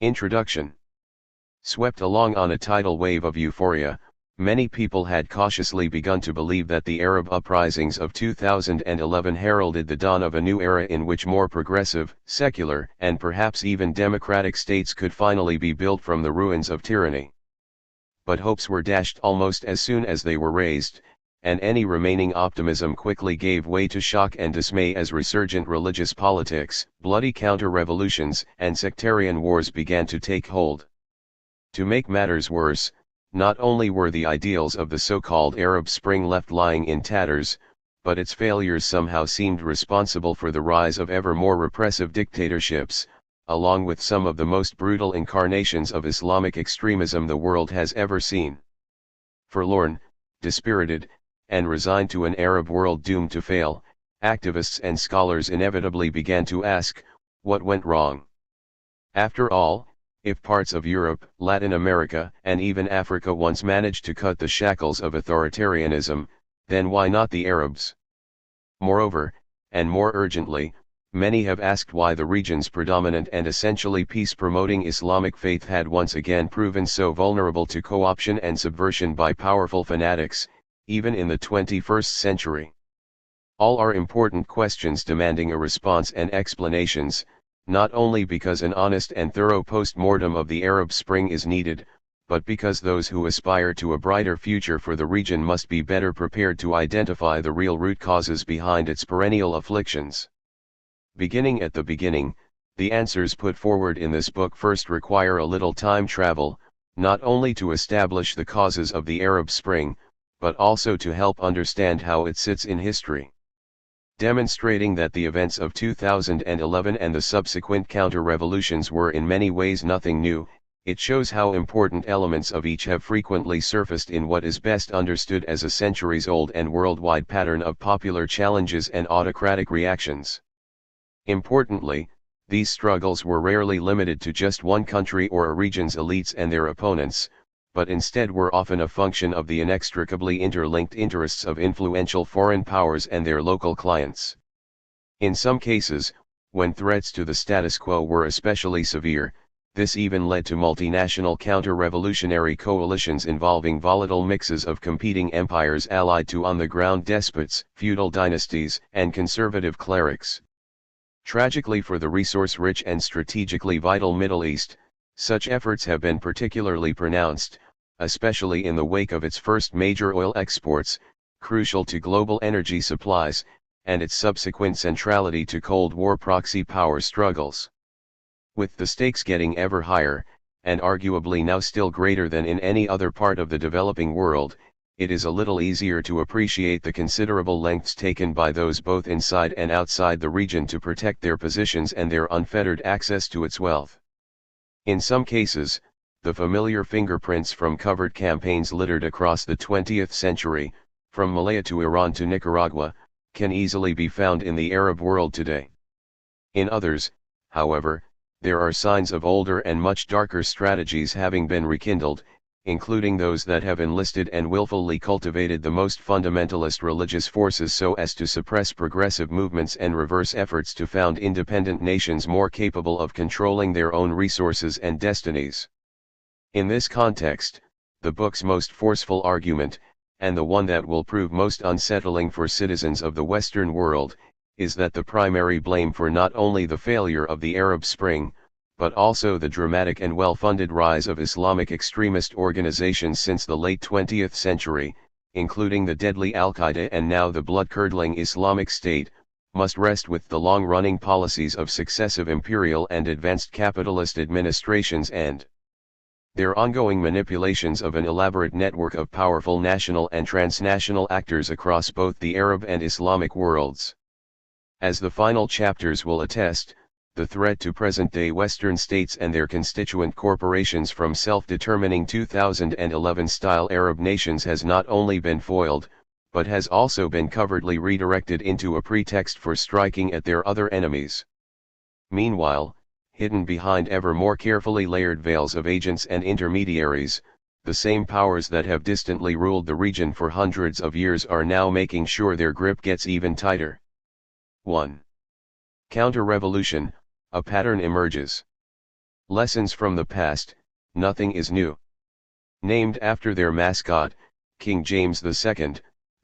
Introduction. Swept along on a tidal wave of euphoria, many people had cautiously begun to believe that the Arab uprisings of 2011 heralded the dawn of a new era in which more progressive, secular, and perhaps even democratic states could finally be built from the ruins of tyranny. But hopes were dashed almost as soon as they were raised, and any remaining optimism quickly gave way to shock and dismay as resurgent religious politics, bloody counter-revolutions, and sectarian wars began to take hold. To make matters worse, not only were the ideals of the so-called Arab Spring left lying in tatters, but its failures somehow seemed responsible for the rise of ever more repressive dictatorships, along with some of the most brutal incarnations of Islamic extremism the world has ever seen. Forlorn, dispirited, and resigned to an Arab world doomed to fail, activists and scholars inevitably began to ask, what went wrong? After all, if parts of Europe, Latin America, and even Africa once managed to cut the shackles of authoritarianism, then why not the Arabs? Moreover, and more urgently, many have asked why the region's predominant and essentially peace-promoting Islamic faith had once again proven so vulnerable to co-option and subversion by powerful fanatics, even in the 21st century. All are important questions demanding a response and explanations, not only because an honest and thorough post-mortem of the Arab Spring is needed, but because those who aspire to a brighter future for the region must be better prepared to identify the real root causes behind its perennial afflictions. Beginning at the beginning, the answers put forward in this book first require a little time travel, not only to establish the causes of the Arab Spring, but also to help understand how it sits in history. Demonstrating that the events of 2011 and the subsequent counter-revolutions were in many ways nothing new, it shows how important elements of each have frequently surfaced in what is best understood as a centuries-old and worldwide pattern of popular challenges and autocratic reactions. Importantly, these struggles were rarely limited to just one country or a region's elites and their opponents, but instead were often a function of the inextricably interlinked interests of influential foreign powers and their local clients. In some cases, when threats to the status quo were especially severe, this even led to multinational counter-revolutionary coalitions involving volatile mixes of competing empires allied to on-the-ground despots, feudal dynasties, and conservative clerics. Tragically for the resource-rich and strategically vital Middle East, such efforts have been particularly pronounced, especially in the wake of its first major oil exports, crucial to global energy supplies, and its subsequent centrality to Cold War proxy power struggles. With the stakes getting ever higher, and arguably now still greater than in any other part of the developing world, it is a little easier to appreciate the considerable lengths taken by those both inside and outside the region to protect their positions and their unfettered access to its wealth. In some cases, the familiar fingerprints from covert campaigns littered across the 20th century, from Malaya to Iran to Nicaragua, can easily be found in the Arab world today. In others, however, there are signs of older and much darker strategies having been rekindled, including those that have enlisted and willfully cultivated the most fundamentalist religious forces so as to suppress progressive movements and reverse efforts to found independent nations more capable of controlling their own resources and destinies. In this context, the book's most forceful argument, and the one that will prove most unsettling for citizens of the Western world, is that the primary blame for not only the failure of the Arab Spring, but also the dramatic and well-funded rise of Islamic extremist organizations since the late 20th century, including the deadly Al-Qaeda and now the blood-curdling Islamic State, must rest with the long-running policies of successive imperial and advanced capitalist administrations and their ongoing manipulations of an elaborate network of powerful national and transnational actors across both the Arab and Islamic worlds. As the final chapters will attest, the threat to present-day Western states and their constituent corporations from self-determining 2011-style Arab nations has not only been foiled, but has also been covertly redirected into a pretext for striking at their other enemies. Meanwhile, hidden behind ever more carefully layered veils of agents and intermediaries, the same powers that have distantly ruled the region for hundreds of years are now making sure their grip gets even tighter. 1. Counter-revolution, a pattern emerges. Lessons from the past, nothing is new. Named after their mascot, King James II,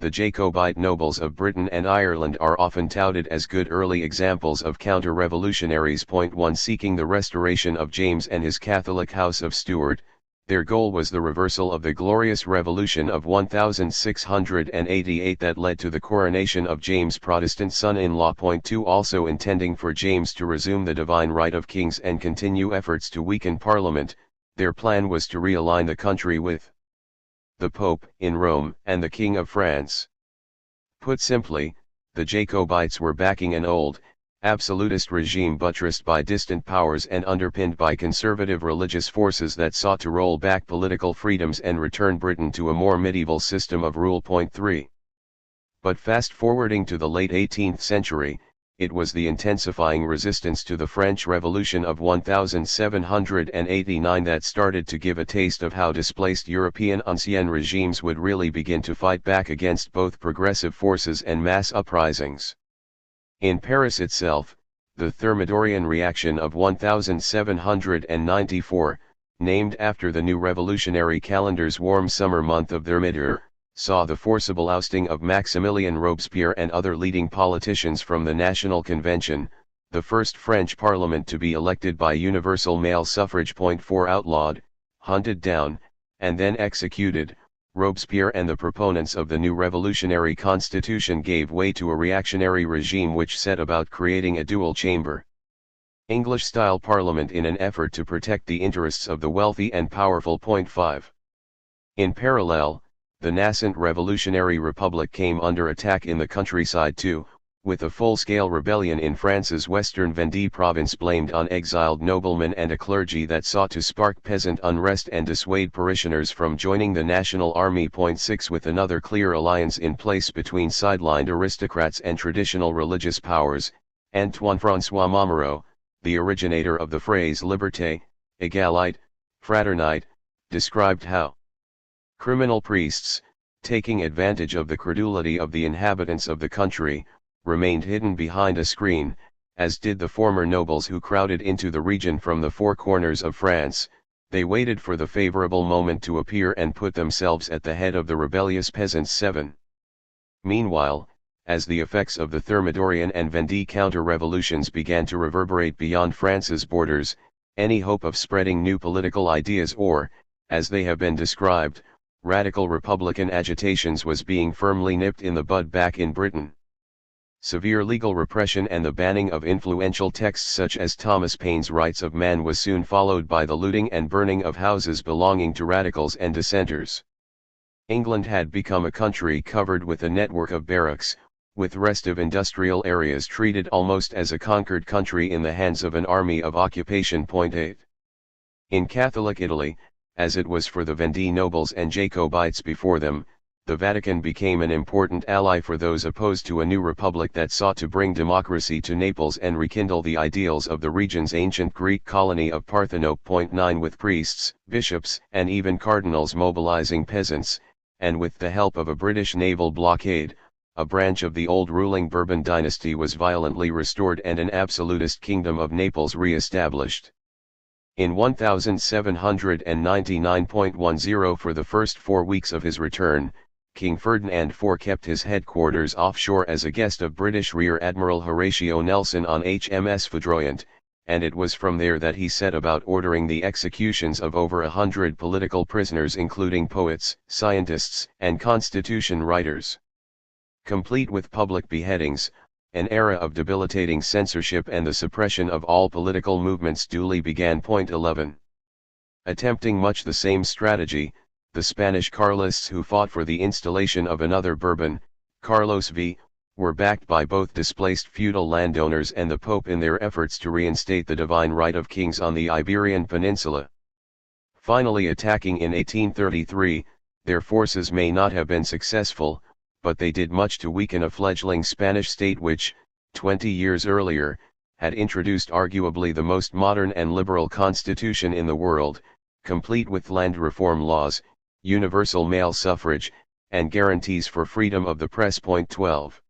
the Jacobite nobles of Britain and Ireland are often touted as good early examples of counter-revolutionaries. 1 Seeking the restoration of James and his Catholic House of Stuart, their goal was the reversal of the glorious revolution of 1688 that led to the coronation of James' Protestant son-in-law. 2 Also intending for James to resume the divine right of kings and continue efforts to weaken Parliament, their plan was to realign the country with the Pope in Rome and the King of France. Put simply, the Jacobites were backing an old, absolutist regime buttressed by distant powers and underpinned by conservative religious forces that sought to roll back political freedoms and return Britain to a more medieval system of rule. 3. But fast-forwarding to the late 18th century, it was the intensifying resistance to the French Revolution of 1789 that started to give a taste of how displaced European ancien regimes would really begin to fight back against both progressive forces and mass uprisings. In Paris itself, the Thermidorian reaction of 1794, named after the new revolutionary calendar's warm summer month of Thermidor, saw the forcible ousting of Maximilien Robespierre and other leading politicians from the National Convention, the first French parliament to be elected by universal male suffrage. 4 Outlawed, hunted down, and then executed, Robespierre and the proponents of the new revolutionary constitution gave way to a reactionary regime which set about creating a dual-chamber English-style parliament in an effort to protect the interests of the wealthy and powerful. 5. In parallel, the nascent revolutionary republic came under attack in the countryside too, with a full-scale rebellion in France's western Vendée province blamed on exiled noblemen and a clergy that sought to spark peasant unrest and dissuade parishioners from joining the national army. 6 With another clear alliance in place between sidelined aristocrats and traditional religious powers, Antoine-François Mamereau, the originator of the phrase liberté, égalité, fraternité, described how criminal priests, taking advantage of the credulity of the inhabitants of the country, remained hidden behind a screen, as did the former nobles who crowded into the region from the four corners of France. They waited for the favorable moment to appear and put themselves at the head of the rebellious peasants. 7. Meanwhile, as the effects of the Thermidorian and Vendée counter-revolutions began to reverberate beyond France's borders, any hope of spreading new political ideas or, as they have been described, radical republican agitations was being firmly nipped in the bud back in Britain. Severe legal repression and the banning of influential texts such as Thomas Paine's Rights of Man was soon followed by the looting and burning of houses belonging to radicals and dissenters. England had become a country covered with a network of barracks, with restive industrial areas treated almost as a conquered country in the hands of an army of occupation. 8. In Catholic Italy, as it was for the Vendée nobles and Jacobites before them, the Vatican became an important ally for those opposed to a new republic that sought to bring democracy to Naples and rekindle the ideals of the region's ancient Greek colony of Parthenope. 9 With priests, bishops, and even cardinals mobilizing peasants, and with the help of a British naval blockade, a branch of the old ruling Bourbon dynasty was violently restored and an absolutist kingdom of Naples re-established. In 1799.10 for the first 4 weeks of his return, King Ferdinand IV kept his headquarters offshore as a guest of British Rear Admiral Horatio Nelson on HMS Foudroyant, and it was from there that he set about ordering the executions of over 100 political prisoners including poets, scientists, and constitution writers. Complete with public beheadings, an era of debilitating censorship and the suppression of all political movements duly began. 11. Attempting much the same strategy, the Spanish Carlists who fought for the installation of another Bourbon, Carlos V, were backed by both displaced feudal landowners and the Pope in their efforts to reinstate the divine right of kings on the Iberian Peninsula. Finally attacking in 1833, their forces may not have been successful, but they did much to weaken a fledgling Spanish state which, 20 years earlier, had introduced arguably the most modern and liberal constitution in the world, complete with land reform laws, universal male suffrage, and guarantees for freedom of the press. 12.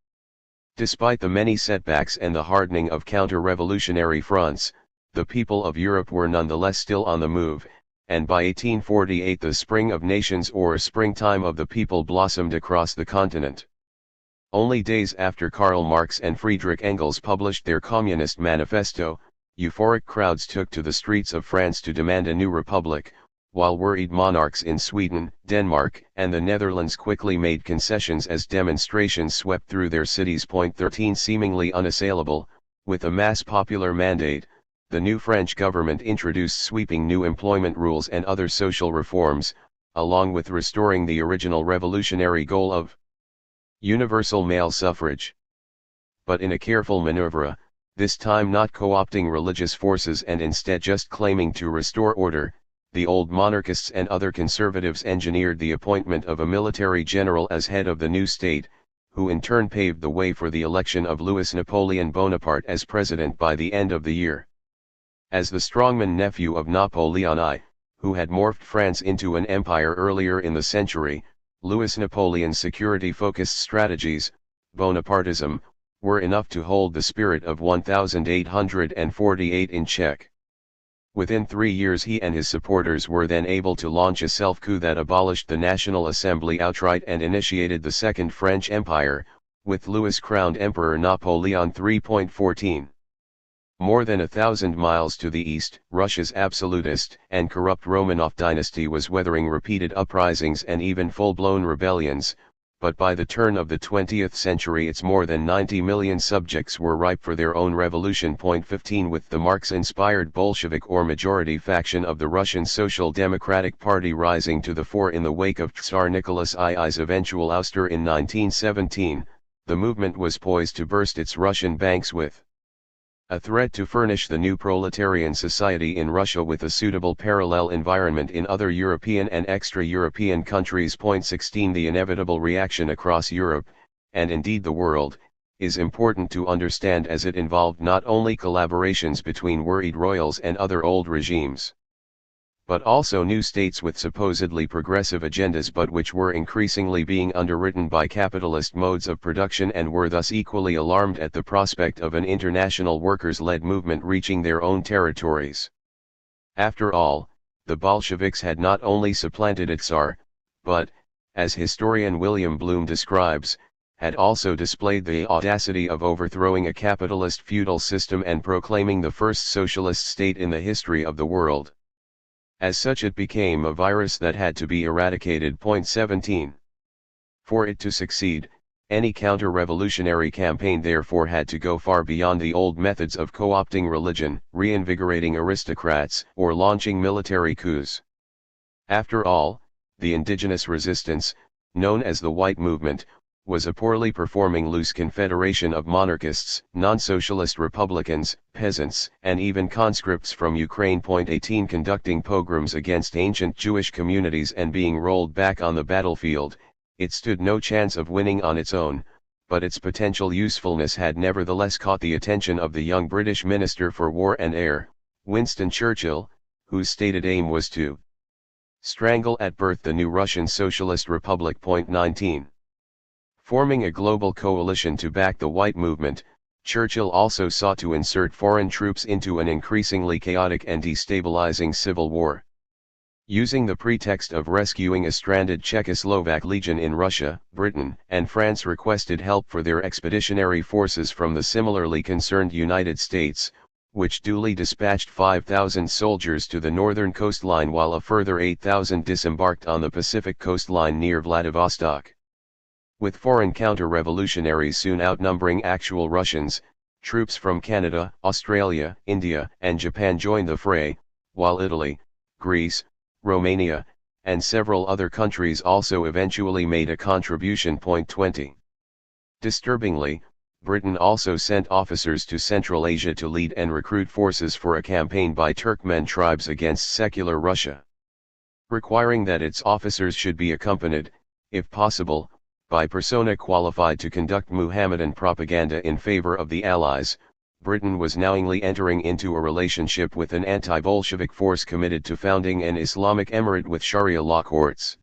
Despite the many setbacks and the hardening of counter-revolutionary fronts, the people of Europe were nonetheless still on the move, and by 1848 the Spring of Nations or Springtime of the People blossomed across the continent. Only days after Karl Marx and Friedrich Engels published their Communist Manifesto, euphoric crowds took to the streets of France to demand a new republic, while worried monarchs in Sweden, Denmark, and the Netherlands quickly made concessions as demonstrations swept through their cities. 13 Seemingly unassailable, with a mass popular mandate, the new French government introduced sweeping new employment rules and other social reforms, along with restoring the original revolutionary goal of universal male suffrage. But in a careful maneuver, this time not co-opting religious forces and instead just claiming to restore order, the old monarchists and other conservatives engineered the appointment of a military general as head of the new state, who in turn paved the way for the election of Louis Napoleon Bonaparte as president by the end of the year. As the strongman nephew of Napoleon I, who had morphed France into an empire earlier in the century, Louis Napoleon's security-focused strategies, Bonapartism, were enough to hold the spirit of 1848 in check. Within 3 years he and his supporters were then able to launch a self-coup that abolished the National Assembly outright and initiated the Second French Empire, with Louis crowned Emperor Napoleon III. 14. More than 1,000 miles to the east, Russia's absolutist and corrupt Romanov dynasty was weathering repeated uprisings and even full-blown rebellions, but by the turn of the 20th century its more than 90 million subjects were ripe for their own revolution. 15 With the Marx-inspired Bolshevik or majority faction of the Russian Social Democratic Party rising to the fore in the wake of Tsar Nicholas II's eventual ouster in 1917, the movement was poised to burst its Russian banks with a threat to furnish the new proletarian society in Russia with a suitable parallel environment in other European and extra-European countries. 16 The inevitable reaction across Europe, and indeed the world, is important to understand as it involved not only collaborations between worried royals and other old regimes, but also new states with supposedly progressive agendas but which were increasingly being underwritten by capitalist modes of production and were thus equally alarmed at the prospect of an international workers-led movement reaching their own territories. After all, the Bolsheviks had not only supplanted a Tsar, but, as historian William Bloom describes, had also displayed the audacity of overthrowing a capitalist feudal system and proclaiming the first socialist state in the history of the world. As such it became a virus that had to be eradicated. 17. For it to succeed, any counter-revolutionary campaign therefore had to go far beyond the old methods of co-opting religion, reinvigorating aristocrats, or launching military coups. After all, the indigenous resistance, known as the White Movement, was a poorly performing loose confederation of monarchists, non-socialist republicans, peasants, and even conscripts from Ukraine. 18 Conducting pogroms against ancient Jewish communities and being rolled back on the battlefield, it stood no chance of winning on its own, but its potential usefulness had nevertheless caught the attention of the young British Minister for War and Air, Winston Churchill, whose stated aim was to strangle at birth the new Russian Socialist Republic. 19. Forming a global coalition to back the White Movement, Churchill also sought to insert foreign troops into an increasingly chaotic and destabilizing civil war. Using the pretext of rescuing a stranded Czechoslovak legion in Russia, Britain and France requested help for their expeditionary forces from the similarly concerned United States, which duly dispatched 5,000 soldiers to the northern coastline while a further 8,000 disembarked on the Pacific coastline near Vladivostok. With foreign counter-revolutionaries soon outnumbering actual Russians, troops from Canada, Australia, India, and Japan joined the fray, while Italy, Greece, Romania, and several other countries also eventually made a contribution. 20. Disturbingly, Britain also sent officers to Central Asia to lead and recruit forces for a campaign by Turkmen tribes against secular Russia. Requiring that its officers should be accompanied, if possible, by persona qualified to conduct Muhammadan propaganda in favor of the Allies, Britain was knowingly entering into a relationship with an anti-Bolshevik force committed to founding an Islamic emirate with Sharia law courts.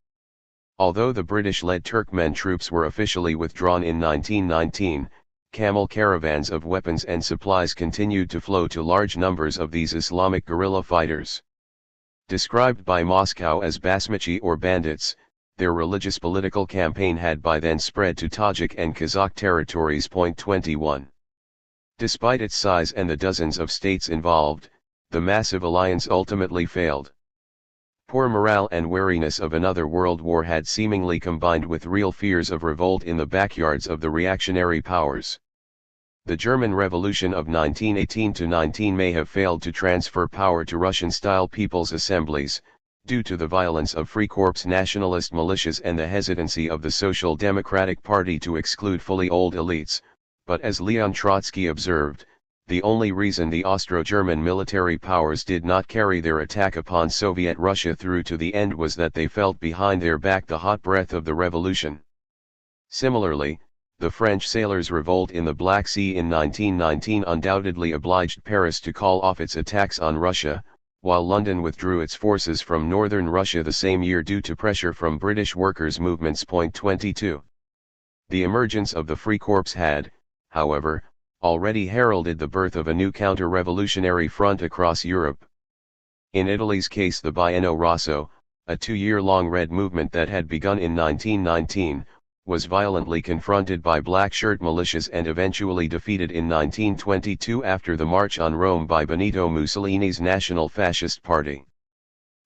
Although the British-led Turkmen troops were officially withdrawn in 1919, camel caravans of weapons and supplies continued to flow to large numbers of these Islamic guerrilla fighters. Described by Moscow as Basmachi or bandits, their religious political campaign had by then spread to Tajik and Kazakh territories. 21. Despite its size and the dozens of states involved, the massive alliance ultimately failed. Poor morale and wariness of another world war had seemingly combined with real fears of revolt in the backyards of the reactionary powers. The German Revolution of 1918–19 may have failed to transfer power to Russian-style people's assemblies, due to the violence of Freikorps nationalist militias and the hesitancy of the Social Democratic Party to exclude fully old elites, but as Leon Trotsky observed, the only reason the Austro-German military powers did not carry their attack upon Soviet Russia through to the end was that they felt behind their back the hot breath of the revolution. Similarly, the French sailors' revolt in the Black Sea in 1919 undoubtedly obliged Paris to call off its attacks on Russia, while London withdrew its forces from northern Russia the same year due to pressure from British workers' movements. 22. The emergence of the Freikorps had, however, already heralded the birth of a new counter-revolutionary front across Europe. In Italy's case, the Biennio Rosso, a 2-year-long red movement that had begun in 1919, was violently confronted by black-shirt militias and eventually defeated in 1922 after the March on Rome by Benito Mussolini's National Fascist Party.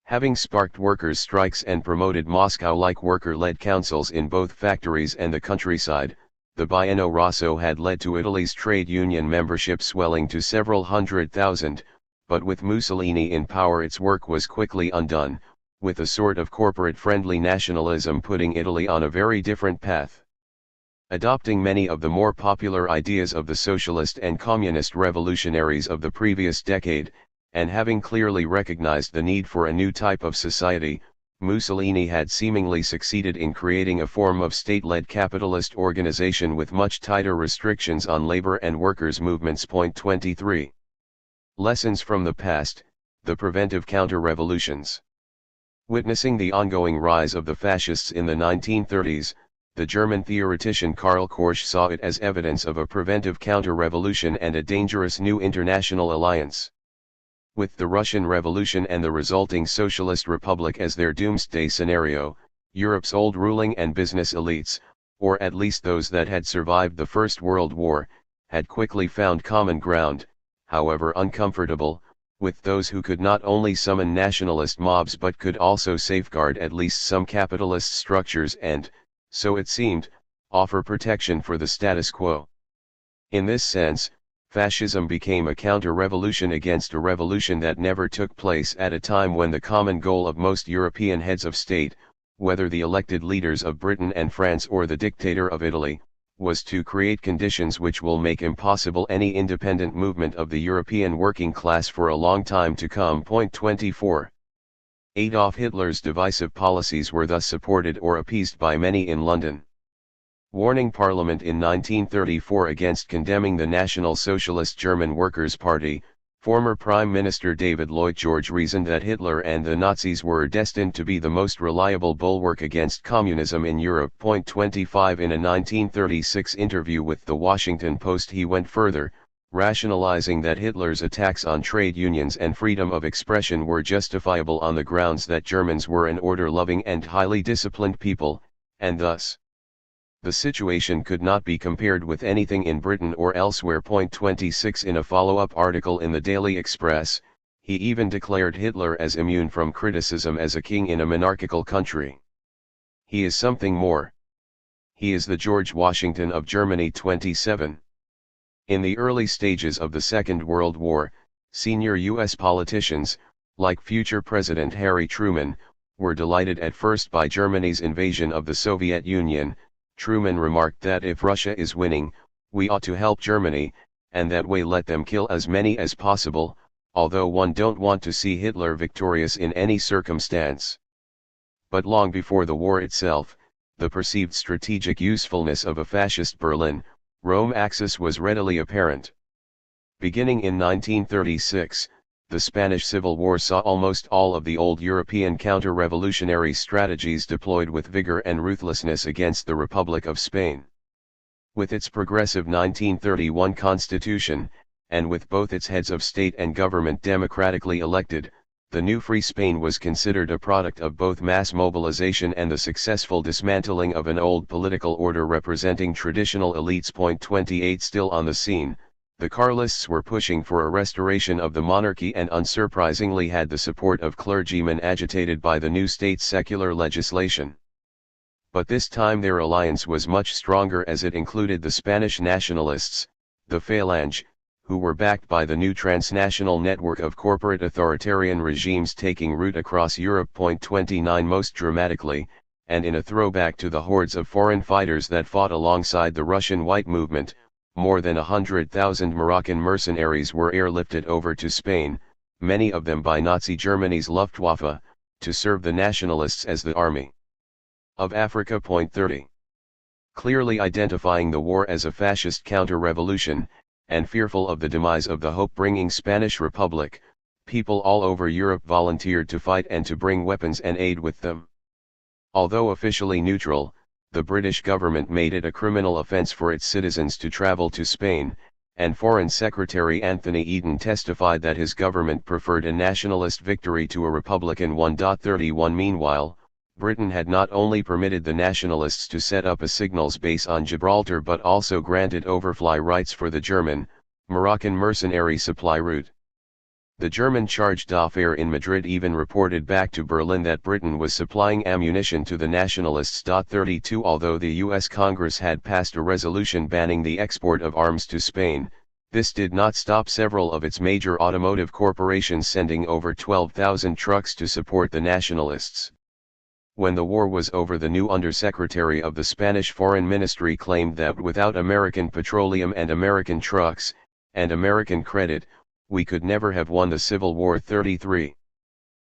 Having sparked workers' strikes and promoted Moscow-like worker-led councils in both factories and the countryside, the Biennio Rosso had led to Italy's trade union membership swelling to several 100,000, but with Mussolini in power its work was quickly undone, with a sort of corporate-friendly nationalism putting Italy on a very different path. Adopting many of the more popular ideas of the socialist and communist revolutionaries of the previous decade, and having clearly recognized the need for a new type of society, Mussolini had seemingly succeeded in creating a form of state-led capitalist organization with much tighter restrictions on labor and workers' movements. 23. Lessons from the past, the preventive counter-revolutions. Witnessing the ongoing rise of the fascists in the 1930s, the German theoretician Karl Korsch saw it as evidence of a preventive counter-revolution and a dangerous new international alliance. With the Russian Revolution and the resulting Socialist Republic as their doomsday scenario, Europe's old ruling and business elites, or at least those that had survived the First World War, had quickly found common ground, however uncomfortable, with those who could not only summon nationalist mobs but could also safeguard at least some capitalist structures and, so it seemed, offer protection for the status quo. In this sense, fascism became a counter-revolution against a revolution that never took place at a time when the common goal of most European heads of state, whether the elected leaders of Britain and France or the dictator of Italy, was to create conditions which will make impossible any independent movement of the European working class for a long time to come. 24. Adolf Hitler's divisive policies were thus supported or appeased by many in London. Warning Parliament in 1934 against condemning the National Socialist German Workers' Party, former Prime Minister David Lloyd George reasoned that Hitler and the Nazis were destined to be the most reliable bulwark against communism in Europe. 25 In a 1936 interview with the Washington Post he went further, rationalizing that Hitler's attacks on trade unions and freedom of expression were justifiable on the grounds that Germans were an order-loving and highly disciplined people, and thus the situation could not be compared with anything in Britain or elsewhere. 26 In a follow-up article in the Daily Express, he even declared Hitler as immune from criticism as a king in a monarchical country. He is something more. He is the George Washington of Germany. 27. In the early stages of the Second World War, senior U.S. politicians, like future President Harry Truman, were delighted at first by Germany's invasion of the Soviet Union. Truman remarked that if Russia is winning, we ought to help Germany, and that way let them kill as many as possible, although one don't want to see Hitler victorious in any circumstance. But long before the war itself, the perceived strategic usefulness of a fascist Berlin-Rome axis was readily apparent. Beginning in 1936, the Spanish Civil War saw almost all of the old European counter-revolutionary strategies deployed with vigor and ruthlessness against the Republic of Spain. With its progressive 1931 constitution, and with both its heads of state and government democratically elected, the new Free Spain was considered a product of both mass mobilization and the successful dismantling of an old political order representing traditional elites. 28 Still on the scene, the Carlists were pushing for a restoration of the monarchy and unsurprisingly had the support of clergymen agitated by the new state's secular legislation. But this time their alliance was much stronger as it included the Spanish nationalists, the Falange, who were backed by the new transnational network of corporate authoritarian regimes taking root across Europe. 29 Most dramatically, and in a throwback to the hordes of foreign fighters that fought alongside the Russian White Movement, more than 100,000 Moroccan mercenaries were airlifted over to Spain, many of them by Nazi Germany's Luftwaffe, to serve the nationalists as the Army of Africa. 30. Clearly identifying the war as a fascist counter-revolution, and fearful of the demise of the hope-bringing Spanish Republic, people all over Europe volunteered to fight and to bring weapons and aid with them. Although officially neutral, the British government made it a criminal offence for its citizens to travel to Spain, and Foreign Secretary Anthony Eden testified that his government preferred a nationalist victory to a Republican one. 31 Meanwhile, Britain had not only permitted the nationalists to set up a signals base on Gibraltar but also granted overfly rights for the German, Moroccan mercenary supply route. The German charge d'affaires in Madrid even reported back to Berlin that Britain was supplying ammunition to the nationalists. 32 Although the US Congress had passed a resolution banning the export of arms to Spain, this did not stop several of its major automotive corporations sending over 12,000 trucks to support the nationalists. When the war was over, the new undersecretary of the Spanish Foreign Ministry claimed that without American petroleum and American trucks, and American credit, we could never have won the Civil War. 33.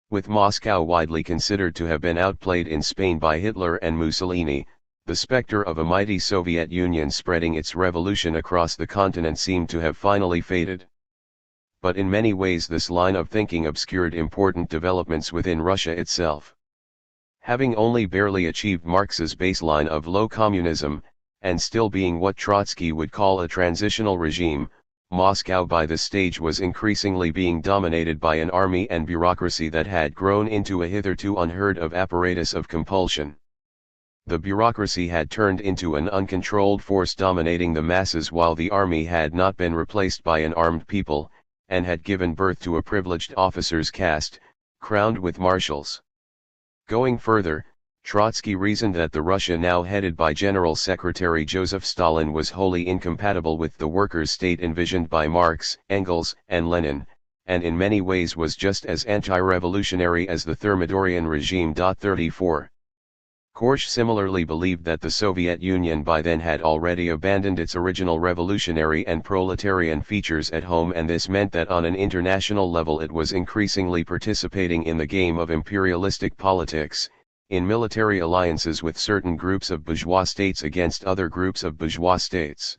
With Moscow widely considered to have been outplayed in Spain by Hitler and Mussolini, the specter of a mighty Soviet Union spreading its revolution across the continent seemed to have finally faded. But in many ways this line of thinking obscured important developments within Russia itself. Having only barely achieved Marx's baseline of low communism, and still being what Trotsky would call a transitional regime, Moscow by this stage was increasingly being dominated by an army and bureaucracy that had grown into a hitherto unheard of apparatus of compulsion. The bureaucracy had turned into an uncontrolled force dominating the masses, while the army had not been replaced by an armed people, and had given birth to a privileged officers' caste, crowned with marshals. Going further, Trotsky reasoned that the Russia now headed by General Secretary Joseph Stalin was wholly incompatible with the workers' state envisioned by Marx, Engels, and Lenin, and in many ways was just as anti-revolutionary as the Thermidorian regime. 34. Korsch similarly believed that the Soviet Union by then had already abandoned its original revolutionary and proletarian features at home, and this meant that on an international level it was increasingly participating in the game of imperialistic politics, in military alliances with certain groups of bourgeois states against other groups of bourgeois states.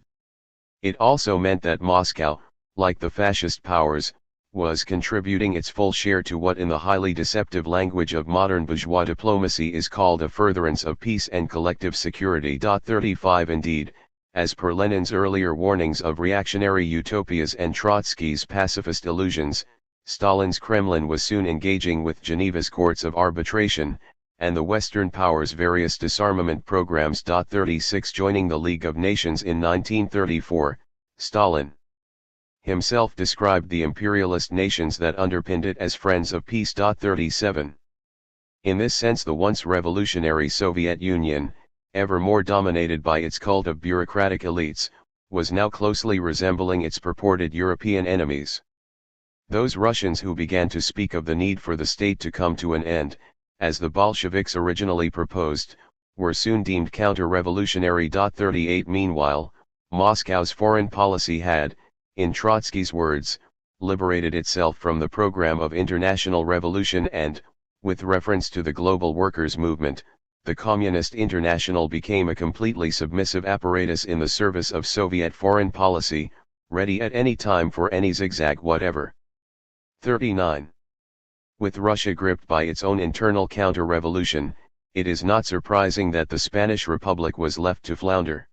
It also meant that Moscow, like the fascist powers, was contributing its full share to what in the highly deceptive language of modern bourgeois diplomacy is called a furtherance of peace and collective security. 35 Indeed, as per Lenin's earlier warnings of reactionary utopias and Trotsky's pacifist illusions, Stalin's Kremlin was soon engaging with Geneva's courts of arbitration, and the Western powers' various disarmament programs. 36 Joining the League of Nations in 1934, Stalin himself described the imperialist nations that underpinned it as friends of peace. 37. In this sense the once revolutionary Soviet Union, ever more dominated by its cult of bureaucratic elites, was now closely resembling its purported European enemies. Those Russians who began to speak of the need for the state to come to an end, as the Bolsheviks originally proposed, were soon deemed counter-revolutionary. 38 Meanwhile, Moscow's foreign policy had, in Trotsky's words, liberated itself from the program of international revolution and, with reference to the global workers' movement, the Communist International became a completely submissive apparatus in the service of Soviet foreign policy, ready at any time for any zigzag whatever. 39. With Russia gripped by its own internal counter-revolution, it is not surprising that the Spanish Republic was left to flounder.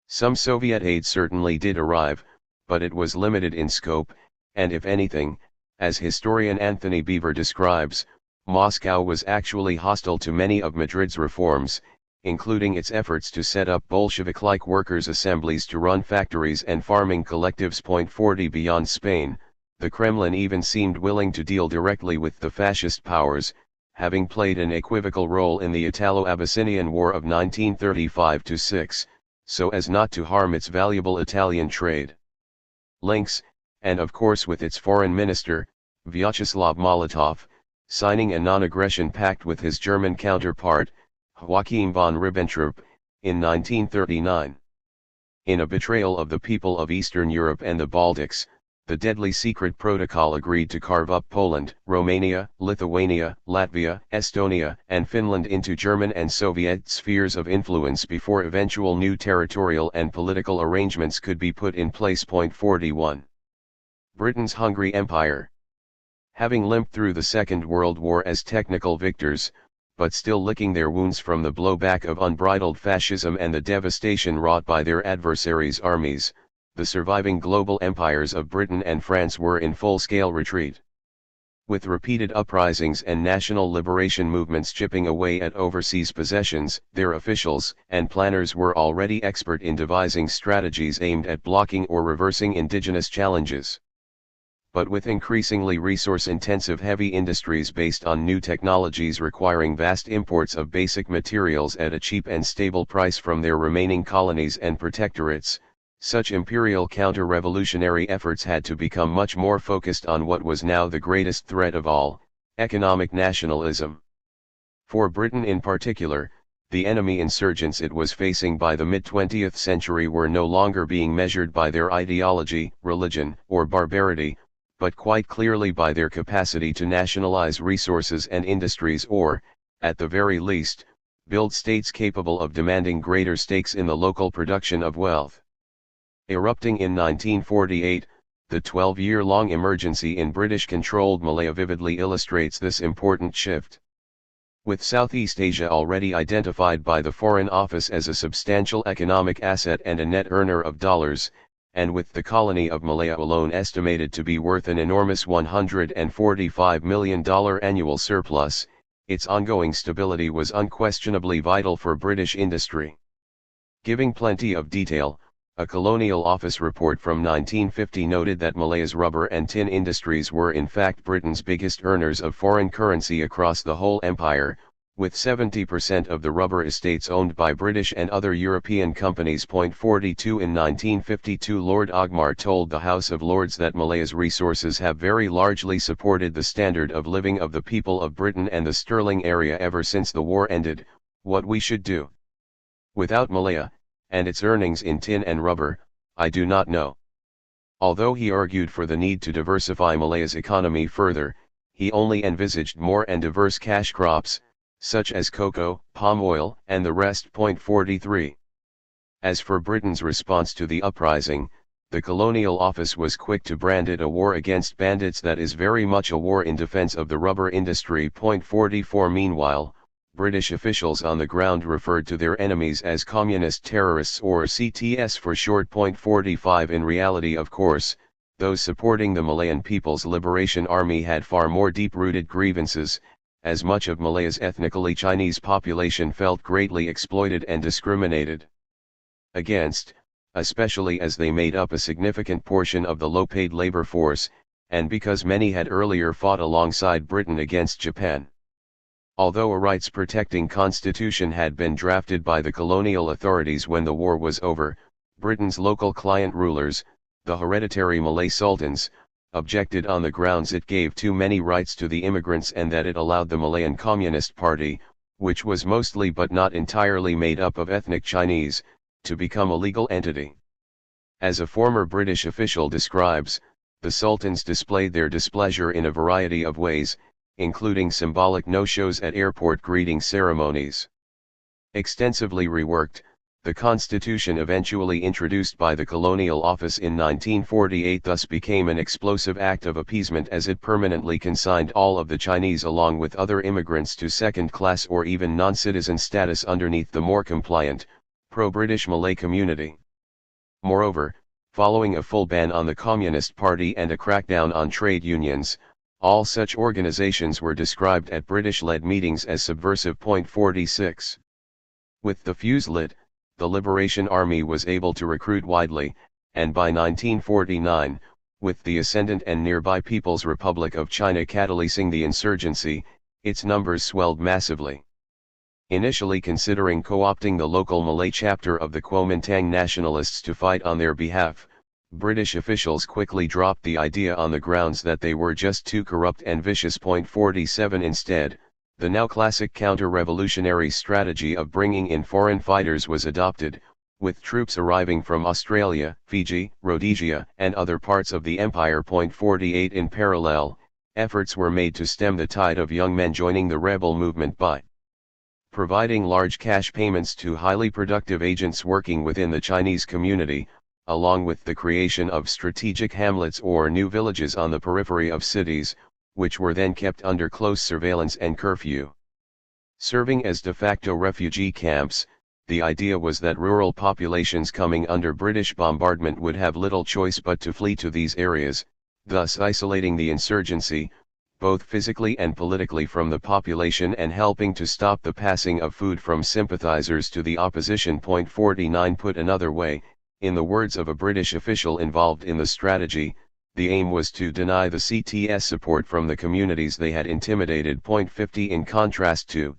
Some Soviet aid certainly did arrive, but it was limited in scope, and if anything, as historian Anthony Beaver describes, Moscow was actually hostile to many of Madrid's reforms, including its efforts to set up Bolshevik-like workers' assemblies to run factories and farming collectives. 40 Beyond Spain, the Kremlin even seemed willing to deal directly with the fascist powers, having played an equivocal role in the Italo-Abyssinian War of 1935-6, so as not to harm its valuable Italian trade links, and of course with its foreign minister, Vyacheslav Molotov, signing a non-aggression pact with his German counterpart, Joachim von Ribbentrop, in 1939. In a betrayal of the people of Eastern Europe and the Baltics, the deadly secret protocol agreed to carve up Poland, Romania, Lithuania, Latvia, Estonia, and Finland into German and Soviet spheres of influence before eventual new territorial and political arrangements could be put in place. 41. Britain's Hungry Empire. Having limped through the Second World War as technical victors, but still licking their wounds from the blowback of unbridled fascism and the devastation wrought by their adversaries' armies, the surviving global empires of Britain and France were in full-scale retreat. With repeated uprisings and national liberation movements chipping away at overseas possessions, their officials and planners were already expert in devising strategies aimed at blocking or reversing indigenous challenges. But with increasingly resource-intensive heavy industries based on new technologies requiring vast imports of basic materials at a cheap and stable price from their remaining colonies and protectorates, such imperial counter-revolutionary efforts had to become much more focused on what was now the greatest threat of all, economic nationalism. For Britain in particular, the enemy insurgents it was facing by the mid-20th century were no longer being measured by their ideology, religion, or barbarity, but quite clearly by their capacity to nationalize resources and industries or, at the very least, build states capable of demanding greater stakes in the local production of wealth. Erupting in 1948, the 12-year-long emergency in British-controlled Malaya vividly illustrates this important shift. With Southeast Asia already identified by the Foreign Office as a substantial economic asset and a net earner of dollars, and with the colony of Malaya alone estimated to be worth an enormous $145 million annual surplus, its ongoing stability was unquestionably vital for British industry. Giving plenty of detail, a Colonial Office report from 1950 noted that Malaya's rubber and tin industries were in fact Britain's biggest earners of foreign currency across the whole empire, with 70% of the rubber estates owned by British and other European companies. 42 In 1952 Lord Ogmar told the House of Lords that Malaya's resources have very largely supported the standard of living of the people of Britain and the Sterling area ever since the war ended. What we should do without Malaya, and its earnings in tin and rubber, I do not know. Although he argued for the need to diversify Malaya's economy further, he only envisaged more and diverse cash crops, such as cocoa, palm oil, and the rest. 43. As for Britain's response to the uprising, the Colonial Office was quick to brand it a war against bandits that is very much a war in defense of the rubber industry. 44 Meanwhile, British officials on the ground referred to their enemies as communist terrorists or CTS for short. 45 In reality, of course, those supporting the Malayan People's Liberation Army had far more deep-rooted grievances, as much of Malaya's ethnically Chinese population felt greatly exploited and discriminated against, especially as they made up a significant portion of the low-paid labor force, and because many had earlier fought alongside Britain against Japan. Although a rights-protecting constitution had been drafted by the colonial authorities when the war was over, Britain's local client rulers, the hereditary Malay sultans, objected on the grounds it gave too many rights to the immigrants and that it allowed the Malayan Communist Party, which was mostly but not entirely made up of ethnic Chinese, to become a legal entity. As a former British official describes, the sultans displayed their displeasure in a variety of ways, including symbolic no-shows at airport greeting ceremonies. Extensively reworked, the constitution eventually introduced by the Colonial Office in 1948 thus became an explosive act of appeasement as it permanently consigned all of the Chinese along with other immigrants to second-class or even non-citizen status underneath the more compliant, pro-British Malay community. Moreover, following a full ban on the Communist Party and a crackdown on trade unions, all such organizations were described at British-led meetings as subversive. 46. With the fuse lit, the Liberation Army was able to recruit widely, and by 1949, with the ascendant and nearby People's Republic of China catalyzing the insurgency, its numbers swelled massively. Initially considering co-opting the local Malay chapter of the Kuomintang nationalists to fight on their behalf, British officials quickly dropped the idea on the grounds that they were just too corrupt and vicious. 47 Instead, the now classic counter-revolutionary strategy of bringing in foreign fighters was adopted, with troops arriving from Australia, Fiji, Rhodesia, and other parts of the empire. 48 In parallel, efforts were made to stem the tide of young men joining the rebel movement by providing large cash payments to highly productive agents working within the Chinese community, along with the creation of strategic hamlets or new villages on the periphery of cities, which were then kept under close surveillance and curfew. Serving as de facto refugee camps, the idea was that rural populations coming under British bombardment would have little choice but to flee to these areas, thus isolating the insurgency, both physically and politically, from the population and helping to stop the passing of food from sympathizers to the opposition. 49 Put another way, in the words of a British official involved in the strategy, the aim was to deny the CTS support from the communities they had intimidated. 50 In contrast to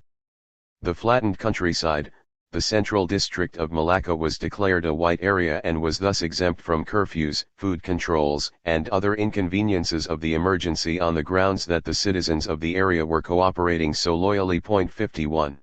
the flattened countryside, the central district of Malacca was declared a white area and was thus exempt from curfews, food controls, and other inconveniences of the emergency on the grounds that the citizens of the area were cooperating so loyally. 51.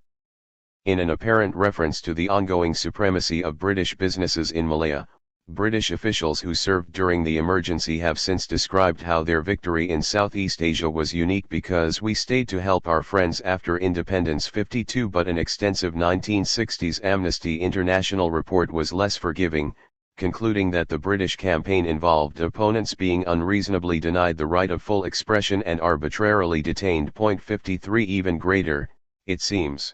In an apparent reference to the ongoing supremacy of British businesses in Malaya, British officials who served during the emergency have since described how their victory in Southeast Asia was unique because we stayed to help our friends after independence. 52 But an extensive 1960s Amnesty International report was less forgiving, concluding that the British campaign involved opponents being unreasonably denied the right of full expression and arbitrarily detained. 53 Even greater, it seems,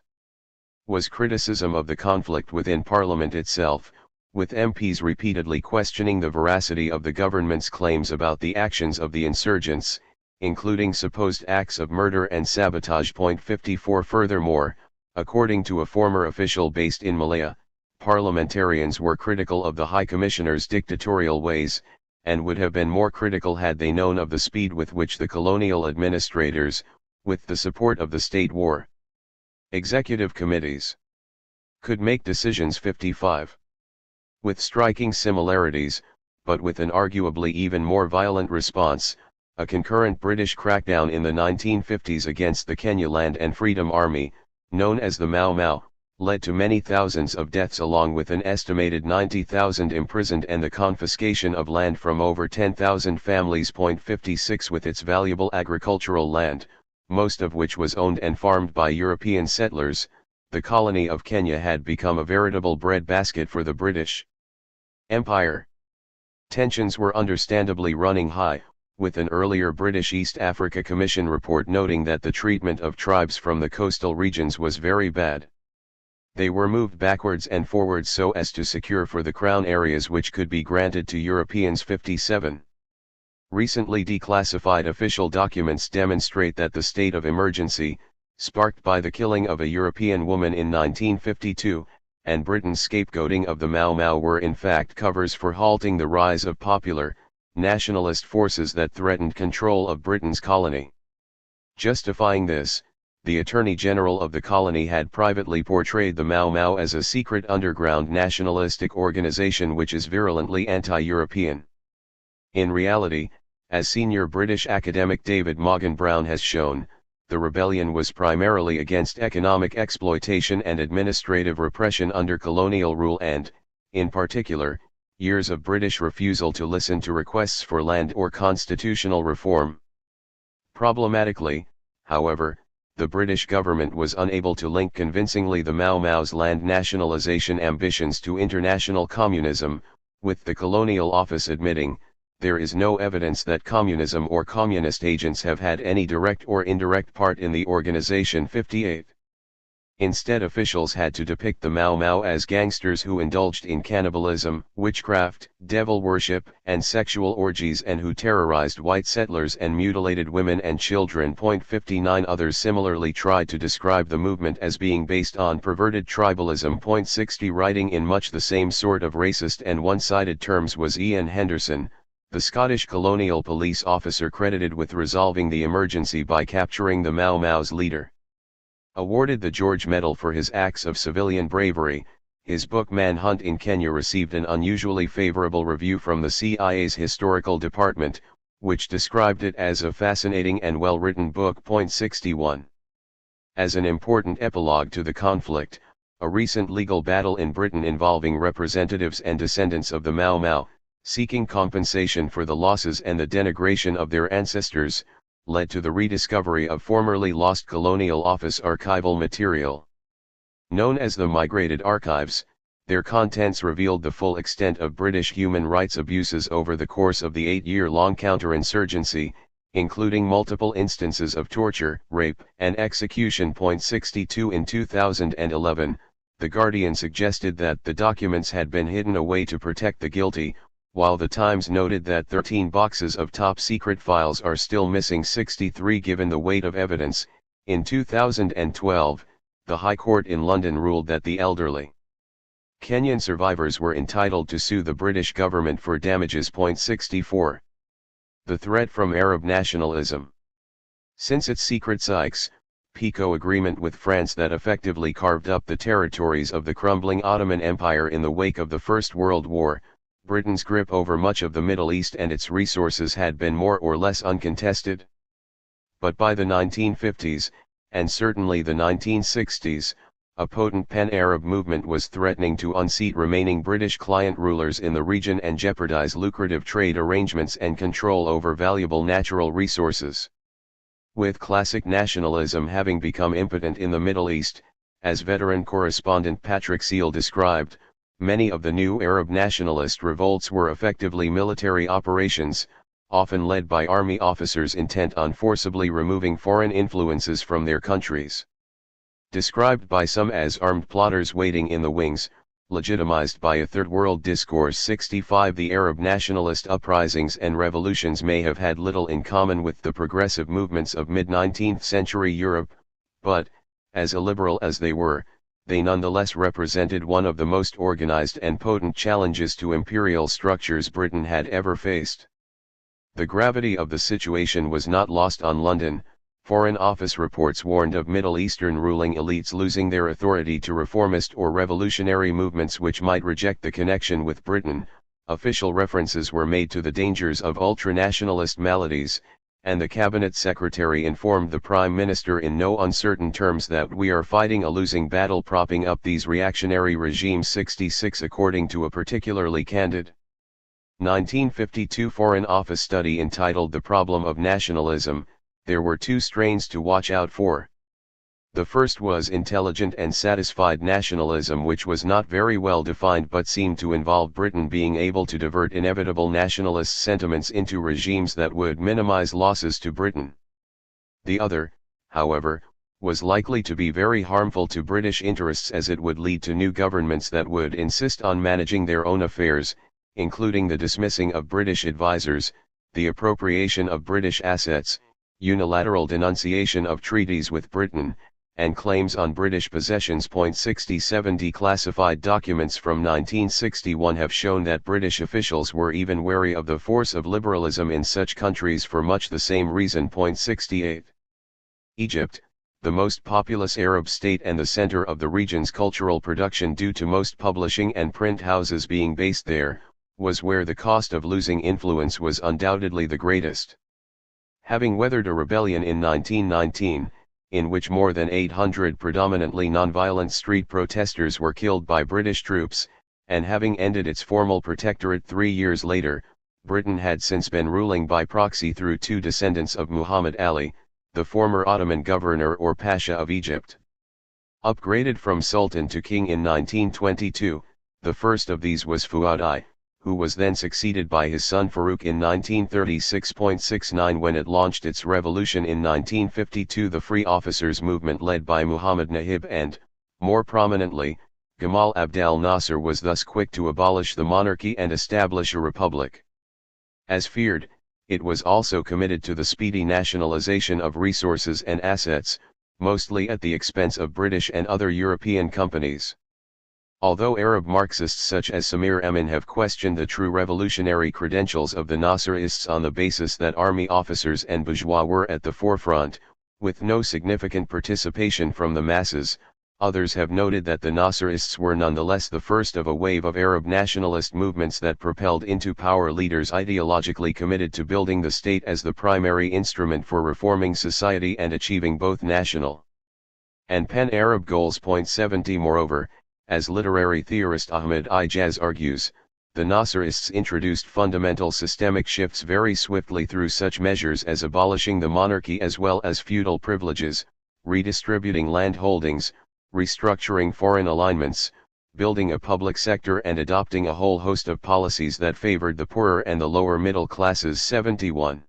was criticism of the conflict within Parliament itself, with MPs repeatedly questioning the veracity of the government's claims about the actions of the insurgents, including supposed acts of murder and sabotage. 54 Furthermore, according to a former official based in Malaya, parliamentarians were critical of the High Commissioner's dictatorial ways, and would have been more critical had they known of the speed with which the colonial administrators, with the support of the state war executive committees, could make decisions. 55. With striking similarities, but with an arguably even more violent response, a concurrent British crackdown in the 1950s against the Kenya Land and Freedom Army, known as the Mau Mau, led to many thousands of deaths along with an estimated 90,000 imprisoned and the confiscation of land from over 10,000 families. 56 With its valuable agricultural land, most of which was owned and farmed by European settlers, the colony of Kenya had become a veritable breadbasket for the British Empire. Tensions were understandably running high, with an earlier British East Africa Commission report noting that the treatment of tribes from the coastal regions was very bad. They were moved backwards and forwards so as to secure for the Crown areas which could be granted to Europeans. 57. Recently declassified official documents demonstrate that the state of emergency, sparked by the killing of a European woman in 1952, and Britain's scapegoating of the Mau Mau were in fact covers for halting the rise of popular, nationalist forces that threatened control of Britain's colony. Justifying this, the Attorney General of the colony had privately portrayed the Mau Mau as a secret underground nationalistic organization which is virulently anti-European. In reality, as senior British academic David Morgan Brown has shown, the rebellion was primarily against economic exploitation and administrative repression under colonial rule and, in particular, years of British refusal to listen to requests for land or constitutional reform. Problematically, however, the British government was unable to link convincingly the Mau Mau's land nationalisation ambitions to international communism, with the Colonial Office admitting, there is no evidence that communism or communist agents have had any direct or indirect part in the organization. 58. Instead, officials had to depict the Mau Mau as gangsters who indulged in cannibalism, witchcraft, devil worship, and sexual orgies, and who terrorized white settlers and mutilated women and children. 59 Others similarly tried to describe the movement as being based on perverted tribalism. 60 Writing in much the same sort of racist and one-sided terms was Ian Henderson, the Scottish colonial police officer credited with resolving the emergency by capturing the Mau Mau's leader. Awarded the George Medal for his acts of civilian bravery, his book Manhunt in Kenya received an unusually favorable review from the CIA's historical department, which described it as a fascinating and well-written book. 61. As an important epilogue to the conflict, a recent legal battle in Britain involving representatives and descendants of the Mau Mau, seeking compensation for the losses and the denigration of their ancestors, led to the rediscovery of formerly lost Colonial Office archival material. Known as the Migrated Archives, their contents revealed the full extent of British human rights abuses over the course of the 8-year-long counterinsurgency, including multiple instances of torture, rape, and execution. 62 In 2011, The Guardian suggested that the documents had been hidden away to protect the guilty, while the Times noted that 13 boxes of top-secret files are still missing 63 given the weight of evidence. In 2012, the High Court in London ruled that the elderly Kenyan survivors were entitled to sue the British government for damages. 64. The threat from Arab nationalism. Since its secret Sykes-Picot agreement with France that effectively carved up the territories of the crumbling Ottoman Empire in the wake of the First World War, Britain's grip over much of the Middle East and its resources had been more or less uncontested. But by the 1950s, and certainly the 1960s, a potent pan-Arab movement was threatening to unseat remaining British client rulers in the region and jeopardize lucrative trade arrangements and control over valuable natural resources. With classic nationalism having become impotent in the Middle East, as veteran correspondent Patrick Seal described, many of the new Arab nationalist revolts were effectively military operations, often led by army officers intent on forcibly removing foreign influences from their countries. Described by some as armed plotters waiting in the wings, legitimized by a third world discourse. 65 The Arab nationalist uprisings and revolutions may have had little in common with the progressive movements of mid-19th century Europe, but, as illiberal as they were, they nonetheless represented one of the most organized and potent challenges to imperial structures Britain had ever faced. The gravity of the situation was not lost on London. Foreign Office reports warned of Middle Eastern ruling elites losing their authority to reformist or revolutionary movements which might reject the connection with Britain. Official references were made to the dangers of ultranationalist maladies, and the Cabinet Secretary informed the Prime Minister in no uncertain terms that we are fighting a losing battle propping up these reactionary regimes. 66 According to a particularly candid 1952 Foreign Office study entitled The Problem of Nationalism, there were two strains to watch out for. The first was intelligent and satisfied nationalism, which was not very well defined but seemed to involve Britain being able to divert inevitable nationalist sentiments into regimes that would minimize losses to Britain. The other, however, was likely to be very harmful to British interests as it would lead to new governments that would insist on managing their own affairs, including the dismissing of British advisers, the appropriation of British assets, unilateral denunciation of treaties with Britain, and claims on British possessions. 67 Declassified documents from 1961 have shown that British officials were even wary of the force of liberalism in such countries for much the same reason. 68 Egypt, the most populous Arab state and the center of the region's cultural production due to most publishing and print houses being based there, was where the cost of losing influence was undoubtedly the greatest. Having weathered a rebellion in 1919, in which more than 800 predominantly nonviolent street protesters were killed by British troops, and having ended its formal protectorate 3 years later, Britain had since been ruling by proxy through two descendants of Muhammad Ali, the former Ottoman governor or Pasha of Egypt. Upgraded from Sultan to King in 1922, the first of these was Fuad I, who was then succeeded by his son Farouk in 1936. 69 When it launched its revolution in 1952, the Free Officers movement led by Muhammad Nahib and, More prominently, Gamal Abdel Nasser was thus quick to abolish the monarchy and establish a republic. As feared, it was also committed to the speedy nationalization of resources and assets, mostly at the expense of British and other European companies. Although Arab Marxists such as Samir Emin have questioned the true revolutionary credentials of the Nasserists on the basis that army officers and bourgeois were at the forefront, with no significant participation from the masses, others have noted that the Nasserists were nonetheless the first of a wave of Arab nationalist movements that propelled into power leaders ideologically committed to building the state as the primary instrument for reforming society and achieving both national and pan-Arab goals. 70 Moreover, as literary theorist Ahmed Ijaz argues, the Nasserists introduced fundamental systemic shifts very swiftly through such measures as abolishing the monarchy as well as feudal privileges, redistributing land holdings, restructuring foreign alignments, building a public sector and adopting a whole host of policies that favored the poorer and the lower middle classes. 71.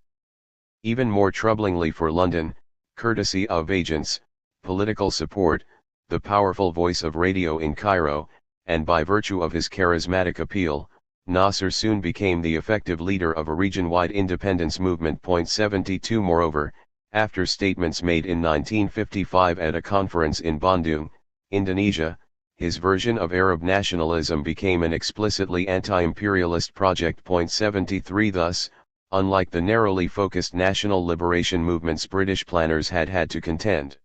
Even more troublingly for London, courtesy of agents, political support, the powerful voice of radio in Cairo, and by virtue of his charismatic appeal, Nasser soon became the effective leader of a region-wide independence movement. 72 Moreover, after statements made in 1955 at a conference in Bandung, Indonesia, his version of Arab nationalism became an explicitly anti-imperialist project. 73 Thus, unlike the narrowly focused national liberation movements British planners had to contend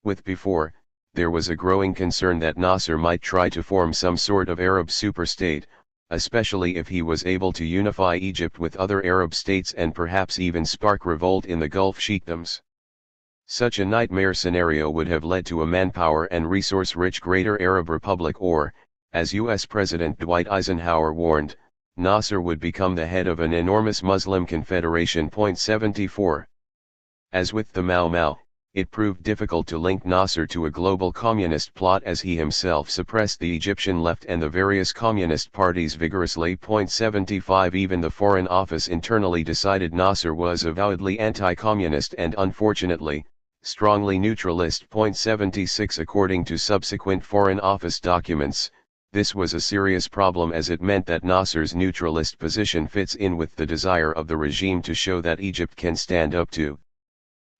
with before, there was a growing concern that Nasser might try to form some sort of Arab superstate, especially if he was able to unify Egypt with other Arab states and perhaps even spark revolt in the Gulf sheikdoms. Such a nightmare scenario would have led to a manpower and resource-rich Greater Arab Republic or, as U.S. President Dwight Eisenhower warned, Nasser would become the head of an enormous Muslim confederation. 74. As with the Mau, it proved difficult to link Nasser to a global communist plot as he himself suppressed the Egyptian left and the various communist parties vigorously. 75 Even the Foreign Office internally decided Nasser was avowedly anti-communist and unfortunately, strongly neutralist. 76 According to subsequent Foreign Office documents, this was a serious problem as it meant that Nasser's neutralist position fits in with the desire of the regime to show that Egypt can stand up to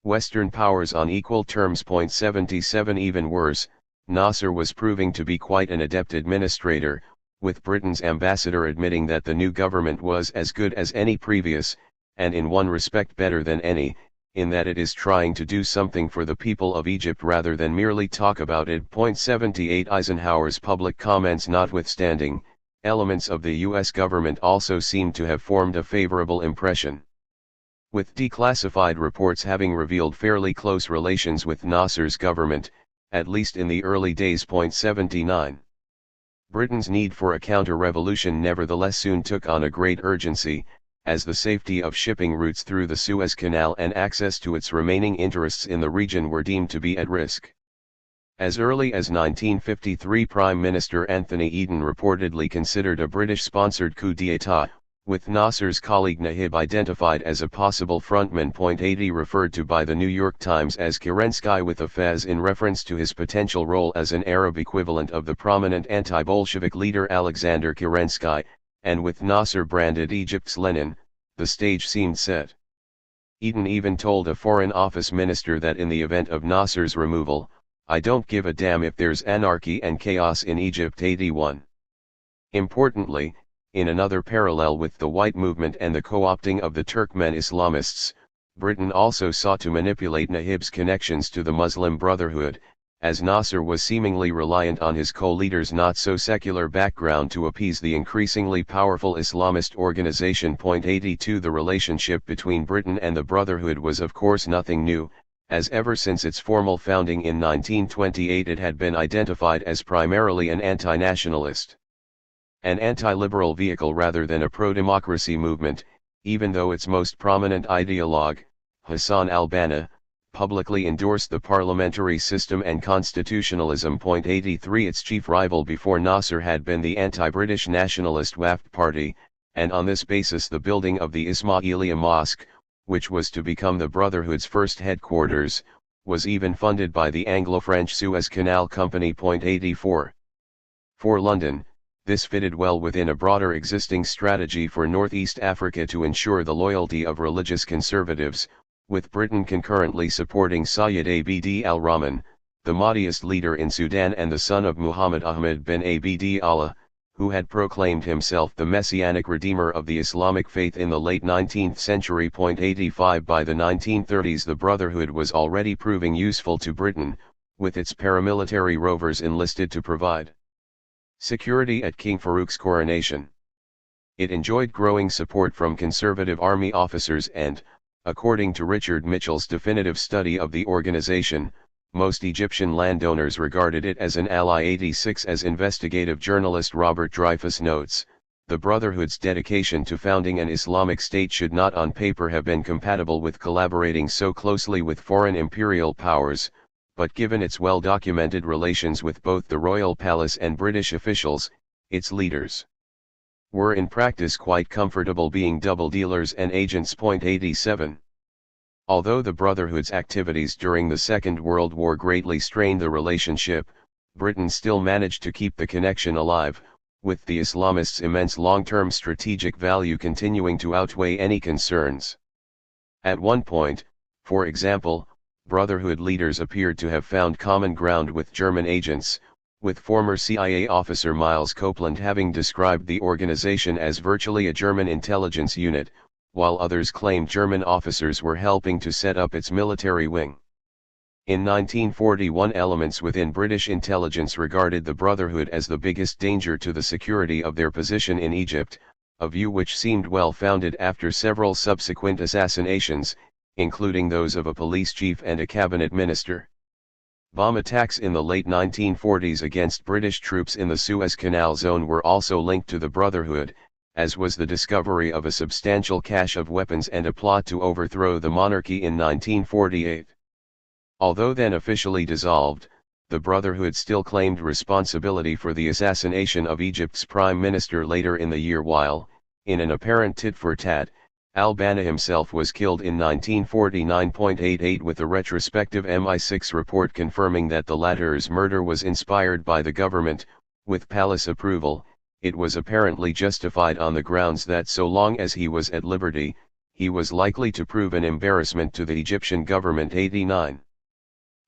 Western powers on equal terms. 77 Even worse, Nasser was proving to be quite an adept administrator, with Britain's ambassador admitting that the new government was as good as any previous, and in one respect better than any, in that it is trying to do something for the people of Egypt rather than merely talk about it. 78 Eisenhower's public comments notwithstanding, elements of the U.S. government also seemed to have formed a favorable impression, with declassified reports having revealed fairly close relations with Nasser's government, at least in the early days. 79. Britain's need for a counter-revolution nevertheless soon took on a great urgency, as the safety of shipping routes through the Suez Canal and access to its remaining interests in the region were deemed to be at risk. As early as 1953 Prime Minister Anthony Eden reportedly considered a British-sponsored coup d'état, with Nasser's colleague Nahib identified as a possible frontman. 80 Referred to by the New York Times as Kerensky with a fez in reference to his potential role as an Arab equivalent of the prominent anti-Bolshevik leader Alexander Kerensky, and with Nasser branded Egypt's Lenin, the stage seemed set. Eden even told a Foreign Office minister that in the event of Nasser's removal, "I don't give a damn if there's anarchy and chaos in Egypt." 81. Importantly, in another parallel with the white movement and the co-opting of the Turkmen Islamists, Britain also sought to manipulate Nahib's connections to the Muslim Brotherhood, as Nasser was seemingly reliant on his co-leader's not-so-secular background to appease the increasingly powerful Islamist organization. 82 The relationship between Britain and the Brotherhood was of course nothing new, as ever since its formal founding in 1928 it had been identified as primarily an anti-nationalist, an anti-liberal vehicle rather than a pro-democracy movement, even though its most prominent ideologue, Hassan al-Banna, publicly endorsed the parliamentary system and constitutionalism. 83 Its chief rival before Nasser had been the anti-British nationalist Wafd Party, and on this basis the building of the Ismailiya Mosque, which was to become the Brotherhood's first headquarters, was even funded by the Anglo-French Suez Canal Company. 84. For London, this fitted well within a broader existing strategy for Northeast Africa to ensure the loyalty of religious conservatives, with Britain concurrently supporting Sayyid Abd al-Rahman, the Mahdiist leader in Sudan and the son of Muhammad Ahmad bin Abd Allah, who had proclaimed himself the messianic redeemer of the Islamic faith in the late 19th century. 85. By the 1930s the Brotherhood was already proving useful to Britain, with its paramilitary rovers enlisted to provide security at King Farouk's coronation. It enjoyed growing support from conservative army officers and, according to Richard Mitchell's definitive study of the organization, most Egyptian landowners regarded it as an ally. 86. As investigative journalist Robert Dreyfus notes, the Brotherhood's dedication to founding an Islamic state should not on paper have been compatible with collaborating so closely with foreign imperial powers, but given its well-documented relations with both the royal palace and British officials, its leaders were in practice quite comfortable being double dealers and agents. 87. Although the Brotherhood's activities during the Second World War greatly strained the relationship, Britain still managed to keep the connection alive, with the Islamists' immense long-term strategic value continuing to outweigh any concerns. At one point, for example, Brotherhood leaders appeared to have found common ground with German agents, with former CIA officer Miles Copeland having described the organization as virtually a German intelligence unit, while others claimed German officers were helping to set up its military wing. In 1941, elements within British intelligence regarded the Brotherhood as the biggest danger to the security of their position in Egypt, a view which seemed well founded after several subsequent assassinations, including those of a police chief and a cabinet minister. Bomb attacks in the late 1940s against British troops in the Suez Canal zone were also linked to the Brotherhood, as was the discovery of a substantial cache of weapons and a plot to overthrow the monarchy in 1948. Although then officially dissolved, the Brotherhood still claimed responsibility for the assassination of Egypt's prime minister later in the year while, in an apparent tit-for-tat, al-Banna himself was killed in 1949. 88 With a retrospective MI6 report confirming that the latter's murder was inspired by the government, with palace approval, it was apparently justified on the grounds that so long as he was at liberty, he was likely to prove an embarrassment to the Egyptian government. 89.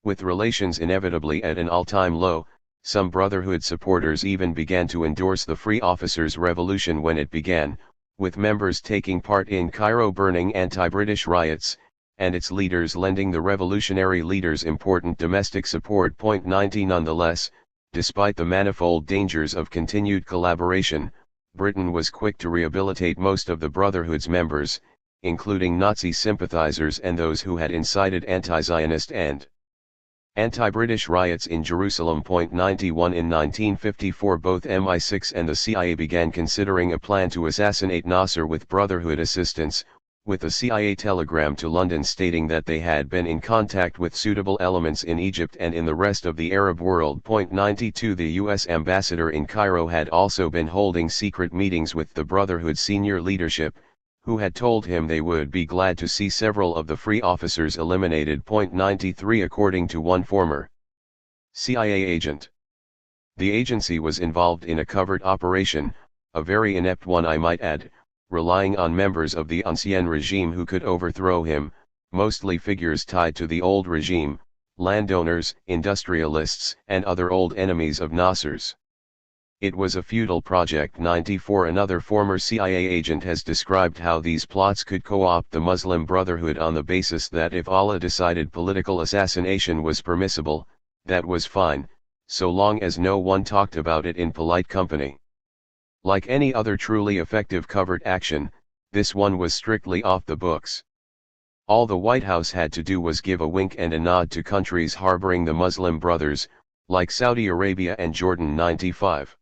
With relations inevitably at an all-time low, some Brotherhood supporters even began to endorse the Free Officers' Revolution when it began, with members taking part in Cairo burning anti-British riots, and its leaders lending the revolutionary leaders important domestic support. 90 Nonetheless, despite the manifold dangers of continued collaboration, Britain was quick to rehabilitate most of the Brotherhood's members, including Nazi sympathizers and those who had incited anti-Zionist and anti-British riots in Jerusalem. 91 In 1954 both MI6 and the CIA began considering a plan to assassinate Nasser with Brotherhood assistance, with a CIA telegram to London stating that they had been in contact with suitable elements in Egypt and in the rest of the Arab world. 92 The U.S. ambassador in Cairo had also been holding secret meetings with the Brotherhood senior leadership, who had told him they would be glad to see several of the free officers eliminated. 93 According to one former CIA agent, the agency was involved in a covert operation, a very inept one I might add, relying on members of the ancien regime who could overthrow him, mostly figures tied to the old regime, landowners, industrialists, and other old enemies of Nasser's. It was a futile project. 94 Another former CIA agent has described how these plots could co-opt the Muslim Brotherhood on the basis that if Allah decided political assassination was permissible, that was fine, so long as no one talked about it in polite company. Like any other truly effective covert action, this one was strictly off the books. All the White House had to do was give a wink and a nod to countries harboring the Muslim Brothers, like Saudi Arabia and Jordan. 95.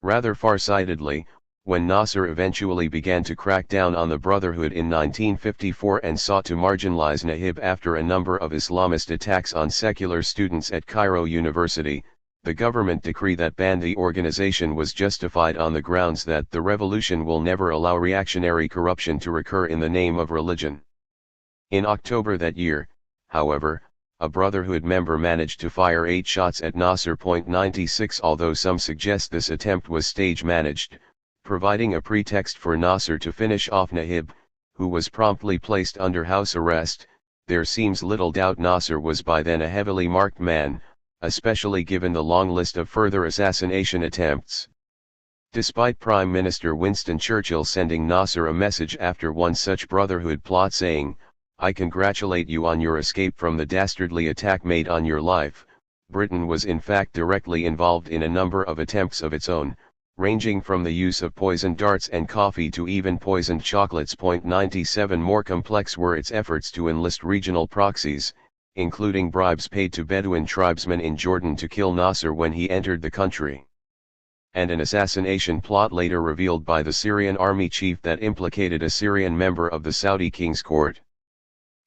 Rather farsightedly, when Nasser eventually began to crack down on the Brotherhood in 1954 and sought to marginalize Nahib after a number of Islamist attacks on secular students at Cairo University, the government decree that banned the organization was justified on the grounds that the revolution will never allow reactionary corruption to recur in the name of religion. In October that year, however, a Brotherhood member managed to fire 8 shots at Nasser. 96 Although some suggest this attempt was stage-managed, providing a pretext for Nasser to finish off Nahib, who was promptly placed under house arrest, there seems little doubt Nasser was by then a heavily marked man, especially given the long list of further assassination attempts. Despite Prime Minister Winston Churchill sending Nasser a message after one such Brotherhood plot saying, "I congratulate you on your escape from the dastardly attack made on your life," Britain was in fact directly involved in a number of attempts of its own, ranging from the use of poisoned darts and coffee to even poisoned chocolates. 97 More complex were its efforts to enlist regional proxies, including bribes paid to Bedouin tribesmen in Jordan to kill Nasser when he entered the country. And an assassination plot later revealed by the Syrian army chief that implicated a Syrian member of the Saudi king's court.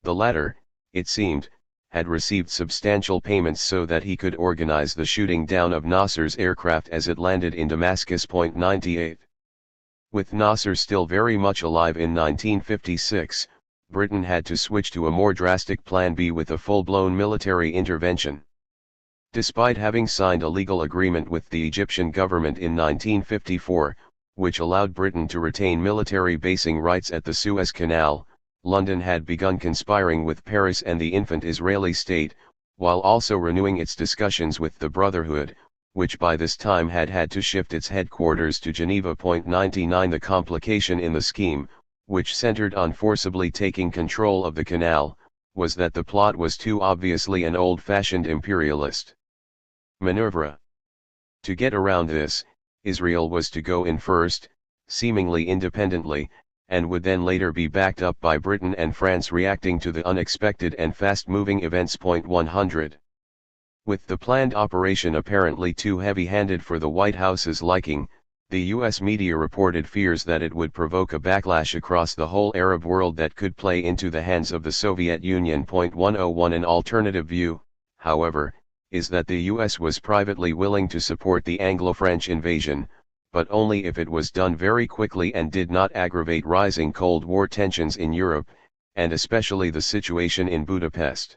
The latter, it seemed, had received substantial payments so that he could organize the shooting down of Nasser's aircraft as it landed in Damascus. 98. With Nasser still very much alive in 1956, Britain had to switch to a more drastic Plan B with a full-blown military intervention. Despite having signed a legal agreement with the Egyptian government in 1954, which allowed Britain to retain military basing rights at the Suez Canal, London had begun conspiring with Paris and the infant Israeli state, while also renewing its discussions with the Brotherhood, which by this time had had to shift its headquarters to Geneva. 99 The complication in the scheme, which centered on forcibly taking control of the canal, was that the plot was too obviously an old-fashioned imperialist maneuver. To get around this, Israel was to go in first, seemingly independently, and would then later be backed up by Britain and France reacting to the unexpected and fast-moving events. 100. With the planned operation apparently too heavy-handed for the White House's liking, the U.S. media reported fears that it would provoke a backlash across the whole Arab world that could play into the hands of the Soviet Union. 101 An alternative view, however, is that the U.S. was privately willing to support the Anglo-French invasion, but only if it was done very quickly and did not aggravate rising Cold War tensions in Europe, and especially the situation in Budapest.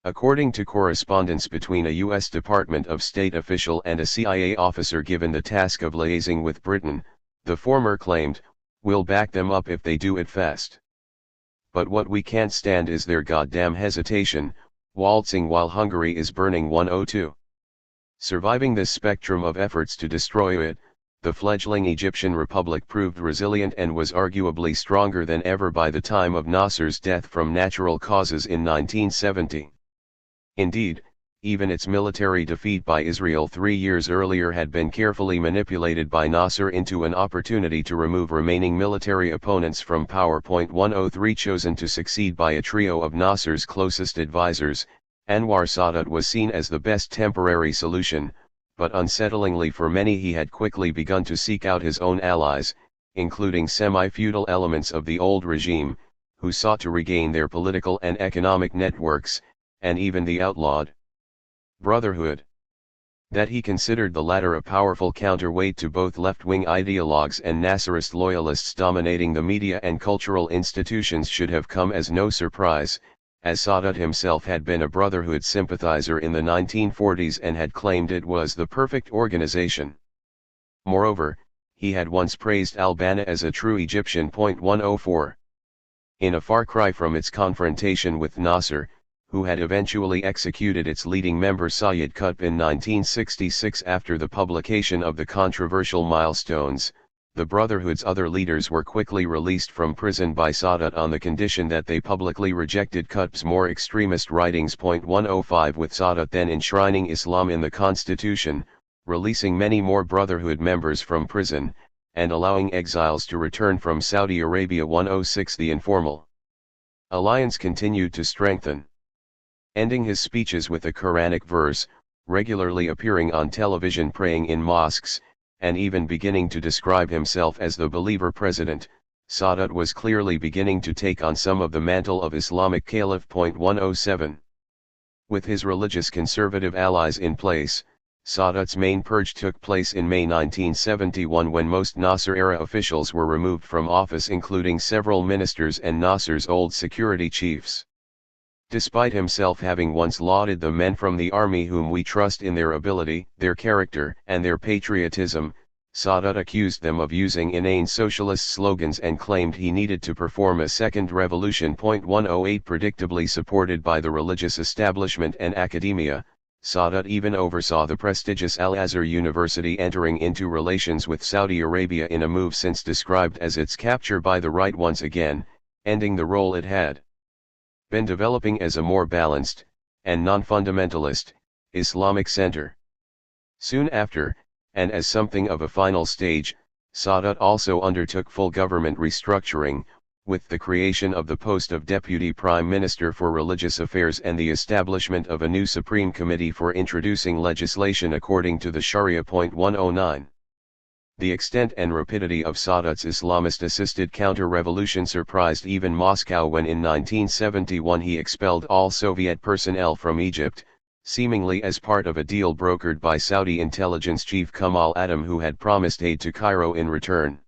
According to correspondence between a U.S. Department of State official and a CIA officer given the task of liaising with Britain, the former claimed, "We'll back them up if they do it fast. But what we can't stand is their goddamn hesitation, waltzing while Hungary is burning." 102. Surviving this spectrum of efforts to destroy it, the fledgling Egyptian Republic proved resilient and was arguably stronger than ever by the time of Nasser's death from natural causes in 1970. Indeed, even its military defeat by Israel 3 years earlier had been carefully manipulated by Nasser into an opportunity to remove remaining military opponents from power. 103 Chosen to succeed by a trio of Nasser's closest advisors, Anwar Sadat was seen as the best temporary solution, but unsettlingly for many he had quickly begun to seek out his own allies, including semi-feudal elements of the old regime, who sought to regain their political and economic networks, and even the outlawed Brotherhood. That he considered the latter a powerful counterweight to both left-wing ideologues and Nasserist loyalists dominating the media and cultural institutions should have come as no surprise, as Sadat himself had been a Brotherhood sympathizer in the 1940s and had claimed it was the perfect organization. Moreover, he had once praised al-Banna as a true Egyptian. 104. In a far cry from its confrontation with Nasser, who had eventually executed its leading member Sayyid Qutb in 1966 after the publication of the controversial Milestones, the Brotherhood's other leaders were quickly released from prison by Sadat on the condition that they publicly rejected Qutb's more extremist writings. 105 With Sadat then enshrining Islam in the constitution, releasing many more Brotherhood members from prison, and allowing exiles to return from Saudi Arabia. 106 The informal alliance continued to strengthen. Ending his speeches with a Quranic verse, regularly appearing on television praying in mosques, and even beginning to describe himself as the believer president, Sadat was clearly beginning to take on some of the mantle of Islamic caliph. 107. With his religious conservative allies in place, Sadat's main purge took place in May 1971 when most Nasser-era officials were removed from office, including several ministers and Nasser's old security chiefs. Despite himself having once lauded the men from the army whom we trust in their ability, their character, and their patriotism, Sadat accused them of using inane socialist slogans and claimed he needed to perform a second revolution. 108 Predictably supported by the religious establishment and academia, Sadat even oversaw the prestigious Al-Azhar University entering into relations with Saudi Arabia in a move since described as its capture by the right once again, ending the role it had been developing as a more balanced, and non-fundamentalist, Islamic center. Soon after, and as something of a final stage, Sadat also undertook full government restructuring, with the creation of the post of Deputy Prime Minister for Religious Affairs and the establishment of a new Supreme Committee for introducing legislation according to the Sharia. 109. The extent and rapidity of Sadat's Islamist-assisted counter-revolution surprised even Moscow when in 1971 he expelled all Soviet personnel from Egypt, seemingly as part of a deal brokered by Saudi intelligence chief Kamal Adam, who had promised aid to Cairo in return.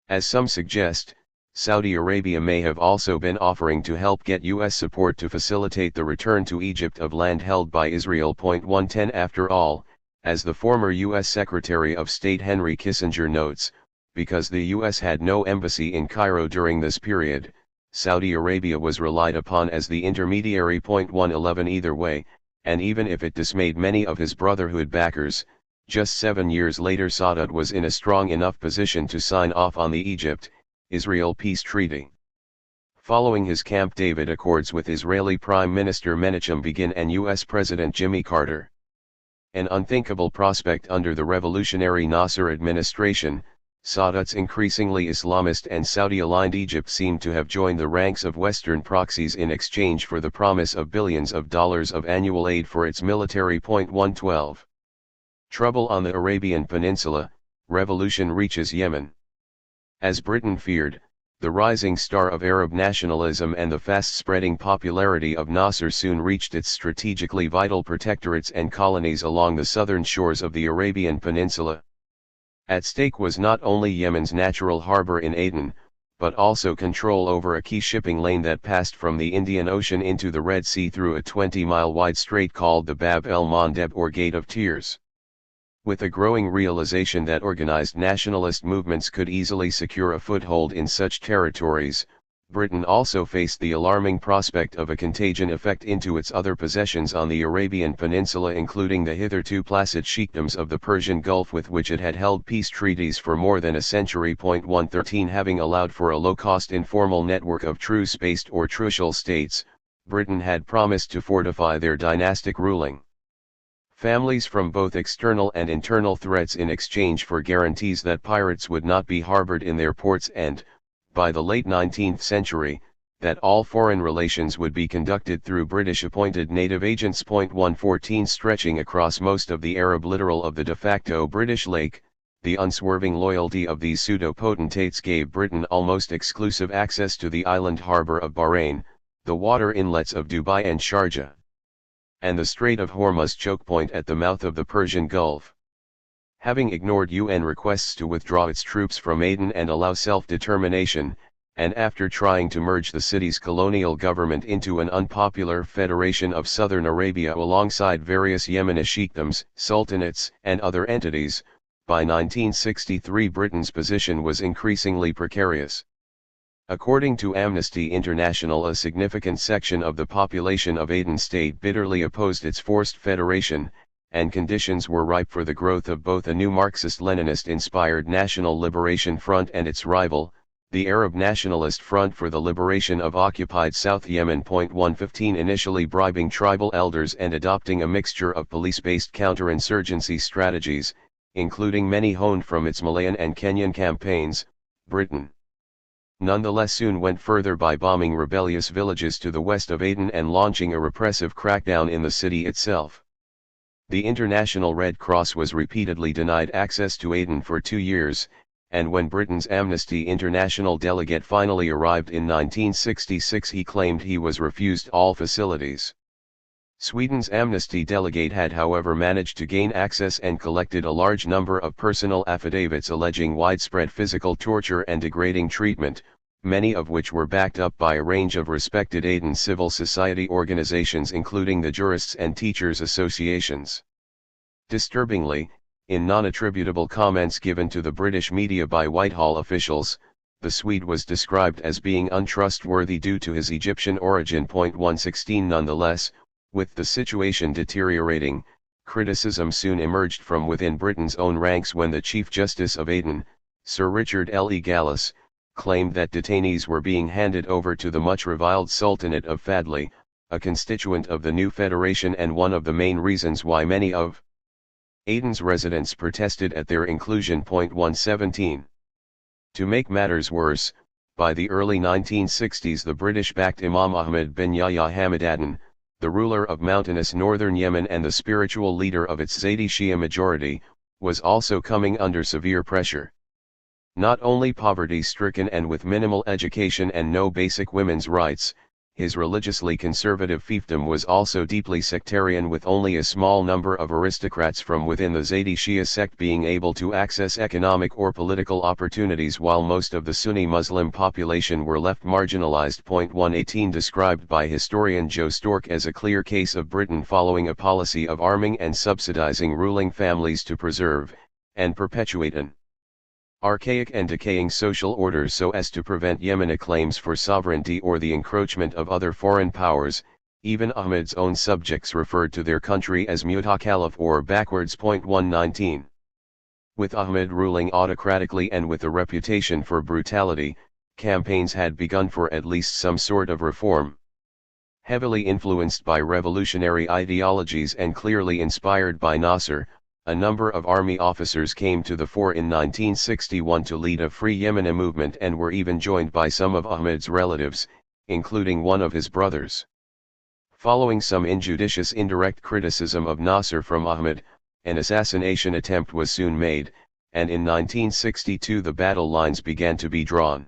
As some suggest, Saudi Arabia may have also been offering to help get U.S. support to facilitate the return to Egypt of land held by Israel. 110 After all, as the former U.S. Secretary of State Henry Kissinger notes, because the U.S. had no embassy in Cairo during this period, Saudi Arabia was relied upon as the intermediary. 111 Either way, and even if it dismayed many of his Brotherhood backers, just 7 years later Sadat was in a strong enough position to sign off on the Egypt-Israel peace treaty. Following his Camp David Accords with Israeli Prime Minister Menachem Begin and U.S. President Jimmy Carter. An unthinkable prospect under the revolutionary Nasser administration, Sadat's increasingly Islamist and Saudi-aligned Egypt seemed to have joined the ranks of Western proxies in exchange for the promise of billions of dollars of annual aid for its military. 112. Trouble on the Arabian Peninsula, revolution reaches Yemen. As Britain feared, the rising star of Arab nationalism and the fast-spreading popularity of Nasser soon reached its strategically vital protectorates and colonies along the southern shores of the Arabian Peninsula. At stake was not only Yemen's natural harbor in Aden, but also control over a key shipping lane that passed from the Indian Ocean into the Red Sea through a 20-mile-wide strait called the Bab el-Mandeb or Gate of Tears. With a growing realization that organized nationalist movements could easily secure a foothold in such territories, Britain also faced the alarming prospect of a contagion effect into its other possessions on the Arabian Peninsula, including the hitherto placid sheikdoms of the Persian Gulf with which it had held peace treaties for more than a century. 113 Having allowed for a low-cost informal network of truce-based or trucial states, Britain had promised to fortify their dynastic ruling families from both external and internal threats in exchange for guarantees that pirates would not be harbored in their ports and, by the late 19th century, that all foreign relations would be conducted through British-appointed native agents. 114 Stretching across most of the Arab littoral of the de facto British Lake, the unswerving loyalty of these pseudo-potentates gave Britain almost exclusive access to the island harbour of Bahrain, the water inlets of Dubai and Sharjah, and the Strait of Hormuz chokepoint at the mouth of the Persian Gulf. Having ignored UN requests to withdraw its troops from Aden and allow self-determination, and after trying to merge the city's colonial government into an unpopular federation of southern Arabia alongside various Yemeni sheikdoms, sultanates, and other entities, by 1963 Britain's position was increasingly precarious. According to Amnesty International, a significant section of the population of Aden state bitterly opposed its forced federation, and conditions were ripe for the growth of both a new Marxist-Leninist-inspired National Liberation Front and its rival, the Arab Nationalist Front for the Liberation of Occupied South Yemen. 115 Initially bribing tribal elders and adopting a mixture of police-based counterinsurgency strategies, including many honed from its Malayan and Kenyan campaigns, Britain nonetheless soon went further by bombing rebellious villages to the west of Aden and launching a repressive crackdown in the city itself. The International Red Cross was repeatedly denied access to Aden for 2 years, and when Britain's Amnesty International delegate finally arrived in 1966 he claimed he was refused all facilities. Sweden's Amnesty delegate had however managed to gain access and collected a large number of personal affidavits alleging widespread physical torture and degrading treatment, many of which were backed up by a range of respected Aden civil society organizations including the Jurists and Teachers Associations. Disturbingly, in non-attributable comments given to the British media by Whitehall officials, the Swede was described as being untrustworthy due to his Egyptian origin. 116 Nonetheless, with the situation deteriorating, criticism soon emerged from within Britain's own ranks when the Chief Justice of Aden, Sir Richard L. Gallas, claimed that detainees were being handed over to the much-reviled Sultanate of Fadli, a constituent of the new federation and one of the main reasons why many of Aden's residents protested at their inclusion. 117. To make matters worse, by the early 1960s the British-backed Imam Ahmed bin Yahya Hamadan, the ruler of mountainous northern Yemen and the spiritual leader of its Zaydi Shia majority, was also coming under severe pressure. Not only poverty-stricken and with minimal education and no basic women's rights, his religiously conservative fiefdom was also deeply sectarian, with only a small number of aristocrats from within the Zaydi Shia sect being able to access economic or political opportunities, while most of the Sunni Muslim population were left marginalized. 118 Described by historian Joe Stork as a clear case of Britain following a policy of arming and subsidizing ruling families to preserve and perpetuate an archaic and decaying social order so as to prevent Yemeni claims for sovereignty or the encroachment of other foreign powers. Even Ahmed's own subjects referred to their country as mutakalif or backwards. 119. With Ahmed ruling autocratically and with a reputation for brutality, campaigns had begun for at least some sort of reform. Heavily influenced by revolutionary ideologies and clearly inspired by Nasser, a number of army officers came to the fore in 1961 to lead a Free Yemeni movement and were even joined by some of Ahmed's relatives, including one of his brothers. Following some injudicious indirect criticism of Nasser from Ahmed, an assassination attempt was soon made, and in 1962 the battle lines began to be drawn.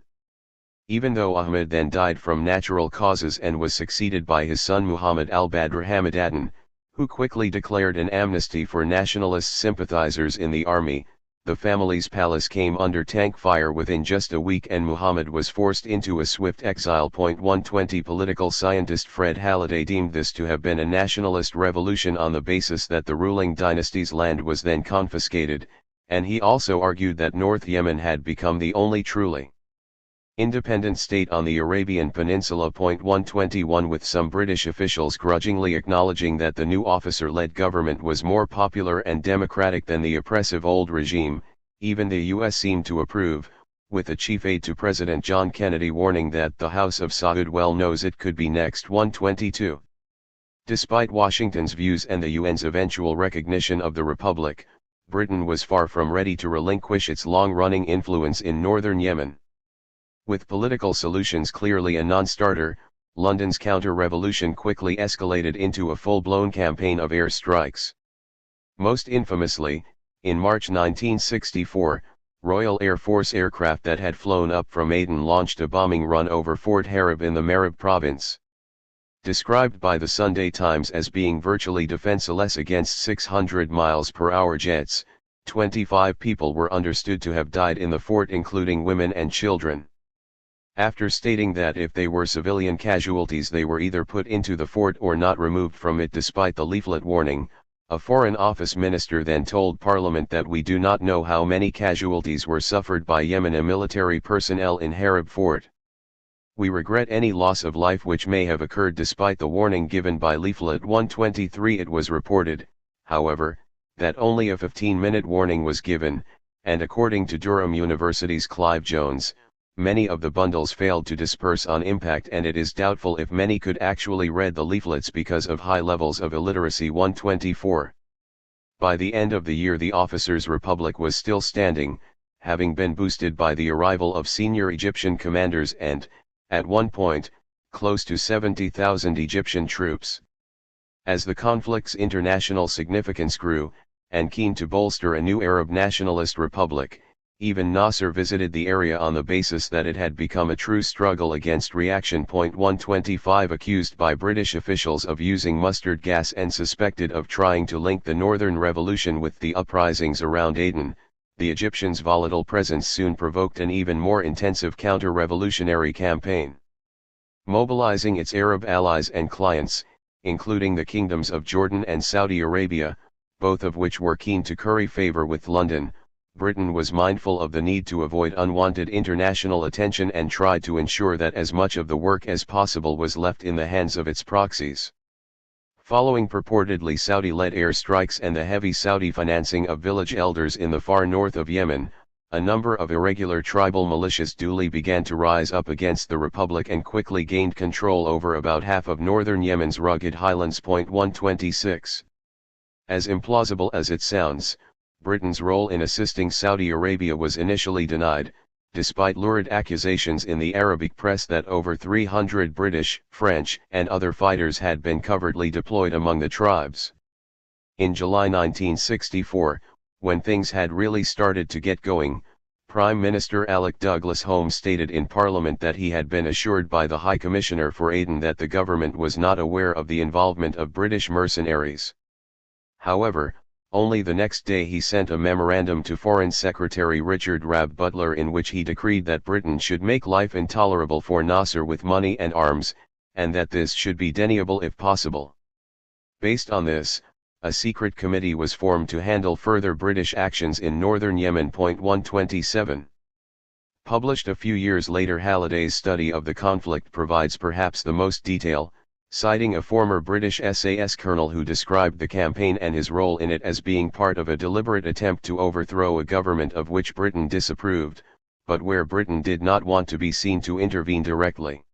Even though Ahmed then died from natural causes and was succeeded by his son Muhammad al-Badr Hamadan, who quickly declared an amnesty for nationalist sympathizers in the army, the family's palace came under tank fire within just a week and Muhammad was forced into a swift exile. 120 Political scientist Fred Halliday deemed this to have been a nationalist revolution on the basis that the ruling dynasty's land was then confiscated, and he also argued that North Yemen had become the only truly independent state on the Arabian Peninsula. 121 With some British officials grudgingly acknowledging that the new officer-led government was more popular and democratic than the oppressive old regime, even the US seemed to approve, with the chief aide to President John Kennedy warning that the House of Saud well knows it could be next. 122. Despite Washington's views and the UN's eventual recognition of the Republic, Britain was far from ready to relinquish its long-running influence in northern Yemen. With political solutions clearly a non-starter, London's counter-revolution quickly escalated into a full-blown campaign of air strikes. Most infamously, in March 1964, Royal Air Force aircraft that had flown up from Aden launched a bombing run over Fort Harib in the Marib province. Described by the Sunday Times as being virtually defenseless against 600 mph jets, 25 people were understood to have died in the fort, including women and children. After stating that if they were civilian casualties they were either put into the fort or not removed from it despite the leaflet warning, a Foreign Office minister then told Parliament that we do not know how many casualties were suffered by Yemeni military personnel in Harib Fort. We regret any loss of life which may have occurred despite the warning given by leaflet 123. It was reported, however, that only a 15-minute warning was given, and according to Durham University's Clive Jones, many of the bundles failed to disperse on impact and it is doubtful if many could actually read the leaflets because of high levels of illiteracy. 124. By the end of the year the officers' republic was still standing, having been boosted by the arrival of senior Egyptian commanders and, at one point, close to 70,000 Egyptian troops. As the conflict's international significance grew, and keen to bolster a new Arab nationalist republic, even Nasser visited the area on the basis that it had become a true struggle against reaction. 125 Accused by British officials of using mustard gas and suspected of trying to link the Northern Revolution with the uprisings around Aden, the Egyptians' volatile presence soon provoked an even more intensive counter-revolutionary campaign. Mobilizing its Arab allies and clients, including the kingdoms of Jordan and Saudi Arabia, both of which were keen to curry favor with London, Britain was mindful of the need to avoid unwanted international attention and tried to ensure that as much of the work as possible was left in the hands of its proxies. Following purportedly Saudi-led airstrikes and the heavy Saudi financing of village elders in the far north of Yemen, a number of irregular tribal militias duly began to rise up against the Republic and quickly gained control over about half of northern Yemen's rugged highlands. 126. As implausible as it sounds, Britain's role in assisting Saudi Arabia was initially denied, despite lurid accusations in the Arabic press that over 300 British, French, and other fighters had been covertly deployed among the tribes. In July 1964, when things had really started to get going, Prime Minister Alec Douglas Home stated in Parliament that he had been assured by the High Commissioner for Aden that the government was not aware of the involvement of British mercenaries. However, only the next day he sent a memorandum to Foreign Secretary Richard Rabb Butler in which he decreed that Britain should make life intolerable for Nasser with money and arms, and that this should be deniable if possible. Based on this, a secret committee was formed to handle further British actions in northern Yemen. 127. Published a few years later, Halliday's study of the conflict provides perhaps the most detail, citing a former British SAS colonel who described the campaign and his role in it as being part of a deliberate attempt to overthrow a government of which Britain disapproved, but where Britain did not want to be seen to intervene directly.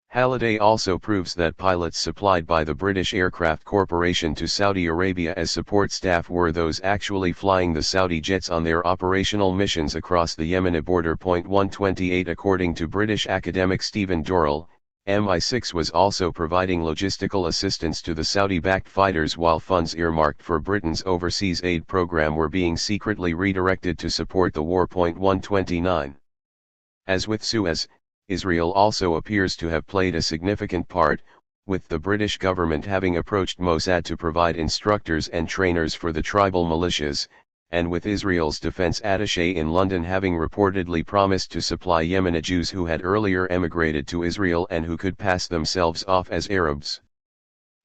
Halliday also proves that pilots supplied by the British Aircraft Corporation to Saudi Arabia as support staff were those actually flying the Saudi jets on their operational missions across the Yemeni border. 128. According to British academic Stephen Dorrell, MI6 was also providing logistical assistance to the Saudi-backed fighters while funds earmarked for Britain's overseas aid program were being secretly redirected to support the war. 129. As with Suez, Israel also appears to have played a significant part, with the British government having approached Mossad to provide instructors and trainers for the tribal militias, and with Israel's defense attaché in London having reportedly promised to supply Yemeni Jews who had earlier emigrated to Israel and who could pass themselves off as Arabs.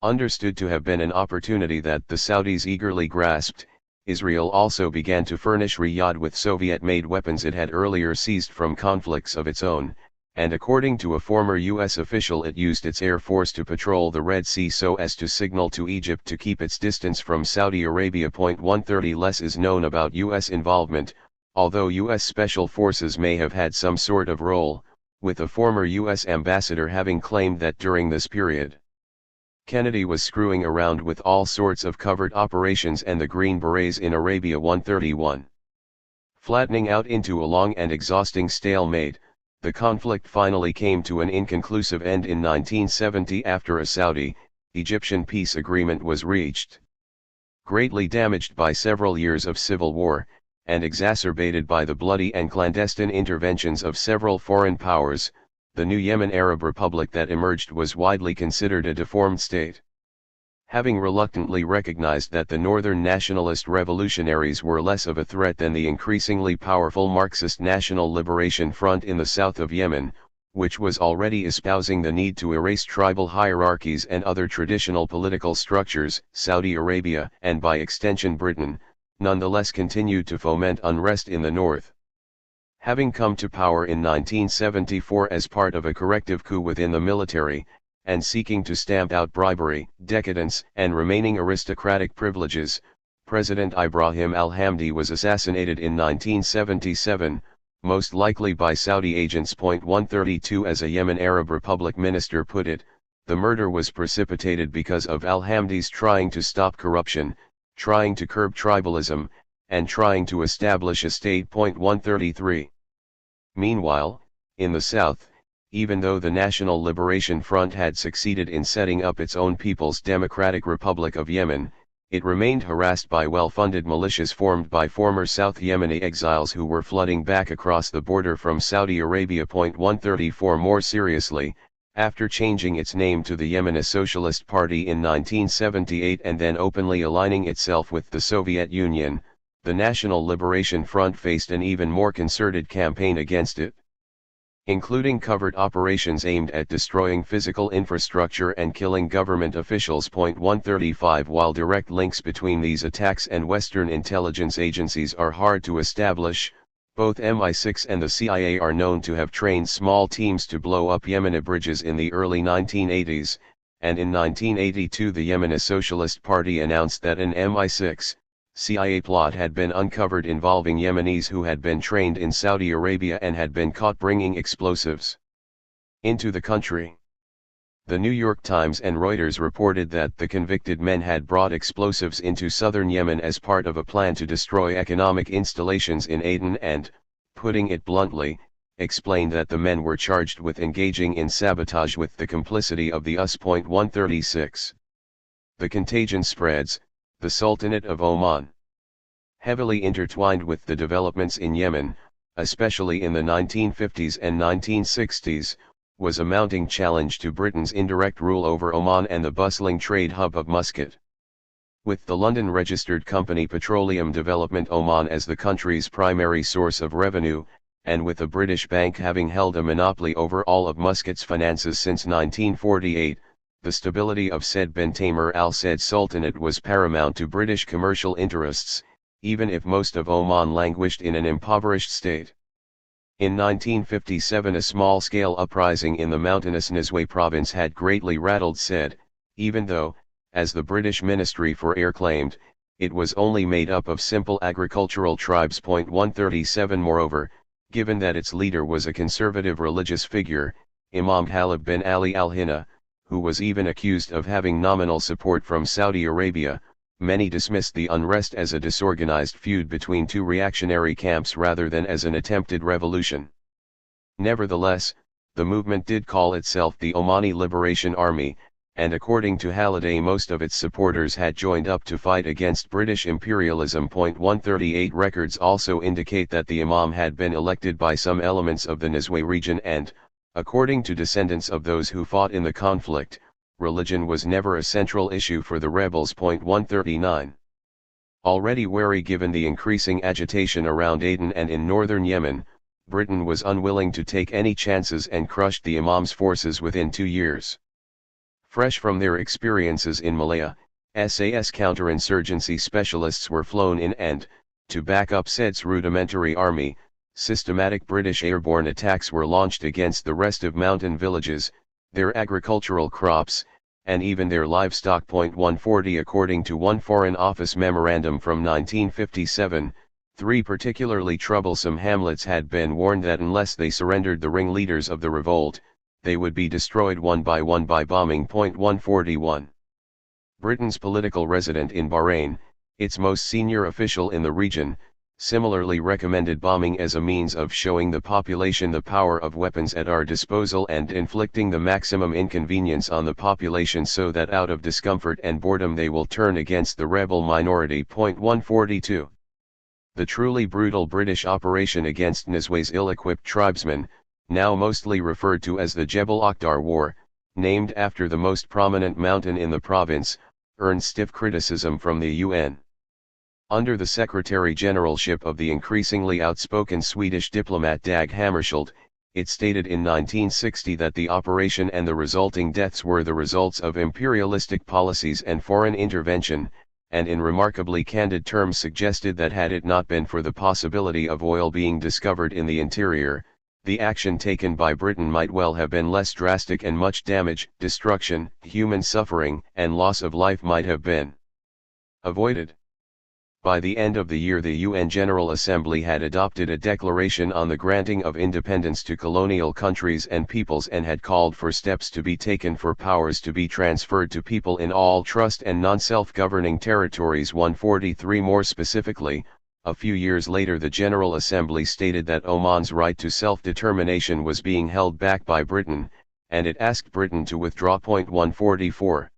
Understood to have been an opportunity that the Saudis eagerly grasped, Israel also began to furnish Riyadh with Soviet-made weapons it had earlier seized from conflicts of its own, and according to a former U.S. official, it used its air force to patrol the Red Sea so as to signal to Egypt to keep its distance from Saudi Arabia. 130. Less is known about U.S. involvement, although U.S. Special Forces may have had some sort of role, with a former U.S. ambassador having claimed that during this period, Kennedy was screwing around with all sorts of covert operations and the Green Berets in Arabia. 131. Flattening out into a long and exhausting stalemate, the conflict finally came to an inconclusive end in 1970 after a Saudi-Egyptian peace agreement was reached. Greatly damaged by several years of civil war, and exacerbated by the bloody and clandestine interventions of several foreign powers, the new Yemen Arab Republic that emerged was widely considered a deformed state. Having reluctantly recognized that the northern nationalist revolutionaries were less of a threat than the increasingly powerful Marxist National Liberation Front in the south of Yemen, which was already espousing the need to erase tribal hierarchies and other traditional political structures, Saudi Arabia, and by extension Britain, nonetheless continued to foment unrest in the north. Having come to power in 1974 as part of a corrective coup within the military, and seeking to stamp out bribery, decadence, and remaining aristocratic privileges, President Ibrahim al-Hamdi was assassinated in 1977, most likely by Saudi agents. 132. As a Yemen Arab Republic minister put it, the murder was precipitated because of al-Hamdi's trying to stop corruption, trying to curb tribalism, and trying to establish a state. 133. Meanwhile, in the south, even though the National Liberation Front had succeeded in setting up its own People's Democratic Republic of Yemen, it remained harassed by well-funded militias formed by former South Yemeni exiles who were flooding back across the border from Saudi Arabia. 134. More seriously, after changing its name to the Yemeni Socialist Party in 1978 and then openly aligning itself with the Soviet Union, The National Liberation Front faced an even more concerted campaign against it, including covert operations aimed at destroying physical infrastructure and killing government officials. 135 While direct links between these attacks and Western intelligence agencies are hard to establish, both MI6 and the CIA are known to have trained small teams to blow up Yemeni bridges in the early 1980s, and in 1982 the Yemeni Socialist Party announced that an MI6 CIA plot had been uncovered involving Yemenis who had been trained in Saudi Arabia and had been caught bringing explosives into the country. The New York Times and Reuters reported that the convicted men had brought explosives into southern Yemen as part of a plan to destroy economic installations in Aden and, putting it bluntly, explained that the men were charged with engaging in sabotage with the complicity of the US. 136. The contagion spreads. The Sultanate of Oman, heavily intertwined with the developments in Yemen, especially in the 1950s and 1960s, was a mounting challenge to Britain's indirect rule over Oman and the bustling trade hub of Muscat. With the London-registered company Petroleum Development Oman as the country's primary source of revenue, and with a British bank having held a monopoly over all of Muscat's finances since 1948, the stability of Said bin Tamer Al Said Sultanate was paramount to British commercial interests, even if most of Oman languished in an impoverished state. In 1957 a small-scale uprising in the mountainous Nizwa province had greatly rattled Said, even though, as the British Ministry for Air claimed, it was only made up of simple agricultural tribes. 137 Moreover, given that its leader was a conservative religious figure, Imam Khalid bin Ali al-Hina, who was even accused of having nominal support from Saudi Arabia, many dismissed the unrest as a disorganized feud between two reactionary camps rather than as an attempted revolution. Nevertheless, the movement did call itself the Omani Liberation Army, and according to Halliday most of its supporters had joined up to fight against British imperialism. 138 Records also indicate that the Imam had been elected by some elements of the Nizwa region and, according to descendants of those who fought in the conflict, religion was never a central issue for the rebels. 139. Already wary given the increasing agitation around Aden and in northern Yemen, Britain was unwilling to take any chances and crushed the Imam's forces within 2 years. Fresh from their experiences in Malaya, SAS counterinsurgency specialists were flown in and, to back up Said's rudimentary army, systematic British airborne attacks were launched against the rest of mountain villages, their agricultural crops, and even their livestock. 140 According to one Foreign Office memorandum from 1957, 3 particularly troublesome hamlets had been warned that unless they surrendered the ringleaders of the revolt, they would be destroyed one by bombing. 141 Britain's political resident in Bahrain, its most senior official in the region, similarly recommended bombing as a means of showing the population the power of weapons at our disposal and inflicting the maximum inconvenience on the population so that out of discomfort and boredom they will turn against the rebel minority. 142 The truly brutal British operation against Nizwa's ill-equipped tribesmen, now mostly referred to as the Jebel Akhdar War, named after the most prominent mountain in the province, earned stiff criticism from the UN. Under the Secretary-Generalship of the increasingly outspoken Swedish diplomat Dag Hammarskjöld, it stated in 1960 that the operation and the resulting deaths were the results of imperialistic policies and foreign intervention, and in remarkably candid terms suggested that had it not been for the possibility of oil being discovered in the interior, the action taken by Britain might well have been less drastic and much damage, destruction, human suffering, and loss of life might have been avoided. By the end of the year the UN General Assembly had adopted a declaration on the granting of independence to colonial countries and peoples and had called for steps to be taken for powers to be transferred to people in all trust and non-self-governing territories. 143 More specifically, a few years later the General Assembly stated that Oman's right to self-determination was being held back by Britain, and it asked Britain to withdraw. 144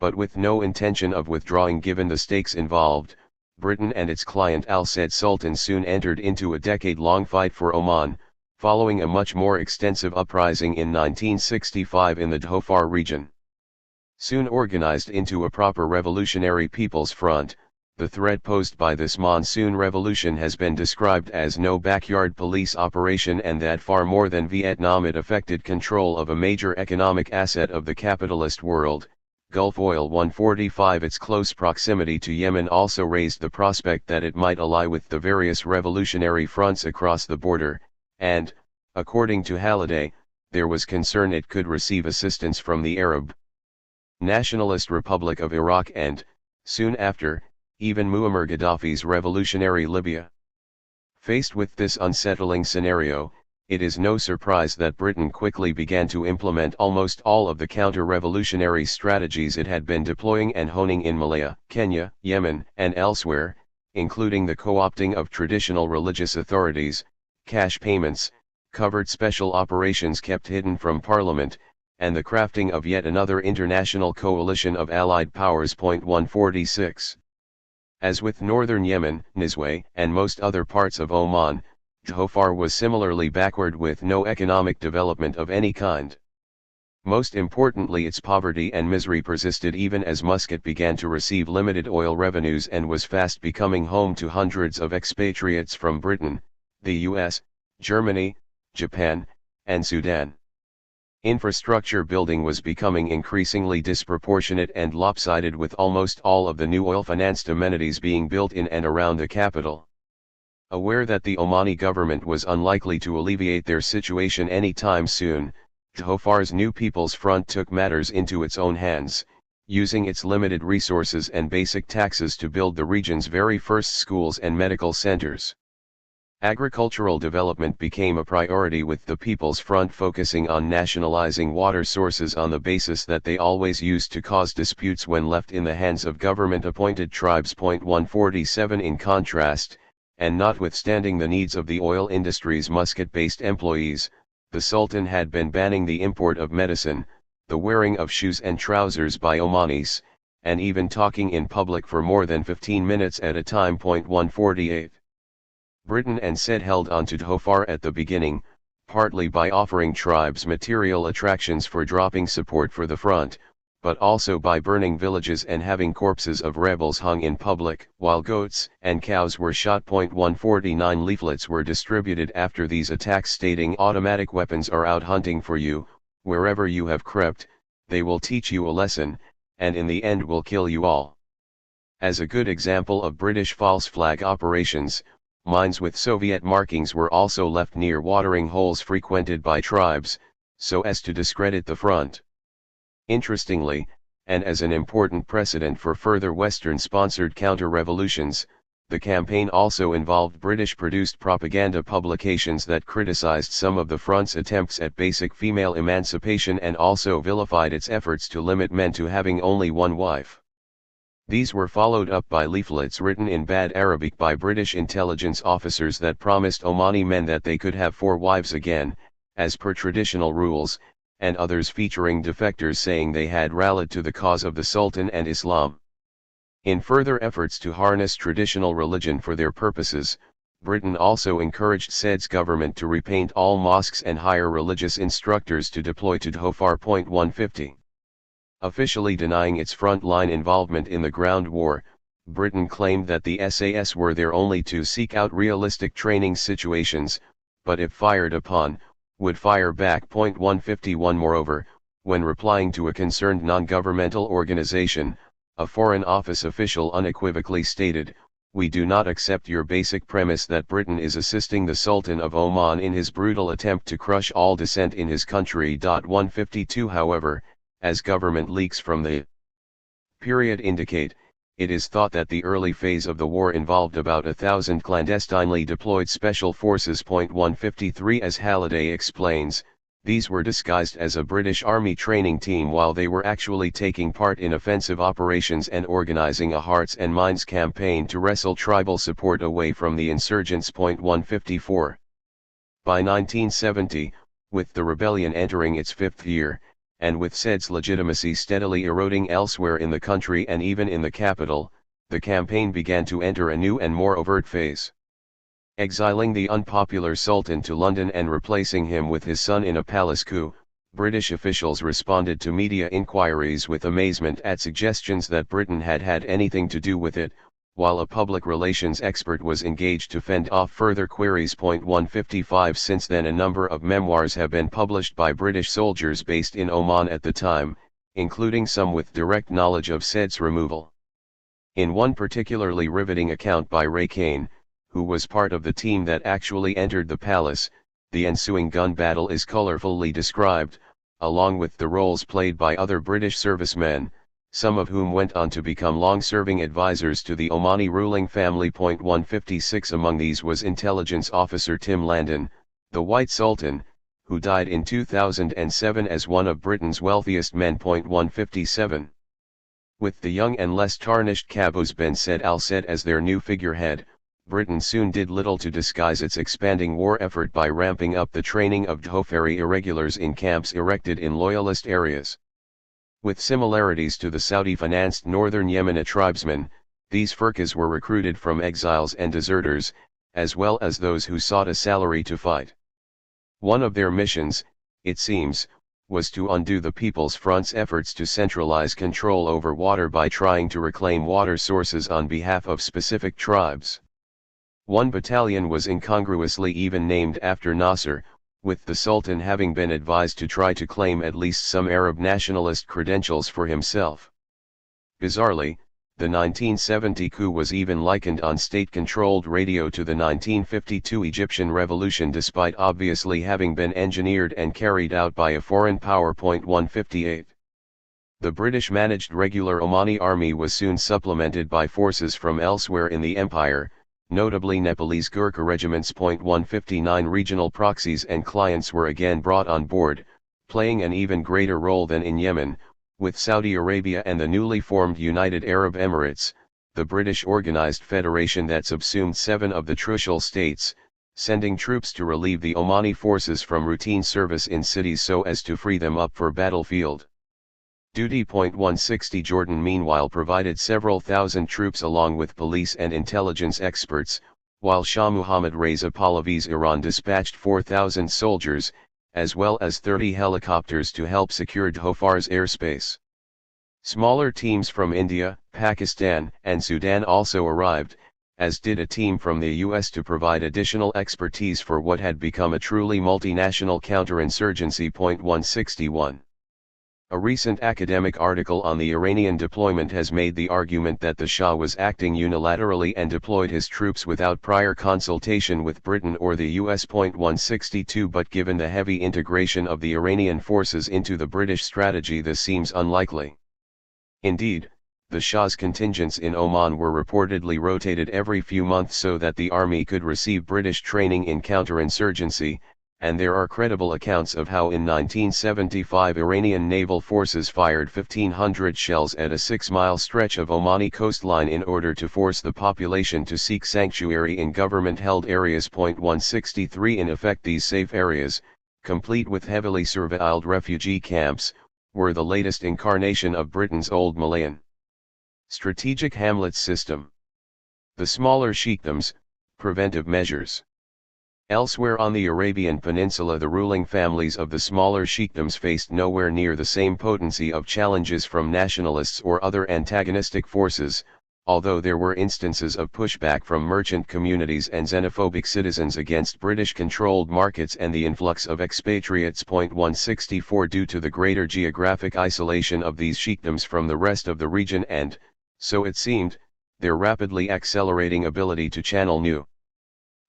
But with no intention of withdrawing given the stakes involved, Britain and its client Al Said Sultan soon entered into a decade-long fight for Oman, following a much more extensive uprising in 1965 in the Dhofar region. Soon organized into a proper revolutionary people's front, The threat posed by this monsoon revolution has been described as no backyard police operation, and that far more than Vietnam it affected control of a major economic asset of the capitalist world, Gulf Oil 145. Its close proximity to Yemen also raised the prospect that it might ally with the various revolutionary fronts across the border, and, according to Halliday, there was concern it could receive assistance from the Arab Nationalist Republic of Iraq and, soon after, even Muammar Gaddafi's revolutionary Libya. Faced with this unsettling scenario, it is no surprise that Britain quickly began to implement almost all of the counter-revolutionary strategies it had been deploying and honing in Malaya, Kenya, Yemen, and elsewhere, including the co-opting of traditional religious authorities, cash payments, covert special operations kept hidden from Parliament, and the crafting of yet another international coalition of allied powers. 146. As with northern Yemen, Nizwa, and most other parts of Oman, Dhofar was similarly backward with no economic development of any kind. Most importantly, its poverty and misery persisted even as Muscat began to receive limited oil revenues and was fast becoming home to hundreds of expatriates from Britain, the US, Germany, Japan, and Sudan. Infrastructure building was becoming increasingly disproportionate and lopsided, with almost all of the new oil-financed amenities being built in and around the capital. Aware that the Omani government was unlikely to alleviate their situation anytime soon, Dhofar's New People's Front took matters into its own hands, using its limited resources and basic taxes to build the region's very first schools and medical centers. Agricultural development became a priority, with the People's Front focusing on nationalizing water sources on the basis that they always used to cause disputes when left in the hands of government-appointed tribes. 147. In contrast, and notwithstanding the needs of the oil industry's Muscat-based employees, the Sultan had been banning the import of medicine, the wearing of shoes and trousers by Omanis, and even talking in public for more than 15 minutes at a time. 148. Britain and Said held on to Dhofar at the beginning, partly by offering tribes material attractions for dropping support for the front, but also by burning villages and having corpses of rebels hung in public, while goats and cows were shot. 149. Leaflets were distributed after these attacks stating, "Automatic weapons are out hunting for you, wherever you have crept, they will teach you a lesson, and in the end will kill you all." As a good example of British false flag operations, mines with Soviet markings were also left near watering holes frequented by tribes, so as to discredit the front. Interestingly, and as an important precedent for further Western-sponsored counter-revolutions, the campaign also involved British-produced propaganda publications that criticized some of the front's attempts at basic female emancipation and also vilified its efforts to limit men to having only one wife. These were followed up by leaflets written in bad Arabic by British intelligence officers that promised Omani men that they could have 4 wives again, as per traditional rules, and others featuring defectors saying they had rallied to the cause of the Sultan and Islam. In further efforts to harness traditional religion for their purposes, Britain also encouraged Said's government to repaint all mosques and hire religious instructors to deploy to Dhofar. 150. Officially denying its front-line involvement in the ground war, Britain claimed that the SAS were there only to seek out realistic training situations, but if fired upon, would fire back. 151. Moreover, when replying to a concerned non-governmental organization, a Foreign Office official unequivocally stated, "We do not accept your basic premise that Britain is assisting the Sultan of Oman in his brutal attempt to crush all dissent in his country." 152. However, as government leaks from the period indicate, it is thought that the early phase of the war involved about 1,000 clandestinely deployed special forces. 153. As Halliday explains, these were disguised as a British Army training team while they were actually taking part in offensive operations and organizing a hearts and minds campaign to wrestle tribal support away from the insurgents. 154. By 1970, with the rebellion entering its 5th year, and with Said's legitimacy steadily eroding elsewhere in the country and even in the capital, the campaign began to enter a new and more overt phase. Exiling the unpopular Sultan to London and replacing him with his son in a palace coup, British officials responded to media inquiries with amazement at suggestions that Britain had had anything to do with it, while a public relations expert was engaged to fend off further queries. 155 Since then a number of memoirs have been published by British soldiers based in Oman at the time, including some with direct knowledge of said's removal. In one particularly riveting account by Ray Kane, who was part of the team that actually entered the palace, the ensuing gun battle is colorfully described, along with the roles played by other British servicemen, some of whom went on to become long-serving advisors to the Omani ruling family. 156 Among these was intelligence officer Tim Landon, the White Sultan, who died in 2007 as one of Britain's wealthiest men. 157 With the young and less tarnished Qaboos bin Said Al Said as their new figurehead, Britain soon did little to disguise its expanding war effort by ramping up the training of Dhofari irregulars in camps erected in loyalist areas. With similarities to the Saudi-financed northern Yemeni tribesmen, these Furqas were recruited from exiles and deserters, as well as those who sought a salary to fight. One of their missions, it seems, was to undo the People's Front's efforts to centralize control over water by trying to reclaim water sources on behalf of specific tribes. One battalion was incongruously even named after Nasser, with the Sultan having been advised to try to claim at least some Arab nationalist credentials for himself. Bizarrely, the 1970 coup was even likened on state-controlled radio to the 1952 Egyptian revolution despite obviously having been engineered and carried out by a foreign power. 158 The British-managed regular Omani army was soon supplemented by forces from elsewhere in the empire, notably Nepalese Gurkha regiments. 159 Regional proxies and clients were again brought on board, playing an even greater role than in Yemen, with Saudi Arabia and the newly formed United Arab Emirates, the British organized federation that subsumed 7 of the Trucial states, sending troops to relieve the Omani forces from routine service in cities so as to free them up for battlefield duty. 160 Jordan meanwhile provided several thousand troops along with police and intelligence experts, while Shah Muhammad Reza Pahlavi's Iran dispatched 4,000 soldiers, as well as 30 helicopters to help secure Dhofar's airspace. Smaller teams from India, Pakistan, and Sudan also arrived, as did a team from the US to provide additional expertise for what had become a truly multinational counterinsurgency. 161 A recent academic article on the Iranian deployment has made the argument that the Shah was acting unilaterally and deployed his troops without prior consultation with Britain or the US. 162 But given the heavy integration of the Iranian forces into the British strategy, this seems unlikely. Indeed, the Shah's contingents in Oman were reportedly rotated every few months so that the army could receive British training in counterinsurgency, and there are credible accounts of how in 1975 Iranian naval forces fired 1,500 shells at a 6-mile stretch of Omani coastline in order to force the population to seek sanctuary in government-held areas. 163 In effect, these safe areas, complete with heavily surveilled refugee camps, were the latest incarnation of Britain's old Malayan strategic hamlets system. The smaller sheikdoms, preventive measures. Elsewhere on the Arabian Peninsula, the ruling families of the smaller sheikdoms faced nowhere near the same potency of challenges from nationalists or other antagonistic forces, although there were instances of pushback from merchant communities and xenophobic citizens against British-controlled markets and the influx of expatriates. 164 Due to the greater geographic isolation of these sheikdoms from the rest of the region and, so it seemed, their rapidly accelerating ability to channel new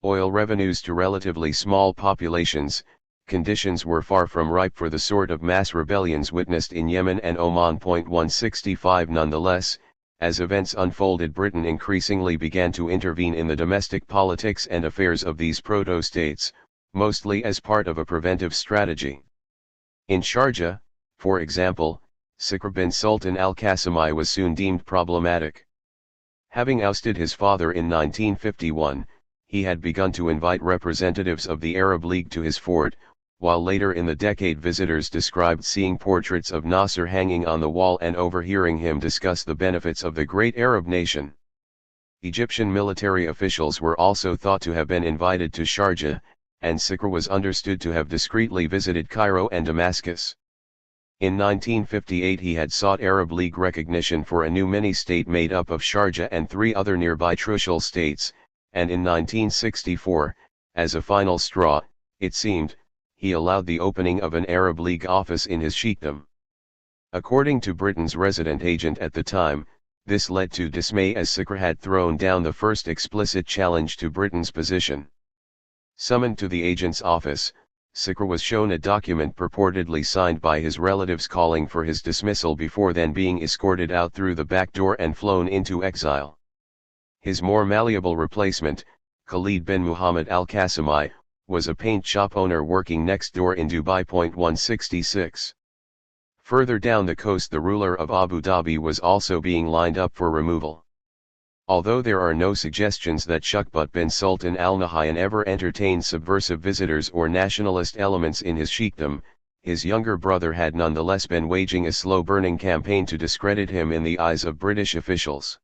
oil revenues to relatively small populations, conditions were far from ripe for the sort of mass rebellions witnessed in Yemen and Oman. 165 Nonetheless, as events unfolded, Britain increasingly began to intervene in the domestic politics and affairs of these proto-states, mostly as part of a preventive strategy. In Sharjah, for example, Sikr bin Sultan al-Qasimai was soon deemed problematic. Having ousted his father in 1951, he had begun to invite representatives of the Arab League to his fort, while later in the decade visitors described seeing portraits of Nasser hanging on the wall and overhearing him discuss the benefits of the great Arab nation. Egyptian military officials were also thought to have been invited to Sharjah, and Sikr was understood to have discreetly visited Cairo and Damascus. In 1958 he had sought Arab League recognition for a new mini-state made up of Sharjah and 3 other nearby trucial states, and in 1964, as a final straw, it seemed, he allowed the opening of an Arab League office in his sheikhdom. According to Britain's resident agent at the time, this led to dismay as Sikr had thrown down the first explicit challenge to Britain's position. Summoned to the agent's office, Sikr was shown a document purportedly signed by his relatives calling for his dismissal before then being escorted out through the back door and flown into exile. His more malleable replacement, Khalid bin Muhammad al-Qasimi, was a paint shop owner working next door in Dubai. 166. Further down the coast, the ruler of Abu Dhabi was also being lined up for removal. Although there are no suggestions that Shuqbat bin Sultan Al Nahyan ever entertained subversive visitors or nationalist elements in his sheikhdom, his younger brother had nonetheless been waging a slow-burning campaign to discredit him in the eyes of British officials.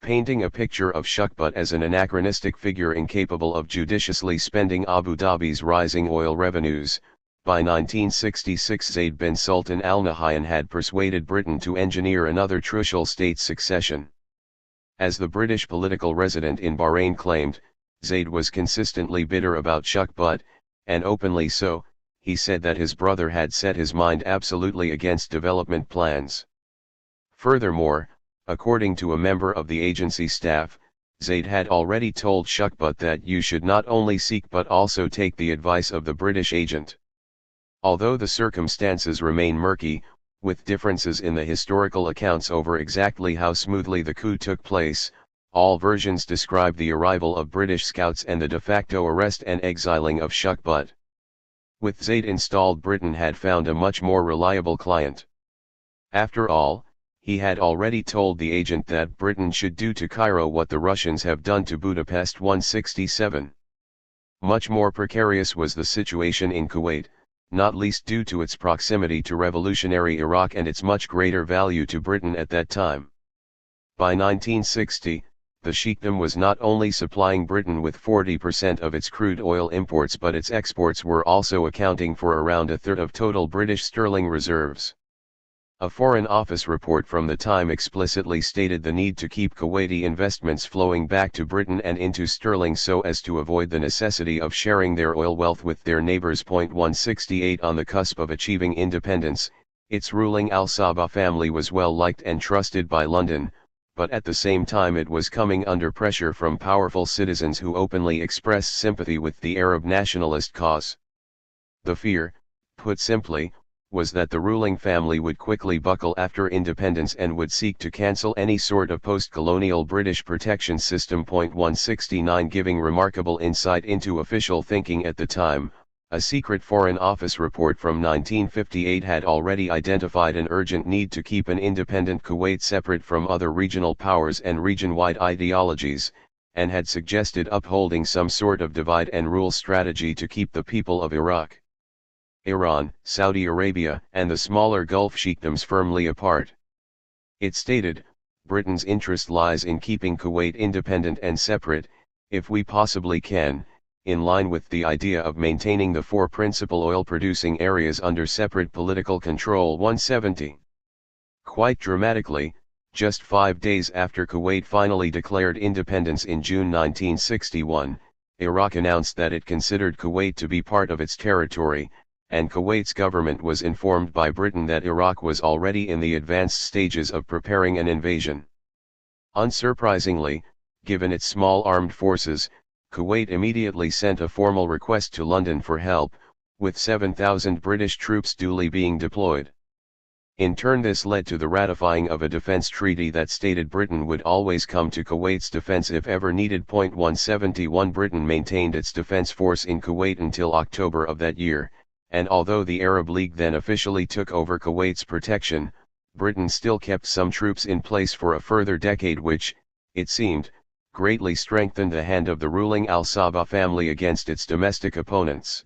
Painting a picture of Shuqbat as an anachronistic figure incapable of judiciously spending Abu Dhabi's rising oil revenues, by 1966 Zayd bin Sultan Al Nahyan had persuaded Britain to engineer another trucial state succession. As the British political resident in Bahrain claimed, Zayd was consistently bitter about Shuqbat, and openly so. He said that his brother had set his mind absolutely against development plans. Furthermore, according to a member of the agency staff, Zayd had already told Shuqbat that you should not only seek but also take the advice of the British agent. Although the circumstances remain murky, with differences in the historical accounts over exactly how smoothly the coup took place, all versions describe the arrival of British scouts and the de facto arrest and exiling of Shuqbat. With Zayd installed, Britain had found a much more reliable client. After all, he had already told the agent that Britain should do to Cairo what the Russians have done to Budapest. 167. Much more precarious was the situation in Kuwait, not least due to its proximity to revolutionary Iraq and its much greater value to Britain at that time. By 1960, the sheikhdom was not only supplying Britain with 40% of its crude oil imports, but its exports were also accounting for around a third of total British sterling reserves. A Foreign Office report from the time explicitly stated the need to keep Kuwaiti investments flowing back to Britain and into sterling so as to avoid the necessity of sharing their oil wealth with their neighbors. 168. On the cusp of achieving independence, its ruling Al Sabah family was well liked and trusted by London, but at the same time it was coming under pressure from powerful citizens who openly expressed sympathy with the Arab nationalist cause. The fear, put simply, was that the ruling family would quickly buckle after independence and would seek to cancel any sort of post-colonial British protection system. 169. Giving remarkable insight into official thinking at the time, a secret Foreign Office report from 1958 had already identified an urgent need to keep an independent Kuwait separate from other regional powers and region-wide ideologies, and had suggested upholding some sort of divide-and-rule strategy to keep the people of Iraq, Iran, Saudi Arabia, and the smaller Gulf sheikdoms firmly apart. It stated, Britain's interest lies in keeping Kuwait independent and separate, if we possibly can, in line with the idea of maintaining the 4 principal oil-producing areas under separate political control. 170. Quite dramatically, just 5 days after Kuwait finally declared independence in June 1961, Iraq announced that it considered Kuwait to be part of its territory, and Kuwait's government was informed by Britain that Iraq was already in the advanced stages of preparing an invasion. Unsurprisingly, given its small armed forces, Kuwait immediately sent a formal request to London for help, with 7,000 British troops duly being deployed. In turn, this led to the ratifying of a defense treaty that stated Britain would always come to Kuwait's defense if ever needed. 171. Britain maintained its defense force in Kuwait until October of that year, and although the Arab League then officially took over Kuwait's protection, Britain still kept some troops in place for a further decade, which, it seemed, greatly strengthened the hand of the ruling Al Sabah family against its domestic opponents.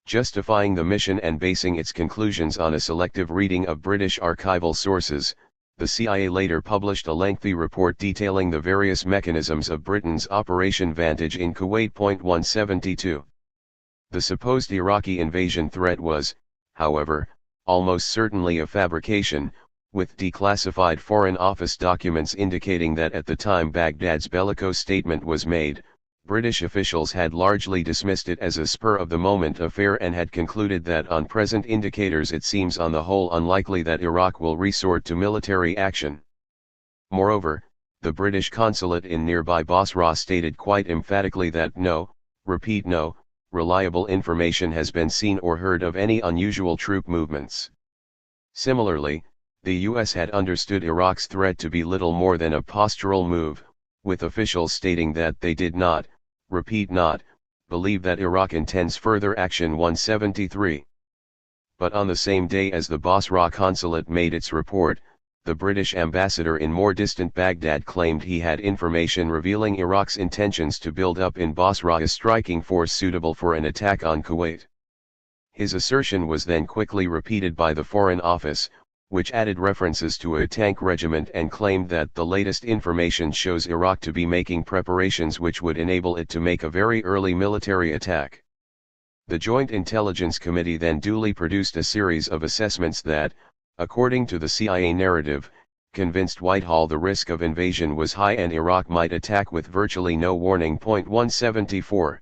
Justifying the mission and basing its conclusions on a selective reading of British archival sources, the CIA later published a lengthy report detailing the various mechanisms of Britain's Operation Vantage in Kuwait. 172. The supposed Iraqi invasion threat was, however, almost certainly a fabrication, with declassified Foreign Office documents indicating that at the time Baghdad's bellicose statement was made, British officials had largely dismissed it as a spur-of-the-moment affair and had concluded that on present indicators it seems on the whole unlikely that Iraq will resort to military action. Moreover, the British consulate in nearby Basra stated quite emphatically that no, repeat no, reliable information has been seen or heard of any unusual troop movements. Similarly, the US had understood Iraq's threat to be little more than a postural move, with officials stating that they did not, repeat not, believe that Iraq intends further action. 173. But on the same day as the Basra consulate made its report, the British ambassador in more distant Baghdad claimed he had information revealing Iraq's intentions to build up in Basra a striking force suitable for an attack on Kuwait. His assertion was then quickly repeated by the Foreign Office, which added references to a tank regiment and claimed that the latest information shows Iraq to be making preparations which would enable it to make a very early military attack. The Joint Intelligence Committee then duly produced a series of assessments that, according to the CIA narrative, convinced Whitehall the risk of invasion was high and Iraq might attack with virtually no warning. 174.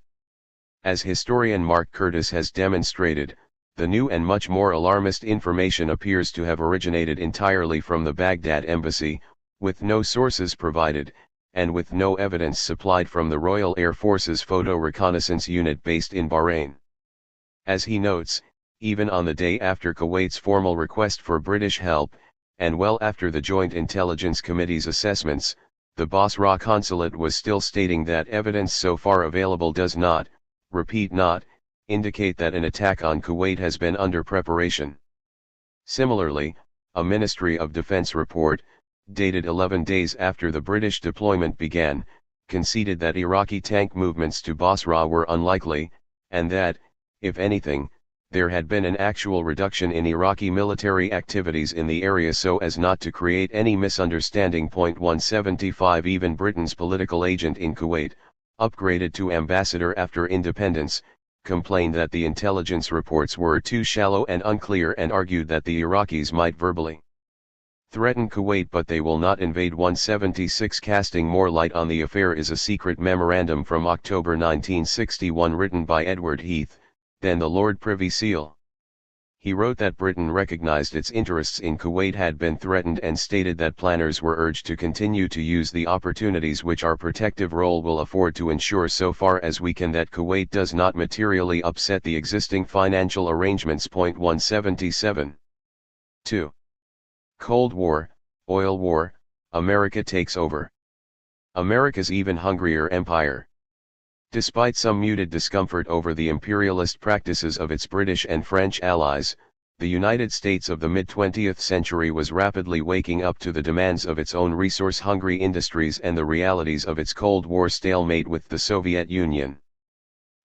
As historian Mark Curtis has demonstrated, the new and much more alarmist information appears to have originated entirely from the Baghdad embassy, with no sources provided, and with no evidence supplied from the Royal Air Force's Photo Reconnaissance Unit based in Bahrain. As he notes, even on the day after Kuwait's formal request for British help, and well after the Joint Intelligence Committee's assessments, the Basra consulate was still stating that evidence so far available does not, repeat not, indicate that an attack on Kuwait has been under preparation. Similarly, a Ministry of Defense report, dated 11 days after the British deployment began, conceded that Iraqi tank movements to Basra were unlikely, and that, if anything, there had been an actual reduction in Iraqi military activities in the area so as not to create any misunderstanding. 175 Even Britain's political agent in Kuwait, upgraded to ambassador after independence, complained that the intelligence reports were too shallow and unclear and argued that the Iraqis might verbally threaten Kuwait but they will not invade. 176 Casting more light on the affair is a secret memorandum from October 1961 written by Edward Heath, then the Lord Privy Seal. He wrote that Britain recognized its interests in Kuwait had been threatened and stated that planners were urged to continue to use the opportunities which our protective role will afford to ensure so far as we can that Kuwait does not materially upset the existing financial arrangements. 177. 2. Cold War, Oil War, America takes over. America's even hungrier empire. Despite some muted discomfort over the imperialist practices of its British and French allies, the United States of the mid-20th century was rapidly waking up to the demands of its own resource-hungry industries and the realities of its Cold War stalemate with the Soviet Union.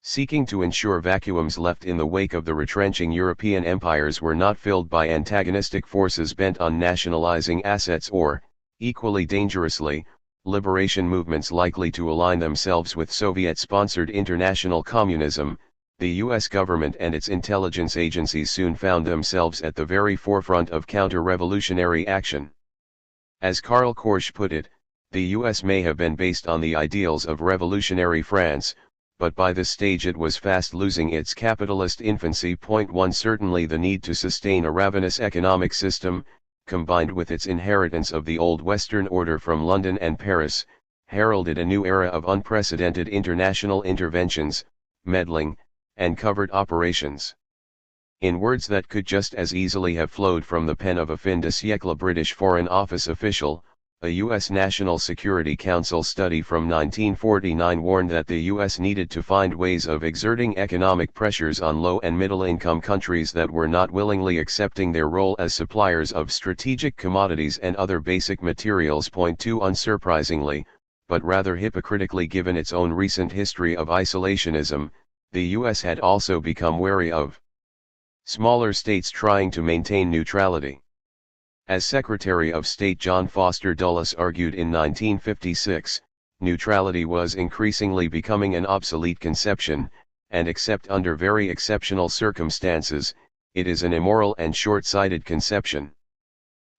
Seeking to ensure vacuums left in the wake of the retrenching European empires were not filled by antagonistic forces bent on nationalizing assets or, equally dangerously, liberation movements likely to align themselves with Soviet-sponsored international communism, the US government and its intelligence agencies soon found themselves at the very forefront of counter-revolutionary action. As Karl Korsch put it, the US may have been based on the ideals of revolutionary France, but by this stage it was fast losing its capitalist infancy. 1 Certainly the need to sustain a ravenous economic system, combined with its inheritance of the old Western order from London and Paris, heralded a new era of unprecedented international interventions, meddling, and covert operations. In words that could just as easily have flowed from the pen of a fin de siècle British Foreign Office official, a U.S. National Security Council study from 1949 warned that the U.S. needed to find ways of exerting economic pressures on low and middle-income countries that were not willingly accepting their role as suppliers of strategic commodities and other basic materials. 2 Unsurprisingly, but rather hypocritically given its own recent history of isolationism, the U.S. had also become wary of smaller states trying to maintain neutrality. As Secretary of State John Foster Dulles argued in 1956, neutrality was increasingly becoming an obsolete conception, and except under very exceptional circumstances, it is an immoral and short-sighted conception.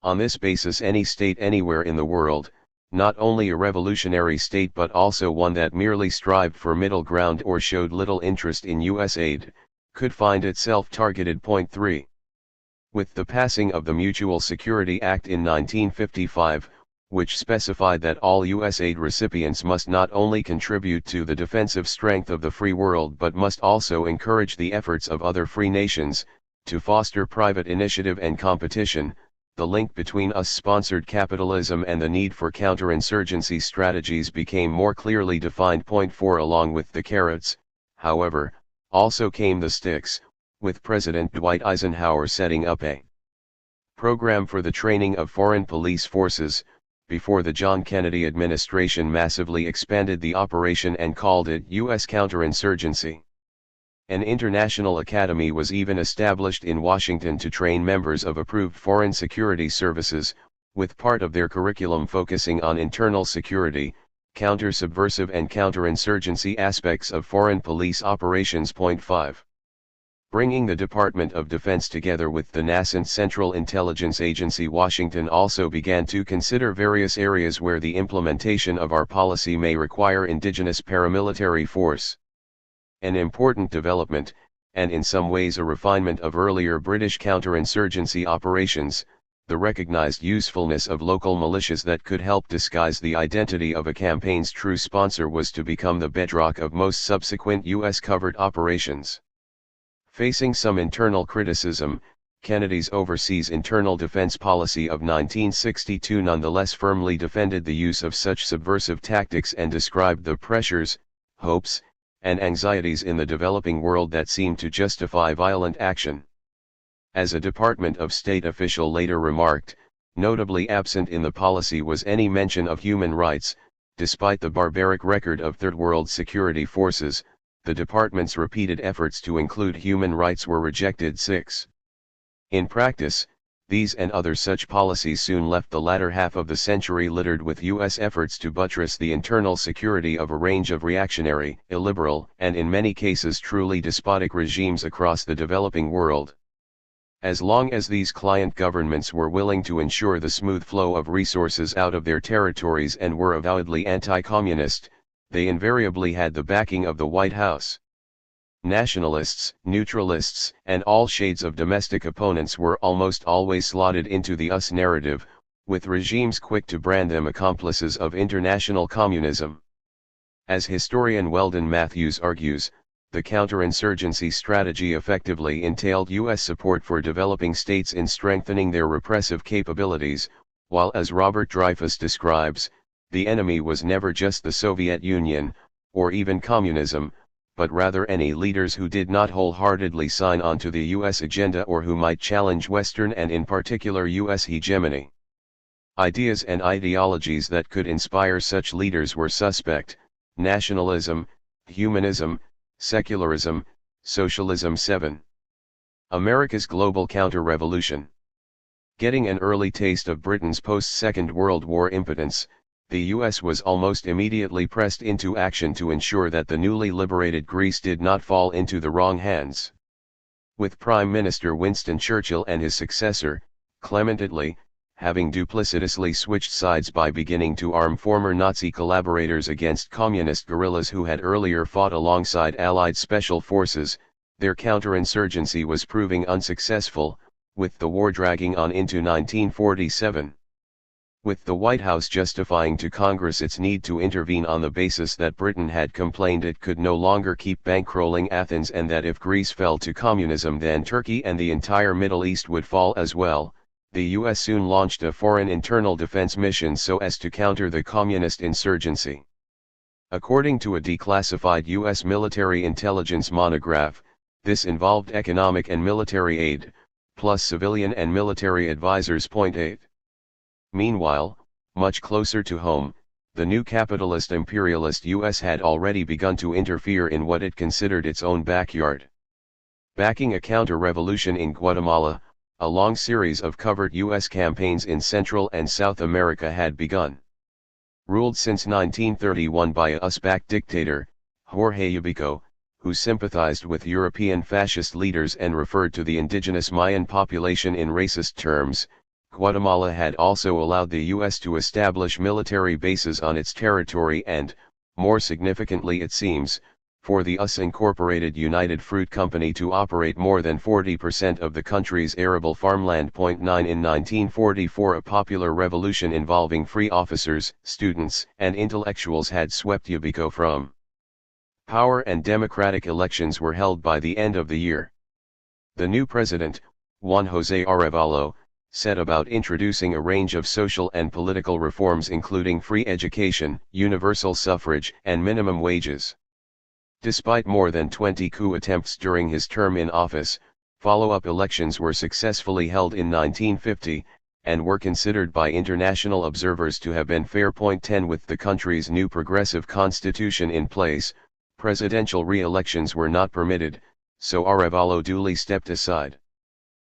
On this basis any state anywhere in the world, not only a revolutionary state but also one that merely strived for middle ground or showed little interest in U.S. aid, could find itself targeted. Point 3. With the passing of the Mutual Security Act in 1955, which specified that all U.S. aid recipients must not only contribute to the defensive strength of the free world but must also encourage the efforts of other free nations, to foster private initiative and competition, the link between US-sponsored capitalism and the need for counterinsurgency strategies became more clearly defined. Point 4. Along with the carrots, however, also came the sticks, with President Dwight Eisenhower setting up a program for the training of foreign police forces, before the John Kennedy administration massively expanded the operation and called it U.S. counterinsurgency. An international academy was even established in Washington to train members of approved foreign security services, with part of their curriculum focusing on internal security, counter-subversive and counterinsurgency aspects of foreign police operations. Point 5. Bringing the Department of Defense together with the nascent Central Intelligence Agency, Washington also began to consider various areas where the implementation of our policy may require indigenous paramilitary force. An important development, and in some ways a refinement of earlier British counterinsurgency operations, the recognized usefulness of local militias that could help disguise the identity of a campaign's true sponsor, was to become the bedrock of most subsequent U.S. covert operations. Facing some internal criticism, Kennedy's overseas internal defense policy of 1962 nonetheless firmly defended the use of such subversive tactics and described the pressures, hopes, and anxieties in the developing world that seemed to justify violent action. As a Department of State official later remarked, notably absent in the policy was any mention of human rights. Despite the barbaric record of Third World security forces, the department's repeated efforts to include human rights were rejected. 6. In practice, these and other such policies soon left the latter half of the century littered with U.S. efforts to buttress the internal security of a range of reactionary, illiberal, and in many cases truly despotic regimes across the developing world. As long as these client governments were willing to ensure the smooth flow of resources out of their territories and were avowedly anti-communist, they invariably had the backing of the White House. Nationalists, neutralists, and all shades of domestic opponents were almost always slotted into the US narrative, with regimes quick to brand them accomplices of international communism. As historian Weldon Matthews argues, the counterinsurgency strategy effectively entailed U.S. support for developing states in strengthening their repressive capabilities, while, as Robert Dreyfuss describes, the enemy was never just the Soviet Union, or even communism, but rather any leaders who did not wholeheartedly sign on to the U.S. agenda or who might challenge Western and in particular U.S. hegemony. Ideas and ideologies that could inspire such leaders were suspect: nationalism, humanism, secularism, socialism. 7. America's global counter-revolution. Getting an early taste of Britain's post-Second World War impotence, the U.S. was almost immediately pressed into action to ensure that the newly liberated Greece did not fall into the wrong hands. With Prime Minister Winston Churchill and his successor, Clement Attlee, having duplicitously switched sides by beginning to arm former Nazi collaborators against communist guerrillas who had earlier fought alongside Allied special forces, their counterinsurgency was proving unsuccessful, with the war dragging on into 1947. With the White House justifying to Congress its need to intervene on the basis that Britain had complained it could no longer keep bankrolling Athens and that if Greece fell to communism then Turkey and the entire Middle East would fall as well, the U.S. soon launched a foreign internal defense mission so as to counter the communist insurgency. According to a declassified U.S. military intelligence monograph, this involved economic and military aid, plus civilian and military advisors. 8. Meanwhile, much closer to home, the new capitalist imperialist U.S. had already begun to interfere in what it considered its own backyard. Backing a counter-revolution in Guatemala, a long series of covert U.S. campaigns in Central and South America had begun. Ruled since 1931 by a US-backed dictator, Jorge Ubico, who sympathized with European fascist leaders and referred to the indigenous Mayan population in racist terms, Guatemala had also allowed the U.S. to establish military bases on its territory and, more significantly it seems, for the US Incorporated United Fruit Company to operate more than 40% of the country's arable farmland. 9 In 1944 a popular revolution involving free officers, students, and intellectuals had swept Yubico from power and democratic elections were held by the end of the year. The new president, Juan José Arevalo, set about introducing a range of social and political reforms including free education, universal suffrage, and minimum wages. Despite more than 20 coup attempts during his term in office, follow-up elections were successfully held in 1950, and were considered by international observers to have been fair. 10 With the country's new progressive constitution in place, presidential re-elections were not permitted, so Arevalo duly stepped aside.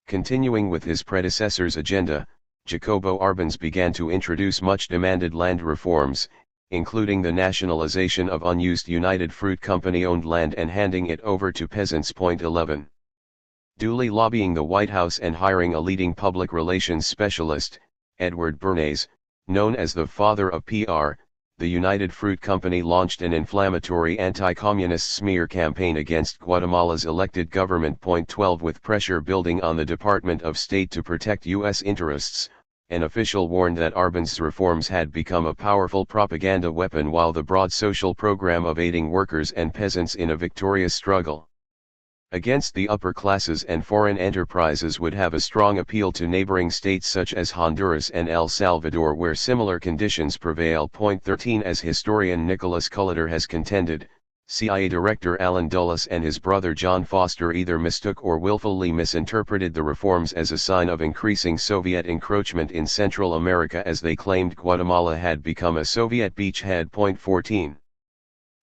Continuing with his predecessor's agenda, Jacobo Arbenz began to introduce much-demanded land reforms, including the nationalization of unused United Fruit Company-owned land and handing it over to peasants. 11. Duly lobbying the White House and hiring a leading public relations specialist, Edward Bernays, known as the father of PR, the United Fruit Company launched an inflammatory anti-communist smear campaign against Guatemala's elected government. 12 With pressure building on the Department of State to protect U.S. interests, an official warned that Arbenz's reforms had become a powerful propaganda weapon while the broad social program of aiding workers and peasants in a victorious struggle against the upper classes and foreign enterprises would have a strong appeal to neighboring states such as Honduras and El Salvador where similar conditions prevail. 13 As historian Nicholas Culliter has contended, CIA Director Alan Dulles and his brother John Foster either mistook or willfully misinterpreted the reforms as a sign of increasing Soviet encroachment in Central America as they claimed Guatemala had become a Soviet beachhead. 14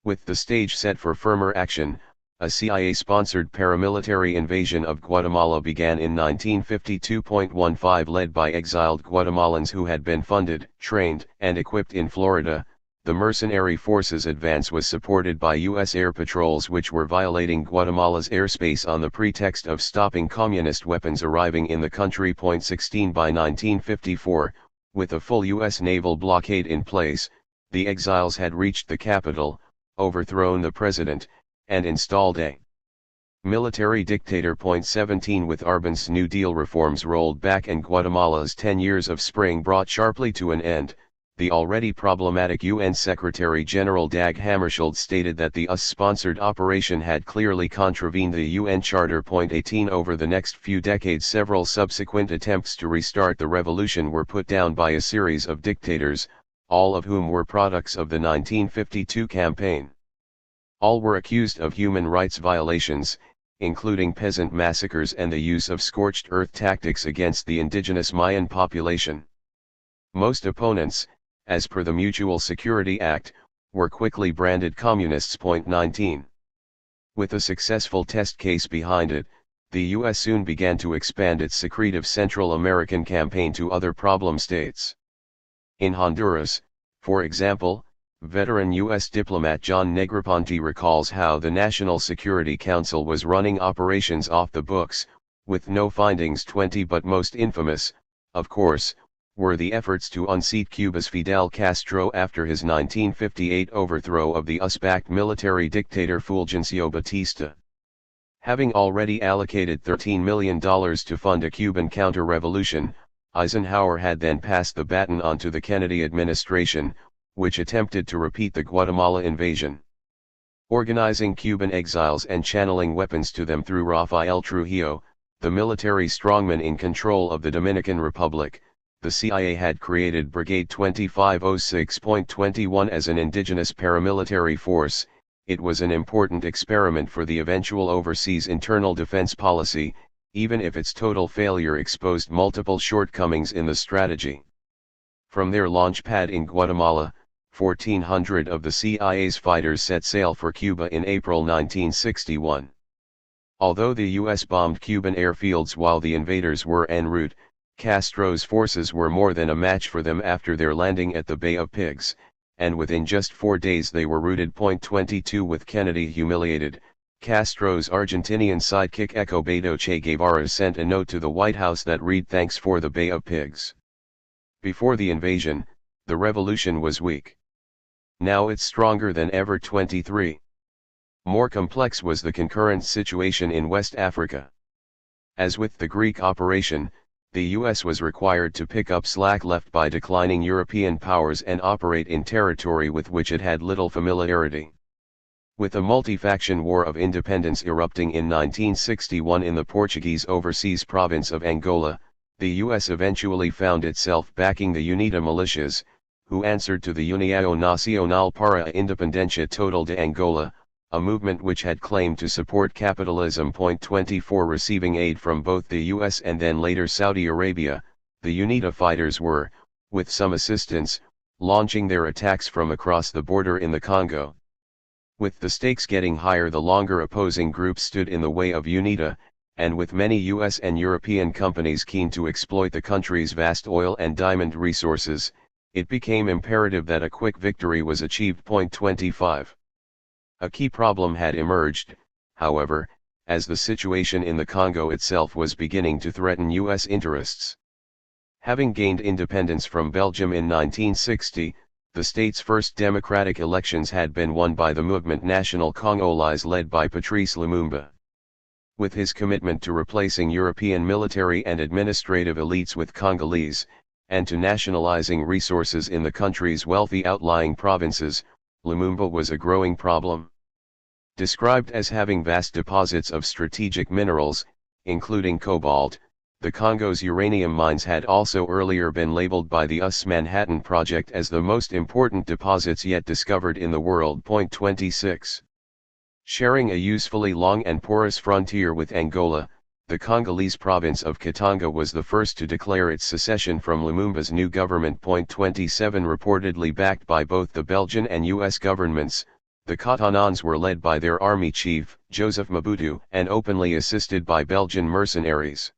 With the stage set for firmer action, a CIA-sponsored paramilitary invasion of Guatemala began in 1952.15 led by exiled Guatemalans who had been funded, trained, and equipped in Florida. The mercenary forces' advance was supported by U.S. air patrols which were violating Guatemala's airspace on the pretext of stopping communist weapons arriving in the country. 16 By 1954, with a full U.S. naval blockade in place, the exiles had reached the capital, overthrown the president, and installed a military dictator. 17 With Arbenz's New Deal reforms rolled back and Guatemala's 10 years of spring brought sharply to an end, the already problematic UN Secretary-General Dag Hammarskjöld stated that the US-sponsored operation had clearly contravened the UN Charter. 18 Over the next few decades several subsequent attempts to restart the revolution were put down by a series of dictators, all of whom were products of the 1952 campaign. All were accused of human rights violations, including peasant massacres and the use of scorched earth tactics against the indigenous Mayan population. Most opponents, as per the Mutual Security Act, were quickly branded communists. 19 With a successful test case behind it, the U.S. soon began to expand its secretive Central American campaign to other problem states. In Honduras, for example, veteran U.S. diplomat John Negroponte recalls how the National Security Council was running operations off the books, with no findings. 20 But most infamous, of course, were the efforts to unseat Cuba's Fidel Castro after his 1958 overthrow of the US-backed military dictator Fulgencio Batista. Having already allocated $13 million to fund a Cuban counter-revolution, Eisenhower had then passed the baton on to the Kennedy administration, which attempted to repeat the Guatemala invasion. Organizing Cuban exiles and channeling weapons to them through Rafael Trujillo, the military strongman in control of the Dominican Republic, the CIA had created Brigade 2506.21 as an indigenous paramilitary force. It was an important experiment for the eventual overseas internal defense policy, even if its total failure exposed multiple shortcomings in the strategy. From their launch pad in Guatemala, 1,400 of the CIA's fighters set sail for Cuba in April 1961. Although the U.S. bombed Cuban airfields while the invaders were en route, Castro's forces were more than a match for them after their landing at the Bay of Pigs, and within just 4 days they were routed. 22 With Kennedy humiliated, Castro's Argentinian sidekick Ecobedo Che Guevara sent a note to the White House that read, "Thanks for the Bay of Pigs." Before the invasion, the revolution was weak. Now it's stronger than ever. 23. More complex was the concurrent situation in West Africa. As with the Greek operation, the US was required to pick up slack left by declining European powers and operate in territory with which it had little familiarity. With a multi-faction war of independence erupting in 1961 in the Portuguese overseas province of Angola, the US eventually found itself backing the UNITA militias, who answered to the União Nacional para a Independencia Total de Angola, a movement which had claimed to support capitalism. 24 Receiving aid from both the US and then later Saudi Arabia, the UNITA fighters were, with some assistance, launching their attacks from across the border in the Congo. With the stakes getting higher the longer opposing groups stood in the way of UNITA, and with many US and European companies keen to exploit the country's vast oil and diamond resources, it became imperative that a quick victory was achieved. 25. A key problem had emerged, however, as the situation in the Congo itself was beginning to threaten US interests. Having gained independence from Belgium in 1960, the state's first democratic elections had been won by the Mouvement National Congolais led by Patrice Lumumba. With his commitment to replacing European military and administrative elites with Congolese, and to nationalizing resources in the country's wealthy outlying provinces, Lumumba was a growing problem. Described as having vast deposits of strategic minerals, including cobalt, the Congo's uranium mines had also earlier been labeled by the US Manhattan Project as the most important deposits yet discovered in the world. 26. Sharing a usefully long and porous frontier with Angola, the Congolese province of Katanga was the first to declare its secession from Lumumba's new government. 27 Reportedly backed by both the Belgian and US governments, the Katanans were led by their army chief, Joseph Mobutu, and openly assisted by Belgian mercenaries.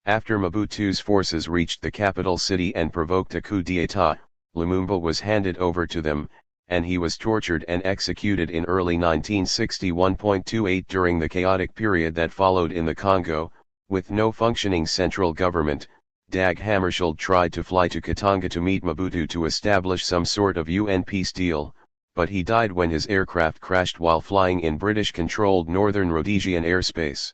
After Mobutu's forces reached the capital city and provoked a coup d'état, Lumumba was handed over to them, and he was tortured and executed in early 1961. 28 During the chaotic period that followed in the Congo, with no functioning central government, Dag Hammarskjöld tried to fly to Katanga to meet Mobutu to establish some sort of UN peace deal, but he died when his aircraft crashed while flying in British-controlled northern Rhodesian airspace.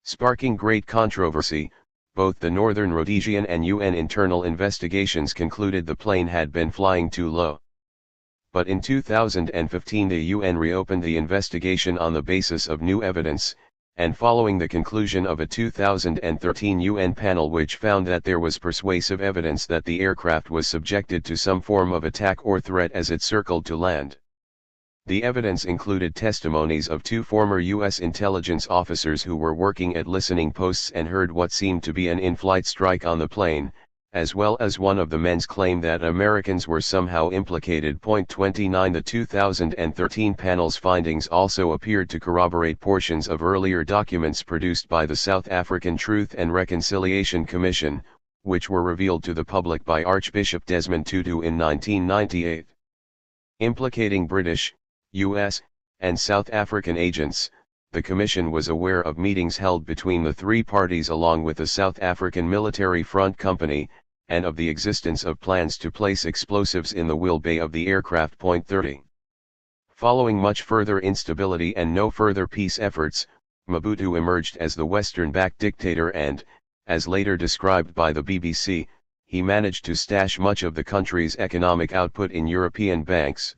Sparking great controversy, both the Northern Rhodesian and UN internal investigations concluded the plane had been flying too low. But in 2015 the UN reopened the investigation on the basis of new evidence, and following the conclusion of a 2013 UN panel which found that there was persuasive evidence that the aircraft was subjected to some form of attack or threat as it circled to land. The evidence included testimonies of two former US intelligence officers who were working at listening posts and heard what seemed to be an in-flight strike on the plane, as well as one of the men's claim that Americans were somehow implicated. 29 The 2013 panel's findings also appeared to corroborate portions of earlier documents produced by the South African Truth and Reconciliation Commission, which were revealed to the public by Archbishop Desmond Tutu in 1998. Implicating British, US, and South African agents, the Commission was aware of meetings held between the three parties along with the South African Military Front Company, and of the existence of plans to place explosives in the wheel bay of the aircraft. 30. Following much further instability and no further peace efforts, Mobutu emerged as the Western-backed dictator and, as later described by the BBC, he managed to stash much of the country's economic output in European banks.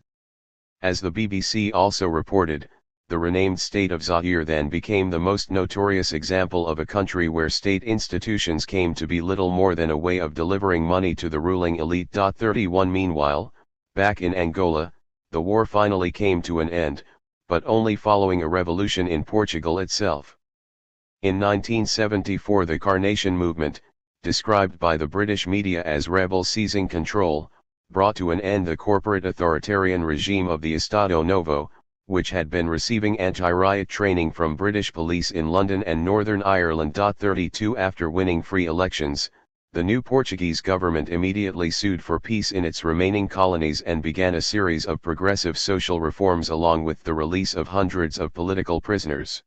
As the BBC also reported, the renamed state of Zaire then became the most notorious example of a country where state institutions came to be little more than a way of delivering money to the ruling elite. 31 Meanwhile, back in Angola, the war finally came to an end, but only following a revolution in Portugal itself. In 1974 the Carnation Movement, described by the British media as rebels seizing control, brought to an end the corporate authoritarian regime of the Estado Novo, which had been receiving anti-riot training from British police in London and Northern Ireland. 32 After winning free elections, The new Portuguese government immediately sued for peace in its remaining colonies and began a series of progressive social reforms along with the release of hundreds of political prisoners.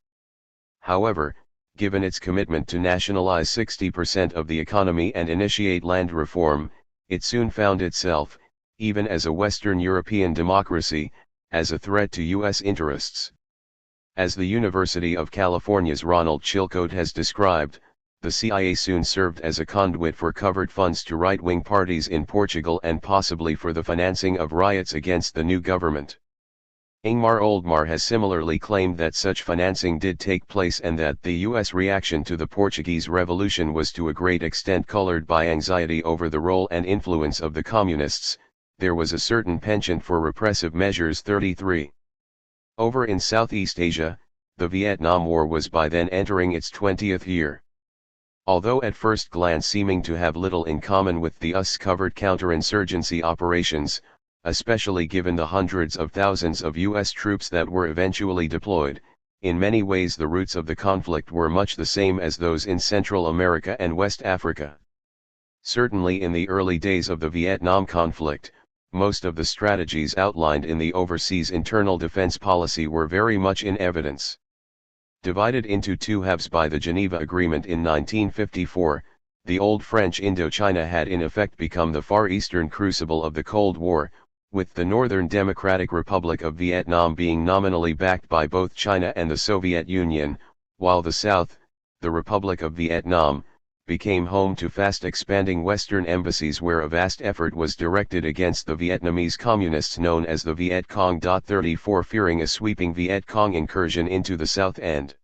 However, given its commitment to nationalize 60% of the economy and initiate land reform, it soon found itself, even as a Western European democracy, as a threat to U.S. interests. As the University of California's Ronald Chilcote has described, the CIA soon served as a conduit for covert funds to right-wing parties in Portugal and possibly for the financing of riots against the new government. Ingmar Oldmar has similarly claimed that such financing did take place and that the U.S. reaction to the Portuguese Revolution was to a great extent colored by anxiety over the role and influence of the Communists. There was a certain penchant for repressive measures. 33. Over in Southeast Asia, the Vietnam War was by then entering its 20th year. Although at first glance seeming to have little in common with the US covert counterinsurgency operations, especially given the hundreds of thousands of U.S. troops that were eventually deployed, in many ways the roots of the conflict were much the same as those in Central America and West Africa. Certainly in the early days of the Vietnam conflict, most of the strategies outlined in the overseas internal defense policy were very much in evidence. Divided into two halves by the Geneva Agreement in 1954, the old French Indochina had in effect become the Far Eastern crucible of the Cold War, with the Northern Democratic Republic of Vietnam being nominally backed by both China and the Soviet Union, while the South, the Republic of Vietnam, became home to fast-expanding Western embassies where a vast effort was directed against the Vietnamese communists known as the Viet Cong. 34 fearing a sweeping Viet Cong incursion into the South and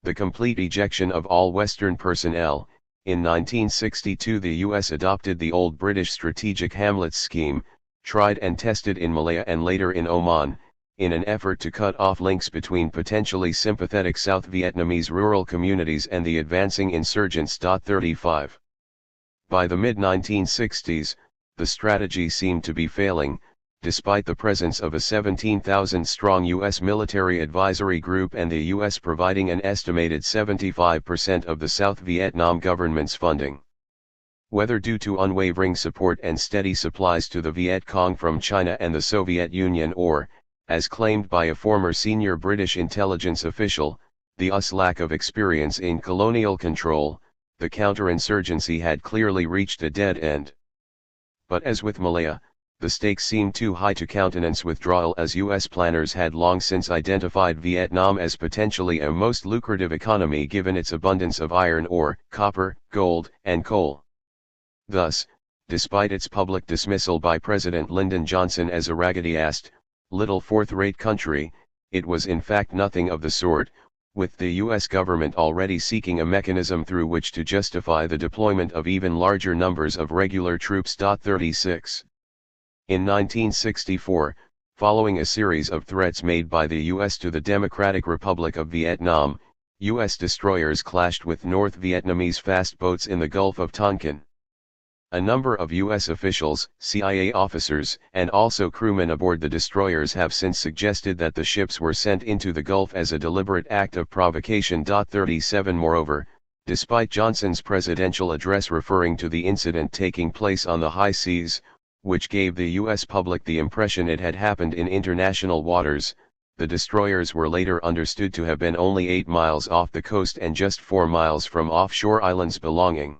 the complete ejection of all Western personnel. In 1962 the U.S. adopted the old British strategic Hamlet's scheme, tried and tested in Malaya and later in Oman, in an effort to cut off links between potentially sympathetic South Vietnamese rural communities and the advancing insurgents. 35. By the mid-1960s, the strategy seemed to be failing, despite the presence of a 17,000-strong U.S. military advisory group and the U.S. providing an estimated 75% of the South Vietnam government's funding. Whether due to unwavering support and steady supplies to the Viet Cong from China and the Soviet Union or, as claimed by a former senior British intelligence official, the US lack of experience in colonial control, the counterinsurgency had clearly reached a dead end. But as with Malaya, the stakes seemed too high to countenance withdrawal as US planners had long since identified Vietnam as potentially a most lucrative economy given its abundance of iron ore, copper, gold, and coal. Thus, despite its public dismissal by President Lyndon Johnson as a raggedy-assed, little fourth-rate country, it was in fact nothing of the sort, with the U.S. government already seeking a mechanism through which to justify the deployment of even larger numbers of regular troops. 36. In 1964, following a series of threats made by the U.S. to the Democratic Republic of Vietnam, U.S. destroyers clashed with North Vietnamese fast boats in the Gulf of Tonkin. A number of U.S. officials, CIA officers, and also crewmen aboard the destroyers have since suggested that the ships were sent into the Gulf as a deliberate act of provocation. 37 Moreover, despite Johnson's presidential address referring to the incident taking place on the high seas, which gave the U.S. public the impression it had happened in international waters, the destroyers were later understood to have been only 8 miles off the coast and just 4 miles from offshore islands belonging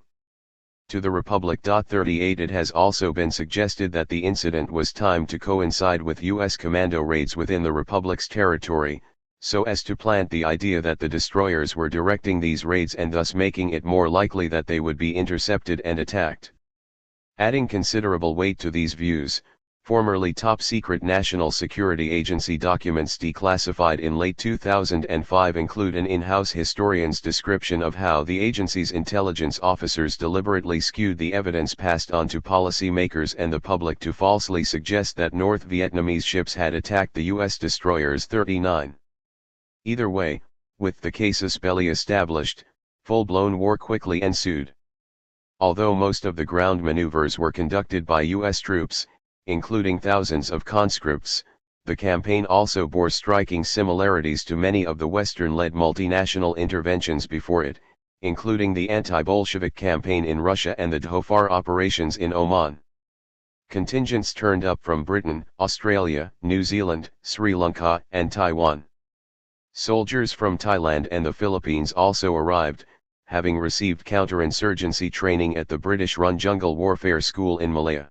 to the Republic. 38 It has also been suggested that the incident was timed to coincide with U.S. commando raids within the Republic's territory, so as to plant the idea that the destroyers were directing these raids and thus making it more likely that they would be intercepted and attacked. Adding considerable weight to these views, formerly top-secret National Security Agency documents declassified in late 2005 include an in-house historian's description of how the agency's intelligence officers deliberately skewed the evidence passed on to policymakers and the public to falsely suggest that North Vietnamese ships had attacked the U.S. destroyers. 39. Either way, with the casus belli established, full-blown war quickly ensued. Although most of the ground maneuvers were conducted by U.S. troops, including thousands of conscripts, the campaign also bore striking similarities to many of the Western-led multinational interventions before it, including the anti-Bolshevik campaign in Russia and the Dhofar operations in Oman. Contingents turned up from Britain, Australia, New Zealand, Sri Lanka, and Taiwan. Soldiers from Thailand and the Philippines also arrived, having received counterinsurgency training at the British-run Jungle Warfare School in Malaya.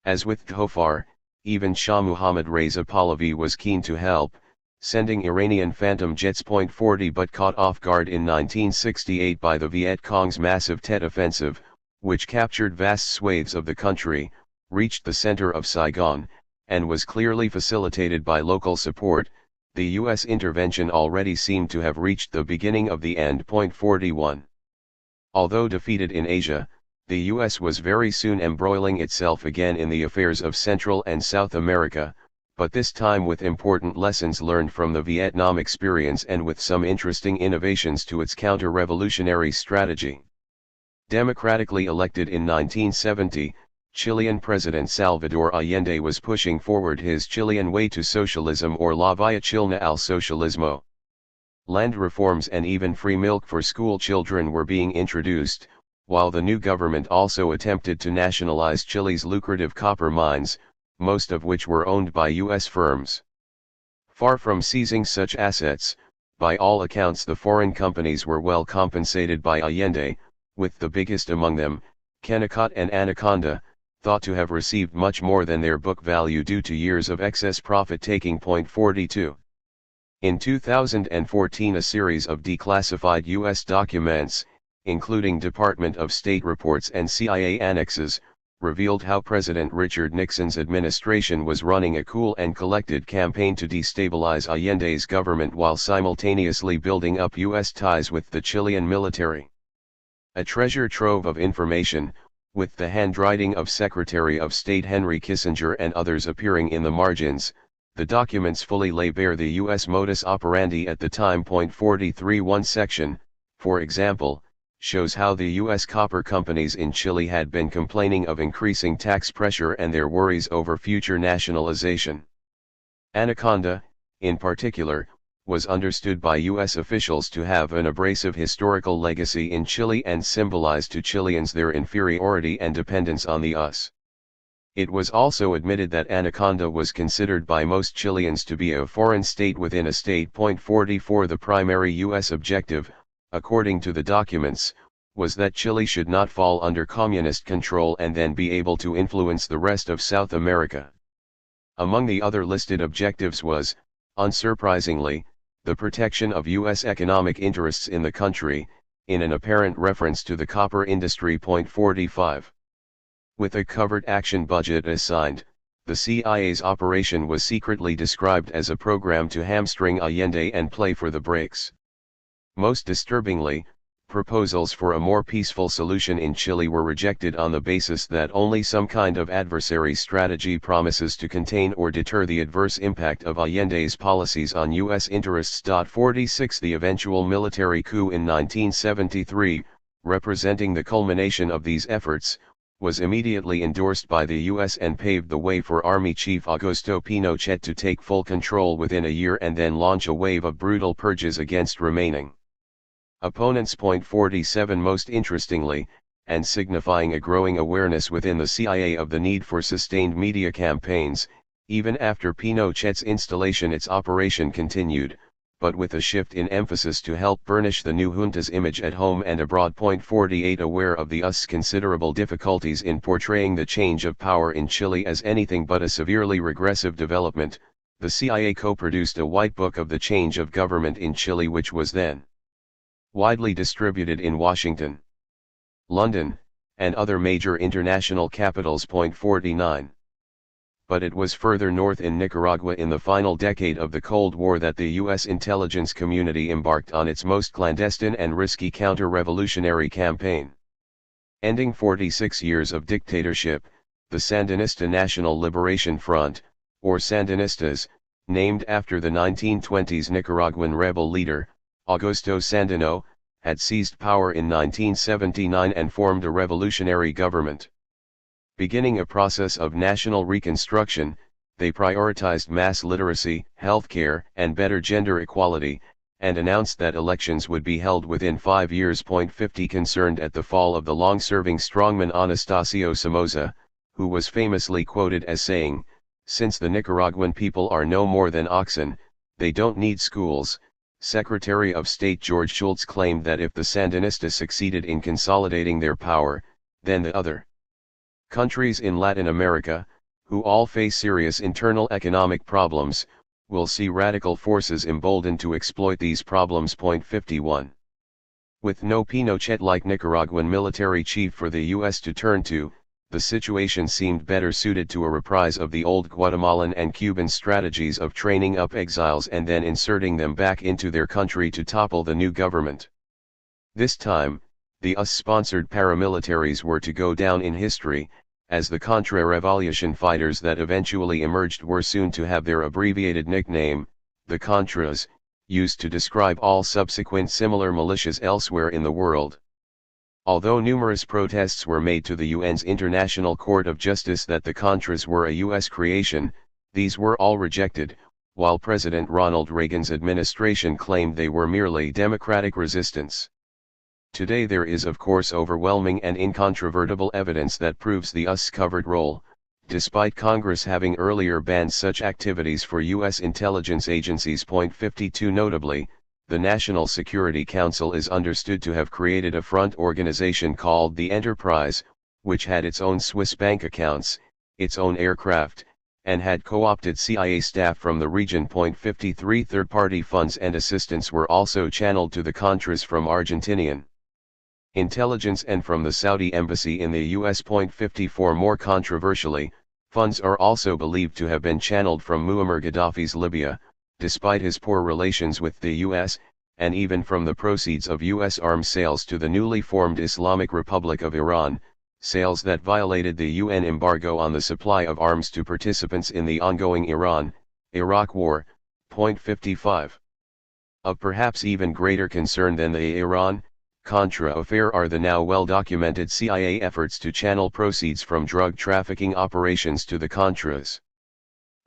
As with Dhofar, even Shah Muhammad Reza Pahlavi was keen to help, sending Iranian Phantom jets. 40 but caught off guard in 1968 by the Viet Cong's massive Tet offensive, which captured vast swathes of the country, reached the center of Saigon, and was clearly facilitated by local support. The U.S. intervention already seemed to have reached the beginning of the end. 41. Although defeated in Asia, the U.S. was very soon embroiling itself again in the affairs of Central and South America, but this time with important lessons learned from the Vietnam experience and with some interesting innovations to its counter-revolutionary strategy. Democratically elected in 1970, Chilean President Salvador Allende was pushing forward his Chilean way to socialism, or La Via Chilena al Socialismo. Land reforms and even free milk for school children were being introduced, while the new government also attempted to nationalize Chile's lucrative copper mines, most of which were owned by U.S. firms. Far from seizing such assets, by all accounts the foreign companies were well compensated by Allende, with the biggest among them, Kennecott and Anaconda, thought to have received much more than their book value due to years of excess profit-taking. 42. In 2014, a series of declassified U.S. documents, including Department of State reports and CIA annexes, revealed how President Richard Nixon's administration was running a cool and collected campaign to destabilize Allende's government while simultaneously building up U.S. ties with the Chilean military. A treasure trove of information, with the handwriting of Secretary of State Henry Kissinger and others appearing in the margins, the documents fully lay bare the U.S. modus operandi at the time. 43. One section, for example, shows how the U.S. copper companies in Chile had been complaining of increasing tax pressure and their worries over future nationalization. Anaconda, in particular, was understood by U.S. officials to have an abrasive historical legacy in Chile and symbolized to Chileans their inferiority and dependence on the US. It was also admitted that Anaconda was considered by most Chileans to be a foreign state within a state. 44. The primary U.S. objective, according to the documents, was that Chile should not fall under communist control and then be able to influence the rest of South America. Among the other listed objectives was, unsurprisingly, the protection of U.S. economic interests in the country, in an apparent reference to the copper industry. 45. With a covert action budget assigned, the CIA's operation was secretly described as a program to hamstring Allende and play for the breaks. Most disturbingly, proposals for a more peaceful solution in Chile were rejected on the basis that only some kind of adversary strategy promises to contain or deter the adverse impact of Allende's policies on U.S. interests. 46. The eventual military coup in 1973, representing the culmination of these efforts, was immediately endorsed by the U.S. and paved the way for Army Chief Augusto Pinochet to take full control within a year and then launch a wave of brutal purges against remaining opponents. 47. Most interestingly, and signifying a growing awareness within the CIA of the need for sustained media campaigns, even after Pinochet's installation its operation continued, but with a shift in emphasis to help burnish the new junta's image at home and abroad. 48. Aware of the US's considerable difficulties in portraying the change of power in Chile as anything but a severely regressive development, the CIA co-produced a White Book of the Change of Government in Chile, which was then widely distributed in Washington, London, and other major international capitals. 49. But it was further north in Nicaragua in the final decade of the Cold War that the U.S. intelligence community embarked on its most clandestine and risky counter-revolutionary campaign. Ending 46 years of dictatorship, the Sandinista National Liberation Front, or Sandinistas, named after the 1920s Nicaraguan rebel leader, Augusto Sandino, had seized power in 1979 and formed a revolutionary government. Beginning a process of national reconstruction, they prioritized mass literacy, healthcare, and better gender equality, and announced that elections would be held within 5 years. 50 Concerned at the fall of the long-serving strongman Anastasio Somoza, who was famously quoted as saying, "Since the Nicaraguan people are no more than oxen, they don't need schools," Secretary of State George Shultz claimed that if the Sandinistas succeeded in consolidating their power, then the other countries in Latin America, who all face serious internal economic problems, will see radical forces emboldened to exploit these problems. 51. With no Pinochet-like Nicaraguan military chief for the U.S. to turn to, the situation seemed better suited to a reprise of the old Guatemalan and Cuban strategies of training up exiles and then inserting them back into their country to topple the new government. This time, the US-sponsored paramilitaries were to go down in history, as the Contra-Revolution fighters that eventually emerged were soon to have their abbreviated nickname, the Contras, used to describe all subsequent similar militias elsewhere in the world. Although numerous protests were made to the UN's International Court of Justice that the Contras were a U.S. creation, these were all rejected, while President Ronald Reagan's administration claimed they were merely democratic resistance. Today there is of course overwhelming and incontrovertible evidence that proves the US covert role, despite Congress having earlier banned such activities for U.S. intelligence agencies. 52 Notably, the National Security Council is understood to have created a front organization called the Enterprise, which had its own Swiss bank accounts, its own aircraft, and had co-opted CIA staff from the region. 53 Third-party funds and assistance were also channeled to the Contras from Argentinian intelligence and from the Saudi embassy in the U.S. 54 More controversially, funds are also believed to have been channeled from Muammar Gaddafi's Libya, despite his poor relations with the U.S., and even from the proceeds of U.S. arms sales to the newly formed Islamic Republic of Iran, sales that violated the UN embargo on the supply of arms to participants in the ongoing Iran-Iraq War. 55. Of perhaps even greater concern than the Iran-Contra affair are the now well-documented CIA efforts to channel proceeds from drug trafficking operations to the Contras.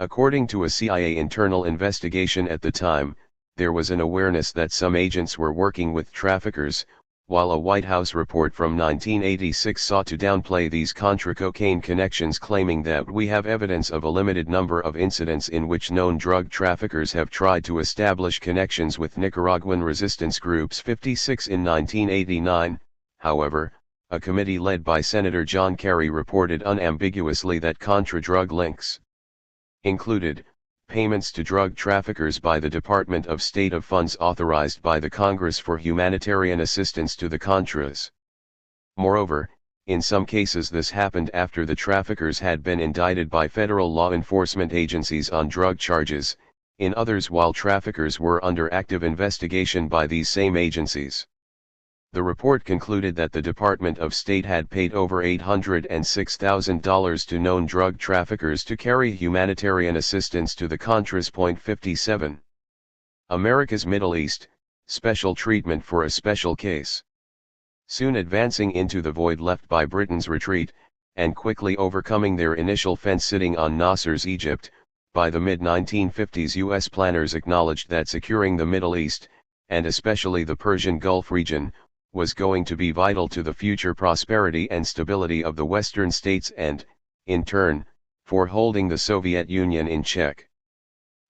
According to a CIA internal investigation at the time, there was an awareness that some agents were working with traffickers, while a White House report from 1986 sought to downplay these Contra cocaine connections, claiming that we have evidence of a limited number of incidents in which known drug traffickers have tried to establish connections with Nicaraguan resistance groups. 56 In 1989, however, a committee led by Senator John Kerry reported unambiguously that Contra drug links included payments to drug traffickers by the Department of State of funds authorized by the Congress for humanitarian assistance to the Contras. Moreover, in some cases this happened after the traffickers had been indicted by federal law enforcement agencies on drug charges, in others while traffickers were under active investigation by these same agencies. The report concluded that the Department of State had paid over $806,000 to known drug traffickers to carry humanitarian assistance to the Contras. 57. America's Middle East, special treatment for a special case. Soon advancing into the void left by Britain's retreat, and quickly overcoming their initial fence-sitting on Nasser's Egypt, by the mid-1950s U.S. planners acknowledged that securing the Middle East, and especially the Persian Gulf region, was going to be vital to the future prosperity and stability of the Western states and, in turn, for holding the Soviet Union in check.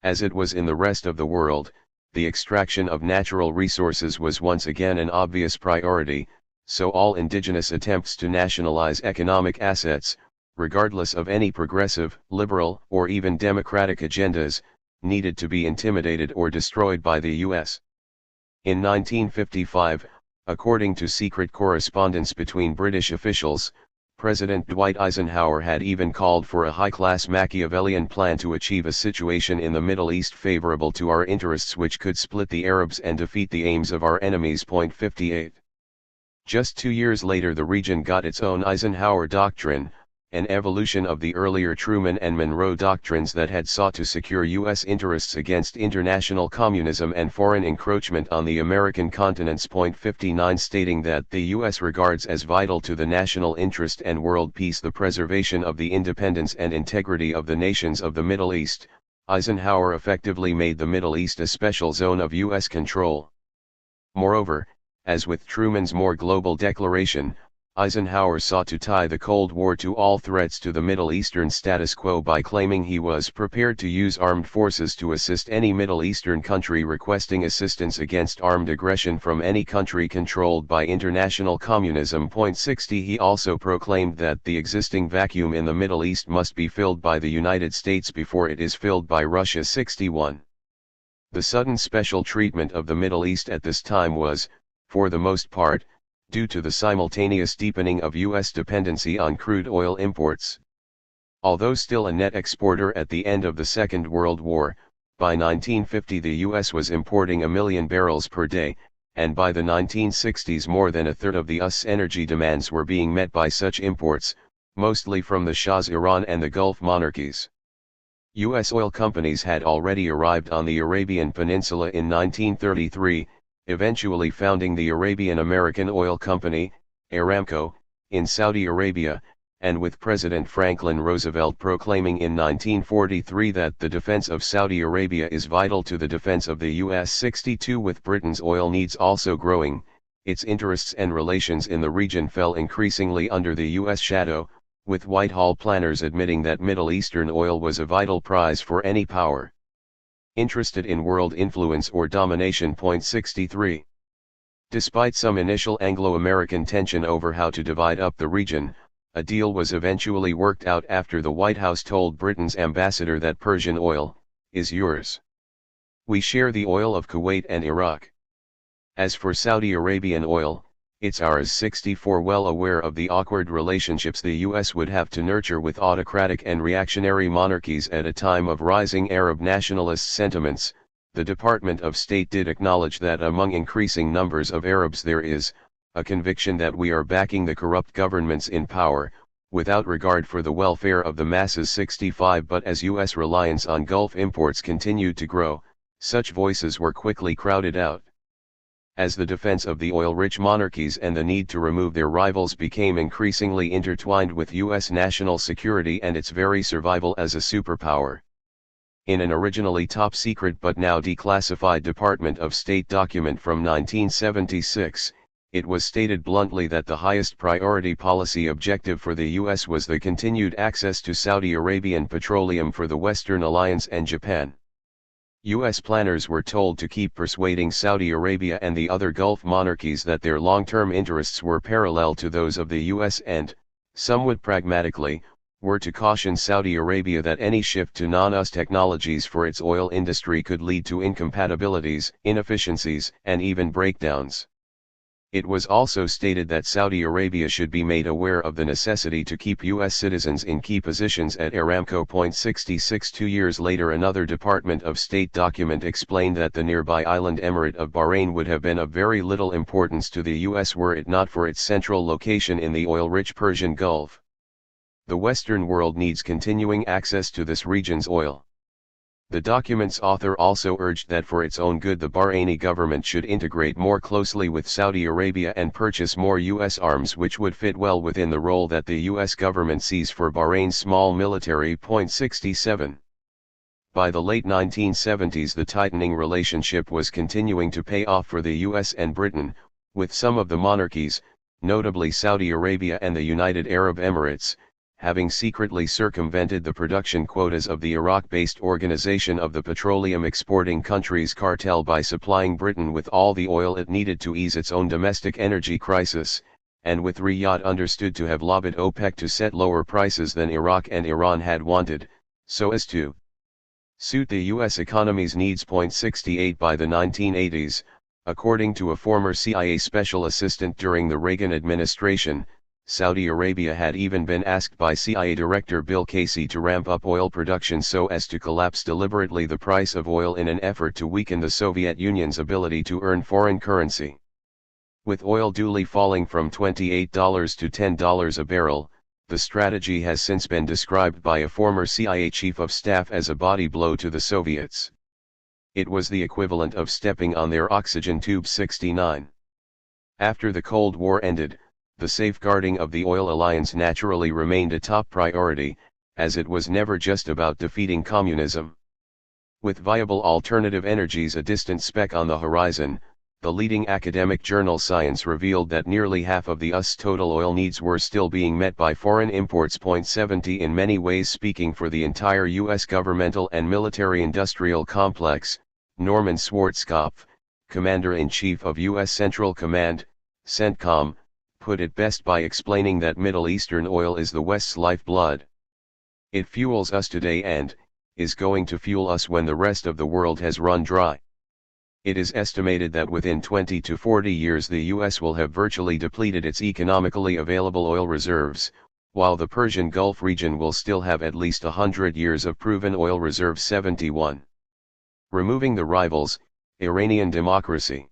As it was in the rest of the world, the extraction of natural resources was once again an obvious priority, so all indigenous attempts to nationalize economic assets, regardless of any progressive, liberal, or even democratic agendas, needed to be intimidated or destroyed by the U.S. In 1955, according to secret correspondence between British officials, President Dwight Eisenhower had even called for a high-class Machiavellian plan to achieve a situation in the Middle East favorable to our interests which could split the Arabs and defeat the aims of our enemies. 58. Just 2 years later the region got its own Eisenhower Doctrine, an evolution of the earlier Truman and Monroe doctrines that had sought to secure U.S. interests against international communism and foreign encroachment on the American continents. 59 Stating that the U.S. regards as vital to the national interest and world peace the preservation of the independence and integrity of the nations of the Middle East, Eisenhower effectively made the Middle East a special zone of U.S. control. Moreover, as with Truman's more global declaration, Eisenhower sought to tie the Cold War to all threats to the Middle Eastern status quo by claiming he was prepared to use armed forces to assist any Middle Eastern country requesting assistance against armed aggression from any country controlled by international communism. 60 He also proclaimed that the existing vacuum in the Middle East must be filled by the United States before it is filled by Russia. 61. The sudden special treatment of the Middle East at this time was, for the most part, due to the simultaneous deepening of U.S. dependency on crude oil imports. Although still a net exporter at the end of the Second World War, by 1950 the U.S. was importing 1 million barrels per day, and by the 1960s more than a third of the U.S. energy demands were being met by such imports, mostly from the Shah's Iran and the Gulf monarchies. U.S. oil companies had already arrived on the Arabian Peninsula in 1933, eventually founding the Arabian American Oil Company, Aramco, in Saudi Arabia, and with President Franklin Roosevelt proclaiming in 1943 that the defense of Saudi Arabia is vital to the defense of the U.S. 62 With Britain's oil needs also growing, its interests and relations in the region fell increasingly under the U.S. shadow, with Whitehall planners admitting that Middle Eastern oil was a vital prize for any power interested in world influence or domination. 63. Despite some initial Anglo-American tension over how to divide up the region, a deal was eventually worked out after the White House told Britain's ambassador that Persian oil is yours. We share the oil of Kuwait and Iraq. As for Saudi Arabian oil, it's ours. 64. Well aware of the awkward relationships the U.S. would have to nurture with autocratic and reactionary monarchies at a time of rising Arab nationalist sentiments, the Department of State did acknowledge that among increasing numbers of Arabs there is a conviction that we are backing the corrupt governments in power, without regard for the welfare of the masses. 65. But as U.S. reliance on Gulf imports continued to grow, such voices were quickly crowded out. As the defense of the oil-rich monarchies and the need to remove their rivals became increasingly intertwined with U.S. national security and its very survival as a superpower. In an originally top-secret but now declassified Department of State document from 1976, it was stated bluntly that the highest priority policy objective for the U.S. was the continued access to Saudi Arabian petroleum for the Western Alliance and Japan. U.S. planners were told to keep persuading Saudi Arabia and the other Gulf monarchies that their long-term interests were parallel to those of the U.S. and, somewhat pragmatically, were to caution Saudi Arabia that any shift to non-US technologies for its oil industry could lead to incompatibilities, inefficiencies, and even breakdowns. It was also stated that Saudi Arabia should be made aware of the necessity to keep U.S. citizens in key positions at Aramco. 66. 2 years later another Department of State document explained that the nearby island emirate of Bahrain would have been of very little importance to the U.S. were it not for its central location in the oil-rich Persian Gulf. The Western world needs continuing access to this region's oil. The document's author also urged that for its own good the Bahraini government should integrate more closely with Saudi Arabia and purchase more U.S. arms, which would fit well within the role that the U.S. government sees for Bahrain's small military. 67. By the late 1970s the tightening relationship was continuing to pay off for the U.S. and Britain, with some of the monarchies, notably Saudi Arabia and the United Arab Emirates, having secretly circumvented the production quotas of the Iraq-based Organization of the Petroleum Exporting Countries cartel by supplying Britain with all the oil it needed to ease its own domestic energy crisis, and with Riyadh understood to have lobbied OPEC to set lower prices than Iraq and Iran had wanted, so as to suit the U.S. economy's needs. 68. By the 1980s, according to a former CIA special assistant during the Reagan administration, Saudi Arabia had even been asked by CIA Director Bill Casey to ramp up oil production so as to collapse deliberately the price of oil in an effort to weaken the Soviet Union's ability to earn foreign currency. With oil duly falling from $28 to $10 a barrel, the strategy has since been described by a former CIA chief of staff as a body blow to the Soviets. It was the equivalent of stepping on their oxygen tube. 69. After the Cold War ended, the safeguarding of the oil alliance naturally remained a top priority, as it was never just about defeating communism. With viable alternative energies a distant speck on the horizon, the leading academic journal Science revealed that nearly half of the US's total oil needs were still being met by foreign imports. 70 In many ways speaking for the entire U.S. governmental and military-industrial complex, Norman Schwarzkopf, Commander-in-Chief of U.S. Central Command, CENTCOM, put it best by explaining that Middle Eastern oil is the West's lifeblood. It fuels us today and is going to fuel us when the rest of the world has run dry. It is estimated that within 20 to 40 years the U.S. will have virtually depleted its economically available oil reserves, while the Persian Gulf region will still have at least 100 years of proven oil reserves. 71. Removing the rivals, Iranian democracy.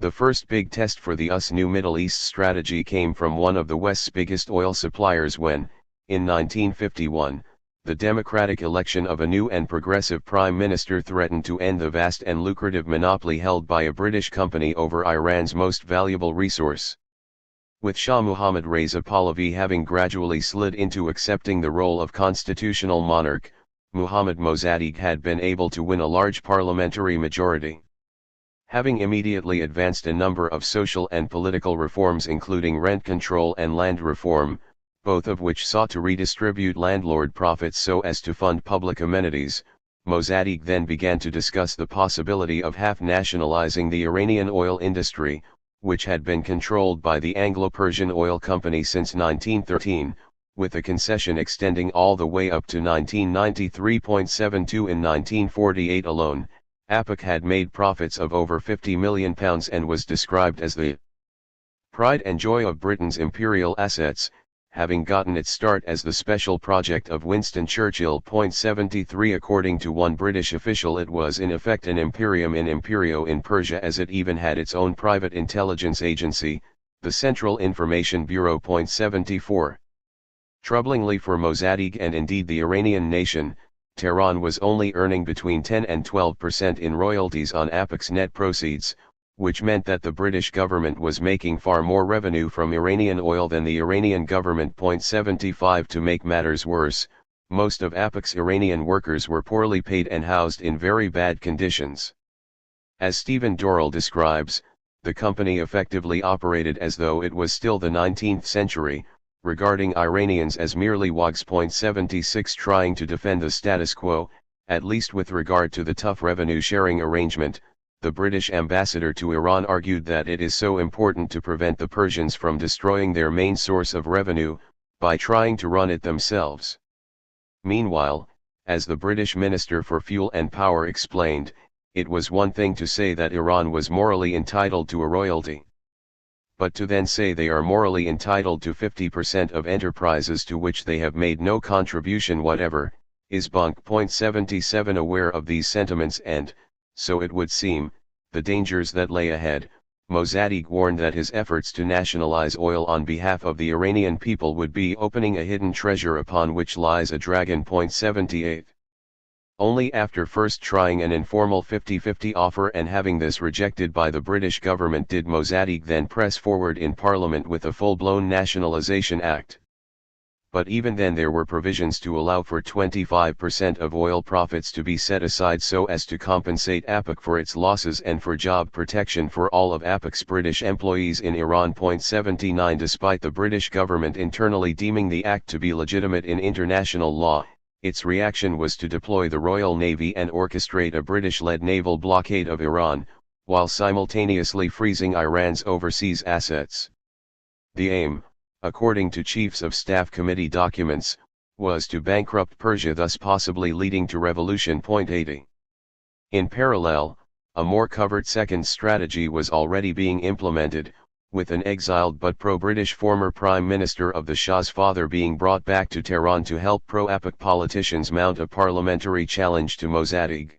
The first big test for the US new Middle East strategy came from one of the West's biggest oil suppliers when, in 1951, the democratic election of a new and progressive prime minister threatened to end the vast and lucrative monopoly held by a British company over Iran's most valuable resource. With Shah Mohammad Reza Pahlavi having gradually slid into accepting the role of constitutional monarch, Mohammad Mossadegh had been able to win a large parliamentary majority. Having immediately advanced a number of social and political reforms including rent control and land reform, both of which sought to redistribute landlord profits so as to fund public amenities, Mossadegh then began to discuss the possibility of half-nationalizing the Iranian oil industry, which had been controlled by the Anglo-Persian Oil Company since 1913, with a concession extending all the way up to 1993.72. In 1948 alone, APOC had made profits of over £50 million and was described as the pride and joy of Britain's imperial assets, having gotten its start as the special project of Winston Churchill. 73 According to one British official it was in effect an imperium in imperio in Persia, as it even had its own private intelligence agency, the Central Information Bureau. 74 Troublingly for Mossadegh and indeed the Iranian nation, Tehran was only earning between 10 and 12% in royalties on APOC's net proceeds, which meant that the British government was making far more revenue from Iranian oil than the Iranian government. 75 To make matters worse, most of APOC's Iranian workers were poorly paid and housed in very bad conditions. As Stephen Dorrell describes, the company effectively operated as though it was still the 19th century, regarding Iranians as merely wogs. 76 Trying to defend the status quo, at least with regard to the tough revenue-sharing arrangement, the British ambassador to Iran argued that it is so important to prevent the Persians from destroying their main source of revenue, by trying to run it themselves. Meanwhile, as the British Minister for Fuel and Power explained, it was one thing to say that Iran was morally entitled to a royalty. But to then say they are morally entitled to 50% of enterprises to which they have made no contribution whatever, is bunk. 77 Aware of these sentiments and, so it would seem, the dangers that lay ahead, Mossadegh warned that his efforts to nationalize oil on behalf of the Iranian people would be opening a hidden treasure upon which lies a dragon. 78 Only after first trying an informal 50-50 offer and having this rejected by the British government did Mossadegh then press forward in Parliament with a full-blown Nationalisation Act. But even then there were provisions to allow for 25% of oil profits to be set aside so as to compensate APOC for its losses and for job protection for all of APOC's British employees in Iran. 79 Despite the British government internally deeming the act to be legitimate in international law, its reaction was to deploy the Royal Navy and orchestrate a British-led naval blockade of Iran, while simultaneously freezing Iran's overseas assets. The aim, according to Chiefs of Staff Committee documents, was to bankrupt Persia, thus possibly leading to revolution. 80 In parallel, a more covert second strategy was already being implemented, with an exiled but pro-British former Prime Minister of the Shah's father being brought back to Tehran to help pro-APOC politicians mount a parliamentary challenge to Mossadegh.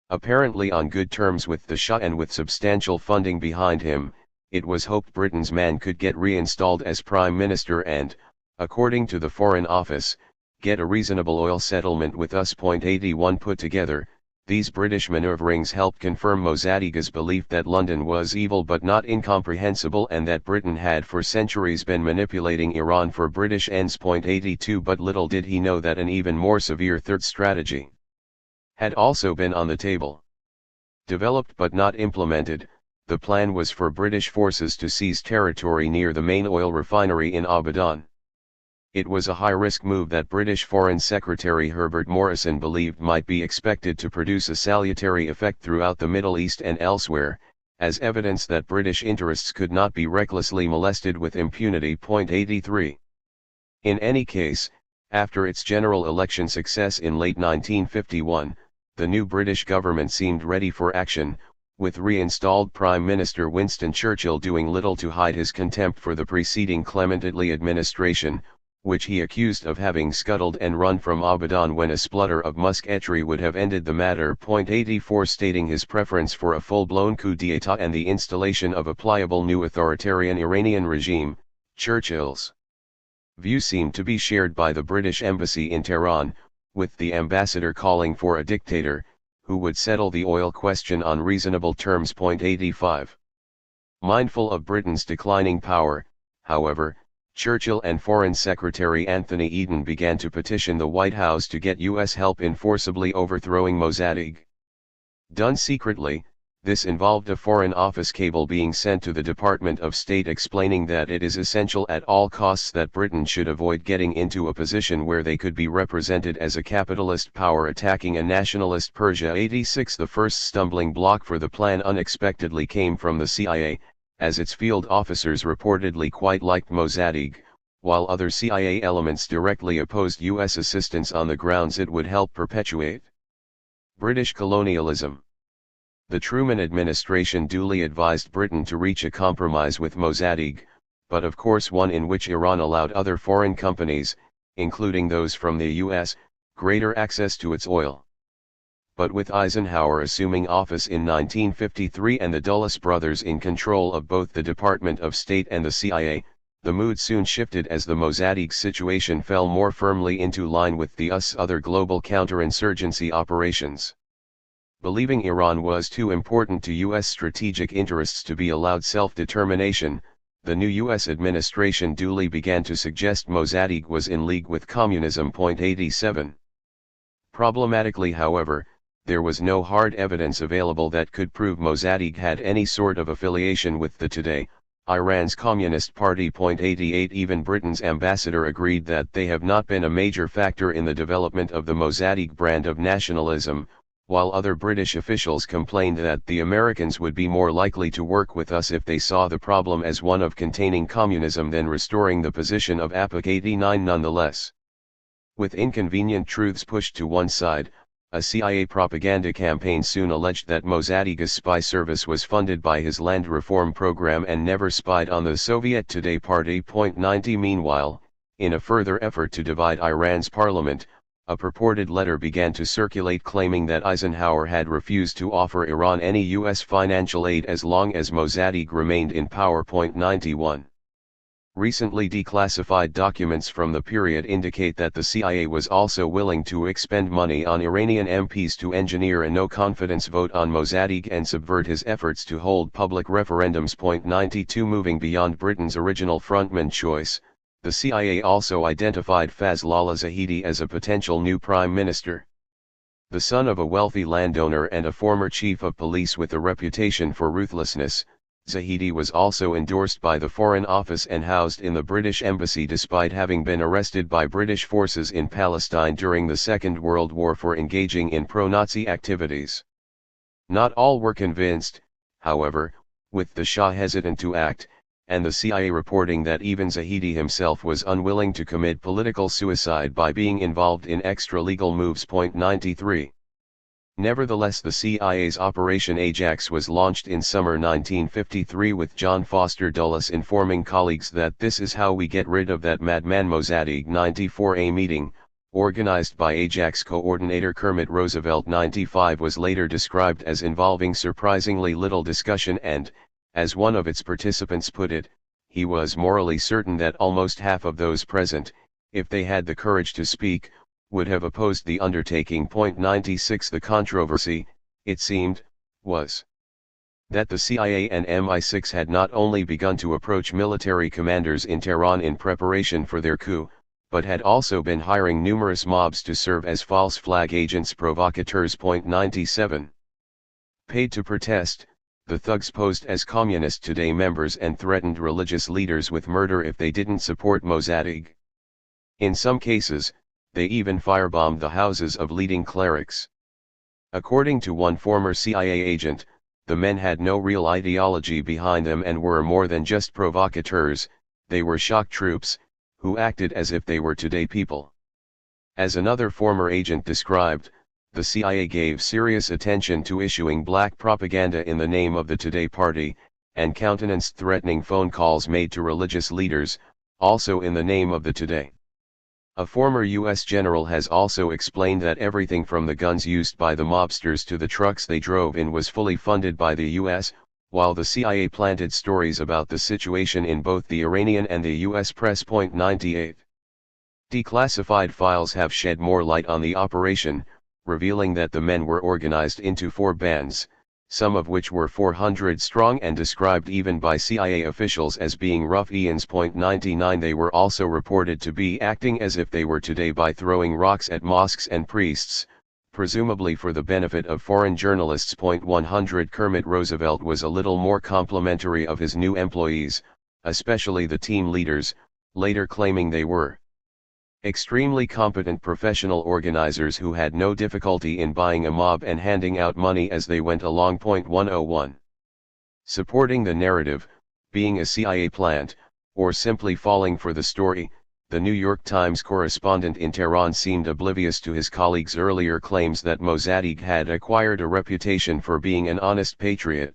Apparently on good terms with the Shah and with substantial funding behind him, it was hoped Britain's man could get reinstalled as Prime Minister and, according to the Foreign Office, get a reasonable oil settlement with us. 81 Put together, these British maneuverings helped confirm Mossadegh's belief that London was evil but not incomprehensible and that Britain had for centuries been manipulating Iran for British ends. 82 But little did he know that an even more severe third strategy had also been on the table. Developed but not implemented, the plan was for British forces to seize territory near the main oil refinery in Abadan. It was a high-risk move that British Foreign Secretary Herbert Morrison believed might be expected to produce a salutary effect throughout the Middle East and elsewhere, as evidence that British interests could not be recklessly molested with impunity. 83. In any case, after its general election success in late 1951, the new British government seemed ready for action, with reinstalled Prime Minister Winston Churchill doing little to hide his contempt for the preceding Clement Attlee administration, which he accused of having scuttled and run from Abadan when a splutter of musketry would have ended the matter. 84, stating his preference for a full-blown coup d'état and the installation of a pliable new authoritarian Iranian regime. Churchill's view seemed to be shared by the British embassy in Tehran, with the ambassador calling for a dictator, who would settle the oil question on reasonable terms. 85. Mindful of Britain's declining power, however, Churchill and Foreign Secretary Anthony Eden began to petition the White House to get U.S. help in forcibly overthrowing Mossadegh. Done secretly, this involved a Foreign Office cable being sent to the Department of State explaining that it is essential at all costs that Britain should avoid getting into a position where they could be represented as a capitalist power attacking a nationalist Persia. 86. The first stumbling block for the plan unexpectedly came from the CIA, as its field officers reportedly quite liked Mossadegh, while other CIA elements directly opposed U.S. assistance on the grounds it would help perpetuate British colonialism. The Truman administration duly advised Britain to reach a compromise with Mossadegh, but of course one in which Iran allowed other foreign companies, including those from the U.S., greater access to its oil. But with Eisenhower assuming office in 1953 and the Dulles brothers in control of both the Department of State and the CIA, the mood soon shifted as the Mossadegh situation fell more firmly into line with the other global counterinsurgency operations. Believing Iran was too important to U.S. strategic interests to be allowed self-determination, the new U.S. administration duly began to suggest Mossadegh was in league with communism. 87. Problematically, however, there was no hard evidence available that could prove Mossadegh had any sort of affiliation with the today, Iran's Communist Party. 88. Even Britain's ambassador agreed that they have not been a major factor in the development of the Mossadegh brand of nationalism, while other British officials complained that the Americans would be more likely to work with us if they saw the problem as one of containing communism than restoring the position of APOC. 89. Nonetheless, with inconvenient truths pushed to one side, a CIA propaganda campaign soon alleged that Mossadegh's spy service was funded by his land reform program and never spied on the Soviet Today Party. 90. Meanwhile, in a further effort to divide Iran's parliament, a purported letter began to circulate claiming that Eisenhower had refused to offer Iran any U.S. financial aid as long as Mossadegh remained in power. 91. Recently declassified documents from the period indicate that the CIA was also willing to expend money on Iranian MPs to engineer a no-confidence vote on Mossadegh and subvert his efforts to hold public referendums. 92. Moving beyond Britain's original frontman choice, the CIA also identified Fazlollah Zahedi as a potential new prime minister. The son of a wealthy landowner and a former chief of police with a reputation for ruthlessness, Zahedi was also endorsed by the Foreign Office and housed in the British Embassy despite having been arrested by British forces in Palestine during the Second World War for engaging in pro-Nazi activities. Not all were convinced, however, with the Shah hesitant to act, and the CIA reporting that even Zahedi himself was unwilling to commit political suicide by being involved in extra-legal moves. 93. Nevertheless, the CIA's Operation Ajax was launched in summer 1953 with John Foster Dulles informing colleagues that this is how we get rid of that madman Mossadegh. 94. A meeting, organized by Ajax coordinator Kermit Roosevelt. 95 was later described as involving surprisingly little discussion and, as one of its participants put it, he was morally certain that almost half of those present, if they had the courage to speak, would have opposed the undertaking. 96. The controversy, it seemed, was that the CIA and MI6 had not only begun to approach military commanders in Tehran in preparation for their coup, but had also been hiring numerous mobs to serve as false flag agents provocateurs. 97. Paid to protest, the thugs posed as Communist Today members and threatened religious leaders with murder if they didn't support Mossadegh. In some cases, they even firebombed the houses of leading clerics. According to one former CIA agent, the men had no real ideology behind them and were more than just provocateurs, they were shock troops, who acted as if they were today people. As another former agent described, the CIA gave serious attention to issuing black propaganda in the name of the Today Party, and countenanced threatening phone calls made to religious leaders, also in the name of the Today. A former U.S. general has also explained that everything from the guns used by the mobsters to the trucks they drove in was fully funded by the U.S., while the CIA planted stories about the situation in both the Iranian and the U.S. press. 98. Declassified files have shed more light on the operation, revealing that the men were organized into 4 bands, some of which were 400 strong and described even by CIA officials as being rough Ians. 99. They were also reported to be acting as if they were today by throwing rocks at mosques and priests, presumably for the benefit of foreign journalists. 100. Kermit Roosevelt was a little more complimentary of his new employees, especially the team leaders, later claiming they were extremely competent professional organizers who had no difficulty in buying a mob and handing out money as they went along. 101. Supporting the narrative, being a CIA plant, or simply falling for the story, the New York Times correspondent in Tehran seemed oblivious to his colleagues' earlier claims that Mossadegh had acquired a reputation for being an honest patriot.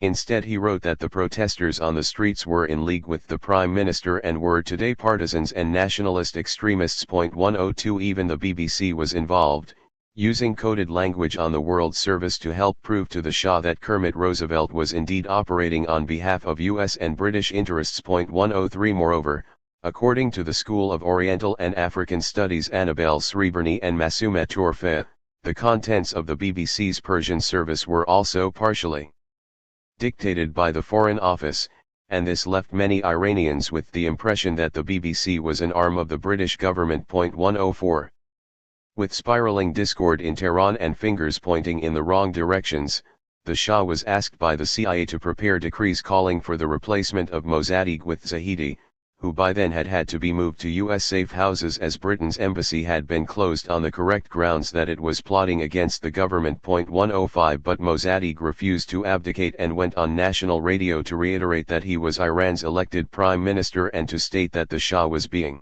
Instead, he wrote that the protesters on the streets were in league with the Prime Minister and were today partisans and nationalist extremists. 102. Even the BBC was involved, using coded language on the World Service to help prove to the Shah that Kermit Roosevelt was indeed operating on behalf of US and British interests. 103. Moreover, according to the School of Oriental and African Studies Annabelle Srebrny and Masumet Torfe, the contents of the BBC's Persian service were also partially dictated by the Foreign Office, and this left many Iranians with the impression that the BBC was an arm of the British government. 104. With spiraling discord in Tehran and fingers pointing in the wrong directions, the Shah was asked by the CIA to prepare decrees calling for the replacement of Mossadegh with Zahedi, who by then had to be moved to U.S. safe houses as Britain's embassy had been closed on the correct grounds that it was plotting against the government. 105. But Mossadegh refused to abdicate and went on national radio to reiterate that he was Iran's elected prime minister and to state that the Shah was being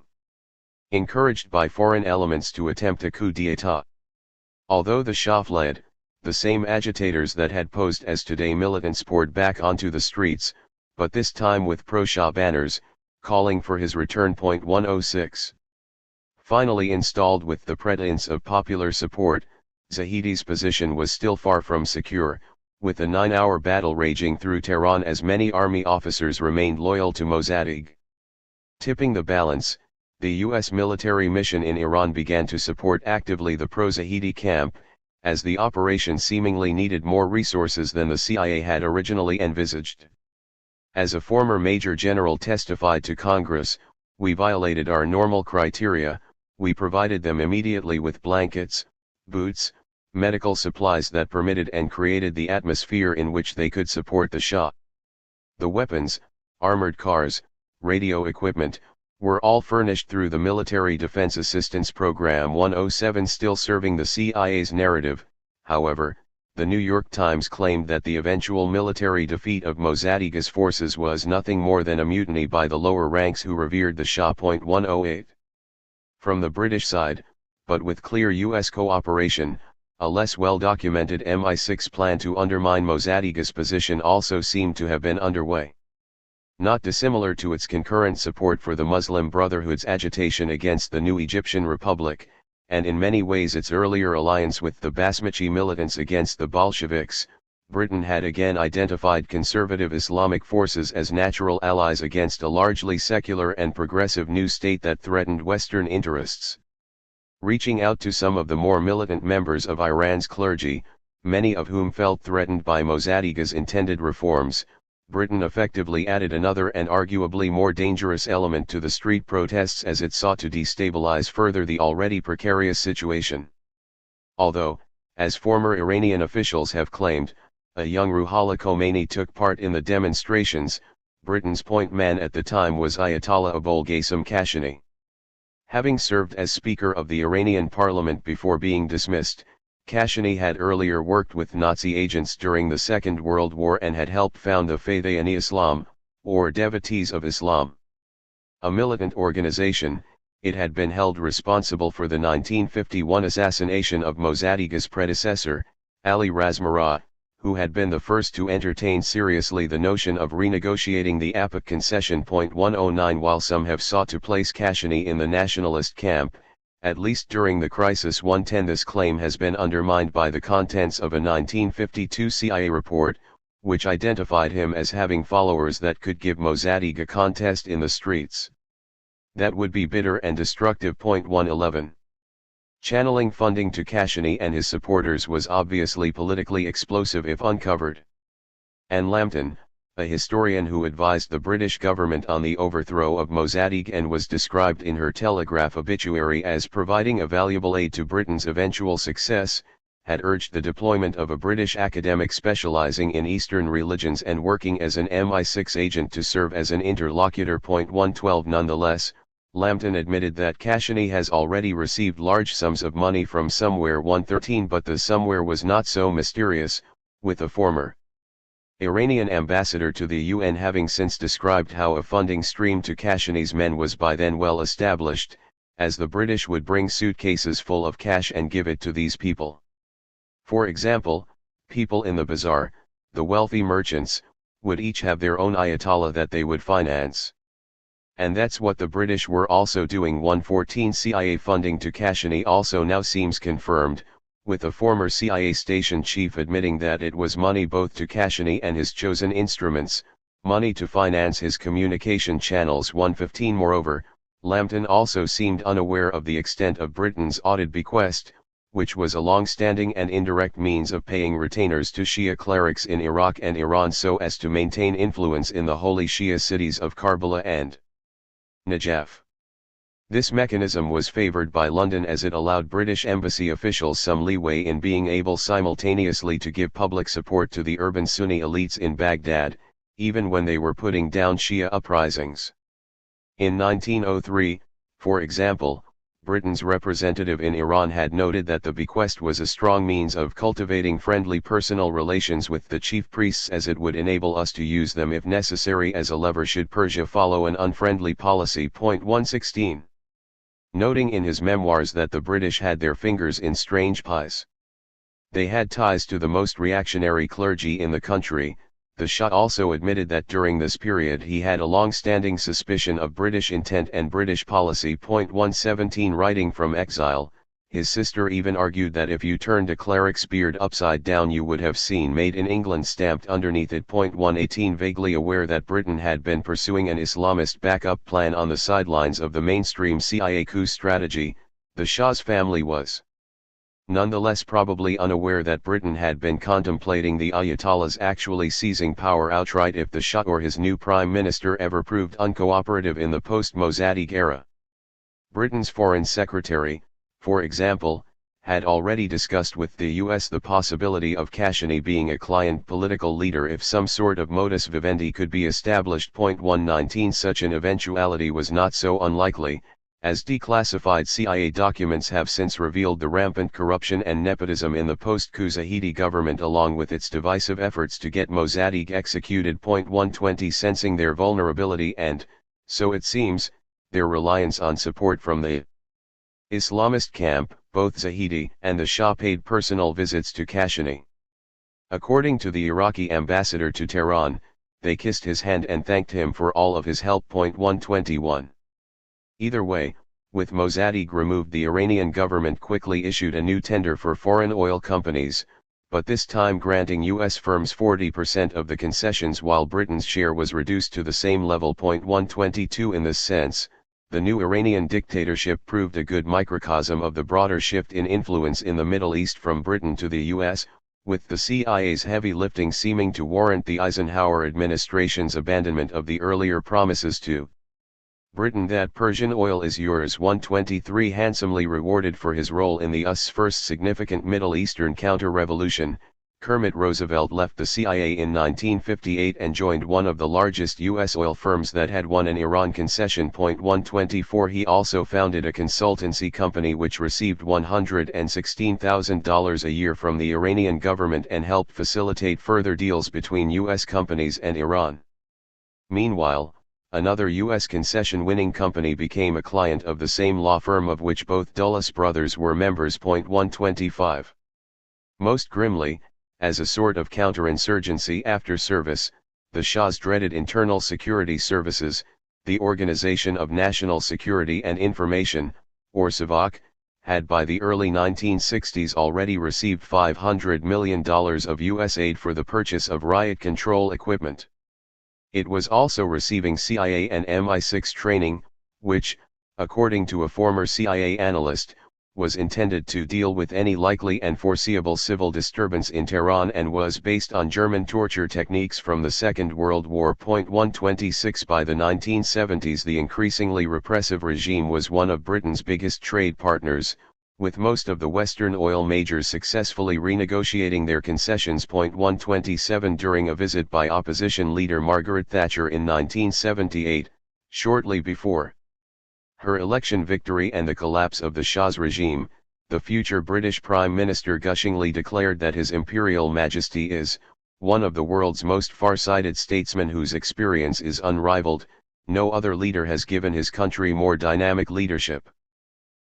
encouraged by foreign elements to attempt a coup d'état. Although the Shah fled, the same agitators that had posed as Today militants poured back onto the streets, but this time with pro-Shah banners, calling for his return. 106. Finally installed with the pretense of popular support, Zahedi's position was still far from secure, with a 9-hour battle raging through Tehran as many army officers remained loyal to Mossadegh. Tipping the balance, the U.S. military mission in Iran began to support actively the pro-Zahedi camp, as the operation seemingly needed more resources than the CIA had originally envisaged. As a former Major General testified to Congress, "We violated our normal criteria, we provided them immediately with blankets, boots, medical supplies that permitted and created the atmosphere in which they could support the Shah. The weapons, armored cars, radio equipment, were all furnished through the Military Defense Assistance Program." 107. Still serving the CIA's narrative, however, the New York Times claimed that the eventual military defeat of Mossadegh's forces was nothing more than a mutiny by the lower ranks who revered the Shah. 108. From the British side, but with clear U.S. cooperation, a less well-documented MI6 plan to undermine Mossadegh's position also seemed to have been underway. Not dissimilar to its concurrent support for the Muslim Brotherhood's agitation against the new Egyptian Republic, and in many ways its earlier alliance with the Basmachi militants against the Bolsheviks, Britain had again identified conservative Islamic forces as natural allies against a largely secular and progressive new state that threatened Western interests. Reaching out to some of the more militant members of Iran's clergy, many of whom felt threatened by Mossadegh's intended reforms, Britain effectively added another and arguably more dangerous element to the street protests as it sought to destabilize further the already precarious situation. Although, as former Iranian officials have claimed, a young Ruhollah Khomeini took part in the demonstrations, Britain's point man at the time was Ayatollah Abolghasem Kashani. Having served as Speaker of the Iranian Parliament before being dismissed, Kashani had earlier worked with Nazi agents during the Second World War and had helped found the Faith-e-Islam, or Devotees of Islam. A militant organization, it had been held responsible for the 1951 assassination of Mossadegh's predecessor, Ali Razmarah, who had been the first to entertain seriously the notion of renegotiating the APA concession. 109 While some have sought to place Kashani in the nationalist camp, at least during the crisis 110 this claim has been undermined by the contents of a 1952 CIA report, which identified him as having followers that could give Mossadegh a contest in the streets. That would be bitter and destructive. 111. Channeling funding to Kashani and his supporters was obviously politically explosive if uncovered. Anne Lambton, a historian who advised the British government on the overthrow of Mossadegh and was described in her Telegraph obituary as providing a valuable aid to Britain's eventual success, had urged the deployment of a British academic specialising in Eastern religions and working as an MI6 agent to serve as an interlocutor. 112 Nonetheless, Lambton admitted that Kashani has already received large sums of money from somewhere. 113 But the somewhere was not so mysterious, with the former Iranian ambassador to the UN having since described how a funding stream to Kashani's men was by then well established, as the British would bring suitcases full of cash and give it to these people. For example, people in the bazaar, the wealthy merchants, would each have their own Ayatollah that they would finance. And that's what the British were also doing. 114 CIA funding to Kashani also now seems confirmed, with the former CIA station chief admitting that it was money both to Kashani and his chosen instruments, money to finance his communication channels. 115 Moreover, Lambton also seemed unaware of the extent of Britain's audit bequest, which was a long-standing and indirect means of paying retainers to Shia clerics in Iraq and Iran so as to maintain influence in the holy Shia cities of Karbala and Najaf. This mechanism was favoured by London as it allowed British embassy officials some leeway in being able simultaneously to give public support to the urban Sunni elites in Baghdad, even when they were putting down Shia uprisings. In 1903, for example, Britain's representative in Iran had noted that the bequest was a strong means of cultivating friendly personal relations with the chief priests as it would enable us to use them if necessary as a lever should Persia follow an unfriendly policy. 116. Noting in his memoirs that the British had their fingers in strange pies. They had ties to the most reactionary clergy in the country. The Shah also admitted that during this period he had a long-standing suspicion of British intent and British policy. 117 Writing from exile, his sister even argued that if you turned a cleric's beard upside down you would have seen Made in England stamped underneath it. 118 Vaguely aware that Britain had been pursuing an Islamist backup plan on the sidelines of the mainstream CIA coup strategy, the Shah's family was nonetheless probably unaware that Britain had been contemplating the Ayatollahs actually seizing power outright if the Shah or his new Prime Minister ever proved uncooperative in the post-Mossadegh era. Britain's Foreign Secretary, for example, had already discussed with the US the possibility of Kashani being a client political leader if some sort of modus vivendi could be established. 119 Such an eventuality was not so unlikely, as declassified CIA documents have since revealed the rampant corruption and nepotism in the post-coup Zahedi government along with its divisive efforts to get Mossadegh executed. 120 Sensing their vulnerability and, so it seems, their reliance on support from the Islamist camp, both Zahedi and the Shah paid personal visits to Kashani. According to the Iraqi ambassador to Tehran, they kissed his hand and thanked him for all of his help. 121. Either way, with Mossadegh removed, the Iranian government quickly issued a new tender for foreign oil companies, but this time granting US firms 40% of the concessions while Britain's share was reduced to the same level. 122 In this sense, the new Iranian dictatorship proved a good microcosm of the broader shift in influence in the Middle East from Britain to the US, with the CIA's heavy lifting seeming to warrant the Eisenhower administration's abandonment of the earlier promises to Britain that Persian oil is yours. 123 handsomely rewarded for his role in the US's first significant Middle Eastern counter-revolution, Kermit Roosevelt left the CIA in 1958 and joined one of the largest U.S. oil firms that had won an Iran concession. 124 He also founded a consultancy company which received $116,000 a year from the Iranian government and helped facilitate further deals between U.S. companies and Iran. Meanwhile, another U.S. concession-winning company became a client of the same law firm of which both Dulles brothers were members. 125 Most grimly, as a sort of counterinsurgency after service, the Shah's dreaded Internal Security Services, the Organization of National Security and Information, or SAVAK, had by the early 1960s already received $500 million of U.S. aid for the purchase of riot control equipment. It was also receiving CIA and MI6 training, which, according to a former CIA analyst, was intended to deal with any likely and foreseeable civil disturbance in Tehran and was based on German torture techniques from the Second World War. 126 By the 1970s the increasingly repressive regime was one of Britain's biggest trade partners, with most of the Western oil majors successfully renegotiating their concessions. 127 During a visit by opposition leader Margaret Thatcher in 1978, shortly before her election victory and the collapse of the Shah's regime, the future British Prime Minister gushingly declared that His Imperial Majesty is one of the world's most far-sighted statesmen whose experience is unrivaled. No other leader has given his country more dynamic leadership.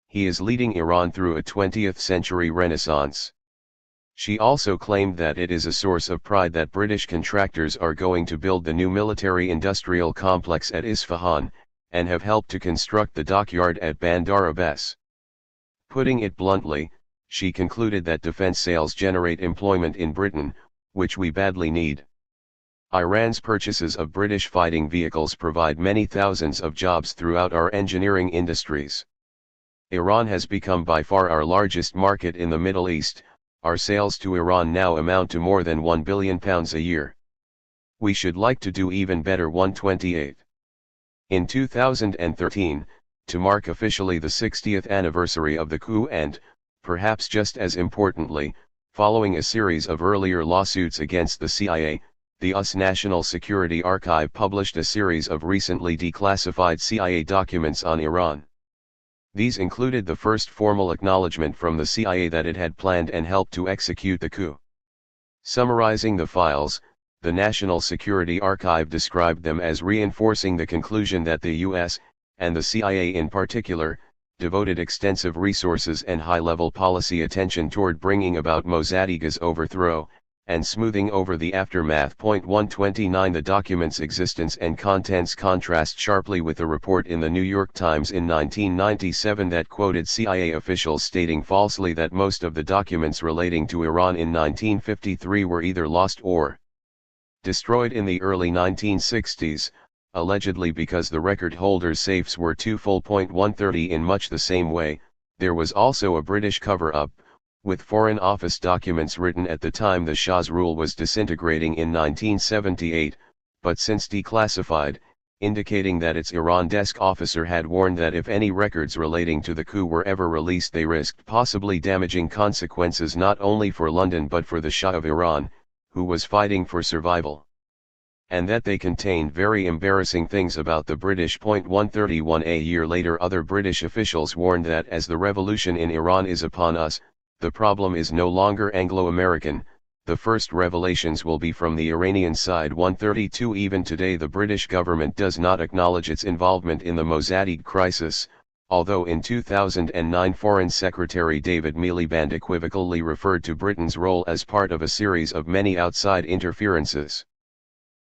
He is leading Iran through a 20th century renaissance. She also claimed that it is a source of pride that British contractors are going to build the new military-industrial complex at Isfahan, and have helped to construct the dockyard at Bandar Abbas. Putting it bluntly, she concluded that defense sales generate employment in Britain, which we badly need. Iran's purchases of British fighting vehicles provide many thousands of jobs throughout our engineering industries. Iran has become by far our largest market in the Middle East. Our sales to Iran now amount to more than £1 billion a year. We should like to do even better. 128 In 2013, to mark officially the 60th anniversary of the coup and, perhaps just as importantly, following a series of earlier lawsuits against the CIA, the US National Security Archive published a series of recently declassified CIA documents on Iran. These included the first formal acknowledgement from the CIA that it had planned and helped to execute the coup. Summarizing the files, the National Security Archive described them as reinforcing the conclusion that the US, and the CIA in particular, devoted extensive resources and high-level policy attention toward bringing about Mossadegh's overthrow, and smoothing over the aftermath. 129 The document's existence and contents contrast sharply with a report in the New York Times in 1997 that quoted CIA officials stating falsely that most of the documents relating to Iran in 1953 were either lost or destroyed in the early 1960s, allegedly because the record holders' safes were too full. 130 In much the same way, there was also a British cover-up, with Foreign Office documents written at the time the Shah's rule was disintegrating in 1978, but since declassified, indicating that its Iran desk officer had warned that if any records relating to the coup were ever released they risked possibly damaging consequences not only for London but for the Shah of Iran, who was fighting for survival. And that they contained very embarrassing things about the British. 131 A year later other British officials warned that as the revolution in Iran is upon us, the problem is no longer Anglo-American, the first revelations will be from the Iranian side. 132 Even today the British government does not acknowledge its involvement in the Mossadegh crisis, although in 2009 Foreign Secretary David Miliband equivocally referred to Britain's role as part of a series of many outside interferences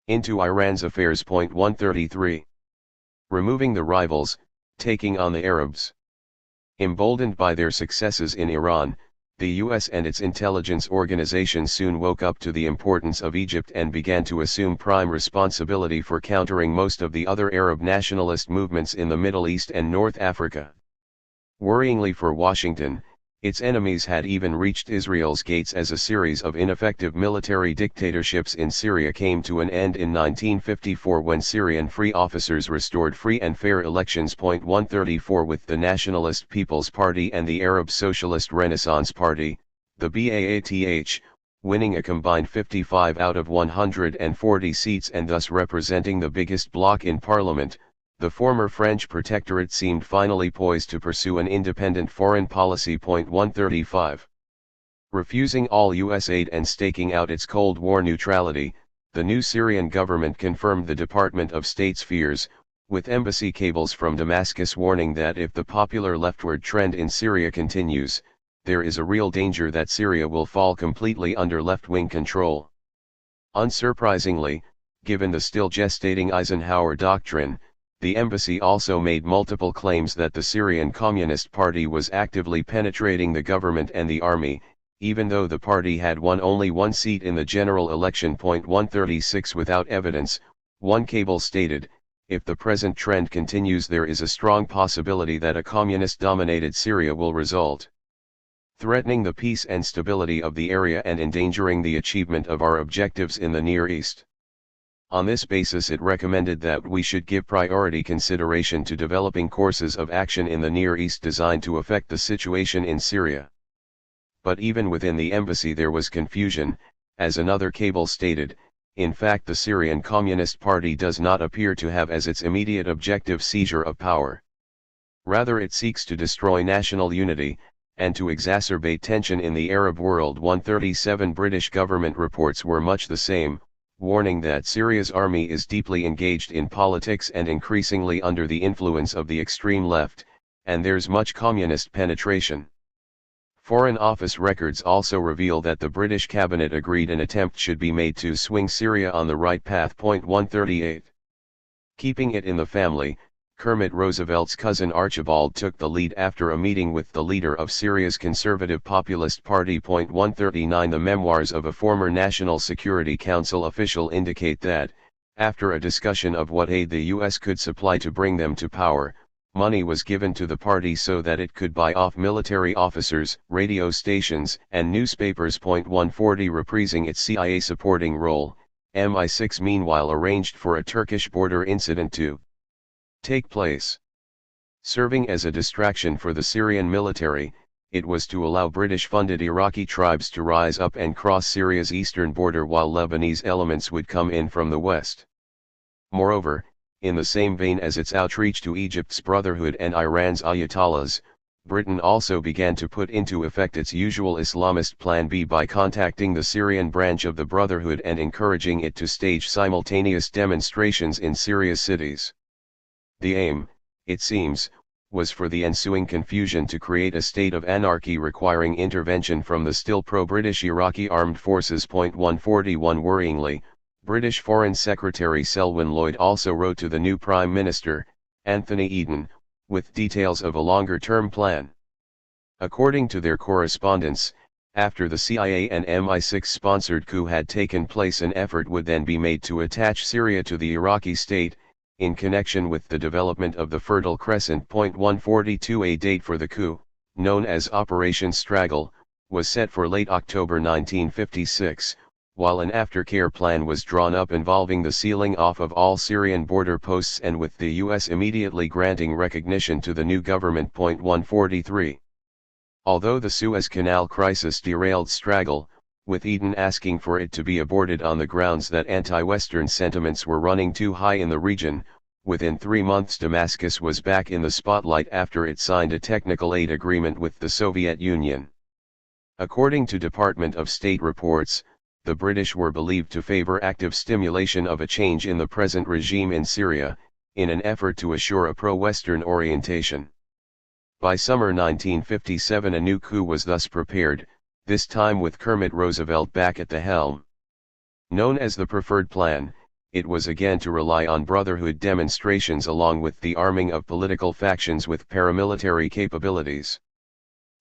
into Iran's affairs. 133 Removing the rivals, taking on the Arabs. Emboldened by their successes in Iran, the US and its intelligence organizations soon woke up to the importance of Egypt and began to assume prime responsibility for countering most of the other Arab nationalist movements in the Middle East and North Africa. Worryingly for Washington, Its enemies had even reached Israel's gates as a series of ineffective military dictatorships in Syria came to an end in 1954 when Syrian free officers restored free and fair elections. 134 With the Nationalist People's Party and the Arab Socialist Renaissance Party, the BAATH, winning a combined 55 out of 140 seats and thus representing the biggest bloc in parliament, the former French protectorate seemed finally poised to pursue an independent foreign policy. 135. Refusing all U.S. aid and staking out its Cold War neutrality, the new Syrian government confirmed the Department of State's fears, with embassy cables from Damascus warning that if the popular leftward trend in Syria continues, there is a real danger that Syria will fall completely under left-wing control. Unsurprisingly, given the still gestating Eisenhower doctrine, the embassy also made multiple claims that the Syrian Communist Party was actively penetrating the government and the army, even though the party had won only one seat in the general election. 136 Without evidence, one cable stated, if the present trend continues there is a strong possibility that a communist-dominated Syria will result, threatening the peace and stability of the area and endangering the achievement of our objectives in the Near East. On this basis it recommended that we should give priority consideration to developing courses of action in the Near East designed to affect the situation in Syria. But even within the embassy there was confusion, as another cable stated. In fact, the Syrian Communist Party does not appear to have as its immediate objective seizure of power. Rather it seeks to destroy national unity, and to exacerbate tension in the Arab world. 137 British government reports were much the same, warning that Syria's army is deeply engaged in politics and increasingly under the influence of the extreme left, and there's much communist penetration. Foreign Office records also reveal that the British cabinet agreed an attempt should be made to swing Syria on the right path. 138. Keeping it in the family, Kermit Roosevelt's cousin Archibald took the lead after a meeting with the leader of Syria's conservative populist party. 139 The memoirs of a former National Security Council official indicate that, after a discussion of what aid the U.S. could supply to bring them to power, money was given to the party so that it could buy off military officers, radio stations, and newspapers. 140 Reprising its CIA supporting role, MI6 meanwhile arranged for a Turkish border incident to take place. Serving as a distraction for the Syrian military, it was to allow British-funded Iraqi tribes to rise up and cross Syria's eastern border while Lebanese elements would come in from the west. Moreover, in the same vein as its outreach to Egypt's Brotherhood and Iran's Ayatollahs, Britain also began to put into effect its usual Islamist Plan B by contacting the Syrian branch of the Brotherhood and encouraging it to stage simultaneous demonstrations in Syria's cities. The aim, it seems, was for the ensuing confusion to create a state of anarchy requiring intervention from the still pro-British Iraqi armed forces. 141 Worryingly, British Foreign Secretary Selwyn Lloyd also wrote to the new Prime Minister, Anthony Eden, with details of a longer-term plan. According to their correspondence, after the CIA and MI6-sponsored coup had taken place, an effort would then be made to attach Syria to the Iraqi state, in connection with the development of the Fertile Crescent. 142 A date for the coup, known as Operation Straggle, was set for late October 1956, while an aftercare plan was drawn up involving the sealing off of all Syrian border posts and with the U.S. immediately granting recognition to the new government. 143. Although the Suez Canal crisis derailed Straggle, with Eden asking for it to be aborted on the grounds that anti-Western sentiments were running too high in the region, within 3 months Damascus was back in the spotlight after it signed a technical aid agreement with the Soviet Union. According to Department of State reports, the British were believed to favor active stimulation of a change in the present regime in Syria, in an effort to assure a pro-Western orientation. By summer 1957 a new coup was thus prepared, this time with Kermit Roosevelt back at the helm. Known as the Preferred Plan, it was again to rely on Brotherhood demonstrations along with the arming of political factions with paramilitary capabilities.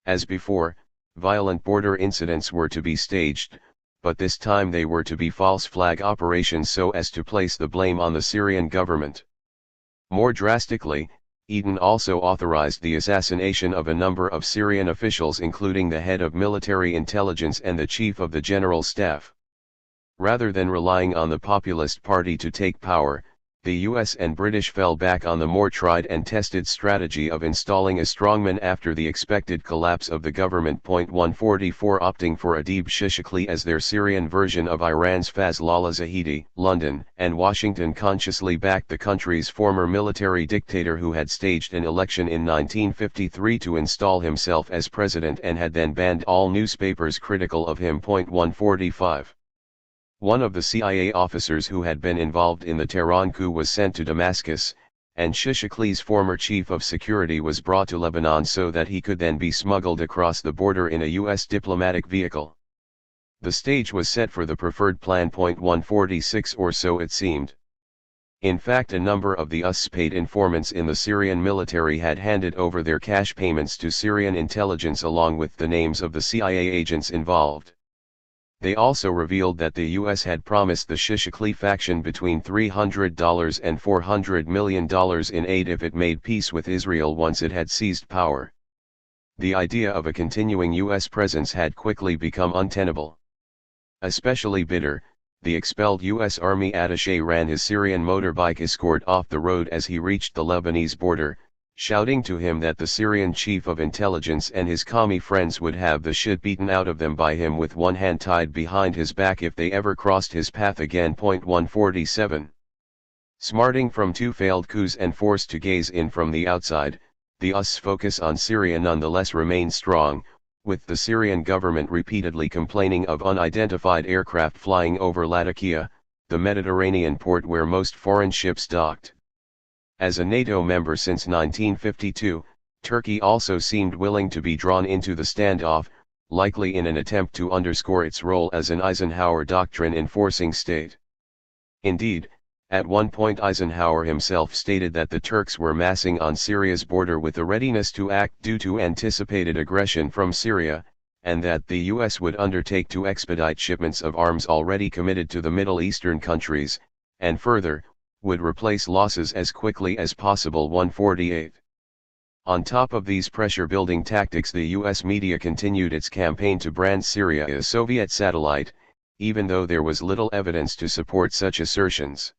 As before, violent border incidents were to be staged, but this time they were to be false flag operations so as to place the blame on the Syrian government. More drastically, Eaton also authorized the assassination of a number of Syrian officials, including the head of military intelligence and the chief of the general staff. Rather than relying on the populist party to take power, the US and British fell back on the more tried and tested strategy of installing a strongman after the expected collapse of the government. 144 Opting for Adib Shishakli as their Syrian version of Iran's Fazlollah Zahidi. London and Washington consciously backed the country's former military dictator, who had staged an election in 1953 to install himself as president and had then banned all newspapers critical of him. 145 One of the CIA officers who had been involved in the Tehran coup was sent to Damascus, and Shishakli's former chief of security was brought to Lebanon so that he could then be smuggled across the border in a US diplomatic vehicle. The stage was set for the preferred plan. 146 or so it seemed. In fact, a number of the US paid informants in the Syrian military had handed over their cash payments to Syrian intelligence along with the names of the CIA agents involved. They also revealed that the US had promised the Shishakli faction between $300 and $400 million in aid if it made peace with Israel once it had seized power. The idea of a continuing US presence had quickly become untenable. Especially bitter, the expelled US Army attaché ran his Syrian motorbike escort off the road as he reached the Lebanese border, shouting to him that the Syrian chief of intelligence and his commie friends would have the shit beaten out of them by him with one hand tied behind his back if they ever crossed his path again. 147 Smarting from two failed coups and forced to gaze in from the outside, the US's focus on Syria nonetheless remained strong, with the Syrian government repeatedly complaining of unidentified aircraft flying over Latakia, the Mediterranean port where most foreign ships docked. As a NATO member since 1952, Turkey also seemed willing to be drawn into the standoff, likely in an attempt to underscore its role as an Eisenhower doctrine-enforcing state. Indeed, at one point Eisenhower himself stated that the Turks were massing on Syria's border with a readiness to act due to anticipated aggression from Syria, and that the US would undertake to expedite shipments of arms already committed to the Middle Eastern countries, and further, would replace losses as quickly as possible. 148 On top of these pressure-building tactics, the US media continued its campaign to brand Syria a Soviet satellite, even though there was little evidence to support such assertions.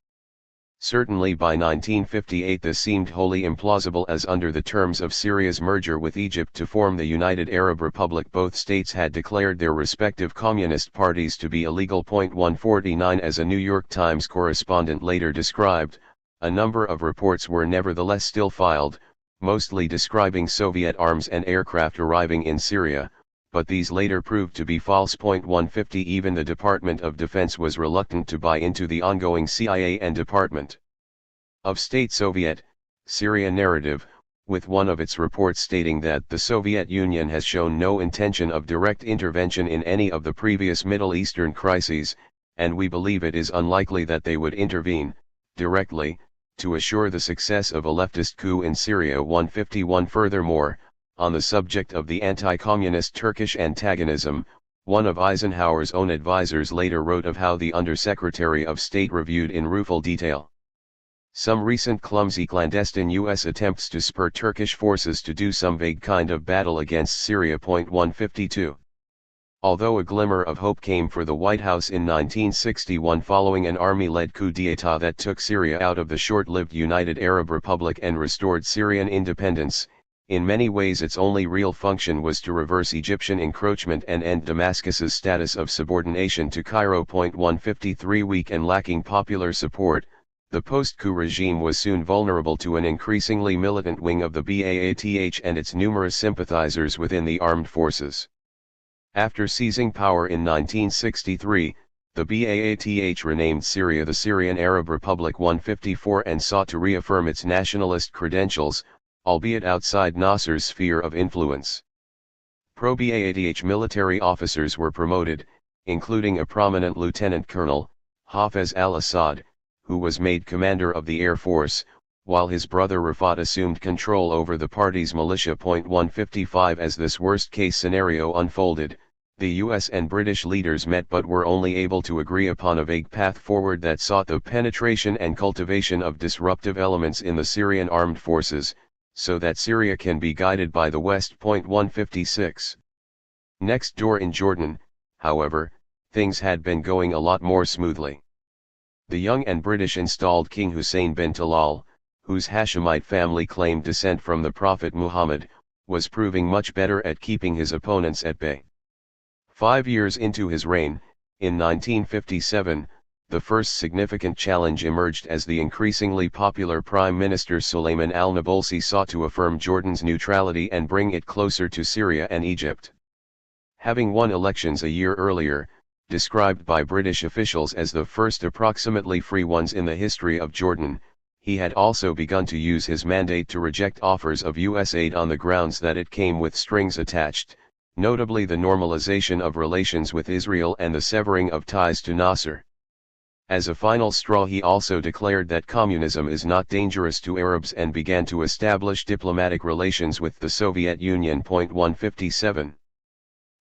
Certainly by 1958 this seemed wholly implausible, as under the terms of Syria's merger with Egypt to form the United Arab Republic, both states had declared their respective communist parties to be illegal. 149 As a New York Times correspondent later described, a number of reports were nevertheless still filed, mostly describing Soviet arms and aircraft arriving in Syria, but these later proved to be false. 150 Even the Department of Defense was reluctant to buy into the ongoing CIA and Department of State Soviet, Syria narrative, with one of its reports stating that the Soviet Union has shown no intention of direct intervention in any of the previous Middle Eastern crises, and we believe it is unlikely that they would intervene, directly, to assure the success of a leftist coup in Syria. 151 Furthermore, on the subject of the anti-communist Turkish antagonism, one of Eisenhower's own advisors later wrote of how the Undersecretary of State reviewed in rueful detail some recent clumsy clandestine US attempts to spur Turkish forces to do some vague kind of battle against Syria. 152 Although a glimmer of hope came for the White House in 1961 following an army-led coup d'état that took Syria out of the short-lived United Arab Republic and restored Syrian independence, in many ways its only real function was to reverse Egyptian encroachment and end Damascus's status of subordination to Cairo. 153 Weak and lacking popular support, the post-coup regime was soon vulnerable to an increasingly militant wing of the Ba'ath and its numerous sympathizers within the armed forces. After seizing power in 1963, the Ba'ath renamed Syria the Syrian Arab Republic. 154 and sought to reaffirm its nationalist credentials, albeit outside Nasser's sphere of influence. Pro-Ba'ath military officers were promoted, including a prominent lieutenant colonel, Hafez al-Assad, who was made commander of the Air Force, while his brother Rafat assumed control over the party's militia. 155 As this worst-case scenario unfolded, the US and British leaders met but were only able to agree upon a vague path forward that sought the penetration and cultivation of disruptive elements in the Syrian armed forces, so that Syria can be guided by the West. 156. Next door in Jordan, however, things had been going a lot more smoothly. The young and British installed King Hussein bin Talal, whose Hashemite family claimed descent from the Prophet Muhammad, was proving much better at keeping his opponents at bay. 5 years into his reign, in 1957, the first significant challenge emerged as the increasingly popular Prime Minister Suleiman al-Nabulsi sought to affirm Jordan's neutrality and bring it closer to Syria and Egypt. Having won elections a year earlier, described by British officials as the first approximately free ones in the history of Jordan, he had also begun to use his mandate to reject offers of U.S. aid on the grounds that it came with strings attached, notably the normalization of relations with Israel and the severing of ties to Nasser. As a final straw, he also declared that communism is not dangerous to Arabs and began to establish diplomatic relations with the Soviet Union. 157.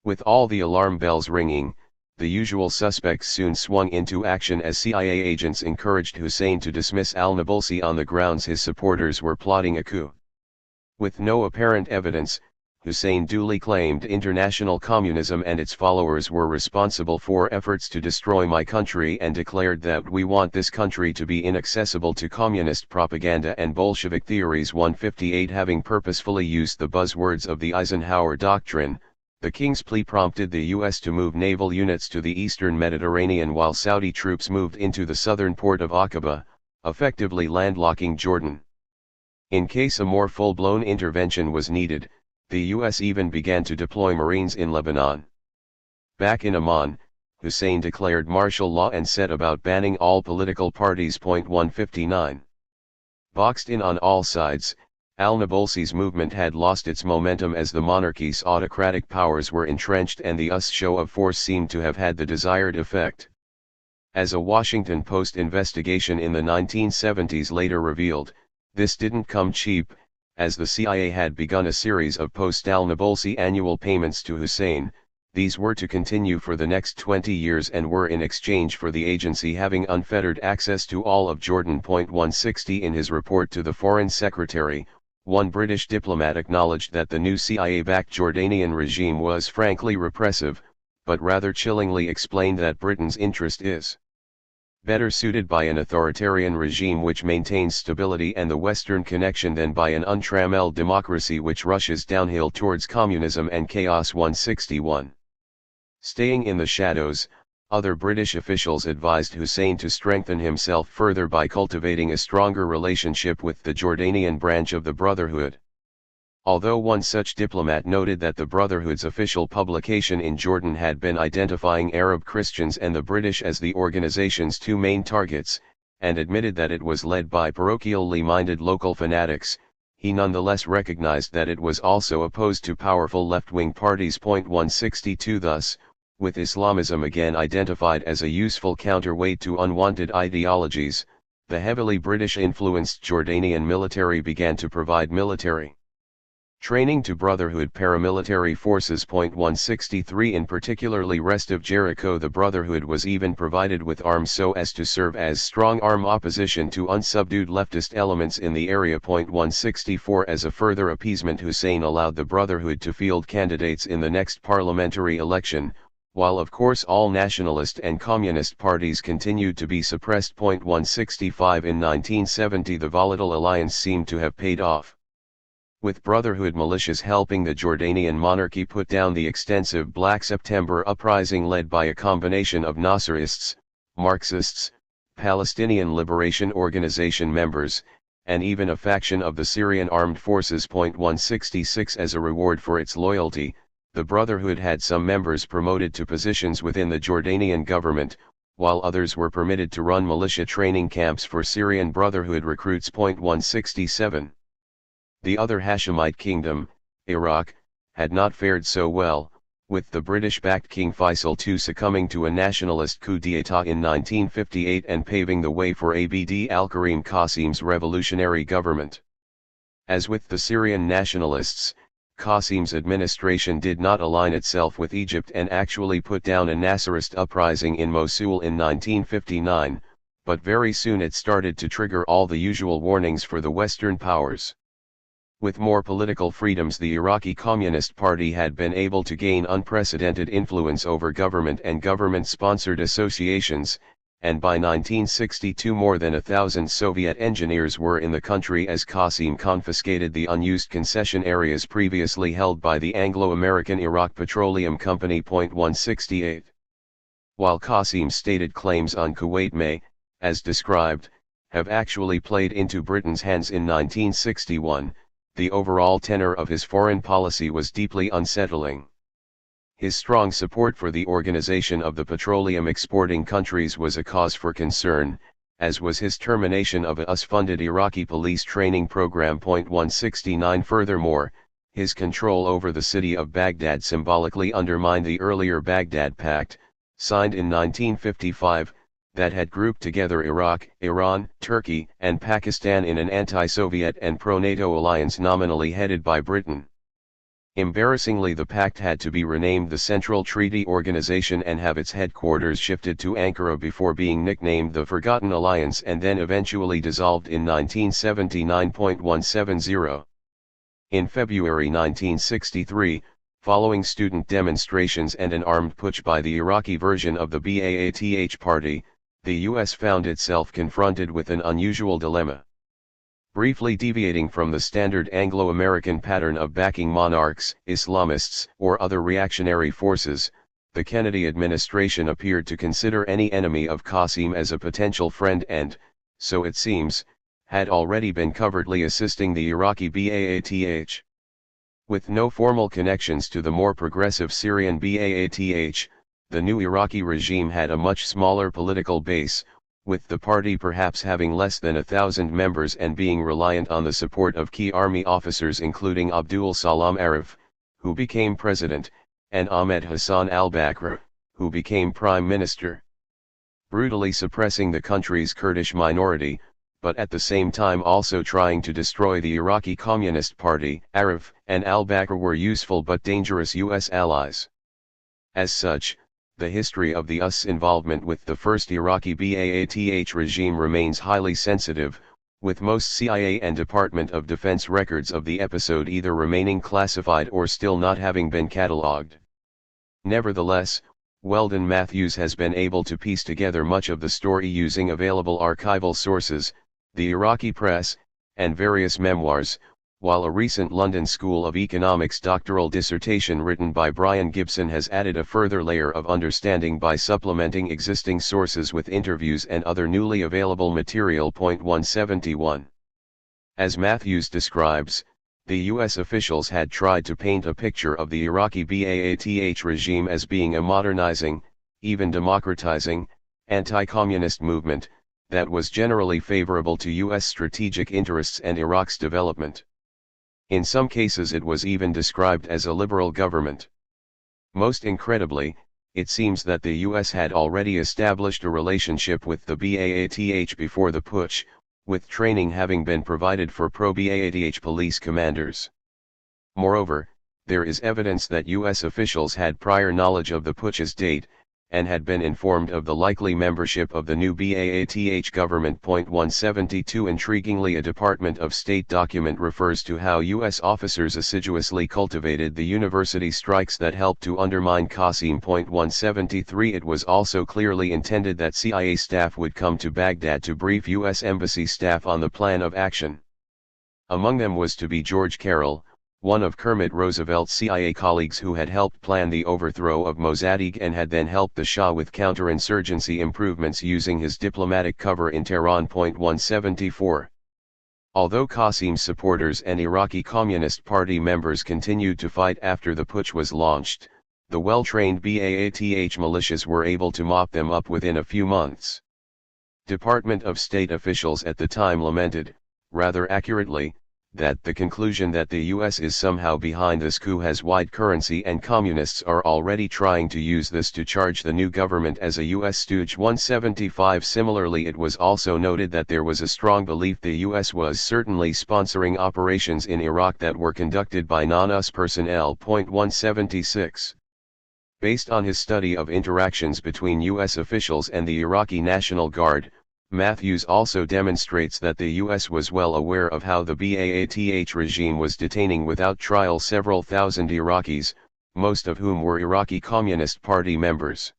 With all the alarm bells ringing, the usual suspects soon swung into action as CIA agents encouraged Hussein to dismiss al-Nabulsi on the grounds his supporters were plotting a coup. With no apparent evidence, Hussein duly claimed international communism and its followers were responsible for efforts to destroy my country and declared that we want this country to be inaccessible to communist propaganda and Bolshevik theories. 158. Having purposefully used the buzzwords of the Eisenhower Doctrine, the King's plea prompted the U.S. to move naval units to the eastern Mediterranean while Saudi troops moved into the southern port of Aqaba, effectively landlocking Jordan. In case a more full-blown intervention was needed, the U.S. even began to deploy Marines in Lebanon. Back in Amman, Hussein declared martial law and set about banning all political parties. 159. Boxed in on all sides, al-Nabulsi's movement had lost its momentum as the monarchy's autocratic powers were entrenched and the US show of force seemed to have had the desired effect. As a Washington Post investigation in the 1970s later revealed, this didn't come cheap, as the CIA had begun a series of post-al-Nabulsi annual payments to Hussein. These were to continue for the next 20 years and were in exchange for the agency having unfettered access to all of Jordan. 160. In his report to the Foreign Secretary, one British diplomat acknowledged that the new CIA-backed Jordanian regime was frankly repressive, but rather chillingly explained that Britain's interest is better suited by an authoritarian regime which maintains stability and the Western connection than by an untrammeled democracy which rushes downhill towards communism and chaos. 161. Staying in the shadows, other British officials advised Hussein to strengthen himself further by cultivating a stronger relationship with the Jordanian branch of the Brotherhood. Although one such diplomat noted that the Brotherhood's official publication in Jordan had been identifying Arab Christians and the British as the organization's two main targets, and admitted that it was led by parochially minded local fanatics, he nonetheless recognized that it was also opposed to powerful left-wing parties. 162. Thus, with Islamism again identified as a useful counterweight to unwanted ideologies, the heavily British-influenced Jordanian military began to provide military training to Brotherhood paramilitary forces. 163. In particularly rest of Jericho, the Brotherhood was even provided with arms so as to serve as strong-arm opposition to unsubdued leftist elements in the area. 164. As a further appeasement, Hussein allowed the Brotherhood to field candidates in the next parliamentary election, while of course all nationalist and communist parties continued to be suppressed. 165. In 1970 the volatile alliance seemed to have paid off. With Brotherhood militias helping the Jordanian monarchy put down the extensive Black September uprising led by a combination of Nasserists, Marxists, Palestinian Liberation Organization members, and even a faction of the Syrian Armed Forces. 166. As a reward for its loyalty, the Brotherhood had some members promoted to positions within the Jordanian government, while others were permitted to run militia training camps for Syrian Brotherhood recruits. 167. The other Hashemite kingdom, Iraq, had not fared so well, with the British-backed King Faisal II succumbing to a nationalist coup d'état in 1958 and paving the way for Abd al-Karim Qasim's revolutionary government. As with the Syrian nationalists, Qasim's administration did not align itself with Egypt and actually put down a Nasserist uprising in Mosul in 1959, but very soon it started to trigger all the usual warnings for the Western powers. With more political freedoms, the Iraqi Communist Party had been able to gain unprecedented influence over government and government-sponsored associations, and by 1962 more than 1,000 Soviet engineers were in the country as Qasim confiscated the unused concession areas previously held by the Anglo-American Iraq Petroleum Company. 168. While Qasim's stated claims on Kuwait may, as described, have actually played into Britain's hands in 1961, the overall tenor of his foreign policy was deeply unsettling. His strong support for the organization of the petroleum exporting countries was a cause for concern, as was his termination of a US-funded Iraqi police training program. 169. Furthermore, his control over the city of Baghdad symbolically undermined the earlier Baghdad Pact, signed in 1955, that had grouped together Iraq, Iran, Turkey, and Pakistan in an anti-Soviet and pro-NATO alliance nominally headed by Britain. Embarrassingly, the pact had to be renamed the Central Treaty Organization and have its headquarters shifted to Ankara before being nicknamed the Forgotten Alliance and then eventually dissolved in 1979. 170. In February 1963, following student demonstrations and an armed putsch by the Iraqi version of the Baath Party, the U.S. found itself confronted with an unusual dilemma. Briefly deviating from the standard Anglo-American pattern of backing monarchs, Islamists, or other reactionary forces, the Kennedy administration appeared to consider any enemy of Qasim as a potential friend and, so it seems, had already been covertly assisting the Iraqi Baath. With no formal connections to the more progressive Syrian Baath, the new Iraqi regime had a much smaller political base, with the party perhaps having less than 1,000 members and being reliant on the support of key army officers including Abdul Salam Arif, who became president, and Ahmed Hassan al-Bakr, who became prime minister. Brutally suppressing the country's Kurdish minority, but at the same time also trying to destroy the Iraqi Communist Party, Arif and al-Bakr were useful but dangerous U.S. allies. As such, the history of the US involvement with the first Iraqi Baath regime remains highly sensitive, with most CIA and Department of Defense records of the episode either remaining classified or still not having been catalogued. Nevertheless, Weldon Matthews has been able to piece together much of the story using available archival sources, the Iraqi press, and various memoirs, while a recent London School of Economics doctoral dissertation written by Brian Gibson has added a further layer of understanding by supplementing existing sources with interviews and other newly available material. 171. As Matthews describes, the U.S. officials had tried to paint a picture of the Iraqi Baath regime as being a modernizing, even democratizing, anti-communist movement, that was generally favorable to U.S. strategic interests and Iraq's development. In some cases it was even described as a liberal government. Most incredibly, it seems that the US had already established a relationship with the Baath before the putsch, with training having been provided for pro-Baath police commanders. Moreover, there is evidence that US officials had prior knowledge of the putsch's date, and had been informed of the likely membership of the new Baath government. 172. Intriguingly, a Department of State document refers to how U.S. officers assiduously cultivated the university strikes that helped to undermine Qasim. 173. It was also clearly intended that CIA staff would come to Baghdad to brief U.S. Embassy staff on the plan of action. Among them was to be George Carroll, one of Kermit Roosevelt's CIA colleagues who had helped plan the overthrow of Mossadegh and had then helped the Shah with counterinsurgency improvements using his diplomatic cover in Tehran. 174. Although Qasim's supporters and Iraqi Communist Party members continued to fight after the putsch was launched, the well-trained Baath militias were able to mop them up within a few months. Department of State officials at the time lamented, rather accurately, that the conclusion that the US is somehow behind this coup has wide currency and communists are already trying to use this to charge the new government as a US stooge. 175. Similarly, it was also noted that there was a strong belief the US was certainly sponsoring operations in Iraq that were conducted by non-US personnel. 176. Based on his study of interactions between US officials and the Iraqi National Guard, Matthews also demonstrates that the US was well aware of how the Baath regime was detaining without trial several thousand Iraqis, most of whom were Iraqi Communist Party members.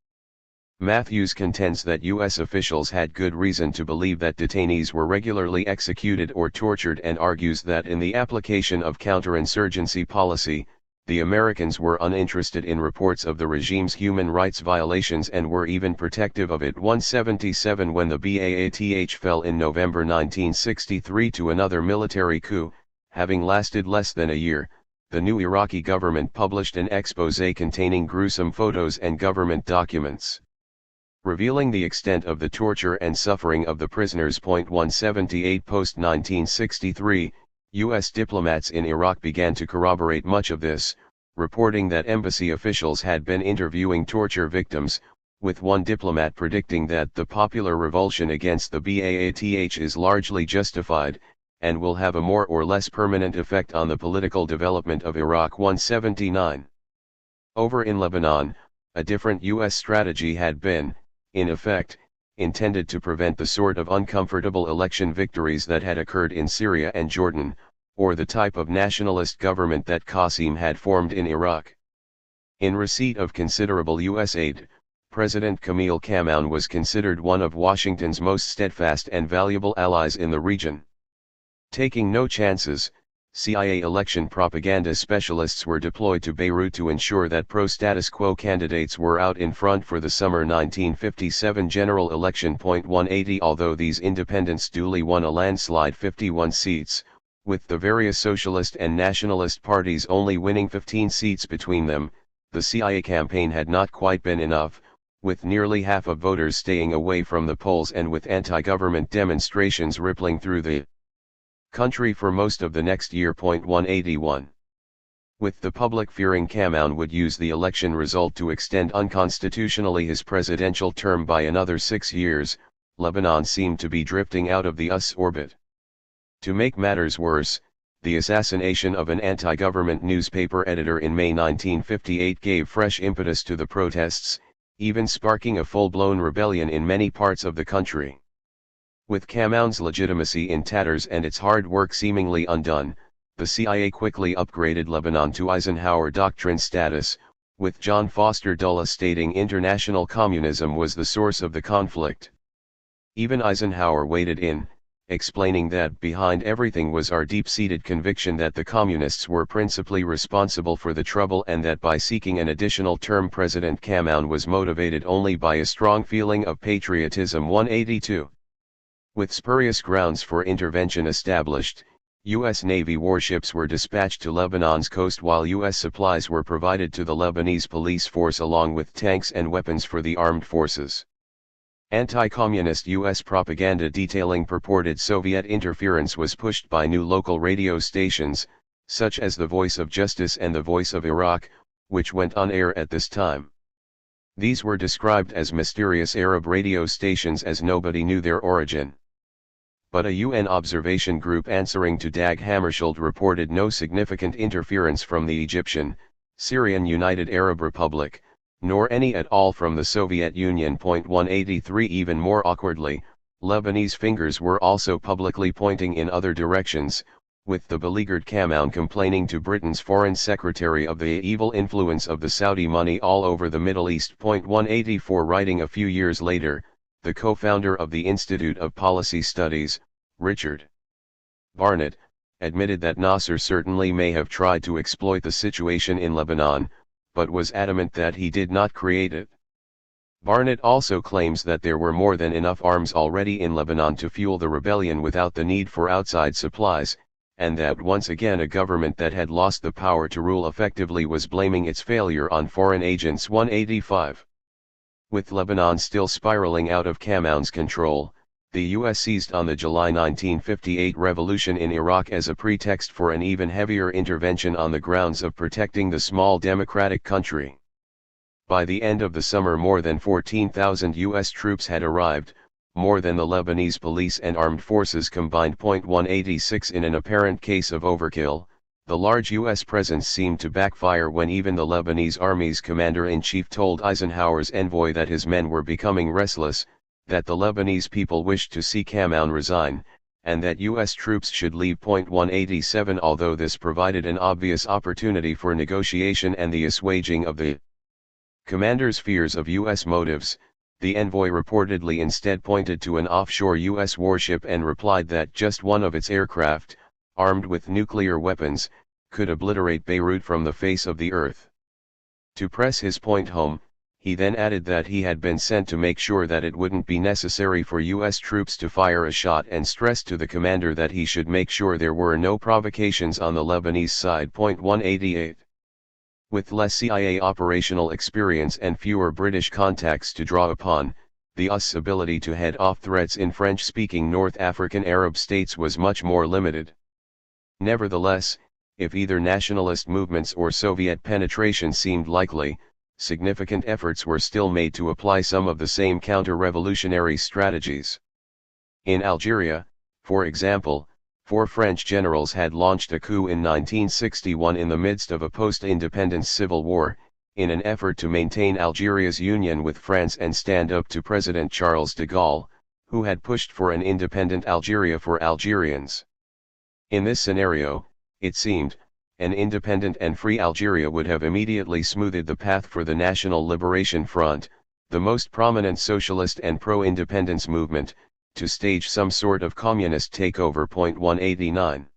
Matthews contends that U.S. officials had good reason to believe that detainees were regularly executed or tortured, and argues that in the application of counterinsurgency policy, the Americans were uninterested in reports of the regime's human rights violations and were even protective of it. 177 When the Baath fell in November 1963 to another military coup, having lasted less than a year, the new Iraqi government published an exposé containing gruesome photos and government documents revealing the extent of the torture and suffering of the prisoners. 178 Post-1963, U.S. diplomats in Iraq began to corroborate much of this, reporting that embassy officials had been interviewing torture victims, with one diplomat predicting that the popular revulsion against the Baath is largely justified, and will have a more or less permanent effect on the political development of Iraq. 179. Over in Lebanon, a different U.S. strategy had been, in effect, intended to prevent the sort of uncomfortable election victories that had occurred in Syria and Jordan, or the type of nationalist government that Qasim had formed in Iraq. In receipt of considerable U.S. aid, President Camille Kamoun was considered one of Washington's most steadfast and valuable allies in the region. Taking no chances, CIA election propaganda specialists were deployed to Beirut to ensure that pro-status quo candidates were out in front for the summer 1957 general election. 180 Although these independents duly won a landslide 51 seats, with the various socialist and nationalist parties only winning 15 seats between them, the CIA campaign had not quite been enough, with nearly half of voters staying away from the polls and with anti-government demonstrations rippling through the country for most of the next year. 181. With the public fearing Kamoun would use the election result to extend unconstitutionally his presidential term by another 6 years, Lebanon seemed to be drifting out of the US orbit. To make matters worse, the assassination of an anti-government newspaper editor in May 1958 gave fresh impetus to the protests, even sparking a full-blown rebellion in many parts of the country. With Kamoun's legitimacy in tatters and its hard work seemingly undone, the CIA quickly upgraded Lebanon to Eisenhower Doctrine status, with John Foster Dulles stating international communism was the source of the conflict. Even Eisenhower waded in, explaining that behind everything was our deep-seated conviction that the communists were principally responsible for the trouble, and that by seeking an additional term President Kamoun was motivated only by a strong feeling of patriotism. 182. With spurious grounds for intervention established, U.S. Navy warships were dispatched to Lebanon's coast while U.S. supplies were provided to the Lebanese police force along with tanks and weapons for the armed forces. Anti-communist U.S. propaganda detailing purported Soviet interference was pushed by new local radio stations, such as the Voice of Justice and the Voice of Iraq, which went on air at this time. These were described as mysterious Arab radio stations as nobody knew their origin. But a UN observation group answering to Dag Hammarskjöld reported no significant interference from the Egyptian, Syrian United Arab Republic, nor any at all from the Soviet Union. 183 Even more awkwardly, Lebanese fingers were also publicly pointing in other directions, with the beleaguered Kamoun complaining to Britain's Foreign Secretary of the evil influence of the Saudi money all over the Middle East. 184 Writing a few years later, the co-founder of the Institute of Policy Studies, Richard Barnett, admitted that Nasser certainly may have tried to exploit the situation in Lebanon, but was adamant that he did not create it. Barnett also claims that there were more than enough arms already in Lebanon to fuel the rebellion without the need for outside supplies, and that once again a government that had lost the power to rule effectively was blaming its failure on foreign agents. 185. With Lebanon still spiraling out of Kamoun's control, the U.S. seized on the July 1958 revolution in Iraq as a pretext for an even heavier intervention on the grounds of protecting the small democratic country. By the end of the summer more than 14,000 U.S. troops had arrived, more than the Lebanese police and armed forces combined. 186 In an apparent case of overkill, the large U.S. presence seemed to backfire when even the Lebanese army's commander-in-chief told Eisenhower's envoy that his men were becoming restless, that the Lebanese people wished to see Kamoun resign, and that U.S. troops should leave. 187 Although this provided an obvious opportunity for negotiation and the assuaging of the commander's fears of U.S. motives, the envoy reportedly instead pointed to an offshore U.S. warship and replied that just one of its aircraft, armed with nuclear weapons, could obliterate Beirut from the face of the earth. To press his point home, he then added that he had been sent to make sure that it wouldn't be necessary for U.S. troops to fire a shot, and stressed to the commander that he should make sure there were no provocations on the Lebanese side. 188. With less CIA operational experience and fewer British contacts to draw upon, the US's ability to head off threats in French-speaking North African Arab states was much more limited. Nevertheless, if either nationalist movements or Soviet penetration seemed likely, significant efforts were still made to apply some of the same counter-revolutionary strategies. In Algeria, for example, 4 French generals had launched a coup in 1961 in the midst of a post-independence civil war, in an effort to maintain Algeria's union with France and stand up to President Charles de Gaulle, who had pushed for an independent Algeria for Algerians. In this scenario, it seemed, an independent and free Algeria would have immediately smoothed the path for the National Liberation Front, the most prominent socialist and pro-independence movement, to stage some sort of communist takeover. 189.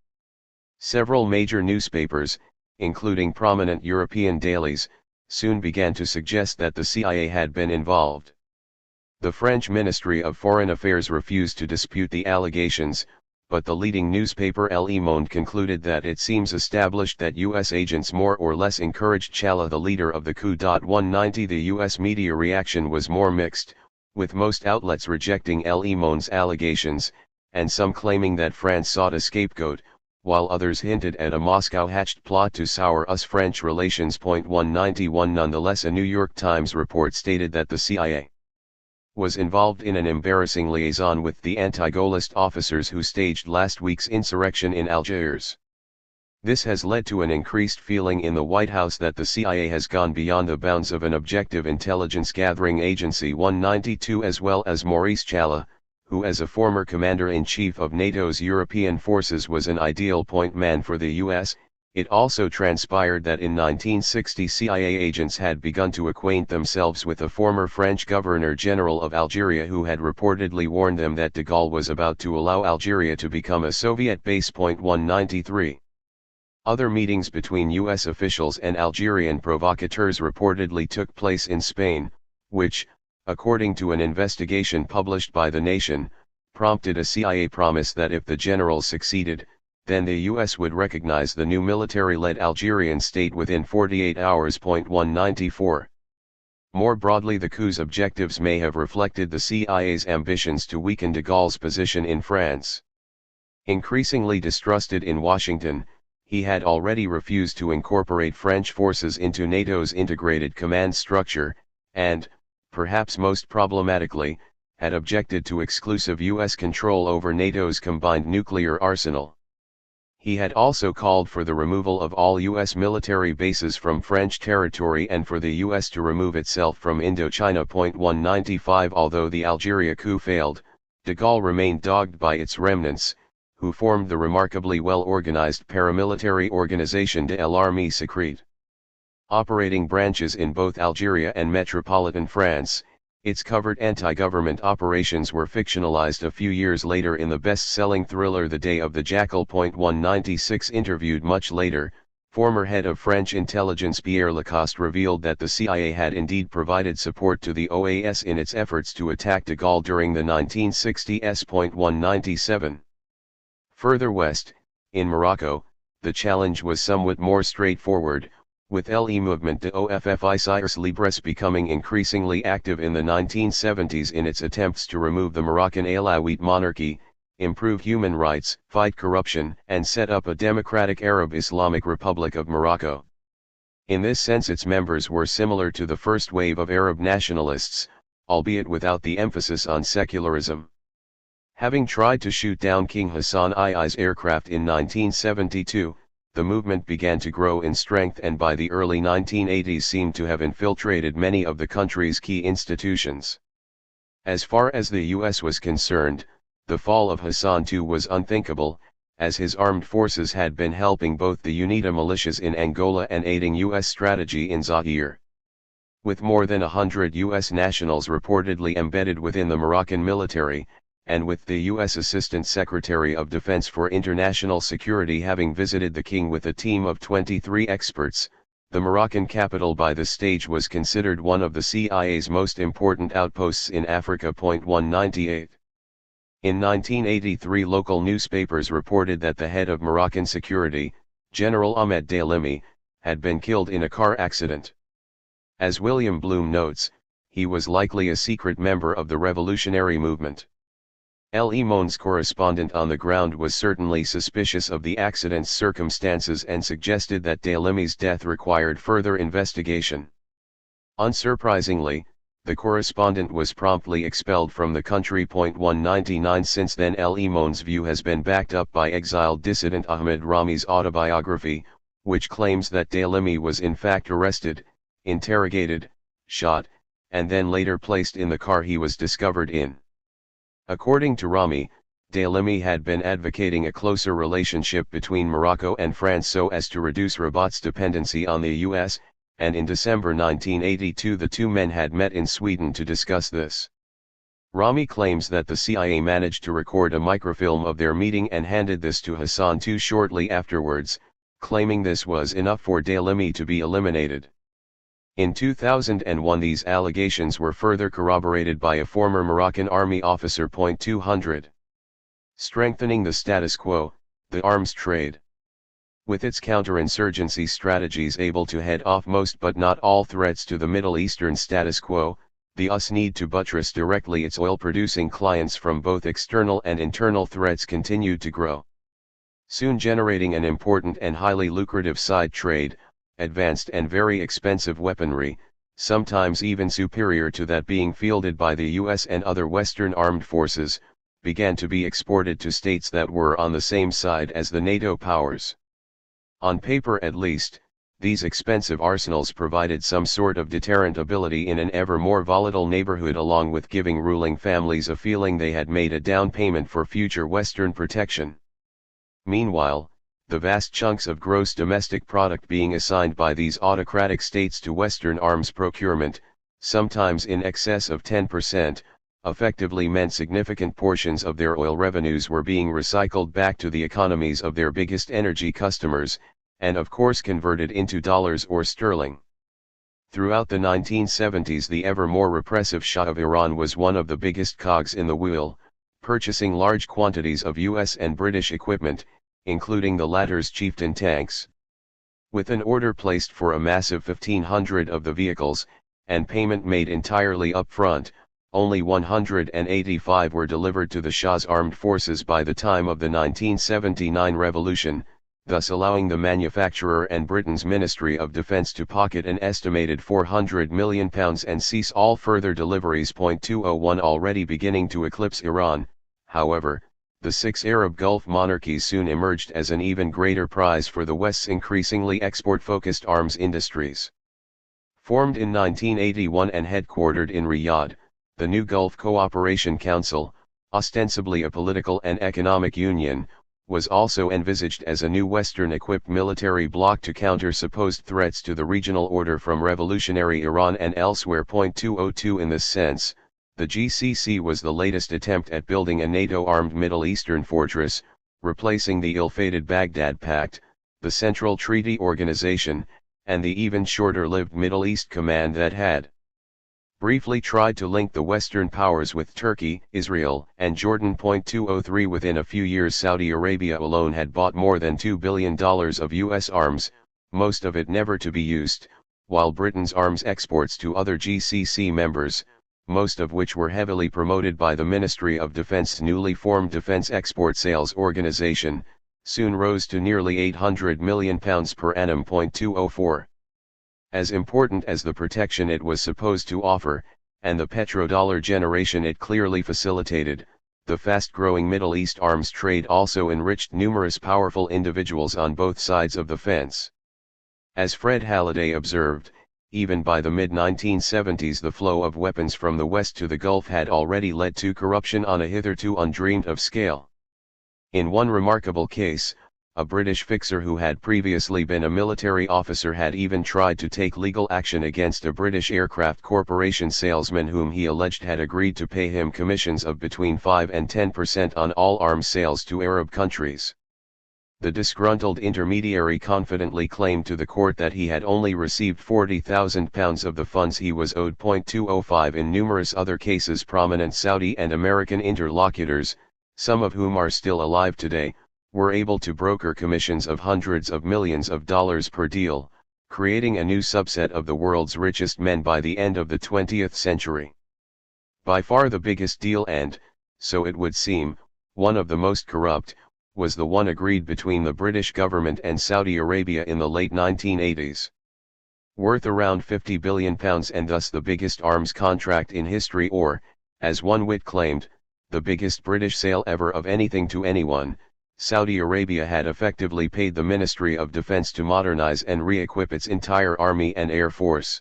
Several major newspapers, including prominent European dailies, soon began to suggest that the CIA had been involved. The French Ministry of Foreign Affairs refused to dispute the allegations, but the leading newspaper Le Monde concluded that it seems established that U.S. agents more or less encouraged Chala, the leader of the coup. 190. The U.S. media reaction was more mixed, with most outlets rejecting Le Monde's allegations, and some claiming that France sought a scapegoat, while others hinted at a Moscow-hatched plot to sour US-French relations. 191. Nonetheless, a New York Times report stated that the CIA was involved in an embarrassing liaison with the anti-Gaullist officers who staged last week's insurrection in Algiers. This has led to an increased feeling in the White House that the CIA has gone beyond the bounds of an objective intelligence-gathering agency. 192. As well as Maurice Chala, who as a former commander-in-chief of NATO's European forces was an ideal point man for the US, it also transpired that in 1960 CIA agents had begun to acquaint themselves with a former French Governor-General of Algeria who had reportedly warned them that de Gaulle was about to allow Algeria to become a Soviet base. 193. Other meetings between U.S. officials and Algerian provocateurs reportedly took place in Spain, which, according to an investigation published by The Nation, prompted a CIA promise that if the generals succeeded, then the U.S. would recognize the new military-led Algerian state within 48 hours. 194. More broadly, the coup's objectives may have reflected the CIA's ambitions to weaken de Gaulle's position in France. Increasingly distrusted in Washington, he had already refused to incorporate French forces into NATO's integrated command structure, and, perhaps most problematically, had objected to exclusive U.S. control over NATO's combined nuclear arsenal. He had also called for the removal of all U.S. military bases from French territory and for the U.S. to remove itself from Indochina. 195. Although the Algeria coup failed, de Gaulle remained dogged by its remnants, who formed the remarkably well-organized paramilitary organization de l'Armée Secrète. Operating branches in both Algeria and metropolitan France, its covert anti-government operations were fictionalized a few years later in the best-selling thriller The Day of the Jackal. 196. Interviewed much later, former head of French intelligence Pierre Lacoste revealed that the CIA had indeed provided support to the OAS in its efforts to attack de Gaulle during the 1960s. 197. Further west, in Morocco, the challenge was somewhat more straightforward, with Le Mouvement de Officiers Libres becoming increasingly active in the 1970s in its attempts to remove the Moroccan Alawite monarchy, improve human rights, fight corruption, and set up a democratic Arab Islamic Republic of Morocco. In this sense, its members were similar to the first wave of Arab nationalists, albeit without the emphasis on secularism. Having tried to shoot down King Hassan II's aircraft in 1972, the movement began to grow in strength and by the early 1980s seemed to have infiltrated many of the country's key institutions. As far as the US was concerned, the fall of Hassan II was unthinkable, as his armed forces had been helping both the UNITA militias in Angola and aiding US strategy in Zaire. With more than 100 US nationals reportedly embedded within the Moroccan military, and with the U.S. Assistant Secretary of Defense for International Security having visited the king with a team of 23 experts, the Moroccan capital by this stage was considered one of the CIA's most important outposts in Africa. 198. In 1983, local newspapers reported that the head of Moroccan security, General Ahmed Daylimi, had been killed in a car accident. As William Bloom notes, he was likely a secret member of the revolutionary movement. Le Monde's correspondent on the ground was certainly suspicious of the accident's circumstances and suggested that Daylimi's death required further investigation. Unsurprisingly, the correspondent was promptly expelled from the country. 199. Since then, Le Monde's view has been backed up by exiled dissident Ahmed Rami's autobiography, which claims that Daylimi was in fact arrested, interrogated, shot, and then later placed in the car he was discovered in. According to Rami, Daylimi had been advocating a closer relationship between Morocco and France so as to reduce Rabat's dependency on the US, and in December 1982 the two men had met in Sweden to discuss this. Rami claims that the CIA managed to record a microfilm of their meeting and handed this to Hassan II shortly afterwards, claiming this was enough for Daylimi to be eliminated. In 2001 these allegations were further corroborated by a former Moroccan army officer. 200. Strengthening the status quo, the arms trade. With its counterinsurgency strategies able to head off most but not all threats to the Middle Eastern status quo, the US need to buttress directly its oil-producing clients from both external and internal threats continued to grow, soon generating an important and highly lucrative side trade. Advanced and very expensive weaponry, sometimes even superior to that being fielded by the US and other Western armed forces, began to be exported to states that were on the same side as the NATO powers. On paper at least, these expensive arsenals provided some sort of deterrent ability in an ever more volatile neighborhood, along with giving ruling families a feeling they had made a down payment for future Western protection. Meanwhile, the vast chunks of gross domestic product being assigned by these autocratic states to Western arms procurement, sometimes in excess of 10%, effectively meant significant portions of their oil revenues were being recycled back to the economies of their biggest energy customers, and of course converted into dollars or sterling. Throughout the 1970s, the ever more repressive Shah of Iran was one of the biggest cogs in the wheel, purchasing large quantities of US and British equipment, including the latter's Chieftain tanks. With an order placed for a massive 1,500 of the vehicles, and payment made entirely up front, only 185 were delivered to the Shah's armed forces by the time of the 1979 revolution, thus allowing the manufacturer and Britain's Ministry of Defence to pocket an estimated £400 million and cease all further deliveries. 201 Already beginning to eclipse Iran, however, the six Arab Gulf monarchies soon emerged as an even greater prize for the West's increasingly export-focused arms industries. Formed in 1981 and headquartered in Riyadh, the new Gulf Cooperation Council, ostensibly a political and economic union, was also envisaged as a new Western-equipped military bloc to counter supposed threats to the regional order from revolutionary Iran and elsewhere. 202 In this sense, the GCC was the latest attempt at building a NATO-armed Middle Eastern fortress, replacing the ill-fated Baghdad Pact, the Central Treaty Organization, and the even shorter-lived Middle East Command that had briefly tried to link the Western powers with Turkey, Israel, and Jordan. 203 Within a few years, Saudi Arabia alone had bought more than $2 billion of U.S. arms, most of it never to be used, while Britain's arms exports to other GCC members, most of which were heavily promoted by the Ministry of Defence's newly formed Defence Export Sales Organization, soon rose to nearly £800 million per annum. 204. As important as the protection it was supposed to offer, and the petrodollar generation it clearly facilitated, the fast-growing Middle East arms trade also enriched numerous powerful individuals on both sides of the fence. As Fred Halliday observed, even by the mid-1970s the flow of weapons from the West to the Gulf had already led to corruption on a hitherto undreamed of scale. In one remarkable case, a British fixer who had previously been a military officer had even tried to take legal action against a British Aircraft Corporation salesman whom he alleged had agreed to pay him commissions of between 5 and 10% on all arms sales to Arab countries. The disgruntled intermediary confidently claimed to the court that he had only received £40,000 of the funds he was owed. 205 In numerous other cases prominent Saudi and American interlocutors, some of whom are still alive today, were able to broker commissions of hundreds of millions of dollars per deal, creating a new subset of the world's richest men by the end of the 20th century. By far the biggest deal and, so it would seem, one of the most corrupt, was the one agreed between the British government and Saudi Arabia in the late 1980s. Worth around £50 billion and thus the biggest arms contract in history, or, as one wit claimed, the biggest British sale ever of anything to anyone, Saudi Arabia had effectively paid the Ministry of Defense to modernize and re-equip its entire army and air force.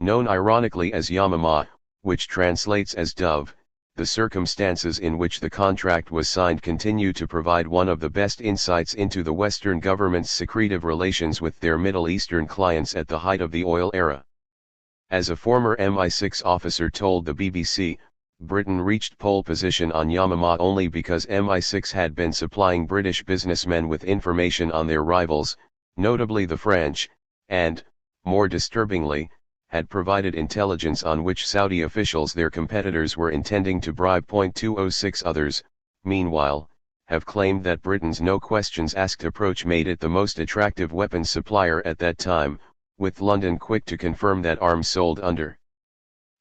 Known ironically as Yamama, which translates as dove, the circumstances in which the contract was signed continue to provide one of the best insights into the Western government's secretive relations with their Middle Eastern clients at the height of the oil era. As a former MI6 officer told the BBC, Britain reached pole position on Yamama only because MI6 had been supplying British businessmen with information on their rivals, notably the French, and, more disturbingly, had provided intelligence on which Saudi officials their competitors were intending to bribe. 206 Others, meanwhile, have claimed that Britain's no-questions-asked approach made it the most attractive weapons supplier at that time, with London quick to confirm that arms sold under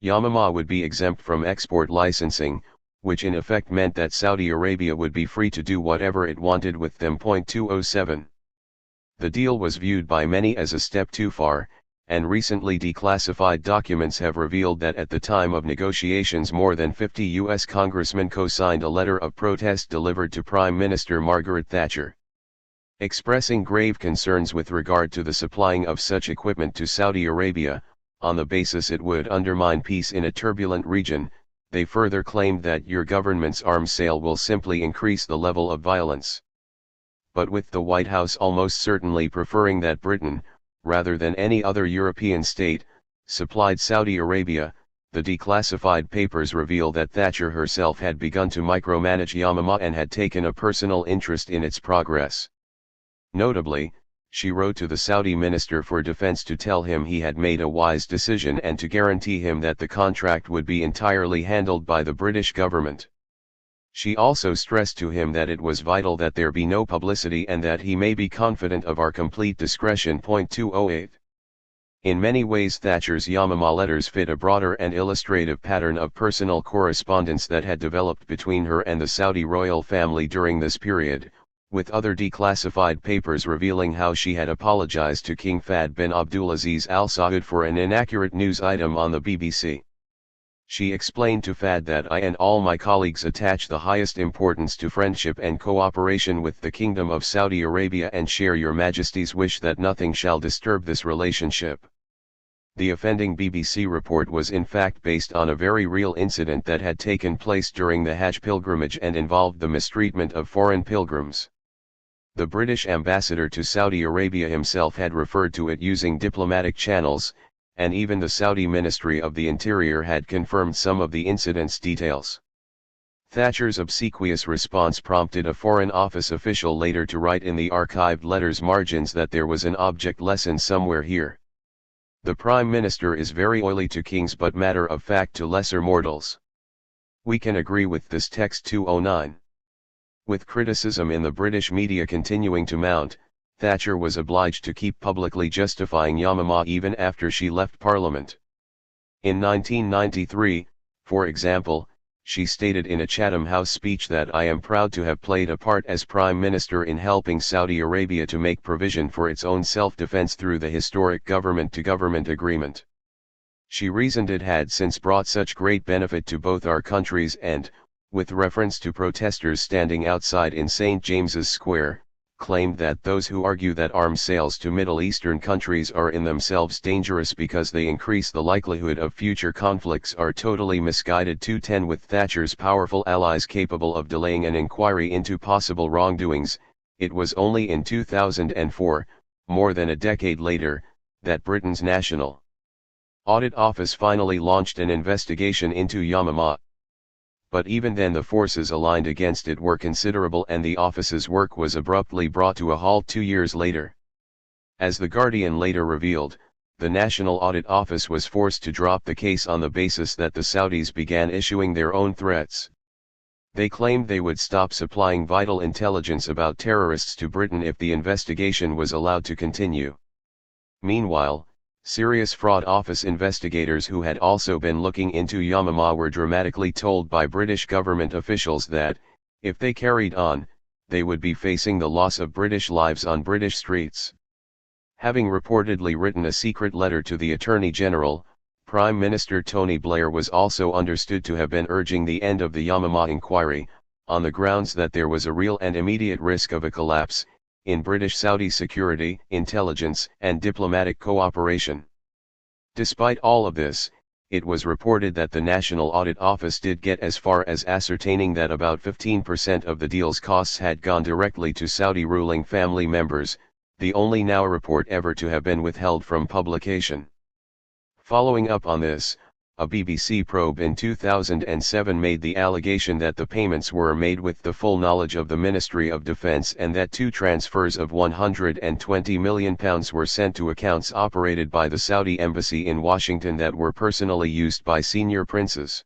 Yamama would be exempt from export licensing, which in effect meant that Saudi Arabia would be free to do whatever it wanted with them. 207. The deal was viewed by many as a step too far, and recently declassified documents have revealed that at the time of negotiations more than 50 U.S. congressmen co-signed a letter of protest delivered to Prime Minister Margaret Thatcher, expressing grave concerns with regard to the supplying of such equipment to Saudi Arabia, on the basis it would undermine peace in a turbulent region. They further claimed that your government's arms sale will simply increase the level of violence. But with the White House almost certainly preferring that Britain, rather than any other European state, supplied Saudi Arabia, the declassified papers reveal that Thatcher herself had begun to micromanage Yamama and had taken a personal interest in its progress. Notably, she wrote to the Saudi Minister for Defense to tell him he had made a wise decision and to guarantee him that the contract would be entirely handled by the British government. She also stressed to him that it was vital that there be no publicity and that he may be confident of our complete discretion. 208. In many ways Thatcher's Yamama letters fit a broader and illustrative pattern of personal correspondence that had developed between her and the Saudi royal family during this period, with other declassified papers revealing how she had apologized to King Fahd bin Abdulaziz Al Saud for an inaccurate news item on the BBC. She explained to Fahd that I and all my colleagues attach the highest importance to friendship and cooperation with the Kingdom of Saudi Arabia and share your Majesty's wish that nothing shall disturb this relationship. The offending BBC report was in fact based on a very real incident that had taken place during the Hajj pilgrimage and involved the mistreatment of foreign pilgrims. The British ambassador to Saudi Arabia himself had referred to it using diplomatic channels, and even the Saudi Ministry of the Interior had confirmed some of the incident's details. Thatcher's obsequious response prompted a Foreign Office official later to write in the archived letters margins that there was an object lesson somewhere here. The Prime Minister is very oily to kings but matter of fact to lesser mortals. We can agree with this. Text 209. With criticism in the British media continuing to mount, Thatcher was obliged to keep publicly justifying Yamama even after she left Parliament. In 1993, for example, she stated in a Chatham House speech that I am proud to have played a part as Prime Minister in helping Saudi Arabia to make provision for its own self-defense through the historic government-to-government agreement. She reasoned it had since brought such great benefit to both our countries and, with reference to protesters standing outside in St. James's Square, claimed that those who argue that arms sales to Middle Eastern countries are in themselves dangerous because they increase the likelihood of future conflicts are totally misguided. 210 With Thatcher's powerful allies capable of delaying an inquiry into possible wrongdoings, it was only in 2004, more than a decade later, that Britain's National Audit Office finally launched an investigation into Yamama. But even then the forces aligned against it were considerable and the office's work was abruptly brought to a halt 2 years later. As The Guardian later revealed, the National Audit Office was forced to drop the case on the basis that the Saudis began issuing their own threats. They claimed they would stop supplying vital intelligence about terrorists to Britain if the investigation was allowed to continue. Meanwhile, Serious Fraud Office investigators who had also been looking into Yamama were dramatically told by British government officials that, if they carried on, they would be facing the loss of British lives on British streets. Having reportedly written a secret letter to the Attorney General, Prime Minister Tony Blair was also understood to have been urging the end of the Yamama inquiry, on the grounds that there was a real and immediate risk of a collapse in British-Saudi security, intelligence, and diplomatic cooperation. Despite all of this, it was reported that the National Audit Office did get as far as ascertaining that about 15% of the deal's costs had gone directly to Saudi ruling family members, the only now report ever to have been withheld from publication. Following up on this, a BBC probe in 2007 made the allegation that the payments were made with the full knowledge of the Ministry of Defence and that 2 transfers of £120 million were sent to accounts operated by the Saudi embassy in Washington that were personally used by senior princes.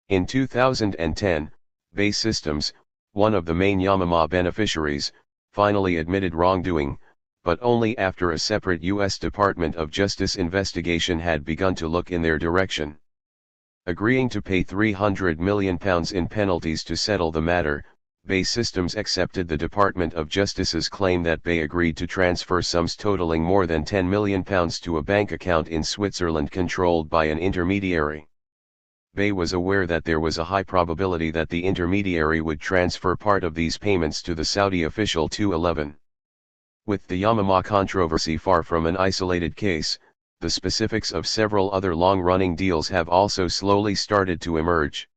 In 2010, BAE Systems, one of the main Yamama beneficiaries, finally admitted wrongdoing, but only after a separate U.S. Department of Justice investigation had begun to look in their direction. Agreeing to pay £300 million in penalties to settle the matter, BAE Systems accepted the Department of Justice's claim that BAE agreed to transfer sums totaling more than £10 million to a bank account in Switzerland controlled by an intermediary. BAE was aware that there was a high probability that the intermediary would transfer part of these payments to the Saudi official 211. With the Yamama controversy far from an isolated case, the specifics of several other long-running deals have also slowly started to emerge.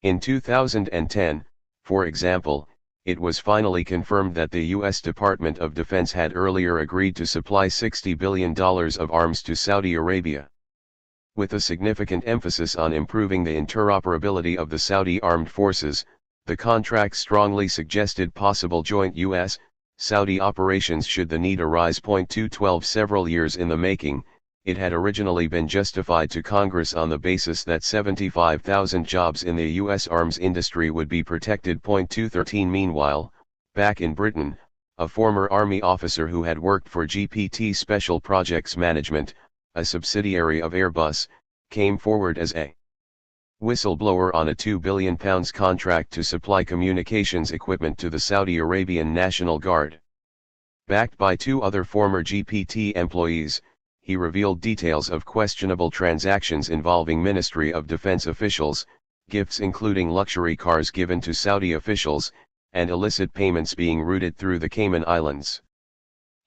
In 2010, for example, it was finally confirmed that the U.S. Department of Defense had earlier agreed to supply $60 billion of arms to Saudi Arabia. With a significant emphasis on improving the interoperability of the Saudi armed forces, the contract strongly suggested possible joint U.S. Saudi operations should the need arise. 212 Several years in the making, it had originally been justified to Congress on the basis that 75,000 jobs in the U.S. arms industry would be protected. 213 Meanwhile, back in Britain, a former Army officer who had worked for GPT Special Projects Management, a subsidiary of Airbus, came forward as a whistleblower on a £2 billion contract to supply communications equipment to the Saudi Arabian National Guard. Backed by 2 other former GPT employees, he revealed details of questionable transactions involving Ministry of Defense officials, gifts including luxury cars given to Saudi officials, and illicit payments being routed through the Cayman Islands.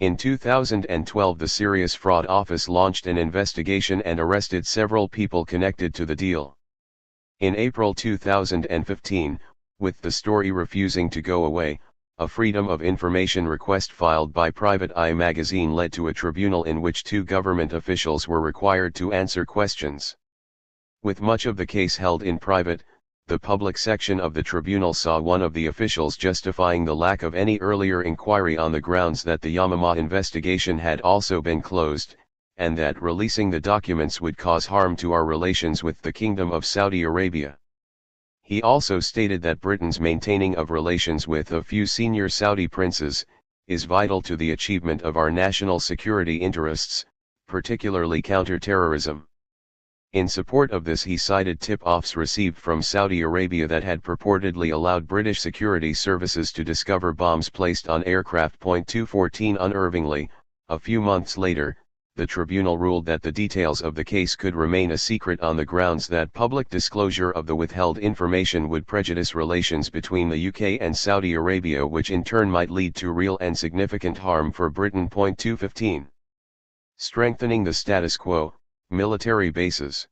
In 2012 the Serious Fraud Office launched an investigation and arrested several people connected to the deal. In April 2015, with the story refusing to go away, a Freedom of Information request filed by Private Eye magazine led to a tribunal in which 2 government officials were required to answer questions. With much of the case held in private, the public section of the tribunal saw one of the officials justifying the lack of any earlier inquiry on the grounds that the Yamama investigation had also been closed, and that releasing the documents would cause harm to our relations with the Kingdom of Saudi Arabia. He also stated that Britain's maintaining of relations with a few senior Saudi princes is vital to the achievement of our national security interests, particularly counter-terrorism. In support of this he cited tip-offs received from Saudi Arabia that had purportedly allowed British security services to discover bombs placed on aircraft. 214 Unervingly, a few months later, the tribunal ruled that the details of the case could remain a secret on the grounds that public disclosure of the withheld information would prejudice relations between the UK and Saudi Arabia, which in turn might lead to real and significant harm for Britain. 215. Strengthening the status quo, military bases.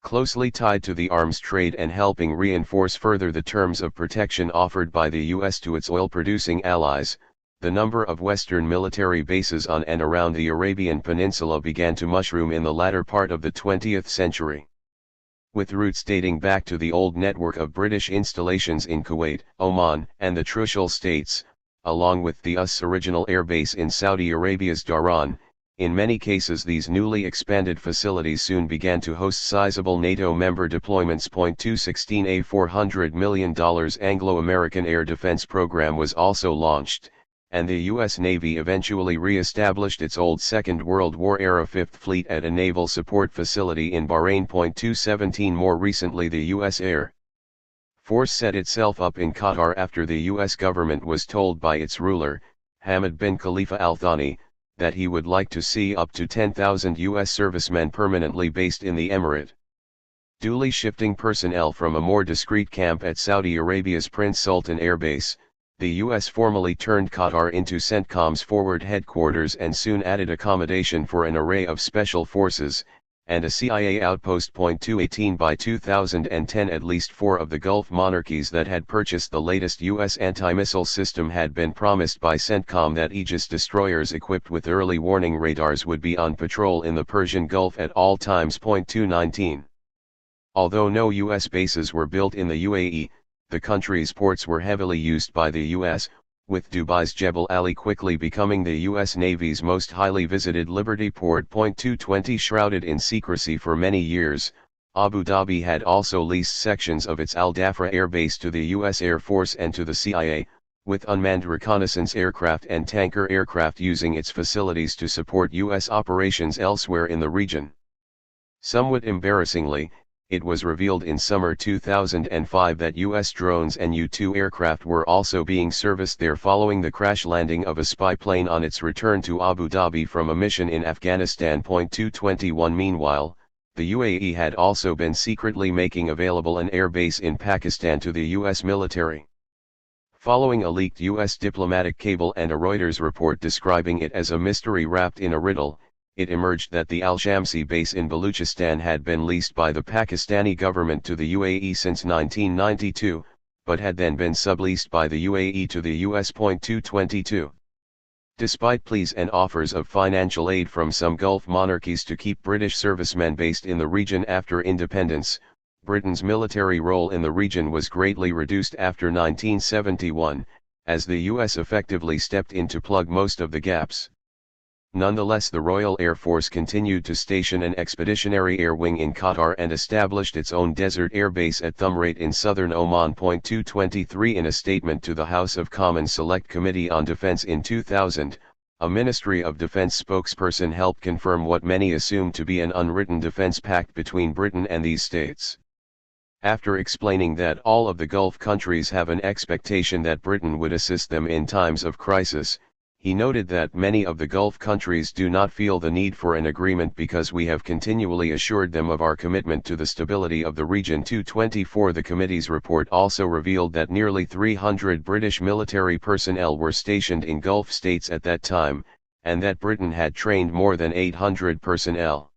Closely tied to the arms trade and helping reinforce further the terms of protection offered by the US to its oil-producing allies, the number of Western military bases on and around the Arabian Peninsula began to mushroom in the latter part of the 20th century. With roots dating back to the old network of British installations in Kuwait, Oman, and the Trucial States, along with the US original airbase in Saudi Arabia's Dhahran, in many cases these newly expanded facilities soon began to host sizable NATO member deployments. 216. A $400 million Anglo-American air defense program was also launched, and the U.S. Navy eventually re-established its old Second World War-era Fifth Fleet at a naval support facility in Bahrain. 217. More recently, the U.S. Air Force set itself up in Qatar after the U.S. government was told by its ruler, Hamad bin Khalifa Al Thani, that he would like to see up to 10,000 U.S. servicemen permanently based in the emirate. Duly shifting personnel from a more discreet camp at Saudi Arabia's Prince Sultan Air Base, the U.S. formally turned Qatar into CENTCOM's forward headquarters and soon added accommodation for an array of special forces, and a CIA outpost. 218. By 2010, at least 4 of the Gulf monarchies that had purchased the latest U.S. anti-missile system had been promised by CENTCOM that Aegis destroyers equipped with early warning radars would be on patrol in the Persian Gulf at all times. 219. Although no U.S. bases were built in the UAE, the country's ports were heavily used by the U.S., with Dubai's Jebel Ali quickly becoming the U.S. Navy's most highly visited Liberty port. 220. Shrouded in secrecy for many years, Abu Dhabi had also leased sections of its Al Dhafra Air Base to the U.S. Air Force and to the CIA, with unmanned reconnaissance aircraft and tanker aircraft using its facilities to support U.S. operations elsewhere in the region. Somewhat embarrassingly, it was revealed in summer 2005 that U.S. drones and U-2 aircraft were also being serviced there following the crash landing of a spy plane on its return to Abu Dhabi from a mission in Afghanistan. 221. Meanwhile, the UAE had also been secretly making available an air base in Pakistan to the U.S. military. Following a leaked U.S. diplomatic cable and a Reuters report describing it as a mystery wrapped in a riddle, it emerged that the Al-Shamsi base in Baluchistan had been leased by the Pakistani government to the UAE since 1992, but had then been subleased by the UAE to the US. 222. Despite pleas and offers of financial aid from some Gulf monarchies to keep British servicemen based in the region after independence, Britain's military role in the region was greatly reduced after 1971, as the US effectively stepped in to plug most of the gaps. Nonetheless, the Royal Air Force continued to station an expeditionary air wing in Qatar and established its own desert air base at Thumrait in southern Oman. 223. In a statement to the House of Commons Select Committee on Defense in 2000, a Ministry of Defense spokesperson helped confirm what many assumed to be an unwritten defense pact between Britain and these states. After explaining that all of the Gulf countries have an expectation that Britain would assist them in times of crisis, he noted that many of the Gulf countries do not feel the need for an agreement because we have continually assured them of our commitment to the stability of the region. 224. The committee's report also revealed that nearly 300 British military personnel were stationed in Gulf states at that time, and that Britain had trained more than 800 personnel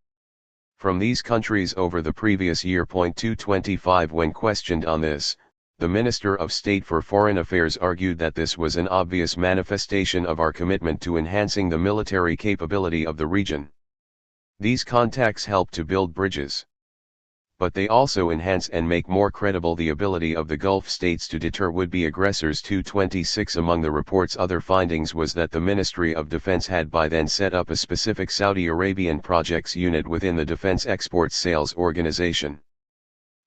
from these countries over the previous year. 225. When questioned on this, the Minister of State for Foreign Affairs argued that this was an obvious manifestation of our commitment to enhancing the military capability of the region. These contacts help to build bridges, but they also enhance and make more credible the ability of the Gulf states to deter would-be aggressors. 226. Among the report's other findings was that the Ministry of Defense had by then set up a specific Saudi Arabian projects unit within the Defense Export Sales Organization,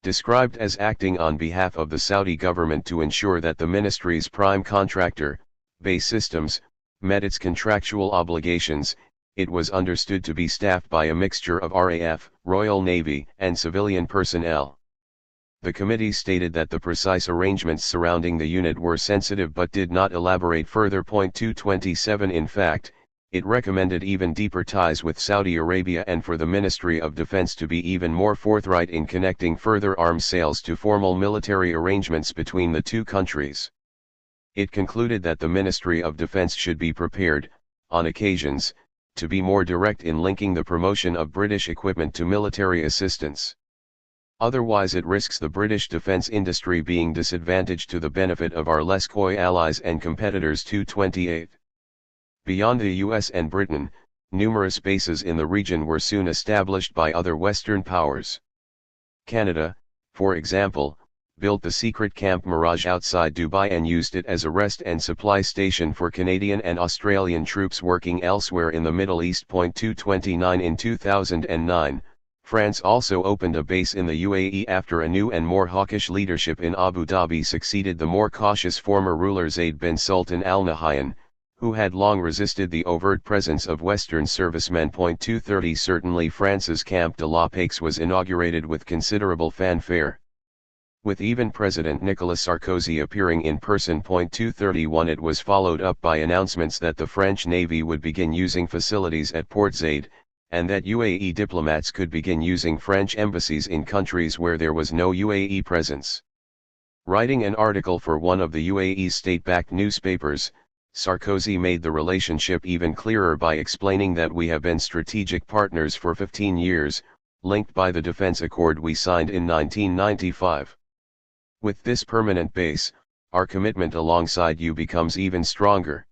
described as acting on behalf of the Saudi government to ensure that the ministry's prime contractor, BAE Systems, met its contractual obligations. It was understood to be staffed by a mixture of RAF, Royal Navy, and civilian personnel. The committee stated that the precise arrangements surrounding the unit were sensitive but did not elaborate further. 227. In fact, It recommended even deeper ties with Saudi Arabia and for the Ministry of Defense to be even more forthright in connecting further arms sales to formal military arrangements between the two countries. It concluded that the Ministry of Defense should be prepared, on occasions, to be more direct in linking the promotion of British equipment to military assistance. Otherwise it risks the British defence industry being disadvantaged to the benefit of our less coy allies and competitors. 228. Beyond the US and Britain, numerous bases in the region were soon established by other Western powers. Canada, for example, built the secret Camp Mirage outside Dubai and used it as a rest and supply station for Canadian and Australian troops working elsewhere in the Middle East. 229. In 2009, France also opened a base in the UAE after a new and more hawkish leadership in Abu Dhabi succeeded the more cautious former ruler Zayed bin Sultan Al Nahyan, who had long resisted the overt presence of Western servicemen. 230. Certainly France's Camp de la Paix was inaugurated with considerable fanfare, with even President Nicolas Sarkozy appearing in person. 231. It was followed up by announcements that the French Navy would begin using facilities at Port Zayed, and that UAE diplomats could begin using French embassies in countries where there was no UAE presence. Writing an article for one of the UAE's state-backed newspapers, Sarkozy made the relationship even clearer by explaining that we have been strategic partners for 15 years, linked by the defense accord we signed in 1995. With this permanent base, our commitment alongside you becomes even stronger.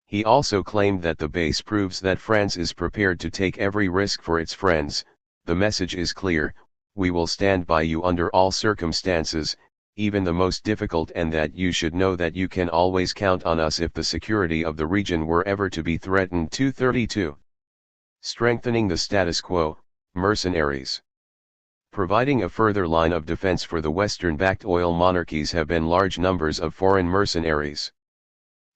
He also claimed that the base proves that France is prepared to take every risk for its friends. The message is clear: we will stand by you under all circumstances, even the most difficult, and that you should know that you can always count on us if the security of the region were ever to be threatened. 232. Strengthening the status quo, mercenaries. Providing a further line of defense for the Western-backed oil monarchies have been large numbers of foreign mercenaries.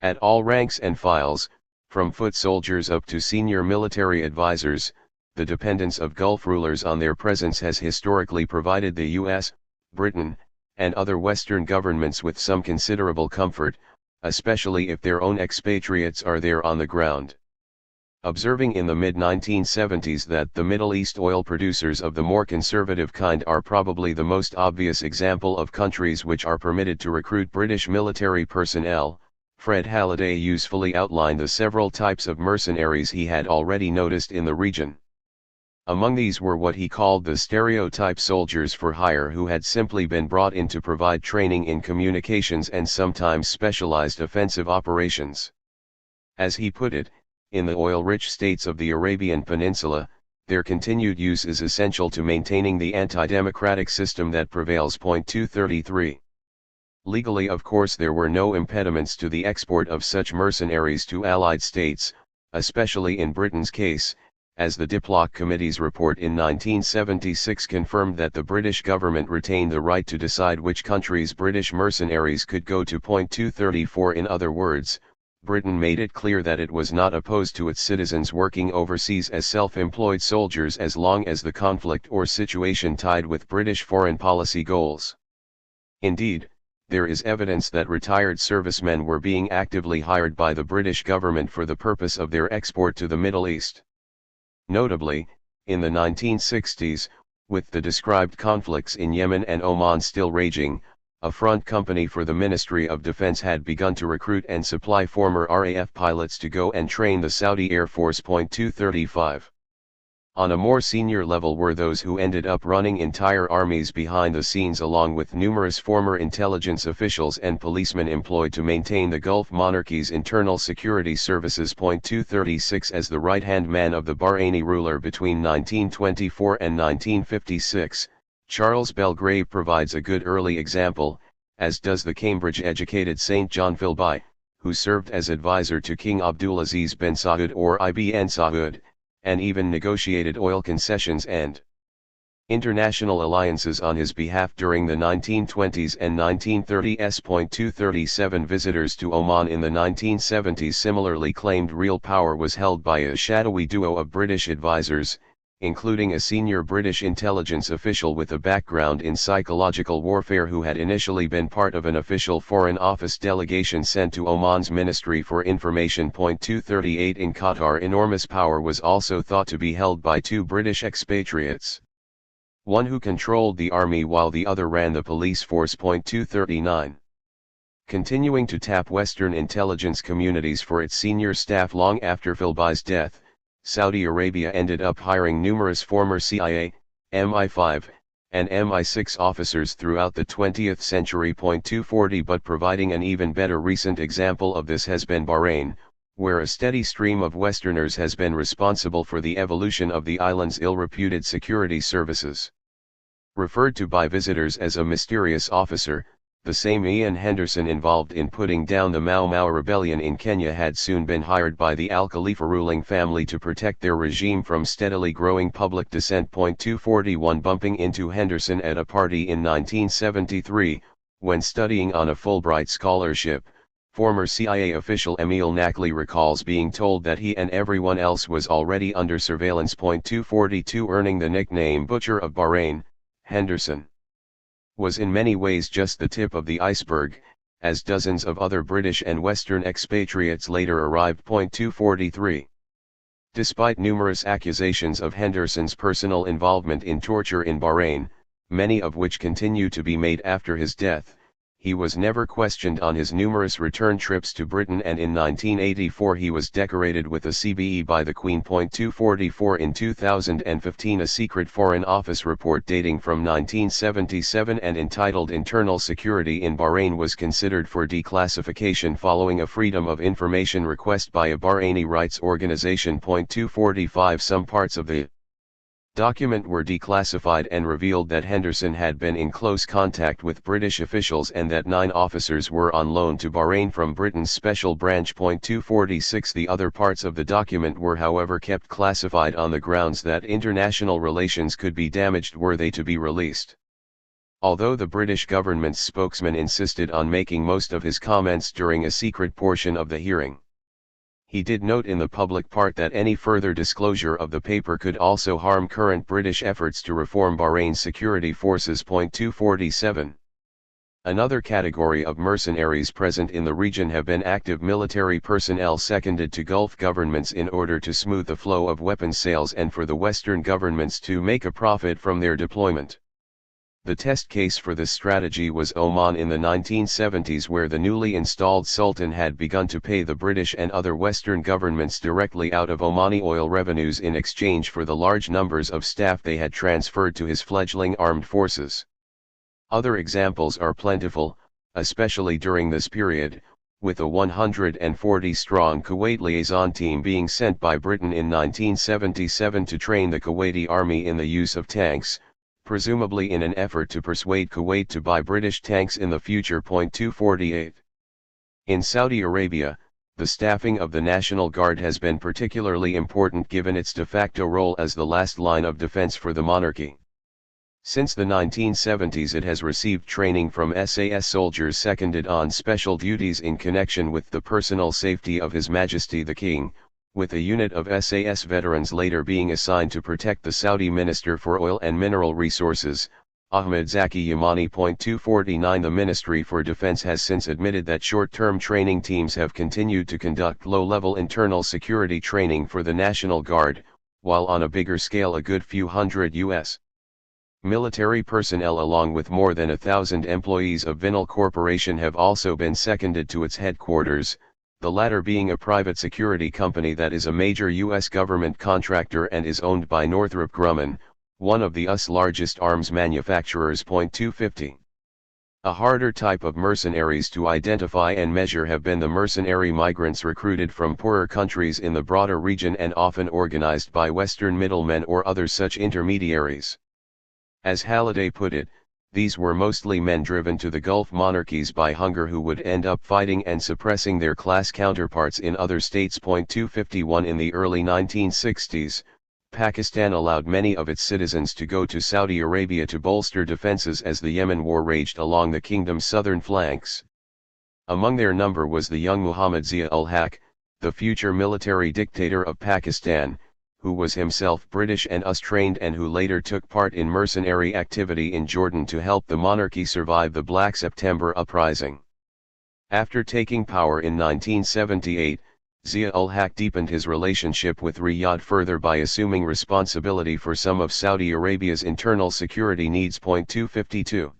At all ranks and files, from foot soldiers up to senior military advisors, the dependence of Gulf rulers on their presence has historically provided the US, Britain, and other Western governments with some considerable comfort, especially if their own expatriates are there on the ground. Observing in the mid-1970s that the Middle East oil producers of the more conservative kind are probably the most obvious example of countries which are permitted to recruit British military personnel, Fred Halliday usefully outlined the several types of mercenaries he had already noticed in the region. Among these were what he called the stereotype soldiers for hire, who had simply been brought in to provide training in communications and sometimes specialized offensive operations. As he put it, in the oil-rich states of the Arabian Peninsula, their continued use is essential to maintaining the anti-democratic system that prevails. 233. Legally, of course, there were no impediments to the export of such mercenaries to Allied states, especially in Britain's case, as the Diploc Committee's report in 1976 confirmed that the British government retained the right to decide which countries British mercenaries could go to. 234. In other words, Britain made it clear that it was not opposed to its citizens working overseas as self-employed soldiers as long as the conflict or situation tied with British foreign policy goals. Indeed, there is evidence that retired servicemen were being actively hired by the British government for the purpose of their export to the Middle East. Notably, in the 1960s, with the described conflicts in Yemen and Oman still raging, a front company for the Ministry of Defense had begun to recruit and supply former RAF pilots to go and train the Saudi Air Force. 235. On a more senior level were those who ended up running entire armies behind the scenes, along with numerous former intelligence officials and policemen employed to maintain the Gulf monarchy's internal security services. 236. As the right-hand man of the Bahraini ruler between 1924 and 1956, Charles Belgrave provides a good early example, as does the Cambridge-educated St. John Philby, who served as advisor to King Abdulaziz bin Saud or Ibn Saud, and even negotiated oil concessions and international alliances on his behalf during the 1920s and 1930s. 237. Visitors to Oman in the 1970s similarly claimed real power was held by a shadowy duo of British advisors, including a senior British intelligence official with a background in psychological warfare who had initially been part of an official Foreign Office delegation sent to Oman's Ministry for Information. 238 In Qatar, enormous power was also thought to be held by two British expatriates. One who controlled the army while the other ran the police force. 239. Continuing to tap Western intelligence communities for its senior staff long after Philby's death, Saudi Arabia ended up hiring numerous former CIA, MI5, and MI6 officers throughout the 20th century. 240 But providing an even better recent example of this has been Bahrain, where a steady stream of Westerners has been responsible for the evolution of the island's ill-reputed security services. Referred to by visitors as a mysterious officer, the same Ian Henderson involved in putting down the Mau Mau rebellion in Kenya had soon been hired by the Al Khalifa ruling family to protect their regime from steadily growing public dissent. 241 Bumping into Henderson at a party in 1973, when studying on a Fulbright scholarship, former CIA official Emil Knackley recalls being told that he and everyone else was already under surveillance. 242 Earning the nickname Butcher of Bahrain, Henderson was in many ways just the tip of the iceberg, as dozens of other British and Western expatriates later arrived. 243. Despite numerous accusations of Henderson's personal involvement in torture in Bahrain, many of which continue to be made after his death, he was never questioned on his numerous return trips to Britain, and in 1984 he was decorated with a CBE by the Queen. 244 In 2015 a secret Foreign Office report dating from 1977 and entitled Internal Security in Bahrain was considered for declassification following a Freedom of Information request by a Bahraini rights organization. 245 Some parts of the document were declassified and revealed that Henderson had been in close contact with British officials and that 9 officers were on loan to Bahrain from Britain's Special Branch. 246 The other parts of the document were however kept classified on the grounds that international relations could be damaged were they to be released. Although the British government's spokesman insisted on making most of his comments during a secret portion of the hearing, he did note in the public part that any further disclosure of the paper could also harm current British efforts to reform Bahrain's security forces. 247. Another category of mercenaries present in the region have been active military personnel seconded to Gulf governments in order to smooth the flow of weapons sales and for the Western governments to make a profit from their deployment. The test case for this strategy was Oman in the 1970s, where the newly installed Sultan had begun to pay the British and other Western governments directly out of Omani oil revenues in exchange for the large numbers of staff they had transferred to his fledgling armed forces. Other examples are plentiful, especially during this period, with a 140-strong Kuwait liaison team being sent by Britain in 1977 to train the Kuwaiti army in the use of tanks, presumably in an effort to persuade Kuwait to buy British tanks in the future. 248. In Saudi Arabia, the staffing of the National Guard has been particularly important given its de facto role as the last line of defense for the monarchy. Since the 1970s it has received training from SAS soldiers seconded on special duties in connection with the personal safety of His Majesty the King, with a unit of SAS veterans later being assigned to protect the Saudi Minister for Oil and Mineral Resources, Ahmed Zaki Yamani. 249 The Ministry for Defense has since admitted that short-term training teams have continued to conduct low-level internal security training for the National Guard, while on a bigger scale a good few hundred U.S. military personnel along with more than 1,000 employees of Vinyl Corporation have also been seconded to its headquarters, the latter being a private security company that is a major U.S. government contractor and is owned by Northrop Grumman, one of the U.S. largest arms manufacturers. 250. A harder type of mercenaries to identify and measure have been the mercenary migrants recruited from poorer countries in the broader region and often organized by Western middlemen or other such intermediaries. As Halliday put it, these were mostly men driven to the Gulf monarchies by hunger who would end up fighting and suppressing their class counterparts in other states. 251 In the early 1960s, Pakistan allowed many of its citizens to go to Saudi Arabia to bolster defenses as the Yemen war raged along the kingdom's southern flanks. Among their number was the young Muhammad Zia-ul-Haq, the future military dictator of Pakistan, who was himself British and US trained and who later took part in mercenary activity in Jordan to help the monarchy survive the Black September uprising. After taking power in 1978, Zia-ul-Haq deepened his relationship with Riyadh further by assuming responsibility for some of Saudi Arabia's internal security needs. 252.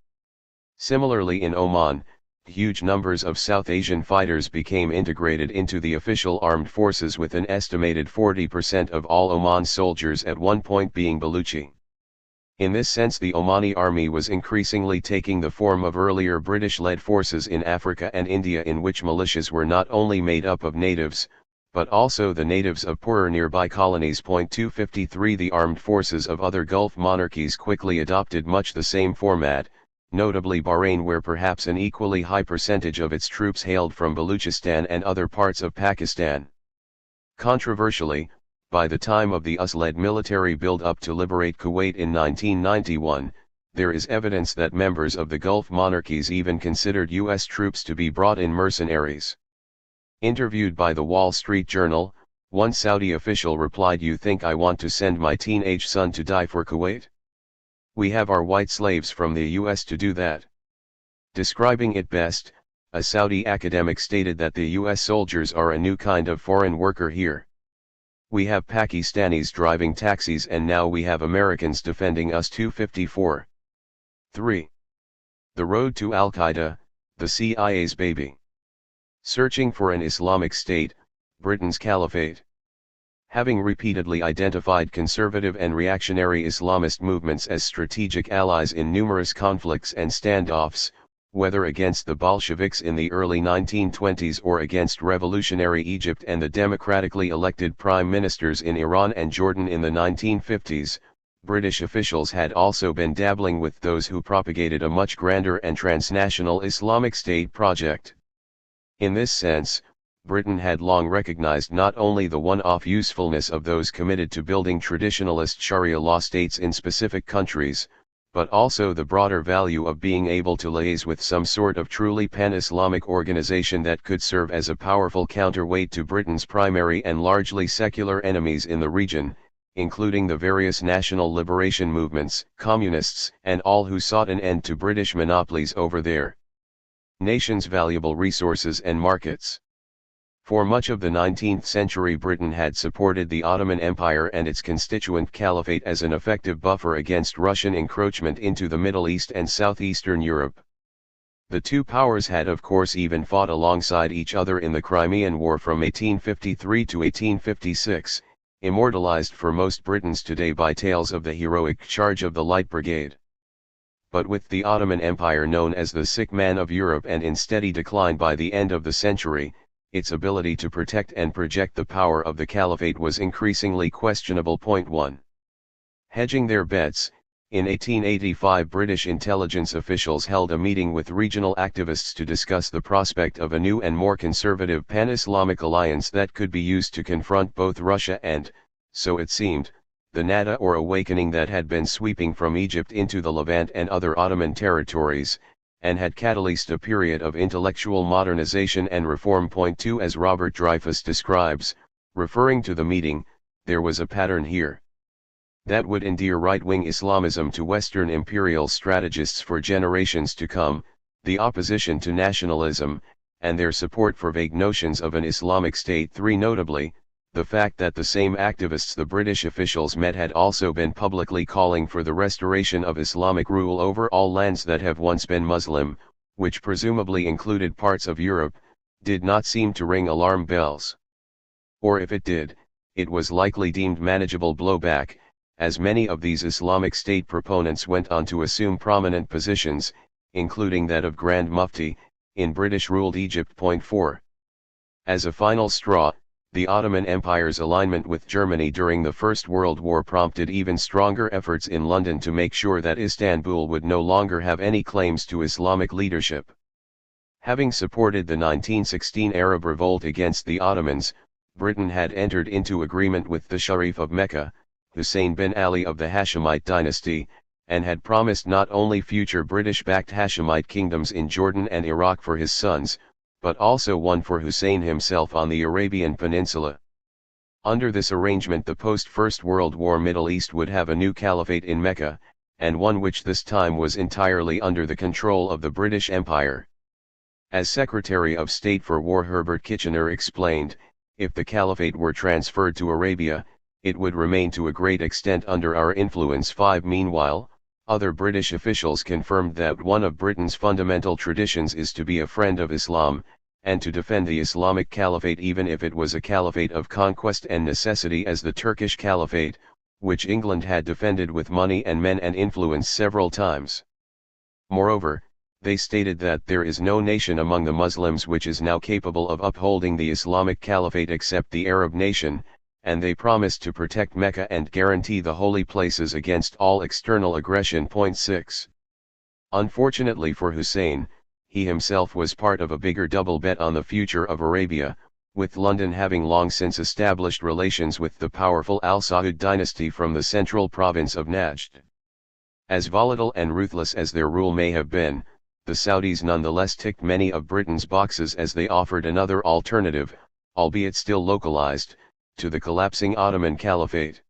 Similarly in Oman, huge numbers of South Asian fighters became integrated into the official armed forces, with an estimated 40% of all Oman soldiers at one point being Baluchi. In this sense, the Omani army was increasingly taking the form of earlier British-led forces in Africa and India, in which militias were not only made up of natives, but also the natives of poorer nearby colonies. 253. The armed forces of other Gulf monarchies quickly adopted much the same format, notably Bahrain, where perhaps an equally high percentage of its troops hailed from Baluchistan and other parts of Pakistan. Controversially, by the time of the US-led military build-up to liberate Kuwait in 1991, there is evidence that members of the Gulf monarchies even considered US troops to be brought-in mercenaries. Interviewed by the Wall Street Journal, one Saudi official replied, "You think I want to send my teenage son to die for Kuwait? We have our white slaves from the US to do that." Describing it best, a Saudi academic stated that the US soldiers are a new kind of foreign worker here. We have Pakistanis driving taxis and now we have Americans defending us. 254. 3. The road to Al-Qaeda, the CIA's baby. Searching for an Islamic State, Britain's caliphate. Having repeatedly identified conservative and reactionary Islamist movements as strategic allies in numerous conflicts and standoffs, whether against the Bolsheviks in the early 1920s or against revolutionary Egypt and the democratically elected prime ministers in Iran and Jordan in the 1950s, British officials had also been dabbling with those who propagated a much grander and transnational Islamic State project. In this sense, Britain had long recognized not only the one-off usefulness of those committed to building traditionalist Sharia law states in specific countries, but also the broader value of being able to liaise with some sort of truly pan-Islamic organization that could serve as a powerful counterweight to Britain's primary and largely secular enemies in the region, including the various national liberation movements, communists, and all who sought an end to British monopolies over their nation's valuable resources and markets. For much of the 19th century, Britain had supported the Ottoman Empire and its constituent caliphate as an effective buffer against Russian encroachment into the Middle East and southeastern Europe. The two powers had of course even fought alongside each other in the Crimean War from 1853 to 1856, immortalized for most Britons today by tales of the heroic charge of the Light Brigade. But with the Ottoman Empire known as the sick man of Europe and in steady decline by the end of the century, its ability to protect and project the power of the caliphate was increasingly questionable. 1. Hedging their bets, in 1885 British intelligence officials held a meeting with regional activists to discuss the prospect of a new and more conservative pan-Islamic alliance that could be used to confront both Russia and, so it seemed, the Nada or awakening that had been sweeping from Egypt into the Levant and other Ottoman territories, and had catalyzed a period of intellectual modernization and reform. 2. As Robert Dreyfus describes, referring to the meeting, there was a pattern here that would endear right-wing Islamism to Western imperial strategists for generations to come, the opposition to nationalism, and their support for vague notions of an Islamic State. 3. Notably, the fact that the same activists the British officials met had also been publicly calling for the restoration of Islamic rule over all lands that have once been Muslim, which presumably included parts of Europe, did not seem to ring alarm bells. Or if it did, it was likely deemed manageable blowback, as many of these Islamic State proponents went on to assume prominent positions, including that of Grand Mufti, in British-ruled Egypt. 4. As a final straw, the Ottoman Empire's alignment with Germany during the First World War prompted even stronger efforts in London to make sure that Istanbul would no longer have any claims to Islamic leadership. Having supported the 1916 Arab revolt against the Ottomans, Britain had entered into agreement with the Sharif of Mecca, Hussein bin Ali of the Hashemite dynasty, and had promised not only future British-backed Hashemite kingdoms in Jordan and Iraq for his sons, but also one for Hussein himself on the Arabian Peninsula. Under this arrangement the post-First World War Middle East would have a new caliphate in Mecca, and one which this time was entirely under the control of the British Empire. As Secretary of State for War Herbert Kitchener explained, if the caliphate were transferred to Arabia, it would remain to a great extent under our influence. Meanwhile, other British officials confirmed that one of Britain's fundamental traditions is to be a friend of Islam, and to defend the Islamic Caliphate even if it was a caliphate of conquest and necessity as the Turkish Caliphate, which England had defended with money and men and influence several times. Moreover, they stated that there is no nation among the Muslims which is now capable of upholding the Islamic Caliphate except the Arab nation, and they promised to protect Mecca and guarantee the holy places against all external aggression. 6. Unfortunately for Hussein, he himself was part of a bigger double bet on the future of Arabia, with London having long since established relations with the powerful Al Saud dynasty from the central province of Najd. As volatile and ruthless as their rule may have been, the Saudis nonetheless ticked many of Britain's boxes as they offered another alternative, albeit still localized, to the collapsing Ottoman Caliphate.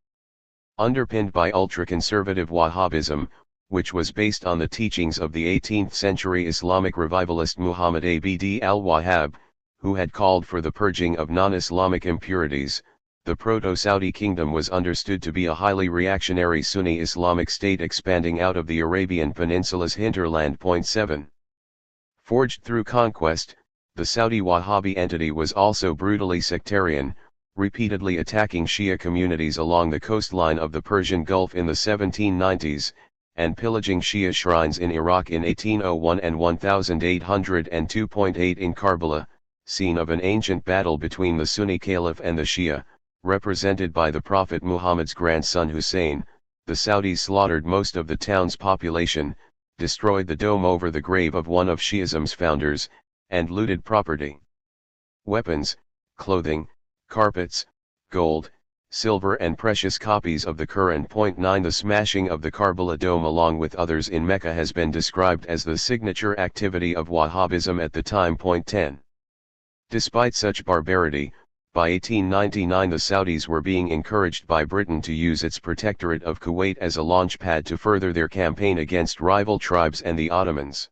Underpinned by ultra-conservative Wahhabism, which was based on the teachings of the 18th-century Islamic revivalist Muhammad Abd al-Wahhab, who had called for the purging of non-Islamic impurities, the proto-Saudi kingdom was understood to be a highly reactionary Sunni Islamic state expanding out of the Arabian Peninsula's hinterland. 7. Forged through conquest, the Saudi Wahhabi entity was also brutally sectarian, repeatedly attacking Shia communities along the coastline of the Persian Gulf in the 1790s, and pillaging Shia shrines in Iraq in 1801 and 1802.8 in Karbala, scene of an ancient battle between the Sunni Caliph and the Shia, represented by the Prophet Muhammad's grandson Hussein. The Saudis slaughtered most of the town's population, destroyed the dome over the grave of one of Shiism's founders, and looted property. Weapons, clothing, carpets, gold, silver and precious copies of the Quran. 9 The smashing of the Karbala dome along with others in Mecca has been described as the signature activity of Wahhabism at the time. 10. Despite such barbarity, by 1899 the Saudis were being encouraged by Britain to use its protectorate of Kuwait as a launchpad to further their campaign against rival tribes and the Ottomans.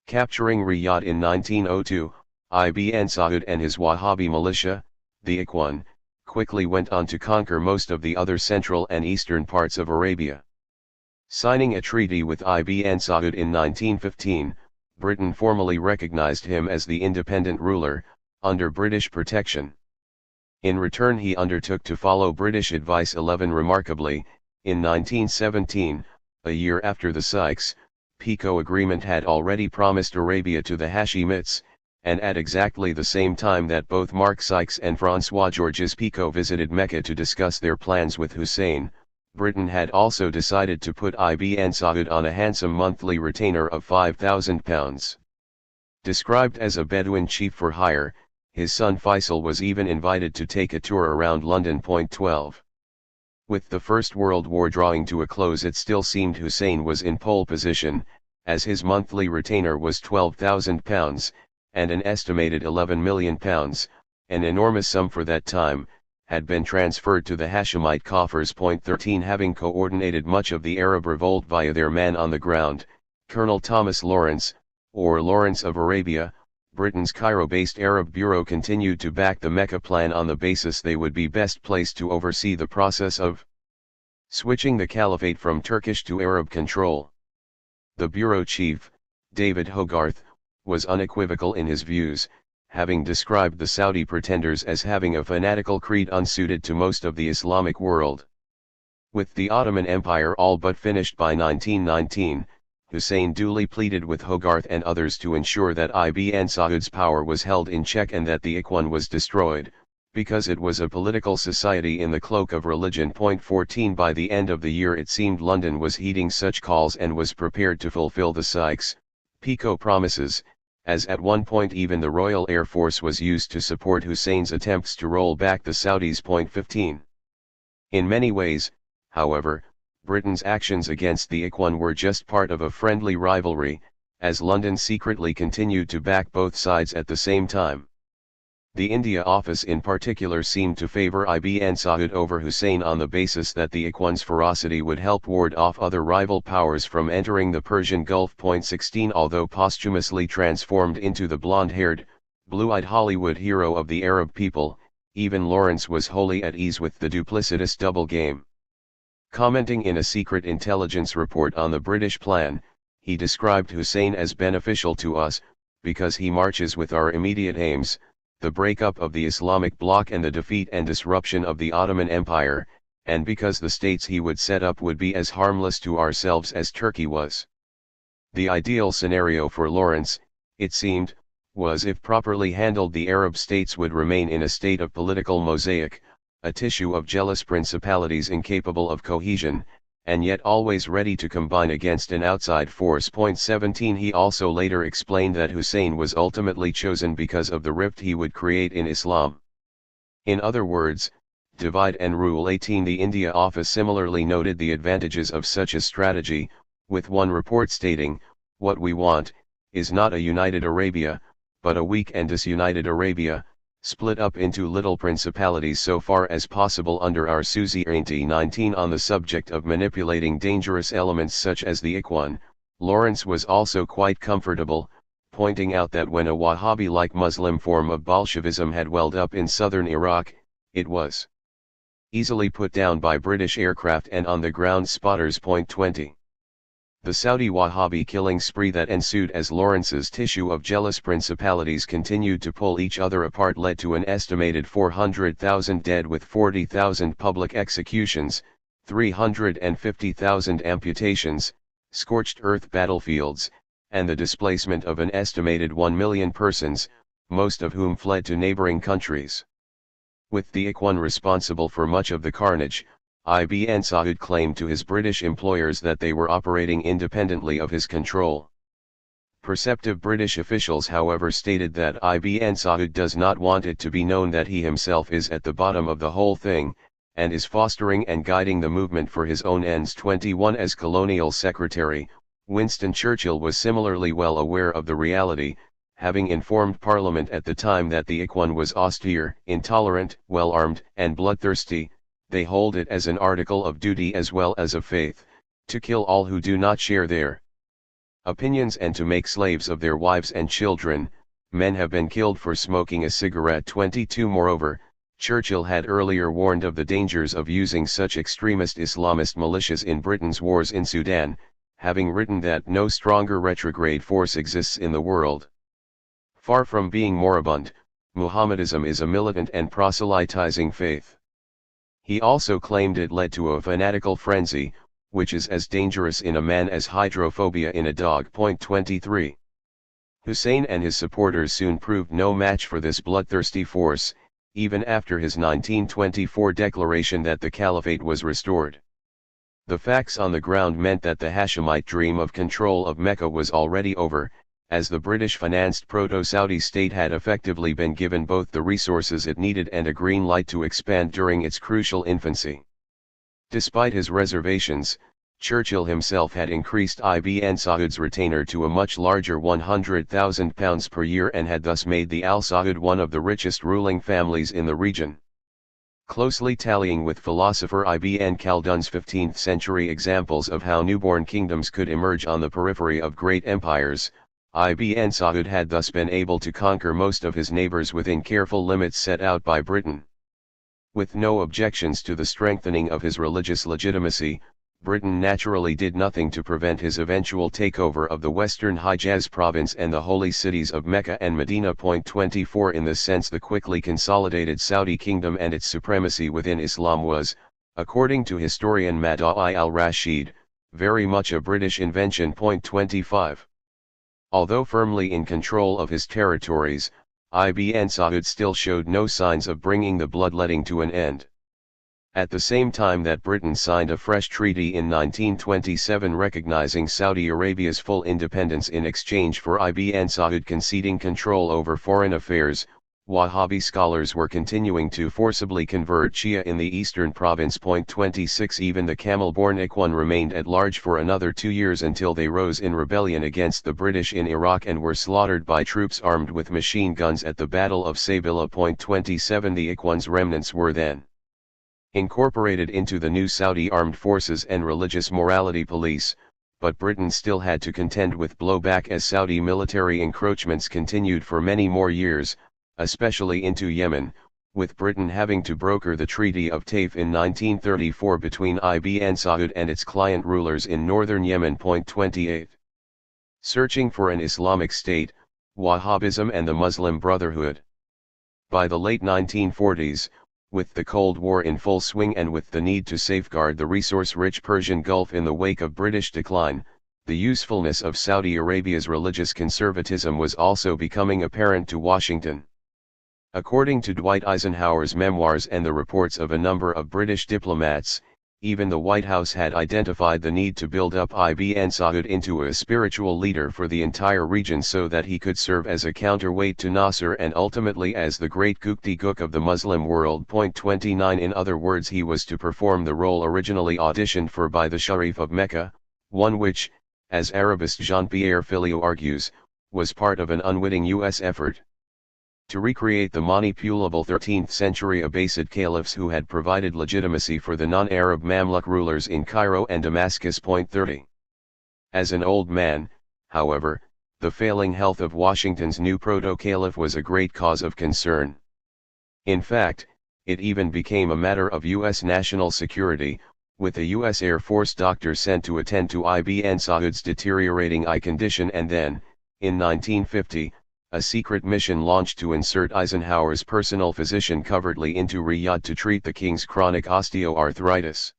Capturing Riyadh in 1902, Ibn Saud and his Wahhabi militia, the Ikhwan, quickly went on to conquer most of the other central and eastern parts of Arabia. Signing a treaty with Ibn Saud in 1915, Britain formally recognized him as the independent ruler, under British protection. In return he undertook to follow British advice. 11 Remarkably, in 1917, a year after the Sykes-Picot Agreement had already promised Arabia to the Hashemites, and at exactly the same time that both Mark Sykes and François-Georges Picot visited Mecca to discuss their plans with Hussein, Britain had also decided to put Ibn Saud on a handsome monthly retainer of £5,000. Described as a Bedouin chief for hire, his son Faisal was even invited to take a tour around London. 12. With the First World War drawing to a close, it still seemed Hussein was in pole position, as his monthly retainer was £12,000, and an estimated £11 million, an enormous sum for that time, had been transferred to the Hashemite coffers. 13 Having coordinated much of the Arab revolt via their man on the ground, Colonel Thomas Lawrence, or Lawrence of Arabia, Britain's Cairo-based Arab Bureau continued to back the Mecca plan on the basis they would be best placed to oversee the process of switching the caliphate from Turkish to Arab control. The bureau chief, David Hogarth, was unequivocal in his views, having described the Saudi pretenders as having a fanatical creed unsuited to most of the Islamic world. With the Ottoman Empire all but finished by 1919, Hussein duly pleaded with Hogarth and others to ensure that Ibn Saud's power was held in check and that the Ikhwan was destroyed, because it was a political society in the cloak of religion. 14 By the end of the year it seemed London was heeding such calls and was prepared to fulfill the Sykes-Picot promises, as at one point even the Royal Air Force was used to support Hussein's attempts to roll back the Saudis. 15. In many ways, however, Britain's actions against the Ikhwan were just part of a friendly rivalry, as London secretly continued to back both sides at the same time. The India office in particular seemed to favor Ibn Saud over Hussein on the basis that the Ikhwan's ferocity would help ward off other rival powers from entering the Persian Gulf. 16 Although posthumously transformed into the blonde-haired, blue-eyed Hollywood hero of the Arab people, even Lawrence was wholly at ease with the duplicitous double game. Commenting in a secret intelligence report on the British plan, he described Hussein as beneficial to us, because he marches with our immediate aims, the breakup of the Islamic bloc and the defeat and disruption of the Ottoman Empire, and because the states he would set up would be as harmless to ourselves as Turkey was. The ideal scenario for Lawrence, it seemed, was if properly handled the Arab states would remain in a state of political mosaic, a tissue of jealous principalities incapable of cohesion, and yet always ready to combine against an outside force. 17 He also later explained that Hussein was ultimately chosen because of the rift he would create in Islam. In other words, divide and rule. 18 The India office similarly noted the advantages of such a strategy, with one report stating, "What we want, is not a united Arabia, but a weak and disunited Arabia, split up into little principalities so far as possible under our suzerainty." 19 On the subject of manipulating dangerous elements such as the Ikhwan, Lawrence was also quite comfortable, pointing out that when a Wahhabi-like Muslim form of Bolshevism had welled up in southern Iraq, it was easily put down by British aircraft and on-the-ground spotters. 20 The Saudi Wahhabi killing spree that ensued as Lawrence's tissue of jealous principalities continued to pull each other apart led to an estimated 400,000 dead with 40,000 public executions, 350,000 amputations, scorched earth battlefields, and the displacement of an estimated 1 million persons, most of whom fled to neighboring countries. With the Ikhwan responsible for much of the carnage, Ibn Saud claimed to his British employers that they were operating independently of his control. Perceptive British officials however stated that Ibn Saud does not want it to be known that he himself is at the bottom of the whole thing, and is fostering and guiding the movement for his own ends. 21 As Colonial Secretary, Winston Churchill was similarly well aware of the reality, having informed Parliament at the time that the Ikhwan was austere, intolerant, well-armed, and bloodthirsty. They hold it as an article of duty as well as of faith, to kill all who do not share their opinions and to make slaves of their wives and children. Men have been killed for smoking a cigarette. 22 Moreover, Churchill had earlier warned of the dangers of using such extremist Islamist militias in Britain's wars in Sudan, having written that no stronger retrograde force exists in the world. Far from being moribund, Mohammedism is a militant and proselytizing faith. He also claimed it led to a fanatical frenzy, which is as dangerous in a man as hydrophobia in a dog. 23 Hussein and his supporters soon proved no match for this bloodthirsty force, even after his 1924 declaration that the caliphate was restored. The facts on the ground meant that the Hashemite dream of control of Mecca was already over, as the British-financed proto-Saudi state had effectively been given both the resources it needed and a green light to expand during its crucial infancy. Despite his reservations, Churchill himself had increased Ibn Saud's retainer to a much larger £100,000 per year and had thus made the Al Saud one of the richest ruling families in the region. Closely tallying with philosopher Ibn Khaldun's 15th century examples of how newborn kingdoms could emerge on the periphery of great empires, Ibn Saud had thus been able to conquer most of his neighbors within careful limits set out by Britain. With no objections to the strengthening of his religious legitimacy, Britain naturally did nothing to prevent his eventual takeover of the western Hijaz province and the holy cities of Mecca and Medina. 24 In this sense the quickly consolidated Saudi kingdom and its supremacy within Islam was, according to historian Madawi al-Rashid, very much a British invention. 25 Although firmly in control of his territories, Ibn Saud still showed no signs of bringing the bloodletting to an end. At the same time that Britain signed a fresh treaty in 1927 recognizing Saudi Arabia's full independence in exchange for Ibn Saud conceding control over foreign affairs, Wahhabi scholars were continuing to forcibly convert Shia in the eastern province. 26 Even the camel-born Ikhwan remained at large for another 2 years until they rose in rebellion against the British in Iraq and were slaughtered by troops armed with machine guns at the Battle of Sabila. 27 The Ikhwan's remnants were then incorporated into the new Saudi armed forces and religious morality police, but Britain still had to contend with blowback as Saudi military encroachments continued for many more years, especially into Yemen, with Britain having to broker the Treaty of Taif in 1934 between Ibn Saud and its client rulers in northern Yemen. 28. Searching for an Islamic State, Wahhabism and the Muslim Brotherhood. By the late 1940s, with the Cold War in full swing and with the need to safeguard the resource-rich Persian Gulf in the wake of British decline, the usefulness of Saudi Arabia's religious conservatism was also becoming apparent to Washington. According to Dwight Eisenhower's memoirs and the reports of a number of British diplomats, even the White House had identified the need to build up Ibn Saud into a spiritual leader for the entire region so that he could serve as a counterweight to Nasser and ultimately as the great Gukti Guk of the Muslim world. 29 In other words, he was to perform the role originally auditioned for by the Sharif of Mecca, one which, as Arabist Jean-Pierre Filliot argues, was part of an unwitting U.S. effort to recreate the manipulable 13th century Abbasid caliphs who had provided legitimacy for the non-Arab Mamluk rulers in Cairo and Damascus. 30. As an old man, however, the failing health of Washington's new proto-caliph was a great cause of concern. In fact, it even became a matter of U.S. national security, with a U.S. Air Force doctor sent to attend to Ibn Saud's deteriorating eye condition, and then, in 1950, a secret mission launched to insert Eisenhower's personal physician covertly into Riyadh to treat the king's chronic osteoarthritis.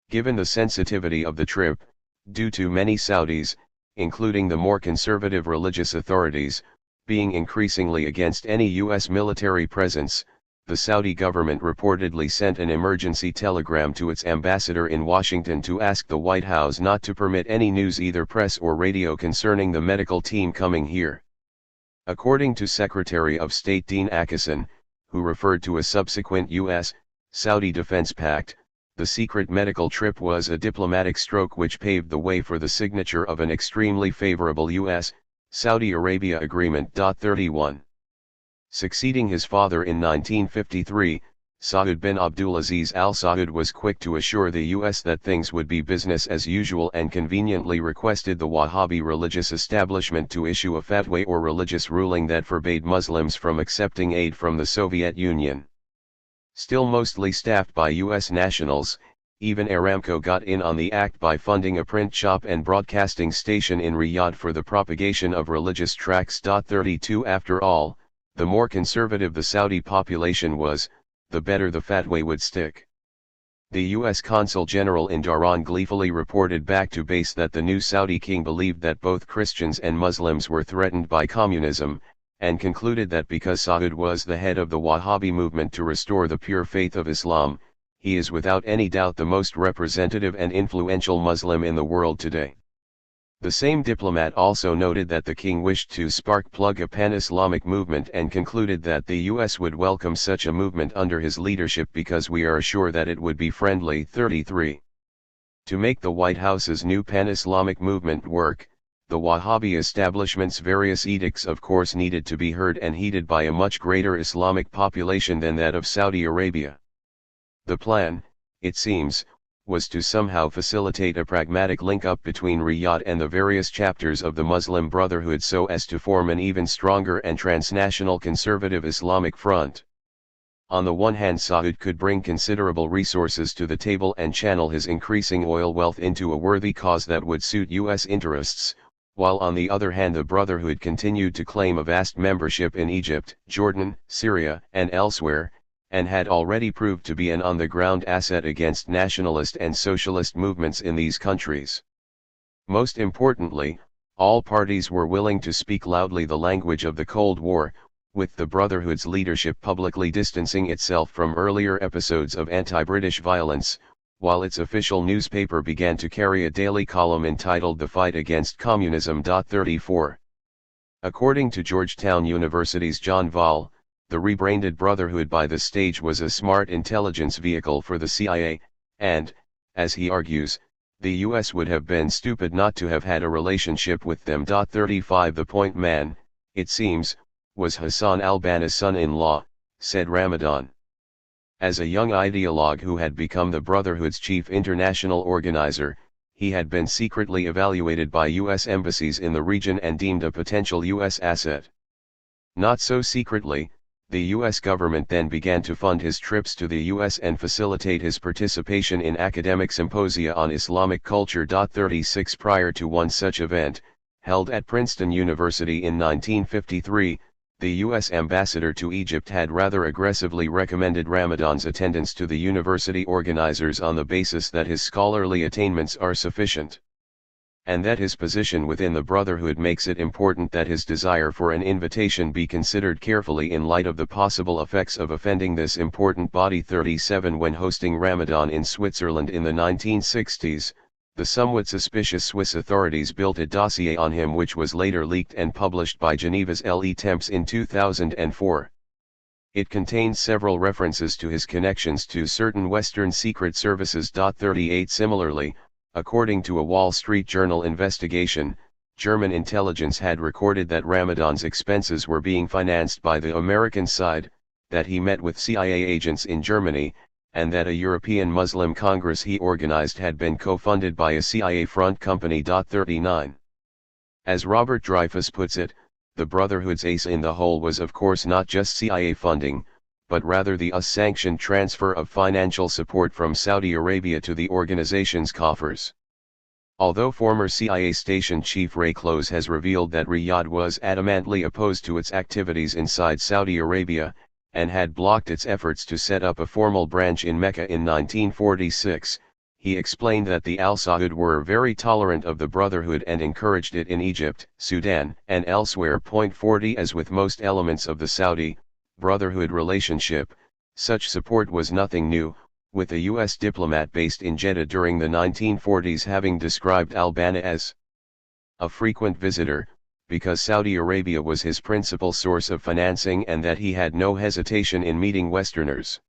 Given the sensitivity of the trip, due to many Saudis, including the more conservative religious authorities, being increasingly against any U.S. military presence, the Saudi government reportedly sent an emergency telegram to its ambassador in Washington to ask the White House not to permit any news, either press or radio, concerning the medical team coming here. According to Secretary of State Dean Acheson, who referred to a subsequent U.S.-Saudi defense pact, the secret medical trip was a diplomatic stroke which paved the way for the signature of an extremely favorable U.S.-Saudi Arabia agreement. 31. Succeeding his father in 1953, Saud bin Abdulaziz Al Saud was quick to assure the U.S. that things would be business as usual and conveniently requested the Wahhabi religious establishment to issue a fatwa or religious ruling that forbade Muslims from accepting aid from the Soviet Union. Still mostly staffed by U.S. nationals, even Aramco got in on the act by funding a print shop and broadcasting station in Riyadh for the propagation of religious tracts. 32 After all, the more conservative the Saudi population was, the better the fatwa would stick. The U.S. Consul General in Dhahran gleefully reported back to base that the new Saudi king believed that both Christians and Muslims were threatened by communism, and concluded that because Saud was the head of the Wahhabi movement to restore the pure faith of Islam, he is without any doubt the most representative and influential Muslim in the world today. The same diplomat also noted that the king wished to spark-plug a pan-Islamic movement and concluded that the U.S. would welcome such a movement under his leadership because we are sure that it would be friendly. 33. To make the White House's new pan-Islamic movement work, the Wahhabi establishment's various edicts of course needed to be heard and heeded by a much greater Islamic population than that of Saudi Arabia. The plan, it seems, was to somehow facilitate a pragmatic link-up between Riyadh and the various chapters of the Muslim Brotherhood so as to form an even stronger and transnational conservative Islamic front. On the one hand, Saud could bring considerable resources to the table and channel his increasing oil wealth into a worthy cause that would suit U.S. interests, while on the other hand the Brotherhood continued to claim a vast membership in Egypt, Jordan, Syria, and elsewhere, and had already proved to be an on-the-ground asset against nationalist and socialist movements in these countries. Most importantly, all parties were willing to speak loudly the language of the Cold War, with the Brotherhood's leadership publicly distancing itself from earlier episodes of anti-British violence, while its official newspaper began to carry a daily column entitled The Fight Against Communism. 34. According to Georgetown University's John Vall, the rebranded Brotherhood by this stage was a smart intelligence vehicle for the CIA, and, as he argues, the US would have been stupid not to have had a relationship with them. 35 The point man, it seems, was Hassan al-Banna's son-in-law, said Ramadan. As a young ideologue who had become the Brotherhood's chief international organizer, he had been secretly evaluated by US embassies in the region and deemed a potential US asset. Not so secretly, the US government then began to fund his trips to the US and facilitate his participation in academic symposia on Islamic culture. 36 Prior to one such event, held at Princeton University in 1953, the U.S. ambassador to Egypt had rather aggressively recommended Ramadan's attendance to the university organizers on the basis that his scholarly attainments are sufficient, and that his position within the Brotherhood makes it important that his desire for an invitation be considered carefully in light of the possible effects of offending this important body. 37 When hosting Ramadan in Switzerland in the 1960s, the somewhat suspicious Swiss authorities built a dossier on him which was later leaked and published by Geneva's Le Temps in 2004. It contained several references to his connections to certain Western secret services. 38 Similarly, according to a Wall Street Journal investigation, German intelligence had recorded that Ramadan's expenses were being financed by the American side, that he met with CIA agents in Germany, and that a European Muslim Congress he organized had been co-funded by a CIA front company. 39 As Robert Dreyfuss puts it, the Brotherhood's ace in the hole was of course not just CIA funding, but rather the US-sanctioned transfer of financial support from Saudi Arabia to the organization's coffers. Although former CIA Station Chief Ray Close has revealed that Riyadh was adamantly opposed to its activities inside Saudi Arabia, and had blocked its efforts to set up a formal branch in Mecca in 1946, he explained that the Al Saud were very tolerant of the Brotherhood and encouraged it in Egypt, Sudan, and elsewhere. 40 As with most elements of the Saudi Brotherhood relationship, such support was nothing new, with a U.S. diplomat based in Jeddah during the 1940s having described al-Banna as a frequent visitor, because Saudi Arabia was his principal source of financing and that he had no hesitation in meeting Westerners.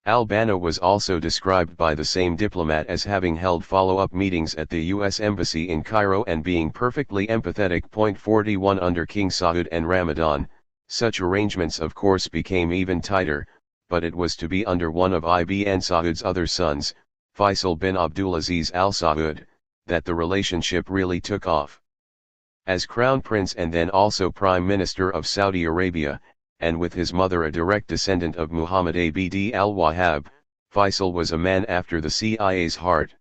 Al-Banna was also described by the same diplomat as having held follow-up meetings at the U.S. Embassy in Cairo and being perfectly empathetic. 41 Under King Saud and Ramadan, such arrangements of course became even tighter, but it was to be under one of Ibn Saud's other sons, Faisal bin Abdulaziz al Saud, that the relationship really took off. As Crown Prince and then also Prime Minister of Saudi Arabia, and with his mother a direct descendant of Muhammad Abd al-Wahhab, Faisal was a man after the CIA's heart.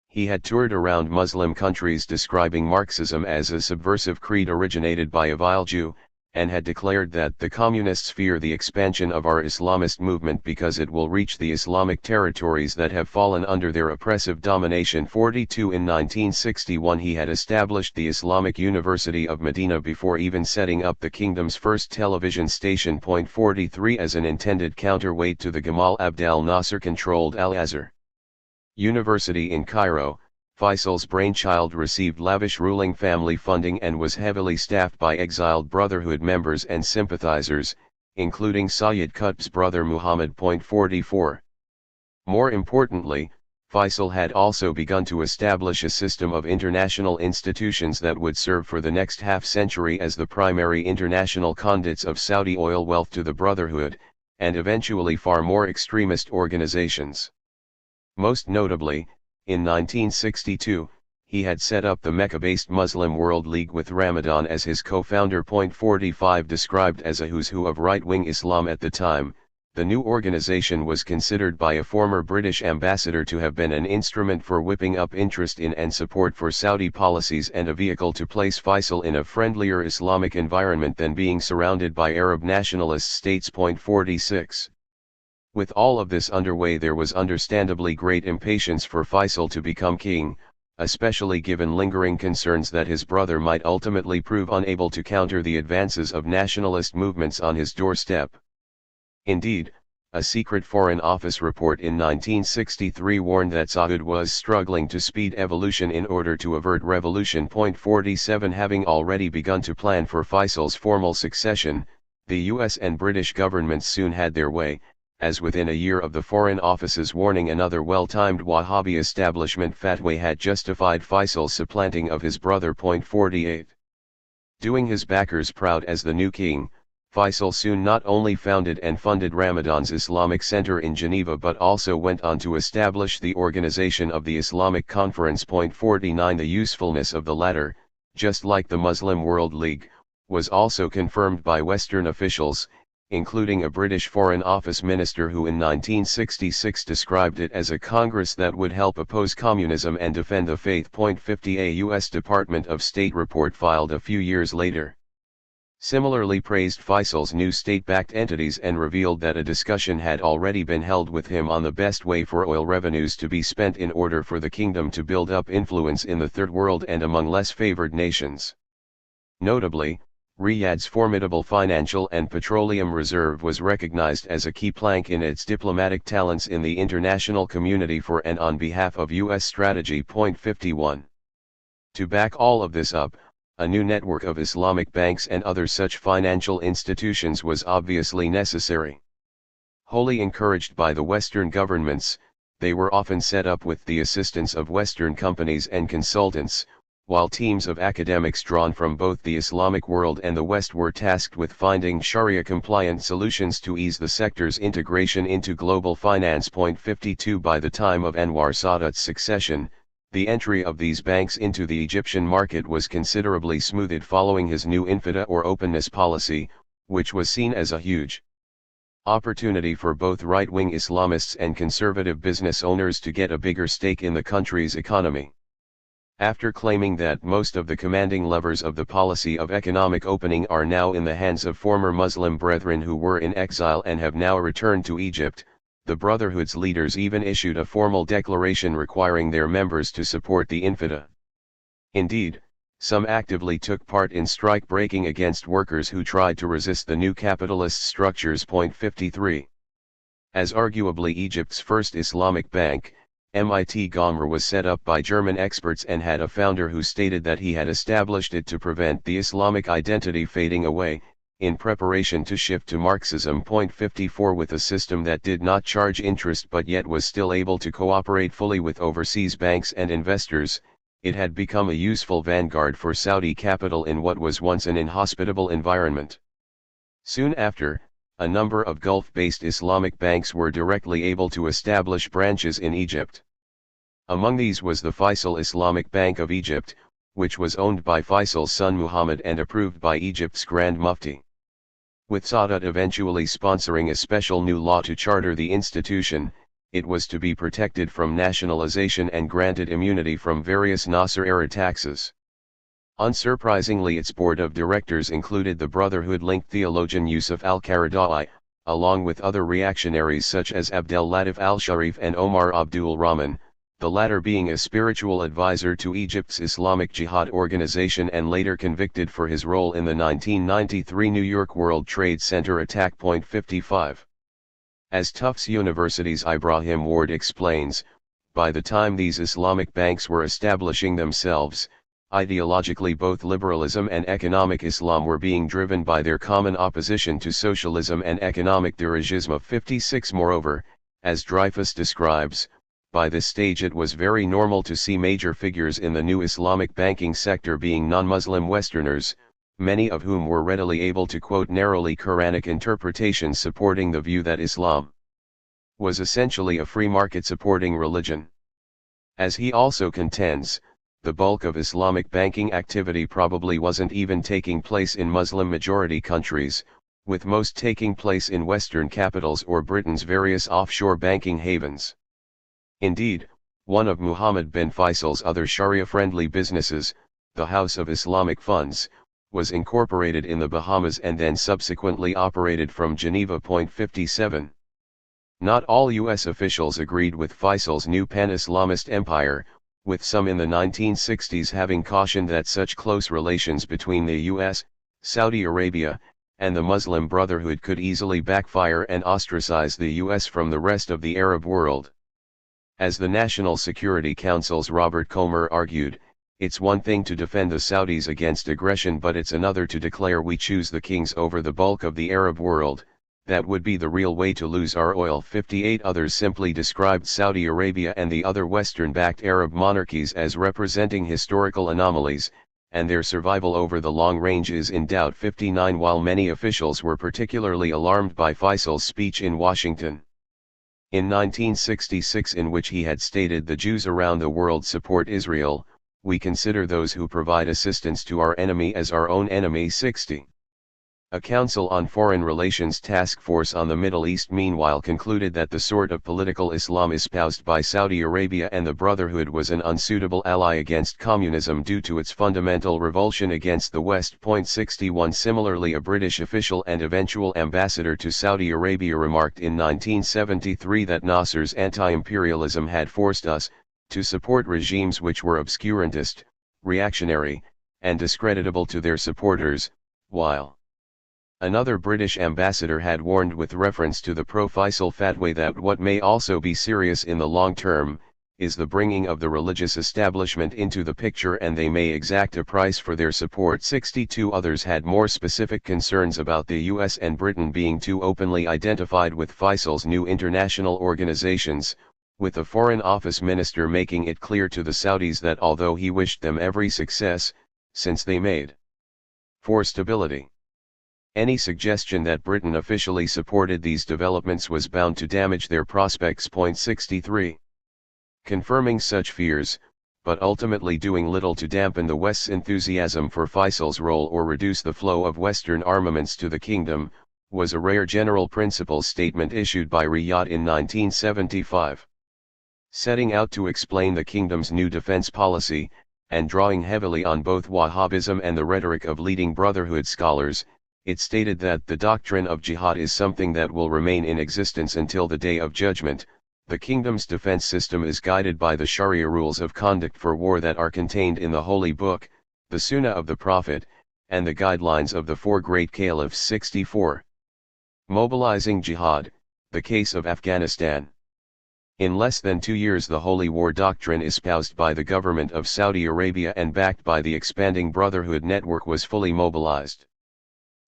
He had toured around Muslim countries describing Marxism as a subversive creed originated by a vile Jew, and had declared that the communists fear the expansion of our Islamist movement because it will reach the Islamic territories that have fallen under their oppressive domination. 42 In 1961 he had established the Islamic University of Medina before even setting up the kingdom's first television station. 43 As an intended counterweight to the Gamal Abdel Nasser-controlled Al-Azhar University in Cairo, Faisal's brainchild received lavish ruling family funding and was heavily staffed by exiled Brotherhood members and sympathizers, including Sayyid Qutb's brother Muhammad. 44 More importantly, Faisal had also begun to establish a system of international institutions that would serve for the next half-century as the primary international conduits of Saudi oil wealth to the Brotherhood, and eventually far more extremist organizations. Most notably, in 1962, he had set up the Mecca-based Muslim World League with Ramadan as his co-founder. 45 Described as a who's who of right-wing Islam at the time, the new organization was considered by a former British ambassador to have been an instrument for whipping up interest in and support for Saudi policies and a vehicle to place Faisal in a friendlier Islamic environment than being surrounded by Arab nationalist states. 46 With all of this underway, there was understandably great impatience for Faisal to become king, especially given lingering concerns that his brother might ultimately prove unable to counter the advances of nationalist movements on his doorstep. Indeed, a secret Foreign Office report in 1963 warned that Saud was struggling to speed evolution in order to avert revolution. 47 Having already begun to plan for Faisal's formal succession, The US and British governments soon had their way, as within a year of the Foreign Office's warning another well-timed Wahhabi establishment fatwa had justified Faisal's supplanting of his brother. 48. Doing his backers proud as the new king, Faisal soon not only founded and funded Ramadan's Islamic Center in Geneva but also went on to establish the organization of the Islamic Conference. 49. The usefulness of the latter, just like the Muslim World League, was also confirmed by Western officials, including a British Foreign Office minister who in 1966 described it as a congress that would help oppose communism and defend the faith. 50. A U.S. Department of State report filed a few years later similarly praised Faisal's new state-backed entities and revealed that a discussion had already been held with him on the best way for oil revenues to be spent in order for the kingdom to build up influence in the Third World and among less favored nations. Notably, Riyadh's formidable financial and petroleum reserve was recognized as a key plank in its diplomatic talents in the international community for and on behalf of U.S. strategy. 51. To back all of this up, a new network of Islamic banks and other such financial institutions was obviously necessary. Wholly encouraged by the Western governments, they were often set up with the assistance of Western companies and consultants, while teams of academics drawn from both the Islamic world and the West were tasked with finding Sharia-compliant solutions to ease the sector's integration into global finance. 52. By the time of Anwar Sadat's succession, the entry of these banks into the Egyptian market was considerably smoothed following his new infida or openness policy, which was seen as a huge opportunity for both right-wing Islamists and conservative business owners to get a bigger stake in the country's economy. After claiming that most of the commanding levers of the policy of economic opening are now in the hands of former Muslim brethren who were in exile and have now returned to Egypt, the Brotherhood's leaders even issued a formal declaration requiring their members to support the infida. Indeed, some actively took part in strike breaking against workers who tried to resist the new capitalist structures. 53. As arguably Egypt's first Islamic bank, MIT Gomra was set up by German experts and had a founder who stated that he had established it to prevent the Islamic identity fading away, in preparation to shift to Marxism. 54. With a system that did not charge interest but yet was still able to cooperate fully with overseas banks and investors, it had become a useful vanguard for Saudi capital in what was once an inhospitable environment. Soon after, a number of Gulf-based Islamic banks were directly able to establish branches in Egypt. Among these was the Faisal Islamic Bank of Egypt, which was owned by Faisal's son Muhammad and approved by Egypt's Grand Mufti. With Sadat eventually sponsoring a special new law to charter the institution, it was to be protected from nationalization and granted immunity from various Nasser-era taxes. Unsurprisingly, its board of directors included the Brotherhood-linked theologian Yusuf al-Qaradawi, along with other reactionaries such as Abdel Latif al-Sharif and Omar Abdul Rahman, the latter being a spiritual advisor to Egypt's Islamic Jihad organization and later convicted for his role in the 1993 New York World Trade Center attack. 55. As Tufts University's Ibrahim Ward explains, by the time these Islamic banks were establishing themselves, ideologically both liberalism and economic Islam were being driven by their common opposition to socialism and economic dirigisme. 56. Moreover, as Dreyfus describes, by this stage it was very normal to see major figures in the new Islamic banking sector being non-Muslim Westerners, many of whom were readily able to quote narrowly Quranic interpretations supporting the view that Islam was essentially a free market supporting religion. As he also contends, the bulk of Islamic banking activity probably wasn't even taking place in Muslim-majority countries, with most taking place in Western capitals or Britain's various offshore banking havens. Indeed, one of Muhammad bin Faisal's other Sharia-friendly businesses, the House of Islamic Funds, was incorporated in the Bahamas and then subsequently operated from Geneva. 57. Not all U.S. officials agreed with Faisal's new pan-Islamist empire, with some in the 1960s having cautioned that such close relations between the U.S., Saudi Arabia, and the Muslim Brotherhood could easily backfire and ostracize the U.S. from the rest of the Arab world. As the National Security Council's Robert Comer argued, It's one thing to defend the Saudis against aggression, but it's another to declare we choose the kings over the bulk of the Arab world. That would be the real way to lose our oil. 58 others simply described Saudi Arabia and the other Western-backed Arab monarchies as representing historical anomalies, and their survival over the long range is in doubt. 59 While many officials were particularly alarmed by Faisal's speech in Washington in 1966, in which he had stated the Jews around the world support Israel, we consider those who provide assistance to our enemy as our own enemy. 60. A Council on Foreign Relations task force on the Middle East meanwhile concluded that the sort of political Islam espoused by Saudi Arabia and the Brotherhood was an unsuitable ally against communism due to its fundamental revulsion against the West. 61 Similarly, a British official and eventual ambassador to Saudi Arabia remarked in 1973 that Nasser's anti-imperialism had forced us to support regimes which were obscurantist, reactionary, and discreditable to their supporters, while another British ambassador had warned with reference to the pro-Faisal fatwa that what may also be serious in the long term, is the bringing of the religious establishment into the picture, and they may exact a price for their support. 62 Others had more specific concerns about the US and Britain being too openly identified with Faisal's new international organizations, with the Foreign Office Minister making it clear to the Saudis that although he wished them every success, since they made for stability, any suggestion that Britain officially supported these developments was bound to damage their prospects. 63. Confirming such fears, but ultimately doing little to dampen the West's enthusiasm for Faisal's role or reduce the flow of Western armaments to the kingdom, was a rare general principles statement issued by Riyadh in 1975. Setting out to explain the kingdom's new defense policy, and drawing heavily on both Wahhabism and the rhetoric of leading Brotherhood scholars, it stated that the doctrine of jihad is something that will remain in existence until the Day of Judgment. The kingdom's defense system is guided by the Sharia rules of conduct for war that are contained in the Holy Book, the Sunnah of the Prophet, and the guidelines of the four great caliphs. 64. Mobilizing jihad, the case of Afghanistan. In less than 2 years, the holy war doctrine espoused by the government of Saudi Arabia and backed by the expanding Brotherhood network was fully mobilized.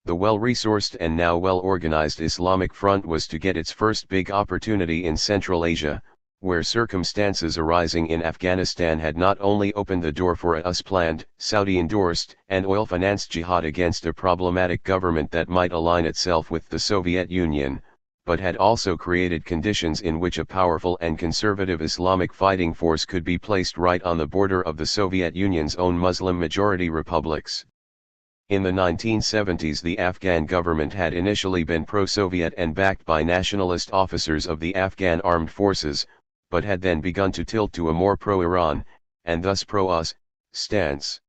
The well-resourced and now well-organized Islamic Front was to get its first big opportunity in Central Asia, where circumstances arising in Afghanistan had not only opened the door for a US-planned, Saudi-endorsed, and oil-financed jihad against a problematic government that might align itself with the Soviet Union, but had also created conditions in which a powerful and conservative Islamic fighting force could be placed right on the border of the Soviet Union's own Muslim-majority republics. In the 1970s, the Afghan government had initially been pro-Soviet and backed by nationalist officers of the Afghan armed forces, but had then begun to tilt to a more pro-Iran, and thus pro-US, stance.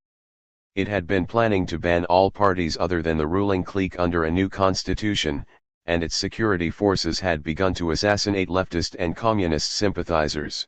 It had been planning to ban all parties other than the ruling clique under a new constitution, and its security forces had begun to assassinate leftist and communist sympathizers.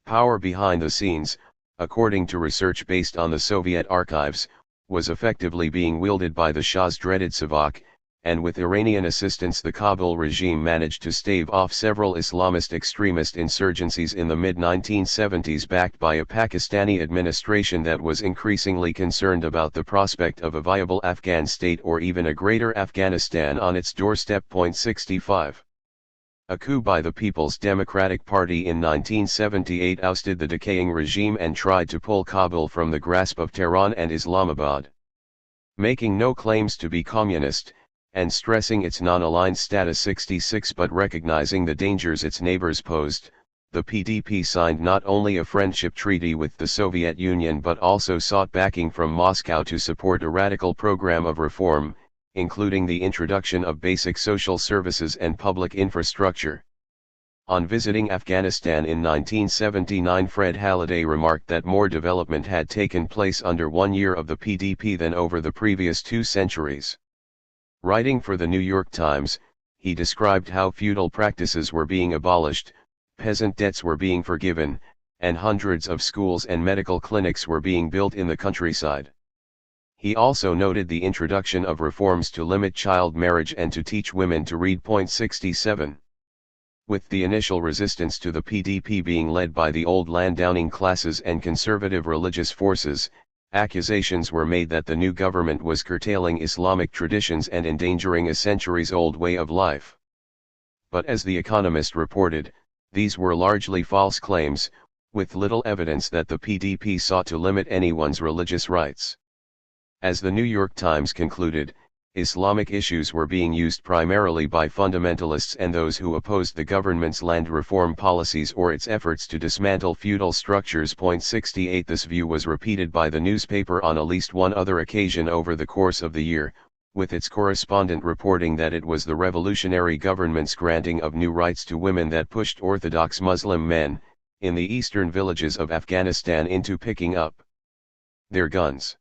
Power behind the scenes, according to research based on the Soviet archives, was effectively being wielded by the Shah's dreaded Savak, and with Iranian assistance the Kabul regime managed to stave off several Islamist extremist insurgencies in the mid-1970s, backed by a Pakistani administration that was increasingly concerned about the prospect of a viable Afghan state or even a greater Afghanistan on its doorstep. 65. A coup by the People's Democratic Party in 1978 ousted the decaying regime and tried to pull Kabul from the grasp of Tehran and Islamabad. Making no claims to be communist, and stressing its non-aligned status. 66 But recognizing the dangers its neighbors posed, the PDP signed not only a friendship treaty with the Soviet Union but also sought backing from Moscow to support a radical program of reform, including the introduction of basic social services and public infrastructure. On visiting Afghanistan in 1979, Fred Halliday remarked that more development had taken place under 1 year of the PDP than over the previous 2 centuries. Writing for the New York Times, he described how feudal practices were being abolished, peasant debts were being forgiven, and hundreds of schools and medical clinics were being built in the countryside. He also noted the introduction of reforms to limit child marriage and to teach women to read. 67. With the initial resistance to the PDP being led by the old landowning classes and conservative religious forces, accusations were made that the new government was curtailing Islamic traditions and endangering a centuries-old way of life. But as The Economist reported, these were largely false claims, with little evidence that the PDP sought to limit anyone's religious rights. As the New York Times concluded, Islamic issues were being used primarily by fundamentalists and those who opposed the government's land reform policies or its efforts to dismantle feudal structures. 68 This view was repeated by the newspaper on at least one other occasion over the course of the year, with its correspondent reporting that it was the revolutionary government's granting of new rights to women that pushed Orthodox Muslim men, in the eastern villages of Afghanistan into picking up their guns.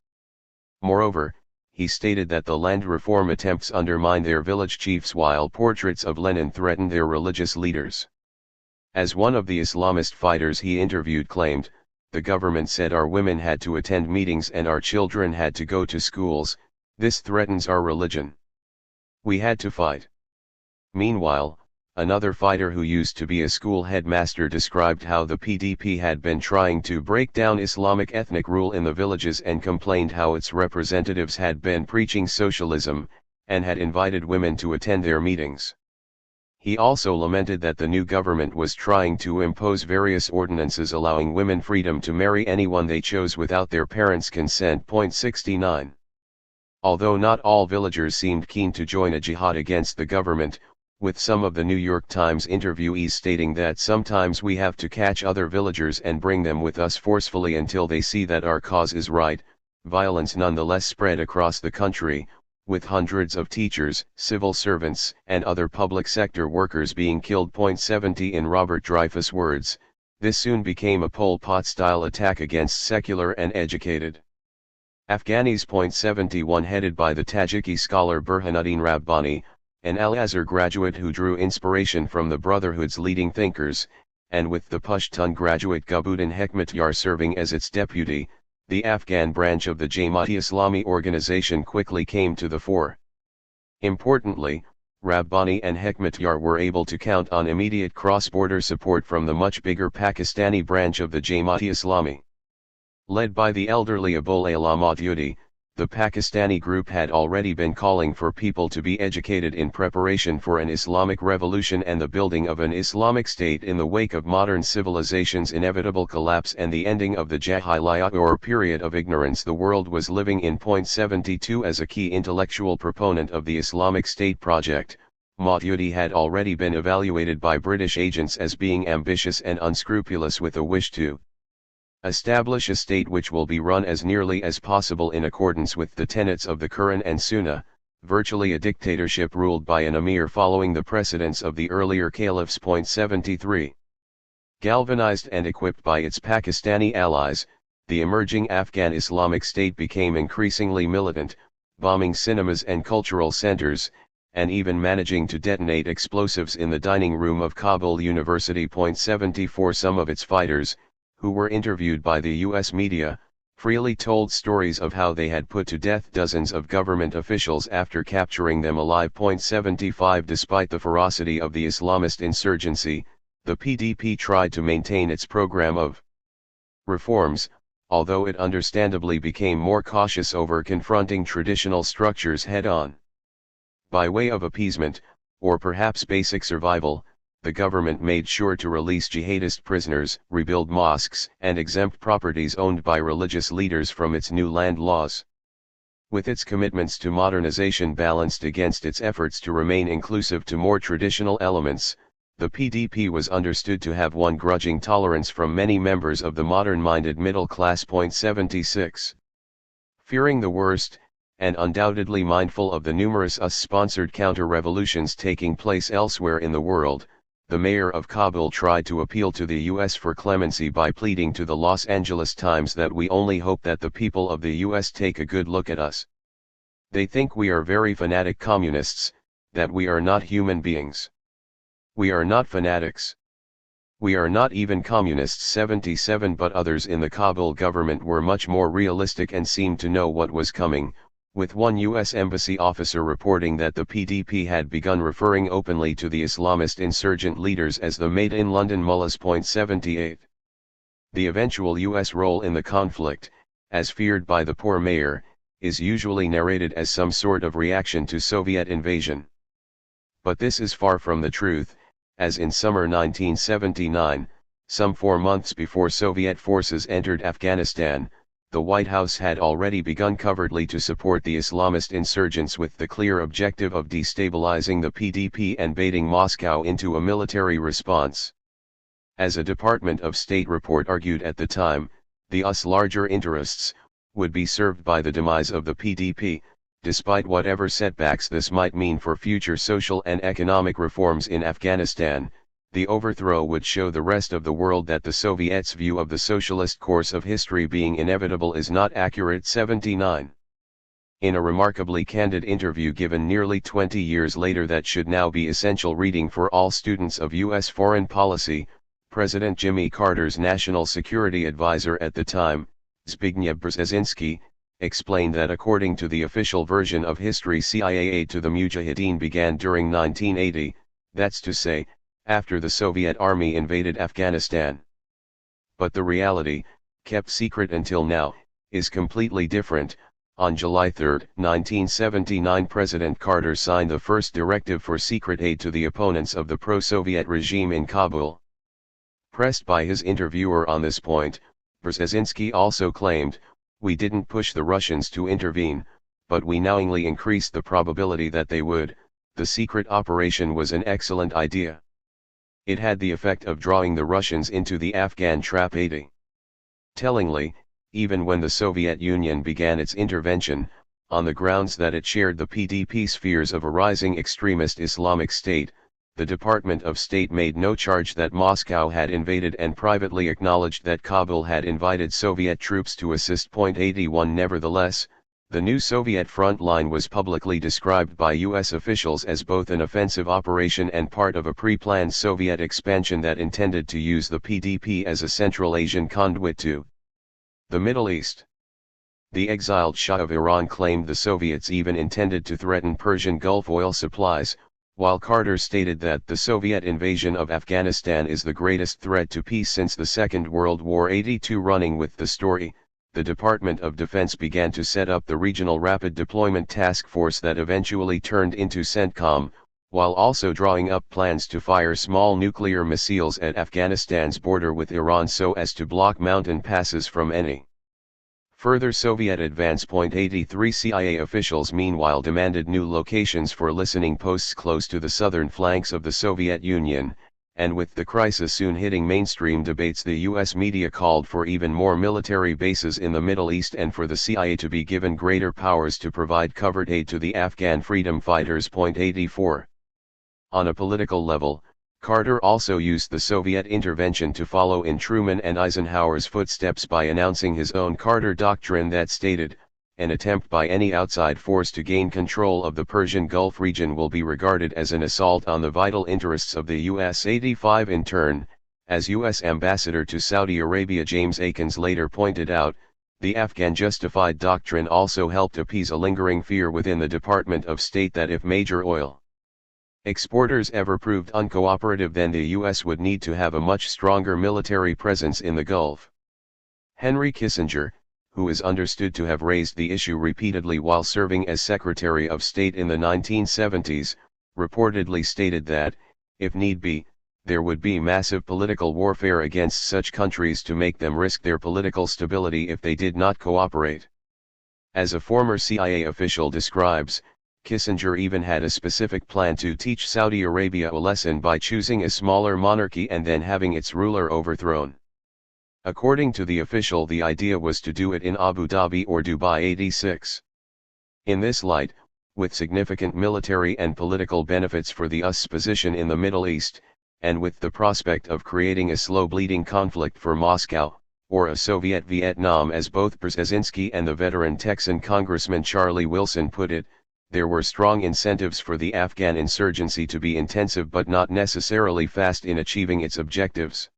Moreover, he stated that the land reform attempts undermined their village chiefs while portraits of Lenin threatened their religious leaders. As one of the Islamist fighters he interviewed claimed, the government said our women had to attend meetings and our children had to go to schools. This threatens our religion. We had to fight. Meanwhile, another fighter who used to be a school headmaster described how the PDP had been trying to break down Islamic ethnic rule in the villages and complained how its representatives had been preaching socialism, and had invited women to attend their meetings. He also lamented that the new government was trying to impose various ordinances allowing women freedom to marry anyone they chose without their parents' consent. 69. Although not all villagers seemed keen to join a jihad against the government, with some of the New York Times interviewees stating that sometimes we have to catch other villagers and bring them with us forcefully until they see that our cause is right, violence nonetheless spread across the country, with hundreds of teachers, civil servants, and other public sector workers being killed. 70 In Robert Dreyfus' words, this soon became a Pol Pot-style attack against secular and educated Afghanis. 71 Headed by the Tajiki scholar Burhanuddin Rabbani, an Al-Azhar graduate who drew inspiration from the Brotherhood's leading thinkers, and with the Pashtun graduate Gulbuddin Hekmatyar serving as its deputy, the Afghan branch of the Jamaat-e-Islami organization quickly came to the fore. Importantly, Rabbani and Hekmatyar were able to count on immediate cross-border support from the much bigger Pakistani branch of the Jamaat-e-Islami. Led by the elderly Abul A'la Maududi, the Pakistani group had already been calling for people to be educated in preparation for an Islamic revolution and the building of an Islamic state in the wake of modern civilization's inevitable collapse and the ending of the Jahiliyyah or period of ignorance the world was living in. 72 As a key intellectual proponent of the Islamic State project, Maududi had already been evaluated by British agents as being ambitious and unscrupulous with a wish to establish a state which will be run as nearly as possible in accordance with the tenets of the Quran and Sunnah, virtually a dictatorship ruled by an emir following the precedents of the earlier caliphs. 73. Galvanized and equipped by its Pakistani allies, the emerging Afghan Islamic State became increasingly militant, bombing cinemas and cultural centers, and even managing to detonate explosives in the dining room of Kabul University. 74 Some of its fighters, who were interviewed by the U.S. media, freely told stories of how they had put to death dozens of government officials after capturing them alive. 75 Despite the ferocity of the Islamist insurgency, the PDP tried to maintain its program of reforms, although it understandably became more cautious over confronting traditional structures head-on. By way of appeasement, or perhaps basic survival, the government made sure to release jihadist prisoners, rebuild mosques, and exempt properties owned by religious leaders from its new land laws. With its commitments to modernization balanced against its efforts to remain inclusive to more traditional elements, the PDP was understood to have won grudging tolerance from many members of the modern-minded middle class. 76. Fearing the worst, and undoubtedly mindful of the numerous US-sponsored counter-revolutions taking place elsewhere in the world, the mayor of Kabul tried to appeal to the U.S. for clemency by pleading to the Los Angeles Times that we only hope that the people of the U.S. take a good look at us. They think we are very fanatic communists, that we are not human beings. We are not fanatics. We are not even communists. 77 But others in the Kabul government were much more realistic and seemed to know what was coming, with one U.S. Embassy officer reporting that the PDP had begun referring openly to the Islamist insurgent leaders as the Made in London Mullahs. 78. The eventual U.S. role in the conflict, as feared by the poor mayor, is usually narrated as some sort of reaction to Soviet invasion. But this is far from the truth, as in summer 1979, some 4 months before Soviet forces entered Afghanistan, the White House had already begun covertly to support the Islamist insurgents with the clear objective of destabilizing the PDP and baiting Moscow into a military response. As a Department of State report argued at the time, the US larger interests would be served by the demise of the PDP, despite whatever setbacks this might mean for future social and economic reforms in Afghanistan. The overthrow would show the rest of the world that the Soviets' view of the socialist course of history being inevitable is not accurate. 79. In a remarkably candid interview given nearly 20 years later that should now be essential reading for all students of U.S. foreign policy, President Jimmy Carter's national security advisor at the time, Zbigniew Brzezinski, explained that according to the official version of history, CIA aid to the Mujahideen began during 1980, that's to say, after the Soviet army invaded Afghanistan. But the reality, kept secret until now, is completely different. On July 3, 1979, President Carter signed the first directive for secret aid to the opponents of the pro-Soviet regime in Kabul. Pressed by his interviewer on this point, Brzezinski also claimed, "We didn't push the Russians to intervene, but we knowingly increased the probability that they would. The secret operation was an excellent idea. It had the effect of drawing the Russians into the Afghan trap." 80. Tellingly, even when the Soviet Union began its intervention, on the grounds that it shared the PDP's fears of a rising extremist Islamic State, the Department of State made no charge that Moscow had invaded and privately acknowledged that Kabul had invited Soviet troops to assist. 81. Nevertheless, the new Soviet front line was publicly described by U.S. officials as both an offensive operation and part of a pre-planned Soviet expansion that intended to use the PDP as a Central Asian conduit to the Middle East. The exiled Shah of Iran claimed the Soviets even intended to threaten Persian Gulf oil supplies, while Carter stated that the Soviet invasion of Afghanistan is the greatest threat to peace since the Second World War. 82. Running with the story, the Department of Defense began to set up the Regional Rapid Deployment Task Force that eventually turned into CENTCOM, while also drawing up plans to fire small nuclear missiles at Afghanistan's border with Iran so as to block mountain passes from any further Soviet advance. 83. CIA officials meanwhile demanded new locations for listening posts close to the southern flanks of the Soviet Union, and with the crisis soon hitting mainstream debates, the U.S. media called for even more military bases in the Middle East and for the CIA to be given greater powers to provide covert aid to the Afghan freedom fighters. 84. On a political level, Carter also used the Soviet intervention to follow in Truman and Eisenhower's footsteps by announcing his own Carter Doctrine that stated, "An attempt by any outside force to gain control of the Persian Gulf region will be regarded as an assault on the vital interests of the U.S." 85. In turn, as U.S. Ambassador to Saudi Arabia James Akins later pointed out, the Afghan Justified Doctrine also helped appease a lingering fear within the Department of State that if major oil exporters ever proved uncooperative, then the U.S. would need to have a much stronger military presence in the Gulf. Henry Kissinger, who is understood to have raised the issue repeatedly while serving as Secretary of State in the 1970s, reportedly stated that, if need be, there would be massive political warfare against such countries to make them risk their political stability if they did not cooperate. As a former CIA official describes, Kissinger even had a specific plan to teach Saudi Arabia a lesson by choosing a smaller monarchy and then having its ruler overthrown. According to the official, the idea was to do it in Abu Dhabi or Dubai. 86. In this light, with significant military and political benefits for the US position in the Middle East, and with the prospect of creating a slow-bleeding conflict for Moscow, or a Soviet Vietnam as both Brzezinski and the veteran Texan Congressman Charlie Wilson put it, there were strong incentives for the Afghan insurgency to be intensive but not necessarily fast in achieving its objectives.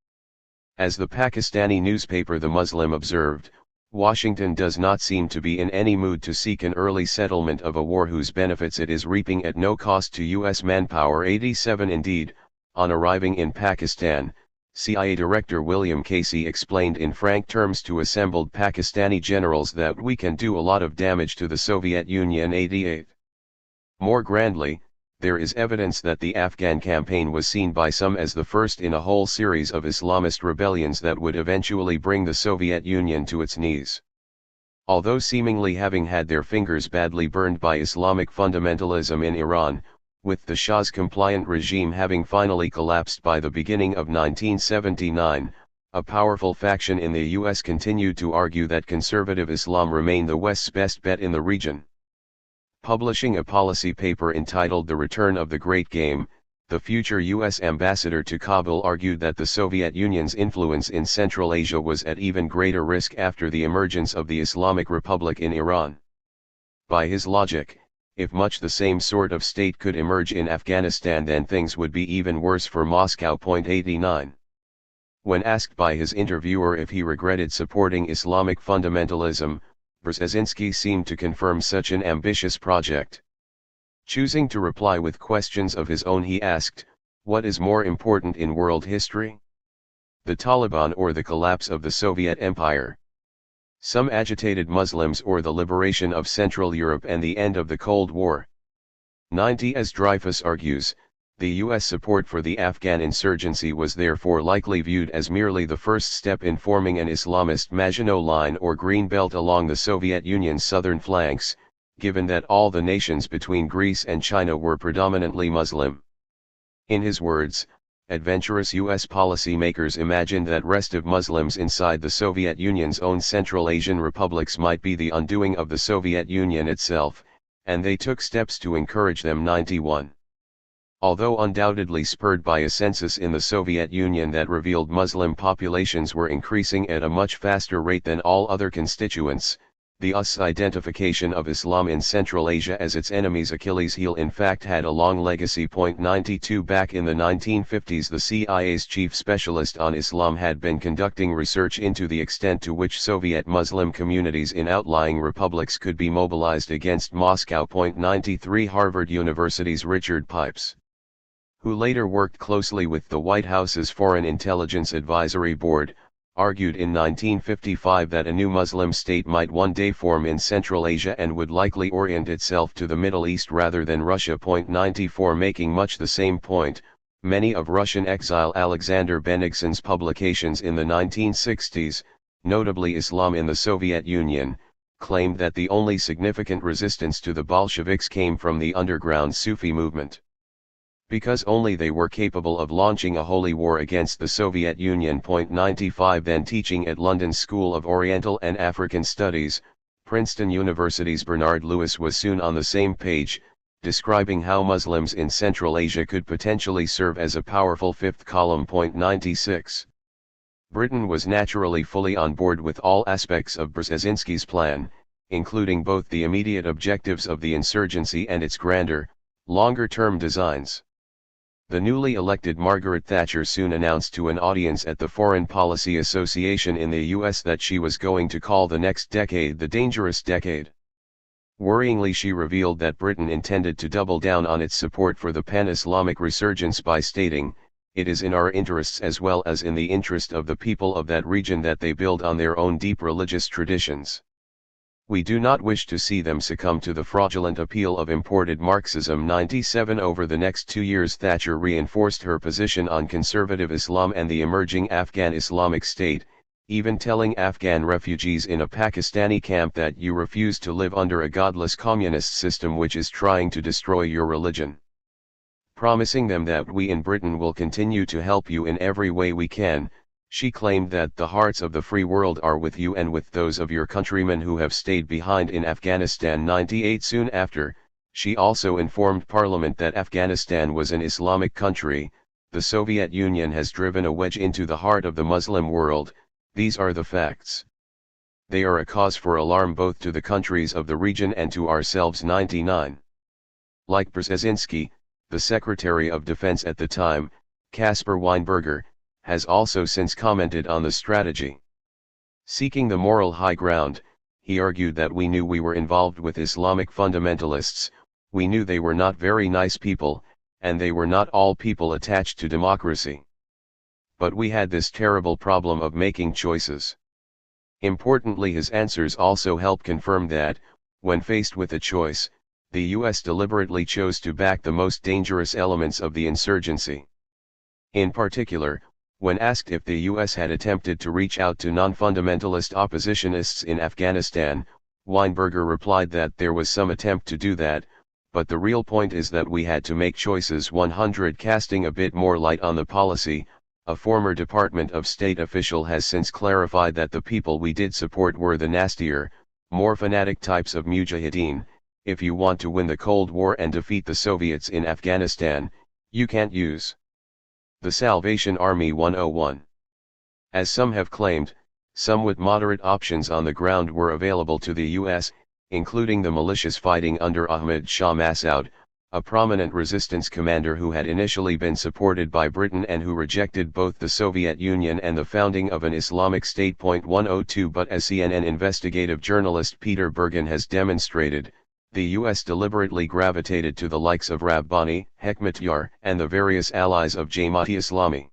As the Pakistani newspaper The Muslim observed, Washington does not seem to be in any mood to seek an early settlement of a war whose benefits it is reaping at no cost to U.S. manpower. 87 Indeed, on arriving in Pakistan, CIA Director William Casey explained in frank terms to assembled Pakistani generals that we can do a lot of damage to the Soviet Union. 88. More grandly, there is evidence that the Afghan campaign was seen by some as the first in a whole series of Islamist rebellions that would eventually bring the Soviet Union to its knees. Although seemingly having had their fingers badly burned by Islamic fundamentalism in Iran, with the Shah's compliant regime having finally collapsed by the beginning of 1979, a powerful faction in the US continued to argue that conservative Islam remained the West's best bet in the region. Publishing a policy paper entitled The Return of the Great Game, the future U.S. ambassador to Kabul argued that the Soviet Union's influence in Central Asia was at even greater risk after the emergence of the Islamic Republic in Iran. By his logic, if much the same sort of state could emerge in Afghanistan, then things would be even worse for Moscow. 89. When asked by his interviewer if he regretted supporting Islamic fundamentalism, Brzezinski seemed to confirm such an ambitious project. Choosing to reply with questions of his own, he asked, "What is more important in world history? The Taliban or the collapse of the Soviet Empire? Some agitated Muslims or the liberation of Central Europe and the end of the Cold War?" 90. As Dreyfus argues, the U.S. support for the Afghan insurgency was therefore likely viewed as merely the first step in forming an Islamist Maginot Line or green belt along the Soviet Union's southern flanks, given that all the nations between Greece and China were predominantly Muslim. In his words, adventurous U.S. policymakers imagined that restive Muslims inside the Soviet Union's own Central Asian republics might be the undoing of the Soviet Union itself, and they took steps to encourage them. 91. Although undoubtedly spurred by a census in the Soviet Union that revealed Muslim populations were increasing at a much faster rate than all other constituents, the US's identification of Islam in Central Asia as its enemy's Achilles heel in fact had a long legacy. 92 Back in the 1950s, the CIA's chief specialist on Islam had been conducting research into the extent to which Soviet Muslim communities in outlying republics could be mobilized against Moscow. 93 Harvard University's Richard Pipes, who later worked closely with the White House's Foreign Intelligence Advisory Board, argued in 1955 that a new Muslim state might one day form in Central Asia and would likely orient itself to the Middle East rather than Russia. 94 Making much the same point, many of Russian exile Alexander Benigson's publications in the 1960s, notably Islam in the Soviet Union, claimed that the only significant resistance to the Bolsheviks came from the underground Sufi movement. Because only they were capable of launching a holy war against the Soviet Union. 95 Then teaching at London School of Oriental and African Studies, Princeton University's Bernard Lewis was soon on the same page, describing how Muslims in Central Asia could potentially serve as a powerful fifth column. 96 Britain was naturally fully on board with all aspects of Brzezinski's plan, including both the immediate objectives of the insurgency and its grander, longer-term designs. The newly elected Margaret Thatcher soon announced to an audience at the Foreign Policy Association in the US that she was going to call the next decade the dangerous decade. Worryingly, she revealed that Britain intended to double down on its support for the pan-Islamic resurgence by stating, "It is in our interests as well as in the interest of the people of that region that they build on their own deep religious traditions. We do not wish to see them succumb to the fraudulent appeal of imported Marxism." 97 Over the next 2 years, Thatcher reinforced her position on conservative Islam and the emerging Afghan Islamic State, even telling Afghan refugees in a Pakistani camp that you refuse to live under a godless communist system which is trying to destroy your religion. Promising them that we in Britain will continue to help you in every way we can, she claimed that the hearts of the free world are with you and with those of your countrymen who have stayed behind in Afghanistan. 98 Soon after, she also informed Parliament that Afghanistan was an Islamic country. The Soviet Union has driven a wedge into the heart of the Muslim world. These are the facts. They are a cause for alarm both to the countries of the region and to ourselves. 99 Like Brzezinski, the Secretary of Defense at the time, Caspar Weinberger, has also since commented on the strategy. Seeking the moral high ground, he argued that we knew we were involved with Islamic fundamentalists, we knew they were not very nice people, and they were not all people attached to democracy. But we had this terrible problem of making choices. Importantly, his answers also help confirm that, when faced with a choice, the US deliberately chose to back the most dangerous elements of the insurgency. In particular, when asked if the US had attempted to reach out to non-fundamentalist oppositionists in Afghanistan, Weinberger replied that there was some attempt to do that, but the real point is that we had to make choices. 100 Casting a bit more light on the policy, a former Department of State official has since clarified that the people we did support were the nastier, more fanatic types of mujahideen. If you want to win the Cold War and defeat the Soviets in Afghanistan, you can't use the Salvation Army 101. As some have claimed, somewhat moderate options on the ground were available to the US, including the militias fighting under Ahmad Shah Massoud, a prominent resistance commander who had initially been supported by Britain and who rejected both the Soviet Union and the founding of an Islamic State. 102 But as CNN investigative journalist Peter Bergen has demonstrated, the US deliberately gravitated to the likes of Rabbani, Hekmatyar, and the various allies of Jamaat-e-Islami.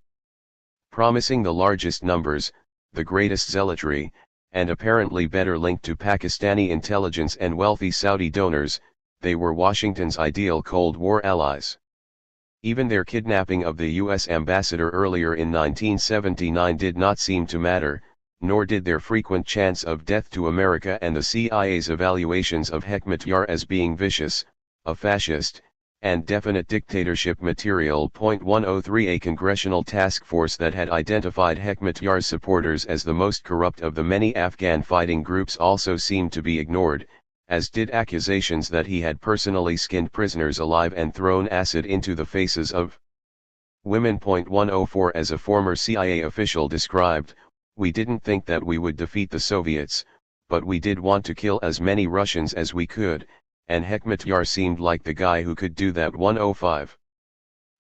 Promising the largest numbers, the greatest zealotry, and apparently better linked to Pakistani intelligence and wealthy Saudi donors, they were Washington's ideal Cold War allies. Even their kidnapping of the US ambassador earlier in 1979 did not seem to matter, nor did their frequent chants of death to America and the CIA's evaluations of Hekmatyar as being vicious, a fascist, and definite dictatorship material. 103 A congressional task force that had identified Hekmatyar's supporters as the most corrupt of the many Afghan fighting groups also seemed to be ignored, as did accusations that he had personally skinned prisoners alive and thrown acid into the faces of women. 104 As a former CIA official described, we didn't think that we would defeat the Soviets, but we did want to kill as many Russians as we could, and Hekmatyar seemed like the guy who could do that. 105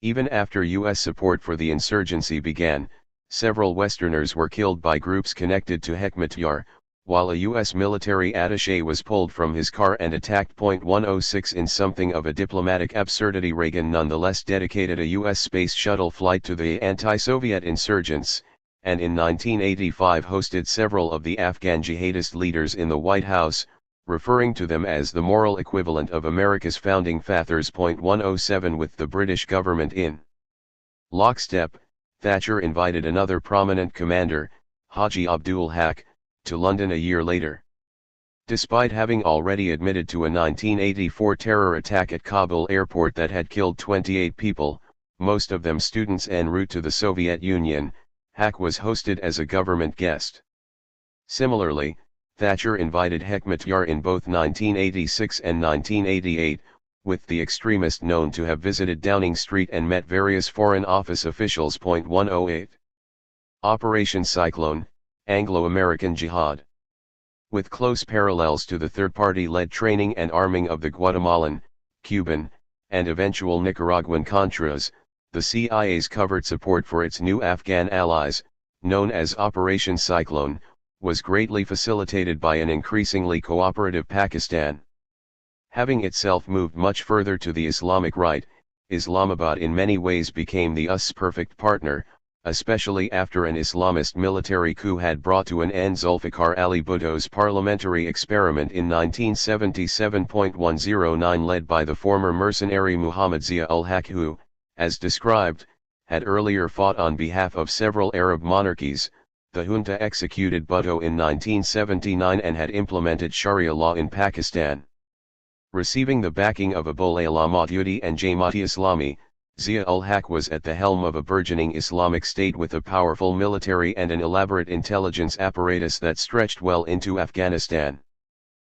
Even after US support for the insurgency began, several Westerners were killed by groups connected to Hekmatyar, while a US military attaché was pulled from his car and attacked. 106 In something of a diplomatic absurdity, Reagan nonetheless dedicated a US space shuttle flight to the anti-Soviet insurgents, and in 1985 hosted several of the Afghan jihadist leaders in the White House, referring to them as the moral equivalent of America's founding fathers. 107 With the British government in lockstep, Thatcher invited another prominent commander, Haji Abdul Haq, to London a year later. Despite having already admitted to a 1984 terror attack at Kabul airport that had killed 28 people, most of them students en route to the Soviet Union, Haq was hosted as a government guest. Similarly, Thatcher invited Hekmatyar in both 1986 and 1988, with the extremist known to have visited Downing Street and met various Foreign Office officials. 108 Operation Cyclone, Anglo-American Jihad. With close parallels to the third-party-led training and arming of the Guatemalan, Cuban, and eventual Nicaraguan Contras, the CIA's covert support for its new Afghan allies, known as Operation Cyclone, was greatly facilitated by an increasingly cooperative Pakistan. Having itself moved much further to the Islamic right, Islamabad in many ways became the US's perfect partner, especially after an Islamist military coup had brought to an end Zulfikar Ali Bhutto's parliamentary experiment in 1977. 109 Led by the former mercenary Muhammad Zia-ul-Haq who, as described, had earlier fought on behalf of several Arab monarchies, the junta executed Bhutto in 1979 and had implemented Sharia law in Pakistan. Receiving the backing of Abul-A'la Maududi and Jamaat-e-Islami, Zia-ul-Haq was at the helm of a burgeoning Islamic State with a powerful military and an elaborate intelligence apparatus that stretched well into Afghanistan.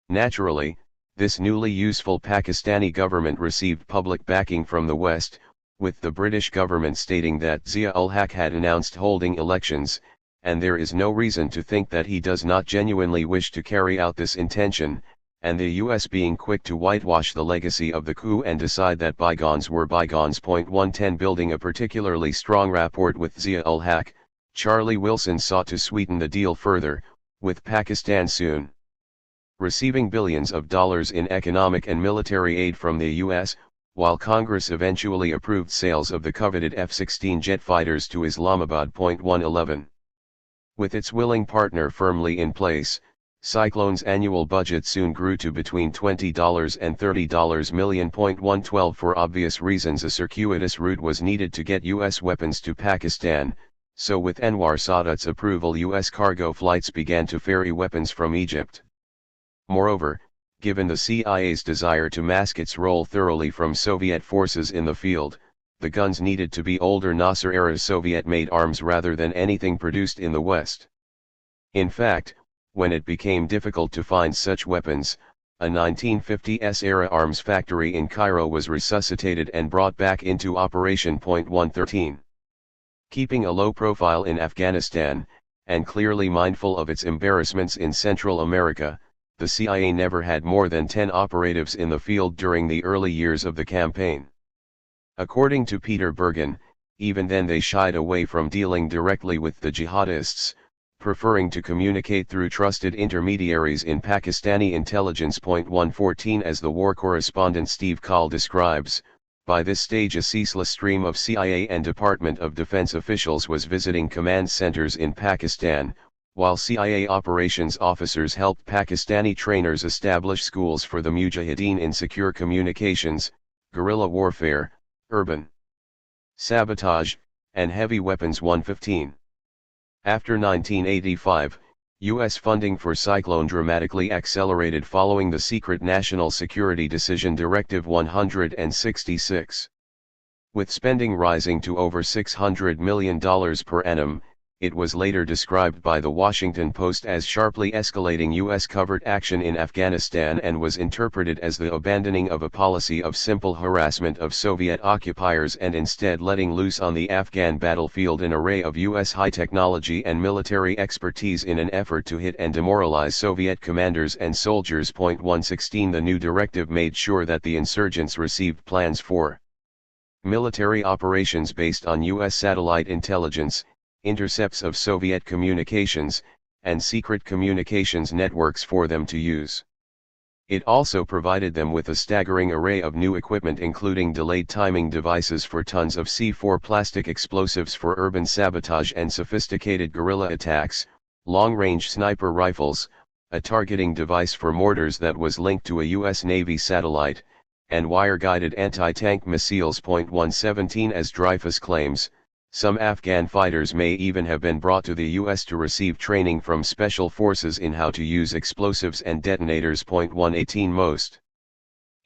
Naturally, this newly useful Pakistani government received public backing from the West, with the British government stating that Zia-ul-Haq had announced holding elections, and there is no reason to think that he does not genuinely wish to carry out this intention, and the US being quick to whitewash the legacy of the coup and decide that bygones were bygones. 110 Building a particularly strong rapport with Zia-ul-Haq, Charlie Wilson sought to sweeten the deal further, with Pakistan soon receiving billions of dollars in economic and military aid from the U.S., while Congress eventually approved sales of the coveted F-16 jet fighters to Islamabad. 111. With its willing partner firmly in place, Cyclone's annual budget soon grew to between $20 and $30 million. 112. For obvious reasons, a circuitous route was needed to get U.S. weapons to Pakistan, so with Anwar Sadat's approval, U.S. cargo flights began to ferry weapons from Egypt. Moreover, given the CIA's desire to mask its role thoroughly from Soviet forces in the field, the guns needed to be older Nasser-era Soviet-made arms rather than anything produced in the West. In fact, when it became difficult to find such weapons, a 1950s-era arms factory in Cairo was resuscitated and brought back into operation. 113. Keeping a low profile in Afghanistan, and clearly mindful of its embarrassments in Central America, the CIA never had more than 10 operatives in the field during the early years of the campaign. According to Peter Bergen, even then they shied away from dealing directly with the jihadists, preferring to communicate through trusted intermediaries in Pakistani intelligence. 114. As the war correspondent Steve Kahl describes, by this stage a ceaseless stream of CIA and Department of Defense officials was visiting command centers in Pakistan, while CIA operations officers helped Pakistani trainers establish schools for the Mujahideen in secure communications, guerrilla warfare, urban sabotage, and heavy weapons. 115. After 1985, U.S. funding for Cyclone dramatically accelerated following the secret National Security Decision Directive 166. With spending rising to over $600 million per annum, it was later described by The Washington Post as sharply escalating U.S. covert action in Afghanistan and was interpreted as the abandoning of a policy of simple harassment of Soviet occupiers and instead letting loose on the Afghan battlefield an array of U.S. high technology and military expertise in an effort to hit and demoralize Soviet commanders and soldiers. 116. The new directive made sure that the insurgents received plans for military operations based on U.S. satellite intelligence, intercepts of Soviet communications, and secret communications networks for them to use. It also provided them with a staggering array of new equipment, including delayed timing devices for tons of C4 plastic explosives for urban sabotage and sophisticated guerrilla attacks, long-range sniper rifles, a targeting device for mortars that was linked to a U.S. Navy satellite, and wire-guided anti-tank missiles. 117. As Dreyfus claims, some Afghan fighters may even have been brought to the U.S. to receive training from special forces in how to use explosives and detonators. 118. Most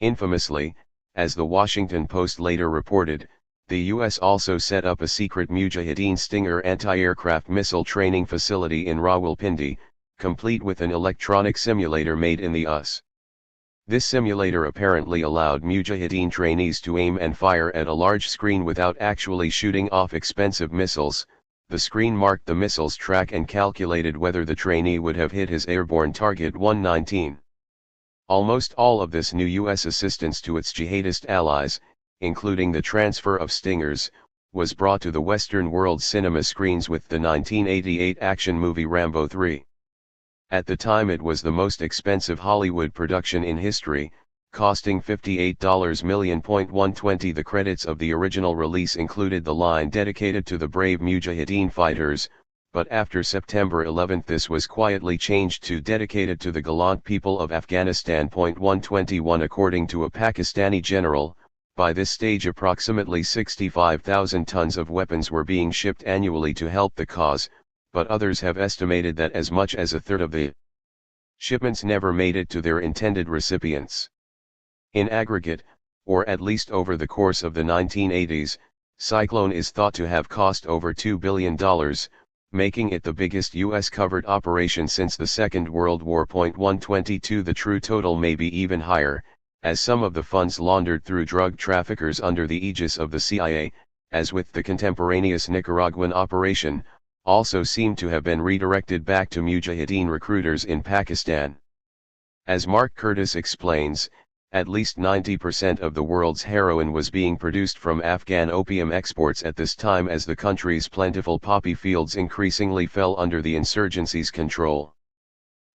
infamously, as the Washington Post later reported, the U.S. also set up a secret Mujahideen Stinger anti-aircraft missile training facility in Rawalpindi, complete with an electronic simulator made in the US. This simulator apparently allowed Mujahideen trainees to aim and fire at a large screen without actually shooting off expensive missiles. The screen marked the missile's track and calculated whether the trainee would have hit his airborne target. 119. Almost all of this new U.S. assistance to its jihadist allies, including the transfer of Stingers, was brought to the Western world cinema screens with the 1988 action movie Rambo 3. At the time it was the most expensive Hollywood production in history, costing $58 million. 120. The credits of the original release included the line dedicated to the brave Mujahideen fighters, but after September 11 this was quietly changed to dedicated to the gallant people of Afghanistan. 121. According to a Pakistani general, by this stage approximately 65,000 tons of weapons were being shipped annually to help the cause, but others have estimated that as much as a third of the shipments never made it to their intended recipients. In aggregate, or at least over the course of the 1980s, Cyclone is thought to have cost over $2 billion, making it the biggest U.S. covert operation since the Second World War. 122. The true total may be even higher, as some of the funds laundered through drug traffickers under the aegis of the CIA, as with the contemporaneous Nicaraguan operation, also seem to have been redirected back to Mujahideen recruiters in Pakistan. As Mark Curtis explains, at least 90% of the world's heroin was being produced from Afghan opium exports at this time as the country's plentiful poppy fields increasingly fell under the insurgency's control.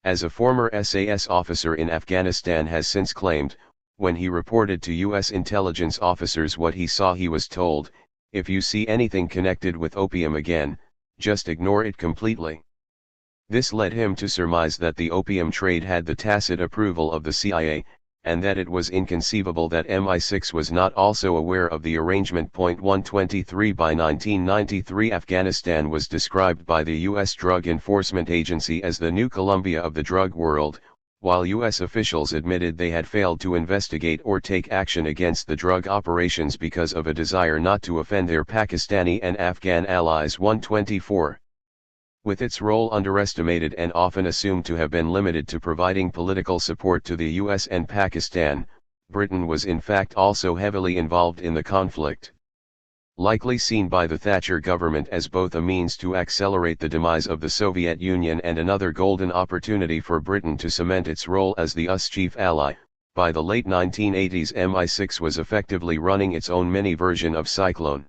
as a former SAS officer in Afghanistan has since claimed, when he reported to U.S. intelligence officers what he saw, he was told, "If you see anything connected with opium again, just ignore it completely." This led him to surmise that the opium trade had the tacit approval of the CIA, and that it was inconceivable that MI6 was not also aware of the arrangement. 123 By 1993, Afghanistan was described by the U.S. Drug Enforcement Agency as the new Colombia of the drug world, while U.S. officials admitted they had failed to investigate or take action against the drug operations because of a desire not to offend their Pakistani and Afghan allies. 124. With its role underestimated and often assumed to have been limited to providing political support to the US and Pakistan, Britain was in fact also heavily involved in the conflict. Likely seen by the Thatcher government as both a means to accelerate the demise of the Soviet Union and another golden opportunity for Britain to cement its role as the US's chief ally, by the late 1980s MI6 was effectively running its own mini-version of Cyclone.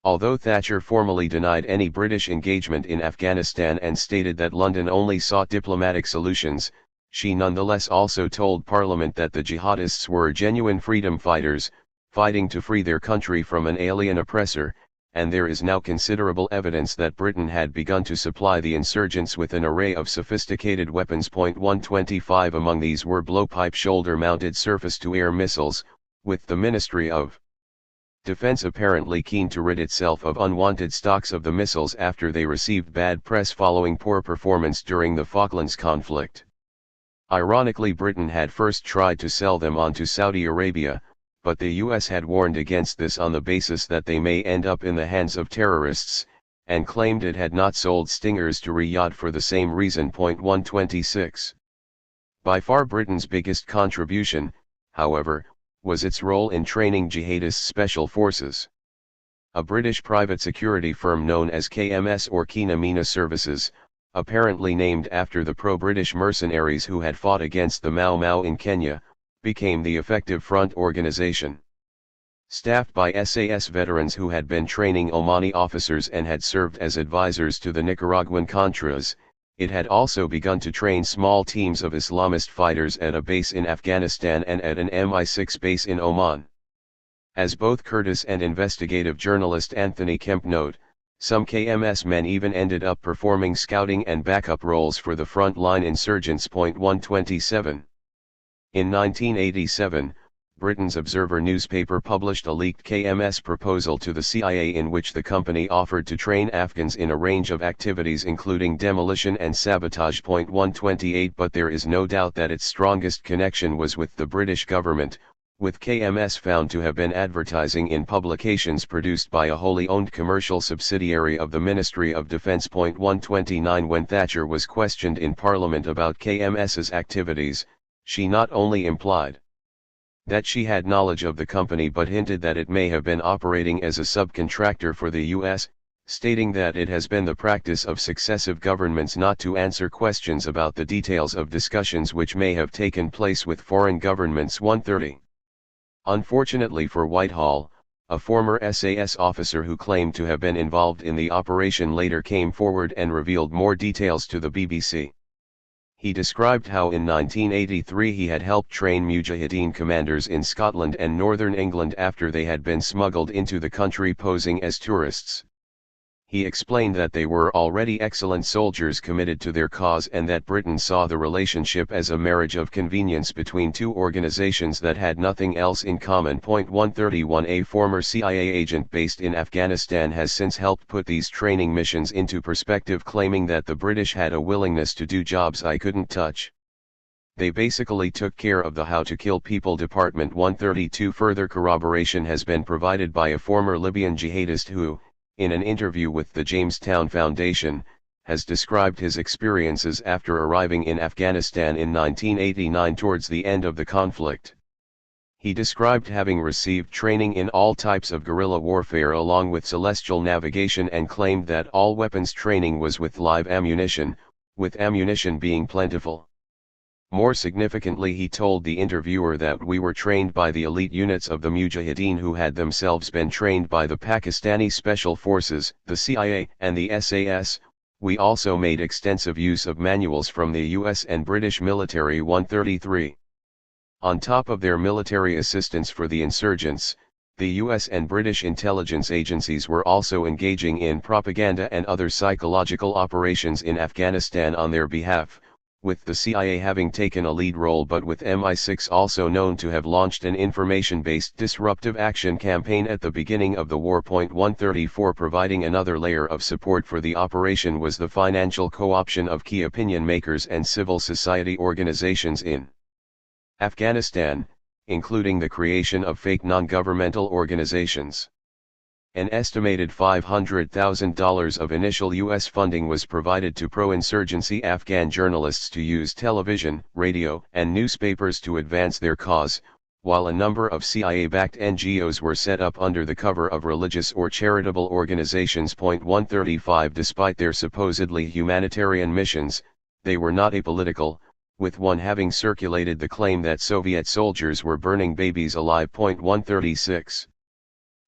Although Thatcher formally denied any British engagement in Afghanistan and stated that London only sought diplomatic solutions, she nonetheless also told Parliament that the jihadists were genuine freedom fighters, fighting to free their country from an alien oppressor, and there is now considerable evidence that Britain had begun to supply the insurgents with an array of sophisticated weapons. 125 Among these were blowpipe shoulder-mounted surface-to-air missiles, with the Ministry of Defense apparently keen to rid itself of unwanted stocks of the missiles after they received bad press following poor performance during the Falklands conflict. Ironically, Britain had first tried to sell them on to Saudi Arabia, but the US had warned against this on the basis that they may end up in the hands of terrorists, and claimed it had not sold Stingers to Riyadh for the same reason. 126. By far Britain's biggest contribution, however, was its role in training jihadist special forces. A British private security firm known as KMS or Kina Mina Services, apparently named after the pro-British mercenaries who had fought against the Mau Mau in Kenya, became the effective front organization. Staffed by SAS veterans who had been training Omani officers and had served as advisors to the Nicaraguan Contras, it had also begun to train small teams of Islamist fighters at a base in Afghanistan and at an MI6 base in Oman. As both Curtis and investigative journalist Anthony Kemp note, some KMS men even ended up performing scouting and backup roles for the front-line insurgents. 127. In 1987, Britain's Observer newspaper published a leaked KMS proposal to the CIA in which the company offered to train Afghans in a range of activities including demolition and sabotage. 128 But there is no doubt that its strongest connection was with the British government, with KMS found to have been advertising in publications produced by a wholly owned commercial subsidiary of the Ministry of Defence. 129 When Thatcher was questioned in Parliament about KMS's activities, she not only implied that she had knowledge of the company but hinted that it may have been operating as a subcontractor for the US, stating that it has been the practice of successive governments not to answer questions about the details of discussions which may have taken place with foreign governments. 130. Unfortunately for Whitehall, a former SAS officer who claimed to have been involved in the operation later came forward and revealed more details to the BBC. He described how in 1983 he had helped train Mujahideen commanders in Scotland and northern England after they had been smuggled into the country posing as tourists. He explained that they were already excellent soldiers committed to their cause and that Britain saw the relationship as a marriage of convenience between two organizations that had nothing else in common. 131 A former CIA agent based in Afghanistan has since helped put these training missions into perspective, claiming that the British had a willingness to do jobs I couldn't touch. They basically took care of the how to kill people department. 132 Further corroboration has been provided by a former Libyan jihadist who, in an interview with the Jamestown Foundation, has described his experiences after arriving in Afghanistan in 1989 towards the end of the conflict. He described having received training in all types of guerrilla warfare along with celestial navigation and claimed that all weapons training was with live ammunition, with ammunition being plentiful. More significantly, he told the interviewer that we were trained by the elite units of the Mujahideen who had themselves been trained by the Pakistani Special Forces, the CIA, and the SAS, We also made extensive use of manuals from the US and British military. 133. On top of their military assistance for the insurgents, the US and British intelligence agencies were also engaging in propaganda and other psychological operations in Afghanistan on their behalf, with the CIA having taken a lead role, but with MI6 also known to have launched an information-based disruptive action campaign at the beginning of the war. 134. Providing another layer of support for the operation was the financial co-option of key opinion makers and civil society organizations in Afghanistan, including the creation of fake non-governmental organizations. An estimated $500,000 of initial U.S. funding was provided to pro-insurgency Afghan journalists to use television, radio, and newspapers to advance their cause, while a number of CIA-backed NGOs were set up under the cover of religious or charitable organizations. 135. Despite their supposedly humanitarian missions, they were not apolitical, with one having circulated the claim that Soviet soldiers were burning babies alive. 136.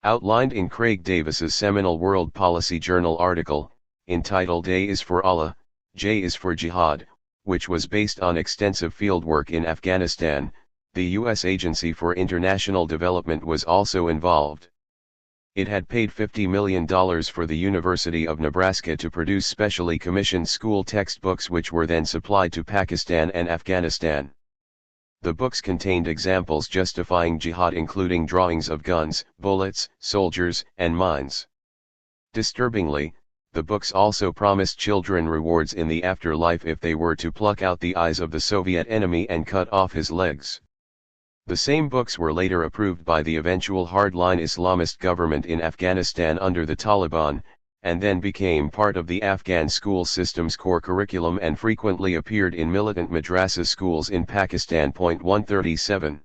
Outlined in Craig Davis's seminal World Policy Journal article, entitled A is for Allah, J is for Jihad, which was based on extensive fieldwork in Afghanistan, the U.S. Agency for International Development was also involved. It had paid $50 million for the University of Nebraska to produce specially commissioned school textbooks, which were then supplied to Pakistan and Afghanistan. The books contained examples justifying jihad, including drawings of guns, bullets, soldiers, and mines. Disturbingly, the books also promised children rewards in the afterlife if they were to pluck out the eyes of the Soviet enemy and cut off his legs. The same books were later approved by the eventual hardline Islamist government in Afghanistan under the Taliban, and then became part of the Afghan school system's core curriculum and frequently appeared in militant madrasa schools in Pakistan. 137.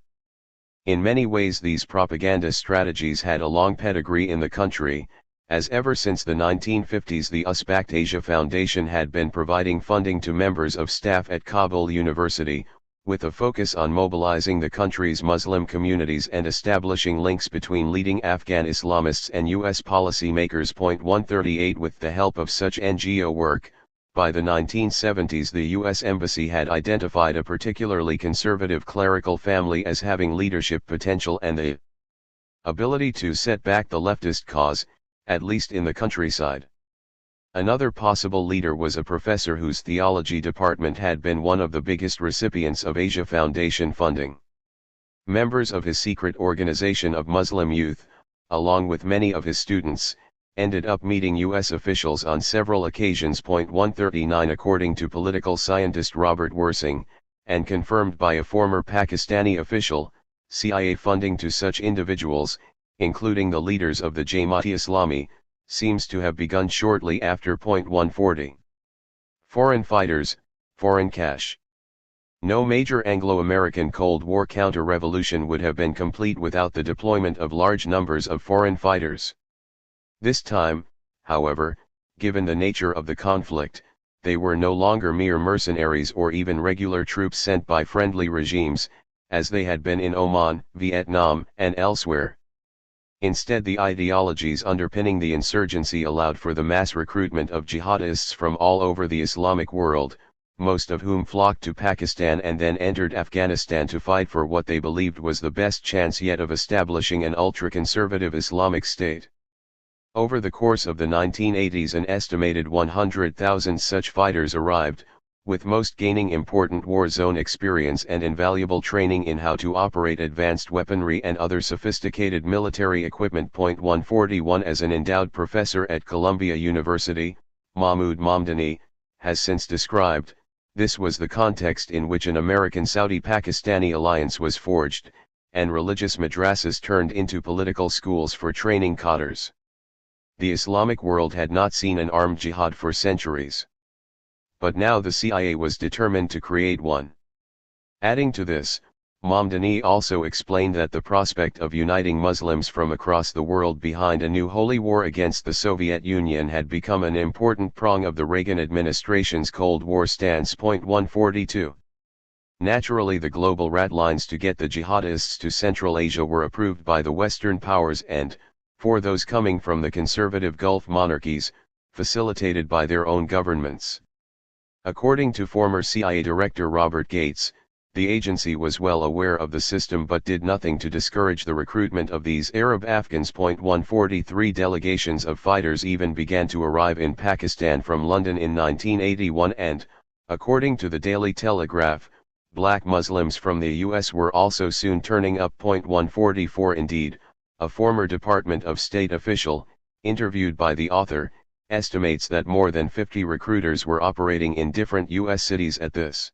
In many ways these propaganda strategies had a long pedigree in the country, as ever since the 1950s the US-backed Asia Foundation had been providing funding to members of staff at Kabul University, with a focus on mobilizing the country's Muslim communities and establishing links between leading Afghan Islamists and U.S. policymakers. 138. With the help of such NGO work, by the 1970s the U.S. Embassy had identified a particularly conservative clerical family as having leadership potential and the ability to set back the leftist cause, at least in the countryside. Another possible leader was a professor whose theology department had been one of the biggest recipients of Asia Foundation funding. Members of his secret organization of Muslim youth, along with many of his students, ended up meeting U.S. officials on several occasions. 139. According to political scientist Robert Wersing, and confirmed by a former Pakistani official, CIA funding to such individuals, including the leaders of the Jamaat-e-Islami, seems to have begun shortly after. 140. Foreign fighters, foreign cash. No major Anglo-American Cold War counter-revolution would have been complete without the deployment of large numbers of foreign fighters. This time, however, given the nature of the conflict, they were no longer mere mercenaries or even regular troops sent by friendly regimes, as they had been in Oman, Vietnam, and elsewhere. Instead, the ideologies underpinning the insurgency allowed for the mass recruitment of jihadists from all over the Islamic world, most of whom flocked to Pakistan and then entered Afghanistan to fight for what they believed was the best chance yet of establishing an ultra-conservative Islamic state. Over the course of the 1980s an estimated 100,000 such fighters arrived, with most gaining important war zone experience and invaluable training in how to operate advanced weaponry and other sophisticated military equipment. 141. As an endowed professor at Columbia University, Mahmoud Mamdani, has since described, this was the context in which an American-Saudi-Pakistani alliance was forged, and religious madrasas turned into political schools for training cadres. The Islamic world had not seen an armed jihad for centuries. But now the CIA was determined to create one. Adding to this, Mamdani also explained that the prospect of uniting Muslims from across the world behind a new holy war against the Soviet Union had become an important prong of the Reagan administration's Cold War stance. 142. Naturally, the global rat lines to get the jihadists to Central Asia were approved by the Western powers and, for those coming from the conservative Gulf monarchies, facilitated by their own governments. According to former CIA Director Robert Gates, the agency was well aware of the system but did nothing to discourage the recruitment of these Arab Afghans. 143 delegations of fighters even began to arrive in Pakistan from London in 1981 and, according to the Daily Telegraph, black Muslims from the US were also soon turning up. 144 Indeed, a former Department of State official, interviewed by the author, estimates that more than 50 recruiters were operating in different US cities at this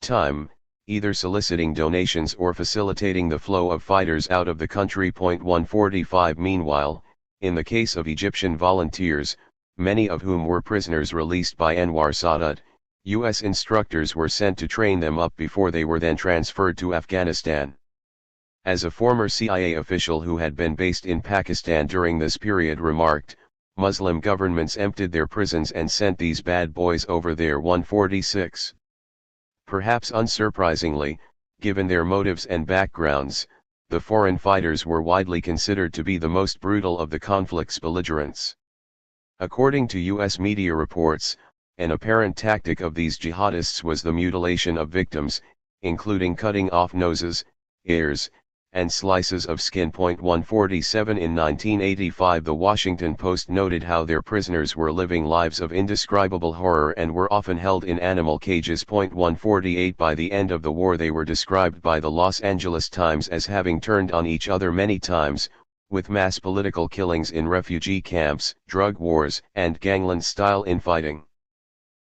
time, either soliciting donations or facilitating the flow of fighters out of the country. 145 Meanwhile, in the case of Egyptian volunteers, many of whom were prisoners released by Anwar Sadat, US instructors were sent to train them up before they were then transferred to Afghanistan. As a former CIA official who had been based in Pakistan during this period remarked, Muslim governments emptied their prisons and sent these bad boys over there. 146. Perhaps unsurprisingly, given their motives and backgrounds, the foreign fighters were widely considered to be the most brutal of the conflict's belligerents. According to US media reports, an apparent tactic of these jihadists was the mutilation of victims, including cutting off noses, ears, and slices of skin. 147 In 1985 The Washington Post noted how their prisoners were living lives of indescribable horror and were often held in animal cages. 148 By the end of the war they were described by the Los Angeles Times as having turned on each other many times, with mass political killings in refugee camps, drug wars, and gangland-style infighting.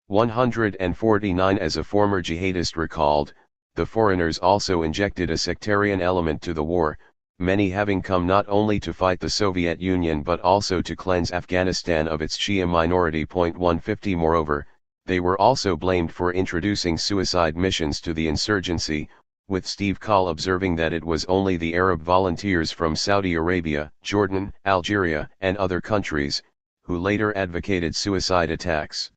149 As a former jihadist recalled, the foreigners also injected a sectarian element to the war, many having come not only to fight the Soviet Union but also to cleanse Afghanistan of its Shia minority. 150 Moreover, they were also blamed for introducing suicide missions to the insurgency, with Steve Coll observing that it was only the Arab volunteers from Saudi Arabia, Jordan, Algeria, and other countries, who later advocated suicide attacks.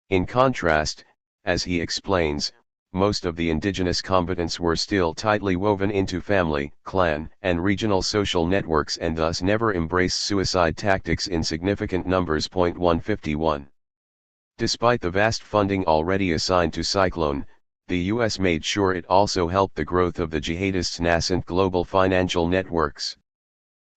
In contrast, as he explains, most of the indigenous combatants were still tightly woven into family, clan, and regional social networks and thus never embraced suicide tactics in significant numbers. 151. Despite the vast funding already assigned to Cyclone, the US made sure it also helped the growth of the jihadists' nascent global financial networks.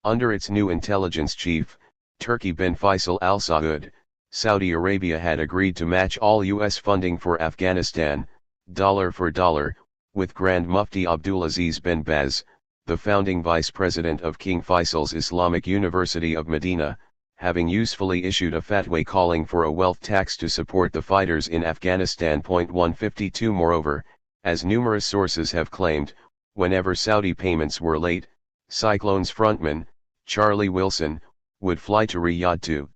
Under its new intelligence chief, Turki bin Faisal al Saud, Saudi Arabia had agreed to match all US funding for Afghanistan, dollar for dollar, with Grand Mufti Abdulaziz bin Baz, the founding vice president of King Faisal's Islamic University of Medina, having usefully issued a fatwa calling for a wealth tax to support the fighters in Afghanistan. 152 Moreover, as numerous sources have claimed, whenever Saudi payments were late, Cyclone's frontman, Charlie Wilson, would fly to Riyadh to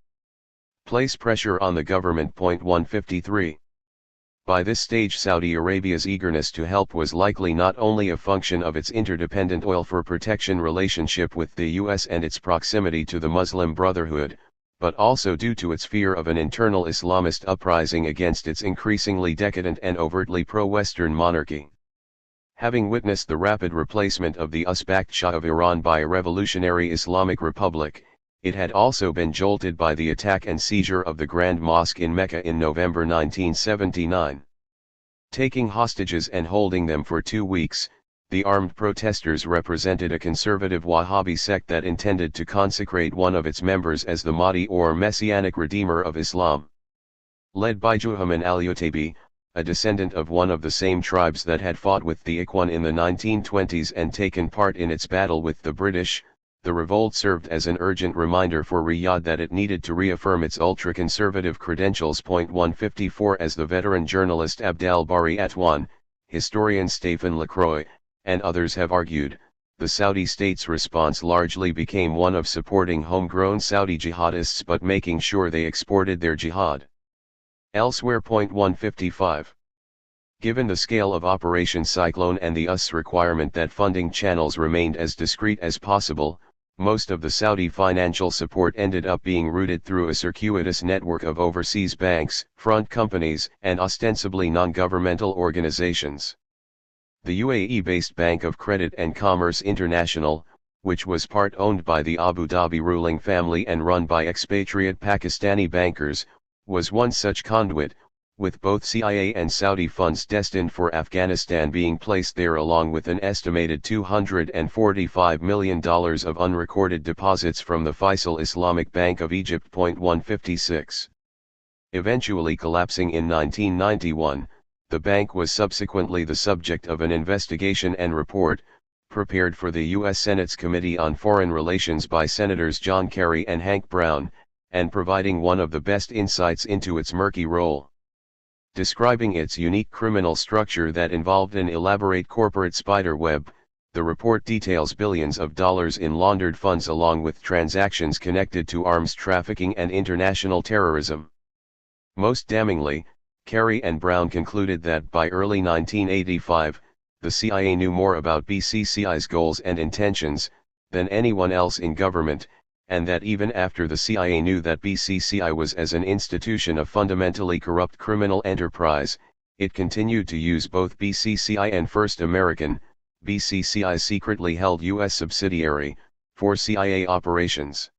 place pressure on the government. 153. By this stage Saudi Arabia's eagerness to help was likely not only a function of its interdependent oil for protection relationship with the US and its proximity to the Muslim Brotherhood, but also due to its fear of an internal Islamist uprising against its increasingly decadent and overtly pro-Western monarchy. Having witnessed the rapid replacement of the Uzbek Shah of Iran by a revolutionary Islamic Republic, it had also been jolted by the attack and seizure of the Grand Mosque in Mecca in November 1979. Taking hostages and holding them for 2 weeks, the armed protesters represented a conservative Wahhabi sect that intended to consecrate one of its members as the Mahdi or Messianic Redeemer of Islam. Led by Juhayman al-Utabi, a descendant of one of the same tribes that had fought with the Ikhwan in the 1920s and taken part in its battle with the British, the revolt served as an urgent reminder for Riyadh that it needed to reaffirm its ultra-conservative credentials. 154 As the veteran journalist Abdel Bari Atwan, historian Stephen Lacroix, and others have argued, the Saudi state's response largely became one of supporting homegrown Saudi jihadists but making sure they exported their jihad elsewhere. 155. Given the scale of Operation Cyclone and the US requirement that funding channels remained as discreet as possible, most of the Saudi financial support ended up being routed through a circuitous network of overseas banks, front companies, and ostensibly non-governmental organizations. The UAE-based Bank of Credit and Commerce International, which was part owned by the Abu Dhabi ruling family and run by expatriate Pakistani bankers, was one such conduit, with both CIA and Saudi funds destined for Afghanistan being placed there along with an estimated $245 million of unrecorded deposits from the Faisal Islamic Bank of Egypt. 156. Eventually collapsing in 1991, the bank was subsequently the subject of an investigation and report, prepared for the U.S. Senate's Committee on Foreign Relations by Senators John Kerry and Hank Brown, and providing one of the best insights into its murky role. Describing its unique criminal structure that involved an elaborate corporate spider web, the report details billions of dollars in laundered funds along with transactions connected to arms trafficking and international terrorism. Most damningly, Kerry and Brown concluded that by early 1985, the CIA knew more about BCCI's goals and intentions than anyone else in government, and that even after the CIA knew that BCCI was as an institution a fundamentally corrupt criminal enterprise, it continued to use both BCCI and First American, BCCI's secretly held U.S. subsidiary, for CIA operations.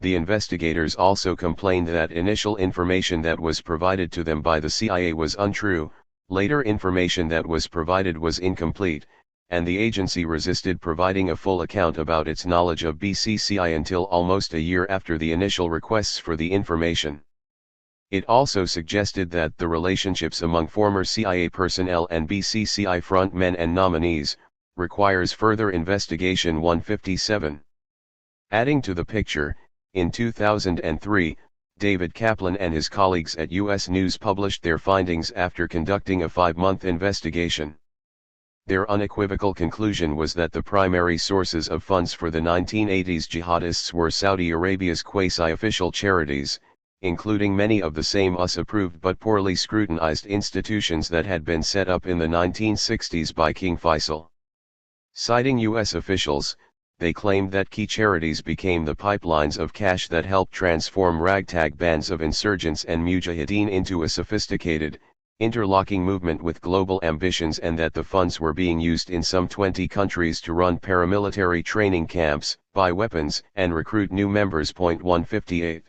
The investigators also complained that initial information that was provided to them by the CIA was untrue, later information that was provided was incomplete, and the agency resisted providing a full account about its knowledge of BCCI until almost a year after the initial requests for the information. It also suggested that the relationships among former CIA personnel and BCCI frontmen and nominees requires further investigation. 157. Adding to the picture, in 2003, David Kaplan and his colleagues at U.S. News published their findings after conducting a 5-month investigation. Their unequivocal conclusion was that the primary sources of funds for the 1980s jihadists were Saudi Arabia's quasi-official charities, including many of the same US-approved but poorly scrutinized institutions that had been set up in the 1960s by King Faisal. Citing U.S. officials, they claimed that key charities became the pipelines of cash that helped transform ragtag bands of insurgents and mujahideen into a sophisticated, interlocking movement with global ambitions, and that the funds were being used in some 20 countries to run paramilitary training camps, buy weapons, and recruit new members. 158.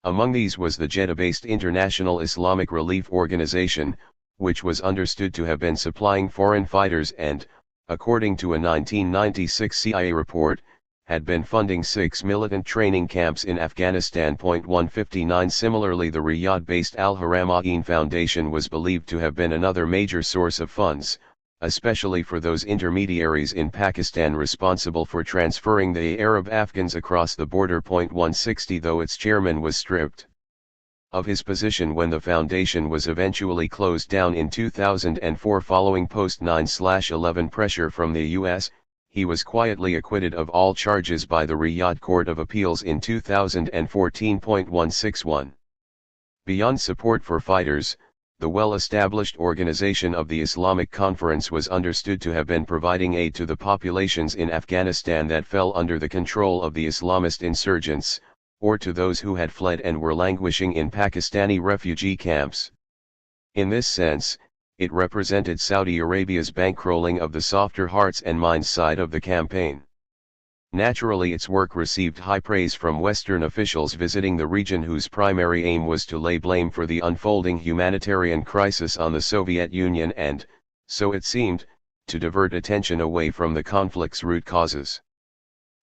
Among these was the Jeddah-based International Islamic Relief Organization, which was understood to have been supplying foreign fighters and, according to a 1996 CIA report, had been funding 6 militant training camps in Afghanistan. 159. Similarly, the Riyadh-based Al-Haramain Foundation was believed to have been another major source of funds, especially for those intermediaries in Pakistan responsible for transferring the Arab Afghans across the border. 160. Though its chairman was stripped of his position when the foundation was eventually closed down in 2004 following post-9/11 pressure from the U.S., he was quietly acquitted of all charges by the Riyadh Court of Appeals in 2014. 161. Beyond support for fighters, the well-established organization of the Islamic Conference was understood to have been providing aid to the populations in Afghanistan that fell under the control of the Islamist insurgents, or to those who had fled and were languishing in Pakistani refugee camps. In this sense, it represented Saudi Arabia's bankrolling of the softer hearts and minds side of the campaign. Naturally, its work received high praise from Western officials visiting the region, whose primary aim was to lay blame for the unfolding humanitarian crisis on the Soviet Union and, so it seemed, to divert attention away from the conflict's root causes.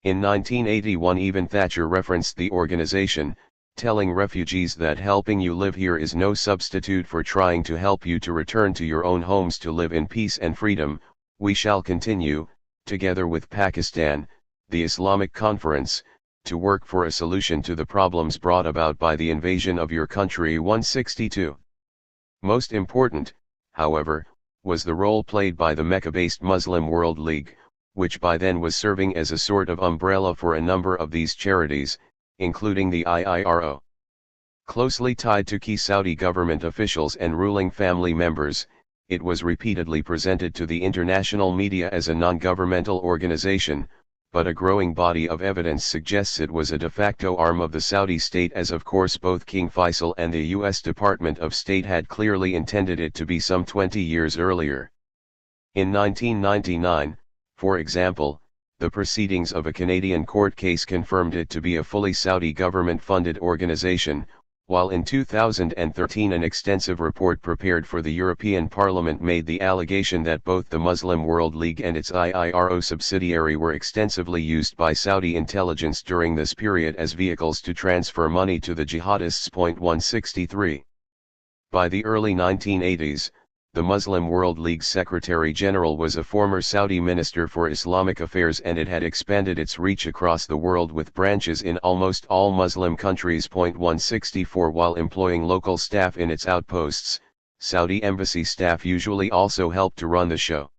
In 1981, even Thatcher referenced the organization, telling refugees that helping you live here is no substitute for trying to help you to return to your own homes to live in peace and freedom. We shall continue, together with Pakistan, the Islamic Conference, to work for a solution to the problems brought about by the invasion of your country. 162. Most important, however, was the role played by the Mecca-based Muslim World League, which by then was serving as a sort of umbrella for a number of these charities, including the IIRO. Closely tied to key Saudi government officials and ruling family members, it was repeatedly presented to the international media as a non-governmental organization, but a growing body of evidence suggests it was a de facto arm of the Saudi state, as of course both King Faisal and the U.S. Department of State had clearly intended it to be some 20 years earlier. In 1999, for example, the proceedings of a Canadian court case confirmed it to be a fully Saudi government-funded organization, while in 2013 an extensive report prepared for the European Parliament made the allegation that both the Muslim World League and its IIRO subsidiary were extensively used by Saudi intelligence during this period as vehicles to transfer money to the jihadists. 163. By the early 1980s, the Muslim World League's Secretary General was a former Saudi Minister for Islamic Affairs, and it had expanded its reach across the world with branches in almost all Muslim countries. 164. While employing local staff in its outposts, Saudi embassy staff usually also helped to run the show.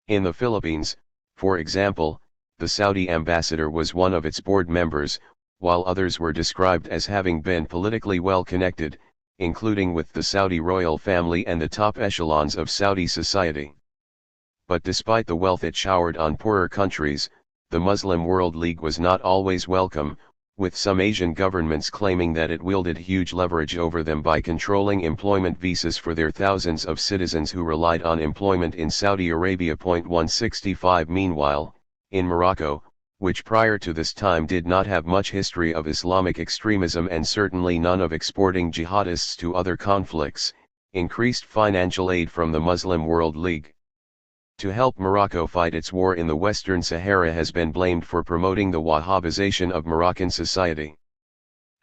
In the Philippines, for example, the Saudi ambassador was one of its board members, while others were described as having been politically well connected, including with the Saudi royal family and the top echelons of Saudi society. But despite the wealth it showered on poorer countries, the Muslim World League was not always welcome, with some Asian governments claiming that it wielded huge leverage over them by controlling employment visas for their thousands of citizens who relied on employment in Saudi Arabia. 165. Meanwhile, in Morocco, which prior to this time did not have much history of Islamic extremism and certainly none of exporting jihadists to other conflicts, increased financial aid from the Muslim World League to help Morocco fight its war in the Western Sahara has been blamed for promoting the Wahhabization of Moroccan society.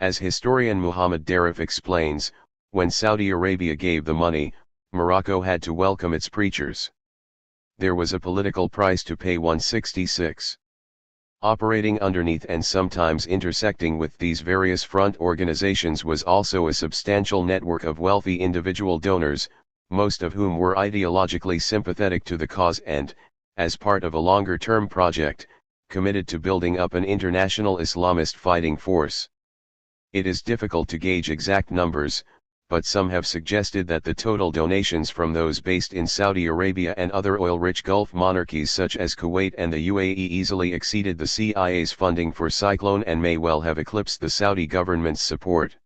As historian Muhammad Darif explains, when Saudi Arabia gave the money, Morocco had to welcome its preachers. There was a political price to pay. 166. Operating underneath and sometimes intersecting with these various front organizations was also a substantial network of wealthy individual donors, most of whom were ideologically sympathetic to the cause and, as part of a longer-term project, committed to building up an international Islamist fighting force. It is difficult to gauge exact numbers, but some have suggested that the total donations from those based in Saudi Arabia and other oil-rich Gulf monarchies such as Kuwait and the UAE easily exceeded the CIA's funding for Cyclone and may well have eclipsed the Saudi government's support.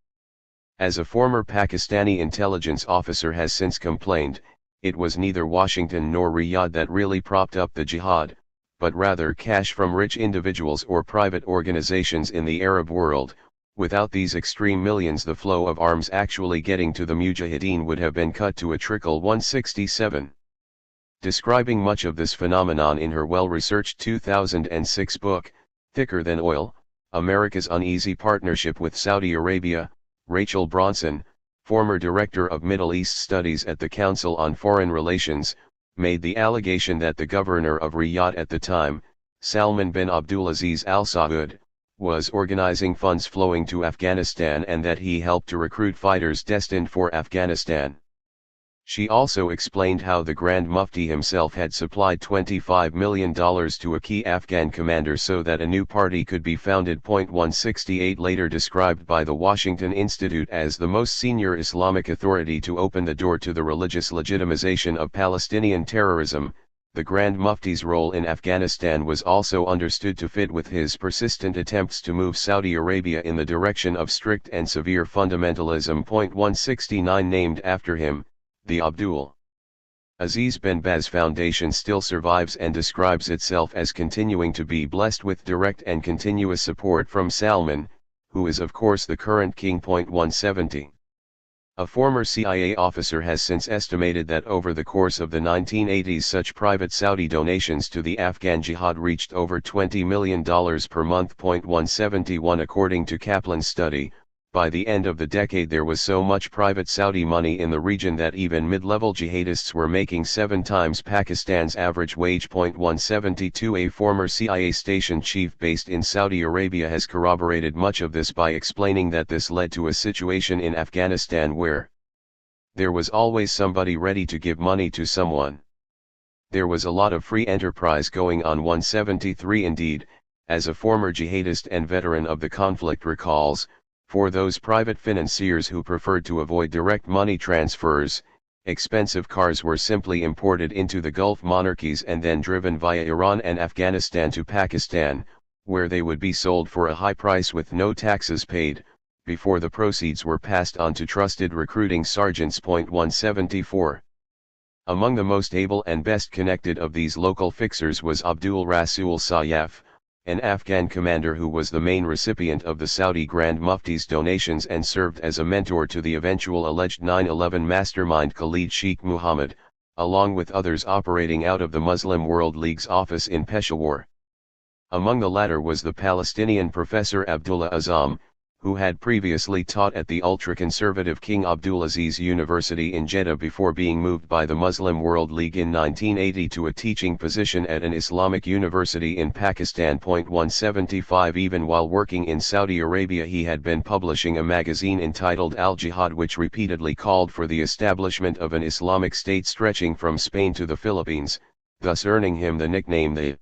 As a former Pakistani intelligence officer has since complained, it was neither Washington nor Riyadh that really propped up the jihad, but rather cash from rich individuals or private organizations in the Arab world. Without these extreme millions, the flow of arms actually getting to the Mujahideen would have been cut to a trickle. 167. Describing much of this phenomenon in her well-researched 2006 book, Thicker Than Oil, America's Uneasy Partnership with Saudi Arabia, Rachel Bronson, former director of Middle East Studies at the Council on Foreign Relations, made the allegation that the governor of Riyadh at the time, Salman bin Abdulaziz Al Saud, was organizing funds flowing to Afghanistan and that he helped to recruit fighters destined for Afghanistan. She also explained how the Grand Mufti himself had supplied $25 million to a key Afghan commander so that a new party could be founded. 168. Later described by the Washington Institute as the most senior Islamic authority to open the door to the religious legitimization of Palestinian terrorism, the Grand Mufti's role in Afghanistan was also understood to fit with his persistent attempts to move Saudi Arabia in the direction of strict and severe fundamentalism. 169. Named after him, the Abdul Aziz bin Baz Foundation still survives and describes itself as continuing to be blessed with direct and continuous support from Salman, who is of course the current king. 170. A former CIA officer has since estimated that over the course of the 1980s such private Saudi donations to the Afghan jihad reached over $20 million per month. 171. According to Kaplan's study, by the end of the decade there was so much private Saudi money in the region that even mid-level jihadists were making 7 times Pakistan's average wage. 172. A former CIA station chief based in Saudi Arabia has corroborated much of this by explaining that this led to a situation in Afghanistan where there was always somebody ready to give money to someone. There was a lot of free enterprise going on. 173. Indeed, as a former jihadist and veteran of the conflict recalls, for those private financiers who preferred to avoid direct money transfers, expensive cars were simply imported into the Gulf monarchies and then driven via Iran and Afghanistan to Pakistan, where they would be sold for a high price with no taxes paid, before the proceeds were passed on to trusted recruiting sergeants. 174. Among the most able and best connected of these local fixers was Abdul Rasul Sayyaf, an Afghan commander who was the main recipient of the Saudi Grand Mufti's donations and served as a mentor to the eventual alleged 9/11 mastermind Khalid Sheikh Mohammed, along with others operating out of the Muslim World League's office in Peshawar. Among the latter was the Palestinian professor Abdullah Azzam, who had previously taught at the ultra-conservative King Abdulaziz University in Jeddah before being moved by the Muslim World League in 1980 to a teaching position at an Islamic university in Pakistan. 175 Even while working in Saudi Arabia, he had been publishing a magazine entitled Al-Jihad, which repeatedly called for the establishment of an Islamic state stretching from Spain to the Philippines, thus earning him the nickname the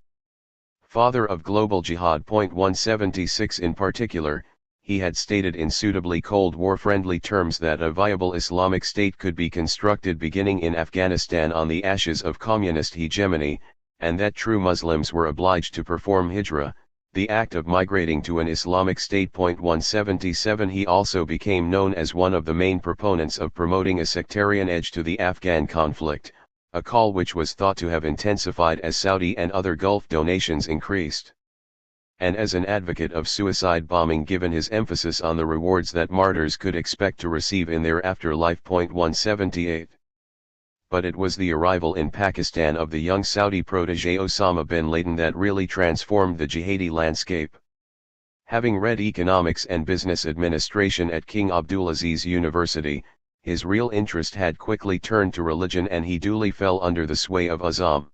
Father of Global Jihad. 176 In particular, he had stated in suitably Cold War-friendly terms that a viable Islamic state could be constructed beginning in Afghanistan on the ashes of communist hegemony, and that true Muslims were obliged to perform hijra, the act of migrating to an Islamic state. 177 He also became known as one of the main proponents of promoting a sectarian edge to the Afghan conflict, a call which was thought to have intensified as Saudi and other Gulf donations increased. And as an advocate of suicide bombing, given his emphasis on the rewards that martyrs could expect to receive in their afterlife. 178 But it was the arrival in Pakistan of the young Saudi protege Osama bin Laden that really transformed the jihadi landscape. Having read economics and business administration at King Abdulaziz University, his real interest had quickly turned to religion, and he duly fell under the sway of Azzam.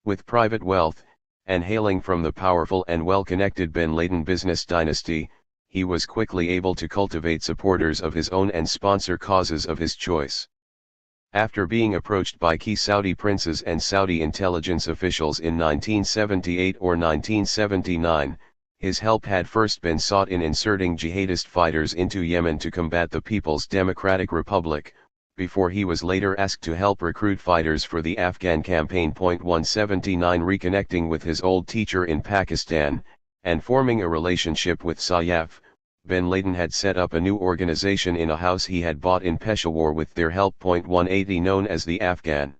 With private wealth, and hailing from the powerful and well-connected bin Laden business dynasty, he was quickly able to cultivate supporters of his own and sponsor causes of his choice. After being approached by key Saudi princes and Saudi intelligence officials in 1978 or 1979, his help had first been sought in inserting jihadist fighters into Yemen to combat the People's Democratic Republic, before he was later asked to help recruit fighters for the Afghan campaign. 179 Reconnecting with his old teacher in Pakistan, and forming a relationship with Sayyaf, bin Laden had set up a new organization in a house he had bought in Peshawar with their help. 180 Known as the Afghan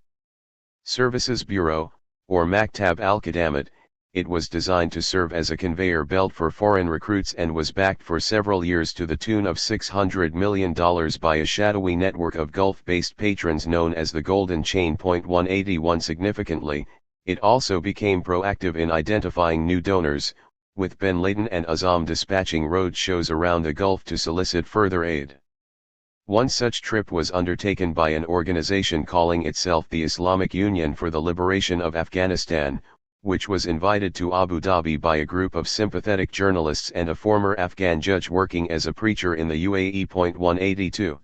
Services Bureau, or Maktab al-Qadamat, it was designed to serve as a conveyor belt for foreign recruits and was backed for several years to the tune of $600 million by a shadowy network of Gulf-based patrons known as the Golden Chain. 181 Significantly, it also became proactive in identifying new donors, with bin Laden and Azzam dispatching road shows around the Gulf to solicit further aid. One such trip was undertaken by an organization calling itself the Islamic Union for the Liberation of Afghanistan, which was invited to Abu Dhabi by a group of sympathetic journalists and a former Afghan judge working as a preacher in the UAE. 182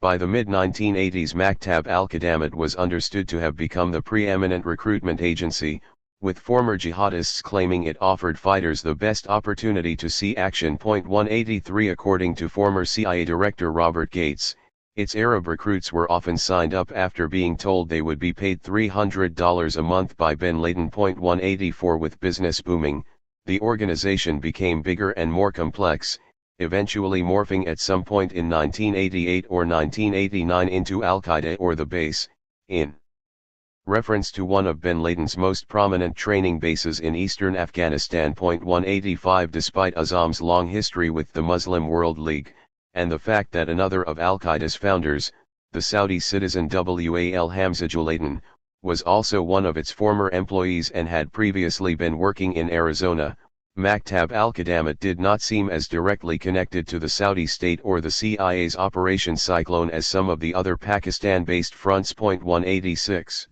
By the mid-1980s, Maktab al-Qadamat was understood to have become the preeminent recruitment agency, with former jihadists claiming it offered fighters the best opportunity to see action. 183 According to former CIA Director Robert Gates, its Arab recruits were often signed up after being told they would be paid $300 a month by bin Laden. 184 With business booming, the organization became bigger and more complex, eventually morphing at some point in 1988 or 1989 into Al-Qaeda or the base, in reference to one of bin Laden's most prominent training bases in eastern Afghanistan. 185 Despite Azzam's long history with the Muslim World League, and the fact that another of Al-Qaeda's founders, the Saudi citizen Wal Hamza Julaydin, was also one of its former employees and had previously been working in Arizona, Maktab al-Qadamat did not seem as directly connected to the Saudi state or the CIA's Operation Cyclone as some of the other Pakistan-based fronts. 186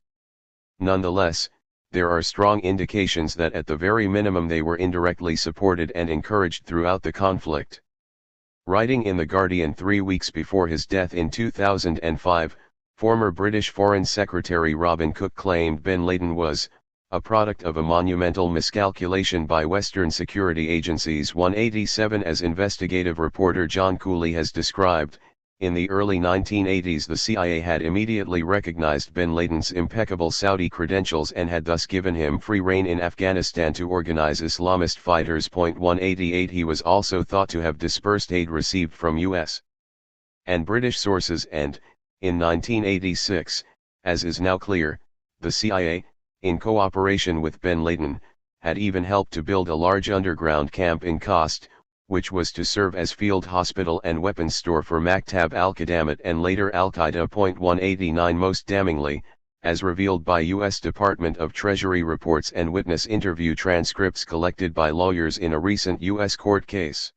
Nonetheless, there are strong indications that at the very minimum they were indirectly supported and encouraged throughout the conflict. Writing in The Guardian 3 weeks before his death in 2005, former British Foreign Secretary Robin Cook claimed bin Laden was a product of a monumental miscalculation by Western security agencies. 187 As investigative reporter John Cooley has described, in the early 1980s the CIA had immediately recognized bin Laden's impeccable Saudi credentials and had thus given him free rein in Afghanistan to organize Islamist fighters. 188 He was also thought to have dispersed aid received from U.S. and British sources and, in 1986, As is now clear, the CIA, in cooperation with bin Laden, had even helped to build a large underground camp in Khost, which was to serve as field hospital and weapons store for Maktab al-Qadamat and later Al-Qaeda. 189 Most damningly, as revealed by U.S. Department of Treasury reports and witness interview transcripts collected by lawyers in a recent U.S. court case.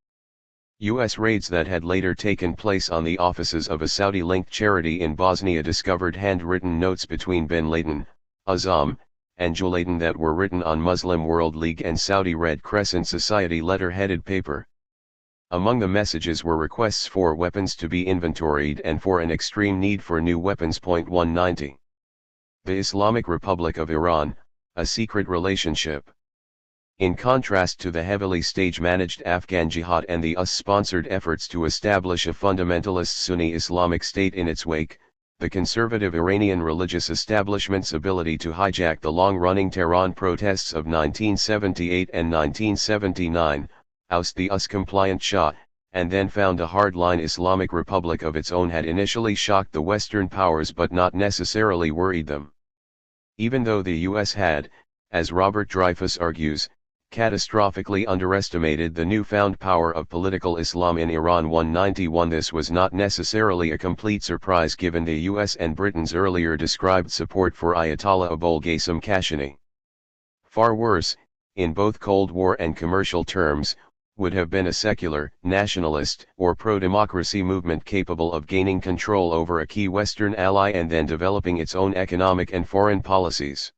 U.S. raids that had later taken place on the offices of a Saudi-linked charity in Bosnia discovered handwritten notes between bin Laden, Azam, and Juladen that were written on Muslim World League and Saudi Red Crescent Society letter-headed paper. Among the messages were requests for weapons to be inventoried and for an extreme need for new weapons. 190. The Islamic Republic of Iran, a secret relationship. In contrast to the heavily stage-managed Afghan jihad and the US-sponsored efforts to establish a fundamentalist Sunni Islamic State in its wake, the conservative Iranian religious establishment's ability to hijack the long-running Tehran protests of 1978 and 1979, oust the US-compliant Shah, and then found a hardline Islamic Republic of its own had initially shocked the Western powers but not necessarily worried them. Even though the US had, as Robert Dreyfuss argues, catastrophically underestimated the newfound power of political Islam in Iran. 191 This was not necessarily a complete surprise given the US and Britain's earlier described support for Ayatollah Abolghasem Kashani. Far worse, in both Cold War and commercial terms, would have been a secular, nationalist, or pro-democracy movement capable of gaining control over a key Western ally and then developing its own economic and foreign policies.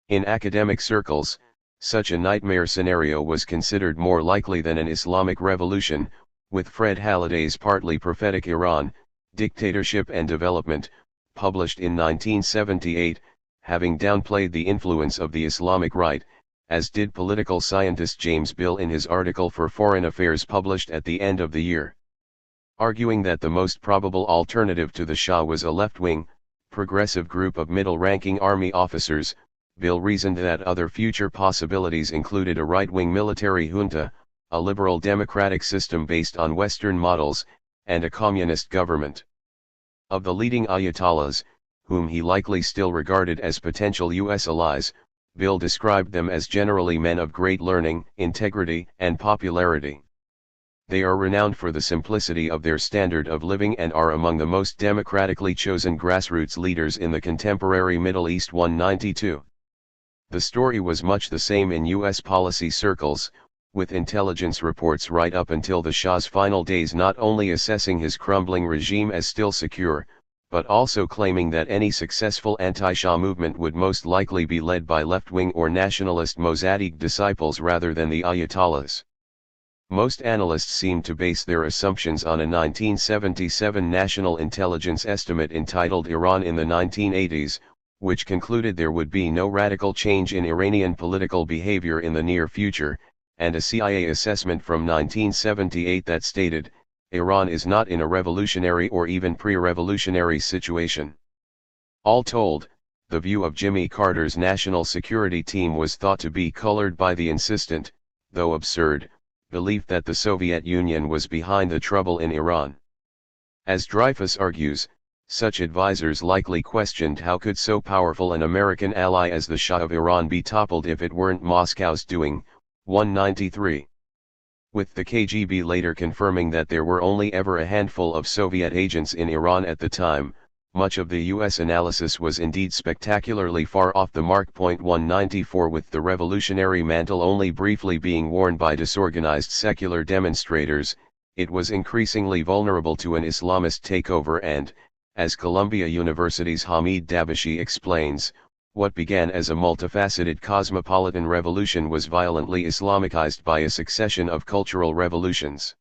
In academic circles, such a nightmare scenario was considered more likely than an Islamic revolution, with Fred Halliday's partly prophetic Iran, Dictatorship and Development, published in 1978, having downplayed the influence of the Islamic right, as did political scientist James Bill in his article for Foreign Affairs published at the end of the year. Arguing that the most probable alternative to the Shah was a left-wing, progressive group of middle-ranking army officers, Bill reasoned that other future possibilities included a right-wing military junta, a liberal democratic system based on Western models, and a communist government. Of the leading Ayatollahs, whom he likely still regarded as potential U.S. allies, Bill described them as generally men of great learning, integrity, and popularity. They are renowned for the simplicity of their standard of living and are among the most democratically chosen grassroots leaders in the contemporary Middle East. 192. The story was much the same in U.S. policy circles, with intelligence reports right up until the Shah's final days not only assessing his crumbling regime as still secure, but also claiming that any successful anti-Shah movement would most likely be led by left-wing or nationalist Mossadegh disciples rather than the Ayatollahs. Most analysts seem to base their assumptions on a 1977 national intelligence estimate entitled Iran in the 1980s, which concluded there would be no radical change in Iranian political behavior in the near future, and a CIA assessment from 1978 that stated, Iran is not in a revolutionary or even pre-revolutionary situation. All told, the view of Jimmy Carter's national security team was thought to be colored by the insistent, though absurd, belief that the Soviet Union was behind the trouble in Iran. As Dreyfuss argues, such advisors likely questioned how could so powerful an American ally as the Shah of Iran be toppled if it weren't Moscow's doing. 193. With the KGB later confirming that there were only ever a handful of Soviet agents in Iran at the time, much of the US analysis was indeed spectacularly far off the mark. 194 With the revolutionary mantle only briefly being worn by disorganized secular demonstrators, it was increasingly vulnerable to an Islamist takeover and, as Columbia University's Hamid Dabashi explains, what began as a multifaceted cosmopolitan revolution was violently Islamicized by a succession of cultural revolutions.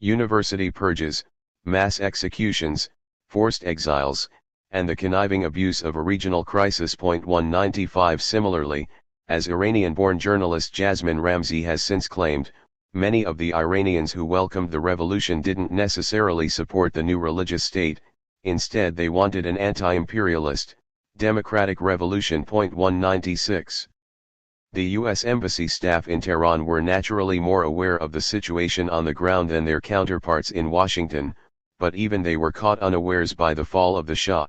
University purges, mass executions, forced exiles, and the conniving abuse of a regional crisis. 195 Similarly, as Iranian-born journalist Jasmine Ramzi has since claimed, many of the Iranians who welcomed the revolution didn't necessarily support the new religious state, instead they wanted an anti-imperialist, democratic revolution. 196. The U.S. Embassy staff in Tehran were naturally more aware of the situation on the ground than their counterparts in Washington, but even they were caught unawares by the fall of the Shah.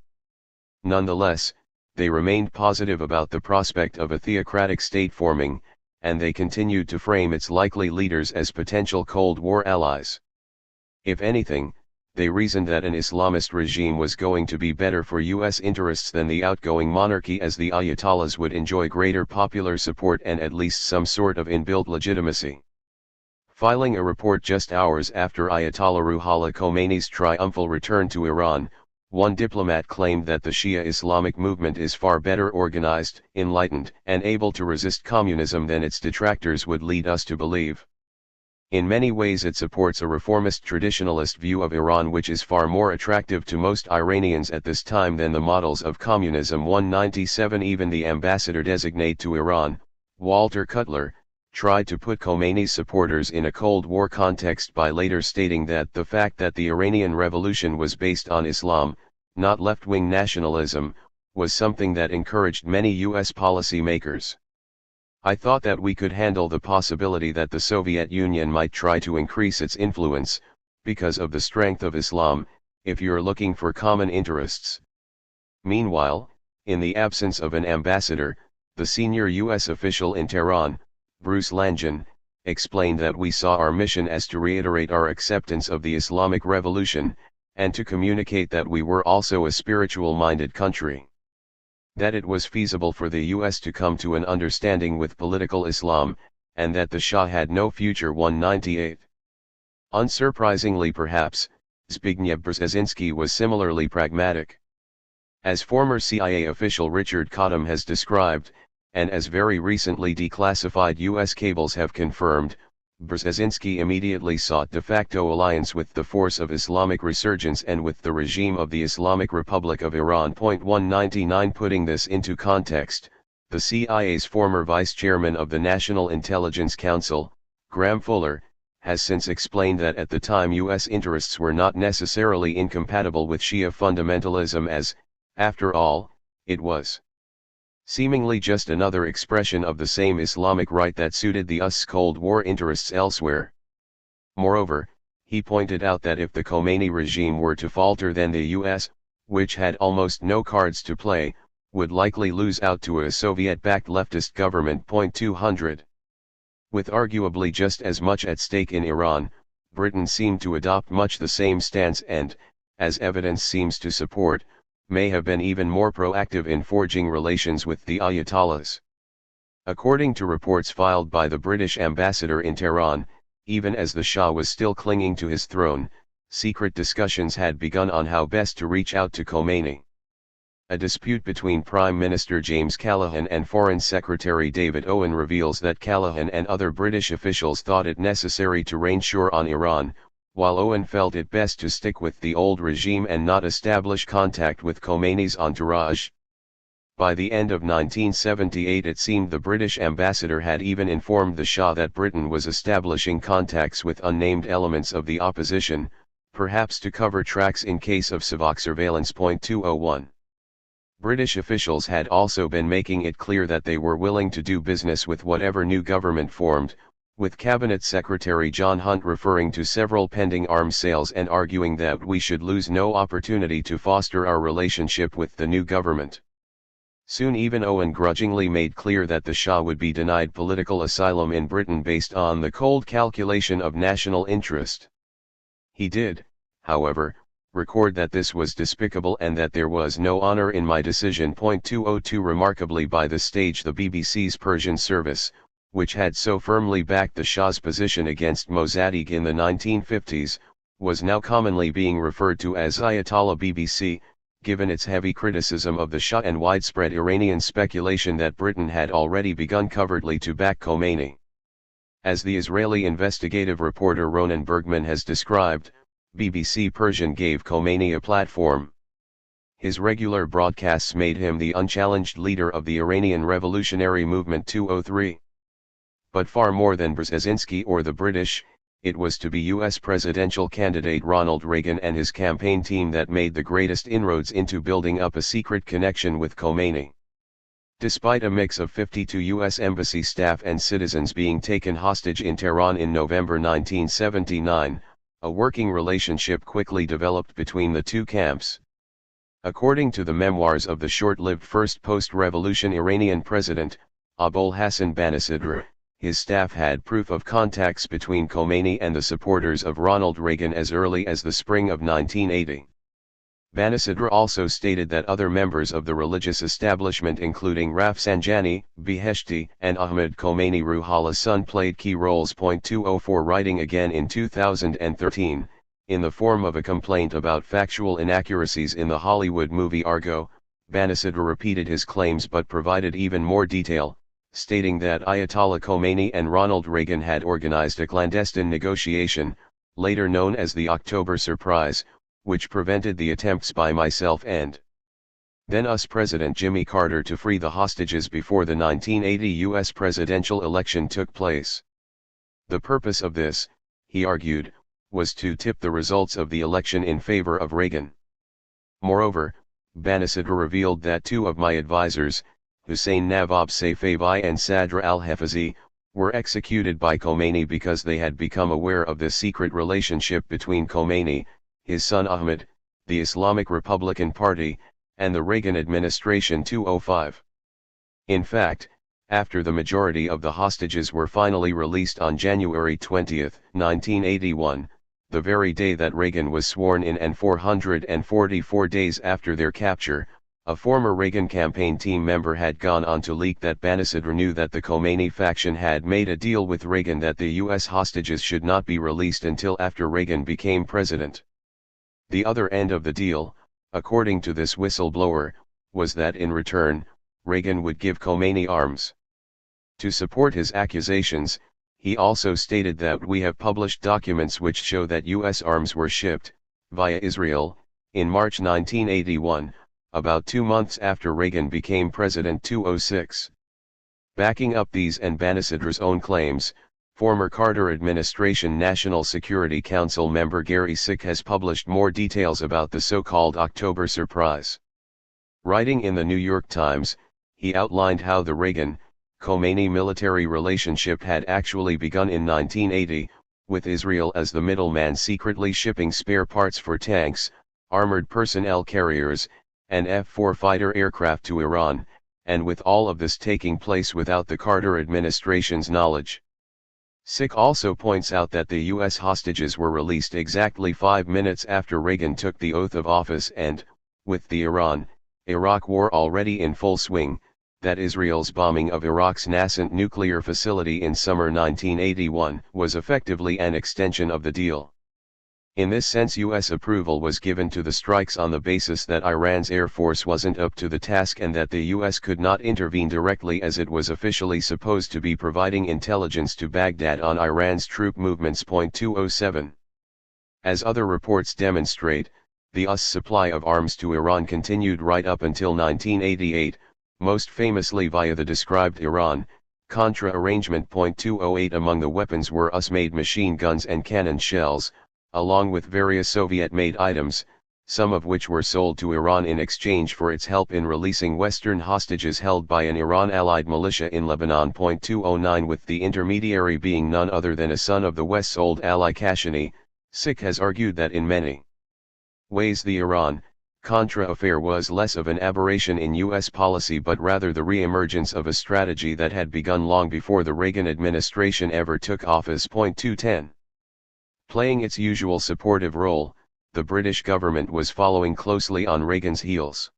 Nonetheless, they remained positive about the prospect of a theocratic state forming, and they continued to frame its likely leaders as potential Cold War allies. If anything, they reasoned that an Islamist regime was going to be better for U.S. interests than the outgoing monarchy, as the Ayatollahs would enjoy greater popular support and at least some sort of inbuilt legitimacy. Filing a report just hours after Ayatollah Ruhollah Khomeini's triumphal return to Iran, one diplomat claimed that the Shia Islamic movement is far better organized, enlightened, and able to resist communism than its detractors would lead us to believe. In many ways it supports a reformist traditionalist view of Iran which is far more attractive to most Iranians at this time than the models of communism. 197 Even the ambassador-designate to Iran, Walter Cutler, tried to put Khomeini's supporters in a Cold War context by later stating that the fact that the Iranian Revolution was based on Islam, not left-wing nationalism, was something that encouraged many U.S. policymakers. I thought that we could handle the possibility that the Soviet Union might try to increase its influence, because of the strength of Islam, if you're looking for common interests. Meanwhile, in the absence of an ambassador, the senior U.S. official in Tehran, Bruce Langen, explained that we saw our mission as to reiterate our acceptance of the Islamic Revolution, and to communicate that we were also a spiritual-minded country. That it was feasible for the U.S. to come to an understanding with political Islam, and that the Shah had no future. 198. Unsurprisingly perhaps, Zbigniew Brzezinski was similarly pragmatic. As former CIA official Richard Cottam has described, and as very recently declassified U.S. cables have confirmed, Brzezinski immediately sought de facto alliance with the force of Islamic resurgence and with the regime of the Islamic Republic of Iran. 199 Putting this into context, the CIA's former vice chairman of the National Intelligence Council, Graham Fuller, has since explained that at the time U.S. interests were not necessarily incompatible with Shia fundamentalism as, after all, it was seemingly just another expression of the same Islamic right that suited the US's Cold War interests elsewhere. Moreover, he pointed out that if the Khomeini regime were to falter, then the US, which had almost no cards to play, would likely lose out to a Soviet-backed leftist government. 200. With arguably just as much at stake in Iran, Britain seemed to adopt much the same stance and, as evidence seems to support, may have been even more proactive in forging relations with the Ayatollahs. According to reports filed by the British ambassador in Tehran, even as the Shah was still clinging to his throne, secret discussions had begun on how best to reach out to Khomeini. A dispute between Prime Minister James Callaghan and Foreign Secretary David Owen reveals that Callaghan and other British officials thought it necessary to rain sure on Iran, while Owen felt it best to stick with the old regime and not establish contact with Khomeini's entourage. By the end of 1978 it seemed the British ambassador had even informed the Shah that Britain was establishing contacts with unnamed elements of the opposition, perhaps to cover tracks in case of Savak surveillance. 201. British officials had also been making it clear that they were willing to do business with whatever new government formed, with Cabinet Secretary John Hunt referring to several pending arms sales and arguing that we should lose no opportunity to foster our relationship with the new government. Soon even Owen grudgingly made clear that the Shah would be denied political asylum in Britain based on the cold calculation of national interest. He did, however, record that this was despicable and that there was no honor in my decision. 202 Remarkably by this stage the BBC's Persian service, which had so firmly backed the Shah's position against Mossadegh in the 1950s, was now commonly being referred to as Ayatollah BBC, given its heavy criticism of the Shah and widespread Iranian speculation that Britain had already begun covertly to back Khomeini. As the Israeli investigative reporter Ronan Bergman has described, BBC Persian gave Khomeini a platform. His regular broadcasts made him the unchallenged leader of the Iranian revolutionary movement. 203. But far more than Brzezinski or the British, it was to be U.S. presidential candidate Ronald Reagan and his campaign team that made the greatest inroads into building up a secret connection with Khomeini. Despite a mix of 52 U.S. embassy staff and citizens being taken hostage in Tehran in November 1979, a working relationship quickly developed between the two camps. According to the memoirs of the short-lived first post-revolution Iranian president, Abul Hassan Banisadr, his staff had proof of contacts between Khomeini and the supporters of Ronald Reagan as early as the spring of 1980. Banisadr also stated that other members of the religious establishment including Rafsanjani, Beheshti, and Ahmed Khomeini Ruhollah's son played key roles. 204 Writing again in 2013, in the form of a complaint about factual inaccuracies in the Hollywood movie Argo, Banisadr repeated his claims but provided even more detail, stating that Ayatollah Khomeini and Ronald Reagan had organized a clandestine negotiation, later known as the October Surprise, which prevented the attempts by myself and then US President Jimmy Carter to free the hostages before the 1980 US presidential election took place. The purpose of this, he argued, was to tip the results of the election in favor of Reagan. Moreover, Banisadr revealed that two of my advisors, Hussein Nawab Safavi and Sadr al-Hafizi, were executed by Khomeini because they had become aware of the secret relationship between Khomeini, his son Ahmed, the Islamic Republican Party, and the Reagan administration. 205. In fact, after the majority of the hostages were finally released on January 20, 1981, the very day that Reagan was sworn in and 444 days after their capture, a former Reagan campaign team member had gone on to leak that Banisadr knew that the Khomeini faction had made a deal with Reagan that the US hostages should not be released until after Reagan became president. The other end of the deal, according to this whistleblower, was that in return, Reagan would give Khomeini arms. To support his accusations, he also stated that we have published documents which show that US arms were shipped, via Israel, in March 1981, about 2 months after Reagan became president. 206. Backing up these and Banisadr's own claims, former Carter administration National Security Council member Gary Sick has published more details about the so-called October Surprise. Writing in the New York Times, he outlined how the Reagan-Khomeini military relationship had actually begun in 1980, with Israel as the middleman secretly shipping spare parts for tanks, armored personnel carriers, and F-4 fighter aircraft to Iran, and with all of this taking place without the Carter administration's knowledge. Sick also points out that the US hostages were released exactly 5 minutes after Reagan took the oath of office and, with the Iran-Iraq war already in full swing, that Israel's bombing of Iraq's nascent nuclear facility in summer 1981 was effectively an extension of the deal. In this sense, US approval was given to the strikes on the basis that Iran's Air Force wasn't up to the task and that the US could not intervene directly as it was officially supposed to be providing intelligence to Baghdad on Iran's troop movements. 207. As other reports demonstrate, the US supply of arms to Iran continued right up until 1988, most famously via the described Iran-Contra arrangement. 208. Among the weapons were US-made machine guns and cannon shells, along with various Soviet-made items, some of which were sold to Iran in exchange for its help in releasing Western hostages held by an Iran-allied militia in Lebanon. 209. With the intermediary being none other than a son of the West's old ally Kashani, Sick has argued that in many ways the Iran-Contra affair was less of an aberration in US policy but rather the re-emergence of a strategy that had begun long before the Reagan administration ever took office. 210. Playing its usual supportive role, the British government was following closely on Reagan's heels.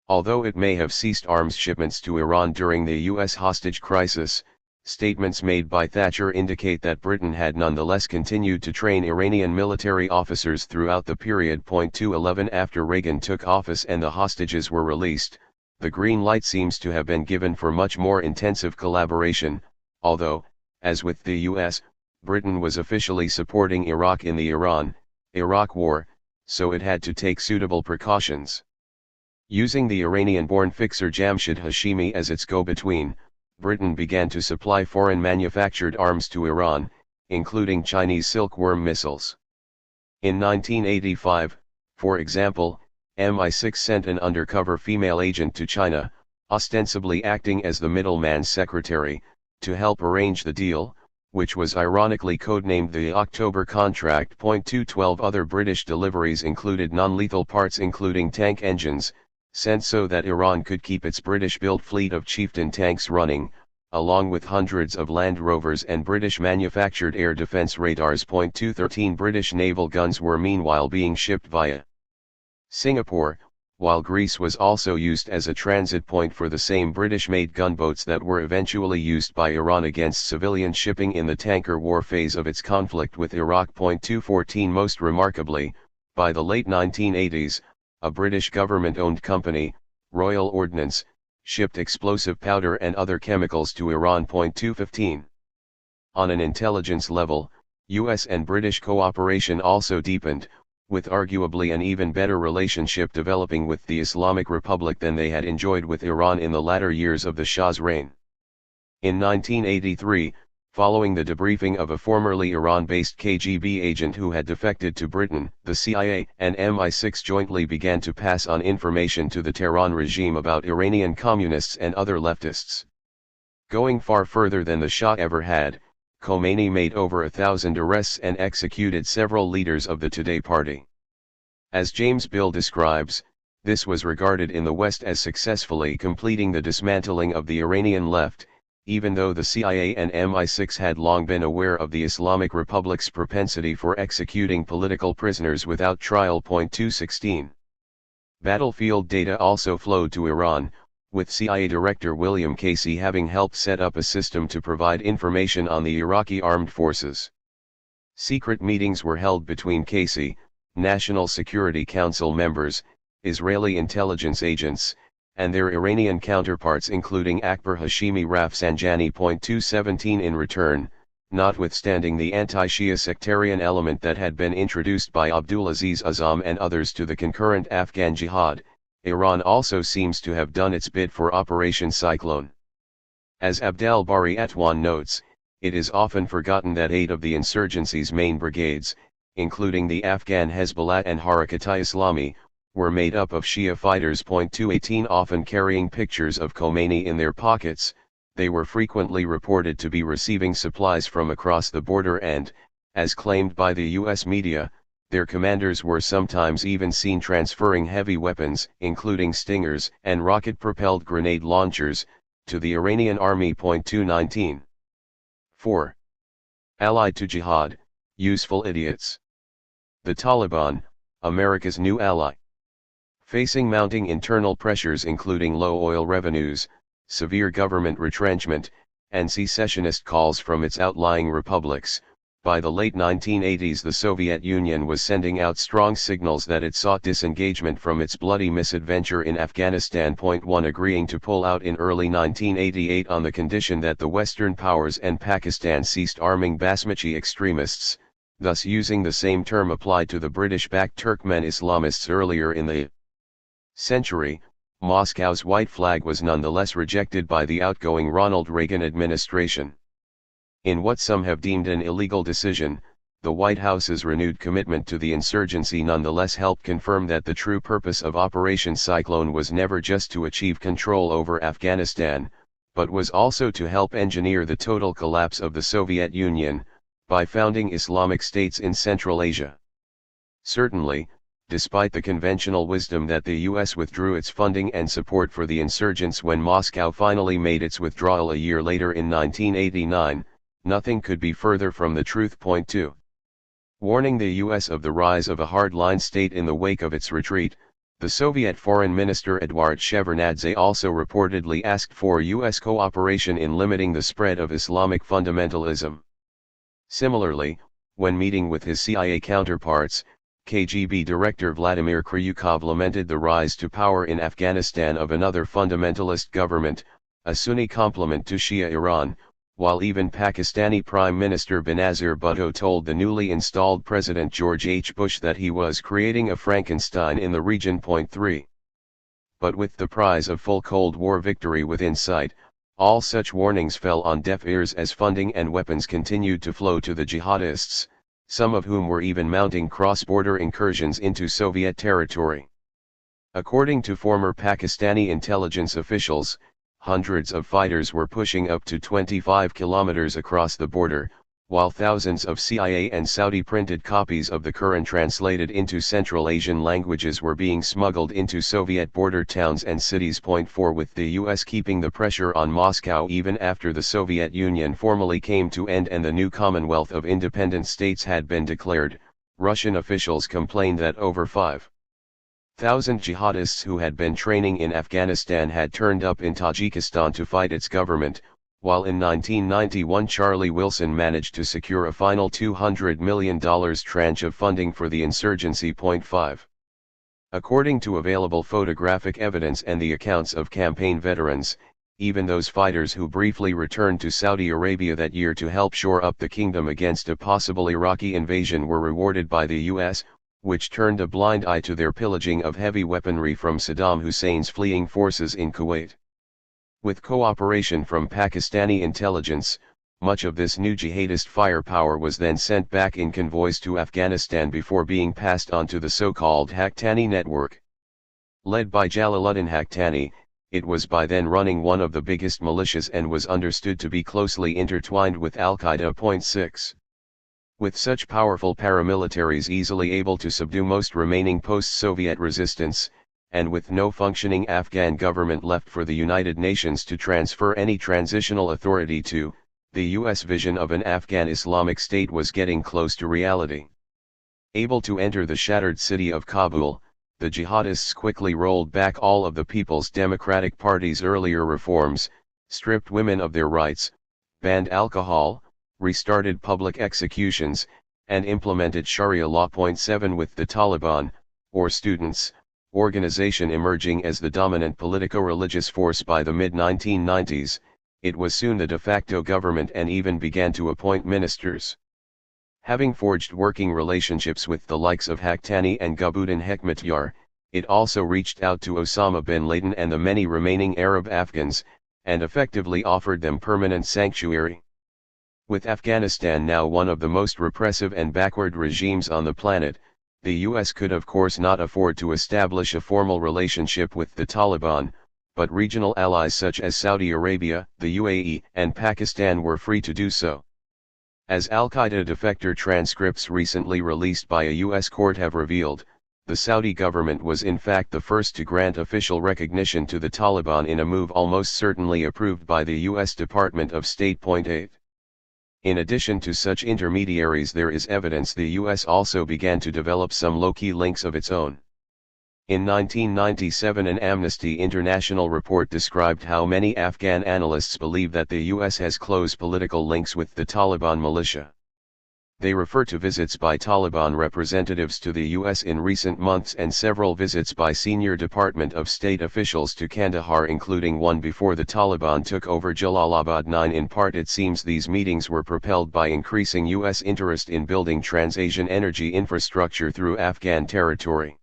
Although it may have ceased arms shipments to Iran during the US hostage crisis, statements made by Thatcher indicate that Britain had nonetheless continued to train Iranian military officers throughout the period. 211. After Reagan took office and the hostages were released, the green light seems to have been given for much more intensive collaboration, although, as with the US, Britain was officially supporting Iraq in the Iran-Iraq War, so it had to take suitable precautions. Using the Iranian-born fixer Jamshid Hashimi as its go-between, Britain began to supply foreign-manufactured arms to Iran, including Chinese silkworm missiles. In 1985, for example, MI6 sent an undercover female agent to China, ostensibly acting as the middleman's secretary, to help arrange the deal, which was ironically codenamed the October Contract. 212 Other British deliveries included non-lethal parts including tank engines, sent so that Iran could keep its British-built fleet of Chieftain tanks running, along with hundreds of Land Rovers and British-manufactured air defence radars. 213 British naval guns were meanwhile being shipped via Singapore, while Greece was also used as a transit point for the same British-made gunboats that were eventually used by Iran against civilian shipping in the tanker war phase of its conflict with Iraq. 214 Most remarkably, by the late 1980s, a British government-owned company, Royal Ordnance, shipped explosive powder and other chemicals to Iran. 215 On an intelligence level, US and British cooperation also deepened, with arguably an even better relationship developing with the Islamic Republic than they had enjoyed with Iran in the latter years of the Shah's reign. In 1983, following the debriefing of a formerly Iran-based KGB agent who had defected to Britain, the CIA and MI6 jointly began to pass on information to the Tehran regime about Iranian communists and other leftists. Going far further than the Shah ever had, Khomeini made over 1,000 arrests and executed several leaders of the Today Party. As James Bill describes, this was regarded in the West as successfully completing the dismantling of the Iranian left, even though the CIA and MI6 had long been aware of the Islamic Republic's propensity for executing political prisoners without trial. 216 Battlefield data also flowed to Iran, with CIA Director William Casey having helped set up a system to provide information on the Iraqi armed forces. Secret meetings were held between Casey, National Security Council members, Israeli intelligence agents, and their Iranian counterparts including Akbar Hashemi Rafsanjani. 217 In return, notwithstanding the anti-Shia sectarian element that had been introduced by Abdulaziz Azzam and others to the concurrent Afghan jihad, Iran also seems to have done its bit for Operation Cyclone. As Abdel Bari Atwan notes, it is often forgotten that 8 of the insurgency's main brigades, including the Afghan Hezbollah and Harakat-i-Islami, were made up of Shia fighters. 218 Often carrying pictures of Khomeini in their pockets, they were frequently reported to be receiving supplies from across the border and, as claimed by the US media, their commanders were sometimes even seen transferring heavy weapons, including Stingers and rocket-propelled grenade launchers, to the Iranian army. 219 4. Allied to jihad, useful idiots. The Taliban, America's new ally. Facing mounting internal pressures including low oil revenues, severe government retrenchment, and secessionist calls from its outlying republics, by the late 1980s the Soviet Union was sending out strong signals that it sought disengagement from its bloody misadventure in Afghanistan. 1 Agreeing to pull out in early 1988 on the condition that the Western powers and Pakistan ceased arming Basmachi extremists, thus using the same term applied to the British-backed Turkmen Islamists earlier in the century. Moscow's white flag was nonetheless rejected by the outgoing Ronald Reagan administration. In what some have deemed an illegal decision, the White House's renewed commitment to the insurgency nonetheless helped confirm that the true purpose of Operation Cyclone was never just to achieve control over Afghanistan, but was also to help engineer the total collapse of the Soviet Union, by founding Islamic states in Central Asia. Certainly, despite the conventional wisdom that the US withdrew its funding and support for the insurgents when Moscow finally made its withdrawal a year later in 1989, nothing could be further from the truth. 2. Warning the US of the rise of a hardline state in the wake of its retreat, the Soviet Foreign Minister Eduard Shevardnadze also reportedly asked for US cooperation in limiting the spread of Islamic fundamentalism. Similarly, when meeting with his CIA counterparts, KGB Director Vladimir Kryukov lamented the rise to power in Afghanistan of another fundamentalist government, a Sunni complement to Shia Iran, while even Pakistani Prime Minister Benazir Bhutto told the newly installed President George H. Bush that he was creating a Frankenstein in the region. 3. But with the prize of full Cold War victory within sight, all such warnings fell on deaf ears as funding and weapons continued to flow to the jihadists, some of whom were even mounting cross-border incursions into Soviet territory. According to former Pakistani intelligence officials, hundreds of fighters were pushing up to 25 kilometers across the border, while thousands of CIA and Saudi printed copies of the Quran translated into Central Asian languages were being smuggled into Soviet border towns and cities. 4 With the US keeping the pressure on Moscow even after the Soviet Union formally came to end and the new Commonwealth of Independent States had been declared, Russian officials complained that over 5,000 jihadists who had been training in Afghanistan had turned up in Tajikistan to fight its government, while in 1991 Charlie Wilson managed to secure a final $200 million tranche of funding for the insurgency. 5. According to available photographic evidence and the accounts of campaign veterans, even those fighters who briefly returned to Saudi Arabia that year to help shore up the kingdom against a possible Iraqi invasion were rewarded by the US, which turned a blind eye to their pillaging of heavy weaponry from Saddam Hussein's fleeing forces in Kuwait. With cooperation from Pakistani intelligence, much of this new jihadist firepower was then sent back in convoys to Afghanistan before being passed on to the so-called Haqqani network. Led by Jalaluddin Haqqani, it was by then running one of the biggest militias and was understood to be closely intertwined with Al-Qaeda. 6. With such powerful paramilitaries easily able to subdue most remaining post-Soviet resistance, and with no functioning Afghan government left for the United Nations to transfer any transitional authority to, the US vision of an Afghan Islamic State was getting close to reality. Able to enter the shattered city of Kabul, the jihadists quickly rolled back all of the People's Democratic Party's earlier reforms, stripped women of their rights, banned alcohol, restarted public executions, and implemented Sharia law. 7 With the Taliban, or students, organization emerging as the dominant politico-religious force by the mid-1990s, it was soon the de facto government and even began to appoint ministers. Having forged working relationships with the likes of Haqqani and Gulbuddin Hekmatyar, it also reached out to Osama bin Laden and the many remaining Arab Afghans, and effectively offered them permanent sanctuary. With Afghanistan now one of the most repressive and backward regimes on the planet, the US could of course not afford to establish a formal relationship with the Taliban, but regional allies such as Saudi Arabia, the UAE, and Pakistan were free to do so. As Al-Qaeda defector transcripts recently released by a US court have revealed, the Saudi government was in fact the first to grant official recognition to the Taliban in a move almost certainly approved by the US Department of State. 8. In addition to such intermediaries, there is evidence the US also began to develop some low-key links of its own. In 1997 an Amnesty International report described how many Afghan analysts believe that the US has close political links with the Taliban militia. They refer to visits by Taliban representatives to the US in recent months and several visits by senior Department of State officials to Kandahar, including one before the Taliban took over Jalalabad. 9 In part it seems these meetings were propelled by increasing US interest in building Trans-Asian energy infrastructure through Afghan territory.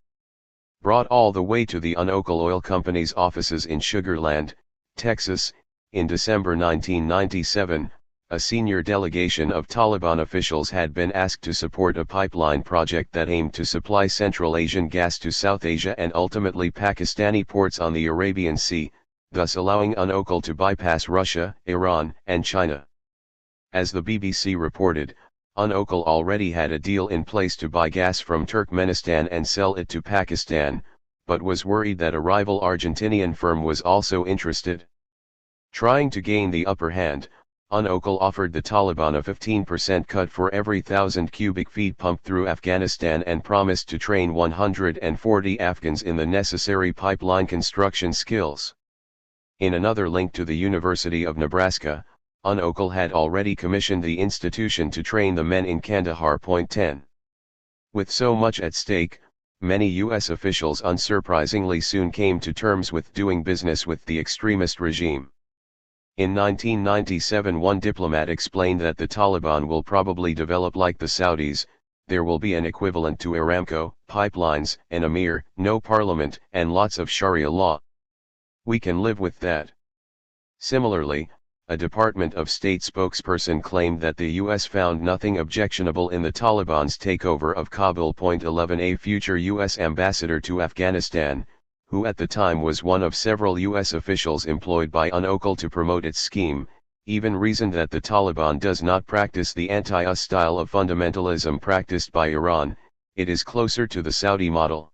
Brought all the way to the Unocal Oil Company's offices in Sugar Land, Texas, in December 1997, a senior delegation of Taliban officials had been asked to support a pipeline project that aimed to supply Central Asian gas to South Asia and ultimately Pakistani ports on the Arabian Sea, thus allowing Unocal to bypass Russia, Iran, and China. As the BBC reported, Unocal already had a deal in place to buy gas from Turkmenistan and sell it to Pakistan, but was worried that a rival Argentinian firm was also interested. Trying to gain the upper hand, Unocal offered the Taliban a 15% cut for every 1,000 cubic feet pumped through Afghanistan and promised to train 140 Afghans in the necessary pipeline construction skills. In another link to the University of Nebraska, Unocal had already commissioned the institution to train the men in Kandahar. 10. With so much at stake, many US officials unsurprisingly soon came to terms with doing business with the extremist regime. In 1997 one diplomat explained that the Taliban will probably develop like the Saudis, there will be an equivalent to Aramco, pipelines, an emir, no parliament, and lots of Sharia law. We can live with that. Similarly, a Department of State spokesperson claimed that the US found nothing objectionable in the Taliban's takeover of Kabul. 11 A future US ambassador to Afghanistan, who at the time was one of several US officials employed by Unocal to promote its scheme, even reasoned that the Taliban does not practice the anti-US style of fundamentalism practiced by Iran, it is closer to the Saudi model.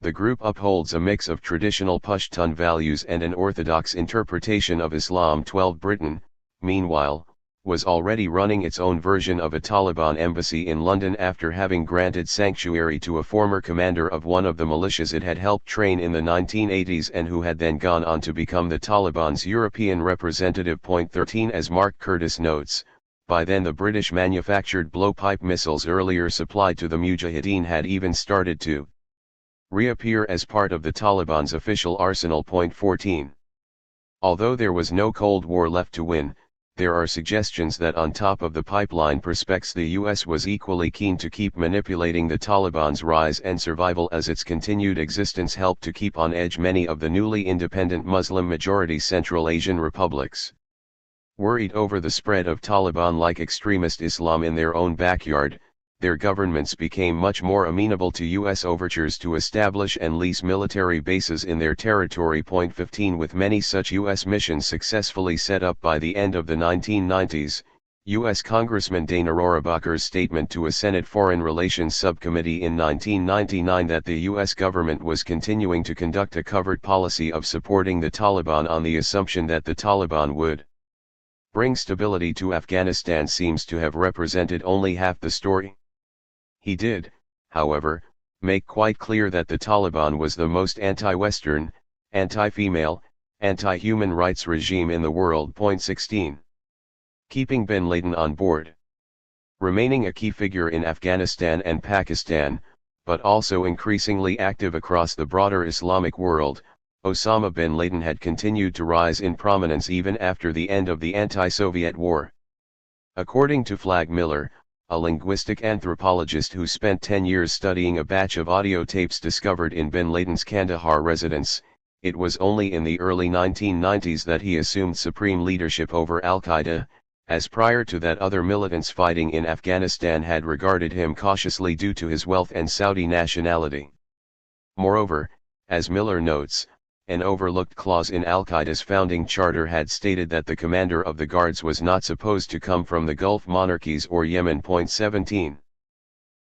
The group upholds a mix of traditional Pashtun values and an orthodox interpretation of Islam. 12 Britain, meanwhile, was already running its own version of a Taliban embassy in London after having granted sanctuary to a former commander of one of the militias it had helped train in the 1980s and who had then gone on to become the Taliban's European representative. 13 As Mark Curtis notes, by then the British manufactured blowpipe missiles earlier supplied to the Mujahideen had even started to reappear as part of the Taliban's official arsenal. 14 Although there was no Cold War left to win, there are suggestions that on top of the pipeline prospects the US was equally keen to keep manipulating the Taliban's rise and survival, as its continued existence helped to keep on edge many of the newly independent Muslim-majority Central Asian republics. Worried over the spread of Taliban-like extremist Islam in their own backyard, their governments became much more amenable to US overtures to establish and lease military bases in their territory. 15 With many such US missions successfully set up by the end of the 1990s, US Congressman Dana Rohrabacher's statement to a Senate Foreign Relations Subcommittee in 1999 that the US government was continuing to conduct a covert policy of supporting the Taliban on the assumption that the Taliban would bring stability to Afghanistan seems to have represented only half the story. He did, however, make quite clear that the Taliban was the most anti-Western, anti-female, anti-human rights regime in the world. 16 Keeping bin Laden on board. Remaining a key figure in Afghanistan and Pakistan, but also increasingly active across the broader Islamic world, Osama bin Laden had continued to rise in prominence even after the end of the anti-Soviet war. According to Flagg Miller, a linguistic anthropologist who spent 10 years studying a batch of audio tapes discovered in bin Laden's Kandahar residence, it was only in the early 1990s that he assumed supreme leadership over al-Qaeda, as prior to that other militants fighting in Afghanistan had regarded him cautiously due to his wealth and Saudi nationality. Moreover, as Miller notes, an overlooked clause in al-Qaeda's founding charter had stated that the commander of the guards was not supposed to come from the Gulf monarchies or Yemen. 17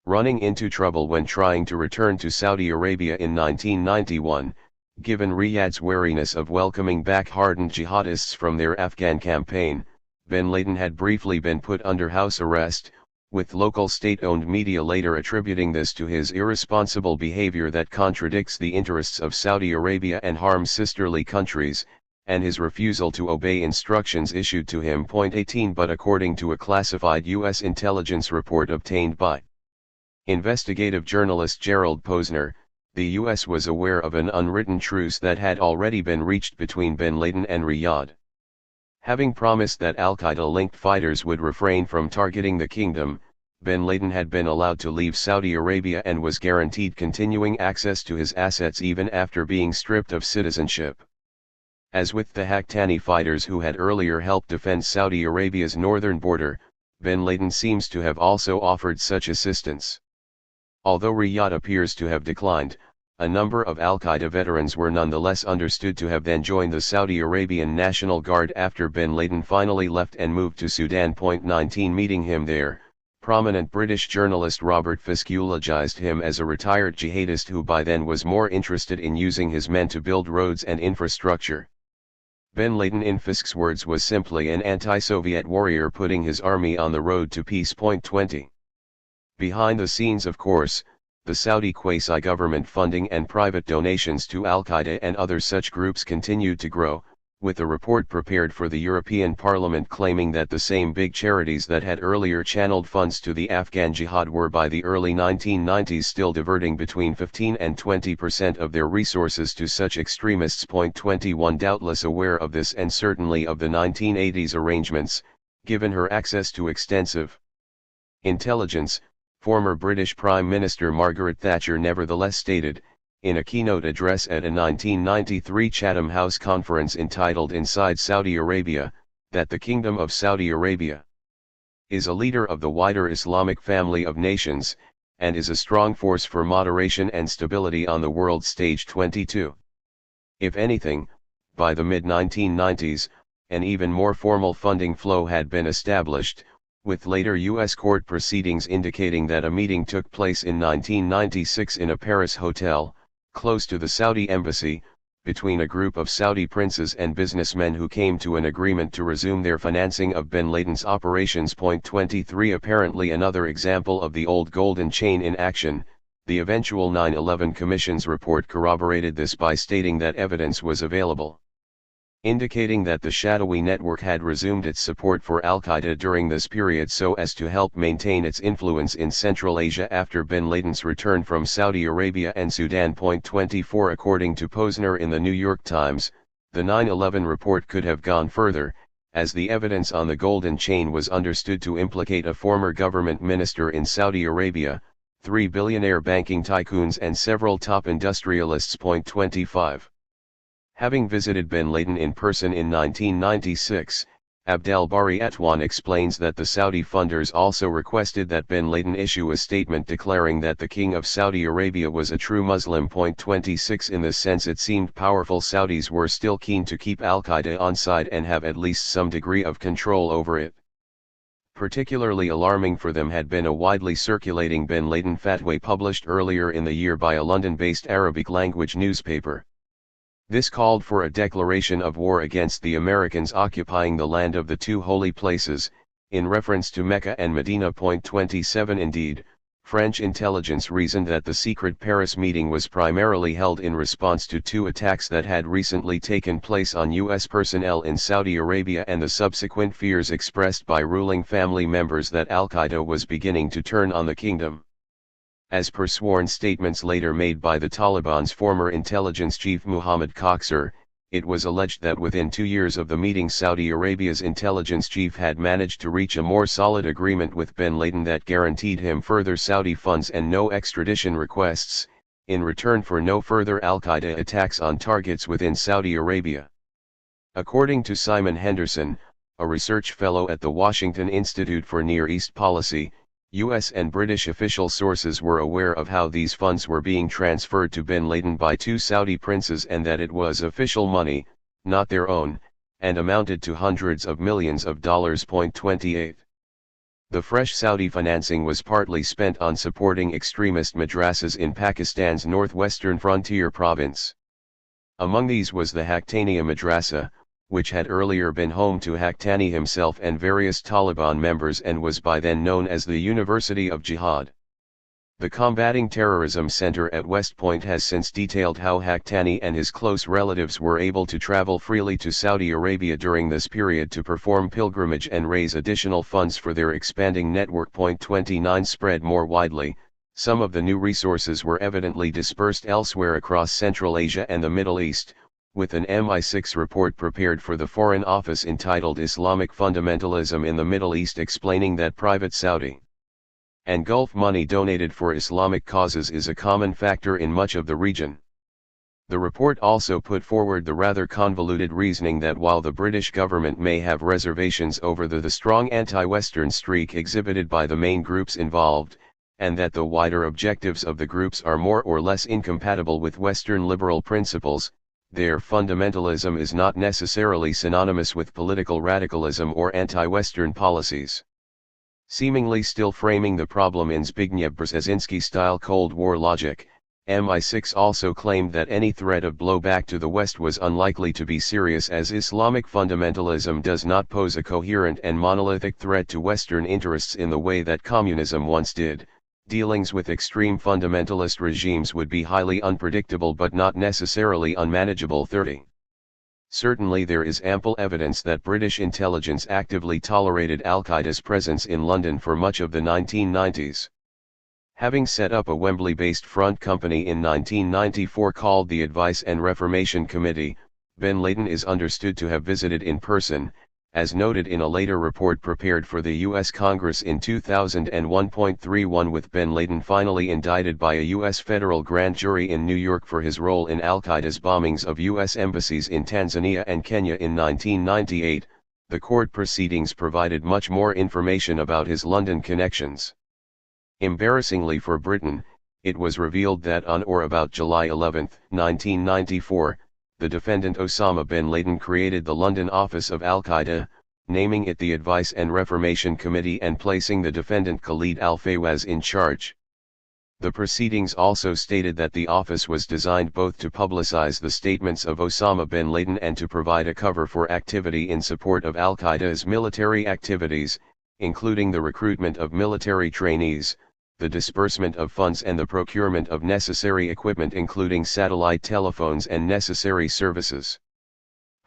Running into trouble when trying to return to Saudi Arabia in 1991, given Riyadh's wariness of welcoming back hardened jihadists from their Afghan campaign, bin Laden had briefly been put under house arrest, with local state-owned media later attributing this to his irresponsible behavior that contradicts the interests of Saudi Arabia and harms sisterly countries, and his refusal to obey instructions issued to him. 18 But according to a classified U.S. intelligence report obtained by investigative journalist Gerald Posner, the U.S. was aware of an unwritten truce that had already been reached between bin Laden and Riyadh. Having promised that al-Qaeda-linked fighters would refrain from targeting the kingdom, bin Laden had been allowed to leave Saudi Arabia and was guaranteed continuing access to his assets even after being stripped of citizenship. As with the Haqqani fighters who had earlier helped defend Saudi Arabia's northern border, bin Laden seems to have also offered such assistance. Although Riyadh appears to have declined, a number of al-Qaeda veterans were nonetheless understood to have then joined the Saudi Arabian National Guard after bin Laden finally left and moved to Sudan. 19 Meeting him there, prominent British journalist Robert Fisk eulogized him as a retired jihadist who by then was more interested in using his men to build roads and infrastructure. Bin Laden, in Fisk's words, was simply an anti-Soviet warrior putting his army on the road to peace. 20 Behind the scenes, of course, the Saudi quasi-government funding and private donations to al-Qaeda and other such groups continued to grow, with a report prepared for the European Parliament claiming that the same big charities that had earlier channeled funds to the Afghan jihad were by the early 1990s still diverting between 15 and 20% of their resources to such extremists. 21 Doubtless aware of this and certainly of the 1980s arrangements, given her access to extensive intelligence, former British Prime Minister Margaret Thatcher nevertheless stated, in a keynote address at a 1993 Chatham House conference entitled Inside Saudi Arabia, that the Kingdom of Saudi Arabia is a leader of the wider Islamic family of nations, and is a strong force for moderation and stability on the world stage. 22 If anything, by the mid-1990s, an even more formal funding flow had been established, with later U.S. court proceedings indicating that a meeting took place in 1996 in a Paris hotel, close to the Saudi embassy, between a group of Saudi princes and businessmen who came to an agreement to resume their financing of bin Laden's operations. 23 Apparently another example of the old golden chain in action, the eventual 9/11 Commission's report corroborated this by stating that evidence was available, indicating that the shadowy network had resumed its support for Al-Qaeda during this period so as to help maintain its influence in Central Asia after bin Laden's return from Saudi Arabia and Sudan. 24 According to Posner in the New York Times, the 9/11 report could have gone further, as the evidence on the golden chain was understood to implicate a former government minister in Saudi Arabia, 3 billionaire banking tycoons and several top industrialists. 25 Having visited bin Laden in person in 1996, Abdel-Bari Atwan explains that the Saudi funders also requested that bin Laden issue a statement declaring that the King of Saudi Arabia was a true Muslim. 26 In this sense it seemed powerful Saudis were still keen to keep Al-Qaeda on side and have at least some degree of control over it. Particularly alarming for them had been a widely circulating bin Laden fatwa published earlier in the year by a London-based Arabic-language newspaper. This called for a declaration of war against the Americans occupying the land of the two holy places, in reference to Mecca and Medina. 27 Indeed, French intelligence reasoned that the secret Paris meeting was primarily held in response to two attacks that had recently taken place on U.S. personnel in Saudi Arabia and the subsequent fears expressed by ruling family members that Al-Qaeda was beginning to turn on the kingdom. As per sworn statements later made by the Taliban's former intelligence chief Muhammad Koksar, it was alleged that within 2 years of the meeting Saudi Arabia's intelligence chief had managed to reach a more solid agreement with bin Laden that guaranteed him further Saudi funds and no extradition requests, in return for no further Al-Qaeda attacks on targets within Saudi Arabia. According to Simon Henderson, a research fellow at the Washington Institute for Near East Policy, U.S. and British official sources were aware of how these funds were being transferred to bin Laden by two Saudi princes and that it was official money, not their own, and amounted to hundreds of millions of dollars. 28 The fresh Saudi financing was partly spent on supporting extremist madrasas in Pakistan's northwestern frontier province. Among these was the Haqqaniya Madrasa, which had earlier been home to Haqqani himself and various Taliban members and was by then known as the University of Jihad. The Combating Terrorism Center at West Point has since detailed how Haqqani and his close relatives were able to travel freely to Saudi Arabia during this period to perform pilgrimage and raise additional funds for their expanding network. 29 Spread more widely, some of the new resources were evidently dispersed elsewhere across Central Asia and the Middle East, with an MI6 report prepared for the Foreign Office entitled Islamic Fundamentalism in the Middle East explaining that private Saudi and Gulf money donated for Islamic causes is a common factor in much of the region. The report also put forward the rather convoluted reasoning that while the British government may have reservations over the strong anti-Western streak exhibited by the main groups involved, and that the wider objectives of the groups are more or less incompatible with Western liberal principles, their fundamentalism is not necessarily synonymous with political radicalism or anti-Western policies. Seemingly still framing the problem in Zbigniew Brzezinski-style Cold War logic, MI6 also claimed that any threat of blowback to the West was unlikely to be serious as Islamic fundamentalism does not pose a coherent and monolithic threat to Western interests in the way that communism once did. Dealings with extreme fundamentalist regimes would be highly unpredictable but not necessarily unmanageable. 30. Certainly there is ample evidence that British intelligence actively tolerated Al-Qaeda's presence in London for much of the 1990s. Having set up a Wembley-based front company in 1994 called the Advice and Reformation Committee, bin Laden is understood to have visited in person, as noted in a later report prepared for the U.S. Congress in 2001.31, with bin Laden finally indicted by a U.S. federal grand jury in New York for his role in Al-Qaeda's bombings of U.S. embassies in Tanzania and Kenya in 1998. The court proceedings provided much more information about his London connections. Embarrassingly for Britain, it was revealed that on or about July 11, 1994, the defendant Osama bin Laden created the London office of Al-Qaeda, naming it the Advice and Reformation Committee and placing the defendant Khalid al-Fawaz in charge. The proceedings also stated that the office was designed both to publicize the statements of Osama bin Laden and to provide a cover for activity in support of Al-Qaeda's military activities, including the recruitment of military trainees, the disbursement of funds and the procurement of necessary equipment including satellite telephones and necessary services.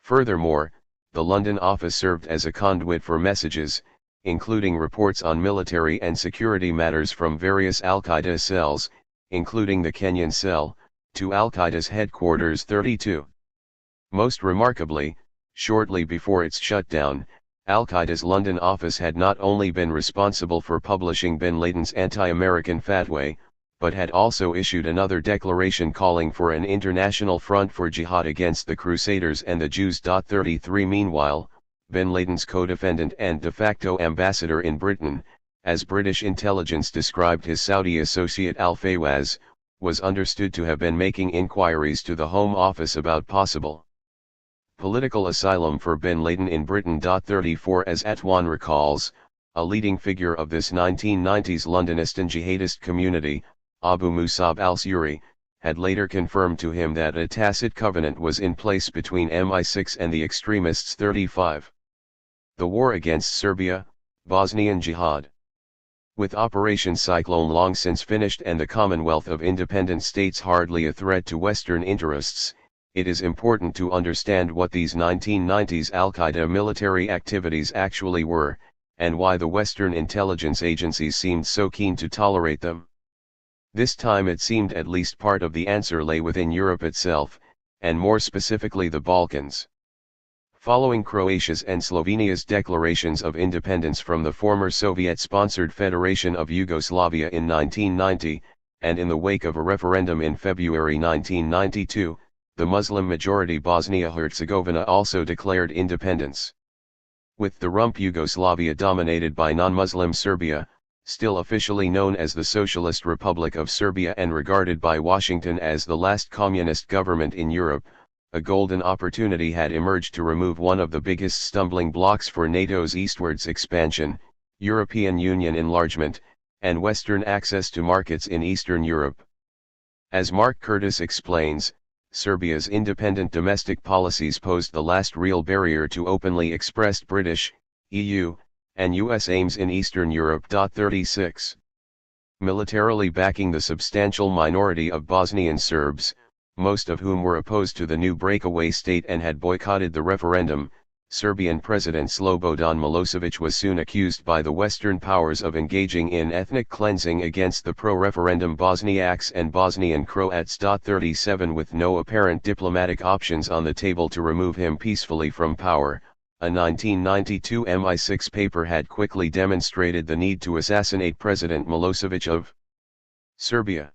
Furthermore, the London office served as a conduit for messages, including reports on military and security matters from various Al-Qaeda cells, including the Kenyan cell, to Al-Qaeda's headquarters 32. Most remarkably, shortly before its shutdown, Al-Qaeda's London office had not only been responsible for publishing bin Laden's anti-American fatwa, but had also issued another declaration calling for an international front for jihad against the Crusaders and the Jews. 33 Meanwhile, bin Laden's co-defendant and de facto ambassador in Britain, as British intelligence described his Saudi associate al-Fawaz, was understood to have been making inquiries to the Home Office about possible political asylum for bin Laden in Britain. 34 As Atwan recalls, a leading figure of this 1990s Londonist and jihadist community, Abu Musab al-Suri, had later confirmed to him that a tacit covenant was in place between MI6 and the extremists. 35. The war against Serbia, Bosnian Jihad. With Operation Cyclone long since finished and the Commonwealth of Independent States hardly a threat to Western interests, it is important to understand what these 1990s Al-Qaeda military activities actually were, and why the Western intelligence agencies seemed so keen to tolerate them. This time it seemed at least part of the answer lay within Europe itself, and more specifically the Balkans. Following Croatia's and Slovenia's declarations of independence from the former Soviet-sponsored Federation of Yugoslavia in 1990, and in the wake of a referendum in February 1992, the Muslim-majority Bosnia-Herzegovina also declared independence. With the rump Yugoslavia dominated by non-Muslim Serbia, still officially known as the Socialist Republic of Serbia and regarded by Washington as the last communist government in Europe, a golden opportunity had emerged to remove one of the biggest stumbling blocks for NATO's eastwards expansion, European Union enlargement, and Western access to markets in Eastern Europe. As Mark Curtis explains, Serbia's independent domestic policies posed the last real barrier to openly expressed British, EU, and US aims in Eastern Europe. 36. Militarily backing the substantial minority of Bosnian Serbs, most of whom were opposed to the new breakaway state and had boycotted the referendum, Serbian President Slobodan Milosevic was soon accused by the Western powers of engaging in ethnic cleansing against the pro-referendum Bosniaks and Bosnian Croats. 37 With no apparent diplomatic options on the table to remove him peacefully from power, a 1992 MI6 paper had quickly demonstrated the need to assassinate President Milosevic of Serbia.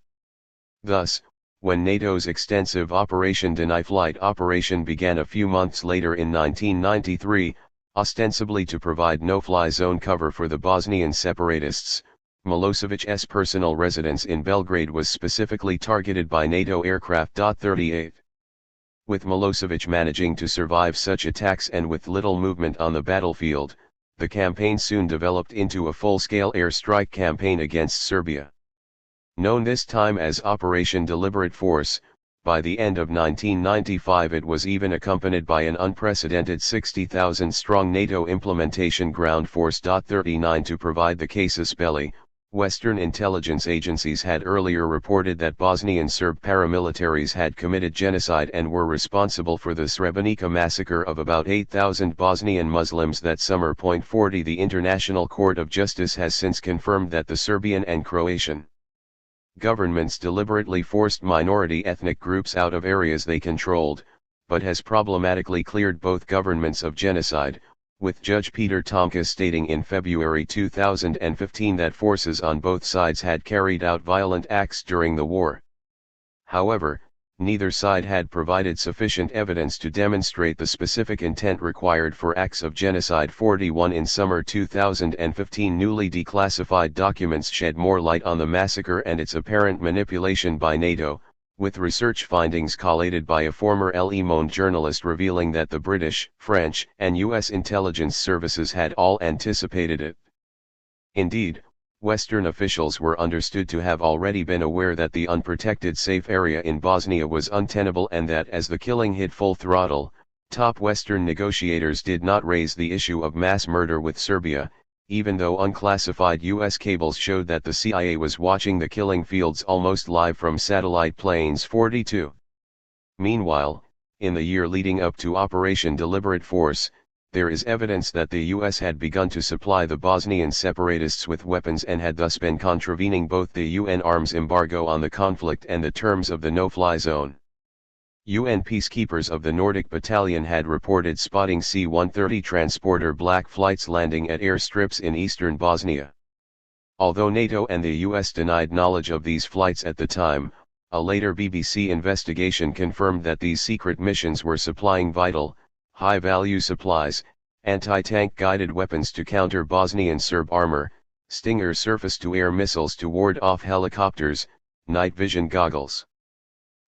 Thus, when NATO's extensive Operation Deny Flight operation began a few months later in 1993, ostensibly to provide no-fly zone cover for the Bosnian separatists, Milosevic's personal residence in Belgrade was specifically targeted by NATO aircraft. 38. With Milosevic managing to survive such attacks and with little movement on the battlefield, the campaign soon developed into a full-scale airstrike campaign against Serbia. Known this time as Operation Deliberate Force, by the end of 1995 it was even accompanied by an unprecedented 60,000-strong NATO implementation ground force. 39 To provide the casus belli, Western intelligence agencies had earlier reported that Bosnian Serb paramilitaries had committed genocide and were responsible for the Srebrenica massacre of about 8,000 Bosnian Muslims that summer. 40 The International Court of Justice has since confirmed that the Serbian and Croatian governments deliberately forced minority ethnic groups out of areas they controlled, but has problematically cleared both governments of genocide, with Judge Peter Tomka stating in February 2015 that forces on both sides had carried out violent acts during the war. However, neither side had provided sufficient evidence to demonstrate the specific intent required for acts of genocide. 41 In summer 2015 newly declassified documents shed more light on the massacre and its apparent manipulation by NATO, with research findings collated by a former Le Monde journalist revealing that the British, French, and US intelligence services had all anticipated it. Indeed, Western officials were understood to have already been aware that the unprotected safe area in Bosnia was untenable and that as the killing hit full throttle, top Western negotiators did not raise the issue of mass murder with Serbia, even though unclassified US cables showed that the CIA was watching the killing fields almost live from satellite planes 42. Meanwhile, in the year leading up to Operation Deliberate Force, there is evidence that the US had begun to supply the Bosnian separatists with weapons and had thus been contravening both the UN arms embargo on the conflict and the terms of the no-fly zone. UN peacekeepers of the Nordic Battalion had reported spotting C-130 transporter black flights landing at airstrips in eastern Bosnia. Although NATO and the US denied knowledge of these flights at the time, a later BBC investigation confirmed that these secret missions were supplying vital, high-value supplies, anti-tank guided weapons to counter Bosnian Serb armor, Stinger surface-to-air missiles to ward off helicopters, night vision goggles.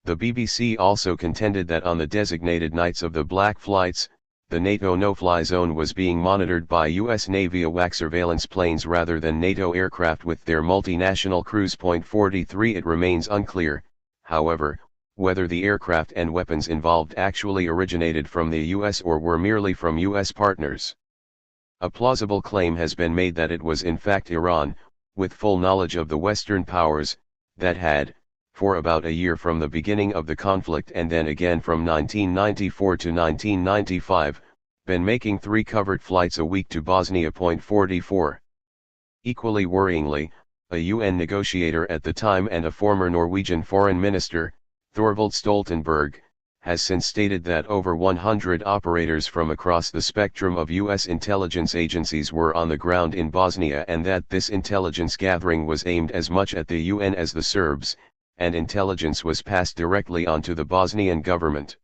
The BBC also contended that on the designated nights of the black flights, the NATO no-fly zone was being monitored by US Navy AWACS surveillance planes rather than NATO aircraft with their multinational crews. 43 It remains unclear, however, whether the aircraft and weapons involved actually originated from the US or were merely from US partners. A plausible claim has been made that it was in fact Iran, with full knowledge of the Western powers, that had, for about a year from the beginning of the conflict and then again from 1994 to 1995, been making 3 covered flights a week to Bosnia. 44. Equally worryingly, a UN negotiator at the time and a former Norwegian foreign minister, Thorvald Stoltenberg, has since stated that over 100 operators from across the spectrum of US intelligence agencies were on the ground in Bosnia and that this intelligence gathering was aimed as much at the UN as the Serbs, and intelligence was passed directly on to the Bosnian government.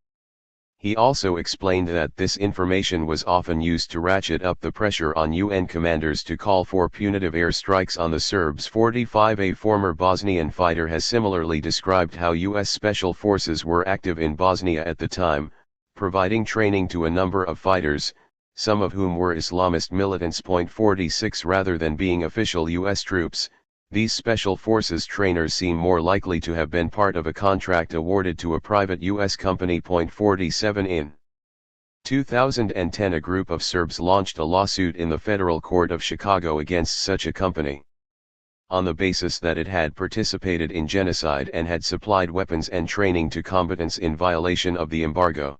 He also explained that this information was often used to ratchet up the pressure on UN commanders to call for punitive airstrikes on the Serbs. 45 A former Bosnian fighter has similarly described how US special forces were active in Bosnia at the time, providing training to a number of fighters, some of whom were Islamist militants. 46 Rather than being official US troops, these special forces trainers seem more likely to have been part of a contract awarded to a private US company. 47 In 2010 a group of Serbs launched a lawsuit in the Federal Court of Chicago against such a company, on the basis that it had participated in genocide and had supplied weapons and training to combatants in violation of the embargo.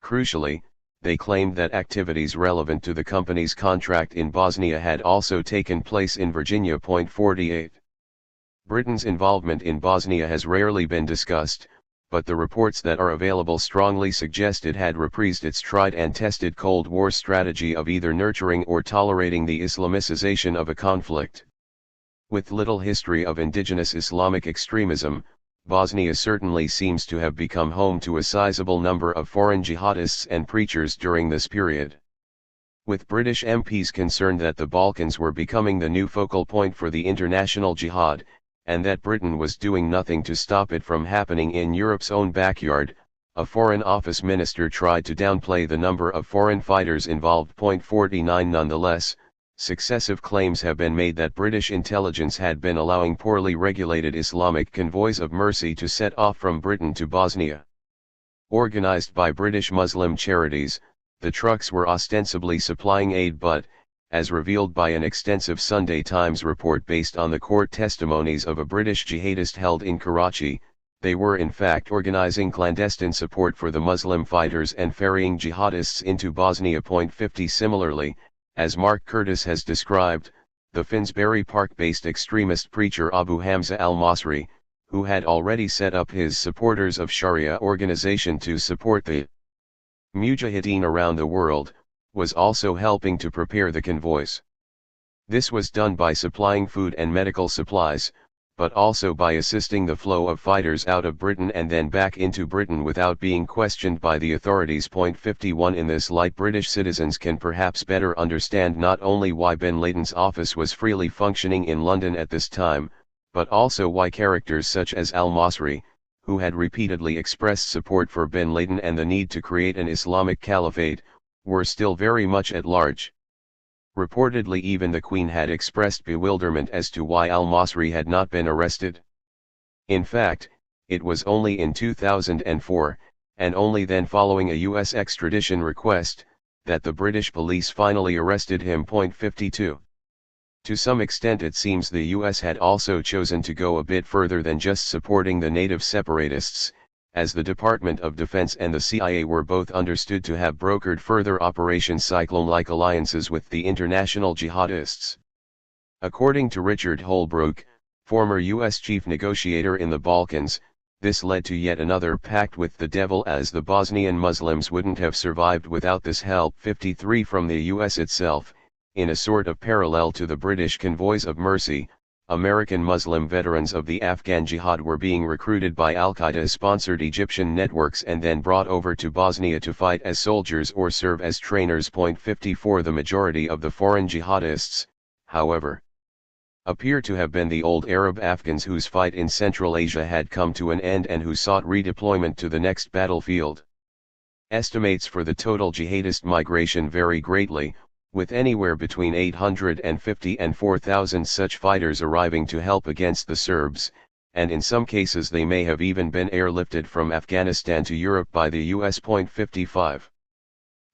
Crucially, they claimed that activities relevant to the company's contract in Bosnia had also taken place in Virginia. 48. Britain's involvement in Bosnia has rarely been discussed, but the reports that are available strongly suggest it had reprised its tried and tested Cold War strategy of either nurturing or tolerating the Islamicization of a conflict. With little history of indigenous Islamic extremism, Bosnia certainly seems to have become home to a sizable number of foreign jihadists and preachers during this period. With British MPs concerned that the Balkans were becoming the new focal point for the international jihad, and that Britain was doing nothing to stop it from happening in Europe's own backyard, a Foreign Office minister tried to downplay the number of foreign fighters involved. 49 Nonetheless, successive claims have been made that British intelligence had been allowing poorly regulated Islamic convoys of mercy to set off from Britain to Bosnia. Organized by British Muslim charities, the trucks were ostensibly supplying aid but, as revealed by an extensive Sunday Times report based on the court testimonies of a British jihadist held in Karachi, they were in fact organizing clandestine support for the Muslim fighters and ferrying jihadists into Bosnia. 50 Similarly, as Mark Curtis has described, the Finsbury Park-based extremist preacher Abu Hamza al-Masri, who had already set up his supporters of Sharia organization to support the Mujahideen around the world, was also helping to prepare the convoys. This was done by supplying food and medical supplies, but also by assisting the flow of fighters out of Britain and then back into Britain without being questioned by the authorities. 51 In this light, British citizens can perhaps better understand not only why Bin Laden's office was freely functioning in London at this time, but also why characters such as al-Masri, who had repeatedly expressed support for bin Laden and the need to create an Islamic caliphate, were still very much at large. Reportedly even the Queen had expressed bewilderment as to why al-Masri had not been arrested. In fact, it was only in 2004, and only then following a US extradition request, that the British police finally arrested him. 52. To some extent it seems the US had also chosen to go a bit further than just supporting the native separatists, as the Department of Defense and the CIA were both understood to have brokered further Operation Cyclone-like alliances with the international jihadists. According to Richard Holbrooke, former US chief negotiator in the Balkans, this led to yet another pact with the devil, as the Bosnian Muslims wouldn't have survived without this help. 53. From the US itself, in a sort of parallel to the British convoys of mercy, American Muslim veterans of the Afghan Jihad were being recruited by Al-Qaeda-sponsored Egyptian networks and then brought over to Bosnia to fight as soldiers or serve as trainers. 54. The majority of the foreign jihadists, however, appear to have been the old Arab Afghans whose fight in Central Asia had come to an end and who sought redeployment to the next battlefield. Estimates for the total jihadist migration vary greatly, with anywhere between 850 and 4,000 such fighters arriving to help against the Serbs, and in some cases they may have even been airlifted from Afghanistan to Europe by the US. 55.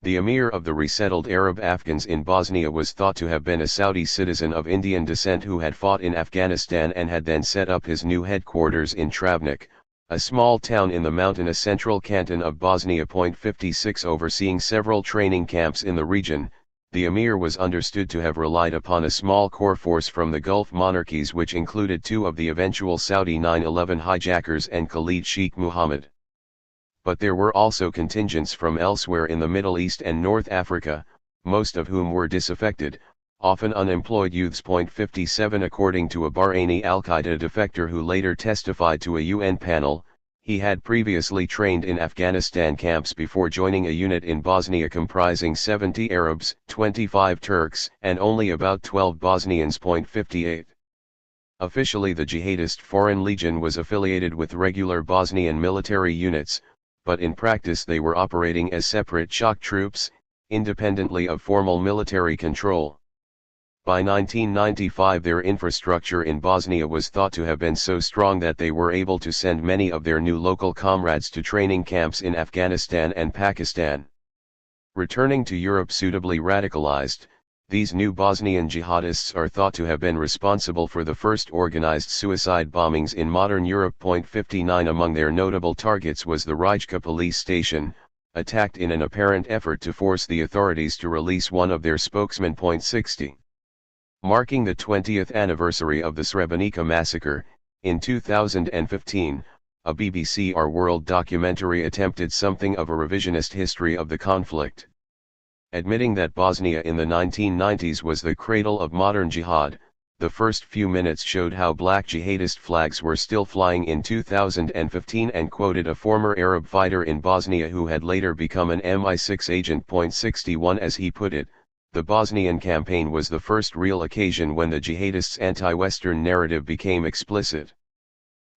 The emir of the resettled Arab Afghans in Bosnia was thought to have been a Saudi citizen of Indian descent who had fought in Afghanistan and had then set up his new headquarters in Travnik, a small town in the mountainous central canton of Bosnia. 56. Overseeing several training camps in the region, the emir was understood to have relied upon a small core force from the Gulf monarchies, which included two of the eventual Saudi 9/11 hijackers and Khalid Sheikh Mohammed. But there were also contingents from elsewhere in the Middle East and North Africa, most of whom were disaffected, often unemployed youths. 57. According to a Bahraini Al-Qaeda defector who later testified to a UN panel, he had previously trained in Afghanistan camps before joining a unit in Bosnia comprising 70 Arabs, 25 Turks, and only about 12 Bosnians. 58. Officially the Jihadist Foreign Legion was affiliated with regular Bosnian military units, but in practice they were operating as separate shock troops, independently of formal military control. By 1995 their infrastructure in Bosnia was thought to have been so strong that they were able to send many of their new local comrades to training camps in Afghanistan and Pakistan. Returning to Europe suitably radicalized, these new Bosnian jihadists are thought to have been responsible for the first organized suicide bombings in modern Europe. 59. Among their notable targets was the Rijeka police station, attacked in an apparent effort to force the authorities to release one of their spokesmen. 60. Marking the 20th anniversary of the Srebrenica massacre, in 2015, a BBC Our World documentary attempted something of a revisionist history of the conflict. Admitting that Bosnia in the 1990s was the cradle of modern jihad, the first few minutes showed how black jihadist flags were still flying in 2015 and quoted a former Arab fighter in Bosnia who had later become an MI6 agent. 61. As he put it, the Bosnian campaign was the first real occasion when the jihadists' anti-Western narrative became explicit.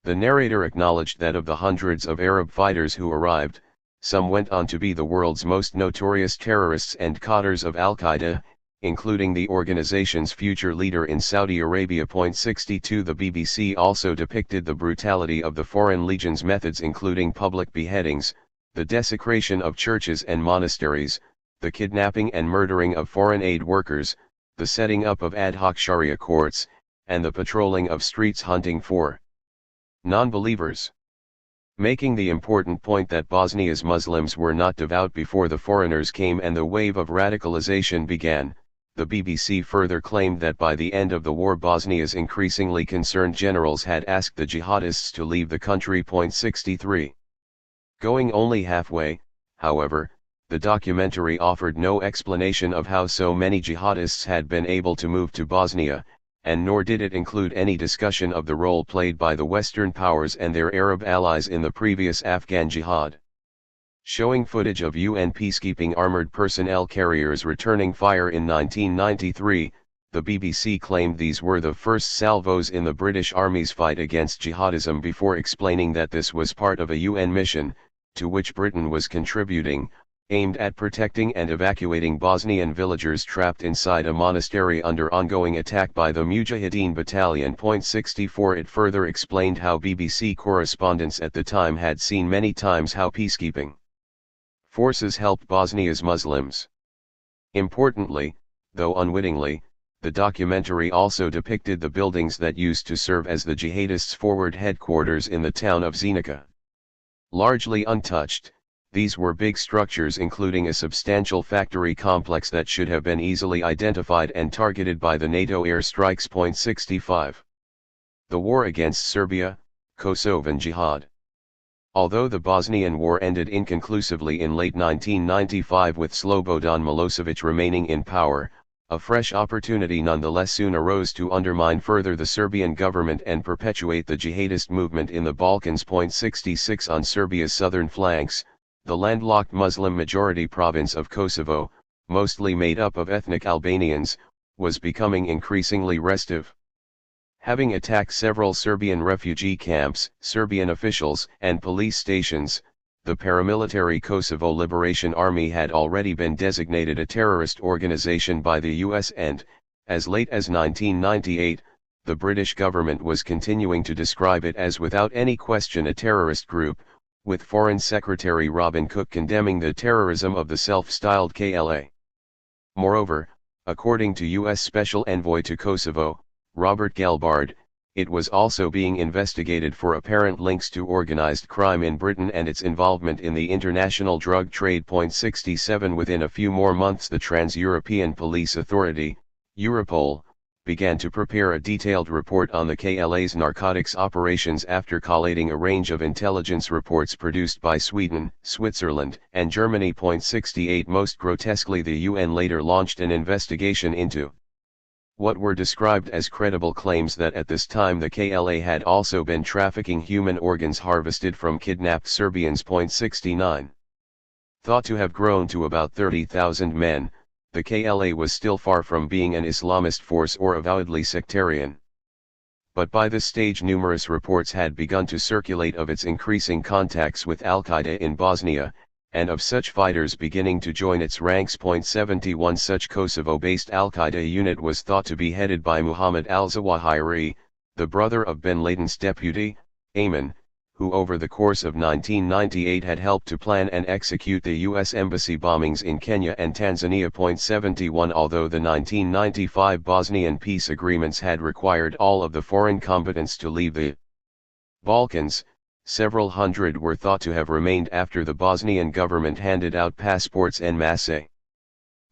The narrator acknowledged that of the hundreds of Arab fighters who arrived, some went on to be the world's most notorious terrorists and cadres of Al-Qaeda, including the organization's future leader in Saudi Arabia. 62. The BBC also depicted the brutality of the Foreign Legion's methods, including public beheadings, the desecration of churches and monasteries, the kidnapping and murdering of foreign aid workers, the setting up of ad hoc Sharia courts, and the patrolling of streets hunting for non-believers. Making the important point that Bosnia's Muslims were not devout before the foreigners came and the wave of radicalization began, the BBC further claimed that by the end of the war Bosnia's increasingly concerned generals had asked the jihadists to leave the country. 63. Going only halfway, however, the documentary offered no explanation of how so many jihadists had been able to move to Bosnia, and nor did it include any discussion of the role played by the Western powers and their Arab allies in the previous Afghan jihad. Showing footage of UN peacekeeping armored personnel carriers returning fire in 1993, the BBC claimed these were the first salvos in the British Army's fight against jihadism before explaining that this was part of a UN mission, to which Britain was contributing, aimed at protecting and evacuating Bosnian villagers trapped inside a monastery under ongoing attack by the Mujahideen Battalion. 64 It further explained how BBC correspondents at the time had seen many times how peacekeeping forces helped Bosnia's Muslims. Importantly, though unwittingly, the documentary also depicted the buildings that used to serve as the jihadists' forward headquarters in the town of Zenica. Largely untouched, these were big structures including a substantial factory complex that should have been easily identified and targeted by the NATO airstrikes. 65. The war against Serbia, Kosovan jihad. Although the Bosnian War ended inconclusively in late 1995 with Slobodan Milosevic remaining in power, a fresh opportunity nonetheless soon arose to undermine further the Serbian government and perpetuate the jihadist movement in the Balkans. 66 On Serbia's southern flanks, the landlocked Muslim-majority province of Kosovo, mostly made up of ethnic Albanians, was becoming increasingly restive. Having attacked several Serbian refugee camps, Serbian officials and police stations, the paramilitary Kosovo Liberation Army had already been designated a terrorist organization by the US and, as late as 1998, the British government was continuing to describe it as without any question a terrorist group, with Foreign Secretary Robin Cook condemning the terrorism of the self-styled KLA. Moreover, according to US Special Envoy to Kosovo, Robert Gelbard, it was also being investigated for apparent links to organized crime in Britain and its involvement in the international drug trade. 67 Within a few more months the Trans-European Police Authority, Europol, began to prepare a detailed report on the KLA's narcotics operations after collating a range of intelligence reports produced by Sweden, Switzerland, and Germany. 68 Most grotesquely, the UN later launched an investigation into what were described as credible claims that at this time the KLA had also been trafficking human organs harvested from kidnapped Serbians. 69 Thought to have grown to about 30,000 men, the KLA was still far from being an Islamist force or avowedly sectarian. But by this stage numerous reports had begun to circulate of its increasing contacts with Al-Qaeda in Bosnia, and of such fighters beginning to join its ranks. 71 Such Kosovo-based Al-Qaeda unit was thought to be headed by Muhammad al-Zawahiri, the brother of bin Laden's deputy, Ayman, who over the course of 1998 had helped to plan and execute the U.S. embassy bombings in Kenya and Tanzania. 71 Although the 1995 Bosnian peace agreements had required all of the foreign combatants to leave the Balkans, several hundred were thought to have remained after the Bosnian government handed out passports en masse.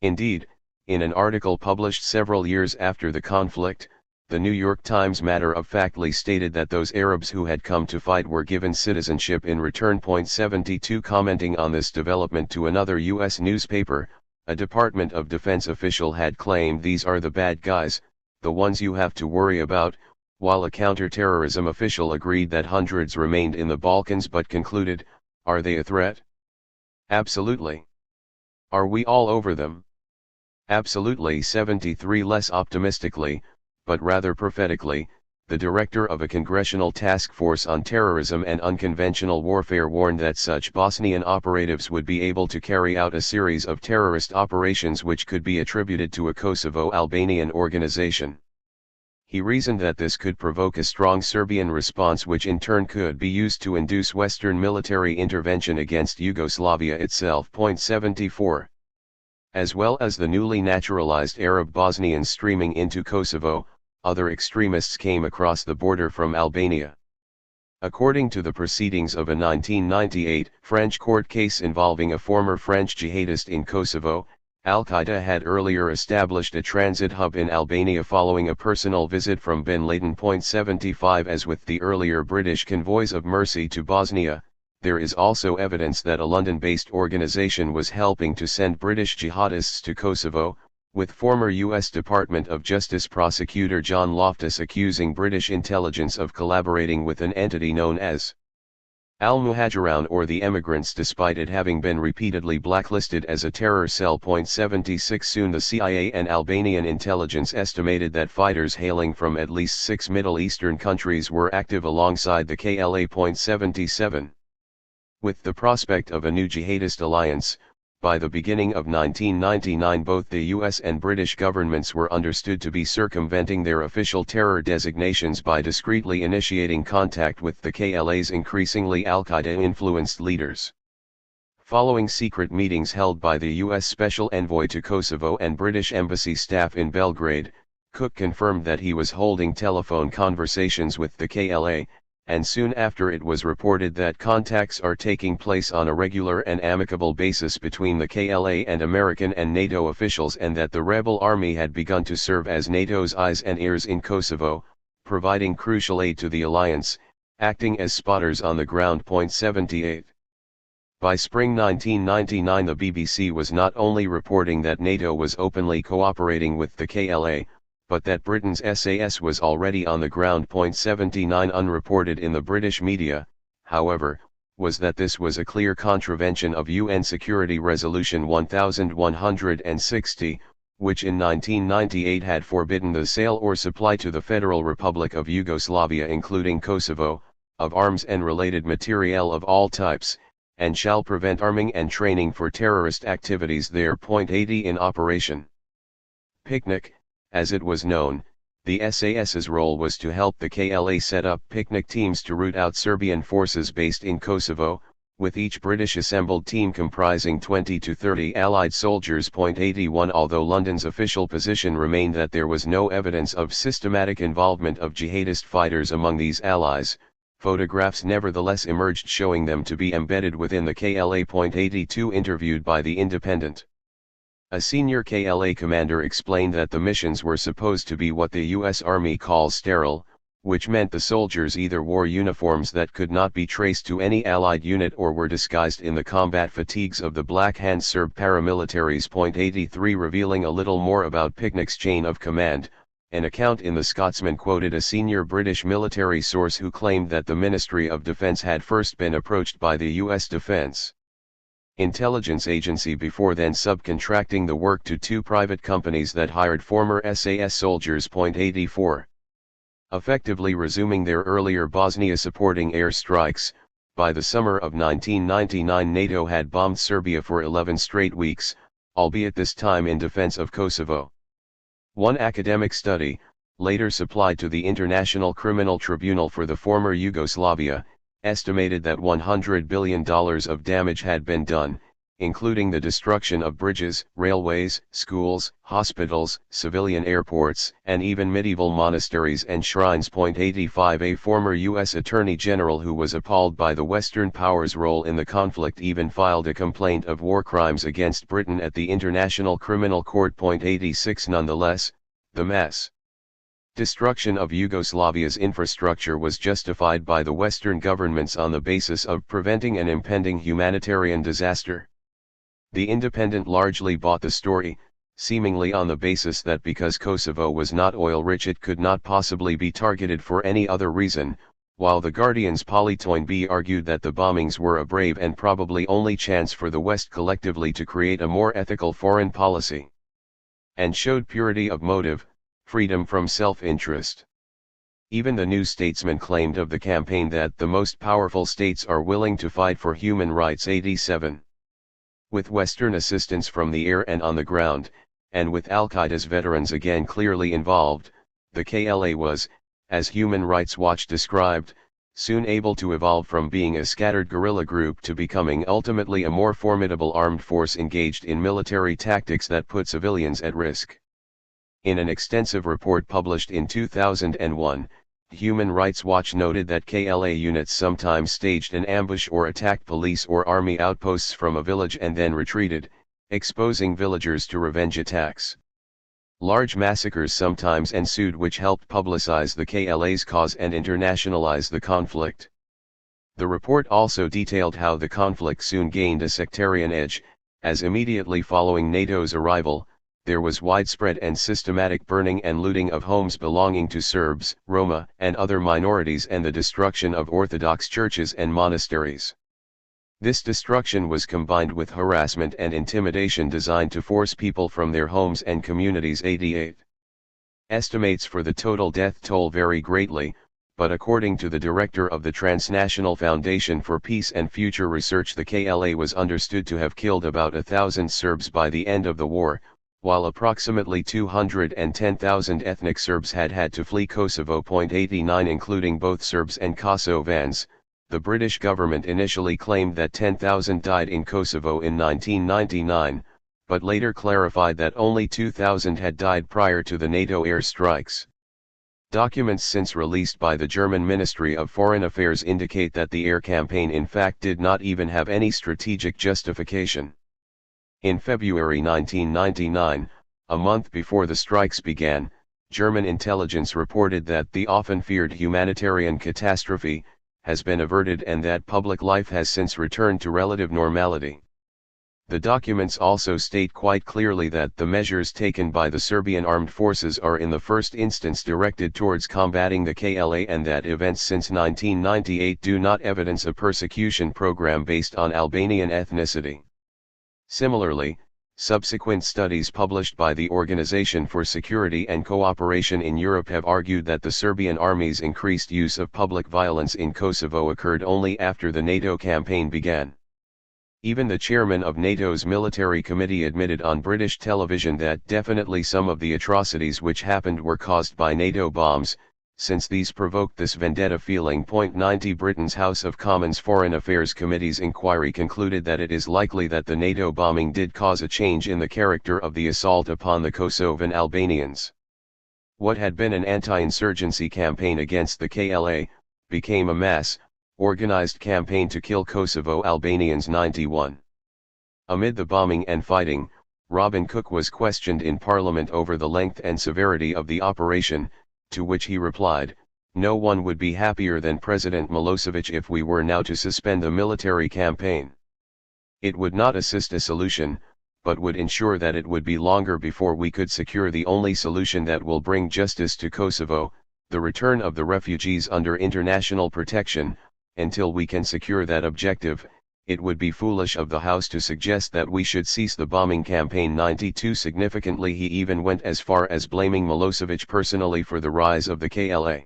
Indeed, in an article published several years after the conflict, the New York Times matter-of-factly stated that those Arabs who had come to fight were given citizenship in return. 72 Commenting on this development to another U.S. newspaper, a Department of Defense official had claimed these are the bad guys, the ones you have to worry about, while a counter-terrorism official agreed that hundreds remained in the Balkans but concluded, are they a threat? Absolutely. Are we all over them? Absolutely. 73 Less optimistically, but rather prophetically, the director of a congressional task force on terrorism and unconventional warfare warned that such Bosnian operatives would be able to carry out a series of terrorist operations which could be attributed to a Kosovo-Albanian organization. He reasoned that this could provoke a strong Serbian response which in turn could be used to induce Western military intervention against Yugoslavia itself. 74 As well as the newly naturalized Arab Bosnians streaming into Kosovo, other extremists came across the border from Albania. According to the proceedings of a 1998 French court case involving a former French jihadist in Kosovo, Al-Qaeda had earlier established a transit hub in Albania following a personal visit from bin Laden. 75 As with the earlier British convoys of mercy to Bosnia, there is also evidence that a London-based organization was helping to send British jihadists to Kosovo, with former U.S. Department of Justice prosecutor John Loftus accusing British intelligence of collaborating with an entity known as Al-Muhajiroun or the emigrants, despite it having been repeatedly blacklisted as a terror cell. 76 Soon the CIA and Albanian intelligence estimated that fighters hailing from at least 6 Middle Eastern countries were active alongside the KLA. 77 With the prospect of a new jihadist alliance, by the beginning of 1999 both the US and British governments were understood to be circumventing their official terror designations by discreetly initiating contact with the KLA's increasingly Al-Qaeda-influenced leaders. Following secret meetings held by the US Special Envoy to Kosovo and British Embassy staff in Belgrade, Cook confirmed that he was holding telephone conversations with the KLA, and soon after it was reported that contacts are taking place on a regular and amicable basis between the KLA and American and NATO officials, and that the rebel army had begun to serve as NATO's eyes and ears in Kosovo, providing crucial aid to the alliance, acting as spotters on the ground. 78 By spring 1999 the BBC was not only reporting that NATO was openly cooperating with the KLA, but that Britain's SAS was already on the ground. 79 Unreported in the British media, however, was that this was a clear contravention of UN Security Resolution 1160, which in 1998 had forbidden the sale or supply to the Federal Republic of Yugoslavia, including Kosovo, of arms and related materiel of all types, and shall prevent arming and training for terrorist activities there. 80 In Operation Picnic, as it was known, the SAS's role was to help the KLA set up picnic teams to root out Serbian forces based in Kosovo, with each British assembled team comprising 20 to 30 Allied soldiers. 81 Although London's official position remained that there was no evidence of systematic involvement of jihadist fighters among these allies, photographs nevertheless emerged showing them to be embedded within the KLA. 82 Interviewed by The Independent, a senior KLA commander explained that the missions were supposed to be what the US Army calls sterile, which meant the soldiers either wore uniforms that could not be traced to any Allied unit or were disguised in the combat fatigues of the Black Hand Serb paramilitaries. 83 Revealing a little more about Picnic's chain of command, an account in The Scotsman quoted a senior British military source who claimed that the Ministry of Defence had first been approached by the US Defence Intelligence Agency before then subcontracting the work to two private companies that hired former SAS soldiers. 84 Effectively resuming their earlier Bosnia-supporting air strikes, by the summer of 1999 NATO had bombed Serbia for 11 straight weeks, albeit this time in defense of Kosovo. One academic study, later supplied to the International Criminal Tribunal for the former Yugoslavia, estimated that $100 billion of damage had been done, including the destruction of bridges, railways, schools, hospitals, civilian airports, and even medieval monasteries and shrines. 85 A former U.S. Attorney General who was appalled by the Western powers' role in the conflict even filed a complaint of war crimes against Britain at the International Criminal Court. 86 Nonetheless, the mass destruction of Yugoslavia's infrastructure was justified by the Western governments on the basis of preventing an impending humanitarian disaster. The Independent largely bought the story, seemingly on the basis that because Kosovo was not oil-rich it could not possibly be targeted for any other reason, while the Guardian's Polly Toynbee argued that the bombings were a brave and probably only chance for the West collectively to create a more ethical foreign policy, and showed purity of motive, freedom from self-interest. Even the New Statesman claimed of the campaign that the most powerful states are willing to fight for human rights. 87 With Western assistance from the air and on the ground, and with Al-Qaeda's veterans again clearly involved, the KLA was, as Human Rights Watch described, soon able to evolve from being a scattered guerrilla group to becoming ultimately a more formidable armed force engaged in military tactics that put civilians at risk. In an extensive report published in 2001, Human Rights Watch noted that KLA units sometimes staged an ambush or attacked police or army outposts from a village and then retreated, exposing villagers to revenge attacks. Large massacres sometimes ensued which helped publicize the KLA's cause and internationalize the conflict. The report also detailed how the conflict soon gained a sectarian edge, as immediately following NATO's arrival, there was widespread and systematic burning and looting of homes belonging to Serbs, Roma, and other minorities, and the destruction of Orthodox churches and monasteries. This destruction was combined with harassment and intimidation designed to force people from their homes and communities. 88. Estimates for the total death toll vary greatly, but according to the director of the Transnational Foundation for Peace and Future Research, the KLA was understood to have killed about 1,000 Serbs by the end of the war, while approximately 210,000 ethnic Serbs had to flee Kosovo. 89 Including both Serbs and Kosovans, the British government initially claimed that 10,000 died in Kosovo in 1999, but later clarified that only 2,000 had died prior to the NATO air strikes. Documents since released by the German Ministry of Foreign Affairs indicate that the air campaign in fact did not even have any strategic justification. In February 1999, a month before the strikes began, German intelligence reported that the often feared humanitarian catastrophe has been averted and that public life has since returned to relative normality. The documents also state quite clearly that the measures taken by the Serbian armed forces are in the first instance directed towards combating the KLA, and that events since 1998 do not evidence a persecution program based on Albanian ethnicity. Similarly, subsequent studies published by the Organization for Security and Cooperation in Europe have argued that the Serbian army's increased use of public violence in Kosovo occurred only after the NATO campaign began. Even the chairman of NATO's military committee admitted on British television that definitely some of the atrocities which happened were caused by NATO bombs, since these provoked this vendetta feeling. 90 Britain's House of Commons Foreign Affairs Committee's inquiry concluded that it is likely that the NATO bombing did cause a change in the character of the assault upon the Kosovan Albanians. What had been an anti-insurgency campaign against the KLA, became a mass, organized campaign to kill Kosovo Albanians. 91. Amid the bombing and fighting, Robin Cook was questioned in Parliament over the length and severity of the operation, to which he replied, "No one would be happier than President Milosevic if we were now to suspend the military campaign. It would not assist a solution, but would ensure that it would be longer before we could secure the only solution that will bring justice to Kosovo, the return of the refugees under international protection. Until we can secure that objective, it would be foolish of the House to suggest that we should cease the bombing campaign." 92 Significantly, he even went as far as blaming Milosevic personally for the rise of the KLA.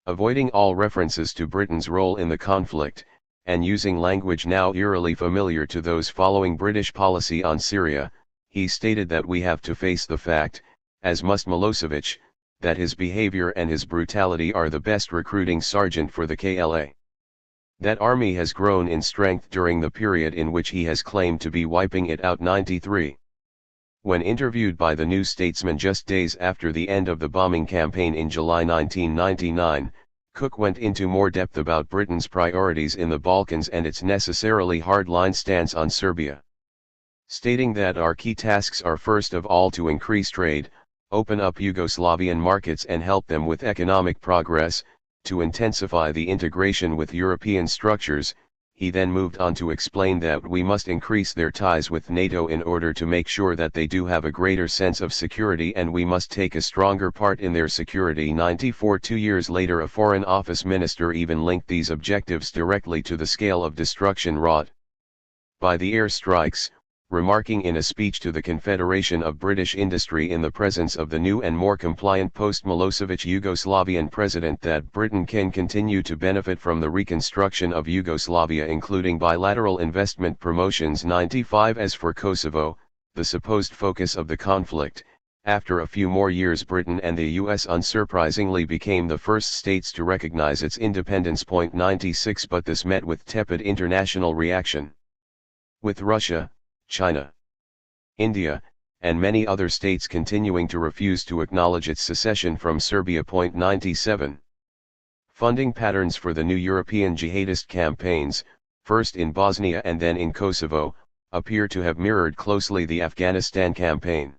Avoiding all references to Britain's role in the conflict, and using language now eerily familiar to those following British policy on Syria, he stated that we have to face the fact, as must Milosevic, that his behavior and his brutality are the best recruiting sergeant for the KLA. That army has grown in strength during the period in which he has claimed to be wiping it out. 93. When interviewed by the New Statesman just days after the end of the bombing campaign in July 1999, Cook went into more depth about Britain's priorities in the Balkans and its necessarily hard-line stance on Serbia. Stating that our key tasks are first of all to increase trade, open up Yugoslavian markets and help them with economic progress, to intensify the integration with European structures. He then moved on to explain that we must increase their ties with NATO in order to make sure that they do have a greater sense of security, and we must take a stronger part in their security. 94 2 years later, a Foreign Office minister even linked these objectives directly to the scale of destruction wrought by the air strikes, remarking in a speech to the Confederation of British Industry in the presence of the new and more compliant post-Milosevic Yugoslavian president that Britain can continue to benefit from the reconstruction of Yugoslavia, including bilateral investment promotions. 95 As for Kosovo, the supposed focus of the conflict, after a few more years Britain and the US unsurprisingly became the first states to recognize its independence. 96 But this met with tepid international reaction. With Russia, China, India, and many other states continuing to refuse to acknowledge its secession from Serbia. 97. Funding patterns for the new European jihadist campaigns, first in Bosnia and then in Kosovo, appear to have mirrored closely the Afghanistan campaign.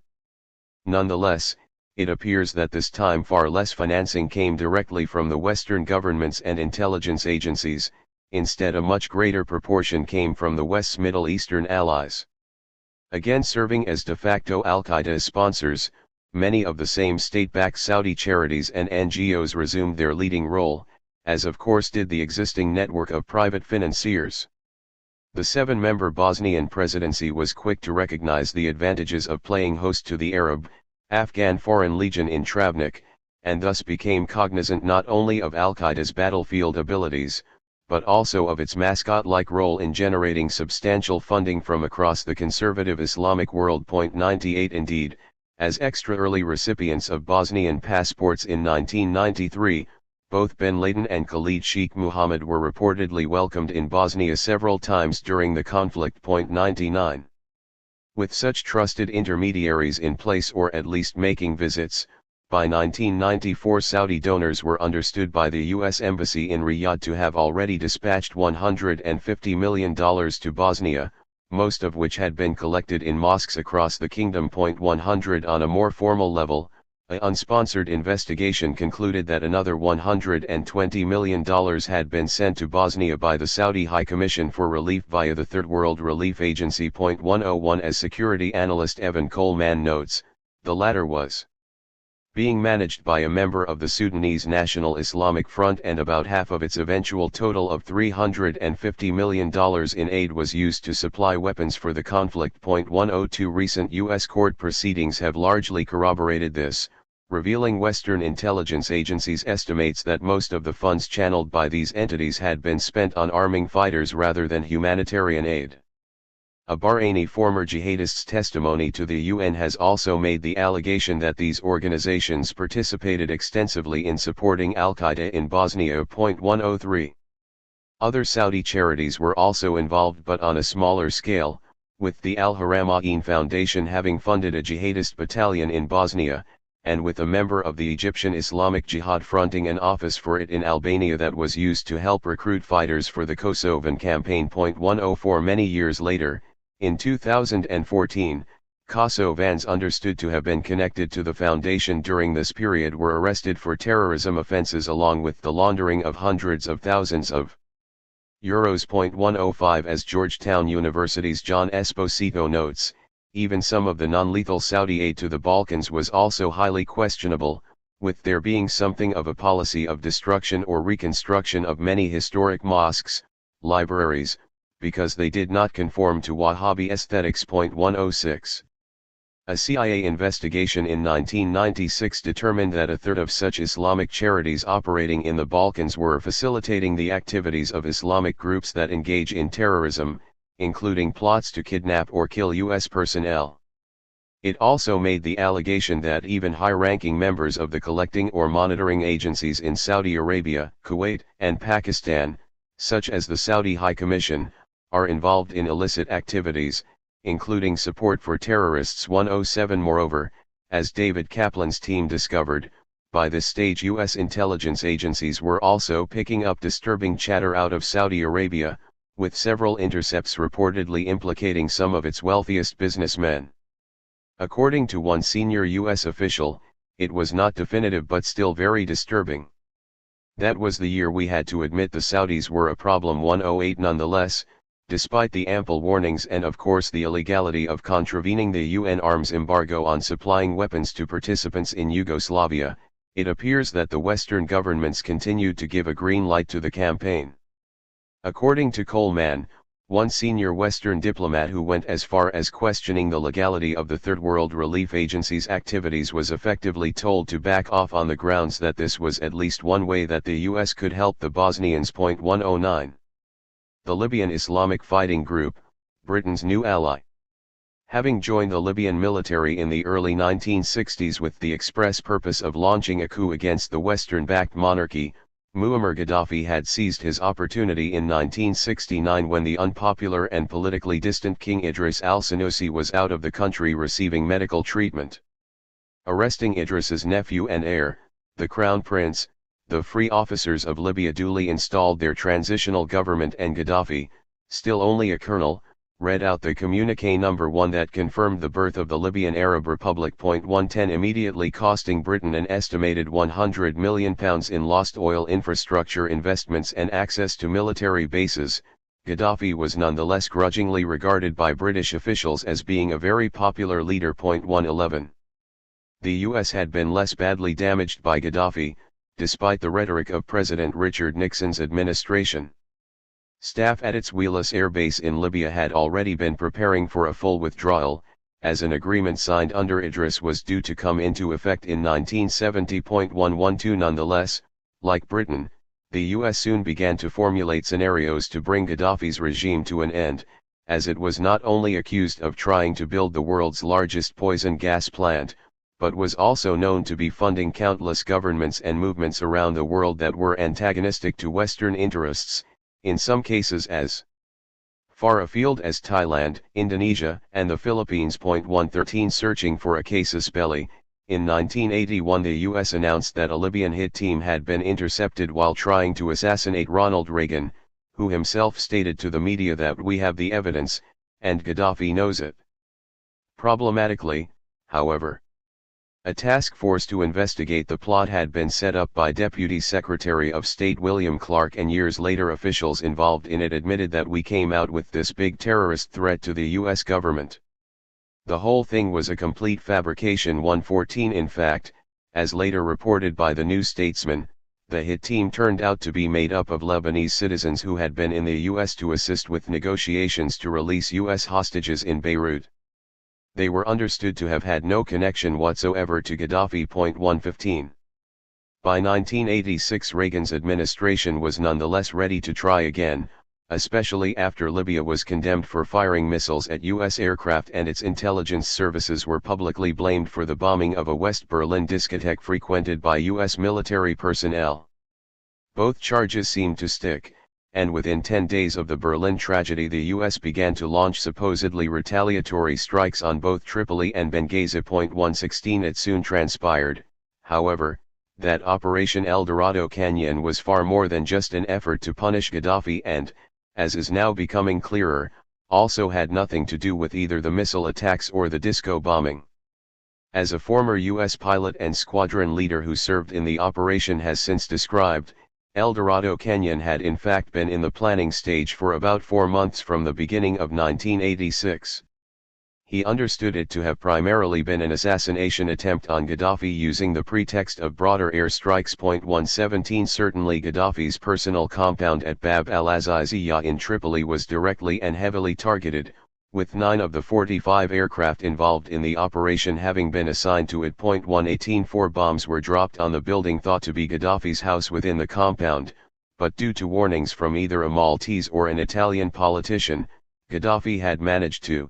Nonetheless, it appears that this time far less financing came directly from the Western governments and intelligence agencies. Instead, a much greater proportion came from the West's Middle Eastern allies. Again serving as de facto Al-Qaeda sponsors, many of the same state-backed Saudi charities and NGOs resumed their leading role, as of course did the existing network of private financiers. The seven-member Bosnian presidency was quick to recognize the advantages of playing host to the Arab, Afghan Foreign Legion in Travnik, and thus became cognizant not only of Al-Qaeda's battlefield abilities, but also of its mascot-like role in generating substantial funding from across the conservative Islamic world. 98 Indeed, as extra early recipients of Bosnian passports in 1993, both Ben Laden and Khalid Sheikh Mohammed were reportedly welcomed in Bosnia several times during the conflict. 99. With such trusted intermediaries in place or at least making visits, by 1994 Saudi donors were understood by the U.S. Embassy in Riyadh to have already dispatched $150 million to Bosnia, most of which had been collected in mosques across the kingdom. 100 On a more formal level, an unsponsored investigation concluded that another $120 million had been sent to Bosnia by the Saudi High Commission for Relief via the Third World Relief Agency. 101 As security analyst Evan Coleman notes, the latter was being managed by a member of the Sudanese National Islamic Front, and about half of its eventual total of $350 million in aid was used to supply weapons for the conflict. 102 Recent U.S. court proceedings have largely corroborated this, revealing Western intelligence agencies' estimates that most of the funds channeled by these entities had been spent on arming fighters rather than humanitarian aid. A Bahraini former jihadist's testimony to the UN has also made the allegation that these organizations participated extensively in supporting Al-Qaeda in Bosnia. 103. Other Saudi charities were also involved, but on a smaller scale, with the Al-Haramain Foundation having funded a jihadist battalion in Bosnia, and with a member of the Egyptian Islamic Jihad fronting an office for it in Albania that was used to help recruit fighters for the Kosovan campaign. 104 Many years later, in 2014, Kosovans understood to have been connected to the foundation during this period were arrested for terrorism offenses along with the laundering of hundreds of thousands of euros. 105 As Georgetown University's John Esposito notes, even some of the non-lethal Saudi aid to the Balkans was also highly questionable, with there being something of a policy of destruction or reconstruction of many historic mosques, libraries, because they did not conform to Wahhabi aesthetics. 106. A CIA investigation in 1996 determined that a third of such Islamic charities operating in the Balkans were facilitating the activities of Islamic groups that engage in terrorism, including plots to kidnap or kill U.S. personnel. It also made the allegation that even high-ranking members of the collecting or monitoring agencies in Saudi Arabia, Kuwait, and Pakistan, such as the Saudi High Commission, are involved in illicit activities, including support for terrorists. 107 Moreover, as David Kaplan's team discovered, by this stage U.S. intelligence agencies were also picking up disturbing chatter out of Saudi Arabia, with several intercepts reportedly implicating some of its wealthiest businessmen. According to one senior U.S. official, it was not definitive but still very disturbing. That was the year we had to admit the Saudis were a problem. 108 Nonetheless, despite the ample warnings and of course the illegality of contravening the UN arms embargo on supplying weapons to participants in Yugoslavia, it appears that the Western governments continued to give a green light to the campaign. According to Coleman, one senior Western diplomat who went as far as questioning the legality of the Third World Relief Agency's activities was effectively told to back off on the grounds that this was at least one way that the US could help the Bosnians. 109. The Libyan Islamic Fighting Group, Britain's new ally. Having joined the Libyan military in the early 1960s with the express purpose of launching a coup against the Western-backed monarchy, Muammar Gaddafi had seized his opportunity in 1969 when the unpopular and politically distant King Idris al-Senussi was out of the country receiving medical treatment. Arresting Idris's nephew and heir, the Crown Prince, the Free Officers of Libya duly installed their transitional government, and Gaddafi, still only a colonel, read out the communiqué number 1 that confirmed the birth of the Libyan Arab Republic. 110 Immediately costing Britain an estimated £100 million in lost oil infrastructure investments and access to military bases, Gaddafi was nonetheless grudgingly regarded by British officials as being a very popular leader. 111. The US had been less badly damaged by Gaddafi, despite the rhetoric of President Richard Nixon's administration. Staff at its Wheelus Air Base in Libya had already been preparing for a full withdrawal, as an agreement signed under Idris was due to come into effect in 1970. 112. Nonetheless, like Britain, the US soon began to formulate scenarios to bring Gaddafi's regime to an end, as it was not only accused of trying to build the world's largest poison gas plant, but was also known to be funding countless governments and movements around the world that were antagonistic to Western interests, in some cases as far afield as Thailand, Indonesia, and the Philippines. 113. Searching for a casus belli. In 1981 the US announced that a Libyan hit team had been intercepted while trying to assassinate Ronald Reagan, who himself stated to the media that "we have the evidence, and Gaddafi knows it." Problematically, however, a task force to investigate the plot had been set up by Deputy Secretary of State William Clark, and years later officials involved in it admitted that "we came out with this big terrorist threat to the US government. The whole thing was a complete fabrication." 114. In fact, as later reported by the New Statesman, the hit team turned out to be made up of Lebanese citizens who had been in the US to assist with negotiations to release US hostages in Beirut. They were understood to have had no connection whatsoever to Gaddafi. 115. By 1986 Reagan's administration was nonetheless ready to try again, especially after Libya was condemned for firing missiles at US aircraft and its intelligence services were publicly blamed for the bombing of a West Berlin discotheque frequented by US military personnel. Both charges seemed to stick, and within 10 days of the Berlin tragedy the US began to launch supposedly retaliatory strikes on both Tripoli and Benghazi. 116. It soon transpired, however, that Operation El Dorado Canyon was far more than just an effort to punish Gaddafi and, as is now becoming clearer, also had nothing to do with either the missile attacks or the disco bombing. As a former US pilot and squadron leader who served in the operation has since described, El Dorado Canyon had in fact been in the planning stage for about 4 months from the beginning of 1986. He understood it to have primarily been an assassination attempt on Gaddafi using the pretext of broader airstrikes. 117. Certainly Gaddafi's personal compound at Bab al-Aziziyah in Tripoli was directly and heavily targeted, with 9 of the 45 aircraft involved in the operation having been assigned to it. 118. 4 bombs were dropped on the building thought to be Gaddafi's house within the compound, but due to warnings from either a Maltese or an Italian politician, Gaddafi had managed to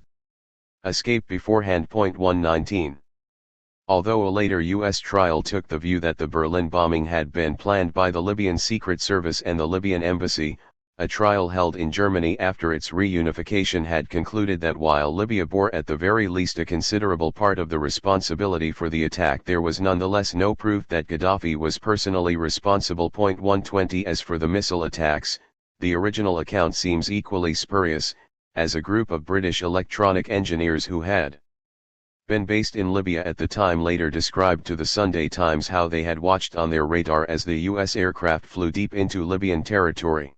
escape beforehand. 119. Although a later US trial took the view that the Berlin bombing had been planned by the Libyan Secret Service and the Libyan embassy, a trial held in Germany after its reunification had concluded that while Libya bore at the very least a considerable part of the responsibility for the attack, there was nonetheless no proof that Gaddafi was personally responsible. 120. As for the missile attacks, the original account seems equally spurious, as a group of British electronic engineers who had been based in Libya at the time later described to the Sunday Times how they had watched on their radar as the US aircraft flew deep into Libyan territory.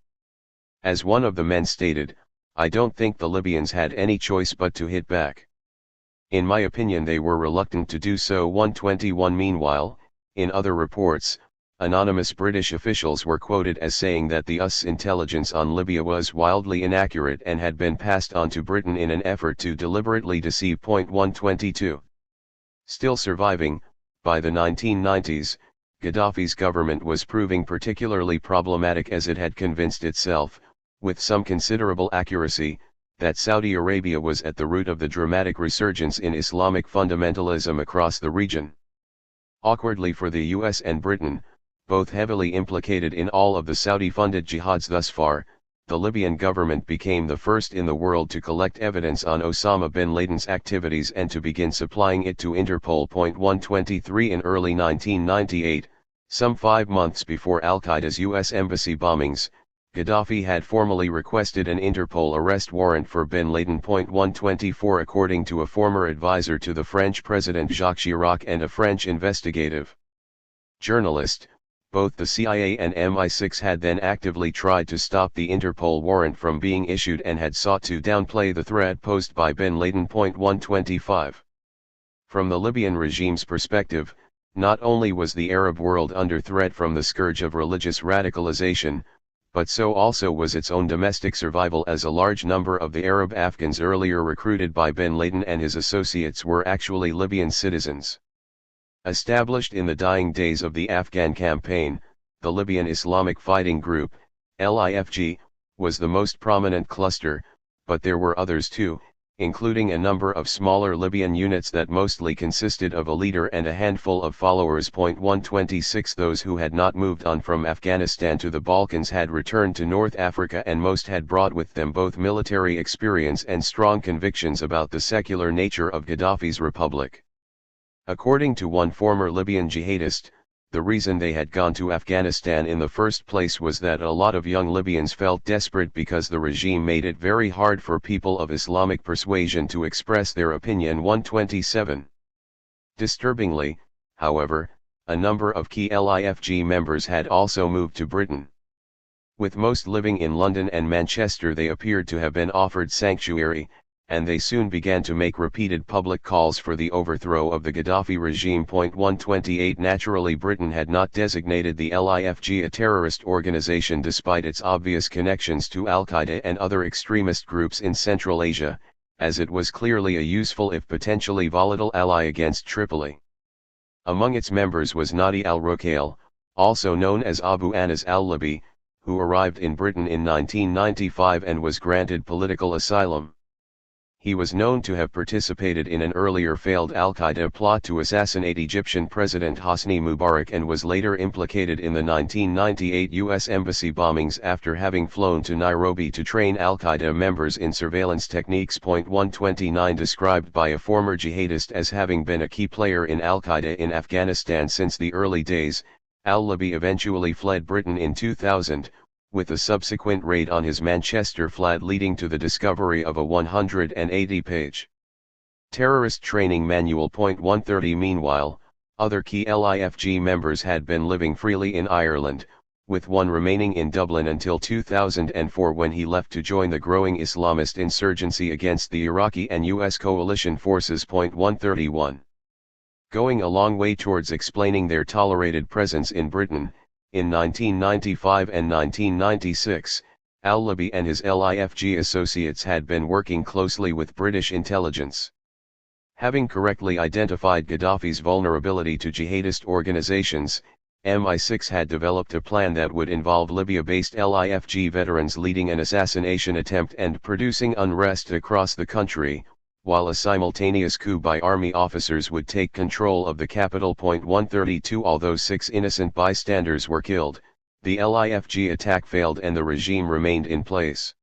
As one of the men stated, "I don't think the Libyans had any choice but to hit back. In my opinion they were reluctant to do so." 121. Meanwhile, in other reports, anonymous British officials were quoted as saying that the US intelligence on Libya was wildly inaccurate and had been passed on to Britain in an effort to deliberately deceive. 122. Still surviving, by the 1990s, Gaddafi's government was proving particularly problematic as it had convinced itself, with some considerable accuracy, that Saudi Arabia was at the root of the dramatic resurgence in Islamic fundamentalism across the region. Awkwardly for the US and Britain, both heavily implicated in all of the Saudi-funded jihads thus far, the Libyan government became the first in the world to collect evidence on Osama bin Laden's activities and to begin supplying it to Interpol. 123. In early 1998, some 5 months before Al-Qaeda's US embassy bombings, Gaddafi had formally requested an Interpol arrest warrant for bin Laden. 124. According to a former advisor to the French President Jacques Chirac and a French investigative journalist, Both the CIA and MI6 had then actively tried to stop the Interpol warrant from being issued and had sought to downplay the threat posed by bin Laden. 125. From the Libyan regime's perspective, not only was the Arab world under threat from the scourge of religious radicalization, but so also was its own domestic survival, as a large number of the Arab Afghans earlier recruited by bin Laden and his associates were actually Libyan citizens. Established in the dying days of the Afghan campaign, the Libyan Islamic Fighting Group, LIFG, was the most prominent cluster, but there were others too, including a number of smaller Libyan units that mostly consisted of a leader and a handful of followers. 126 Those who had not moved on from Afghanistan to the Balkans had returned to North Africa, and most had brought with them both military experience and strong convictions about the secular nature of Gaddafi's republic. According to one former Libyan jihadist, the reason they had gone to Afghanistan in the first place was that a lot of young Libyans felt desperate because the regime made it very hard for people of Islamic persuasion to express their opinion. 127. Disturbingly, however, a number of key LIFG members had also moved to Britain. With most living in London and Manchester, they appeared to have been offered sanctuary, and they soon began to make repeated public calls for the overthrow of the Gaddafi regime. 128 Naturally, Britain had not designated the LIFG a terrorist organization despite its obvious connections to Al-Qaeda and other extremist groups in Central Asia, as it was clearly a useful if potentially volatile ally against Tripoli. Among its members was Nadi al-Rukail, also known as Abu Anas al-Libi, who arrived in Britain in 1995 and was granted political asylum. He was known to have participated in an earlier failed Al-Qaeda plot to assassinate Egyptian President Hosni Mubarak, and was later implicated in the 1998 U.S. Embassy bombings after having flown to Nairobi to train Al-Qaeda members in surveillance techniques. 129 Described by a former jihadist as having been a key player in Al-Qaeda in Afghanistan since the early days, al-Libi eventually fled Britain in 2000, with a subsequent raid on his Manchester flat leading to the discovery of a 180-page terrorist training manual. 130 Meanwhile, other key LIFG members had been living freely in Ireland, with one remaining in Dublin until 2004 when he left to join the growing Islamist insurgency against the Iraqi and US coalition forces. 131. Going a long way towards explaining their tolerated presence in Britain, in 1995 and 1996, al-Libi and his LIFG associates had been working closely with British intelligence. Having correctly identified Gaddafi's vulnerability to jihadist organizations, MI6 had developed a plan that would involve Libya-based LIFG veterans leading an assassination attempt and producing unrest across the country, while a simultaneous coup by army officers would take control of the capital. 132 Although 6 innocent bystanders were killed, the LIFG attack failed and the regime remained in place.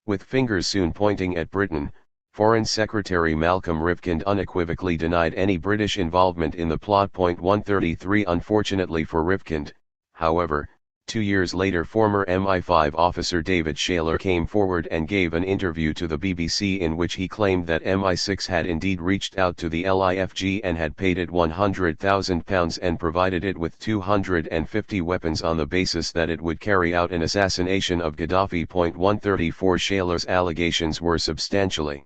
With fingers soon pointing at Britain, Foreign Secretary Malcolm Rifkind unequivocally denied any British involvement in the plot. 133 Unfortunately for Rifkind, however, 2 years later former MI5 officer David Shayler came forward and gave an interview to the BBC in which he claimed that MI6 had indeed reached out to the LIFG and had paid it £100,000 and provided it with 250 weapons on the basis that it would carry out an assassination of Gaddafi. 134 Shayler's allegations were substantially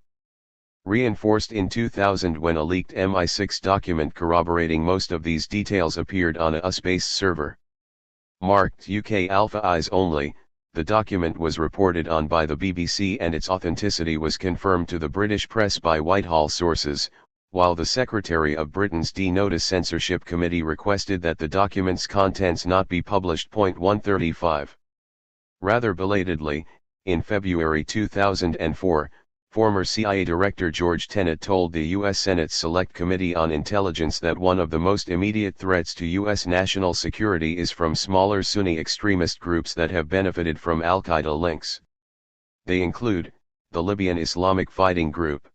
reinforced in 2000 when a leaked MI6 document corroborating most of these details appeared on a US-based server. Marked UK Alpha Eyes Only, the document was reported on by the BBC and its authenticity was confirmed to the British press by Whitehall sources, while the Secretary of Britain's D-Notice Censorship Committee requested that the document's contents not be published. 135. Rather belatedly, in February 2004, former CIA Director George Tenet told the U.S. Senate's Select Committee on Intelligence that one of the most immediate threats to U.S. national security is from smaller Sunni extremist groups that have benefited from al-Qaeda links. They include the Libyan Islamic Fighting Group.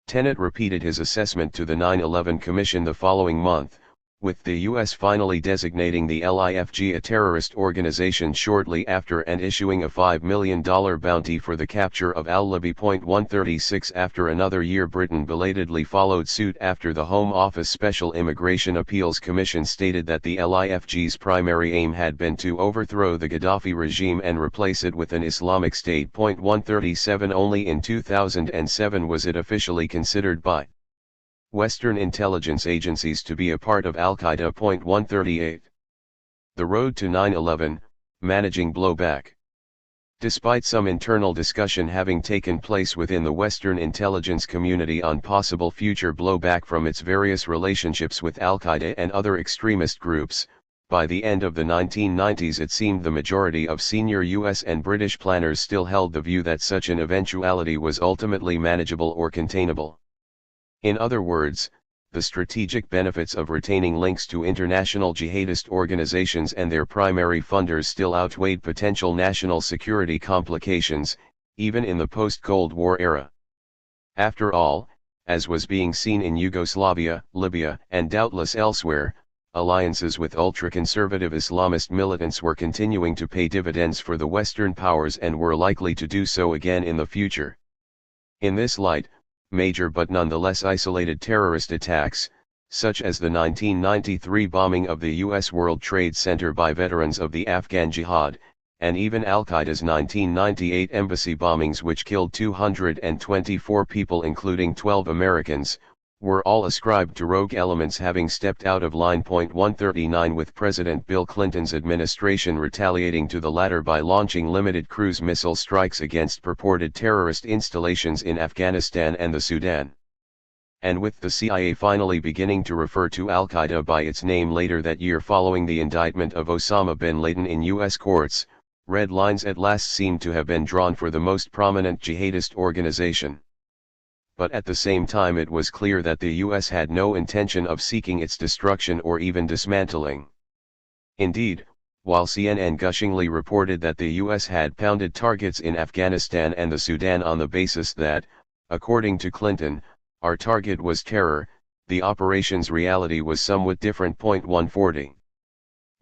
Tenet repeated his assessment to the 9/11 Commission the following month, with the U.S. finally designating the LIFG a terrorist organization shortly after and issuing a $5 million bounty for the capture of al-Libi. 136 After another year, Britain belatedly followed suit after the Home Office Special Immigration Appeals Commission stated that the LIFG's primary aim had been to overthrow the Gaddafi regime and replace it with an Islamic State. 137 Only in 2007 was it officially considered by Western intelligence agencies to be a part of Al-Qaeda. 138 The road to 9/11, managing blowback. Despite some internal discussion having taken place within the Western intelligence community on possible future blowback from its various relationships with Al-Qaeda and other extremist groups, by the end of the 1990s it seemed the majority of senior US and British planners still held the view that such an eventuality was ultimately manageable or containable. In other words, the strategic benefits of retaining links to international jihadist organizations and their primary funders still outweighed potential national security complications, even in the post-Cold War era. After all, as was being seen in Yugoslavia, Libya, and doubtless elsewhere, alliances with ultra-conservative Islamist militants were continuing to pay dividends for the Western powers and were likely to do so again in the future. In this light, major but nonetheless isolated terrorist attacks, such as the 1993 bombing of the U.S. World Trade Center by veterans of the Afghan Jihad, and even Al-Qaeda's 1998 embassy bombings which killed 224 people including 12 Americans, were all ascribed to rogue elements having stepped out of line. 139 With President Bill Clinton's administration retaliating to the latter by launching limited cruise missile strikes against purported terrorist installations in Afghanistan and the Sudan. And with the CIA finally beginning to refer to Al-Qaeda by its name later that year following the indictment of Osama bin Laden in U.S. courts, red lines at last seemed to have been drawn for the most prominent jihadist organization. But at the same time it was clear that the US had no intention of seeking its destruction or even dismantling. Indeed, while CNN gushingly reported that the US had pounded targets in Afghanistan and the Sudan on the basis that, according to Clinton, our target was terror, the operation's reality was somewhat different. 140.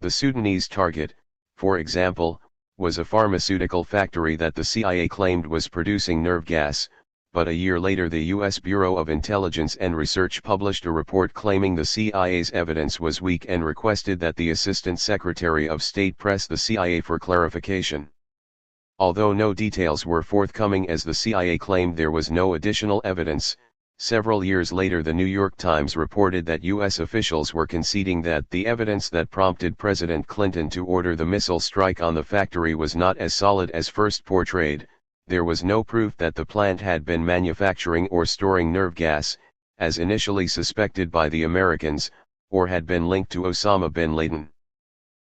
The Sudanese target, for example, was a pharmaceutical factory that the CIA claimed was producing nerve gas, but a year later the U.S. Bureau of Intelligence and Research published a report claiming the CIA's evidence was weak and requested that the Assistant Secretary of State press the CIA for clarification. Although no details were forthcoming as the CIA claimed there was no additional evidence, several years later the New York Times reported that U.S. officials were conceding that the evidence that prompted President Clinton to order the missile strike on the factory was not as solid as first portrayed. There was no proof that the plant had been manufacturing or storing nerve gas, as initially suspected by the Americans, or had been linked to Osama bin Laden.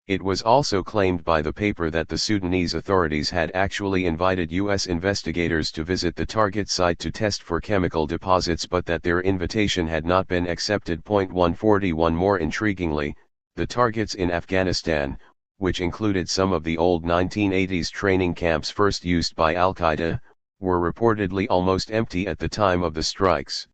It was also claimed by the paper that the Sudanese authorities had actually invited U.S. investigators to visit the target site to test for chemical deposits but that their invitation had not been accepted. 141 More intriguingly, the targets in Afghanistan, which included some of the old 1980s training camps first used by Al-Qaeda, were reportedly almost empty at the time of the strikes.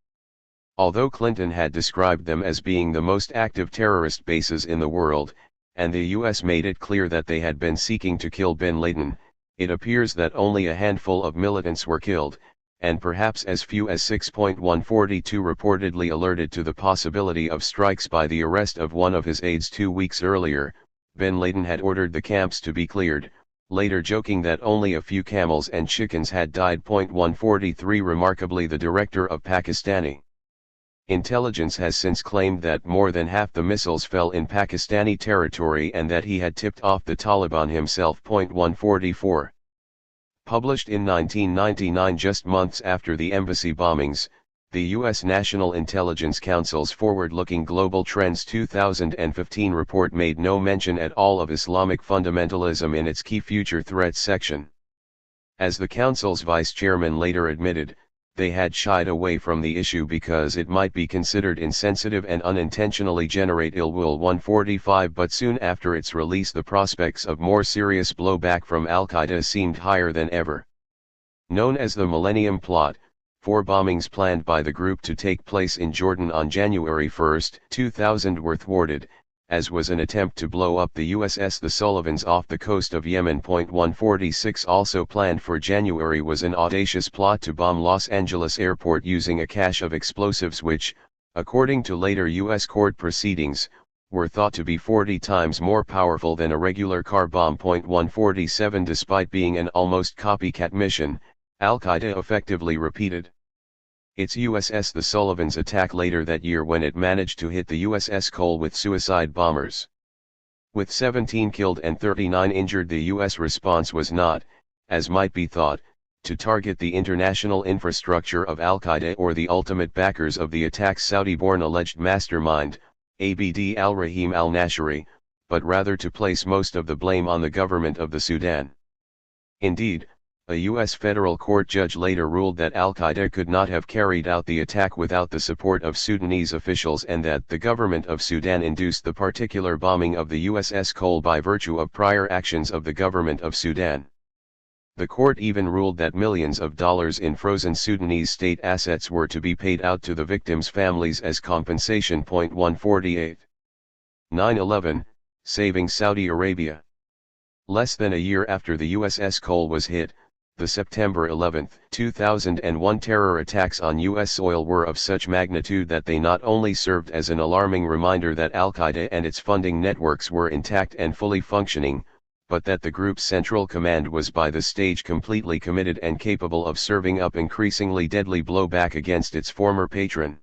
Although Clinton had described them as being the most active terrorist bases in the world, and the US made it clear that they had been seeking to kill bin Laden, it appears that only a handful of militants were killed, and perhaps as few as 6. 142 reportedly alerted to the possibility of strikes by the arrest of one of his aides 2 weeks earlier. Bin Laden had ordered the camps to be cleared, later joking that only a few camels and chickens had died. 143 Remarkably, the director of Pakistani intelligence has since claimed that more than half the missiles fell in Pakistani territory and that he had tipped off the Taliban himself. 144 Published in 1999, just months after the embassy bombings, the U.S. National Intelligence Council's Forward-Looking Global Trends 2015 report made no mention at all of Islamic fundamentalism in its key future threats section. As the Council's vice chairman later admitted, they had shied away from the issue because it might be considered insensitive and unintentionally generate ill will. 145 But soon after its release the prospects of more serious blowback from Al-Qaeda seemed higher than ever. Known as the Millennium Plot, 4 bombings planned by the group to take place in Jordan on January 1, 2000 were thwarted, as was an attempt to blow up the USS The Sullivans off the coast of Yemen. 146 Also planned for January was an audacious plot to bomb Los Angeles airport using a cache of explosives which, according to later U.S. court proceedings, were thought to be 40 times more powerful than a regular car bomb. 147 Despite being an almost copycat mission, Al-Qaeda effectively repeated its USS The Sullivans attack later that year when it managed to hit the USS Cole with suicide bombers. With 17 killed and 39 injured, the U.S. response was not, as might be thought, to target the international infrastructure of Al-Qaeda or the ultimate backers of the attack's Saudi-born alleged mastermind, Abd al-Rahim al-Nashri, but rather to place most of the blame on the government of the Sudan. Indeed, a U.S. federal court judge later ruled that Al-Qaeda could not have carried out the attack without the support of Sudanese officials and that the government of Sudan induced the particular bombing of the USS Cole by virtue of prior actions of the government of Sudan. The court even ruled that millions of dollars in frozen Sudanese state assets were to be paid out to the victims' families as compensation. 148. 9/11, saving Saudi Arabia. Less than a year after the USS Cole was hit, the September 11, 2001 terror attacks on U.S. soil were of such magnitude that they not only served as an alarming reminder that Al-Qaeda and its funding networks were intact and fully functioning, but that the group's central command was by this stage completely committed and capable of serving up increasingly deadly blowback against its former patron.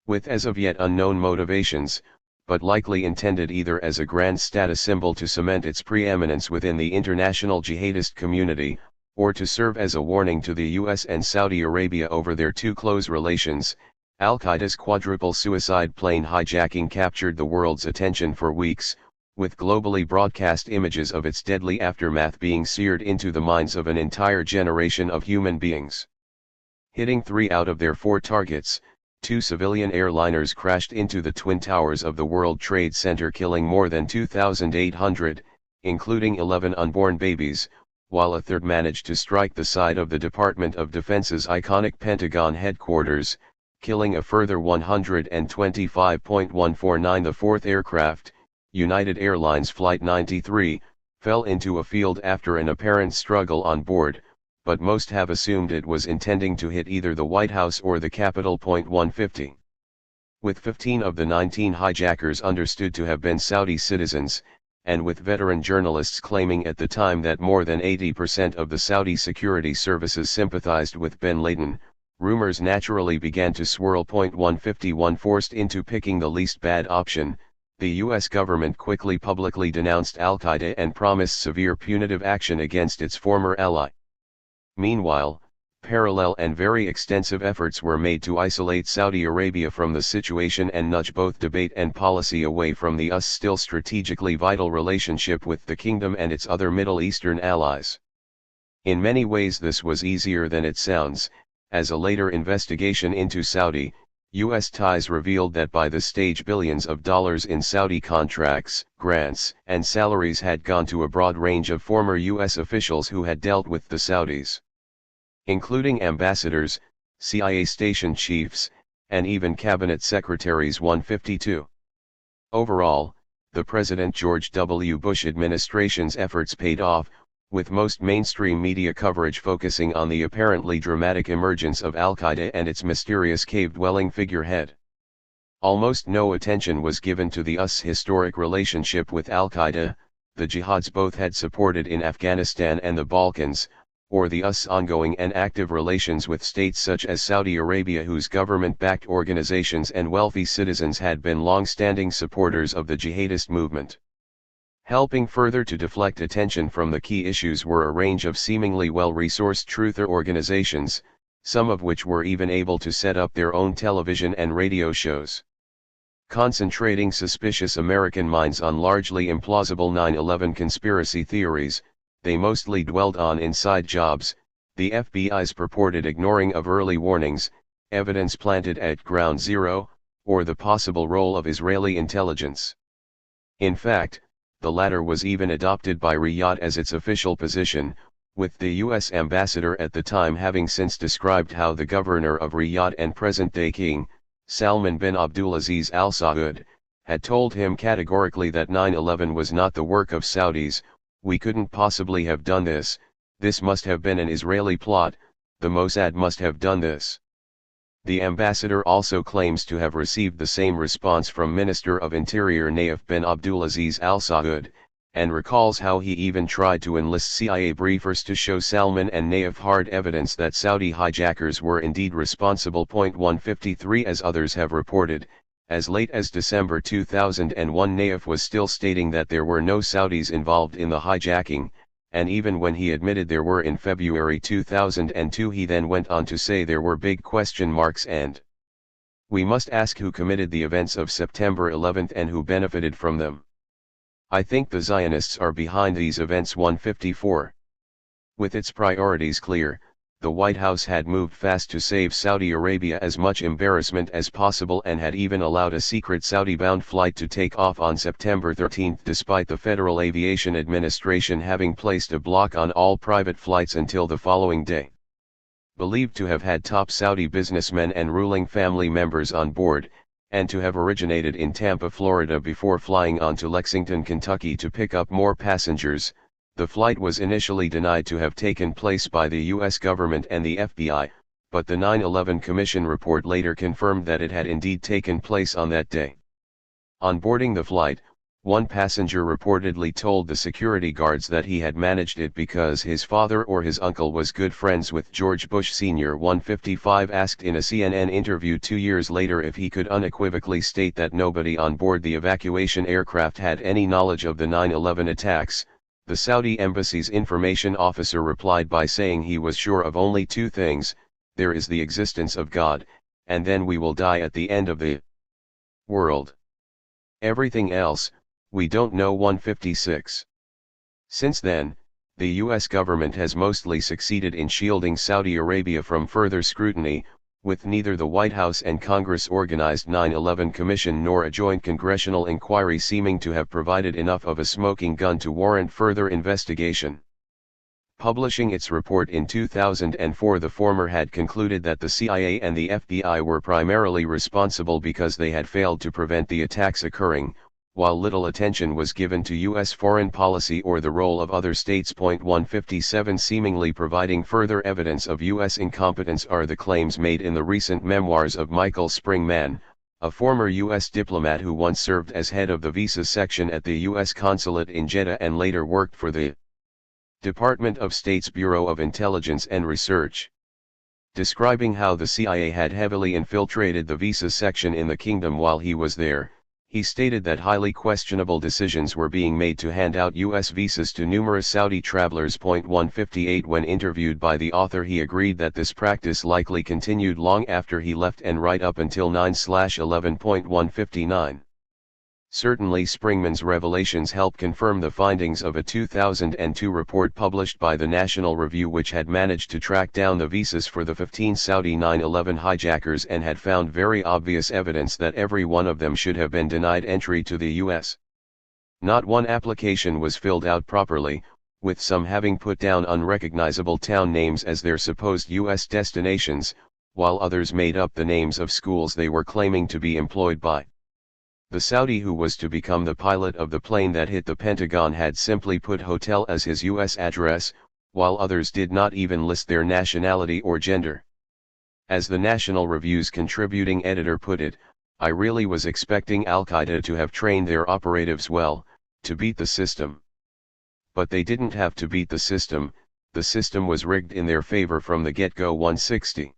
With as of yet unknown motivations, but likely intended either as a grand status symbol to cement its preeminence within the international jihadist community, or to serve as a warning to the US and Saudi Arabia over their too close relations, Al-Qaeda's quadruple suicide plane hijacking captured the world's attention for weeks, with globally broadcast images of its deadly aftermath being seared into the minds of an entire generation of human beings. Hitting 3 out of their 4 targets, 2 civilian airliners crashed into the Twin Towers of the World Trade Center, killing more than 2,800, including 11 unborn babies, while a third managed to strike the side of the Department of Defense's iconic Pentagon headquarters, killing a further 125.149. The fourth aircraft, United Airlines Flight 93, fell into a field after an apparent struggle on board, but most have assumed it was intending to hit either the White House or the Capitol. 150. With 15 of the 19 hijackers understood to have been Saudi citizens, and with veteran journalists claiming at the time that more than 80% of the Saudi security services sympathized with bin Laden, rumors naturally began to swirl. 151 Forced into picking the least bad option, the U.S. government quickly publicly denounced Al-Qaeda and promised severe punitive action against its former ally. Meanwhile, parallel and very extensive efforts were made to isolate Saudi Arabia from the situation and nudge both debate and policy away from the still strategically vital relationship with the kingdom and its other Middle Eastern allies. In many ways this was easier than it sounds, as a later investigation into Saudi, U.S. ties revealed that by this stage billions of dollars in Saudi contracts, grants, and salaries had gone to a broad range of former U.S. officials who had dealt with the Saudis, including ambassadors, CIA station chiefs, and even cabinet secretaries. 152. Overall, the President George W. Bush administration's efforts paid off, with most mainstream media coverage focusing on the apparently dramatic emergence of Al-Qaeda and its mysterious cave-dwelling figurehead. Almost no attention was given to the US's historic relationship with Al-Qaeda, the jihads both had supported in Afghanistan and the Balkans, or the US's ongoing and active relations with states such as Saudi Arabia, whose government-backed organizations and wealthy citizens had been long-standing supporters of the jihadist movement. Helping further to deflect attention from the key issues were a range of seemingly well-resourced truther organizations, some of which were even able to set up their own television and radio shows. Concentrating suspicious American minds on largely implausible 9/11 conspiracy theories, they mostly dwelled on inside jobs, the FBI's purported ignoring of early warnings, evidence planted at Ground Zero, or the possible role of Israeli intelligence. In fact, the latter was even adopted by Riyadh as its official position, with the U.S. ambassador at the time having since described how the governor of Riyadh and present-day king, Salman bin Abdulaziz Al Saud, had told him categorically that 9/11 was not the work of Saudis. We couldn't possibly have done this, this must have been an Israeli plot, the Mossad must have done this. The ambassador also claims to have received the same response from Minister of Interior Naif bin Abdulaziz Al Saud, and recalls how he even tried to enlist CIA briefers to show Salman and Naif hard evidence that Saudi hijackers were indeed responsible. 153 As others have reported, as late as December 2001 Naif was still stating that there were no Saudis involved in the hijacking, and even when he admitted there were in February 2002 he then went on to say there were big question marks and we must ask who committed the events of September 11 and who benefited from them. I think the Zionists are behind these events. 154. With its priorities clear, the White House had moved fast to save Saudi Arabia as much embarrassment as possible and had even allowed a secret Saudi-bound flight to take off on September 13 despite the Federal Aviation Administration having placed a block on all private flights until the following day. Believed to have had top Saudi businessmen and ruling family members on board, and to have originated in Tampa, Florida before flying on to Lexington, Kentucky to pick up more passengers, the flight was initially denied to have taken place by the U.S. government and the FBI, but the 9/11 Commission report later confirmed that it had indeed taken place on that day. On boarding the flight, one passenger reportedly told the security guards that he had managed it because his father or his uncle was good friends with George Bush Sr. 155 Asked in a CNN interview 2 years later if he could unequivocally state that nobody on board the evacuation aircraft had any knowledge of the 9/11 attacks, the Saudi embassy's information officer replied by saying he was sure of only two things: there is the existence of God, and then we will die at the end of the world. Everything else, we don't know. 156. Since then, the US government has mostly succeeded in shielding Saudi Arabia from further scrutiny, with neither the White House and Congress organized 9/11 Commission nor a joint congressional inquiry seeming to have provided enough of a smoking gun to warrant further investigation. Publishing its report in 2004, the former had concluded that the CIA and the FBI were primarily responsible because they had failed to prevent the attacks occurring, while little attention was given to U.S. foreign policy or the role of other states. 157 Seemingly providing further evidence of U.S. incompetence are the claims made in the recent memoirs of Michael Springman, a former U.S. diplomat who once served as head of the visa section at the U.S. consulate in Jeddah and later worked for the Department of State's Bureau of Intelligence and Research. Describing how the CIA had heavily infiltrated the visa section in the kingdom while he was there, he stated that highly questionable decisions were being made to hand out U.S. visas to numerous Saudi travelers. 158 When interviewed by the author, he agreed that this practice likely continued long after he left and right up until 9/11. 159 Certainly Springman's revelations help confirm the findings of a 2002 report published by the National Review, which had managed to track down the visas for the 15 Saudi 9/11 hijackers and had found very obvious evidence that every one of them should have been denied entry to the U.S. Not one application was filled out properly, with some having put down unrecognizable town names as their supposed U.S. destinations, while others made up the names of schools they were claiming to be employed by. The Saudi who was to become the pilot of the plane that hit the Pentagon had simply put hotel as his U.S. address, while others did not even list their nationality or gender. As the National Review's contributing editor put it, I really was expecting Al-Qaeda to have trained their operatives well, to beat the system. But they didn't have to beat the system was rigged in their favor from the get-go. 160.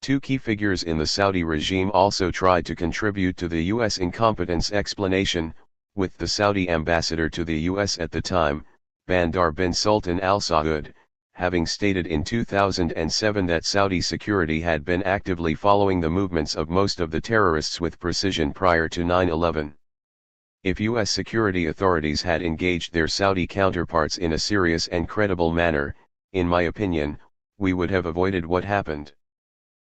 Two key figures in the Saudi regime also tried to contribute to the U.S. incompetence explanation, with the Saudi ambassador to the U.S. at the time, Bandar bin Sultan Al Saud, having stated in 2007 that Saudi security had been actively following the movements of most of the terrorists with precision prior to 9/11. If U.S. security authorities had engaged their Saudi counterparts in a serious and credible manner, in my opinion, we would have avoided what happened.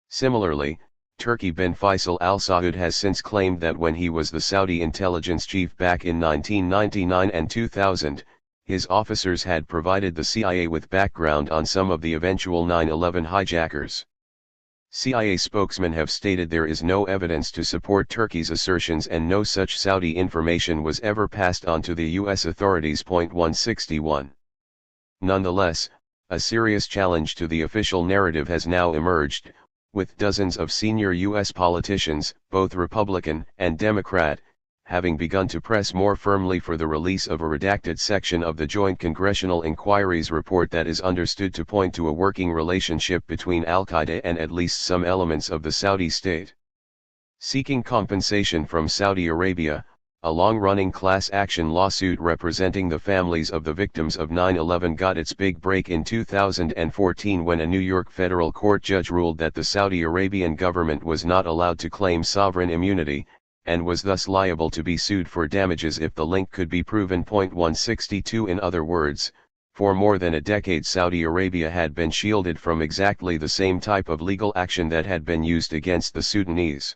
Similarly, Turki bin Faisal Al Saud has since claimed that when he was the Saudi intelligence chief back in 1999 and 2000, his officers had provided the CIA with background on some of the eventual 9/11 hijackers. CIA spokesmen have stated there is no evidence to support Turkey's assertions and no such Saudi information was ever passed on to the U.S. authorities. 161. Nonetheless, a serious challenge to the official narrative has now emerged, with dozens of senior U.S. politicians, both Republican and Democrat, having begun to press more firmly for the release of a redacted section of the Joint Congressional Inquiry's report that is understood to point to a working relationship between al-Qaeda and at least some elements of the Saudi state. Seeking compensation from Saudi Arabia, a long-running class action lawsuit representing the families of the victims of 9/11 got its big break in 2014 when a New York federal court judge ruled that the Saudi Arabian government was not allowed to claim sovereign immunity, and was thus liable to be sued for damages if the link could be proven. 162. In other words, for more than a decade Saudi Arabia had been shielded from exactly the same type of legal action that had been used against the Sudanese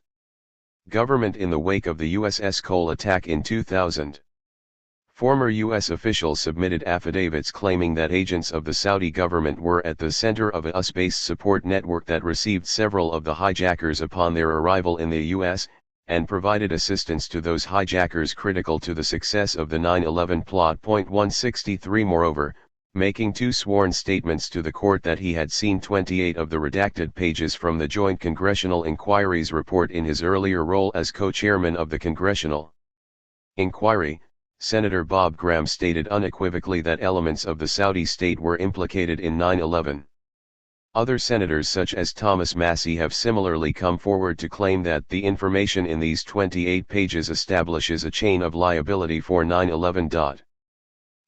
government in the wake of the USS Cole attack in 2000. Former U.S. officials submitted affidavits claiming that agents of the Saudi government were at the center of a US-based support network that received several of the hijackers upon their arrival in the U.S., and provided assistance to those hijackers critical to the success of the 9/11 plot. 163. Moreover, making two sworn statements to the court that he had seen 28 of the redacted pages from the Joint Congressional Inquiry's report in his earlier role as co-chairman of the Congressional Inquiry, Senator Bob Graham stated unequivocally that elements of the Saudi state were implicated in 9/11. Other senators such as Thomas Massie have similarly come forward to claim that the information in these 28 pages establishes a chain of liability for 9/11.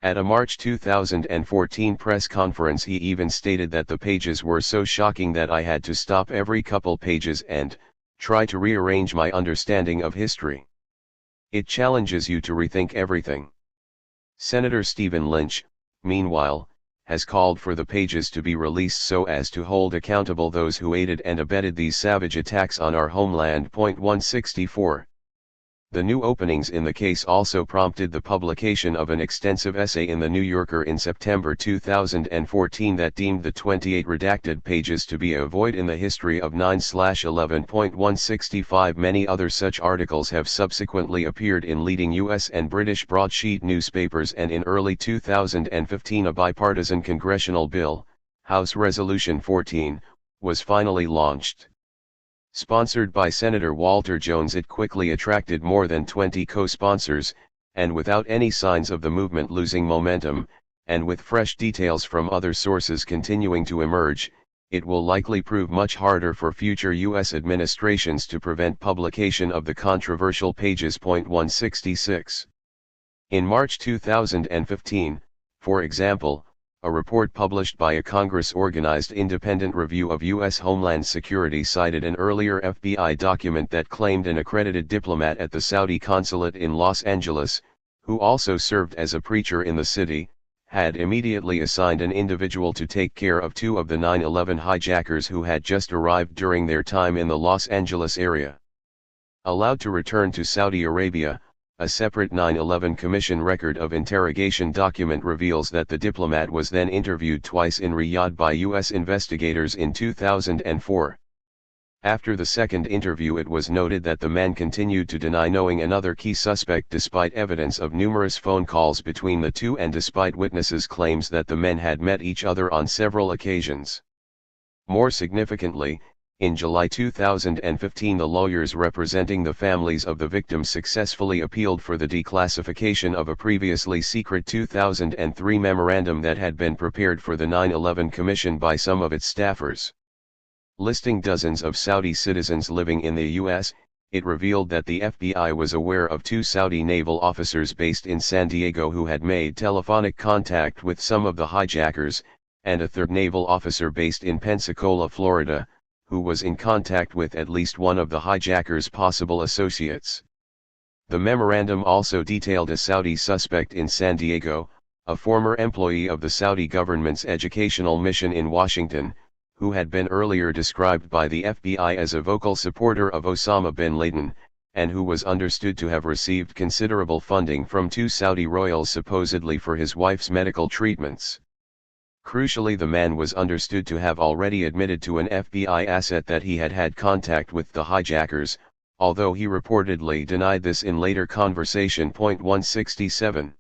At a March 2014 press conference he even stated that the pages were so shocking that I had to stop every couple pages and try to rearrange my understanding of history. It challenges you to rethink everything. Senator Stephen Lynch, meanwhile, has called for the pages to be released so as to hold accountable those who aided and abetted these savage attacks on our homeland. 164. The new openings in the case also prompted the publication of an extensive essay in The New Yorker in September 2014 that deemed the 28 redacted pages to be a void in the history of 9/11. 165. Many other such articles have subsequently appeared in leading U.S. and British broadsheet newspapers, and in early 2015 a bipartisan congressional bill, House Resolution 14, was finally launched. Sponsored by Senator Walter Jones, it quickly attracted more than 20 co-sponsors, and without any signs of the movement losing momentum, and with fresh details from other sources continuing to emerge, it will likely prove much harder for future U.S. administrations to prevent publication of the controversial pages. 166. In March 2015, for example, a report published by a Congress-organized independent review of U.S. Homeland Security cited an earlier FBI document that claimed an accredited diplomat at the Saudi consulate in Los Angeles, who also served as a preacher in the city, had immediately assigned an individual to take care of two of the 9/11 hijackers who had just arrived during their time in the Los Angeles area. Allowed to return to Saudi Arabia, a separate 9/11 Commission record of interrogation document reveals that the diplomat was then interviewed twice in Riyadh by U.S. investigators in 2004. After the second interview, it was noted that the man continued to deny knowing another key suspect despite evidence of numerous phone calls between the two and despite witnesses' claims that the men had met each other on several occasions. More significantly, in July 2015 the lawyers representing the families of the victims successfully appealed for the declassification of a previously secret 2003 memorandum that had been prepared for the 9/11 Commission by some of its staffers. Listing dozens of Saudi citizens living in the U.S., it revealed that the FBI was aware of two Saudi naval officers based in San Diego who had made telephonic contact with some of the hijackers, and a third naval officer based in Pensacola, Florida, who was in contact with at least one of the hijackers' possible associates. The memorandum also detailed a Saudi suspect in San Diego, a former employee of the Saudi government's educational mission in Washington, who had been earlier described by the FBI as a vocal supporter of Osama bin Laden, and who was understood to have received considerable funding from two Saudi royals supposedly for his wife's medical treatments. Crucially, the man was understood to have already admitted to an FBI asset that he had had contact with the hijackers, although he reportedly denied this in later conversation. 167.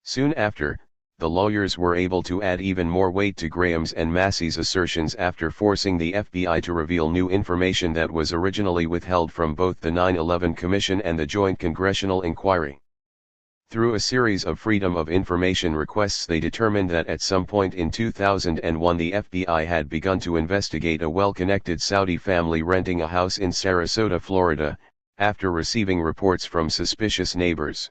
Soon after, the lawyers were able to add even more weight to Graham's and Massey's assertions after forcing the FBI to reveal new information that was originally withheld from both the 9/11 Commission and the Joint Congressional Inquiry. Through a series of Freedom of Information requests, they determined that at some point in 2001 the FBI had begun to investigate a well-connected Saudi family renting a house in Sarasota, Florida, after receiving reports from suspicious neighbors.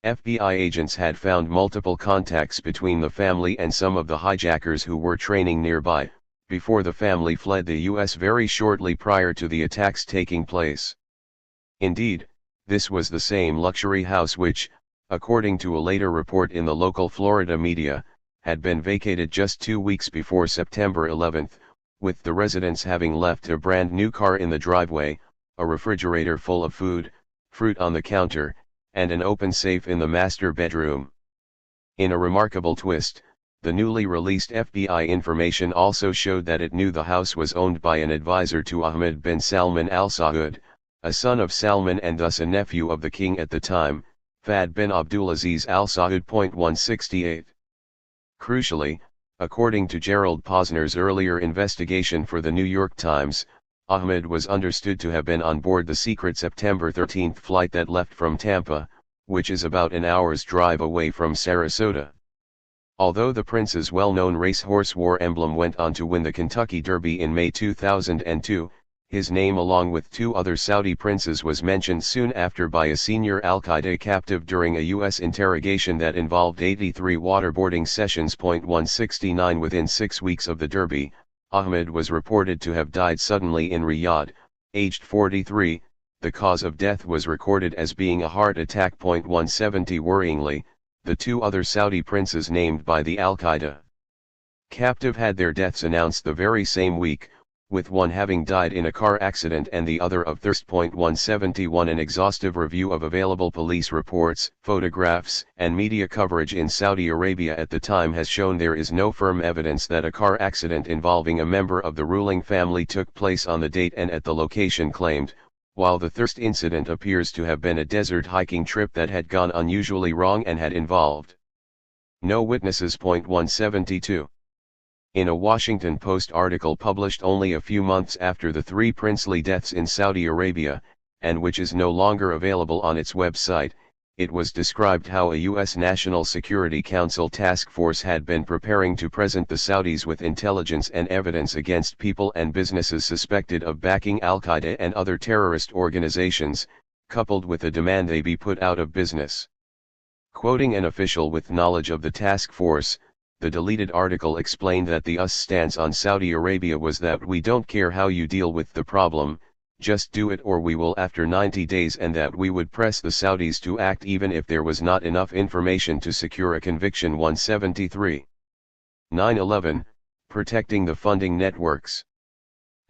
FBI agents had found multiple contacts between the family and some of the hijackers who were training nearby, before the family fled the U.S. very shortly prior to the attacks taking place. Indeed, this was the same luxury house which, according to a later report in the local Florida media, had been vacated just 2 weeks before September 11, with the residents having left a brand new car in the driveway, a refrigerator full of food, fruit on the counter, and an open safe in the master bedroom. In a remarkable twist, the newly released FBI information also showed that it knew the house was owned by an advisor to Ahmed bin Salman Al Saud, a son of Salman and thus a nephew of the king at the time, Fahd bin Abdulaziz Al Saud. 168. Crucially, according to Gerald Posner's earlier investigation for the New York Times, Ahmed was understood to have been on board the secret September 13 flight that left from Tampa, which is about an hour's drive away from Sarasota. Although the prince's well-known racehorse war emblem went on to win the Kentucky Derby in May 2002, his name along with two other Saudi princes was mentioned soon after by a senior al-Qaeda captive during a U.S. interrogation that involved 83 waterboarding sessions. 169. Within 6 weeks of the Derby, Ahmed was reported to have died suddenly in Riyadh, aged 43, the cause of death was recorded as being a heart attack. 170. Worryingly, the two other Saudi princes named by the al-Qaeda captive had their deaths announced the very same week, with one having died in a car accident and the other of thirst. 171. An exhaustive review of available police reports, photographs, and media coverage in Saudi Arabia at the time has shown there is no firm evidence that a car accident involving a member of the ruling family took place on the date and at the location claimed, while the thirst incident appears to have been a desert hiking trip that had gone unusually wrong and had involved no witnesses. 172. In a Washington Post article published only a few months after the three princely deaths in Saudi Arabia, and which is no longer available on its website, it was described how a U.S. National Security Council task force had been preparing to present the Saudis with intelligence and evidence against people and businesses suspected of backing al-Qaeda and other terrorist organizations, coupled with a demand they be put out of business. Quoting an official with knowledge of the task force, the deleted article explained that the US stance on Saudi Arabia was that we don't care how you deal with the problem, just do it or we will after 90 days, and that we would press the Saudis to act even if there was not enough information to secure a conviction. 173. 9/11, protecting the funding networks.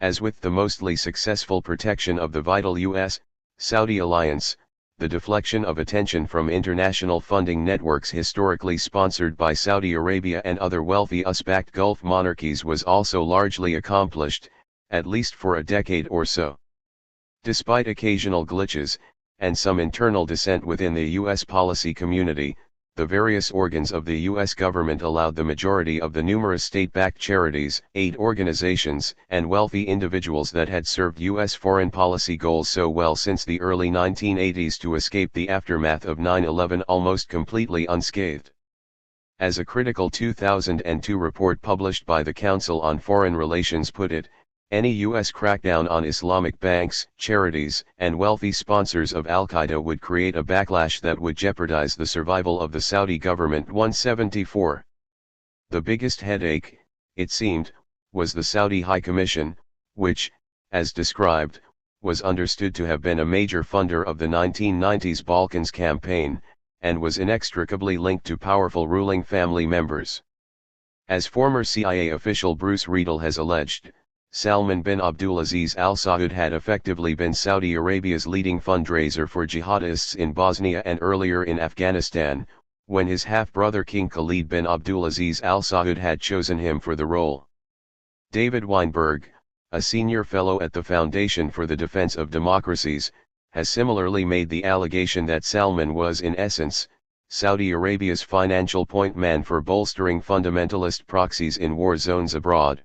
As with the mostly successful protection of the vital US-Saudi alliance, the deflection of attention from international funding networks historically sponsored by Saudi Arabia and other wealthy US-backed Gulf monarchies was also largely accomplished, at least for a decade or so. Despite occasional glitches, and some internal dissent within the U.S. policy community, the various organs of the U.S. government allowed the majority of the numerous state-backed charities, aid organizations, and wealthy individuals that had served U.S. foreign policy goals so well since the early 1980s to escape the aftermath of 9/11 almost completely unscathed. As a critical 2002 report published by the Council on Foreign Relations put it, any U.S. crackdown on Islamic banks, charities, and wealthy sponsors of al-Qaeda would create a backlash that would jeopardize the survival of the Saudi government. 174. The biggest headache, it seemed, was the Saudi High Commission, which, as described, was understood to have been a major funder of the 1990s Balkans campaign, and was inextricably linked to powerful ruling family members. As former CIA official Bruce Riedel has alleged, Salman bin Abdulaziz Al Saud had effectively been Saudi Arabia's leading fundraiser for jihadists in Bosnia and earlier in Afghanistan, when his half-brother King Khalid bin Abdulaziz Al Saud had chosen him for the role. David Weinberg, a senior fellow at the Foundation for the Defense of Democracies, has similarly made the allegation that Salman was in essence, Saudi Arabia's financial point man for bolstering fundamentalist proxies in war zones abroad.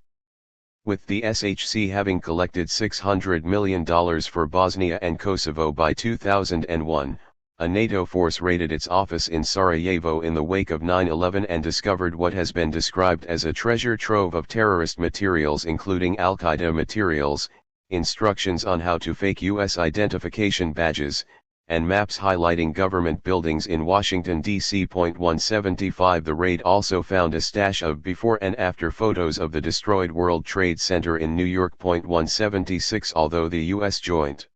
With the SHC having collected $600 million for Bosnia and Kosovo by 2001, a NATO force raided its office in Sarajevo in the wake of 9/11 and discovered what has been described as a treasure trove of terrorist materials including Al-Qaeda materials, instructions on how to fake U.S. identification badges, and maps highlighting government buildings in Washington, D.C. 175 The raid also found a stash of before and after photos of the destroyed World Trade Center in New York. 176 Although the U.S. Joint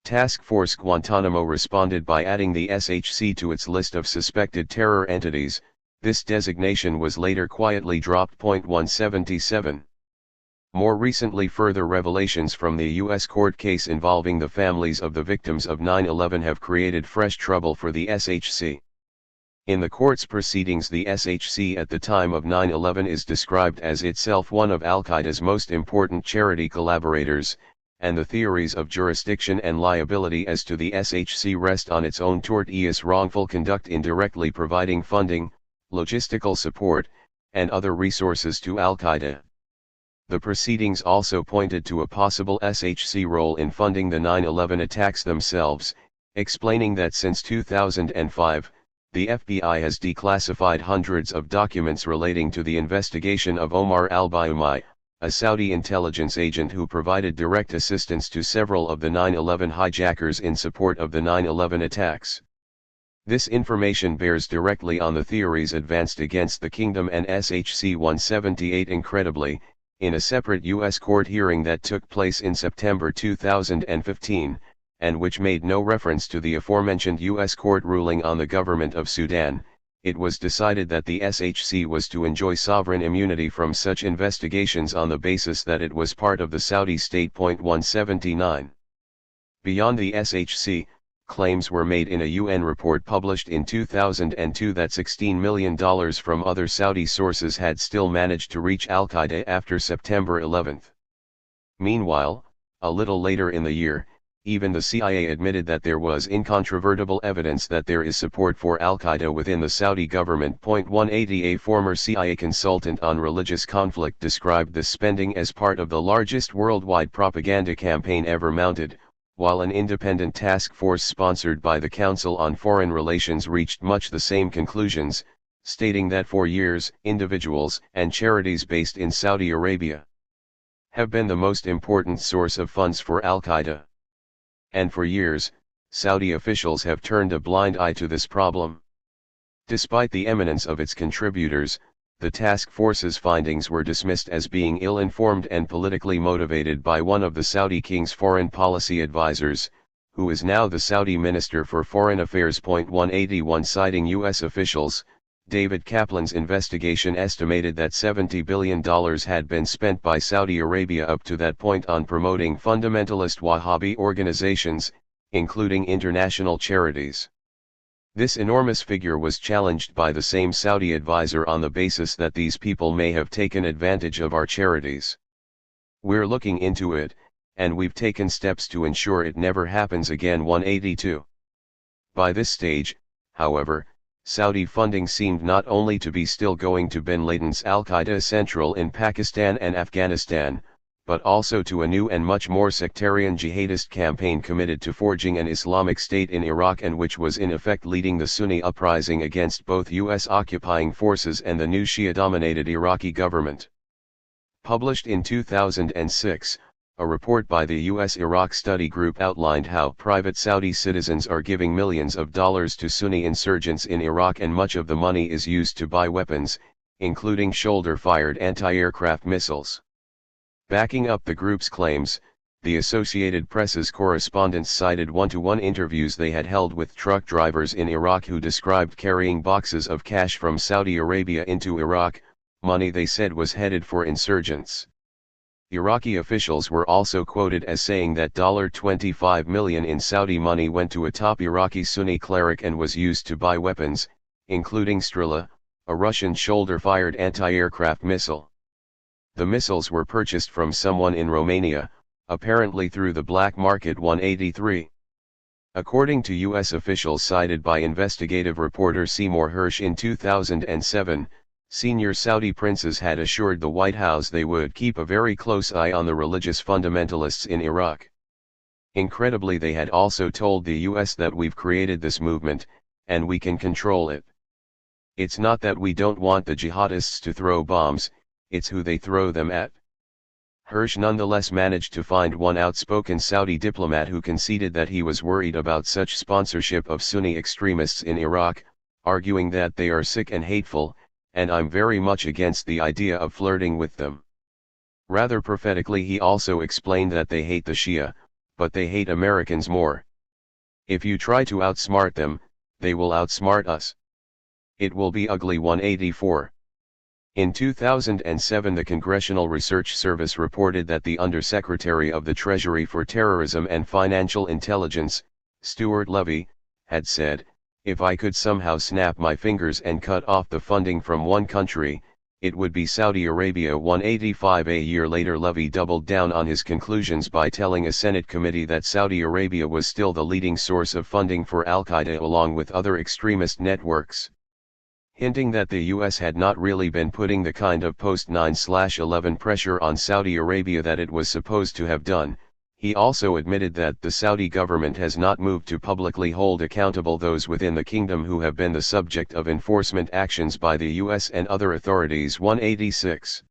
Task Force Guantanamo responded by adding the SHC to its list of suspected terror entities, this designation was later quietly dropped. 177 More recently, further revelations from the U.S. court case involving the families of the victims of 9/11 have created fresh trouble for the SHC. In the court's proceedings, the SHC at the time of 9/11 is described as itself one of Al-Qaeda's most important charity collaborators, and the theories of jurisdiction and liability as to the SHC rest on its own tortious wrongful conduct in directly providing funding, logistical support, and other resources to Al-Qaeda. The proceedings also pointed to a possible SHC role in funding the 9/11 attacks themselves, explaining that since 2005, the FBI has declassified hundreds of documents relating to the investigation of Omar al-Bayoumi, a Saudi intelligence agent who provided direct assistance to several of the 9/11 hijackers in support of the 9/11 attacks. This information bears directly on the theories advanced against the kingdom and SHC 178. Incredibly, in a separate U.S. court hearing that took place in September 2015, and which made no reference to the aforementioned U.S. court ruling on the government of Sudan, it was decided that the SHC was to enjoy sovereign immunity from such investigations on the basis that it was part of the Saudi state. 179 Beyond the SHC, claims were made in a UN report published in 2002 that $16 million from other Saudi sources had still managed to reach Al-Qaeda after September 11. Meanwhile, a little later in the year, even the CIA admitted that there was incontrovertible evidence that there is support for Al-Qaeda within the Saudi government. 180 A former CIA consultant on religious conflict described this spending as part of the largest worldwide propaganda campaign ever mounted, while an independent task force sponsored by the Council on Foreign Relations reached much the same conclusions, stating that for years, individuals and charities based in Saudi Arabia have been the most important source of funds for Al-Qaeda. And for years, Saudi officials have turned a blind eye to this problem. Despite the eminence of its contributors, the task force's findings were dismissed as being ill-informed and politically motivated by one of the Saudi king's foreign policy advisors, who is now the Saudi Minister for Foreign Affairs. 181 Citing U.S. officials, David Kaplan's investigation estimated that $70 billion had been spent by Saudi Arabia up to that point on promoting fundamentalist Wahhabi organizations, including international charities. This enormous figure was challenged by the same Saudi advisor on the basis that these people may have taken advantage of our charities. We're looking into it, and we've taken steps to ensure it never happens again. 182. By this stage, however, Saudi funding seemed not only to be still going to bin Laden's Al-Qaeda Central in Pakistan and Afghanistan, but also to a new and much more sectarian jihadist campaign committed to forging an Islamic State in Iraq, and which was in effect leading the Sunni uprising against both U.S. occupying forces and the new Shia-dominated Iraqi government. Published in 2006, a report by the U.S. Iraq Study Group outlined how private Saudi citizens are giving millions of dollars to Sunni insurgents in Iraq, and much of the money is used to buy weapons, including shoulder-fired anti-aircraft missiles. Backing up the group's claims, the Associated Press's correspondents cited one-to-one interviews they had held with truck drivers in Iraq who described carrying boxes of cash from Saudi Arabia into Iraq, money they said was headed for insurgents. Iraqi officials were also quoted as saying that $25 million in Saudi money went to a top Iraqi Sunni cleric and was used to buy weapons, including Strela, a Russian shoulder-fired anti-aircraft missile. The missiles were purchased from someone in Romania, apparently through the black market. 183. According to U.S. officials cited by investigative reporter Seymour Hersh in 2007, senior Saudi princes had assured the White House they would keep a very close eye on the religious fundamentalists in Iraq. Incredibly, they had also told the U.S. that we've created this movement, and we can control it. It's not that we don't want the jihadists to throw bombs, it's who they throw them at. Hersh nonetheless managed to find one outspoken Saudi diplomat who conceded that he was worried about such sponsorship of Sunni extremists in Iraq, arguing that they are sick and hateful, and I'm very much against the idea of flirting with them. Rather prophetically, he also explained that they hate the Shia, but they hate Americans more. If you try to outsmart them, they will outsmart us. It will be ugly. 184. In 2007, the Congressional Research Service reported that the Undersecretary of the Treasury for Terrorism and Financial Intelligence, Stuart Levy, had said, "If I could somehow snap my fingers and cut off the funding from one country, it would be Saudi Arabia." 185. A year later, Levy doubled down on his conclusions by telling a Senate committee that Saudi Arabia was still the leading source of funding for Al-Qaeda along with other extremist networks. Hinting that the US had not really been putting the kind of post-9/11 pressure on Saudi Arabia that it was supposed to have done, he also admitted that the Saudi government has not moved to publicly hold accountable those within the kingdom who have been the subject of enforcement actions by the US and other authorities. 186.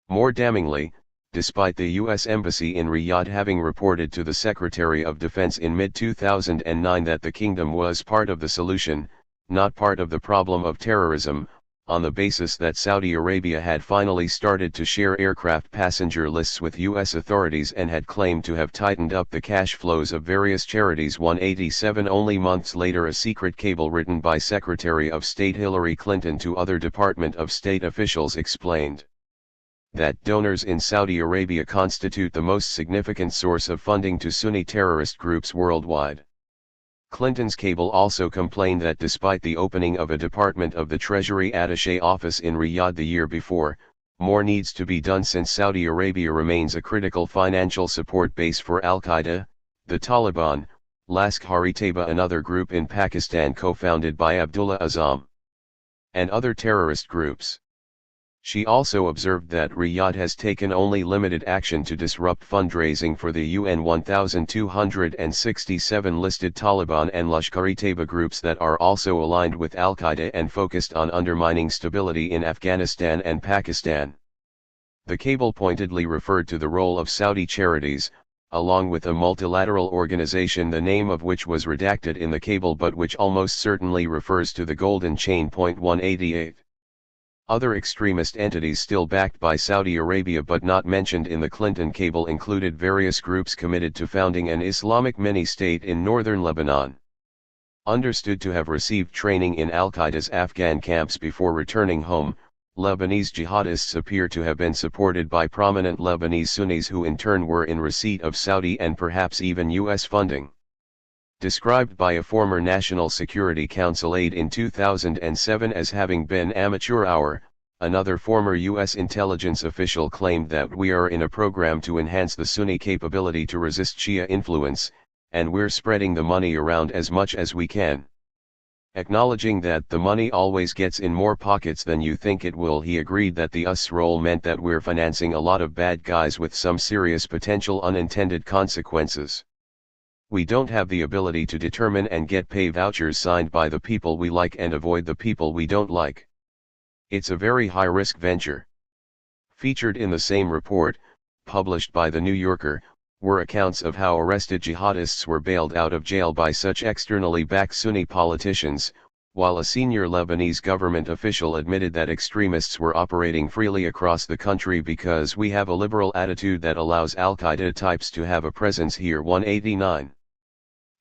More damningly, despite the US Embassy in Riyadh having reported to the Secretary of Defense in mid-2009 that the kingdom was part of the solution, not part of the problem of terrorism, on the basis that Saudi Arabia had finally started to share aircraft passenger lists with U.S. authorities and had claimed to have tightened up the cash flows of various charities. 187. Only months later, a secret cable written by Secretary of State Hillary Clinton to other Department of State officials explained that donors in Saudi Arabia constitute the most significant source of funding to Sunni terrorist groups worldwide. Clinton's cable also complained that despite the opening of a Department of the Treasury attaché office in Riyadh the year before, more needs to be done since Saudi Arabia remains a critical financial support base for Al-Qaeda, the Taliban, Lashkar-e-Taiba, another group in Pakistan co-founded by Abdullah Azzam, and other terrorist groups. She also observed that Riyadh has taken only limited action to disrupt fundraising for the UN 1267 listed Taliban and Lashkar-e-Taiba groups that are also aligned with Al-Qaeda and focused on undermining stability in Afghanistan and Pakistan. The cable pointedly referred to the role of Saudi charities, along with a multilateral organization the name of which was redacted in the cable but which almost certainly refers to the Golden Chain. 188. Other extremist entities still backed by Saudi Arabia but not mentioned in the Clinton cable included various groups committed to founding an Islamic mini-state in northern Lebanon. Understood to have received training in Al-Qaeda's Afghan camps before returning home, Lebanese jihadists appear to have been supported by prominent Lebanese Sunnis who in turn were in receipt of Saudi and perhaps even U.S. funding. Described by a former National Security Council aide in 2007 as having been amateur hour, another former U.S. intelligence official claimed that we are in a program to enhance the Sunni capability to resist Shia influence, and we're spreading the money around as much as we can. Acknowledging that the money always gets in more pockets than you think it will, he agreed that the US role meant that we're financing a lot of bad guys with some serious potential unintended consequences. We don't have the ability to determine and get pay vouchers signed by the people we like and avoid the people we don't like. It's a very high-risk venture. Featured in the same report, published by The New Yorker, were accounts of how arrested jihadists were bailed out of jail by such externally backed Sunni politicians, while a senior Lebanese government official admitted that extremists were operating freely across the country because we have a liberal attitude that allows Al-Qaeda types to have a presence here. 189.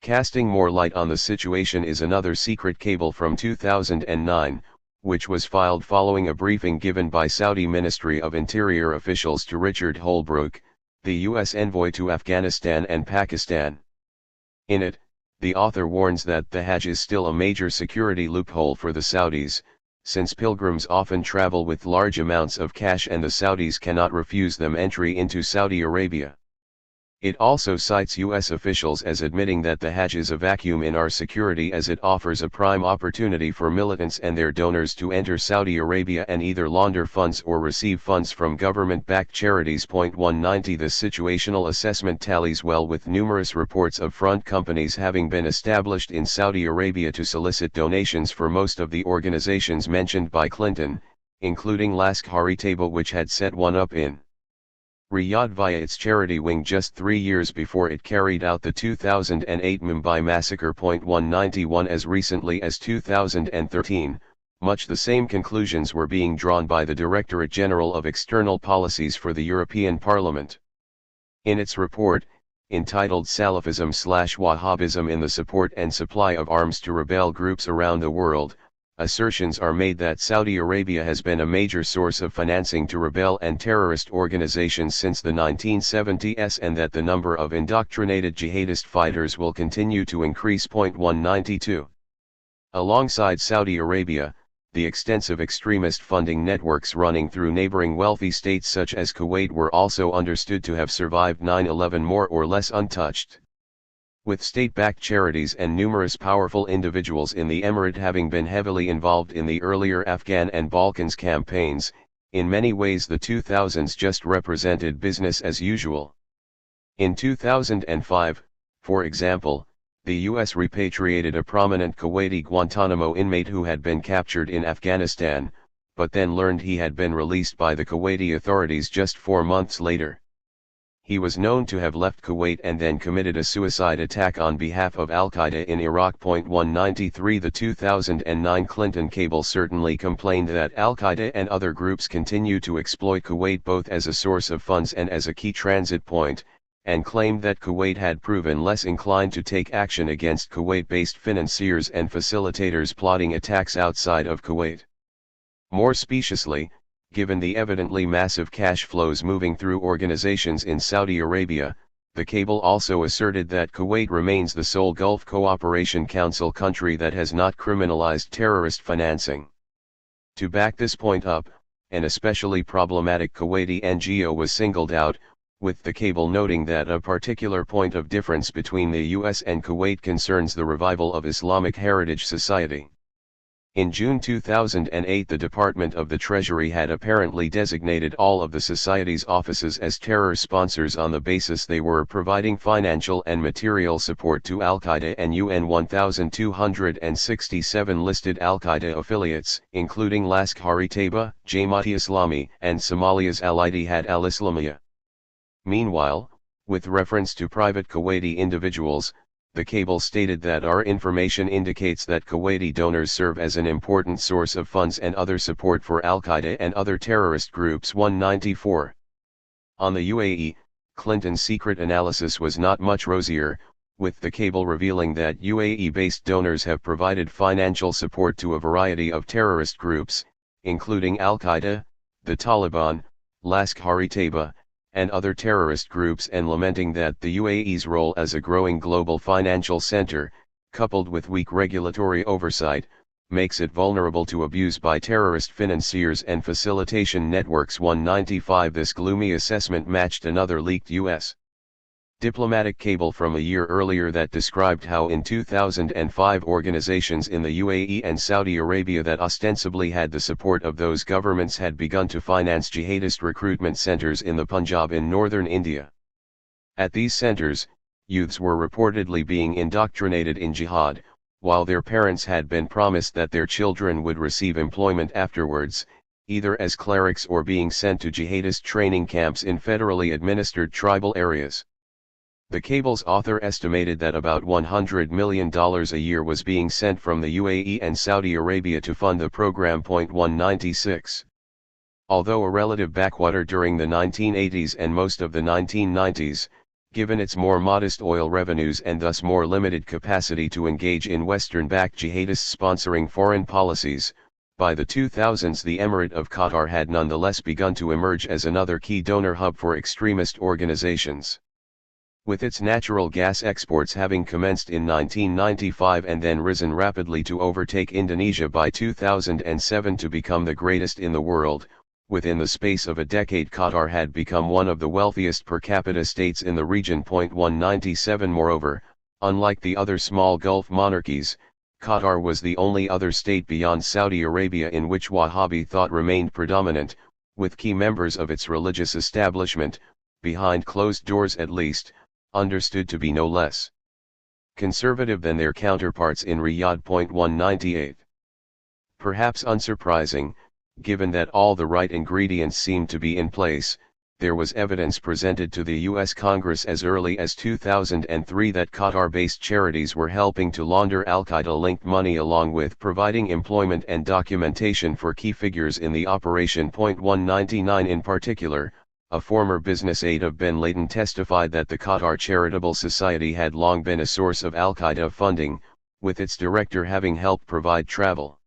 Casting more light on the situation is another secret cable from 2009, which was filed following a briefing given by Saudi Ministry of Interior officials to Richard Holbrooke, the U.S. envoy to Afghanistan and Pakistan. In it, the author warns that the Hajj is still a major security loophole for the Saudis, since pilgrims often travel with large amounts of cash and the Saudis cannot refuse them entry into Saudi Arabia. It also cites U.S. officials as admitting that the Hajj is a vacuum in our security as it offers a prime opportunity for militants and their donors to enter Saudi Arabia and either launder funds or receive funds from government-backed charities. 190 This situational assessment tallies well with numerous reports of front companies having been established in Saudi Arabia to solicit donations for most of the organizations mentioned by Clinton, including Lask Haritaba, which had set one up in Riyadh via its charity wing just 3 years before it carried out the 2008 Mumbai massacre. 191 As recently as 2013, much the same conclusions were being drawn by the Directorate General of External Policies for the European Parliament. In its report, entitled Salafism/Wahhabism in the Support and Supply of Arms to Rebel Groups Around the World, assertions are made that Saudi Arabia has been a major source of financing to rebel and terrorist organizations since the 1970s and that the number of indoctrinated jihadist fighters will continue to increase. 192. Alongside Saudi Arabia, the extensive extremist funding networks running through neighboring wealthy states such as Kuwait were also understood to have survived 9/11 more or less untouched. With state-backed charities and numerous powerful individuals in the emirate having been heavily involved in the earlier Afghan and Balkans campaigns, in many ways the 2000s just represented business as usual. In 2005, for example, the US repatriated a prominent Kuwaiti Guantanamo inmate who had been captured in Afghanistan, but then learned he had been released by the Kuwaiti authorities just 4 months later. He was known to have left Kuwait and then committed a suicide attack on behalf of Al-Qaeda in Iraq. 193 The 2009 Clinton cable certainly complained that Al-Qaeda and other groups continue to exploit Kuwait both as a source of funds and as a key transit point, and claimed that Kuwait had proven less inclined to take action against Kuwait-based financiers and facilitators plotting attacks outside of Kuwait. More speciously, given the evidently massive cash flows moving through organizations in Saudi Arabia, the cable also asserted that Kuwait remains the sole Gulf Cooperation Council country that has not criminalized terrorist financing. To back this point up, an especially problematic Kuwaiti NGO was singled out, with the cable noting that a particular point of difference between the US and Kuwait concerns the revival of Islamic Heritage Society. In June 2008, the Department of the Treasury had apparently designated all of the Society's offices as terror sponsors on the basis they were providing financial and material support to Al-Qaeda and UN 1,267 listed Al-Qaeda affiliates, including Lask Haritaba, Jamaat-e-Islami, and Somalia's Al-Ittihad al-Islamiyya. Meanwhile, with reference to private Kuwaiti individuals, the cable stated that our information indicates that Kuwaiti donors serve as an important source of funds and other support for Al-Qaeda and other terrorist groups. 194. On the UAE, Clinton's secret analysis was not much rosier, with the cable revealing that UAE-based donors have provided financial support to a variety of terrorist groups, including Al-Qaeda, the Taliban, Lask Haritaba, and other terrorist groups, and lamenting that the UAE's role as a growing global financial center, coupled with weak regulatory oversight, makes it vulnerable to abuse by terrorist financiers and facilitation networks. 195. This gloomy assessment matched another leaked U.S. diplomatic cable from a year earlier that described how in 2005 organizations in the UAE and Saudi Arabia that ostensibly had the support of those governments had begun to finance jihadist recruitment centers in the Punjab in northern India. At these centers, youths were reportedly being indoctrinated in jihad, while their parents had been promised that their children would receive employment afterwards, either as clerics or being sent to jihadist training camps in federally administered tribal areas. The cable's author estimated that about $100 million a year was being sent from the UAE and Saudi Arabia to fund the program. 196. Although a relative backwater during the 1980s and most of the 1990s, given its more modest oil revenues and thus more limited capacity to engage in Western-backed jihadists sponsoring foreign policies, By the 2000s, the Emirate of Qatar had nonetheless begun to emerge as another key donor hub for extremist organizations. With its natural gas exports having commenced in 1995 and then risen rapidly to overtake Indonesia by 2007 to become the greatest in the world, within the space of a decade Qatar had become one of the wealthiest per capita states in the region. 197 Moreover, unlike the other small Gulf monarchies, Qatar was the only other state beyond Saudi Arabia in which Wahhabi thought remained predominant, with key members of its religious establishment, behind closed doors at least, understood to be no less conservative than their counterparts in Riyadh. 198. Perhaps unsurprising, given that all the right ingredients seemed to be in place, there was evidence presented to the U.S. Congress as early as 2003 that Qatar-based charities were helping to launder al-Qaeda-linked money along with providing employment and documentation for key figures in the operation. 199 In particular, a former business aide of bin Laden testified that the Qatar Charitable Society had long been a source of al-Qaeda funding, with its director having helped provide travel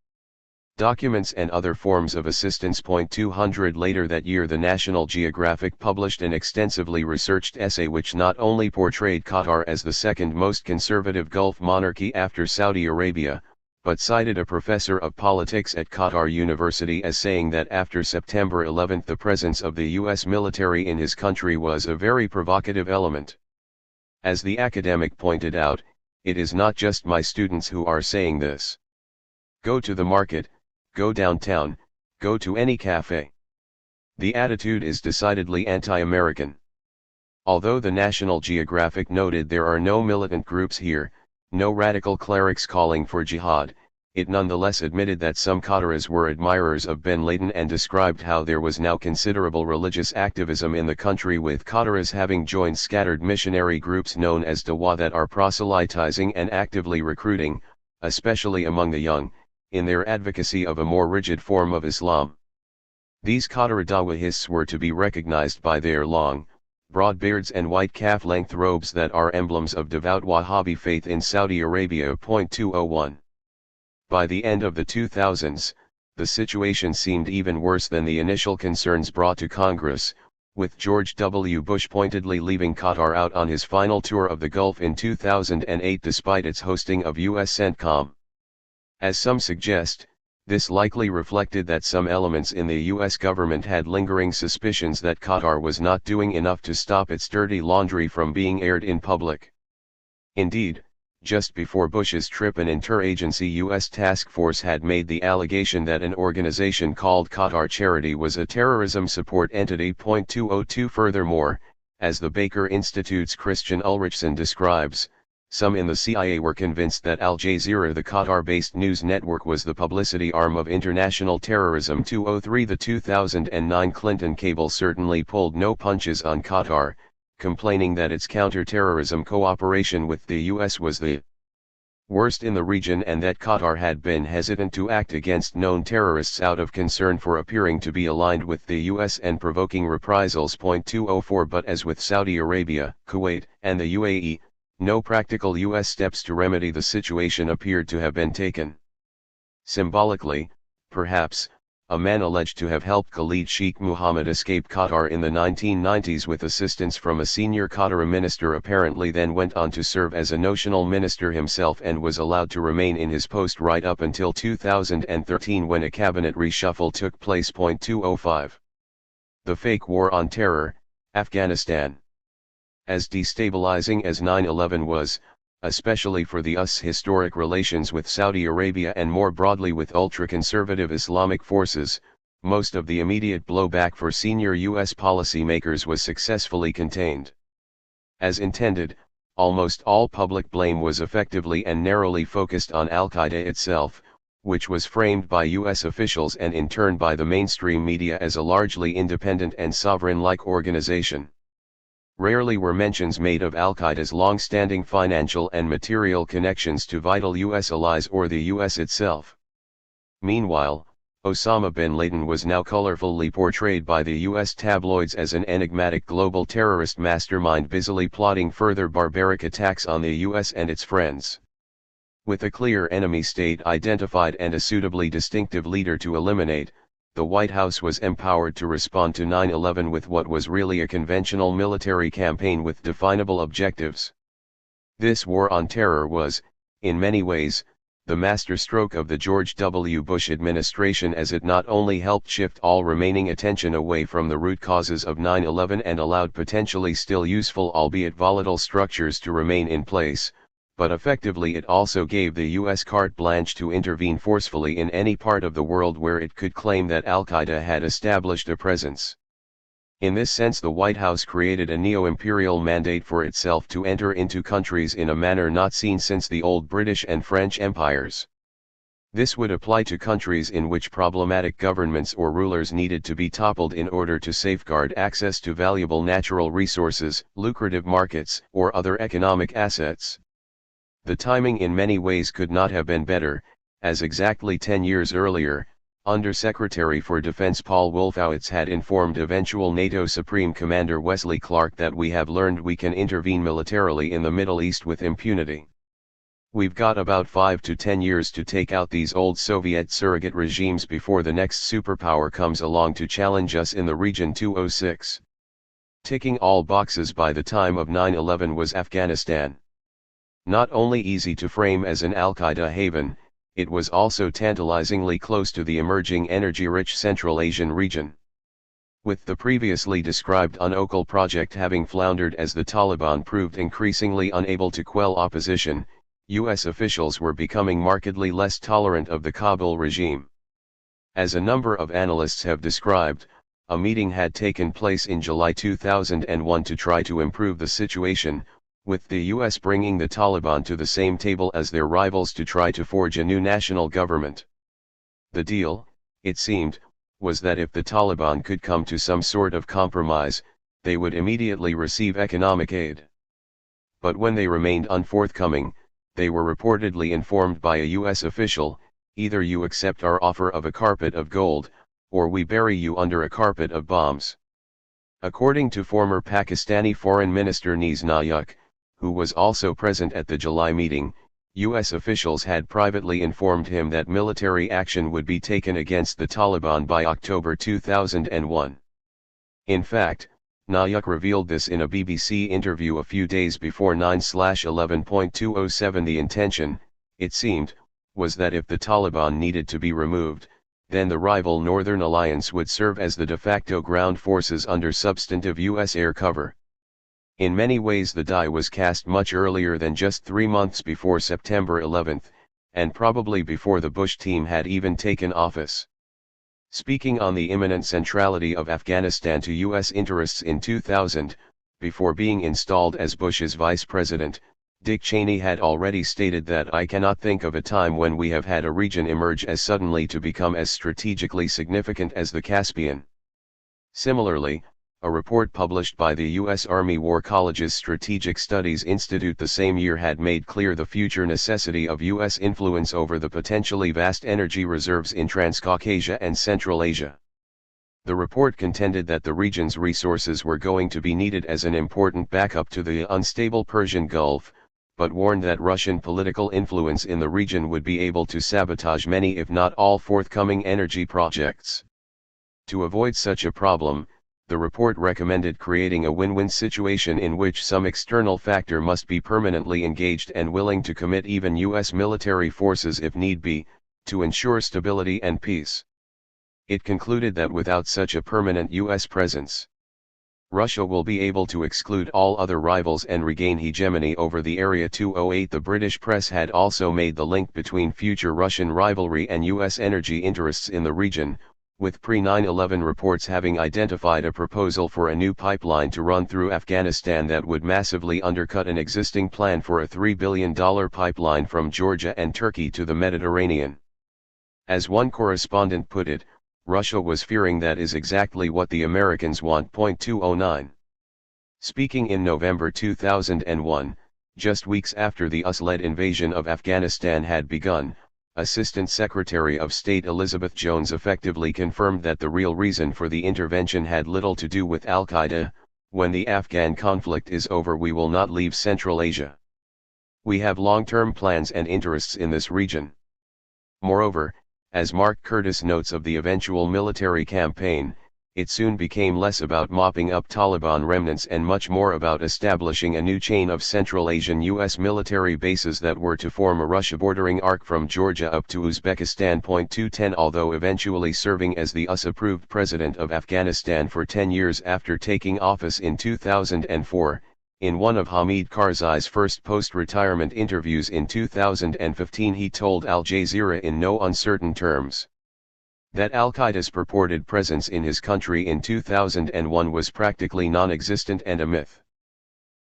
documents and other forms of assistance. 200 Later that year, the National Geographic published an extensively researched essay which not only portrayed Qatar as the second most conservative Gulf monarchy after Saudi Arabia, but cited a professor of politics at Qatar University as saying that after September 11 the presence of the U.S. military in his country was a very provocative element. As the academic pointed out, it is not just my students who are saying this. Go to the market, go downtown, go to any cafe. The attitude is decidedly anti-American. Although the National Geographic noted there are no militant groups here, no radical clerics calling for jihad, it nonetheless admitted that some Qataris were admirers of bin Laden and described how there was now considerable religious activism in the country, with Qataris having joined scattered missionary groups known as Dawa that are proselytizing and actively recruiting, especially among the young, in their advocacy of a more rigid form of Islam. These Qatari Dawahists were to be recognized by their long, broad beards and white calf-length robes that are emblems of devout Wahhabi faith in Saudi Arabia. 201. By the end of the 2000s, the situation seemed even worse than the initial concerns brought to Congress, with George W. Bush pointedly leaving Qatar out on his final tour of the Gulf in 2008 despite its hosting of U.S. CENTCOM. As some suggest, this likely reflected that some elements in the U.S. government had lingering suspicions that Qatar was not doing enough to stop its dirty laundry from being aired in public. Indeed, just before Bush's trip, an interagency U.S. task force had made the allegation that an organization called Qatar Charity was a terrorism support entity. 202 Furthermore, as the Baker Institute's Christian Ulrichson describes, some in the CIA were convinced that Al Jazeera, the Qatar-based news network, was the publicity arm of international terrorism. 203 The 2009 Clinton cable certainly pulled no punches on Qatar, complaining that its counter-terrorism cooperation with the U.S. was the worst in the region and that Qatar had been hesitant to act against known terrorists out of concern for appearing to be aligned with the U.S. and provoking reprisals. 204 But as with Saudi Arabia, Kuwait, and the UAE, no practical U.S. steps to remedy the situation appeared to have been taken. Symbolically, perhaps, a man alleged to have helped Khalid Sheikh Mohammed escape Qatar in the 1990s with assistance from a senior Qatari minister apparently then went on to serve as a notional minister himself and was allowed to remain in his post right up until 2013 when a cabinet reshuffle took place. 205. The fake war on terror, Afghanistan. As destabilizing as 9/11 was, especially for the US's historic relations with Saudi Arabia and more broadly with ultra-conservative Islamic forces, most of the immediate blowback for senior U.S. policymakers was successfully contained. As intended, almost all public blame was effectively and narrowly focused on al-Qaeda itself, which was framed by U.S. officials and in turn by the mainstream media as a largely independent and sovereign-like organization. Rarely were mentions made of al-Qaeda's long-standing financial and material connections to vital U.S. allies or the U.S. itself. Meanwhile, Osama bin Laden was now colorfully portrayed by the U.S. tabloids as an enigmatic global terrorist mastermind busily plotting further barbaric attacks on the U.S. and its friends. With a clear enemy state identified and a suitably distinctive leader to eliminate, the White House was empowered to respond to 9/11 with what was really a conventional military campaign with definable objectives. This war on terror was, in many ways, the masterstroke of the George W. Bush administration, as it not only helped shift all remaining attention away from the root causes of 9/11 and allowed potentially still useful albeit volatile structures to remain in place, but effectively it also gave the U.S. carte blanche to intervene forcefully in any part of the world where it could claim that Al-Qaeda had established a presence. In this sense, the White House created a neo-imperial mandate for itself to enter into countries in a manner not seen since the old British and French empires. This would apply to countries in which problematic governments or rulers needed to be toppled in order to safeguard access to valuable natural resources, lucrative markets, or other economic assets. The timing in many ways could not have been better, as exactly 10 years earlier, Under-Secretary for Defense Paul Wolfowitz had informed eventual NATO Supreme Commander Wesley Clark that we have learned we can intervene militarily in the Middle East with impunity. We've got about 5 to 10 years to take out these old Soviet surrogate regimes before the next superpower comes along to challenge us in the region. 206. Ticking all boxes by the time of 9/11 was Afghanistan. Not only easy to frame as an Al-Qaeda haven, it was also tantalizingly close to the emerging energy-rich Central Asian region. With the previously described UNOKAL project having floundered as the Taliban proved increasingly unable to quell opposition, U.S. officials were becoming markedly less tolerant of the Kabul regime. As a number of analysts have described, a meeting had taken place in July 2001 to try to improve the situation, with the U.S. bringing the Taliban to the same table as their rivals to try to forge a new national government. The deal, it seemed, was that if the Taliban could come to some sort of compromise, they would immediately receive economic aid. But when they remained unforthcoming, they were reportedly informed by a U.S. official, either you accept our offer of a carpet of gold, or we bury you under a carpet of bombs. According to former Pakistani Foreign Minister Niaz Nayuk, who was also present at the July meeting, U.S. officials had privately informed him that military action would be taken against the Taliban by October 2001. In fact, Nayuk revealed this in a BBC interview a few days before 9/11.207. The intention, it seemed, was that if the Taliban needed to be removed, then the rival Northern Alliance would serve as the de facto ground forces under substantive U.S. air cover. In many ways the die was cast much earlier than just 3 months before September 11, and probably before the Bush team had even taken office. Speaking on the imminent centrality of Afghanistan to U.S. interests in 2000, before being installed as Bush's vice president, Dick Cheney had already stated that I cannot think of a time when we have had a region emerge as suddenly to become as strategically significant as the Caspian. Similarly, a report published by the U.S. Army War College's Strategic Studies Institute the same year had made clear the future necessity of U.S. influence over the potentially vast energy reserves in Transcaucasia and Central Asia. The report contended that the region's resources were going to be needed as an important backup to the unstable Persian Gulf, but warned that Russian political influence in the region would be able to sabotage many if not all forthcoming energy projects. To avoid such a problem, the report recommended creating a win-win situation in which some external factor must be permanently engaged and willing to commit even U.S. military forces if need be, to ensure stability and peace. It concluded that without such a permanent U.S. presence, Russia will be able to exclude all other rivals and regain hegemony over the area. 208. The British press had also made the link between future Russian rivalry and U.S. energy interests in the region, with pre-9/11 reports having identified a proposal for a new pipeline to run through Afghanistan that would massively undercut an existing plan for a $3 billion pipeline from Georgia and Turkey to the Mediterranean. As one correspondent put it, Russia was fearing that is exactly what the Americans want. 209. Speaking in November 2001, just weeks after the US-led invasion of Afghanistan had begun, Assistant Secretary of State Elizabeth Jones effectively confirmed that the real reason for the intervention had little to do with Al-Qaeda. When the Afghan conflict is over, we will not leave Central Asia. We have long-term plans and interests in this region. Moreover, as Mark Curtis notes of the eventual military campaign, it soon became less about mopping up Taliban remnants and much more about establishing a new chain of Central Asian U.S. military bases that were to form a Russia bordering arc from Georgia up to Uzbekistan. 210 Although eventually serving as the US-approved president of Afghanistan for 10 years after taking office in 2004, in one of Hamid Karzai's first post-retirement interviews in 2015 he told Al Jazeera in no uncertain terms that Al-Qaeda's purported presence in his country in 2001 was practically non-existent and a myth.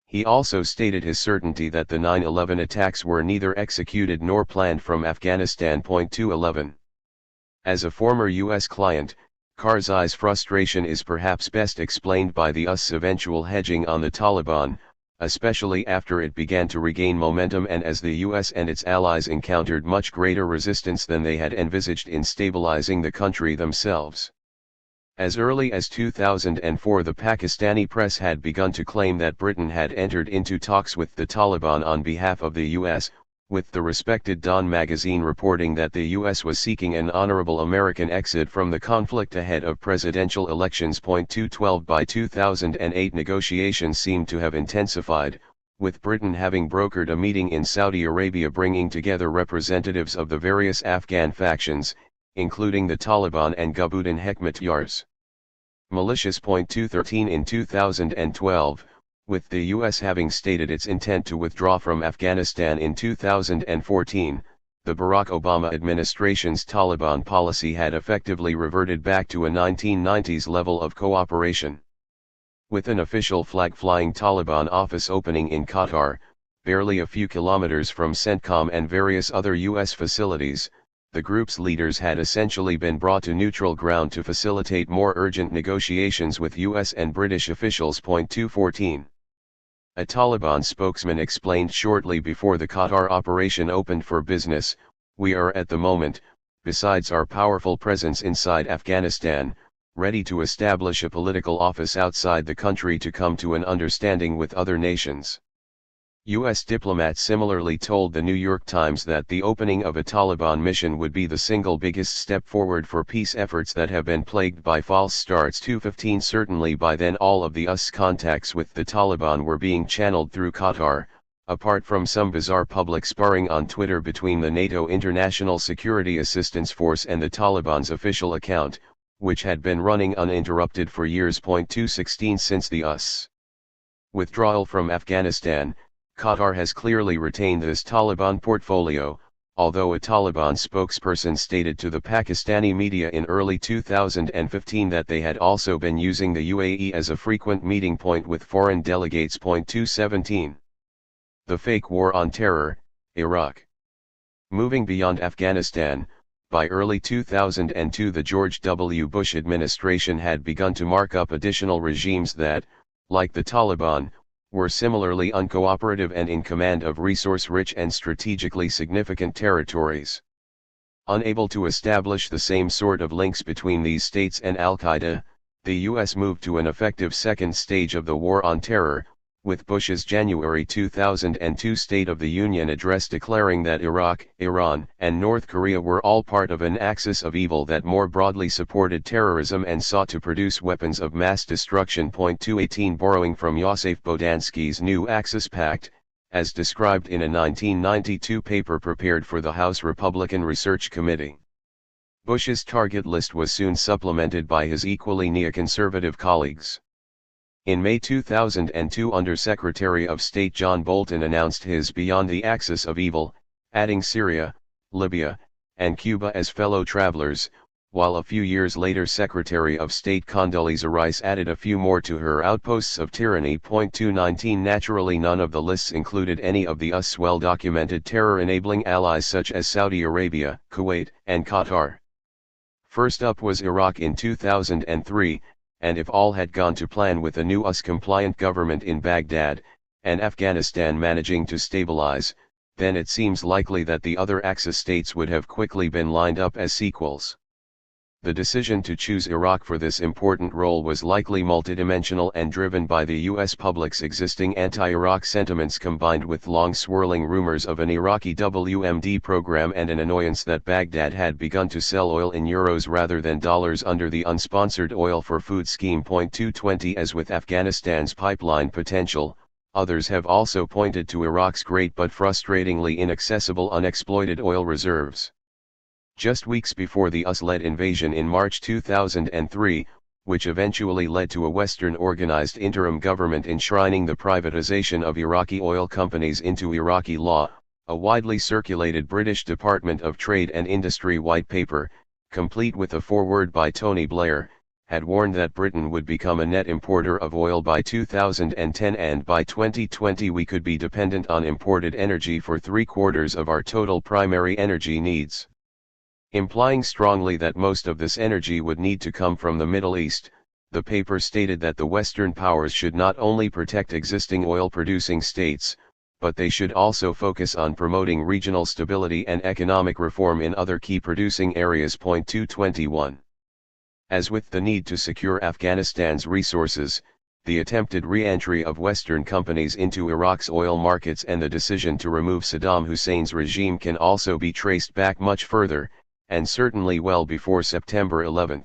He also stated his certainty that the 9/11 attacks were neither executed nor planned from Afghanistan. 211. As a former U.S. client, Karzai's frustration is perhaps best explained by the US's eventual hedging on the Taliban, especially after it began to regain momentum and as the US and its allies encountered much greater resistance than they had envisaged in stabilizing the country themselves. As early as 2004 the Pakistani press had begun to claim that Britain had entered into talks with the Taliban on behalf of the US, with the respected Dawn magazine reporting that the US was seeking an honorable American exit from the conflict ahead of presidential elections. 212 By 2008 negotiations seemed to have intensified, with Britain having brokered a meeting in Saudi Arabia bringing together representatives of the various Afghan factions, including the Taliban and Gulbuddin Hekmatyar's militias. 213 In 2012, with the US having stated its intent to withdraw from Afghanistan in 2014, the Barack Obama administration's Taliban policy had effectively reverted back to a 1990s level of cooperation. With an official flag-flying Taliban office opening in Qatar, barely a few kilometers from CENTCOM and various other US facilities, the group's leaders had essentially been brought to neutral ground to facilitate more urgent negotiations with US and British officials. 214. A Taliban spokesman explained shortly before the Qatar operation opened for business, "We are at the moment, besides our powerful presence inside Afghanistan, ready to establish a political office outside the country to come to an understanding with other nations." U.S. diplomats similarly told the New York Times that the opening of a Taliban mission would be the single biggest step forward for peace efforts that have been plagued by false starts. 215 Certainly by then all of the US contacts with the Taliban were being channeled through Qatar, apart from some bizarre public sparring on Twitter between the NATO International Security Assistance Force and the Taliban's official account, which had been running uninterrupted for years. 216 Since the US withdrawal from Afghanistan, Qatar has clearly retained this Taliban portfolio, although a Taliban spokesperson stated to the Pakistani media in early 2015 that they had also been using the UAE as a frequent meeting point with foreign delegates. 217. The fake war on terror, Iraq. Moving beyond Afghanistan, by early 2002 the George W. Bush administration had begun to mark up additional regimes that, like the Taliban, were similarly uncooperative and in command of resource-rich and strategically significant territories. Unable to establish the same sort of links between these states and Al-Qaeda, the U.S. moved to an effective second stage of the war on terror, with Bush's January 2002 State of the Union address declaring that Iraq, Iran, and North Korea were all part of an axis of evil that more broadly supported terrorism and sought to produce weapons of mass destruction. 218 Borrowing from Yosef Bodansky's New Axis Pact, as described in a 1992 paper prepared for the House Republican Research Committee. Bush's target list was soon supplemented by his equally neoconservative colleagues. In May 2002 Under-Secretary of State John Bolton announced his Beyond the Axis of Evil, adding Syria, Libya, and Cuba as fellow travelers, while a few years later Secretary of State Condoleezza Rice added a few more to her outposts of tyranny. 219 Naturally none of the lists included any of the US's well-documented terror-enabling allies such as Saudi Arabia, Kuwait, and Qatar. First up was Iraq in 2003, and if all had gone to plan with a new US-compliant government in Baghdad, and Afghanistan managing to stabilize, then it seems likely that the other Axis states would have quickly been lined up as sequels. The decision to choose Iraq for this important role was likely multidimensional and driven by the U.S. public's existing anti-Iraq sentiments combined with long-swirling rumors of an Iraqi WMD program and an annoyance that Baghdad had begun to sell oil in euros rather than dollars under the Unsponsored Oil for Food Scheme. 220 As with Afghanistan's pipeline potential, others have also pointed to Iraq's great but frustratingly inaccessible unexploited oil reserves. Just weeks before the US-led invasion in March 2003, which eventually led to a Western organized interim government enshrining the privatization of Iraqi oil companies into Iraqi law, a widely circulated British Department of Trade and Industry white paper, complete with a foreword by Tony Blair, had warned that Britain would become a net importer of oil by 2010 and by 2020 we could be dependent on imported energy for 3/4 of our total primary energy needs. Implying strongly that most of this energy would need to come from the Middle East, the paper stated that the Western powers should not only protect existing oil-producing states, but they should also focus on promoting regional stability and economic reform in other key producing areas. 221. As with the need to secure Afghanistan's resources, the attempted re-entry of Western companies into Iraq's oil markets and the decision to remove Saddam Hussein's regime can also be traced back much further, and certainly well before September 11.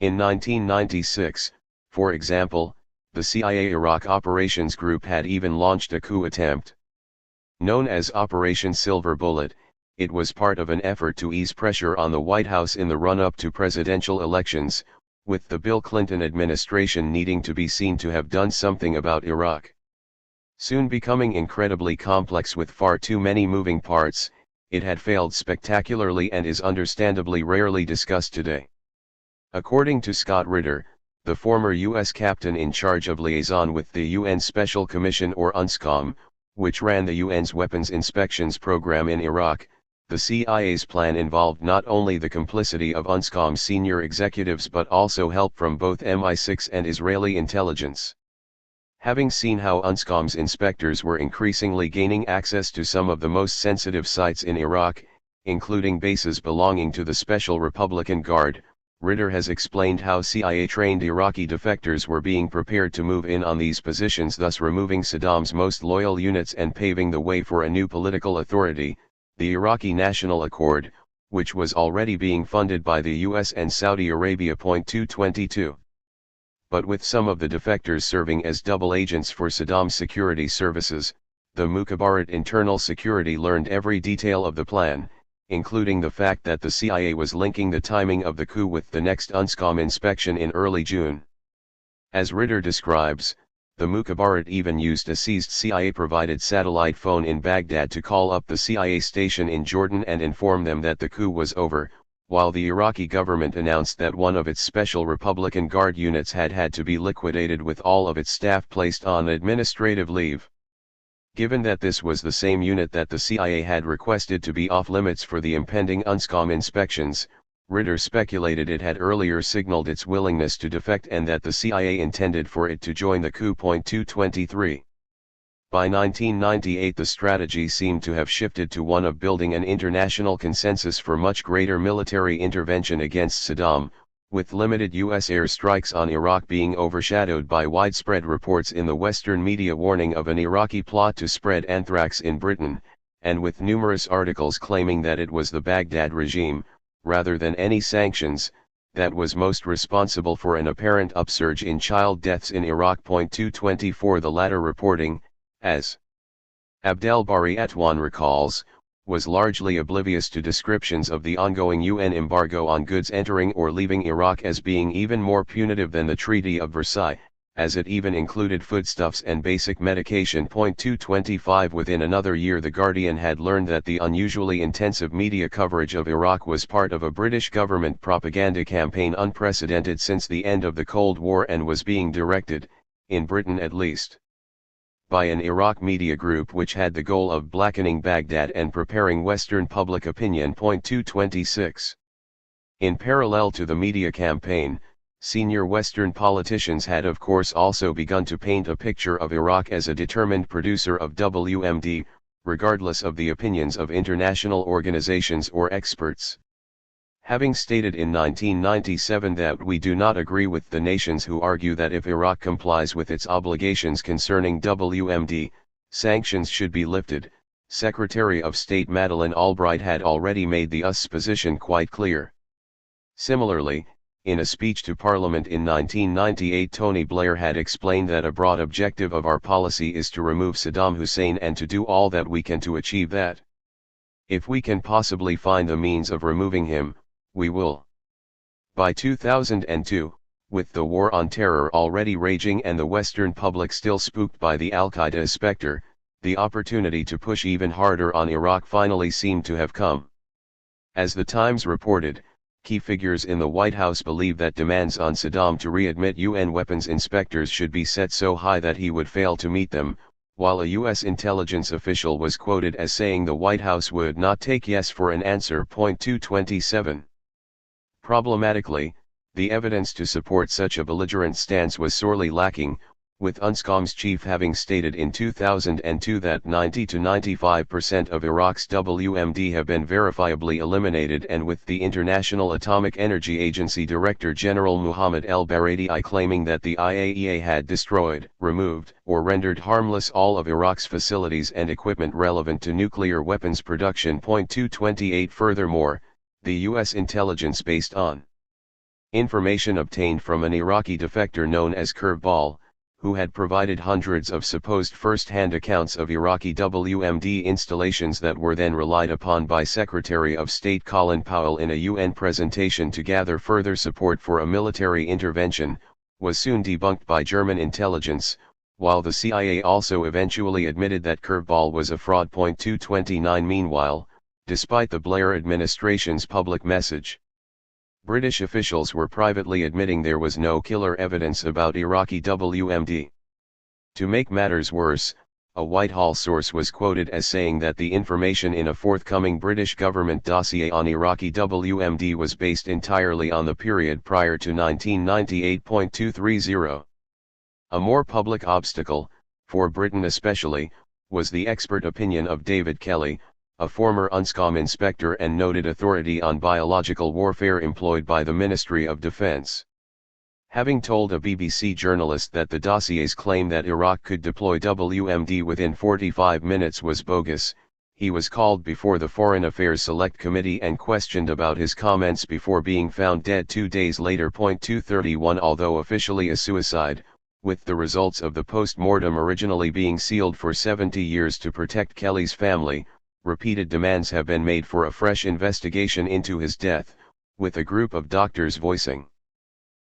In 1996, for example, the CIA Iraq Operations Group had even launched a coup attempt. Known as Operation Silver Bullet, it was part of an effort to ease pressure on the White House in the run-up to presidential elections, with the Bill Clinton administration needing to be seen to have done something about Iraq. Soon becoming incredibly complex with far too many moving parts, it had failed spectacularly and is understandably rarely discussed today. According to Scott Ritter, the former U.S. captain in charge of liaison with the UN Special Commission or UNSCOM, which ran the UN's weapons inspections program in Iraq, the CIA's plan involved not only the complicity of UNSCOM's senior executives but also help from both MI6 and Israeli intelligence. Having seen how UNSCOM's inspectors were increasingly gaining access to some of the most sensitive sites in Iraq, including bases belonging to the Special Republican Guard, Ritter has explained how CIA-trained Iraqi defectors were being prepared to move in on these positions, thus removing Saddam's most loyal units and paving the way for a new political authority, the Iraqi National Accord, which was already being funded by the US and Saudi Arabia. 222. But with some of the defectors serving as double agents for Saddam's security services, the Mukhabarat Internal Security learned every detail of the plan, including the fact that the CIA was linking the timing of the coup with the next UNSCOM inspection in early June. As Ritter describes, the Mukhabarat even used a seized CIA-provided satellite phone in Baghdad to call up the CIA station in Jordan and inform them that the coup was over, while the Iraqi government announced that one of its Special Republican Guard units had to be liquidated with all of its staff placed on administrative leave. Given that this was the same unit that the CIA had requested to be off-limits for the impending UNSCOM inspections, Ritter speculated it had earlier signaled its willingness to defect and that the CIA intended for it to join the coup. 223. By 1998 the strategy seemed to have shifted to one of building an international consensus for much greater military intervention against Saddam, with limited U.S. airstrikes on Iraq being overshadowed by widespread reports in the Western media warning of an Iraqi plot to spread anthrax in Britain, and with numerous articles claiming that it was the Baghdad regime, rather than any sanctions, that was most responsible for an apparent upsurge in child deaths in Iraq. 224 The latter reporting, as Abdelbari Atwan recalls, was largely oblivious to descriptions of the ongoing UN embargo on goods entering or leaving Iraq as being even more punitive than the Treaty of Versailles, as it even included foodstuffs and basic medication. 225 Within another year The Guardian had learned that the unusually intensive media coverage of Iraq was part of a British government propaganda campaign unprecedented since the end of the Cold War and was being directed, in Britain at least, by an Iraq media group which had the goal of blackening Baghdad and preparing Western public opinion. 226. In parallel to the media campaign, senior Western politicians had of course also begun to paint a picture of Iraq as a determined producer of WMD, regardless of the opinions of international organizations or experts. Having stated in 1997 that we do not agree with the nations who argue that if Iraq complies with its obligations concerning WMD, sanctions should be lifted, Secretary of State Madeleine Albright had already made the US position quite clear. Similarly, in a speech to Parliament in 1998, Tony Blair had explained that a broad objective of our policy is to remove Saddam Hussein and to do all that we can to achieve that. If we can possibly find the means of removing him, we will. By 2002, with the war on terror already raging and the Western public still spooked by the Al-Qaeda specter, the opportunity to push even harder on Iraq finally seemed to have come. As the Times reported, key figures in the White House believe that demands on Saddam to readmit UN weapons inspectors should be set so high that he would fail to meet them, while a U.S. intelligence official was quoted as saying the White House would not take yes for an answer. 227. Problematically, the evidence to support such a belligerent stance was sorely lacking, with UNSCOM's chief having stated in 2002 that 90 to 95% of Iraq's WMD have been verifiably eliminated, and with the International Atomic Energy Agency Director General Mohammad El-Baradei claiming that the IAEA had destroyed, removed, or rendered harmless all of Iraq's facilities and equipment relevant to nuclear weapons production. 228. Furthermore, the U.S. intelligence based on information obtained from an Iraqi defector known as Curveball, who had provided hundreds of supposed first-hand accounts of Iraqi WMD installations that were then relied upon by Secretary of State Colin Powell in a UN presentation to gather further support for a military intervention, was soon debunked by German intelligence, while the CIA also eventually admitted that Curveball was a fraud. 229. Meanwhile, despite the Blair administration's public message, British officials were privately admitting there was no killer evidence about Iraqi WMD. To make matters worse, a Whitehall source was quoted as saying that the information in a forthcoming British government dossier on Iraqi WMD was based entirely on the period prior to 1998. 230. A more public obstacle, for Britain especially, was the expert opinion of David Kelly, a former UNSCOM inspector and noted authority on biological warfare employed by the Ministry of Defense. Having told a BBC journalist that the dossier's claim that Iraq could deploy WMD within 45 minutes was bogus, he was called before the Foreign Affairs Select Committee and questioned about his comments before being found dead 2 days later. 231. Although officially a suicide, with the results of the post-mortem originally being sealed for 70 years to protect Kelly's family, repeated demands have been made for a fresh investigation into his death, with a group of doctors voicing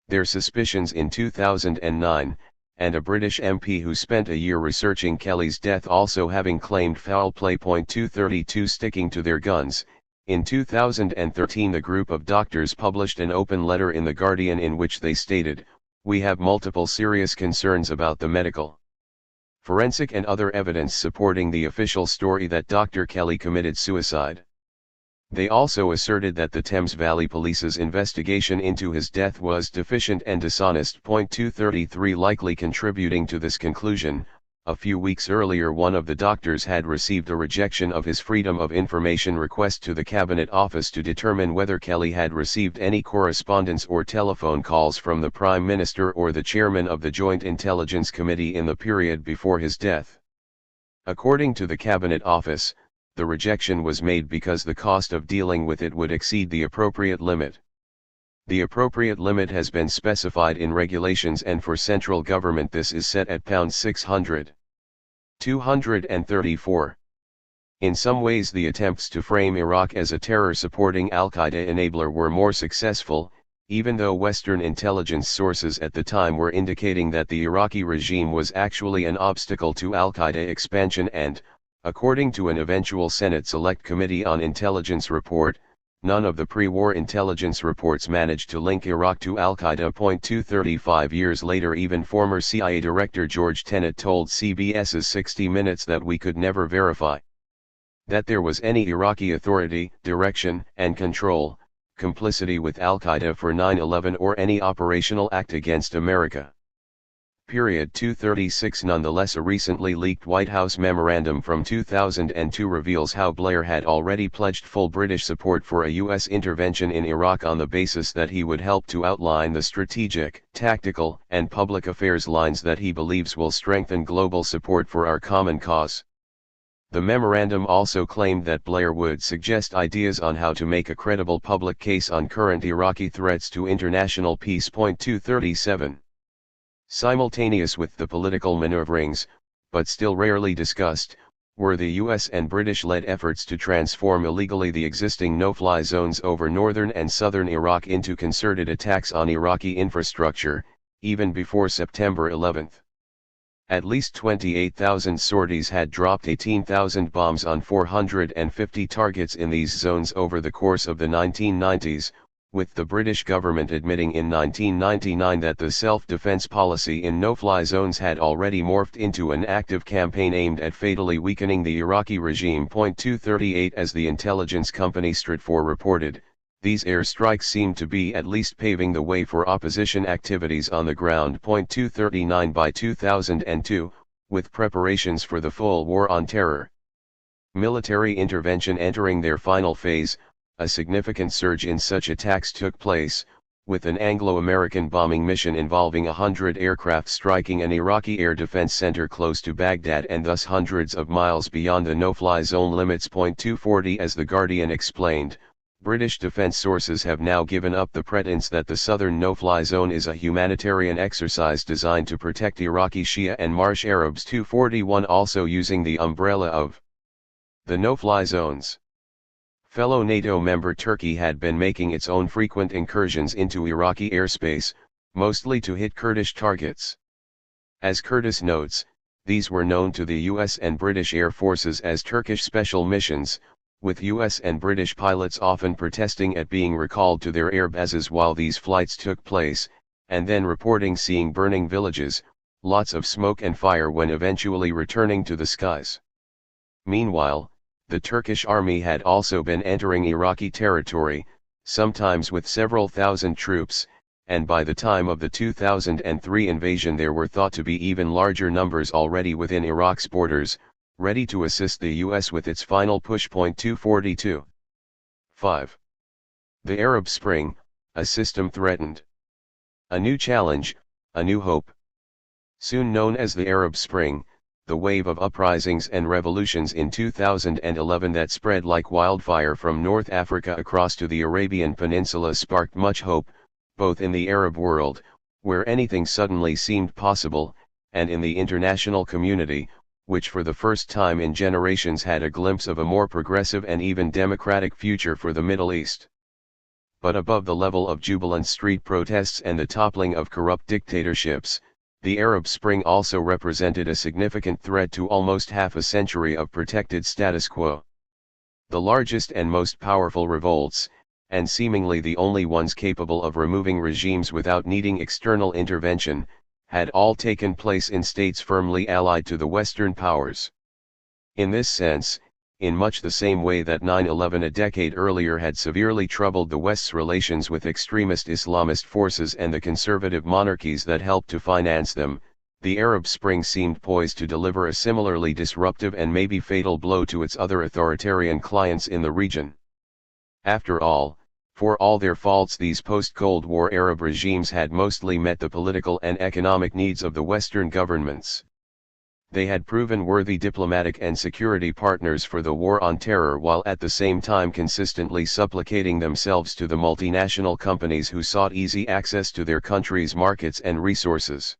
their suspicions in 2009, and a British MP who spent a year researching Kelly's death also having claimed foul play. 232. Sticking to their guns, in 2013 the group of doctors published an open letter in The Guardian in which they stated, "We have multiple serious concerns about the medical, forensic and other evidence supporting the official story that Dr. Kelly committed suicide." They also asserted that the Thames Valley Police's investigation into his death was deficient and dishonest. 233. Likely contributing to this conclusion, a few weeks earlier one of the doctors had received a rejection of his Freedom of Information request to the Cabinet Office to determine whether Kelly had received any correspondence or telephone calls from the Prime Minister or the Chairman of the Joint Intelligence Committee in the period before his death. According to the Cabinet Office, the rejection was made because the cost of dealing with it would exceed the appropriate limit. The appropriate limit has been specified in regulations, and for central government this is set at £600. 234. In some ways the attempts to frame Iraq as a terror-supporting Al-Qaeda enabler were more successful, even though Western intelligence sources at the time were indicating that the Iraqi regime was actually an obstacle to Al-Qaeda expansion and, according to an eventual Senate Select Committee on Intelligence report, none of the pre-war intelligence reports managed to link Iraq to Al-Qaeda. 235 years later even former CIA Director George Tenet told CBS's 60 Minutes that we could never verify that there was any Iraqi authority, direction, and control, complicity with Al-Qaeda for 9/11 or any operational act against America. Period 236. Nonetheless, a recently leaked White House memorandum from 2002 reveals how Blair had already pledged full British support for a U.S. intervention in Iraq on the basis that he would help to outline the strategic, tactical, and public affairs lines that he believes will strengthen global support for our common cause. The memorandum also claimed that Blair would suggest ideas on how to make a credible public case on current Iraqi threats to international peace. 237. Simultaneous with the political maneuverings, but still rarely discussed, were the US and British-led efforts to transform illegally the existing no-fly zones over northern and southern Iraq into concerted attacks on Iraqi infrastructure, even before September 11. At least 28,000 sorties had dropped 18,000 bombs on 450 targets in these zones over the course of the 1990s, with the British government admitting in 1999 that the self-defense policy in no-fly zones had already morphed into an active campaign aimed at fatally weakening the Iraqi regime. 238. As the intelligence company Stratfor reported, these airstrikes seemed to be at least paving the way for opposition activities on the ground. 239. By 2002, with preparations for the full war on terror, military intervention entering their final phase, a significant surge in such attacks took place, with an Anglo-American bombing mission involving 100 aircraft striking an Iraqi air defense center close to Baghdad and thus hundreds of miles beyond the no-fly zone limits. 240. As The Guardian explained, British defense sources have now given up the pretense that the southern no-fly zone is a humanitarian exercise designed to protect Iraqi Shia and Marsh Arabs. 241. Also using the umbrella of the no-fly zones, fellow NATO member Turkey had been making its own frequent incursions into Iraqi airspace, mostly to hit Kurdish targets. As Curtis notes, these were known to the US and British Air Forces as Turkish special missions, with US and British pilots often protesting at being recalled to their air bases while these flights took place, and then reporting seeing burning villages, lots of smoke and fire when eventually returning to the skies. Meanwhile, the Turkish army had also been entering Iraqi territory, sometimes with several thousand troops, and by the time of the 2003 invasion there were thought to be even larger numbers already within Iraq's borders, ready to assist the US with its final push. 242. 5. The Arab Spring, a system threatened. A new challenge, a new hope. Soon known as the Arab Spring, the wave of uprisings and revolutions in 2011 that spread like wildfire from North Africa across to the Arabian Peninsula sparked much hope, both in the Arab world, where anything suddenly seemed possible, and in the international community, which for the first time in generations had a glimpse of a more progressive and even democratic future for the Middle East. But above the level of jubilant street protests and the toppling of corrupt dictatorships, the Arab Spring also represented a significant threat to almost half a century of protected status quo. The largest and most powerful revolts, and seemingly the only ones capable of removing regimes without needing external intervention, had all taken place in states firmly allied to the Western powers. In this sense, in much the same way that 9/11 a decade earlier had severely troubled the West's relations with extremist Islamist forces and the conservative monarchies that helped to finance them, the Arab Spring seemed poised to deliver a similarly disruptive and maybe fatal blow to its other authoritarian clients in the region. After all, for all their faults, these post-Cold War Arab regimes had mostly met the political and economic needs of the Western governments. They had proven worthy diplomatic and security partners for the war on terror while at the same time consistently supplicating themselves to the multinational companies who sought easy access to their country's markets and resources.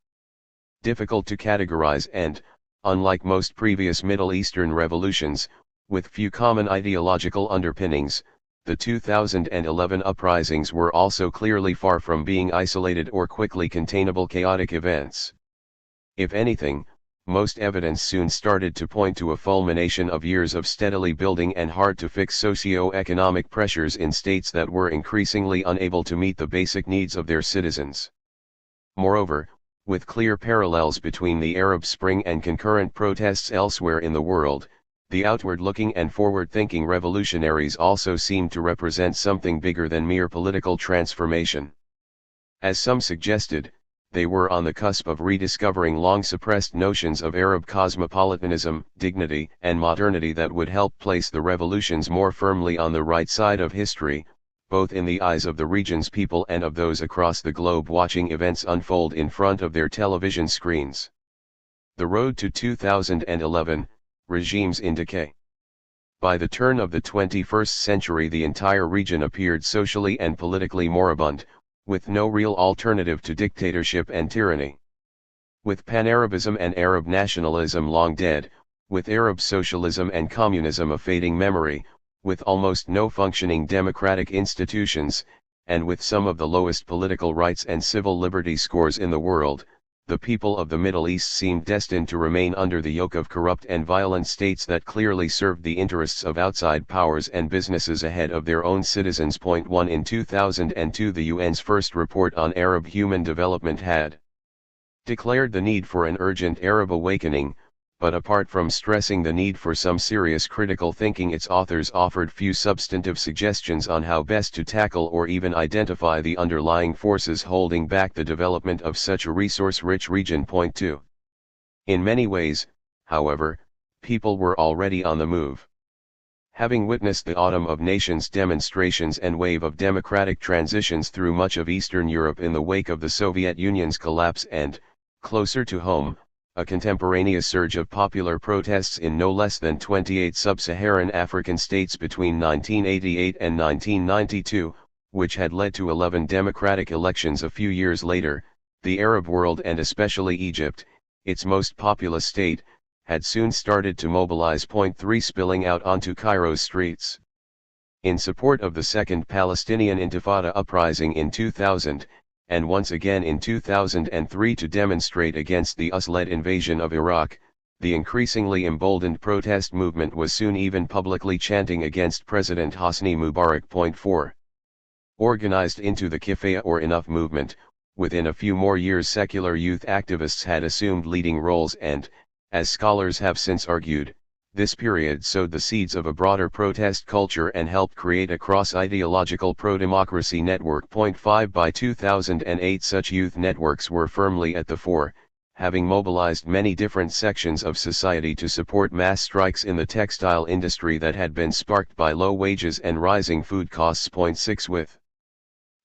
Difficult to categorize and, unlike most previous Middle Eastern revolutions, with few common ideological underpinnings, the 2011 uprisings were also clearly far from being isolated or quickly containable chaotic events. If anything, most evidence soon started to point to a fulmination of years of steadily building and hard-to-fix socio-economic pressures in states that were increasingly unable to meet the basic needs of their citizens. Moreover, with clear parallels between the Arab Spring and concurrent protests elsewhere in the world, the outward-looking and forward-thinking revolutionaries also seemed to represent something bigger than mere political transformation. As some suggested, they were on the cusp of rediscovering long-suppressed notions of Arab cosmopolitanism, dignity, and modernity that would help place the revolutions more firmly on the right side of history, both in the eyes of the region's people and of those across the globe watching events unfold in front of their television screens. The road to 2011, regimes in decay. By the turn of the 21st century, the entire region appeared socially and politically moribund, with no real alternative to dictatorship and tyranny. With Pan-Arabism and Arab nationalism long dead, with Arab socialism and communism a fading memory, with almost no functioning democratic institutions, and with some of the lowest political rights and civil liberty scores in the world, the people of the Middle East seemed destined to remain under the yoke of corrupt and violent states that clearly served the interests of outside powers and businesses ahead of their own citizens. 1 In 2002, the UN's first report on Arab human development had declared the need for an urgent Arab awakening, but apart from stressing the need for some serious critical thinking, its authors offered few substantive suggestions on how best to tackle or even identify the underlying forces holding back the development of such a resource-rich region. 2. In many ways, however, people were already on the move. Having witnessed the Autumn of Nations demonstrations and wave of democratic transitions through much of Eastern Europe in the wake of the Soviet Union's collapse and, closer to home, a contemporaneous surge of popular protests in no less than 28 sub-Saharan African states between 1988 and 1992, which had led to 11 democratic elections a few years later, the Arab world and especially Egypt, its most populous state, had soon started to mobilize. 3 Spilling out onto Cairo's streets. In support of the Second Palestinian Intifada uprising in 2000, and once again in 2003 to demonstrate against the US-led invasion of Iraq, the increasingly emboldened protest movement was soon even publicly chanting against President Hosni Mubarak. 4. Organized into the Kifaya or Enough movement, within a few more years secular youth activists had assumed leading roles and, as scholars have since argued, this period sowed the seeds of a broader protest culture and helped create a cross-ideological pro-democracy network. 5 By 2008 such youth networks were firmly at the fore, having mobilized many different sections of society to support mass strikes in the textile industry that had been sparked by low wages and rising food costs. 6 With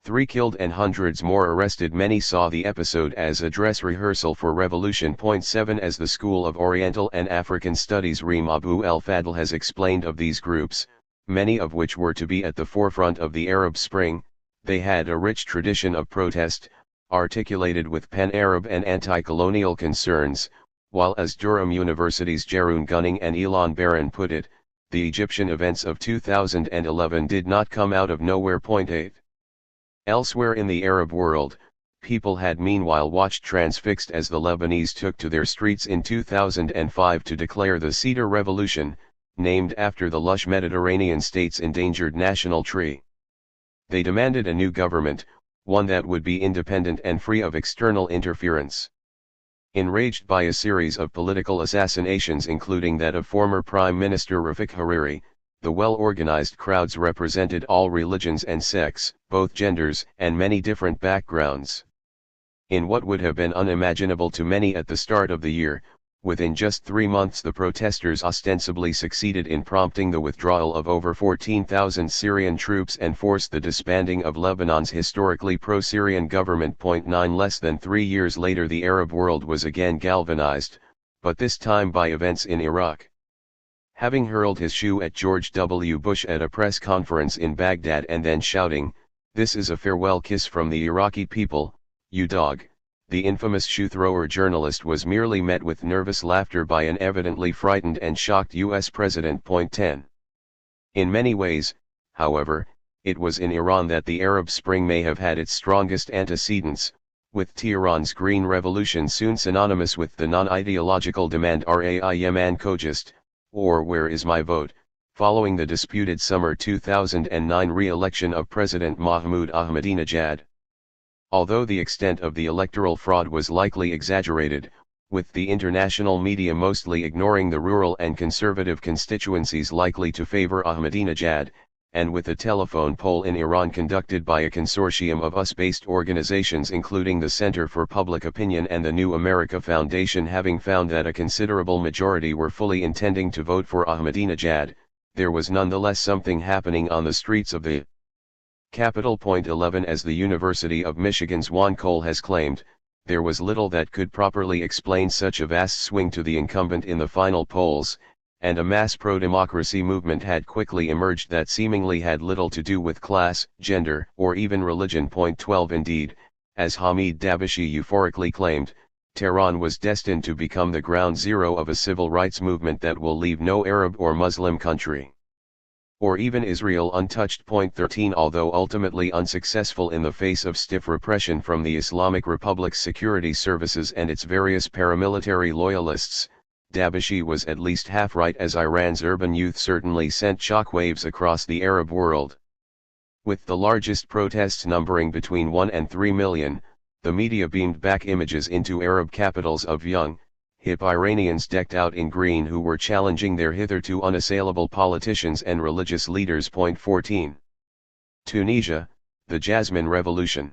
3 killed and hundreds more arrested, many saw the episode as a dress rehearsal for revolution. 7 As the School of Oriental and African Studies Reem Abu el-Fadl has explained of these groups, many of which were to be at the forefront of the Arab Spring, they had a rich tradition of protest, articulated with pan-Arab and anti-colonial concerns, while as Durham University's Jeroen Gunning and Elon Barron put it, the Egyptian events of 2011 did not come out of nowhere. 8 Elsewhere in the Arab world, people had meanwhile watched transfixed as the Lebanese took to their streets in 2005 to declare the Cedar Revolution, named after the lush Mediterranean state's endangered national tree. They demanded a new government, one that would be independent and free of external interference. Enraged by a series of political assassinations including that of former Prime Minister Rafik Hariri, the well-organized crowds represented all religions and sects, both genders and many different backgrounds. In what would have been unimaginable to many at the start of the year, within just 3 months the protesters ostensibly succeeded in prompting the withdrawal of over 14,000 Syrian troops and forced the disbanding of Lebanon's historically pro-Syrian government. 9 Less than 3 years later the Arab world was again galvanized, but this time by events in Iraq. Having hurled his shoe at George W. Bush at a press conference in Baghdad and then shouting, "This is a farewell kiss from the Iraqi people, you dog," the infamous shoe-thrower journalist was merely met with nervous laughter by an evidently frightened and shocked U.S. president. 10. In many ways, however, it was in Iran that the Arab Spring may have had its strongest antecedents, with Tehran's Green Revolution soon synonymous with the non-ideological demand Rai Yeman Kojist, or Where is my vote, following the disputed summer 2009 re-election of President Mahmoud Ahmadinejad. Although the extent of the electoral fraud was likely exaggerated, with the international media mostly ignoring the rural and conservative constituencies likely to favor Ahmadinejad, and with a telephone poll in Iran conducted by a consortium of US-based organizations including the Center for Public Opinion and the New America Foundation having found that a considerable majority were fully intending to vote for Ahmadinejad, there was nonetheless something happening on the streets of the capital. 11 As the University of Michigan's Juan Cole has claimed, there was little that could properly explain such a vast swing to the incumbent in the final polls, and a mass pro-democracy movement had quickly emerged that seemingly had little to do with class, gender, or even religion. 12 Indeed, as Hamid Dabishi euphorically claimed, Tehran was destined to become the ground zero of a civil rights movement that will leave no Arab or Muslim country, or even Israel, untouched. 13 Although ultimately unsuccessful in the face of stiff repression from the Islamic Republic's security services and its various paramilitary loyalists, Dabishi was at least half right, as Iran's urban youth certainly sent shockwaves across the Arab world. With the largest protests numbering between 1 and 3 million, the media beamed back images into Arab capitals of young, hip Iranians decked out in green who were challenging their hitherto unassailable politicians and religious leaders. 14 Tunisia, the Jasmine Revolution.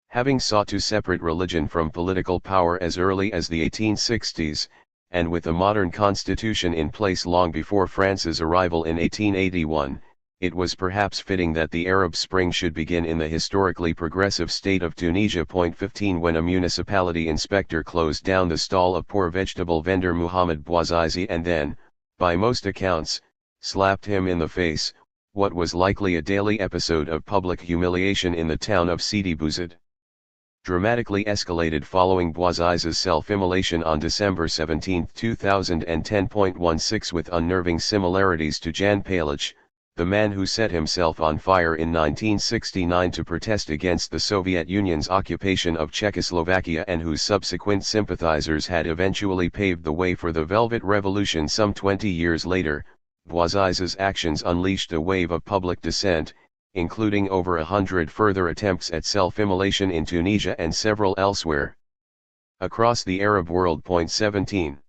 Having sought to separate religion from political power as early as the 1860s, and with a modern constitution in place long before France's arrival in 1881, it was perhaps fitting that the Arab Spring should begin in the historically progressive state of Tunisia. 15 When a municipality inspector closed down the stall of poor vegetable vendor Muhammad Bouazizi and then, by most accounts, slapped him in the face, what was likely a daily episode of public humiliation in the town of Sidi Bouzid dramatically escalated following Bouazizi's self-immolation on December 17, 2010. 16 With unnerving similarities to Jan Palic, the man who set himself on fire in 1969 to protest against the Soviet Union's occupation of Czechoslovakia and whose subsequent sympathizers had eventually paved the way for the Velvet Revolution some 20 years later, Bouazizi's actions unleashed a wave of public dissent, including over 100 further attempts at self-immolation in Tunisia and several elsewhere across the Arab world. 17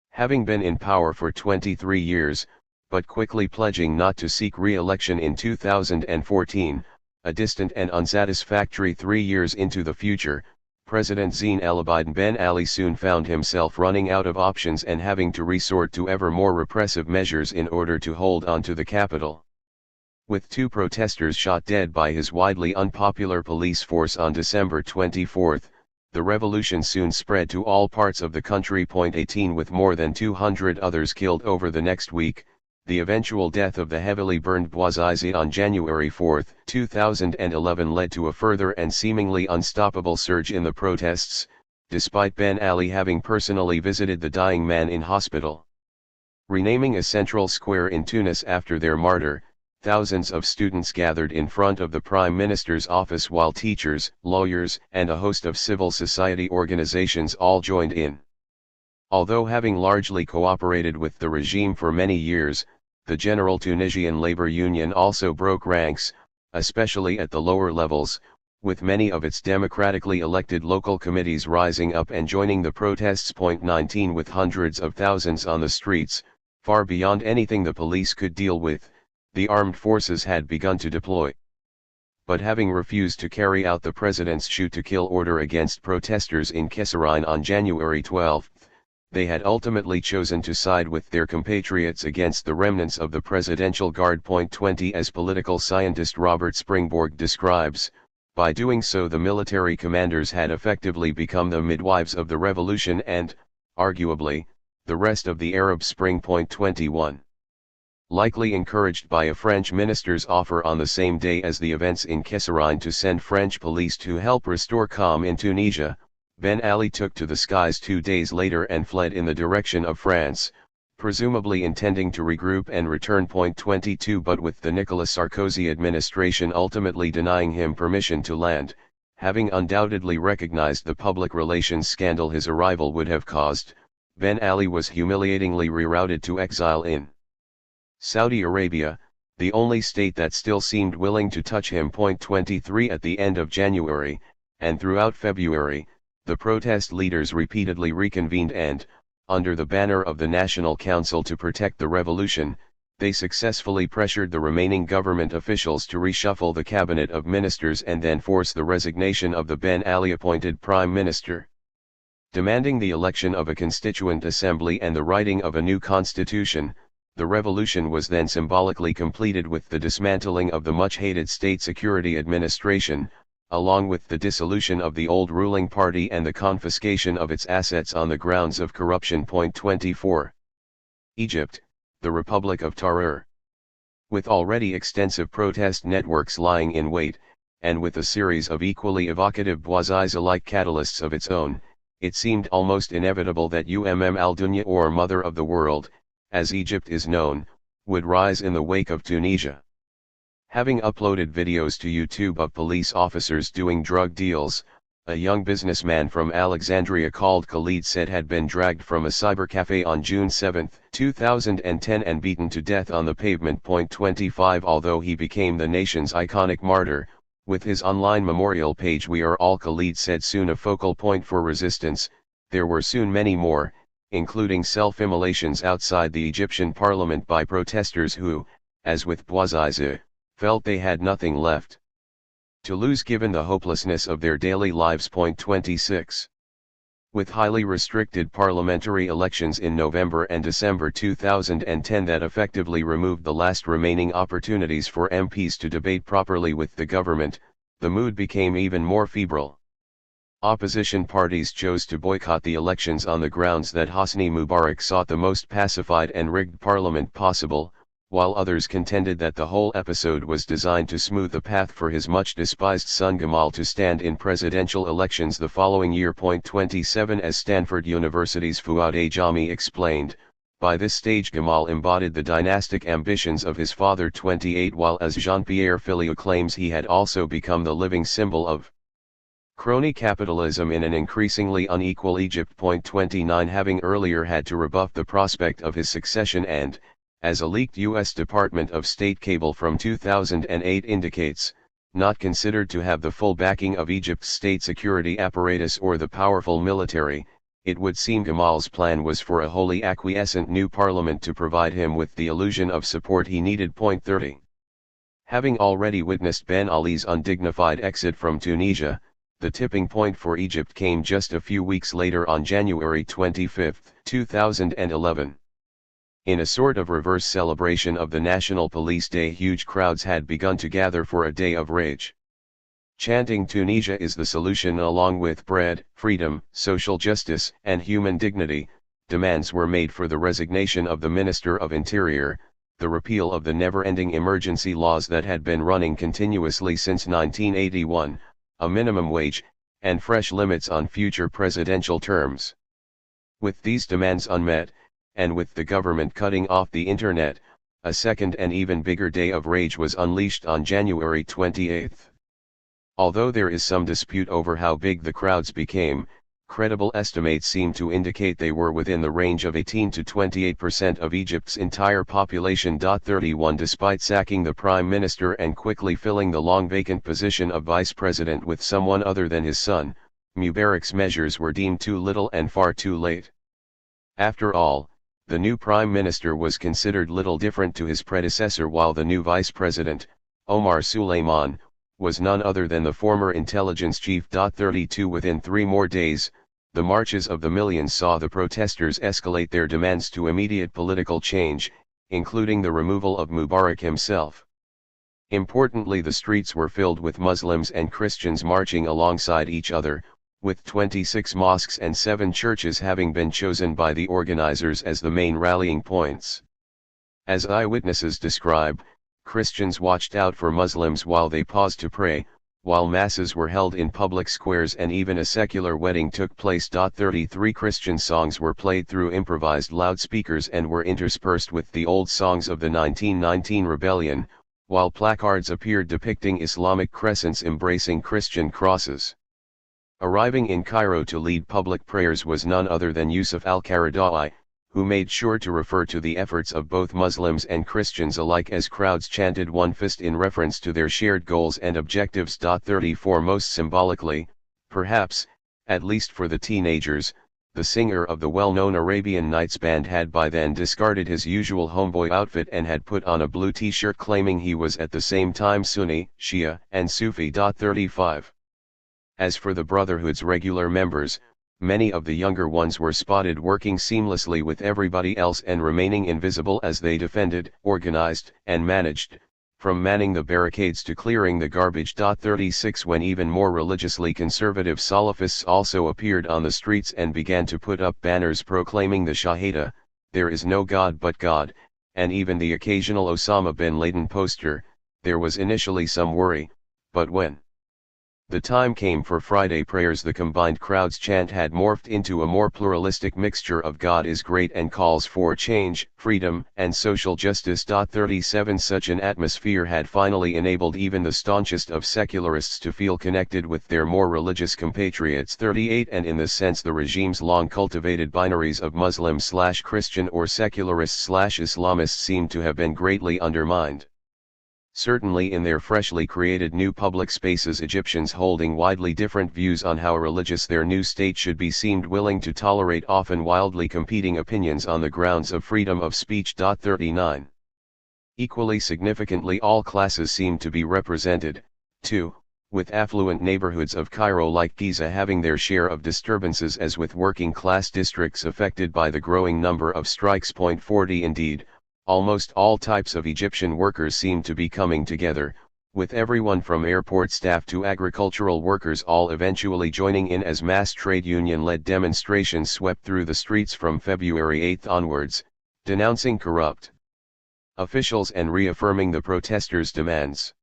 Having been in power for 23 years, but quickly pledging not to seek re-election in 2014, a distant and unsatisfactory 3 years into the future, President Zine El Abidine Ben Ali soon found himself running out of options and having to resort to ever more repressive measures in order to hold on to the capital. With 2 protesters shot dead by his widely unpopular police force on December 24, the revolution soon spread to all parts of the country. 18 With more than 200 others killed over the next week, the eventual death of the heavily burned Bouazizi on January 4, 2011 led to a further and seemingly unstoppable surge in the protests, despite Ben Ali having personally visited the dying man in hospital. Renaming a central square in Tunis after their martyr, thousands of students gathered in front of the Prime Minister's office while teachers, lawyers, and a host of civil society organizations all joined in. Although having largely cooperated with the regime for many years, the General Tunisian Labor Union also broke ranks, especially at the lower levels, with many of its democratically elected local committees rising up and joining the protests. 19 With hundreds of thousands on the streets, far beyond anything the police could deal with, the armed forces had begun to deploy. But having refused to carry out the president's shoot-to-kill order against protesters in Kesarine on January 12, they had ultimately chosen to side with their compatriots against the remnants of the Presidential Guard. 20 As political scientist Robert Springborg describes, by doing so the military commanders had effectively become the midwives of the revolution and, arguably, the rest of the Arab Spring. 21 Likely encouraged by a French minister's offer on the same day as the events in Kesarine to send French police to help restore calm in Tunisia, Ben Ali took to the skies 2 days later and fled in the direction of France, presumably intending to regroup and return. 22 But with the Nicolas Sarkozy administration ultimately denying him permission to land, having undoubtedly recognized the public relations scandal his arrival would have caused, Ben Ali was humiliatingly rerouted to exile in Saudi Arabia, the only state that still seemed willing to touch him. 23 At the end of January, and throughout February, the protest leaders repeatedly reconvened and, under the banner of the National Council to Protect the Revolution, they successfully pressured the remaining government officials to reshuffle the cabinet of ministers and then force the resignation of the Ben Ali-appointed prime minister. Demanding the election of a constituent assembly and the writing of a new constitution, the revolution was then symbolically completed with the dismantling of the much-hated State Security Administration, along with the dissolution of the old ruling party and the confiscation of its assets on the grounds of corruption. 24. Egypt, the Republic of Terror. With already extensive protest networks lying in wait, and with a series of equally evocative Bouazizi-like catalysts of its own, it seemed almost inevitable that al-Dunya, or Mother of the World, as Egypt is known, would rise in the wake of Tunisia. Having uploaded videos to YouTube of police officers doing drug deals, a young businessman from Alexandria called Khalid said had been dragged from a cybercafe on June 7, 2010 and beaten to death on the pavement. 25 Although he became the nation's iconic martyr, with his online memorial page We Are All, Khalid said, soon a focal point for resistance, there were soon many more, including self-immolations outside the Egyptian parliament by protesters who, as with Bouazizi, felt they had nothing left to lose given the hopelessness of their daily lives. 26. With highly restricted parliamentary elections in November and December 2010 that effectively removed the last remaining opportunities for MPs to debate properly with the government, the mood became even more febrile. Opposition parties chose to boycott the elections on the grounds that Hosni Mubarak sought the most pacified and rigged parliament possible, while others contended that the whole episode was designed to smooth the path for his much-despised son Gamal to stand in presidential elections the following year. 27 As Stanford University's Fuad Ajami explained, by this stage Gamal embodied the dynastic ambitions of his father. 28 While as Jean-Pierre Filiou claims he had also become the living symbol of crony capitalism in an increasingly unequal Egypt. 29 Having earlier had to rebuff the prospect of his succession and, as a leaked U.S. Department of State cable from 2008 indicates, not considered to have the full backing of Egypt's state security apparatus or the powerful military, it would seem Gamal's plan was for a wholly acquiescent new parliament to provide him with the illusion of support he needed. 30. Having already witnessed Ben Ali's undignified exit from Tunisia, the tipping point for Egypt came just a few weeks later on January 25, 2011. In a sort of reverse celebration of the National Police Day, huge crowds had begun to gather for a day of rage. Chanting "Tunisia is the solution" along with bread, freedom, social justice, and human dignity, demands were made for the resignation of the Minister of Interior, the repeal of the never-ending emergency laws that had been running continuously since 1981, a minimum wage, and fresh limits on future presidential terms. With these demands unmet, and with the government cutting off the internet, a second and even bigger day of rage was unleashed on January 28. Although there is some dispute over how big the crowds became, credible estimates seem to indicate they were within the range of 18 to 28% of Egypt's entire population. 31 Despite sacking the prime minister and quickly filling the long vacant position of vice president with someone other than his son, Mubarak's measures were deemed too little and far too late. After all, the new prime minister was considered little different to his predecessor, while the new vice president, Omar Suleiman, was none other than the former intelligence chief. 32 Within 3 more days, the marches of the millions saw the protesters escalate their demands to immediate political change, including the removal of Mubarak himself. Importantly, the streets were filled with Muslims and Christians marching alongside each other, with 26 mosques and 7 churches having been chosen by the organizers as the main rallying points. As eyewitnesses describe, Christians watched out for Muslims while they paused to pray, while masses were held in public squares and even a secular wedding took place. 33 Christian songs were played through improvised loudspeakers and were interspersed with the old songs of the 1919 rebellion, while placards appeared depicting Islamic crescents embracing Christian crosses. Arriving in Cairo to lead public prayers was none other than Yusuf al-Qaradawi, who made sure to refer to the efforts of both Muslims and Christians alike as crowds chanted "One Fist" in reference to their shared goals and objectives. 34 Most symbolically, perhaps, at least for the teenagers, the singer of the well-known Arabian Nights band, had by then discarded his usual homeboy outfit and had put on a blue t-shirt claiming he was at the same time Sunni, Shia, and Sufi. 35. As for the Brotherhood's regular members, many of the younger ones were spotted working seamlessly with everybody else and remaining invisible as they defended, organized, and managed, from manning the barricades to clearing the garbage. 36 When even more religiously conservative Salafists also appeared on the streets and began to put up banners proclaiming the Shahada, there is no God but God, and even the occasional Osama bin Laden poster, there was initially some worry, but when the time came for Friday prayers, the combined crowd's chant had morphed into a more pluralistic mixture of God is great and calls for change, freedom, and social justice. 37 Such an atmosphere had finally enabled even the staunchest of secularists to feel connected with their more religious compatriots. 38 And in this sense the regime's long cultivated binaries of Muslim/Christian or secularist/Islamist seemed to have been greatly undermined. Certainly in their freshly created new public spaces, Egyptians holding widely different views on how religious their new state should be seemed willing to tolerate often wildly competing opinions on the grounds of freedom of speech. 39. Equally significantly, all classes seemed to be represented, too, with affluent neighborhoods of Cairo like Giza having their share of disturbances as with working class districts affected by the growing number of strikes. 40 Indeed, almost all types of Egyptian workers seemed to be coming together, with everyone from airport staff to agricultural workers all eventually joining in as mass trade union-led demonstrations swept through the streets from February 8 onwards, denouncing corrupt officials and reaffirming the protesters' demands.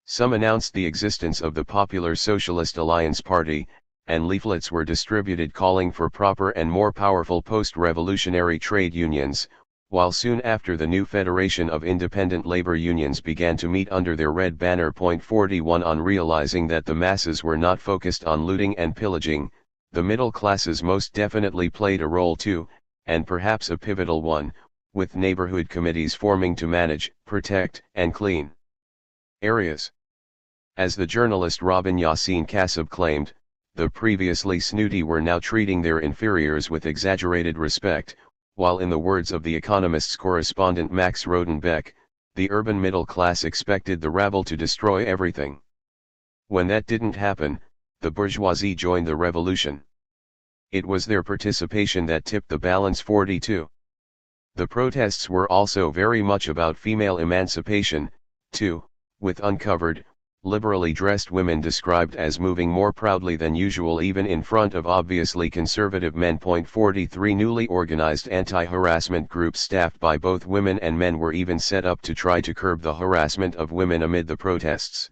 Some announced the existence of the Popular Socialist Alliance Party, and leaflets were distributed calling for proper and more powerful post-revolutionary trade unions, while soon after the new Federation of Independent Labor Unions began to meet under their red banner. 41 On realizing that the masses were not focused on looting and pillaging, the middle classes most definitely played a role too, and perhaps a pivotal one, with neighborhood committees forming to manage, protect, and clean areas. As the journalist Robin Yassin Kassab claimed, the previously snooty were now treating their inferiors with exaggerated respect, while in the words of The Economist's correspondent Max Rodenbeck, the urban middle class expected the rabble to destroy everything. When that didn't happen, the bourgeoisie joined the revolution. It was their participation that tipped the balance. 42. The protests were also very much about female emancipation, too, with uncovered, liberally dressed women described as moving more proudly than usual even in front of obviously conservative men. 43 Newly organized anti-harassment groups staffed by both women and men were even set up to try to curb the harassment of women amid the protests.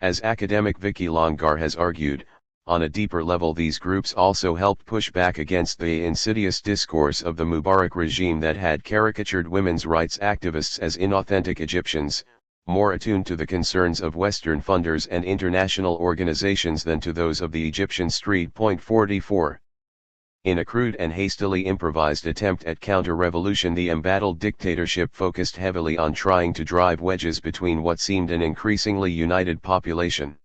As academic Vicky Longar has argued, on a deeper level these groups also helped push back against the insidious discourse of the Mubarak regime that had caricatured women's rights activists as inauthentic Egyptians, more attuned to the concerns of Western funders and international organizations than to those of the Egyptian street. 44. In a crude and hastily improvised attempt at counter-revolution, the embattled dictatorship focused heavily on trying to drive wedges between what seemed an increasingly united population.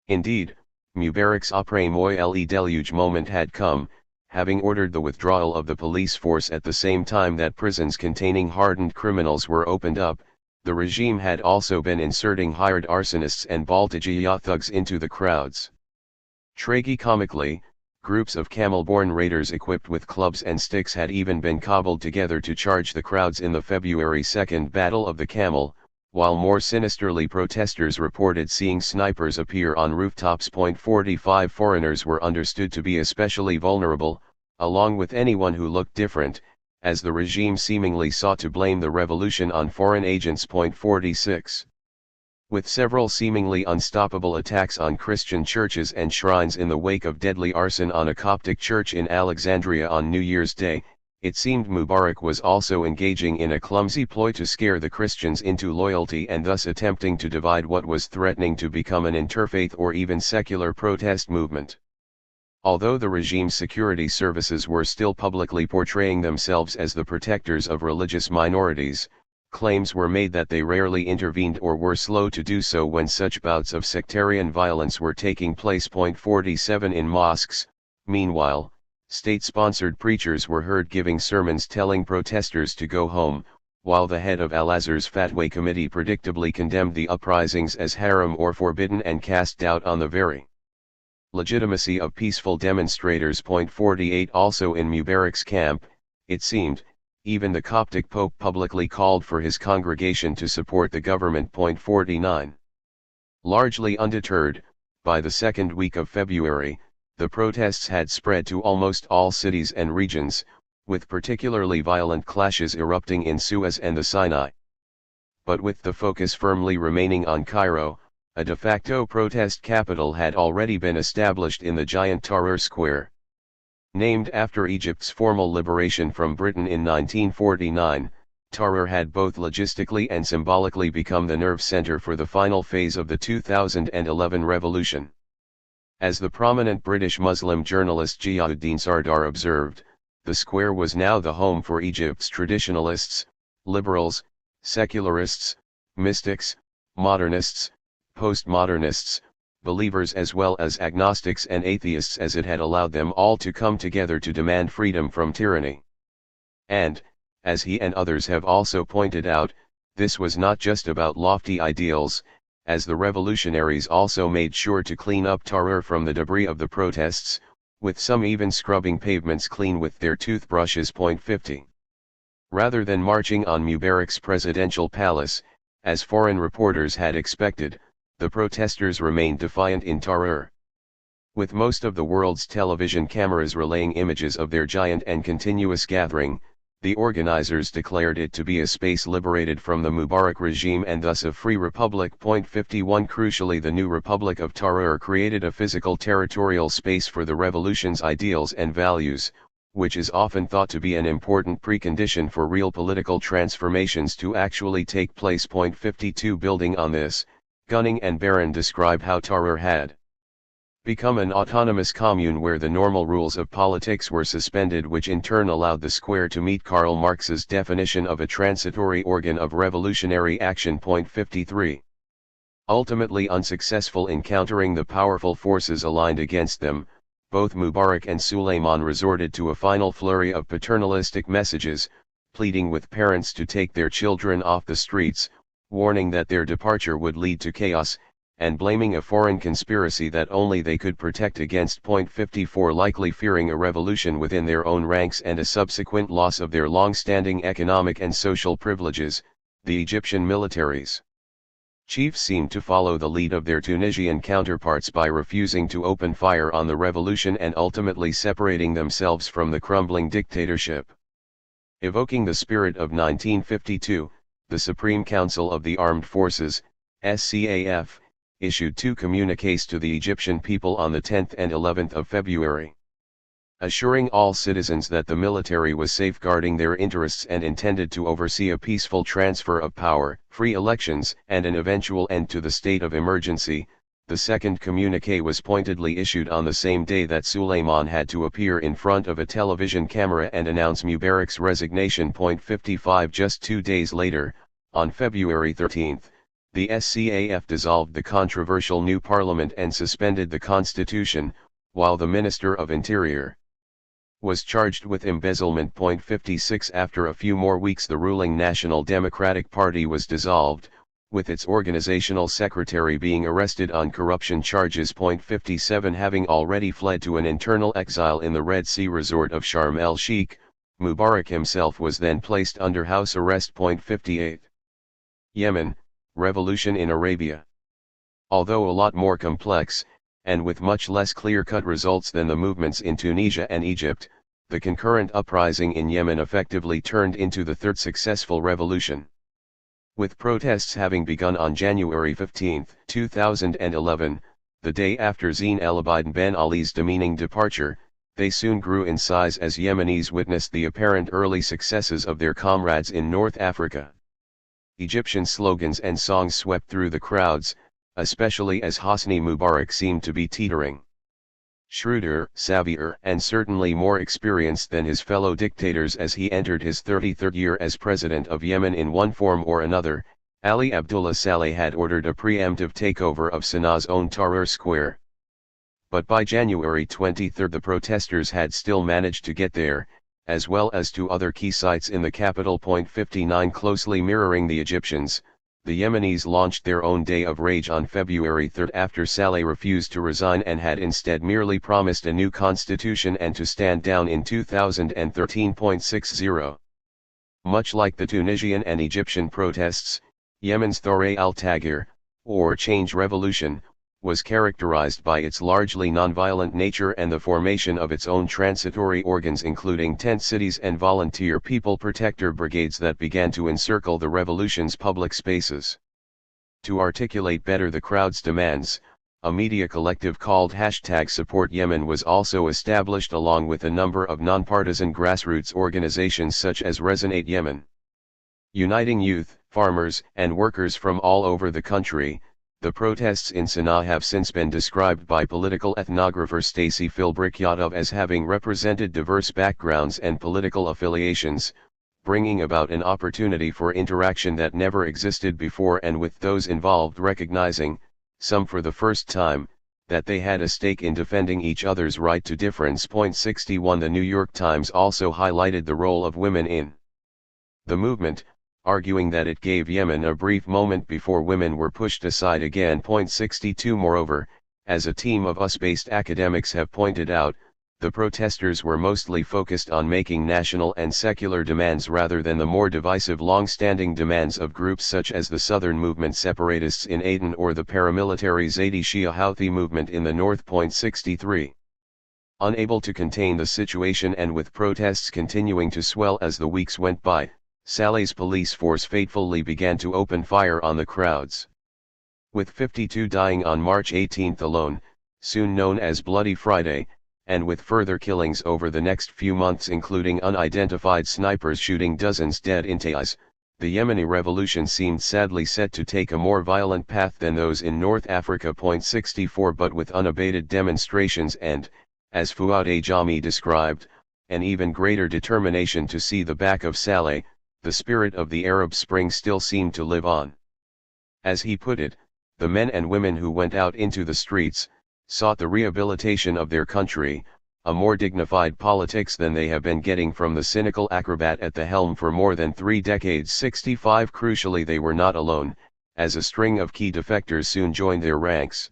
Indeed, Mubarak's après-moi deluge moment had come, having ordered the withdrawal of the police force at the same time that prisons containing hardened criminals were opened up. The regime had also been inserting hired arsonists and Baltijia thugs into the crowds. Tragicomically, groups of camel-born raiders equipped with clubs and sticks had even been cobbled together to charge the crowds in the February 2 Battle of the Camel, while more sinisterly protesters reported seeing snipers appear on rooftops. 45 Foreigners were understood to be especially vulnerable, along with anyone who looked different, as the regime seemingly sought to blame the revolution on foreign agents. 46. With several seemingly unstoppable attacks on Christian churches and shrines in the wake of deadly arson on a Coptic church in Alexandria on New Year's Day, it seemed Mubarak was also engaging in a clumsy ploy to scare the Christians into loyalty and thus attempting to divide what was threatening to become an interfaith or even secular protest movement. Although the regime's security services were still publicly portraying themselves as the protectors of religious minorities, claims were made that they rarely intervened or were slow to do so when such bouts of sectarian violence were taking place. 47 In mosques, meanwhile, State-sponsored preachers were heard giving sermons telling protesters to go home, while the head of Al-Azhar's Fatwa Committee predictably condemned the uprisings as haram or forbidden and cast doubt on the very legitimacy of peaceful demonstrators. 48 Also in Mubarak's camp, it seemed, even the Coptic Pope publicly called for his congregation to support the government. 49 Largely undeterred, by the second week of February, the protests had spread to almost all cities and regions, with particularly violent clashes erupting in Suez and the Sinai. But with the focus firmly remaining on Cairo, a de facto protest capital had already been established in the giant Tahrir Square. Named after Egypt's formal liberation from Britain in 1949, Tahrir had both logistically and symbolically become the nerve center for the final phase of the 2011 revolution. As the prominent British Muslim journalist Ziauddin Sardar observed, the square was now the home for Egypt's traditionalists, liberals, secularists, mystics, modernists, postmodernists, believers as well as agnostics and atheists, as it had allowed them all to come together to demand freedom from tyranny. And, as he and others have also pointed out, this was not just about lofty ideals, as the revolutionaries also made sure to clean up Tahrir from the debris of the protests, with some even scrubbing pavements clean with their toothbrushes. 50 Rather than marching on Mubarak's presidential palace, as foreign reporters had expected, the protesters remained defiant in Tahrir. With most of the world's television cameras relaying images of their giant and continuous gathering, the organizers declared it to be a space liberated from the Mubarak regime and thus a free republic. 51 Crucially, the new Republic of Tahrir created a physical territorial space for the revolution's ideals and values, which is often thought to be an important precondition for real political transformations to actually take place. 52 Building on this, Gunning and Barron describe how Tahrir had become an autonomous commune where the normal rules of politics were suspended, which in turn allowed the square to meet Karl Marx's definition of a transitory organ of revolutionary action. 53 Ultimately unsuccessful in countering the powerful forces aligned against them, both Mubarak and Suleiman resorted to a final flurry of paternalistic messages, pleading with parents to take their children off the streets, warning that their departure would lead to chaos, and blaming a foreign conspiracy that only they could protect against. 54 Likely fearing a revolution within their own ranks and a subsequent loss of their long-standing economic and social privileges, the Egyptian military's chiefs seemed to follow the lead of their Tunisian counterparts by refusing to open fire on the revolution and ultimately separating themselves from the crumbling dictatorship. Evoking the spirit of 1952, the Supreme Council of the Armed Forces, SCAF, issued two communiques to the Egyptian people on the 10th and 11th of February. Assuring all citizens that the military was safeguarding their interests and intended to oversee a peaceful transfer of power, free elections, and an eventual end to the state of emergency, the second communique was pointedly issued on the same day that Suleiman had to appear in front of a television camera and announce Mubarak's resignation. 55 Just 2 days later, on February 13, the SCAF dissolved the controversial new parliament and suspended the constitution, while the Minister of Interior was charged with embezzlement. 56 After a few more weeks, the ruling National Democratic Party was dissolved, with its organizational secretary being arrested on corruption charges. 57 Having already fled to an internal exile in the Red Sea resort of Sharm el-Sheikh, Mubarak himself was then placed under house arrest. 58 Yemen, Revolution in Arabia. Although a lot more complex, and with much less clear-cut results than the movements in Tunisia and Egypt, the concurrent uprising in Yemen effectively turned into the third successful revolution. With protests having begun on January 15, 2011, the day after Zine El Abidine Ben Ali's demeaning departure, they soon grew in size as Yemenis witnessed the apparent early successes of their comrades in North Africa. Egyptian slogans and songs swept through the crowds, especially as Hosni Mubarak seemed to be teetering. Shrewder, savvier, and certainly more experienced than his fellow dictators as he entered his 33rd year as president of Yemen in one form or another, Ali Abdullah Saleh had ordered a preemptive takeover of Sanaa's own Tahrir Square. but by January 23 the protesters had still managed to get there, as well as to other key sites in the capital. 59 Closely mirroring the Egyptians, the Yemenis launched their own day of rage on February 3 after Saleh refused to resign and had instead merely promised a new constitution and to stand down in 2013.60. Much like the Tunisian and Egyptian protests, Yemen's Thawra al-Taghir, or Change Revolution, was characterized by its largely nonviolent nature and the formation of its own transitory organs including tent cities and volunteer people protector brigades that began to encircle the revolution's public spaces. To articulate better the crowd's demands, a media collective called #SupportYemen was also established along with a number of nonpartisan grassroots organizations such as Resonate Yemen. Uniting youth, farmers, and workers from all over the country, the protests in Sana'a have since been described by political ethnographer Stacy Philbrick-Yadov as having represented diverse backgrounds and political affiliations, bringing about an opportunity for interaction that never existed before and with those involved recognizing, some for the first time, that they had a stake in defending each other's right to difference. 61 The New York Times also highlighted the role of women in the movement, arguing that it gave Yemen a brief moment before women were pushed aside again. 62 Moreover, as a team of US-based academics have pointed out, the protesters were mostly focused on making national and secular demands rather than the more divisive long-standing demands of groups such as the Southern Movement separatists in Aden or the paramilitary Zaidi Shia Houthi movement in the north. 63 Unable to contain the situation and with protests continuing to swell as the weeks went by, Saleh's police force fatefully began to open fire on the crowds. With 52 dying on March 18 alone, soon known as Bloody Friday, and with further killings over the next few months including unidentified snipers shooting dozens dead in Taiz, the Yemeni revolution seemed sadly set to take a more violent path than those in North Africa. 64 But with unabated demonstrations and, as Fuad Ajami described, an even greater determination to see the back of Saleh, the spirit of the Arab Spring still seemed to live on. As he put it, the men and women who went out into the streets, sought the rehabilitation of their country, a more dignified politics than they have been getting from the cynical acrobat at the helm for more than 3 decades. 65 Crucially, they were not alone, as a string of key defectors soon joined their ranks.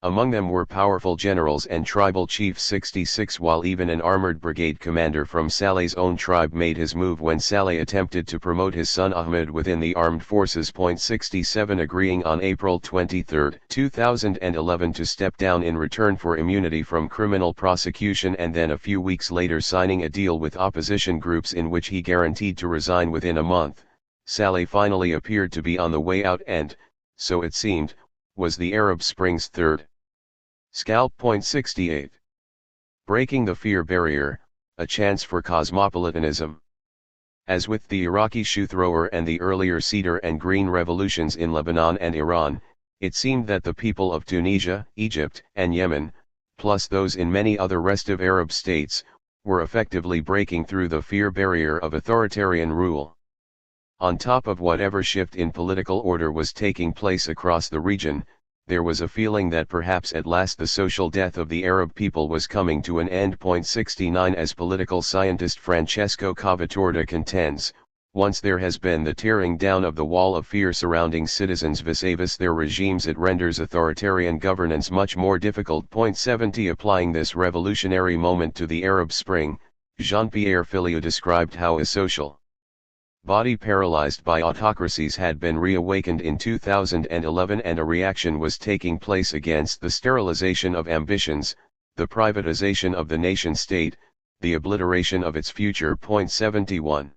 Among them were powerful generals and tribal chiefs. 66 While even an armored brigade commander from Saleh's own tribe made his move when Saleh attempted to promote his son Ahmed within the armed forces. 67 Agreeing on April 23, 2011 to step down in return for immunity from criminal prosecution and then a few weeks later signing a deal with opposition groups in which he guaranteed to resign within a month, Saleh finally appeared to be on the way out and, so it seemed, was the Arab Spring's third scalp. 68 Breaking the fear barrier, a chance for cosmopolitanism. As with the Iraqi shoe thrower and the earlier cedar and green revolutions in Lebanon and Iran, it seemed that the people of Tunisia, Egypt, and Yemen, plus those in many other restive Arab states, were effectively breaking through the fear barrier of authoritarian rule. On top of whatever shift in political order was taking place across the region, there was a feeling that perhaps at last the social death of the Arab people was coming to an end. 69 As political scientist Francesco Cavatorta contends, once there has been the tearing down of the wall of fear surrounding citizens vis-a-vis their regimes, it renders authoritarian governance much more difficult. 70 Applying this revolutionary moment to the Arab Spring, Jean-Pierre Filiu described how a social body paralyzed by autocracies had been reawakened in 2011 and a reaction was taking place against the sterilization of ambitions, the privatization of the nation-state, the obliteration of its future. 71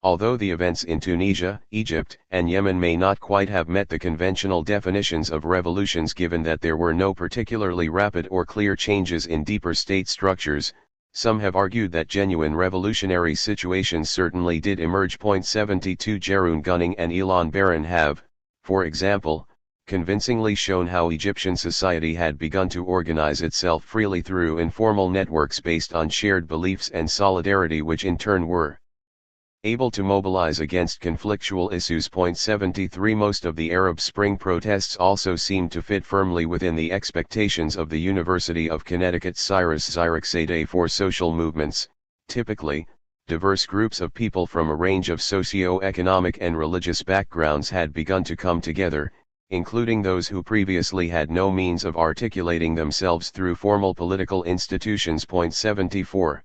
Although the events in Tunisia, Egypt, and Yemen may not quite have met the conventional definitions of revolutions given that there were no particularly rapid or clear changes in deeper state structures, some have argued that genuine revolutionary situations certainly did emerge. 72 Jeroen Gunning and Ilan Baron have, for example, convincingly shown how Egyptian society had begun to organize itself freely through informal networks based on shared beliefs and solidarity which in turn were Able to mobilize against conflictual issues. 73 Most of the Arab Spring protests also seemed to fit firmly within the expectations of the University of Connecticut's Cyrus Zyrkzadeh for social movements. Typically, diverse groups of people from a range of socio-economic and religious backgrounds had begun to come together, including those who previously had no means of articulating themselves through formal political institutions. 74.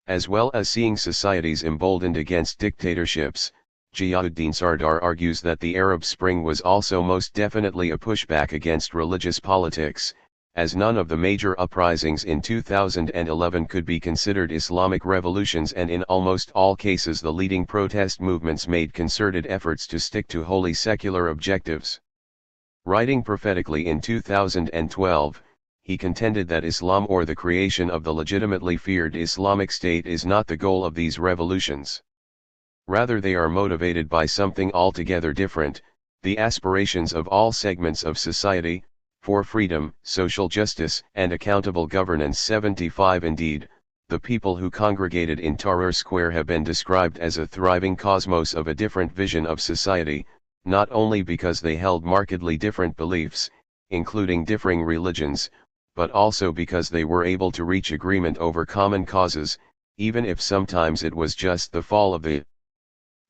As well as seeing societies emboldened against dictatorships, Ziauddin Sardar argues that the Arab Spring was also most definitely a pushback against religious politics, as none of the major uprisings in 2011 could be considered Islamic revolutions, and in almost all cases the leading protest movements made concerted efforts to stick to wholly secular objectives. Writing prophetically in 2012, he contended that Islam, or the creation of the legitimately feared Islamic State, is not the goal of these revolutions. Rather, they are motivated by something altogether different: the aspirations of all segments of society, for freedom, social justice, and accountable governance. 75 Indeed, the people who congregated in Tahrir Square have been described as a thriving cosmos of a different vision of society, not only because they held markedly different beliefs, including differing religions, but also because they were able to reach agreement over common causes, even if sometimes it was just the fall of the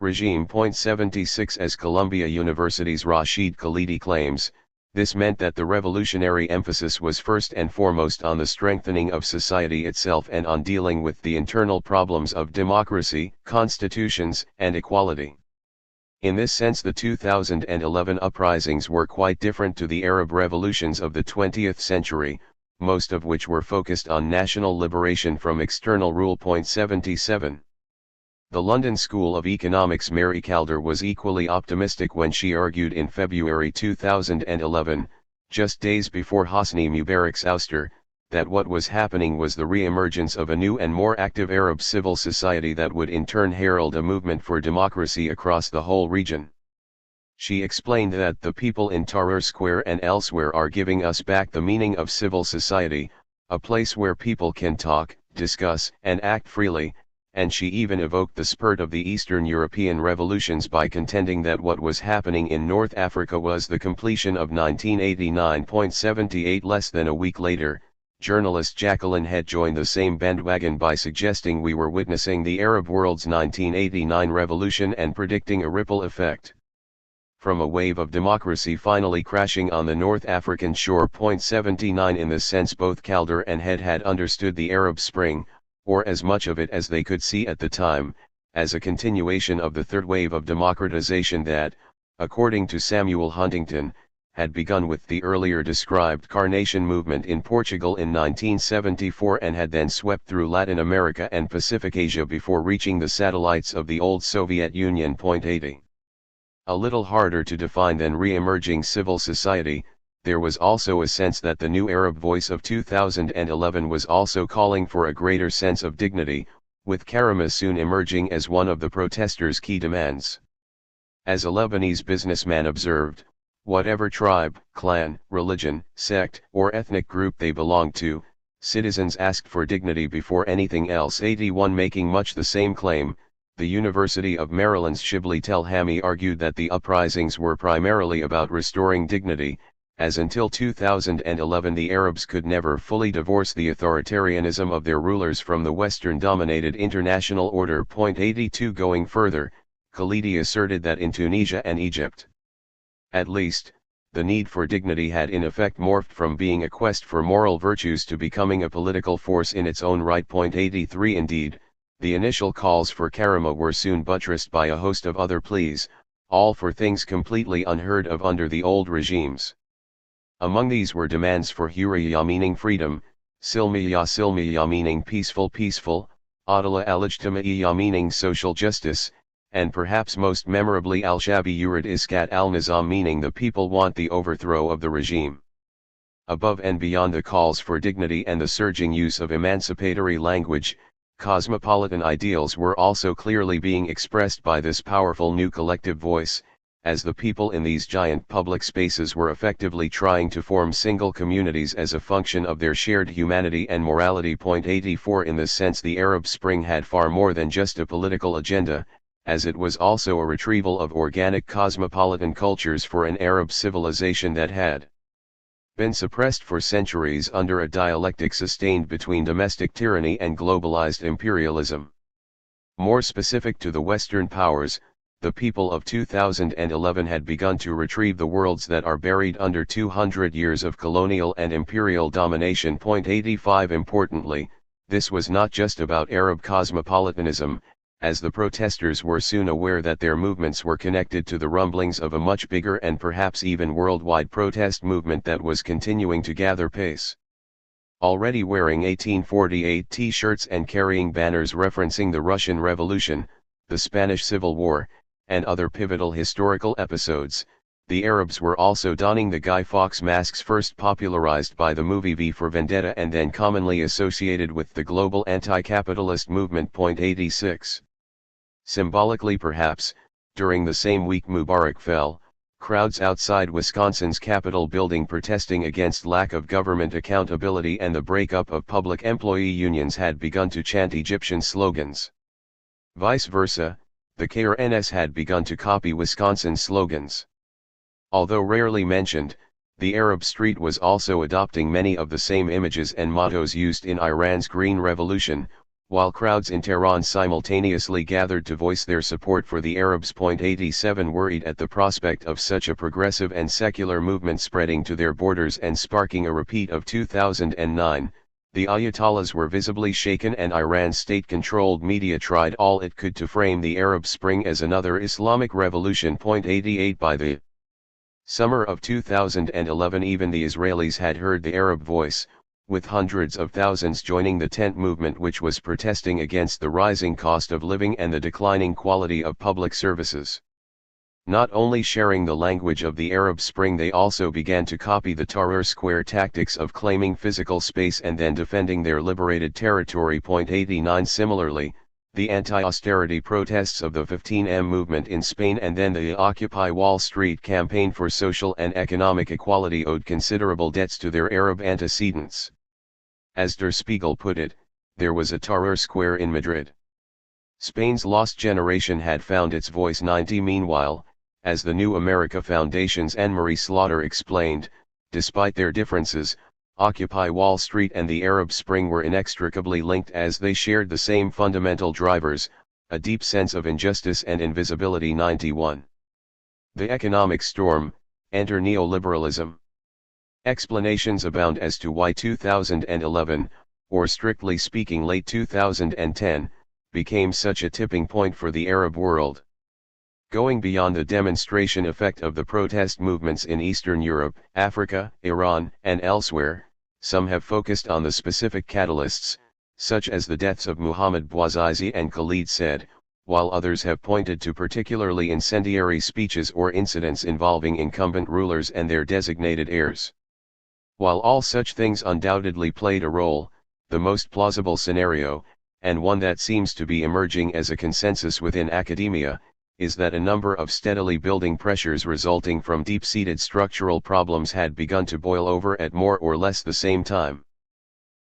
regime. 76 As Columbia University's Rashid Khalidi claims, this meant that the revolutionary emphasis was first and foremost on the strengthening of society itself and on dealing with the internal problems of democracy, constitutions, and equality. In this sense, the 2011 uprisings were quite different to the Arab revolutions of the 20th century, most of which were focused on national liberation from external rule. 77. The London School of Economics' Mary Calder was equally optimistic when she argued in February 2011, just days before Hosni Mubarak's ouster, that what was happening was the re-emergence of a new and more active Arab civil society that would in turn herald a movement for democracy across the whole region. She explained that the people in Tahrir Square and elsewhere are giving us back the meaning of civil society, a place where people can talk, discuss, and act freely, and she even evoked the spurt of the Eastern European revolutions by contending that what was happening in North Africa was the completion of 1989. 78 Less than a week later, journalist Jacqueline Head joined the same bandwagon by suggesting we were witnessing the Arab world's 1989 revolution and predicting a ripple effect from a wave of democracy finally crashing on the North African shore. 79 In this sense, both Calder and Head had understood the Arab Spring, or as much of it as they could see at the time, as a continuation of the third wave of democratization that, according to Samuel Huntington, had begun with the earlier described Carnation movement in Portugal in 1974 and had then swept through Latin America and Pacific Asia before reaching the satellites of the old Soviet Union. 80. A little harder to define than re-emerging civil society, there was also a sense that the new Arab voice of 2011 was also calling for a greater sense of dignity, with Karama soon emerging as one of the protesters' key demands. As a Lebanese businessman observed, whatever tribe, clan, religion, sect, or ethnic group they belonged to, citizens asked for dignity before anything else. 81 Making much the same claim, the University of Maryland's Shibli Telhami argued that the uprisings were primarily about restoring dignity, as until 2011 the Arabs could never fully divorce the authoritarianism of their rulers from the Western-dominated international order. 82 Going further, Khalidi asserted that in Tunisia and Egypt, at least, the need for dignity had in effect morphed from being a quest for moral virtues to becoming a political force in its own right. 83 Indeed, the initial calls for Karama were soon buttressed by a host of other pleas, all for things completely unheard of under the old regimes. Among these were demands for hurriya meaning freedom, silmiya meaning peaceful, adala al-ijtimaiya meaning social justice, and perhaps most memorably al-shabi yurid iskat al-nizam meaning the people want the overthrow of the regime. Above and beyond the calls for dignity and the surging use of emancipatory language, cosmopolitan ideals were also clearly being expressed by this powerful new collective voice, as the people in these giant public spaces were effectively trying to form single communities as a function of their shared humanity and morality. 84 In this sense, the Arab Spring had far more than just a political agenda, as it was also a retrieval of organic cosmopolitan cultures for an Arab civilization that had been suppressed for centuries under a dialectic sustained between domestic tyranny and globalized imperialism. More specific to the Western powers, the people of 2011 had begun to retrieve the worlds that are buried under 200 years of colonial and imperial domination. 85 Importantly, this was not just about Arab cosmopolitanism, as the protesters were soon aware that their movements were connected to the rumblings of a much bigger and perhaps even worldwide protest movement that was continuing to gather pace. Already wearing 1848 t-shirts and carrying banners referencing the Russian Revolution, the Spanish Civil War, and other pivotal historical episodes, the Arabs were also donning the Guy Fawkes masks first popularized by the movie V for Vendetta and then commonly associated with the global anti-capitalist movement. 86. Symbolically perhaps, during the same week Mubarak fell, crowds outside Wisconsin's Capitol building protesting against lack of government accountability and the breakup of public employee unions had begun to chant Egyptian slogans. Vice versa, the KRNS had begun to copy Wisconsin's slogans. Although rarely mentioned, the Arab Street was also adopting many of the same images and mottos used in Iran's Green Revolution, while crowds in Tehran simultaneously gathered to voice their support for the Arabs. 87 Worried at the prospect of such a progressive and secular movement spreading to their borders and sparking a repeat of 2009, the Ayatollahs were visibly shaken and Iran's state-controlled media tried all it could to frame the Arab Spring as another Islamic revolution. 88 By the summer of 2011 even the Israelis had heard the Arab voice, with hundreds of thousands joining the tent movement which was protesting against the rising cost of living and the declining quality of public services. Not only sharing the language of the Arab Spring, they also began to copy the Tahrir Square tactics of claiming physical space and then defending their liberated territory. 89 Similarly, the anti-austerity protests of the 15M movement in Spain and then the Occupy Wall Street campaign for social and economic equality owed considerable debts to their Arab antecedents. As Der Spiegel put it, there was a Tahrir Square in Madrid. Spain's lost generation had found its voice. 90 Meanwhile, as the New America Foundation's Anne-Marie Slaughter explained, despite their differences, Occupy Wall Street and the Arab Spring were inextricably linked as they shared the same fundamental drivers, a deep sense of injustice and invisibility. 91. The economic storm, enter neoliberalism. Explanations abound as to why 2011, or strictly speaking late 2010, became such a tipping point for the Arab world. Going beyond the demonstration effect of the protest movements in Eastern Europe, Africa, Iran, and elsewhere, some have focused on the specific catalysts, such as the deaths of Muhammad Bouazizi and Khalid Said, while others have pointed to particularly incendiary speeches or incidents involving incumbent rulers and their designated heirs. While all such things undoubtedly played a role, the most plausible scenario, and one that seems to be emerging as a consensus within academia, is that a number of steadily building pressures resulting from deep-seated structural problems had begun to boil over at more or less the same time.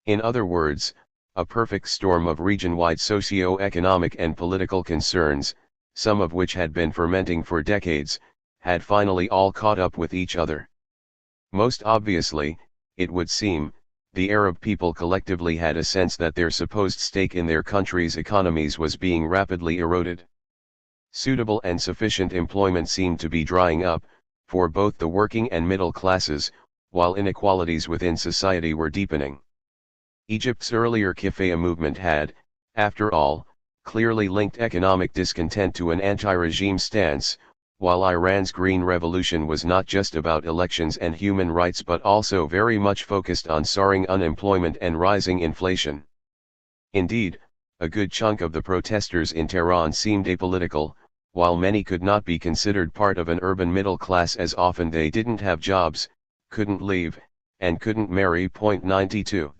In other words, a perfect storm of region-wide socio-economic and political concerns, some of which had been fermenting for decades, had finally all caught up with each other. Most obviously, it would seem, the Arab people collectively had a sense that their supposed stake in their country's economies was being rapidly eroded. Suitable and sufficient employment seemed to be drying up, for both the working and middle classes, while inequalities within society were deepening. Egypt's earlier Kifaya movement had, after all, clearly linked economic discontent to an anti-regime stance, while Iran's Green Revolution was not just about elections and human rights but also very much focused on soaring unemployment and rising inflation. Indeed, a good chunk of the protesters in Tehran seemed apolitical, while many could not be considered part of an urban middle class as often they didn't have jobs, couldn't leave, and couldn't marry. 92.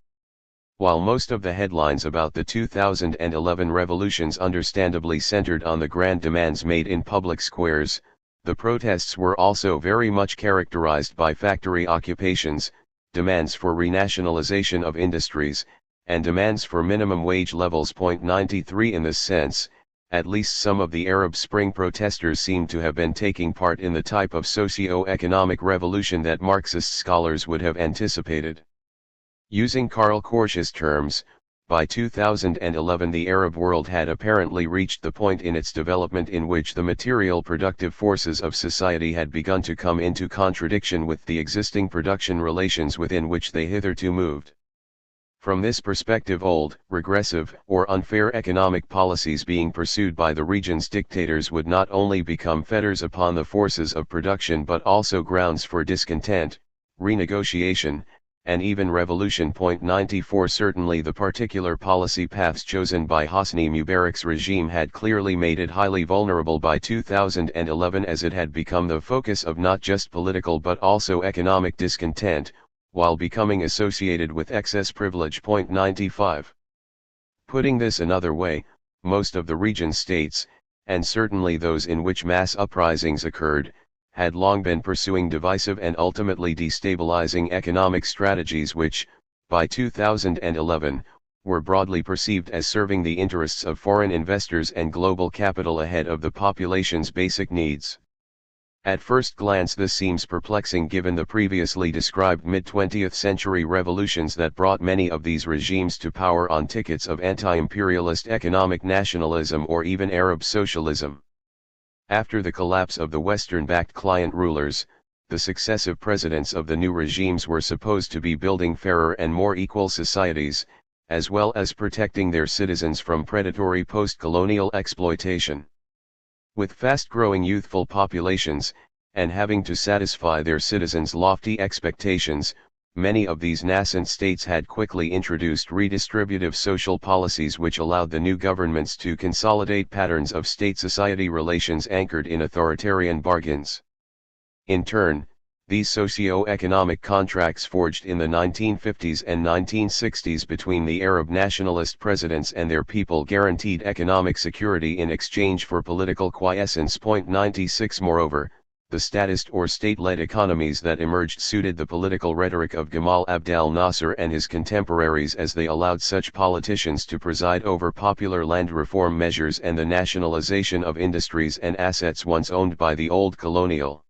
While most of the headlines about the 2011 revolutions understandably centered on the grand demands made in public squares, the protests were also very much characterized by factory occupations, demands for renationalization of industries, and demands for minimum wage levels. 93 In this sense, At least some of the Arab Spring protesters seem to have been taking part in the type of socio-economic revolution that Marxist scholars would have anticipated. Using Karl Korsch's terms, by 2011 the Arab world had apparently reached the point in its development in which the material productive forces of society had begun to come into contradiction with the existing production relations within which they hitherto moved. From this perspective old, regressive, or unfair economic policies being pursued by the region's dictators would not only become fetters upon the forces of production but also grounds for discontent, renegotiation, and even revolution. 94 Certainly the particular policy paths chosen by Hosni Mubarak's regime had clearly made it highly vulnerable by 2011 as it had become the focus of not just political but also economic discontent, while becoming associated with excess privilege. 95. Putting this another way, most of the region's states, and certainly those in which mass uprisings occurred, had long been pursuing divisive and ultimately destabilizing economic strategies which, by 2011, were broadly perceived as serving the interests of foreign investors and global capital ahead of the population's basic needs. At first glance this seems perplexing given the previously described mid-20th century revolutions that brought many of these regimes to power on tickets of anti-imperialist economic nationalism or even Arab socialism. After the collapse of the Western-backed client rulers, the successive presidents of the new regimes were supposed to be building fairer and more equal societies, as well as protecting their citizens from predatory post-colonial exploitation. With fast-growing youthful populations, and having to satisfy their citizens' lofty expectations, many of these nascent states had quickly introduced redistributive social policies which allowed the new governments to consolidate patterns of state-society relations anchored in authoritarian bargains. In turn, these socio-economic contracts forged in the 1950s and 1960s between the Arab nationalist presidents and their people guaranteed economic security in exchange for political quiescence. 96 Moreover, the statist or state-led economies that emerged suited the political rhetoric of Gamal Abdel Nasser and his contemporaries as they allowed such politicians to preside over popular land reform measures and the nationalization of industries and assets once owned by the old colonial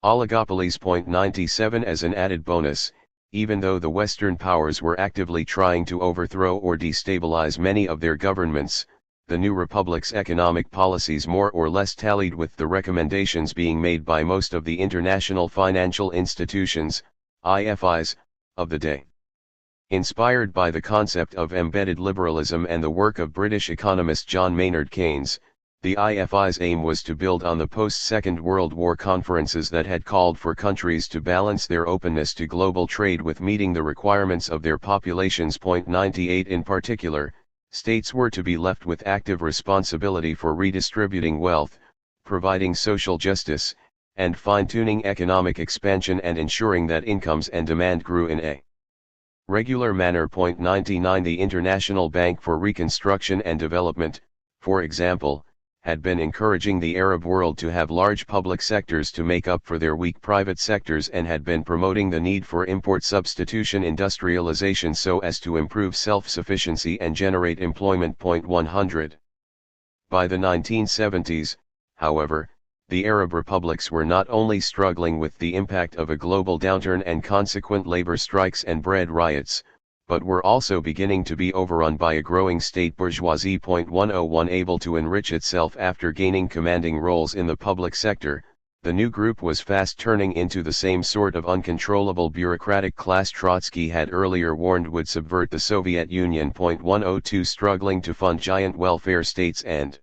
oligopolies. 97 As an added bonus, even though the Western powers were actively trying to overthrow or destabilize many of their governments, the new republic's economic policies more or less tallied with the recommendations being made by most of the international financial institutions, IFIs, of the day. Inspired by the concept of embedded liberalism and the work of British economist John Maynard Keynes, the IFI's aim was to build on the post-Second World War conferences that had called for countries to balance their openness to global trade with meeting the requirements of their populations. 98 In particular, states were to be left with active responsibility for redistributing wealth, providing social justice, and fine-tuning economic expansion and ensuring that incomes and demand grew in a regular manner. 99 The International Bank for Reconstruction and Development, for example, had been encouraging the Arab world to have large public sectors to make up for their weak private sectors and had been promoting the need for import substitution industrialization so as to improve self-sufficiency and generate employment. 100. By the 1970s, however, the Arab republics were not only struggling with the impact of a global downturn and consequent labor strikes and bread riots, but were also beginning to be overrun by a growing state bourgeoisie. 101 Able to enrich itself after gaining commanding roles in the public sector, the new group was fast turning into the same sort of uncontrollable bureaucratic class Trotsky had earlier warned would subvert the Soviet Union. 102 Struggling to fund giant welfare states and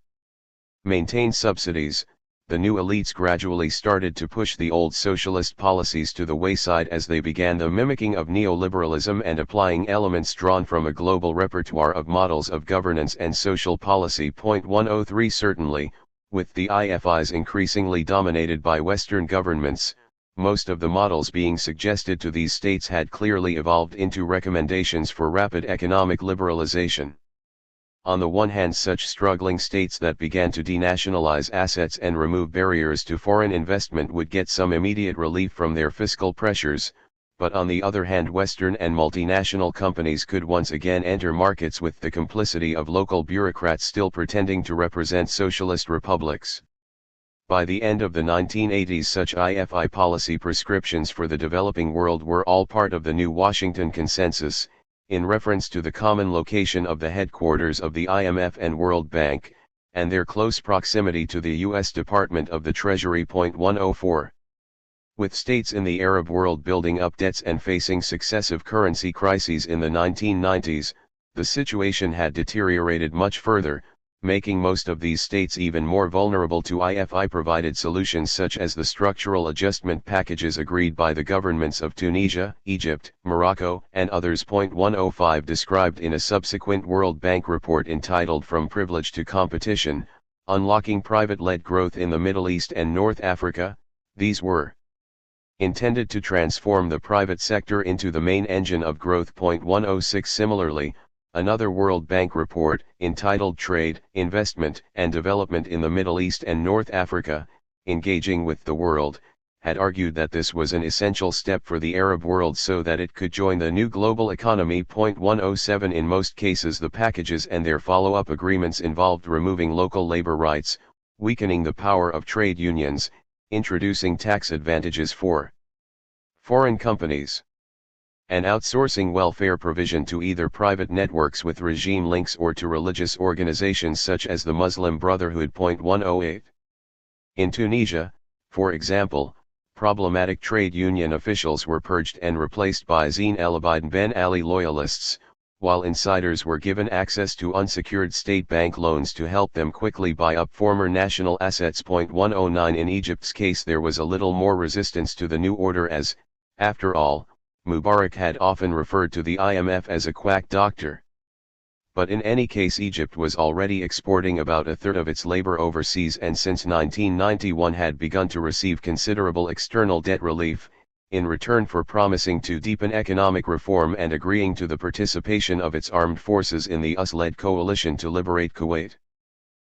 maintain subsidies, the new elites gradually started to push the old socialist policies to the wayside as they began the mimicking of neoliberalism and applying elements drawn from a global repertoire of models of governance and social policy. 103 Certainly, with the IFIs increasingly dominated by Western governments, most of the models being suggested to these states had clearly evolved into recommendations for rapid economic liberalization. On the one hand, such struggling states that began to denationalize assets and remove barriers to foreign investment would get some immediate relief from their fiscal pressures, but on the other hand Western and multinational companies could once again enter markets with the complicity of local bureaucrats still pretending to represent socialist republics. By the end of the 1980s such IFI policy prescriptions for the developing world were all part of the new Washington Consensus, in reference to the common location of the headquarters of the IMF and World Bank, and their close proximity to the U.S. Department of the Treasury. 104. With states in the Arab world building up debts and facing successive currency crises in the 1990s, the situation had deteriorated much further, making most of these states even more vulnerable to IFI-provided solutions such as the structural adjustment packages agreed by the governments of Tunisia, Egypt, Morocco, and others. 105 described in a subsequent World Bank report entitled From Privilege to Competition, Unlocking Private-Led Growth in the Middle East and North Africa. These were intended to transform the private sector into the main engine of growth. 106 Similarly, another World Bank report, entitled Trade, Investment, and Development in the Middle East and North Africa, Engaging with the World, had argued that this was an essential step for the Arab world so that it could join the new global economy. 107 In most cases the packages and their follow-up agreements involved removing local labor rights, weakening the power of trade unions, introducing tax advantages for foreign companies, and outsourcing welfare provision to either private networks with regime links or to religious organizations such as the Muslim Brotherhood. 108. In Tunisia, for example, problematic trade union officials were purged and replaced by Zine El Abidine Ben Ali loyalists, while insiders were given access to unsecured state bank loans to help them quickly buy up former national assets. 109 In Egypt's case there was a little more resistance to the new order as, after all, Mubarak had often referred to the IMF as a quack doctor. But in any case Egypt was already exporting about a third of its labor overseas and since 1991 had begun to receive considerable external debt relief, in return for promising to deepen economic reform and agreeing to the participation of its armed forces in the US-led coalition to liberate Kuwait.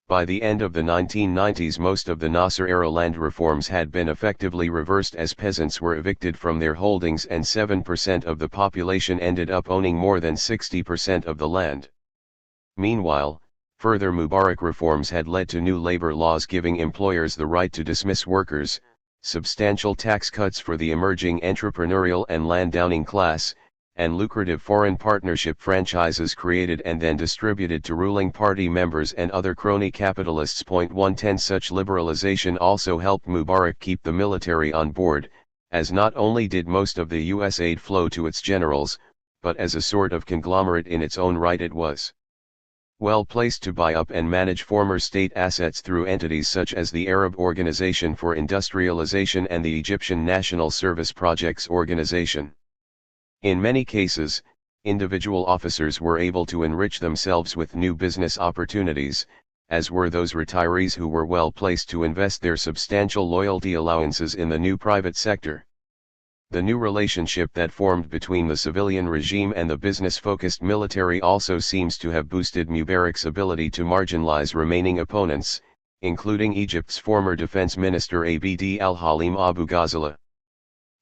By the end of the 1990s most of the Nasser-era land reforms had been effectively reversed as peasants were evicted from their holdings and 7% of the population ended up owning more than 60% of the land. Meanwhile, further Mubarak reforms had led to new labor laws giving employers the right to dismiss workers, substantial tax cuts for the emerging entrepreneurial and land-owning class, and lucrative foreign partnership franchises created and then distributed to ruling party members and other crony capitalists. 110 Such liberalization also helped Mubarak keep the military on board, as not only did most of the US aid flow to its generals, but as a sort of conglomerate in its own right it was well placed to buy up and manage former state assets through entities such as the Arab Organization for Industrialization and the Egyptian National Service Projects Organization. In many cases, individual officers were able to enrich themselves with new business opportunities, as were those retirees who were well placed to invest their substantial loyalty allowances in the new private sector. The new relationship that formed between the civilian regime and the business-focused military also seems to have boosted Mubarak's ability to marginalize remaining opponents, including Egypt's former defense minister Abd al-Halim Abu Ghazala.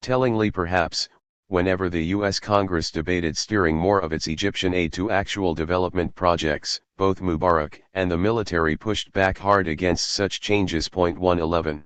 Tellingly perhaps, whenever the U.S. Congress debated steering more of its Egyptian aid to actual development projects, both Mubarak and the military pushed back hard against such changes. 111.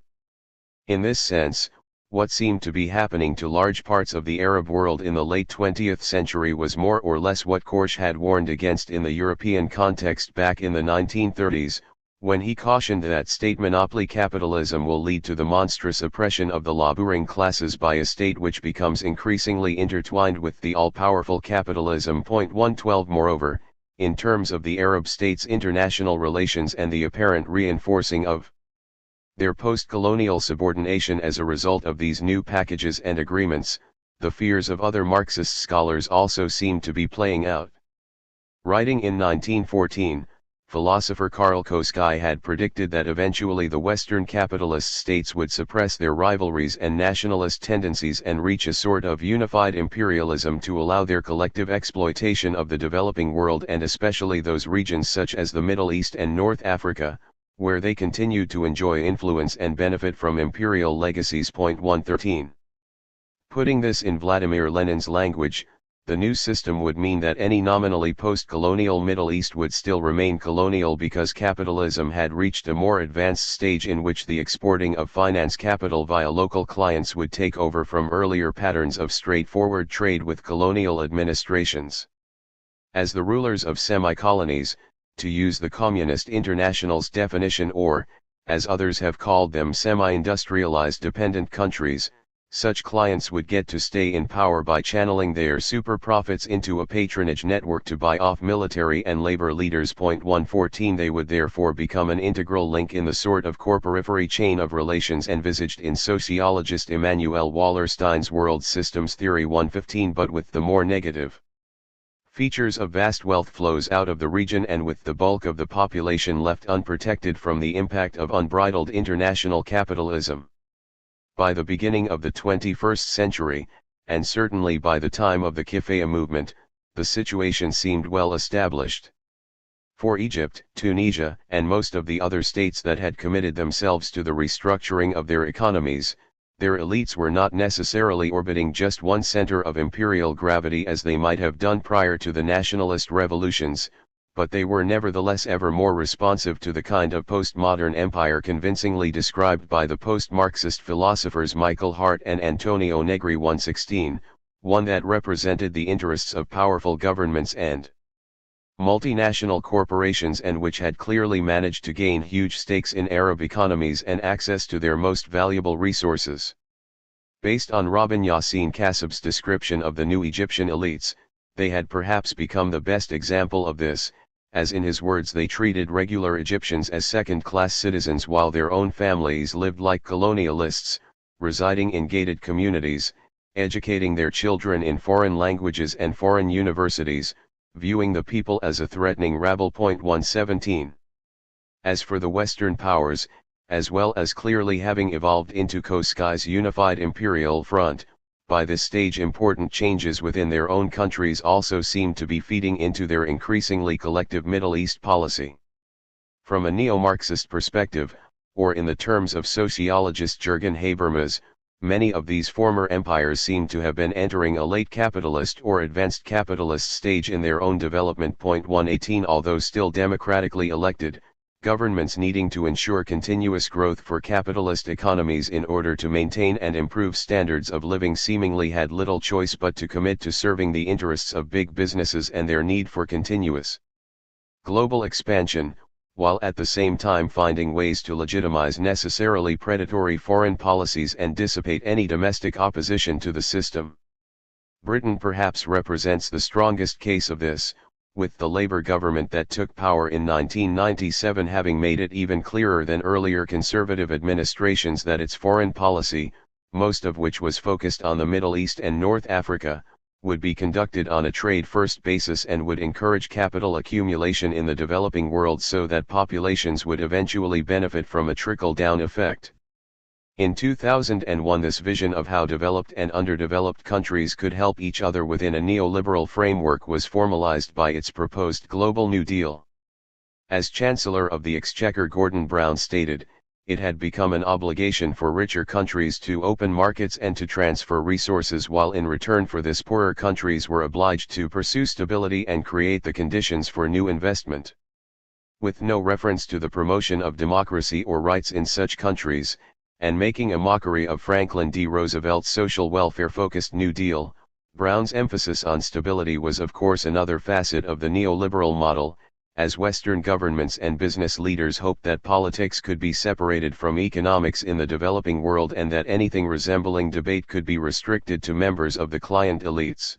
In this sense, what seemed to be happening to large parts of the Arab world in the late 20th century was more or less what Korsch had warned against in the European context back in the 1930s, when he cautioned that state monopoly capitalism will lead to the monstrous oppression of the laboring classes by a state which becomes increasingly intertwined with the all-powerful capitalism. 112 Moreover, in terms of the Arab states' international relations and the apparent reinforcing of their post-colonial subordination as a result of these new packages and agreements, the fears of other Marxist scholars also seemed to be playing out. Writing in 1914, philosopher Karl Koski had predicted that eventually the Western capitalist states would suppress their rivalries and nationalist tendencies and reach a sort of unified imperialism to allow their collective exploitation of the developing world and especially those regions such as the Middle East and North Africa, where they continued to enjoy influence and benefit from imperial legacies. 113. Putting this in Vladimir Lenin's language, the new system would mean that any nominally post-colonial Middle East would still remain colonial because capitalism had reached a more advanced stage in which the exporting of finance capital via local clients would take over from earlier patterns of straightforward trade with colonial administrations. As the rulers of semi-colonies, to use the Communist International's definition, or, as others have called them, semi-industrialized dependent countries, such clients would get to stay in power by channeling their super profits into a patronage network to buy off military and labor leaders. 114 They would therefore become an integral link in the sort of corporifery chain of relations envisaged in sociologist Immanuel Wallerstein's world systems theory. 115 But with the more negative features of vast wealth flows out of the region, and with the bulk of the population left unprotected from the impact of unbridled international capitalism. By the beginning of the 21st century, and certainly by the time of the Kifaya movement, the situation seemed well established. For Egypt, Tunisia, and most of the other states that had committed themselves to the restructuring of their economies, their elites were not necessarily orbiting just one center of imperial gravity as they might have done prior to the nationalist revolutions, but they were nevertheless ever more responsive to the kind of postmodern empire convincingly described by the post-Marxist philosophers Michael Hart and Antonio Negri. 116, one that represented the interests of powerful governments and multinational corporations, and which had clearly managed to gain huge stakes in Arab economies and access to their most valuable resources. Based on Rabin Yassin Kassab's description of the new Egyptian elites, they had perhaps become the best example of this, as in his words they treated regular Egyptians as second-class citizens while their own families lived like colonialists, residing in gated communities, educating their children in foreign languages and foreign universities, viewing the people as a threatening rabble. 117. As for the Western powers, as well as clearly having evolved into Koskai's unified imperial front, by this stage important changes within their own countries also seemed to be feeding into their increasingly collective Middle East policy. From a neo-Marxist perspective, or in the terms of sociologist Jürgen Habermas, many of these former empires seem to have been entering a late capitalist or advanced capitalist stage in their own development. 118 Although still democratically elected, governments needing to ensure continuous growth for capitalist economies in order to maintain and improve standards of living seemingly had little choice but to commit to serving the interests of big businesses and their need for continuous global expansion, while at the same time finding ways to legitimize necessarily predatory foreign policies and dissipate any domestic opposition to the system. Britain perhaps represents the strongest case of this, with the Labour government that took power in 1997 having made it even clearer than earlier Conservative administrations that its foreign policy, most of which was focused on the Middle East and North Africa, would be conducted on a trade-first basis and would encourage capital accumulation in the developing world so that populations would eventually benefit from a trickle-down effect. In 2001 this vision of how developed and underdeveloped countries could help each other within a neoliberal framework was formalized by its proposed Global New Deal. As Chancellor of the Exchequer Gordon Brown stated, it had become an obligation for richer countries to open markets and to transfer resources, while in return for this poorer countries were obliged to pursue stability and create the conditions for new investment. With no reference to the promotion of democracy or rights in such countries, and making a mockery of Franklin D. Roosevelt's social welfare-focused New Deal, Brown's emphasis on stability was of course another facet of the neoliberal model, as Western governments and business leaders hoped that politics could be separated from economics in the developing world and that anything resembling debate could be restricted to members of the client elites.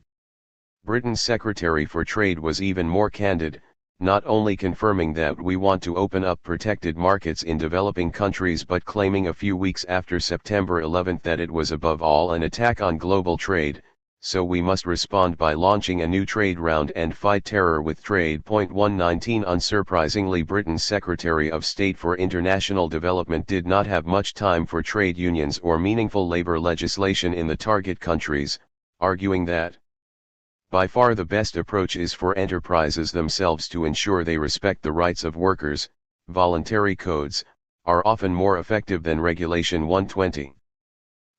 Britain's Secretary for Trade was even more candid, not only confirming that we want to open up protected markets in developing countries but claiming a few weeks after September 11 that it was above all an attack on global trade, so we must respond by launching a new trade round and fight terror with trade. 119 Unsurprisingly, Britain's Secretary of State for International Development did not have much time for trade unions or meaningful labor legislation in the target countries, arguing that by far the best approach is for enterprises themselves to ensure they respect the rights of workers. Voluntary codes are often more effective than regulation. 120.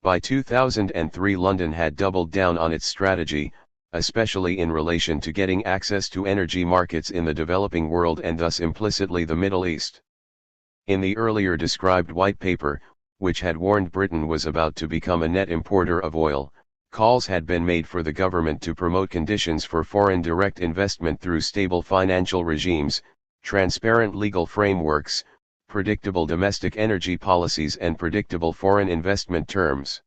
By 2003, London had doubled down on its strategy, especially in relation to getting access to energy markets in the developing world and thus implicitly the Middle East. In the earlier described white paper, which had warned Britain was about to become a net importer of oil, calls had been made for the government to promote conditions for foreign direct investment through stable financial regimes, transparent legal frameworks, predictable domestic energy policies and predictable foreign investment terms.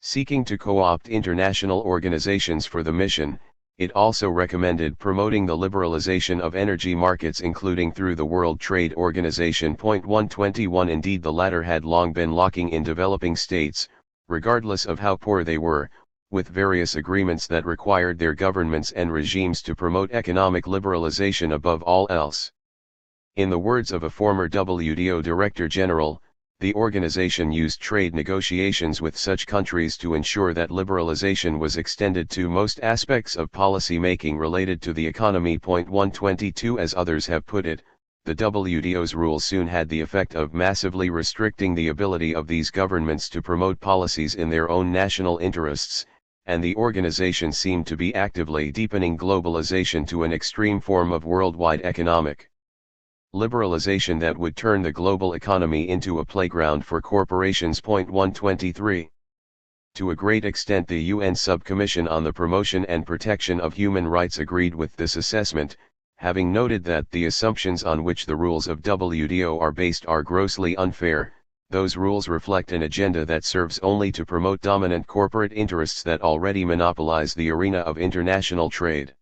Seeking to co-opt international organizations for the mission, it also recommended promoting the liberalization of energy markets including through the World Trade Organization. 121 Indeed, the latter had long been locking in developing states, regardless of how poor they were, with various agreements that required their governments and regimes to promote economic liberalization above all else. In the words of a former WTO Director General, the organization used trade negotiations with such countries to ensure that liberalization was extended to most aspects of policy making related to the economy. 122 As others have put it, the WTO's rules soon had the effect of massively restricting the ability of these governments to promote policies in their own national interests, and the organization seemed to be actively deepening globalization to an extreme form of worldwide economic liberalization that would turn the global economy into a playground for corporations. 123. To a great extent, the UN Subcommission on the Promotion and Protection of Human Rights agreed with this assessment, having noted that the assumptions on which the rules of WTO are based are grossly unfair. Those rules reflect an agenda that serves only to promote dominant corporate interests that already monopolize the arena of international trade.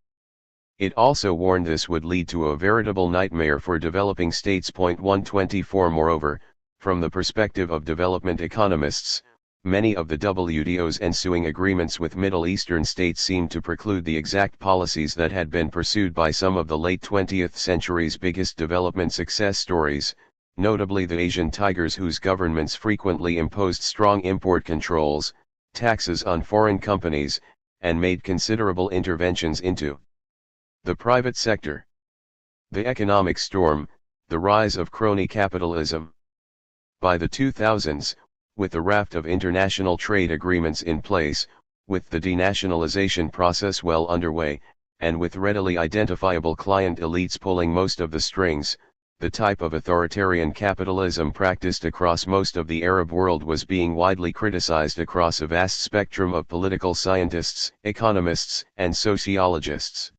It also warned this would lead to a veritable nightmare for developing states. 124 Moreover, from the perspective of development economists, many of the WTO's ensuing agreements with Middle Eastern states seemed to preclude the exact policies that had been pursued by some of the late 20th century's biggest development success stories, notably the Asian tigers whose governments frequently imposed strong import controls, taxes on foreign companies, and made considerable interventions into the private sector. The economic storm, the rise of crony capitalism. By the 2000s, with the raft of international trade agreements in place, with the denationalization process well underway, and with readily identifiable client elites pulling most of the strings, the type of authoritarian capitalism practiced across most of the Arab world was being widely criticized across a vast spectrum of political scientists, economists, and sociologists.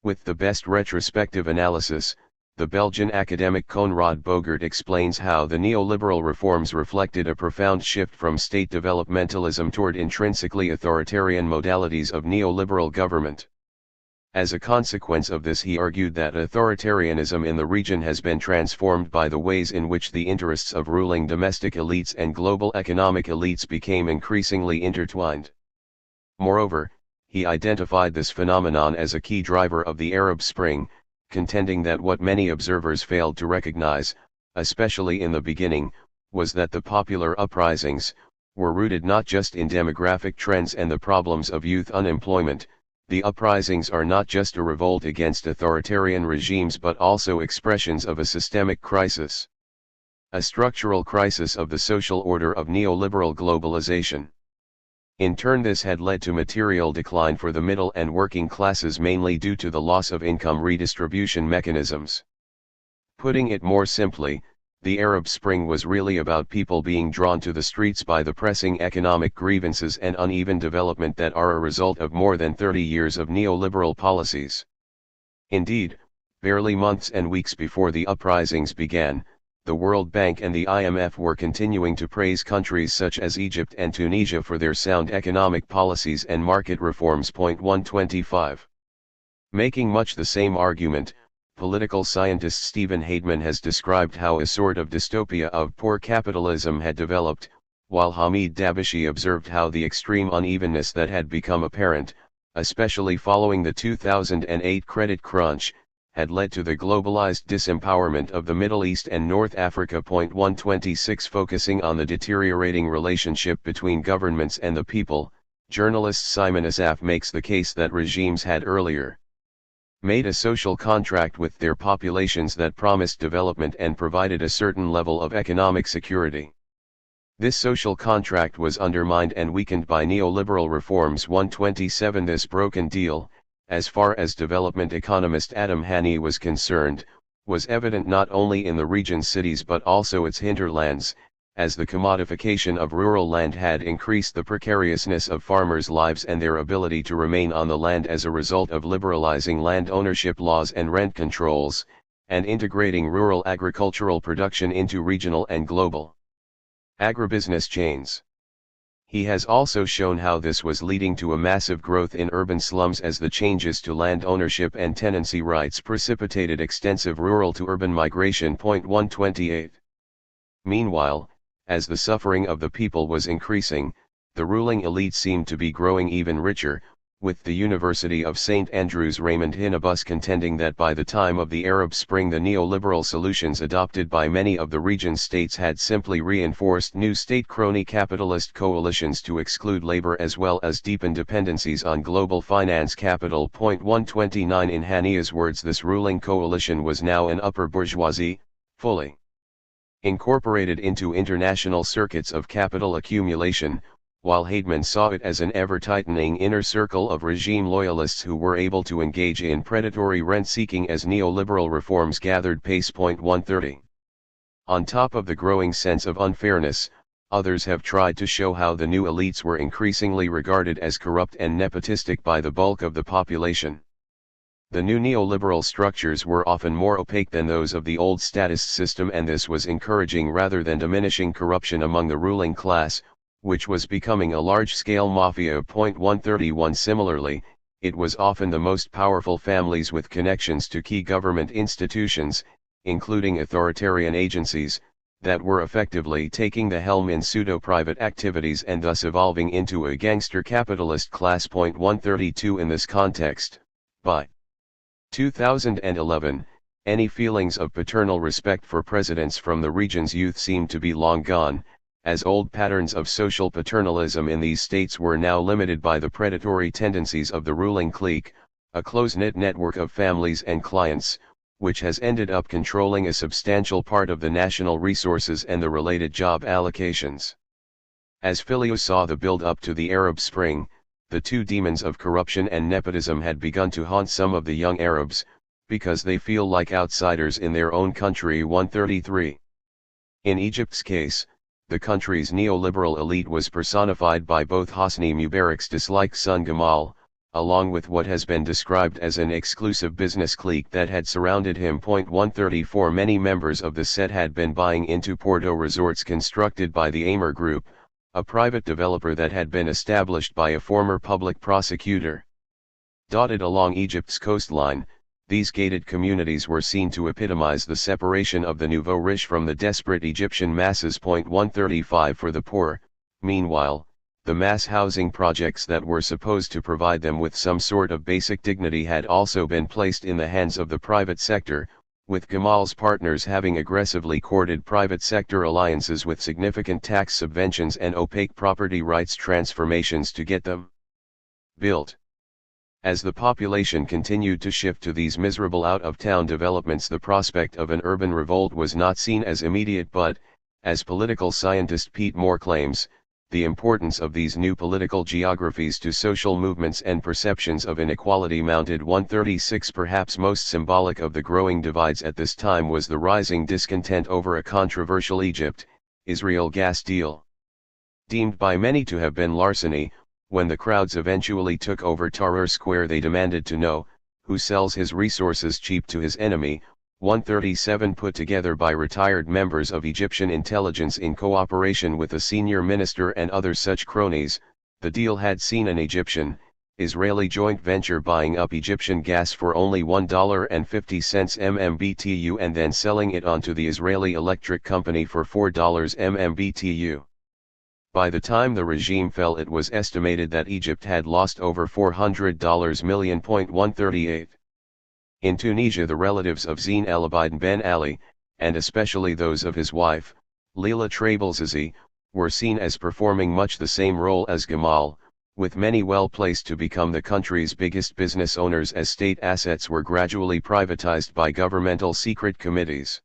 With the best retrospective analysis, the Belgian academic Konrad Bogert explains how the neoliberal reforms reflected a profound shift from state developmentalism toward intrinsically authoritarian modalities of neoliberal government. As a consequence of this, he argued that authoritarianism in the region has been transformed by the ways in which the interests of ruling domestic elites and global economic elites became increasingly intertwined. Moreover, he identified this phenomenon as a key driver of the Arab Spring, contending that what many observers failed to recognize, especially in the beginning, was that the popular uprisings were rooted not just in demographic trends and the problems of youth unemployment. The uprisings are not just a revolt against authoritarian regimes but also expressions of a systemic crisis. A structural crisis of the social order of neoliberal globalization. In turn, this had led to material decline for the middle and working classes, mainly due to the loss of income redistribution mechanisms. Putting it more simply, the Arab Spring was really about people being drawn to the streets by the pressing economic grievances and uneven development that are a result of more than 30 years of neoliberal policies. Indeed, barely months and weeks before the uprisings began, the World Bank and the IMF were continuing to praise countries such as Egypt and Tunisia for their sound economic policies and market reforms. 125. Making much the same argument, political scientist Stephen Haidman has described how a sort of dystopia of poor capitalism had developed, while Hamid Dabishi observed how the extreme unevenness that had become apparent, especially following the 2008 credit crunch, had led to the globalized disempowerment of the Middle East and North Africa. 126 Focusing on the deteriorating relationship between governments and the people, journalist Simon Asaf makes the case that regimes had earlier made a social contract with their populations that promised development and provided a certain level of economic security. This social contract was undermined and weakened by neoliberal reforms. 127 This broken deal, as far as development economist Adam Haney was concerned, was evident not only in the region's cities but also its hinterlands, as the commodification of rural land had increased the precariousness of farmers' lives and their ability to remain on the land as a result of liberalizing land ownership laws and rent controls, and integrating rural agricultural production into regional and global agribusiness chains. He has also shown how this was leading to a massive growth in urban slums as the changes to land ownership and tenancy rights precipitated extensive rural to urban migration. 128. Meanwhile, as the suffering of the people was increasing, the ruling elite seemed to be growing even richer, with the University of St. Andrews Raymond Hinebus contending that by the time of the Arab Spring the neoliberal solutions adopted by many of the region's states had simply reinforced new state crony capitalist coalitions to exclude labor as well as deepen dependencies on global finance capital. 129 In Haney's words, this ruling coalition was now an upper bourgeoisie, fully incorporated into international circuits of capital accumulation, while Haidman saw it as an ever-tightening inner circle of regime loyalists who were able to engage in predatory rent-seeking as neoliberal reforms gathered pace. 130. On top of the growing sense of unfairness, others have tried to show how the new elites were increasingly regarded as corrupt and nepotistic by the bulk of the population. The new neoliberal structures were often more opaque than those of the old statist system, and this was encouraging rather than diminishing corruption among the ruling class, which was becoming a large-scale mafia. 131 Similarly, it was often the most powerful families with connections to key government institutions, including authoritarian agencies, that were effectively taking the helm in pseudo-private activities and thus evolving into a gangster capitalist class. 132 In this context, by 2011, any feelings of paternal respect for presidents from the region's youth seemed to be long gone, as old patterns of social paternalism in these states were now limited by the predatory tendencies of the ruling clique, a close-knit network of families and clients, which has ended up controlling a substantial part of the national resources and the related job allocations. As Filio saw the build-up to the Arab Spring, the two demons of corruption and nepotism had begun to haunt some of the young Arabs, because they feel like outsiders in their own country. 133. In Egypt's case, the country's neoliberal elite was personified by both Hosni Mubarak's disliked son Gamal, along with what has been described as an exclusive business clique that had surrounded him. 134 Many members of the set had been buying into Porto resorts constructed by the Amer Group, a private developer that had been established by a former public prosecutor. Dotted along Egypt's coastline, these gated communities were seen to epitomize the separation of the nouveau riche from the desperate Egyptian masses. 135 For the poor, meanwhile, the mass housing projects that were supposed to provide them with some sort of basic dignity had also been placed in the hands of the private sector, with Gamal's partners having aggressively courted private sector alliances with significant tax subventions and opaque property rights transformations to get them built. As the population continued to shift to these miserable out-of-town developments, the prospect of an urban revolt was not seen as immediate, but, as political scientist Pete Moore claims, the importance of these new political geographies to social movements and perceptions of inequality mounted. 136 Perhaps most symbolic of the growing divides at this time was the rising discontent over a controversial Egypt-Israel gas deal. Deemed by many to have been larceny, when the crowds eventually took over Tahrir Square they demanded to know, who sells his resources cheap to his enemy. 137 Put together by retired members of Egyptian intelligence in cooperation with a senior minister and other such cronies, the deal had seen an Egyptian-Israeli joint venture buying up Egyptian gas for only $1.50/MMBTU and then selling it on to the Israeli Electric Company for $4/MMBTU. By the time the regime fell, it was estimated that Egypt had lost over $400 million. 138. In Tunisia, the relatives of Zine El Abidine Ben Ali, and especially those of his wife, Leila Trabelsi, were seen as performing much the same role as Gamal, with many well placed to become the country's biggest business owners as state assets were gradually privatized by governmental secret committees.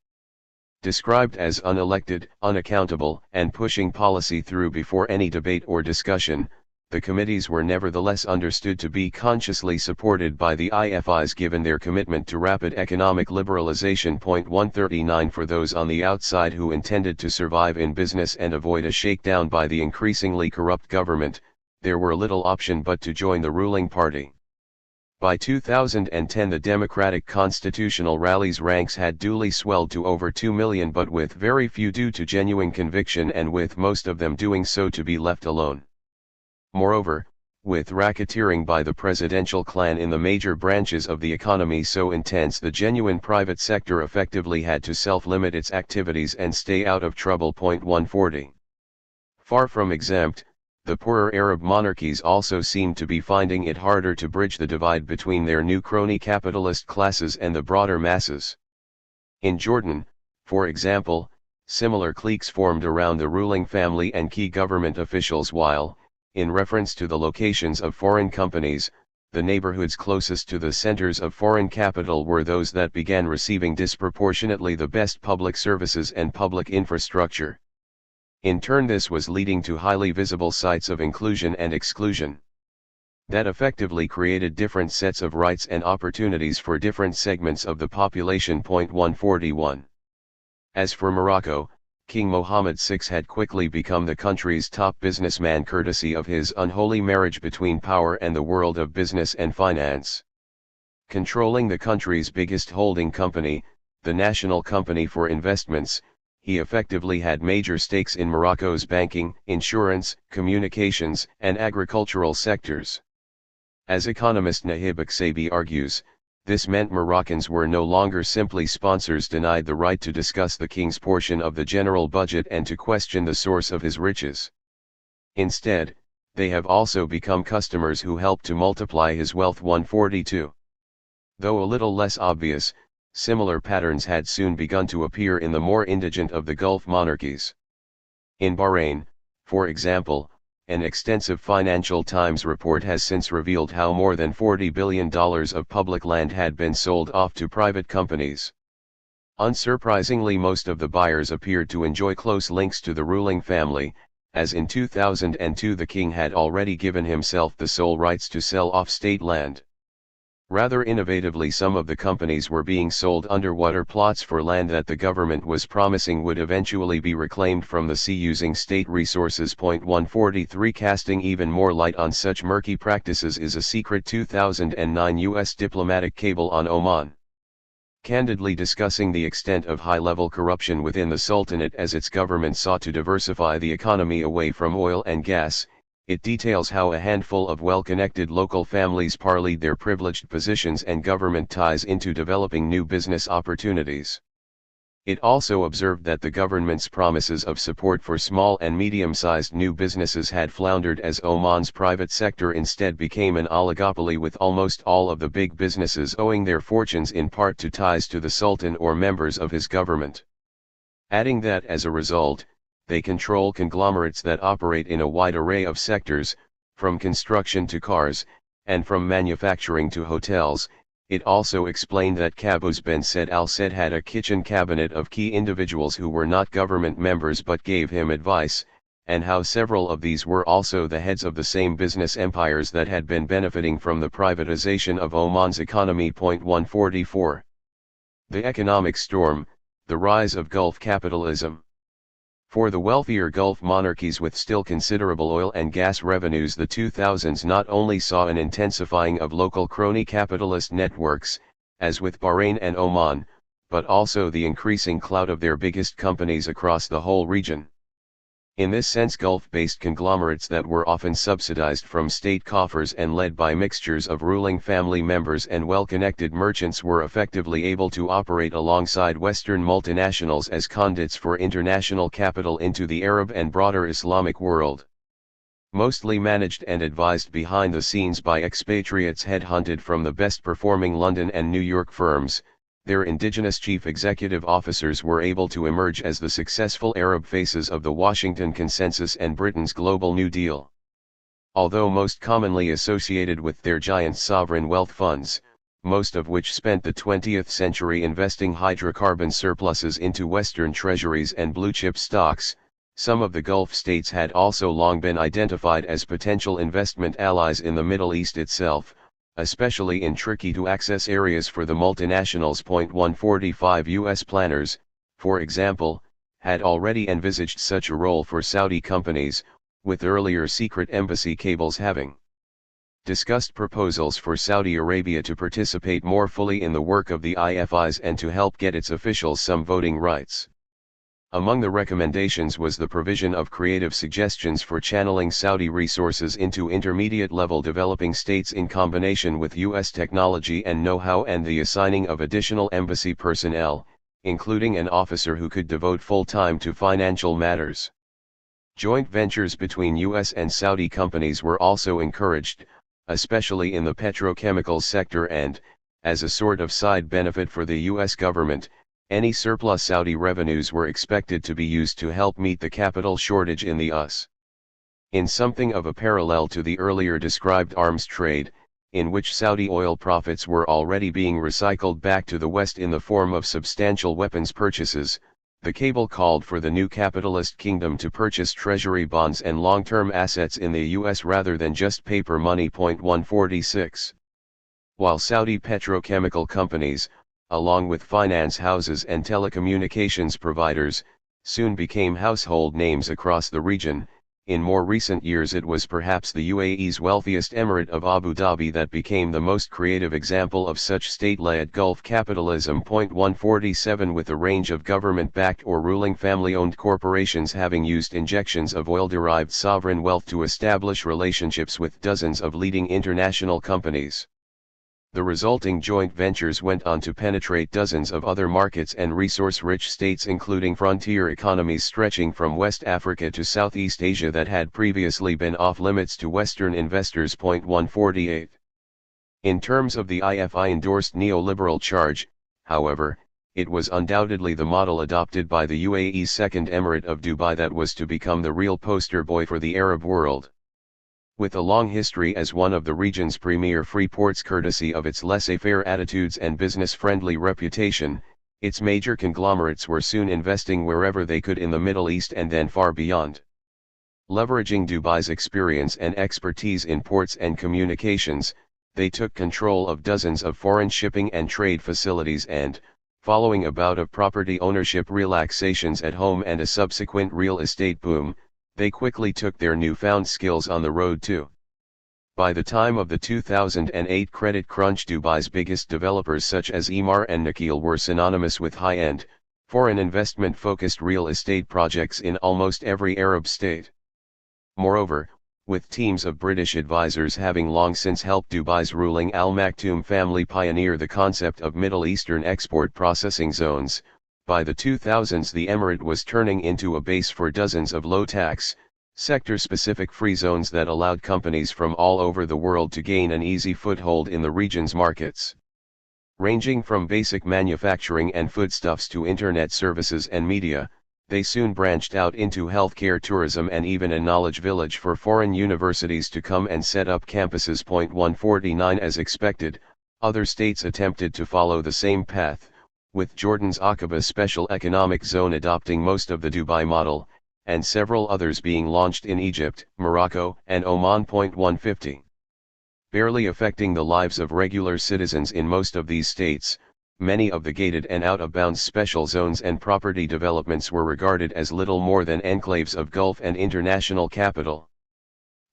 Described as unelected, unaccountable, and pushing policy through before any debate or discussion, the committees were nevertheless understood to be consciously supported by the IFIs given their commitment to rapid economic liberalization. 139 For those on the outside who intended to survive in business and avoid a shakedown by the increasingly corrupt government, there were little option but to join the ruling party. By 2010 the Democratic Constitutional Rally's ranks had duly swelled to over 2 million, but with very few due to genuine conviction and with most of them doing so to be left alone. Moreover, with racketeering by the presidential clan in the major branches of the economy so intense, the genuine private sector effectively had to self-limit its activities and stay out of trouble. 140. Far from exempt, the poorer Arab monarchies also seemed to be finding it harder to bridge the divide between their new crony capitalist classes and the broader masses. In Jordan, for example, similar cliques formed around the ruling family and key government officials while, in reference to the locations of foreign companies, the neighborhoods closest to the centers of foreign capital were those that began receiving disproportionately the best public services and public infrastructure. In turn, this was leading to highly visible sites of inclusion and exclusion that effectively created different sets of rights and opportunities for different segments of the population. 141. As for Morocco, King Mohammed VI had quickly become the country's top businessman courtesy of his unholy marriage between power and the world of business and finance. Controlling the country's biggest holding company, the National Company for Investments, he effectively had major stakes in Morocco's banking, insurance, communications, and agricultural sectors. As economist Nahib Aksabi argues, this meant Moroccans were no longer simply sponsors denied the right to discuss the king's portion of the general budget and to question the source of his riches. Instead, they have also become customers who help to multiply his wealth. 142. Though a little less obvious, similar patterns had soon begun to appear in the more indigent of the Gulf monarchies. In Bahrain, for example, an extensive Financial Times report has since revealed how more than $40 billion of public land had been sold off to private companies. Unsurprisingly, most of the buyers appeared to enjoy close links to the ruling family, as in 2002 the king had already given himself the sole rights to sell off state land. Rather innovatively, some of the companies were being sold underwater plots for land that the government was promising would eventually be reclaimed from the sea using state resources. 143 Casting even more light on such murky practices is a secret 2009 U.S. diplomatic cable on Oman. Candidly discussing the extent of high-level corruption within the Sultanate as its government sought to diversify the economy away from oil and gas, it details how a handful of well-connected local families parlayed their privileged positions and government ties into developing new business opportunities. It also observed that the government's promises of support for small and medium-sized new businesses had floundered as Oman's private sector instead became an oligopoly, with almost all of the big businesses owing their fortunes in part to ties to the Sultan or members of his government. Adding that as a result, they control conglomerates that operate in a wide array of sectors, from construction to cars, and from manufacturing to hotels. It also explained that Qaboos bin Said Al Said had a kitchen cabinet of key individuals who were not government members but gave him advice, and how several of these were also the heads of the same business empires that had been benefiting from the privatization of Oman's economy. 144. The economic storm, the rise of Gulf capitalism. For the wealthier Gulf monarchies with still considerable oil and gas revenues, the 2000s not only saw an intensifying of local crony capitalist networks, as with Bahrain and Oman, but also the increasing clout of their biggest companies across the whole region. In this sense, Gulf-based conglomerates that were often subsidized from state coffers and led by mixtures of ruling family members and well-connected merchants were effectively able to operate alongside Western multinationals as conduits for international capital into the Arab and broader Islamic world. Mostly managed and advised behind the scenes by expatriates headhunted from the best-performing London and New York firms, their indigenous chief executive officers were able to emerge as the successful Arab faces of the Washington Consensus and Britain's Global New Deal. Although most commonly associated with their giant sovereign wealth funds, most of which spent the 20th century investing hydrocarbon surpluses into Western treasuries and blue-chip stocks. Some of the Gulf states had also long been identified as potential investment allies in the Middle East itself, especially in tricky-to-access areas for the multinationals. 145 U.S. planners, for example, had already envisaged such a role for Saudi companies, with earlier secret embassy cables having discussed proposals for Saudi Arabia to participate more fully in the work of the IFIs and to help get its officials some voting rights. Among the recommendations was the provision of creative suggestions for channeling Saudi resources into intermediate-level developing states in combination with U.S. technology and know-how, and the assigning of additional embassy personnel, including an officer who could devote full time to financial matters. Joint ventures between U.S. and Saudi companies were also encouraged, especially in the petrochemical sector, and, as a sort of side benefit for the U.S. government, any surplus Saudi revenues were expected to be used to help meet the capital shortage in the US. In something of a parallel to the earlier described arms trade, in which Saudi oil profits were already being recycled back to the West in the form of substantial weapons purchases, the cable called for the new capitalist kingdom to purchase treasury bonds and long-term assets in the US rather than just paper money. 146. While Saudi petrochemical companies, along with finance houses and telecommunications providers, soon became household names across the region, in more recent years it was perhaps the UAE's wealthiest emirate of Abu Dhabi that became the most creative example of such state-led Gulf capitalism. 147 With a range of government-backed or ruling family-owned corporations having used injections of oil-derived sovereign wealth to establish relationships with dozens of leading international companies. The resulting joint ventures went on to penetrate dozens of other markets and resource-rich states, including frontier economies stretching from West Africa to Southeast Asia that had previously been off-limits to Western investors. 148. In terms of the IFI-endorsed neoliberal charge, however, it was undoubtedly the model adopted by the UAE's second emirate of Dubai that was to become the real poster boy for the Arab world. With a long history as one of the region's premier free ports courtesy of its laissez-faire attitudes and business-friendly reputation, its major conglomerates were soon investing wherever they could in the Middle East and then far beyond. Leveraging Dubai's experience and expertise in ports and communications, they took control of dozens of foreign shipping and trade facilities and, following a bout of property ownership relaxations at home and a subsequent real estate boom, they quickly took their newfound skills on the road too. By the time of the 2008 credit crunch, Dubai's biggest developers such as Emaar and Nakheel were synonymous with high-end, foreign investment-focused real estate projects in almost every Arab state. Moreover, with teams of British advisors having long since helped Dubai's ruling Al Maktoum family pioneer the concept of Middle Eastern export processing zones, by the 2000s the emirate was turning into a base for dozens of low-tax, sector-specific free zones that allowed companies from all over the world to gain an easy foothold in the region's markets. Ranging from basic manufacturing and foodstuffs to internet services and media, they soon branched out into healthcare, tourism, and even a knowledge village for foreign universities to come and set up campuses. 149 As expected, other states attempted to follow the same path, with Jordan's Aqaba Special Economic Zone adopting most of the Dubai model, and several others being launched in Egypt, Morocco, and Oman. 150. Barely affecting the lives of regular citizens in most of these states, many of the gated and out-of-bounds special zones and property developments were regarded as little more than enclaves of Gulf and international capital.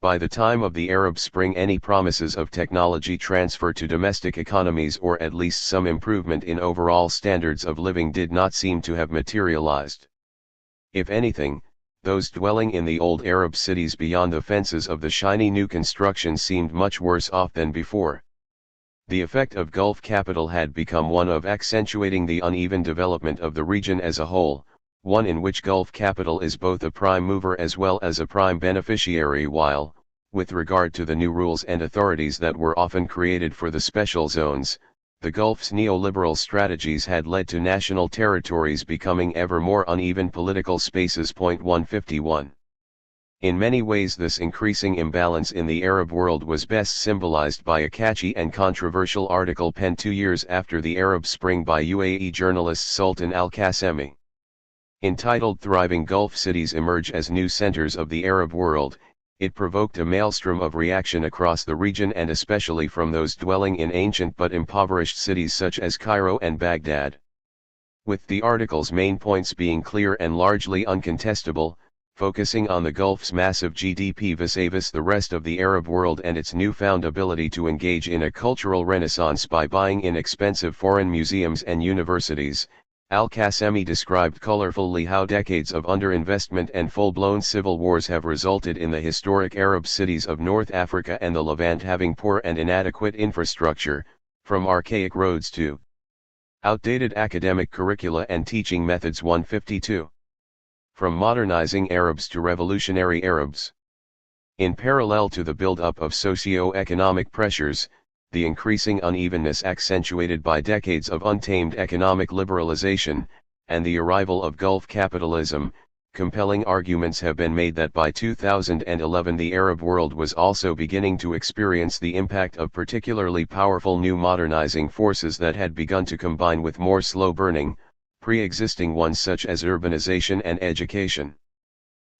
By the time of the Arab Spring, any promises of technology transfer to domestic economies or at least some improvement in overall standards of living did not seem to have materialized. If anything, those dwelling in the old Arab cities beyond the fences of the shiny new construction seemed much worse off than before. The effect of Gulf capital had become one of accentuating the uneven development of the region as a whole, one in which Gulf capital is both a prime mover as well as a prime beneficiary, while, with regard to the new rules and authorities that were often created for the special zones, the Gulf's neoliberal strategies had led to national territories becoming ever more uneven political spaces. 151. In many ways this increasing imbalance in the Arab world was best symbolized by a catchy and controversial article penned 2 years after the Arab Spring by UAE journalist Sultan Al-Qasemi. Entitled "Thriving Gulf Cities Emerge as New Centers of the Arab World," it provoked a maelstrom of reaction across the region and especially from those dwelling in ancient but impoverished cities such as Cairo and Baghdad. With the article's main points being clear and largely uncontestable, focusing on the Gulf's massive GDP vis-a-vis the rest of the Arab world and its newfound ability to engage in a cultural renaissance by buying inexpensive foreign museums and universities, Al-Qasemi described colorfully how decades of underinvestment and full-blown civil wars have resulted in the historic Arab cities of North Africa and the Levant having poor and inadequate infrastructure, from archaic roads to outdated academic curricula and teaching methods. 152. From modernizing Arabs to revolutionary Arabs. In parallel to the build-up of socio-economic pressures, the increasing unevenness accentuated by decades of untamed economic liberalization, and the arrival of Gulf capitalism, compelling arguments have been made that by 2011 the Arab world was also beginning to experience the impact of particularly powerful new modernizing forces that had begun to combine with more slow-burning, pre-existing ones such as urbanization and education.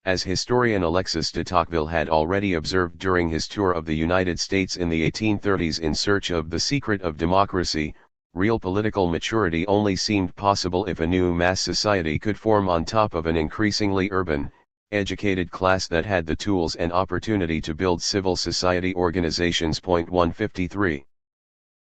As historian Alexis de Tocqueville had already observed during his tour of the United States in the 1830s in search of the secret of democracy, real political maturity only seemed possible if a new mass society could form on top of an increasingly urban, educated class that had the tools and opportunity to build civil society organizations. 153.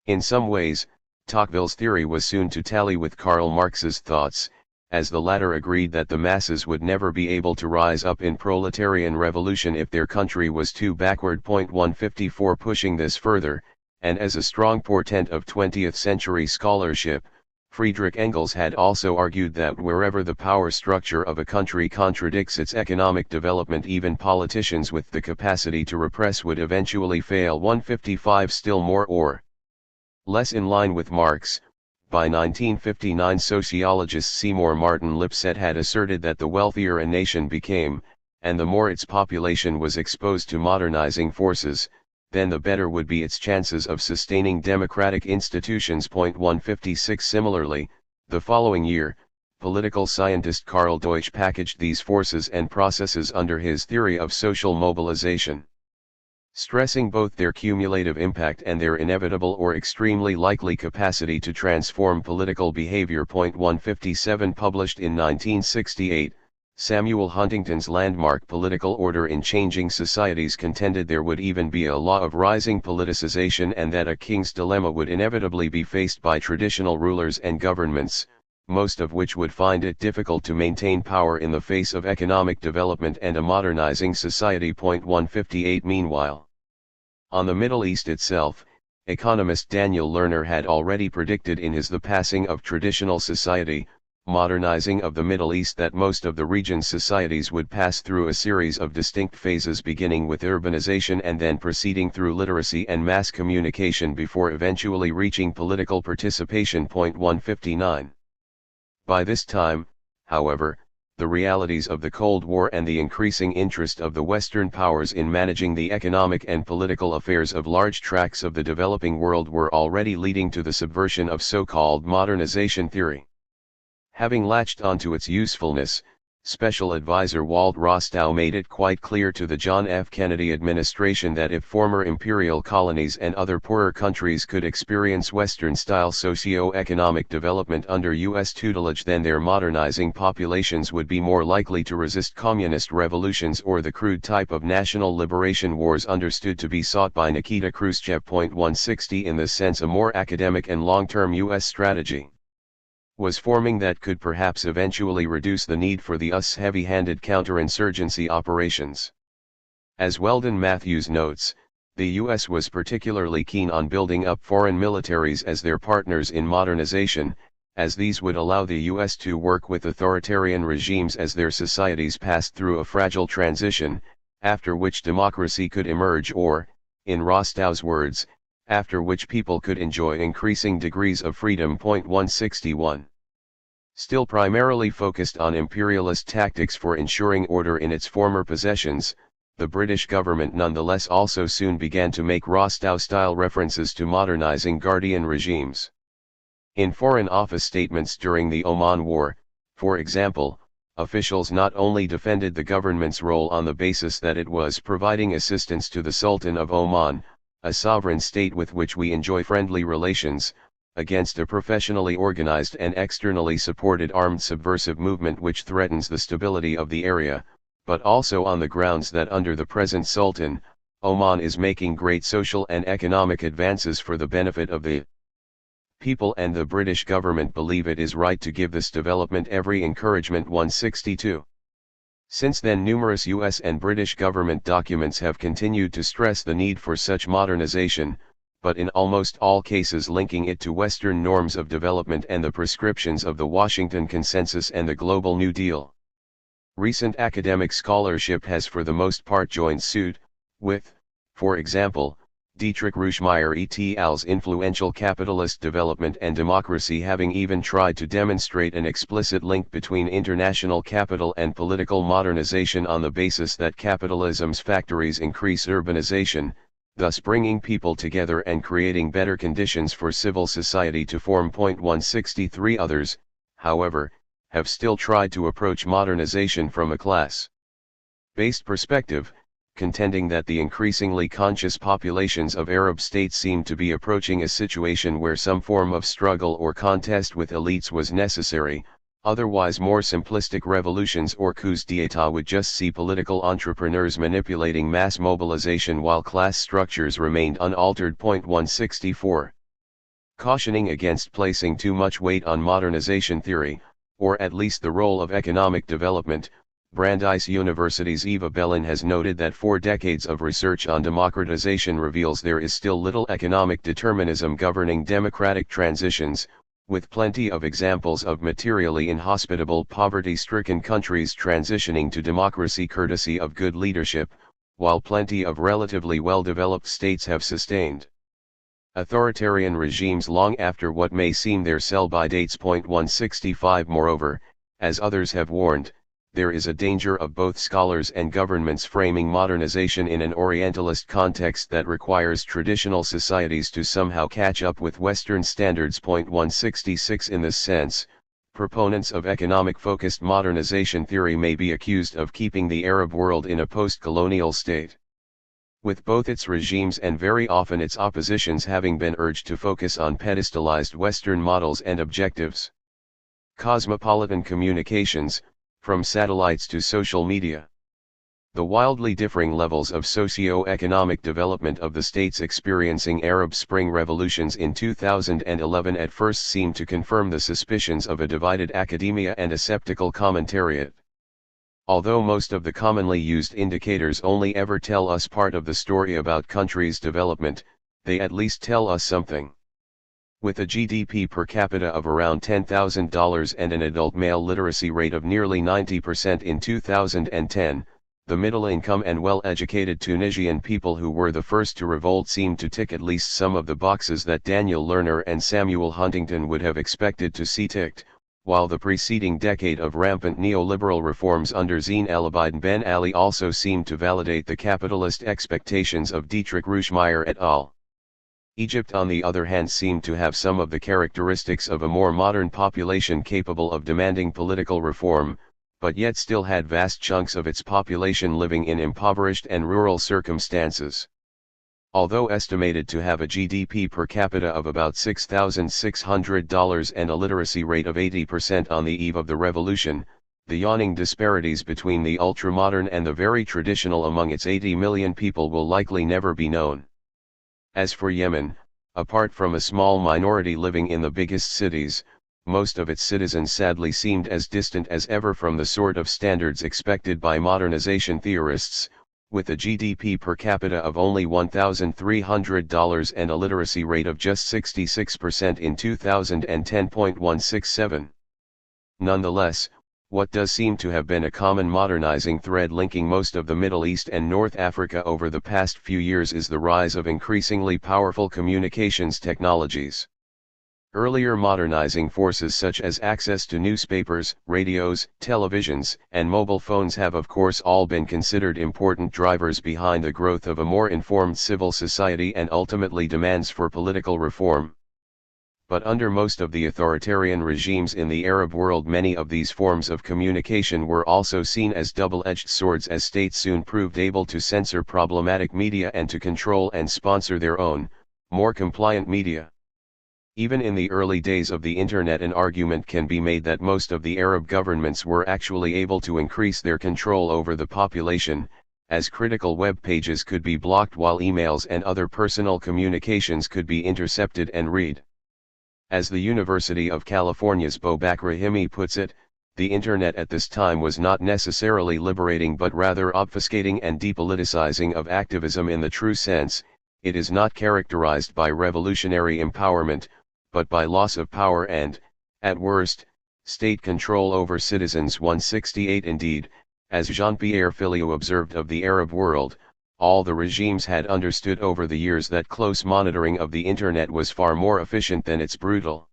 In some ways, Tocqueville's theory was soon to tally with Karl Marx's thoughts, as the latter agreed that the masses would never be able to rise up in proletarian revolution if their country was too backward. 154. Pushing this further, and as a strong portent of 20th century scholarship, Friedrich Engels had also argued that wherever the power structure of a country contradicts its economic development, even politicians with the capacity to repress would eventually fail. 155. Still more or less in line with Marx, by 1959 sociologist Seymour Martin Lipset had asserted that the wealthier a nation became, and the more its population was exposed to modernizing forces, then the better would be its chances of sustaining democratic institutions. 156. Similarly, the following year, political scientist Karl Deutsch packaged these forces and processes under his theory of social mobilization. Stressing both their cumulative impact and their inevitable or extremely likely capacity to transform political behavior. 157. Published in 1968, Samuel Huntington's landmark Political Order in Changing Societies contended there would even be a law of rising politicization and that a king's dilemma would inevitably be faced by traditional rulers and governments, most of which would find it difficult to maintain power in the face of economic development and a modernizing society. 158. Meanwhile, on the Middle East itself, economist Daniel Lerner had already predicted in his The Passing of Traditional Society, Modernizing of the Middle East that most of the region's societies would pass through a series of distinct phases beginning with urbanization and then proceeding through literacy and mass communication before eventually reaching political participation. 159. By this time, however, the realities of the Cold War and the increasing interest of the Western powers in managing the economic and political affairs of large tracts of the developing world were already leading to the subversion of so-called modernization theory. Having latched onto its usefulness, Special Advisor Walt Rostow made it quite clear to the John F. Kennedy administration that if former imperial colonies and other poorer countries could experience Western-style socio-economic development under U.S. tutelage, then their modernizing populations would be more likely to resist communist revolutions or the crude type of national liberation wars understood to be sought by Nikita Khrushchev. 160. In this sense, a more academic and long-term U.S. strategy was forming that could perhaps eventually reduce the need for the US heavy-handed counterinsurgency operations. As Weldon Matthews notes, the US was particularly keen on building up foreign militaries as their partners in modernization, as these would allow the US to work with authoritarian regimes as their societies passed through a fragile transition, after which democracy could emerge or, in Rostow's words, after which people could enjoy increasing degrees of freedom. 161. Still primarily focused on imperialist tactics for ensuring order in its former possessions, the British government nonetheless also soon began to make Rostow-style references to modernizing Guardian regimes. In Foreign Office statements during the Oman War, for example, officials not only defended the government's role on the basis that it was providing assistance to the Sultan of Oman, a sovereign state with which we enjoy friendly relations, against a professionally organized and externally supported armed subversive movement which threatens the stability of the area, but also on the grounds that under the present Sultan, Oman is making great social and economic advances for the benefit of the people, and the British government believe it is right to give this development every encouragement. 162. Since then, numerous US and British government documents have continued to stress the need for such modernization, but in almost all cases linking it to Western norms of development and the prescriptions of the Washington Consensus and the Global New Deal. Recent academic scholarship has for the most part joined suit, with, for example, Dietrich Ruschmeyer et al.'s influential Capitalist Development and Democracy having even tried to demonstrate an explicit link between international capital and political modernization on the basis that capitalism's factories increase urbanization, thus bringing people together and creating better conditions for civil society to form. 163 Others, however, have still tried to approach modernization from a class-based perspective, contending that the increasingly conscious populations of Arab states seem to be approaching a situation where some form of struggle or contest with elites was necessary, otherwise more simplistic revolutions or coups d'état would just see political entrepreneurs manipulating mass mobilization while class structures remained unaltered. 164. Cautioning against placing too much weight on modernization theory, or at least the role of economic development, Brandeis University's Eva Bellin has noted that 4 decades of research on democratization reveals there is still little economic determinism governing democratic transitions, with plenty of examples of materially inhospitable poverty-stricken countries transitioning to democracy courtesy of good leadership, while plenty of relatively well-developed states have sustained authoritarian regimes long after what may seem their sell-by dates. 165 Moreover, as others have warned, there is a danger of both scholars and governments framing modernization in an Orientalist context that requires traditional societies to somehow catch up with Western standards. 166 In this sense, proponents of economic-focused modernization theory may be accused of keeping the Arab world in a post-colonial state, with both its regimes and very often its oppositions having been urged to focus on pedestalized Western models and objectives. Cosmopolitan communications, from satellites to social media. The wildly differing levels of socio-economic development of the states experiencing Arab Spring revolutions in 2011 at first seemed to confirm the suspicions of a divided academia and a skeptical commentariat. Although most of the commonly used indicators only ever tell us part of the story about countries' development, they at least tell us something. With a GDP per capita of around $10,000 and an adult male literacy rate of nearly 90% in 2010, the middle-income and well-educated Tunisian people who were the first to revolt seemed to tick at least some of the boxes that Daniel Lerner and Samuel Huntington would have expected to see ticked, while the preceding decade of rampant neoliberal reforms under Zine El Abidine Ben Ali also seemed to validate the capitalist expectations of Dietrich Ruschmeyer et al. Egypt, on the other hand, seemed to have some of the characteristics of a more modern population capable of demanding political reform, but yet still had vast chunks of its population living in impoverished and rural circumstances. Although estimated to have a GDP per capita of about $6,600 and a literacy rate of 80% on the eve of the revolution, the yawning disparities between the ultramodern and the very traditional among its 80 million people will likely never be known. As for Yemen, apart from a small minority living in the biggest cities, most of its citizens sadly seemed as distant as ever from the sort of standards expected by modernization theorists, with a GDP per capita of only $1,300 and a literacy rate of just 66% in 2010. 167. Nonetheless, what does seem to have been a common modernizing thread linking most of the Middle East and North Africa over the past few years is the rise of increasingly powerful communications technologies. Earlier modernizing forces such as access to newspapers, radios, televisions, and mobile phones have of course all been considered important drivers behind the growth of a more informed civil society and ultimately demands for political reform. But under most of the authoritarian regimes in the Arab world, many of these forms of communication were also seen as double-edged swords, as states soon proved able to censor problematic media and to control and sponsor their own, more compliant media. Even in the early days of the Internet, an argument can be made that most of the Arab governments were actually able to increase their control over the population, as critical web pages could be blocked while emails and other personal communications could be intercepted and read. As the University of California's Bobak Rahimi puts it, the Internet at this time was not necessarily liberating but rather obfuscating and depoliticizing of activism in the true sense. It is not characterized by revolutionary empowerment, but by loss of power and, at worst, state control over citizens. 168 Indeed, as Jean-Pierre Filiou observed of the Arab world, all the regimes had understood over the years that close monitoring of the Internet was far more efficient than its brutal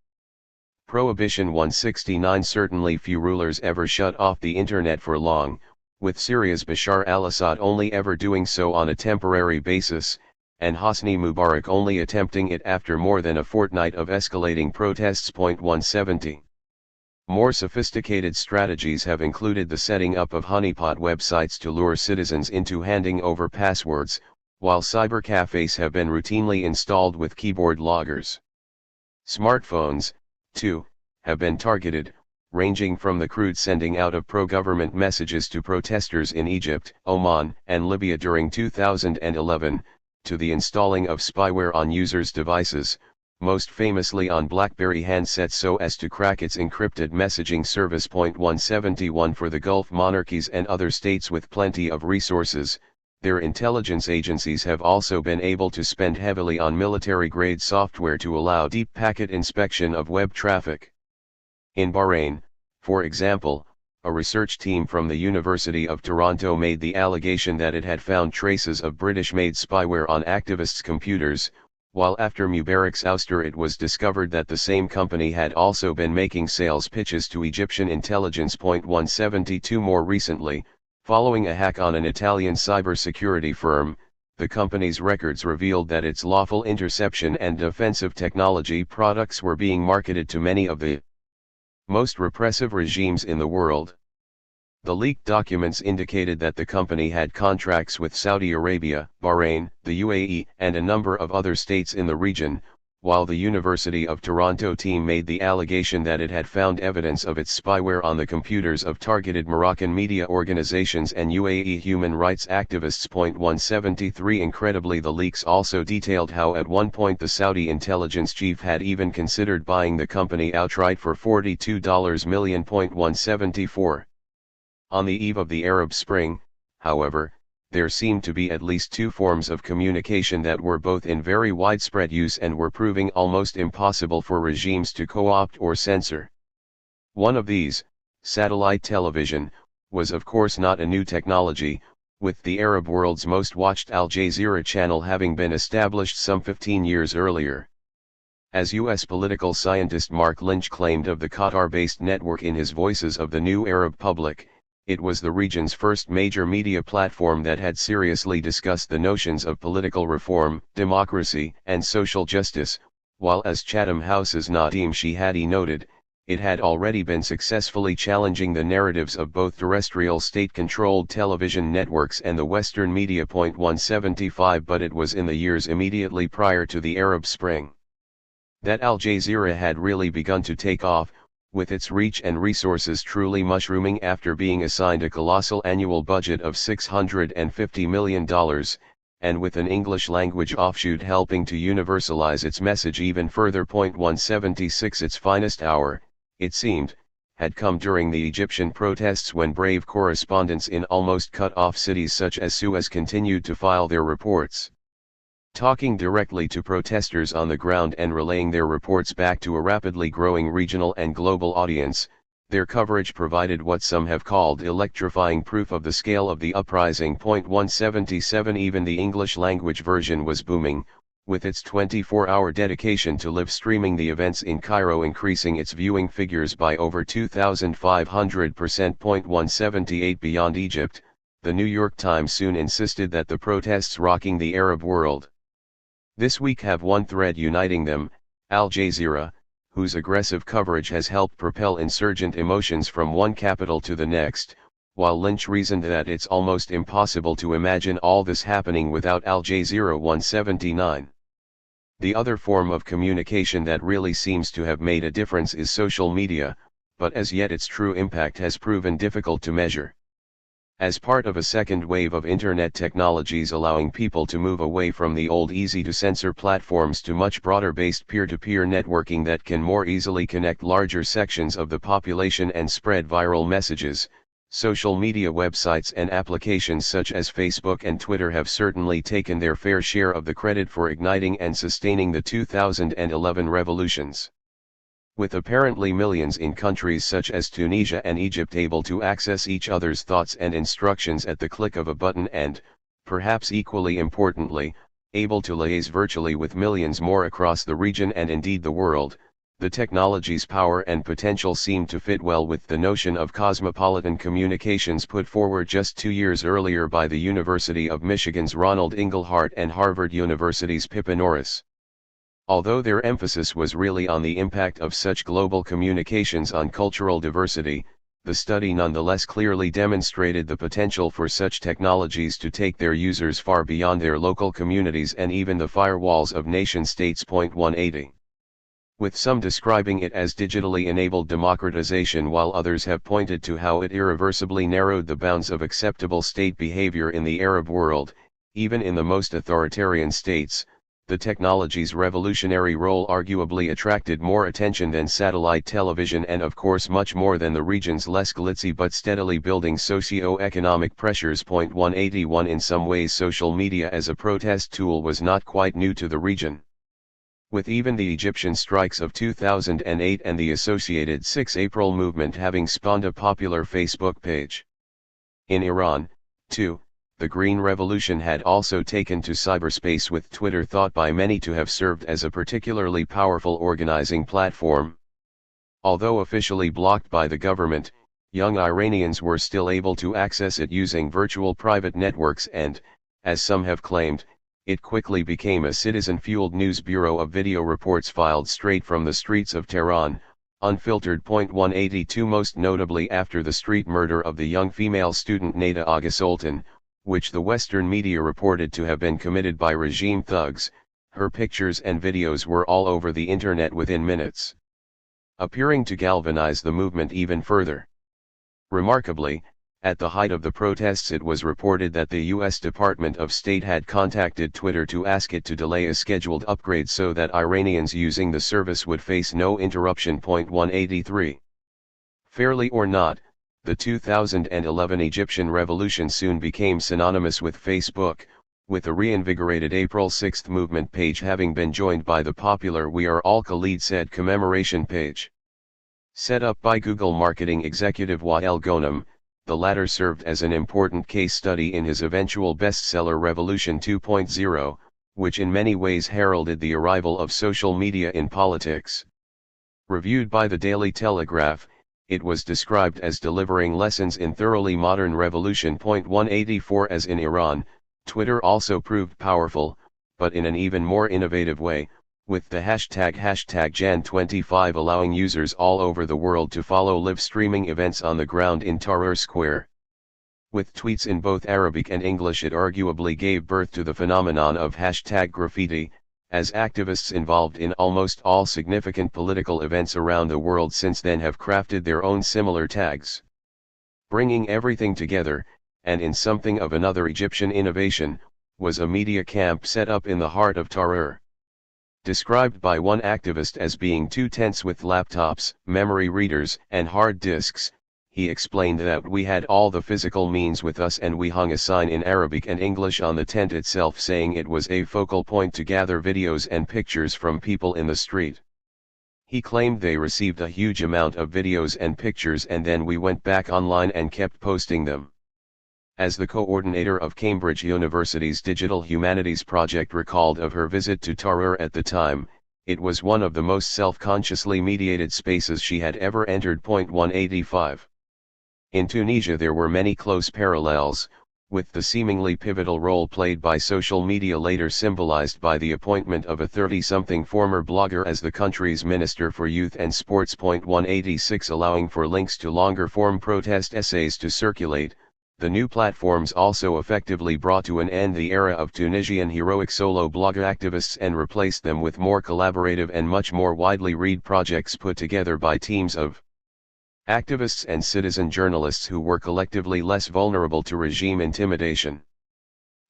prohibition. 169 Certainly few rulers ever shut off the Internet for long, with Syria's Bashar al-Assad only ever doing so on a temporary basis, and Hosni Mubarak only attempting it after more than a fortnight of escalating protests. 170 More sophisticated strategies have included the setting up of honeypot websites to lure citizens into handing over passwords, while cybercafes have been routinely installed with keyboard loggers. Smartphones, too, have been targeted, ranging from the crude sending out of pro-government messages to protesters in Egypt, Oman, and Libya during 2011, to the installing of spyware on users' devices, most famously on BlackBerry handsets so as to crack its encrypted messaging service. 171 For the Gulf monarchies and other states with plenty of resources, their intelligence agencies have also been able to spend heavily on military-grade software to allow deep packet inspection of web traffic. In Bahrain, for example, a research team from the University of Toronto made the allegation that it had found traces of British-made spyware on activists' computers, while after Mubarak's ouster it was discovered that the same company had also been making sales pitches to Egyptian intelligence. 172 More recently, following a hack on an Italian cybersecurity firm, the company's records revealed that its lawful interception and defensive technology products were being marketed to many of the most repressive regimes in the world. The leaked documents indicated that the company had contracts with Saudi Arabia, Bahrain, the UAE, and a number of other states in the region, while the University of Toronto team made the allegation that it had found evidence of its spyware on the computers of targeted Moroccan media organizations and UAE human rights activists. 173 Incredibly, the leaks also detailed how at one point the Saudi intelligence chief had even considered buying the company outright for $42 million. 174 On the eve of the Arab Spring, however, there seemed to be at least two forms of communication that were both in very widespread use and were proving almost impossible for regimes to co-opt or censor. One of these, satellite television, was of course not a new technology, with the Arab world's most watched Al Jazeera channel having been established some 15 years earlier. As U.S. political scientist Mark Lynch claimed of the Qatar-based network in his Voices of the New Arab Public, it was the region's first major media platform that had seriously discussed the notions of political reform, democracy, and social justice, while as Chatham House's Nadeem Shihadi noted, it had already been successfully challenging the narratives of both terrestrial state-controlled television networks and the Western media. 175 But it was in the years immediately prior to the Arab Spring that Al Jazeera had really begun to take off, with its reach and resources truly mushrooming after being assigned a colossal annual budget of $650 million, and with an English-language offshoot helping to universalize its message even further. 176 Its finest hour, it seemed, had come during the Egyptian protests when brave correspondents in almost cut-off cities such as Suez continued to file their reports. Talking directly to protesters on the ground and relaying their reports back to a rapidly growing regional and global audience, their coverage provided what some have called electrifying proof of the scale of the uprising. 177 Even the English-language version was booming, with its 24-hour dedication to live streaming the events in Cairo increasing its viewing figures by over 2,500%. 178 Beyond Egypt, the New York Times soon insisted that the protests rocking the Arab world this week have one thread uniting them: Al Jazeera, whose aggressive coverage has helped propel insurgent emotions from one capital to the next, while Lynch reasoned that it's almost impossible to imagine all this happening without Al Jazeera. 179. The other form of communication that really seems to have made a difference is social media, but as yet its true impact has proven difficult to measure. As part of a second wave of internet technologies allowing people to move away from the old easy-to-censor platforms to much broader-based peer-to-peer networking that can more easily connect larger sections of the population and spread viral messages, social media websites and applications such as Facebook and Twitter have certainly taken their fair share of the credit for igniting and sustaining the 2011 revolutions. With apparently millions in countries such as Tunisia and Egypt able to access each other's thoughts and instructions at the click of a button and, perhaps equally importantly, able to liaise virtually with millions more across the region and indeed the world, the technology's power and potential seem to fit well with the notion of cosmopolitan communications put forward just 2 years earlier by the University of Michigan's Ronald Inglehart and Harvard University's Pippa Norris. Although their emphasis was really on the impact of such global communications on cultural diversity, the study nonetheless clearly demonstrated the potential for such technologies to take their users far beyond their local communities and even the firewalls of nation-states. 180. With some describing it as digitally enabled democratization while others have pointed to how it irreversibly narrowed the bounds of acceptable state behavior in the Arab world, even in the most authoritarian states. The technology's revolutionary role arguably attracted more attention than satellite television and of course much more than the region's less glitzy but steadily building socio-economic pressures. 181 In some ways social media as a protest tool was not quite new to the region. With even the Egyptian strikes of 2008 and the associated 6 April movement having spawned a popular Facebook page. In Iran, too, the Green Revolution had also taken to cyberspace, with Twitter thought by many to have served as a particularly powerful organizing platform. Although officially blocked by the government, young Iranians were still able to access it using virtual private networks and, as some have claimed, it quickly became a citizen-fueled news bureau of video reports filed straight from the streets of Tehran, unfiltered. 182 Most notably after the street murder of the young female student Neda Agha-Sultan, which the Western media reported to have been committed by regime thugs, her pictures and videos were all over the internet within minutes, appearing to galvanize the movement even further. Remarkably, at the height of the protests it was reported that the U.S. Department of State had contacted Twitter to ask it to delay a scheduled upgrade so that Iranians using the service would face no interruption. 183. Fairly or not, the 2011 Egyptian revolution soon became synonymous with Facebook, with a reinvigorated April 6 movement page having been joined by the popular We Are All Khalid Said commemoration page. Set up by Google marketing executive Wael Ghonim, the latter served as an important case study in his eventual bestseller Revolution 2.0, which in many ways heralded the arrival of social media in politics. Reviewed by the Daily Telegraph, it was described as delivering lessons in thoroughly modern revolution. 184 As in Iran, Twitter also proved powerful, but in an even more innovative way, with the hashtag #Jan25 allowing users all over the world to follow live streaming events on the ground in Tahrir Square. With tweets in both Arabic and English, it arguably gave birth to the phenomenon of #graffiti, as activists involved in almost all significant political events around the world since then have crafted their own similar tags. Bringing everything together, and in something of another Egyptian innovation, was a media camp set up in the heart of Tahrir. Described by one activist as being 2 tents with laptops, memory readers, and hard disks, he explained that we had all the physical means with us and we hung a sign in Arabic and English on the tent itself saying it was a focal point to gather videos and pictures from people in the street. He claimed they received a huge amount of videos and pictures and then we went back online and kept posting them. As the coordinator of Cambridge University's Digital Humanities Project recalled of her visit to Tahrir at the time, it was one of the most self-consciously mediated spaces she had ever entered. 185. In Tunisia there were many close parallels, with the seemingly pivotal role played by social media later symbolized by the appointment of a 30-something former blogger as the country's Minister for Youth and Sports. 186 Allowing for links to longer-form protest essays to circulate, the new platforms also effectively brought to an end the era of Tunisian heroic solo blogger activists and replaced them with more collaborative and much more widely read projects put together by teams of activists and citizen journalists who were collectively less vulnerable to regime intimidation.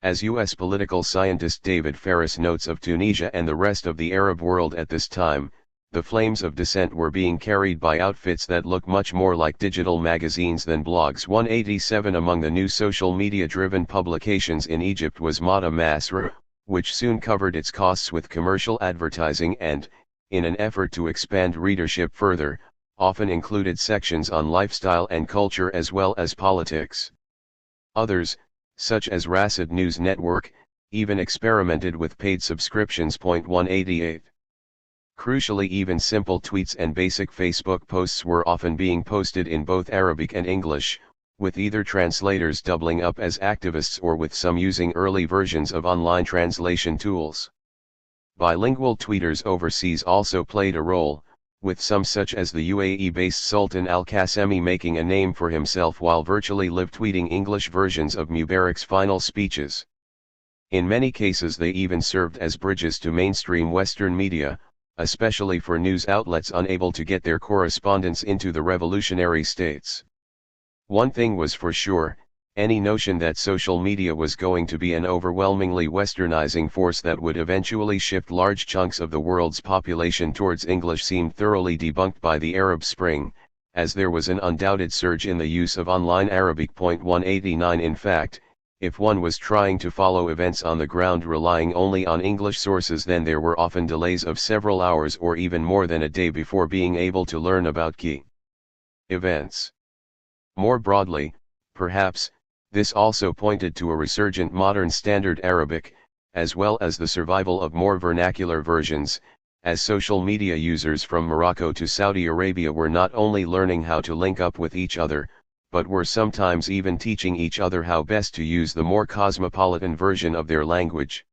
As U.S. political scientist David Ferris notes of Tunisia and the rest of the Arab world at this time, the flames of dissent were being carried by outfits that look much more like digital magazines than blogs. 187 Among the new social media-driven publications in Egypt was Mada Masr, which soon covered its costs with commercial advertising and, in an effort to expand readership further, often included sections on lifestyle and culture as well as politics. Others, such as Rasid News Network, even experimented with paid subscriptions. 188. Crucially, even simple tweets and basic Facebook posts were often being posted in both Arabic and English, with either translators doubling up as activists or with some using early versions of online translation tools. Bilingual tweeters overseas also played a role, with some such as the UAE-based Sultan Al-Qasemi making a name for himself while virtually live tweeting English versions of Mubarak's final speeches. In many cases they even served as bridges to mainstream Western media, especially for news outlets unable to get their correspondents into the revolutionary states. One thing was for sure, any notion that social media was going to be an overwhelmingly westernizing force that would eventually shift large chunks of the world's population towards English seemed thoroughly debunked by the Arab Spring, as there was an undoubted surge in the use of online Arabic. 189 In fact, if one was trying to follow events on the ground relying only on English sources, then there were often delays of several hours or even more than a day before being able to learn about key events. More broadly, perhaps, this also pointed to a resurgent modern Standard Arabic, as well as the survival of more vernacular versions, as social media users from Morocco to Saudi Arabia were not only learning how to link up with each other, but were sometimes even teaching each other how best to use the more cosmopolitan version of their language.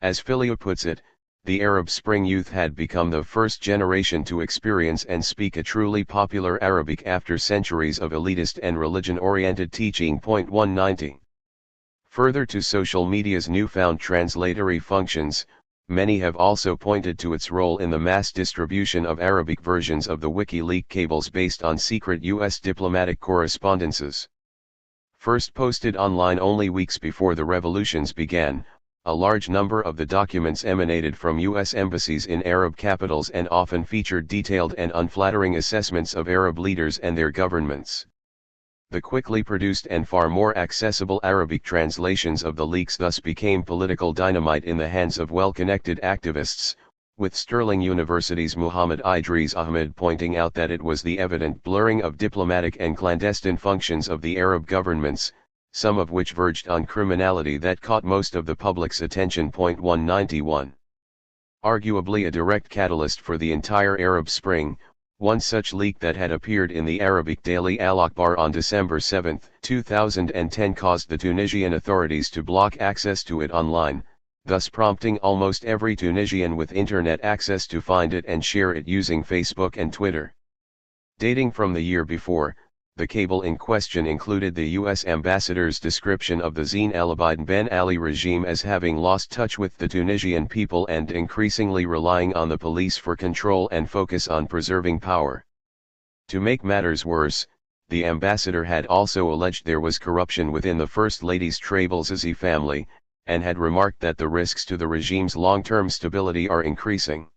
As Filio puts it, the Arab Spring youth had become the first generation to experience and speak a truly popular Arabic after centuries of elitist and religion-oriented teaching. 190. Further to social media's newfound translatory functions, many have also pointed to its role in the mass distribution of Arabic versions of the WikiLeaks cables based on secret U.S. diplomatic correspondences. First posted online only weeks before the revolutions began, a large number of the documents emanated from U.S. embassies in Arab capitals and often featured detailed and unflattering assessments of Arab leaders and their governments. The quickly produced and far more accessible Arabic translations of the leaks thus became political dynamite in the hands of well-connected activists, with Sterling University's Muhammad Idris Ahmed pointing out that it was the evident blurring of diplomatic and clandestine functions of the Arab governments, some of which verged on criminality, that caught most of the public's attention. 191. Arguably a direct catalyst for the entire Arab Spring, one such leak that had appeared in the Arabic daily Al Akhbar on December 7, 2010 caused the Tunisian authorities to block access to it online, thus prompting almost every Tunisian with internet access to find it and share it using Facebook and Twitter. Dating from the year before, the cable in question included the U.S. ambassador's description of the Zine El Abidine Ben Ali regime as having lost touch with the Tunisian people and increasingly relying on the police for control and focus on preserving power. To make matters worse, the ambassador had also alleged there was corruption within the First Lady's Trailblasi family, and had remarked that the risks to the regime's long-term stability are increasing.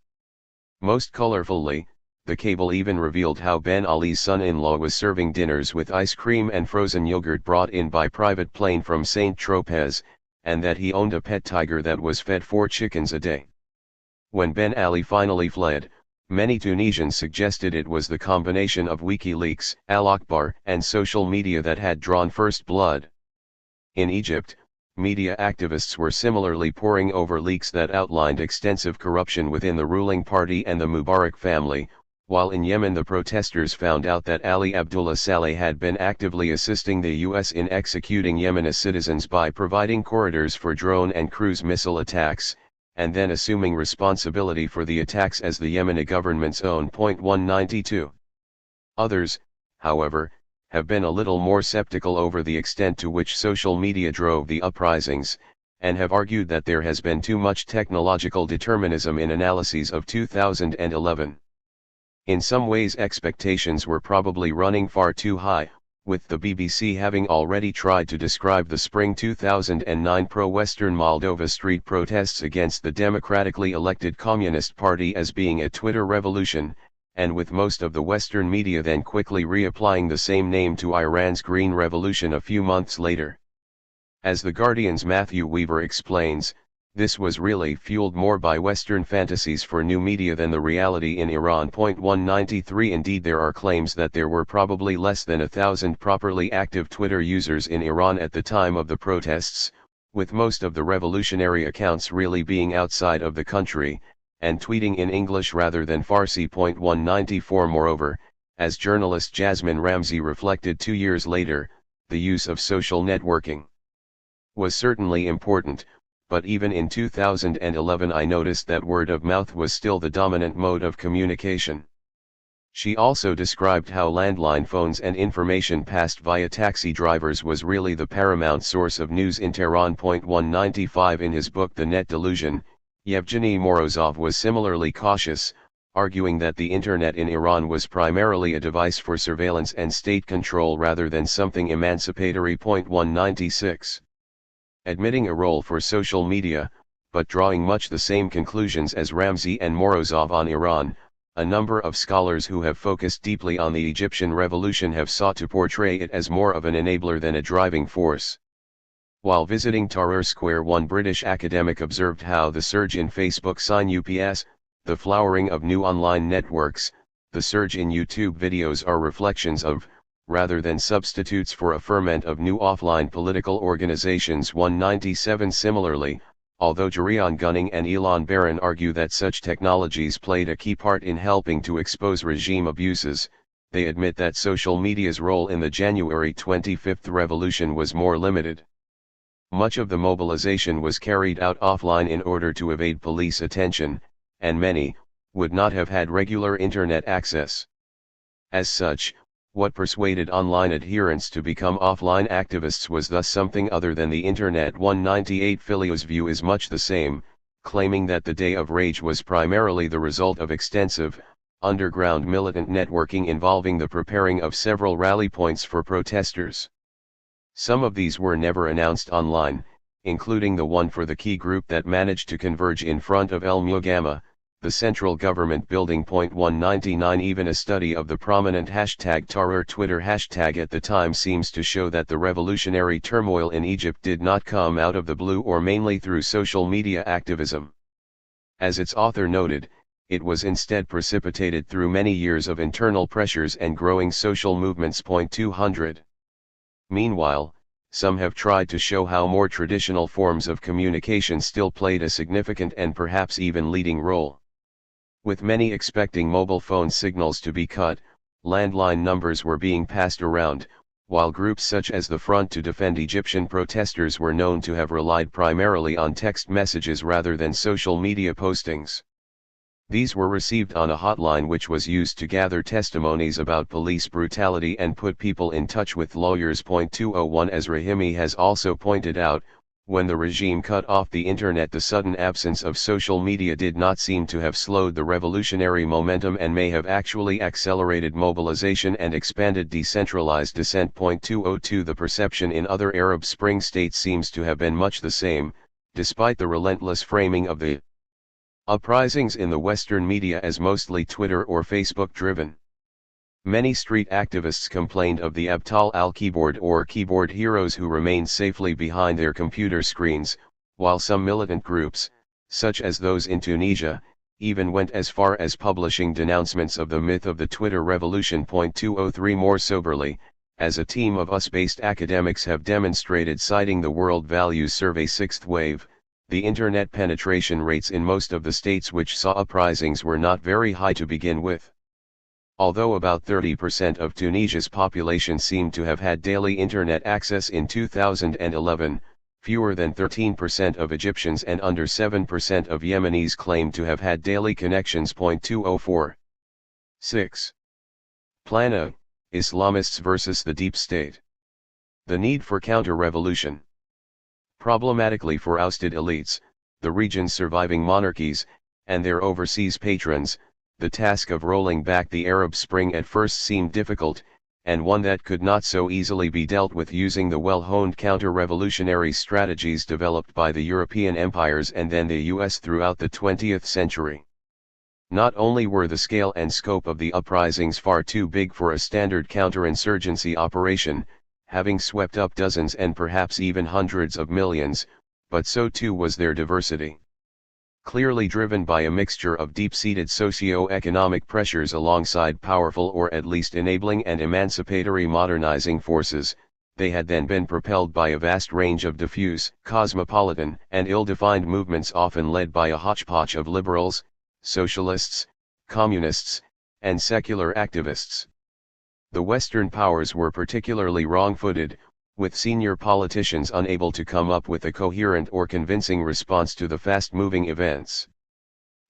Most colorfully, the cable even revealed how Ben Ali's son-in-law was serving dinners with ice cream and frozen yogurt brought in by private plane from Saint-Tropez, and that he owned a pet tiger that was fed 4 chickens a day. When Ben Ali finally fled, many Tunisians suggested it was the combination of WikiLeaks, Al Akhbar, and social media that had drawn first blood. In Egypt, media activists were similarly poring over leaks that outlined extensive corruption within the ruling party and the Mubarak family, while in Yemen the protesters found out that Ali Abdullah Saleh had been actively assisting the US in executing Yemeni citizens by providing corridors for drone and cruise missile attacks, and then assuming responsibility for the attacks as the Yemeni government's own. 192. Others, however, have been a little more skeptical over the extent to which social media drove the uprisings, and have argued that there has been too much technological determinism in analyses of 2011. In some ways expectations were probably running far too high, with the BBC having already tried to describe the spring 2009 pro-Western Moldova street protests against the democratically elected Communist Party as being a Twitter revolution, and with most of the Western media then quickly reapplying the same name to Iran's Green Revolution a few months later. As The Guardian's Matthew Weaver explains, this was really fueled more by Western fantasies for new media than the reality in Iran. 193 Indeed, there are claims that there were probably less than 1,000 properly active Twitter users in Iran at the time of the protests, with most of the revolutionary accounts really being outside of the country, and tweeting in English rather than Farsi. 194 Moreover, as journalist Jasmine Ramsey reflected 2 years later, the use of social networking was certainly important, but even in 2011 I noticed that word of mouth was still the dominant mode of communication. She also described how landline phones and information passed via taxi drivers was really the paramount source of news in Tehran. 195 In his book The Net Delusion, Yevgeny Morozov was similarly cautious, arguing that the Internet in Iran was primarily a device for surveillance and state control rather than something emancipatory. 196. Admitting a role for social media, but drawing much the same conclusions as Ramsey and Morozov on Iran, a number of scholars who have focused deeply on the Egyptian revolution have sought to portray it as more of an enabler than a driving force. While visiting Tahrir Square, one British academic observed how the surge in Facebook sign UPS, the flowering of new online networks, the surge in YouTube videos are reflections of, rather than substitutes for, a ferment of new offline political organizations. 197 Similarly, although Jerian Gunning and Elon Barron argue that such technologies played a key part in helping to expose regime abuses, they admit that social media's role in the January 25th revolution was more limited. Much of the mobilization was carried out offline in order to evade police attention, and many would not have had regular internet access. As such, what persuaded online adherents to become offline activists was thus something other than the internet. 198 Filio's view is much the same, claiming that the Day of Rage was primarily the result of extensive, underground militant networking involving the preparing of several rally points for protesters. Some of these were never announced online, including the one for the key group that managed to converge in front of El Mugama, the central government building. 199 Even a study of the prominent #Tahrir Twitter hashtag at the time seems to show that the revolutionary turmoil in Egypt did not come out of the blue or mainly through social media activism. As its author noted, it was instead precipitated through many years of internal pressures and growing social movements. 200. Meanwhile, some have tried to show how more traditional forms of communication still played a significant and perhaps even leading role. With many expecting mobile phone signals to be cut, landline numbers were being passed around, while groups such as the Front to Defend Egyptian Protesters were known to have relied primarily on text messages rather than social media postings. These were received on a hotline which was used to gather testimonies about police brutality and put people in touch with lawyers. 201 As Rahimi has also pointed out, when the regime cut off the internet, the sudden absence of social media did not seem to have slowed the revolutionary momentum and may have actually accelerated mobilization and expanded decentralized dissent. 202 The perception in other Arab Spring states seems to have been much the same, despite the relentless framing of the uprisings in the Western media as mostly Twitter or Facebook driven. Many street activists complained of the Abtal al-Keyboard or keyboard heroes who remained safely behind their computer screens, while some militant groups, such as those in Tunisia, even went as far as publishing denouncements of the myth of the Twitter revolution. 203 More soberly, as a team of US-based academics have demonstrated citing the World Values Survey sixth wave, the internet penetration rates in most of the states which saw uprisings were not very high to begin with. Although about 30% of Tunisia's population seemed to have had daily internet access in 2011, fewer than 13% of Egyptians and under 7% of Yemenis claimed to have had daily connections. 204. 6. Plan A: Islamists versus the Deep State. The need for counter-revolution. Problematically for ousted elites, the region's surviving monarchies, and their overseas patrons, the task of rolling back the Arab Spring at first seemed difficult, and one that could not so easily be dealt with using the well-honed counter-revolutionary strategies developed by the European empires and then the US throughout the 20th century. Not only were the scale and scope of the uprisings far too big for a standard counterinsurgency operation, having swept up dozens and perhaps even hundreds of millions, but so too was their diversity. Clearly driven by a mixture of deep-seated socio-economic pressures alongside powerful or at least enabling and emancipatory modernizing forces, they had then been propelled by a vast range of diffuse, cosmopolitan, and ill-defined movements often led by a hodgepodge of liberals, socialists, communists, and secular activists. The Western powers were particularly wrong-footed, with senior politicians unable to come up with a coherent or convincing response to the fast-moving events.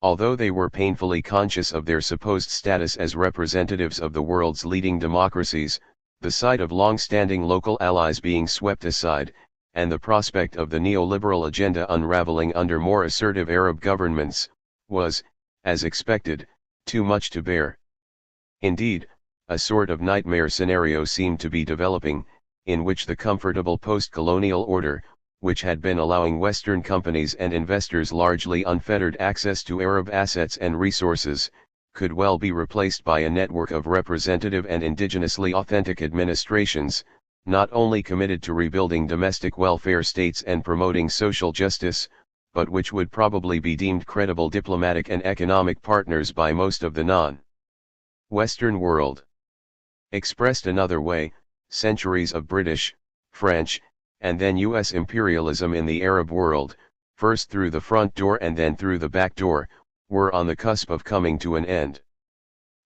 Although they were painfully conscious of their supposed status as representatives of the world's leading democracies, the sight of long-standing local allies being swept aside, and the prospect of the neoliberal agenda unraveling under more assertive Arab governments, was, as expected, too much to bear. Indeed, a sort of nightmare scenario seemed to be developing, in which the comfortable post-colonial order, which had been allowing Western companies and investors largely unfettered access to Arab assets and resources, could well be replaced by a network of representative and indigenously authentic administrations, not only committed to rebuilding domestic welfare states and promoting social justice, but which would probably be deemed credible diplomatic and economic partners by most of the non-Western world. Expressed another way, centuries of British, French, and then US imperialism in the Arab world, first through the front door and then through the back door, were on the cusp of coming to an end.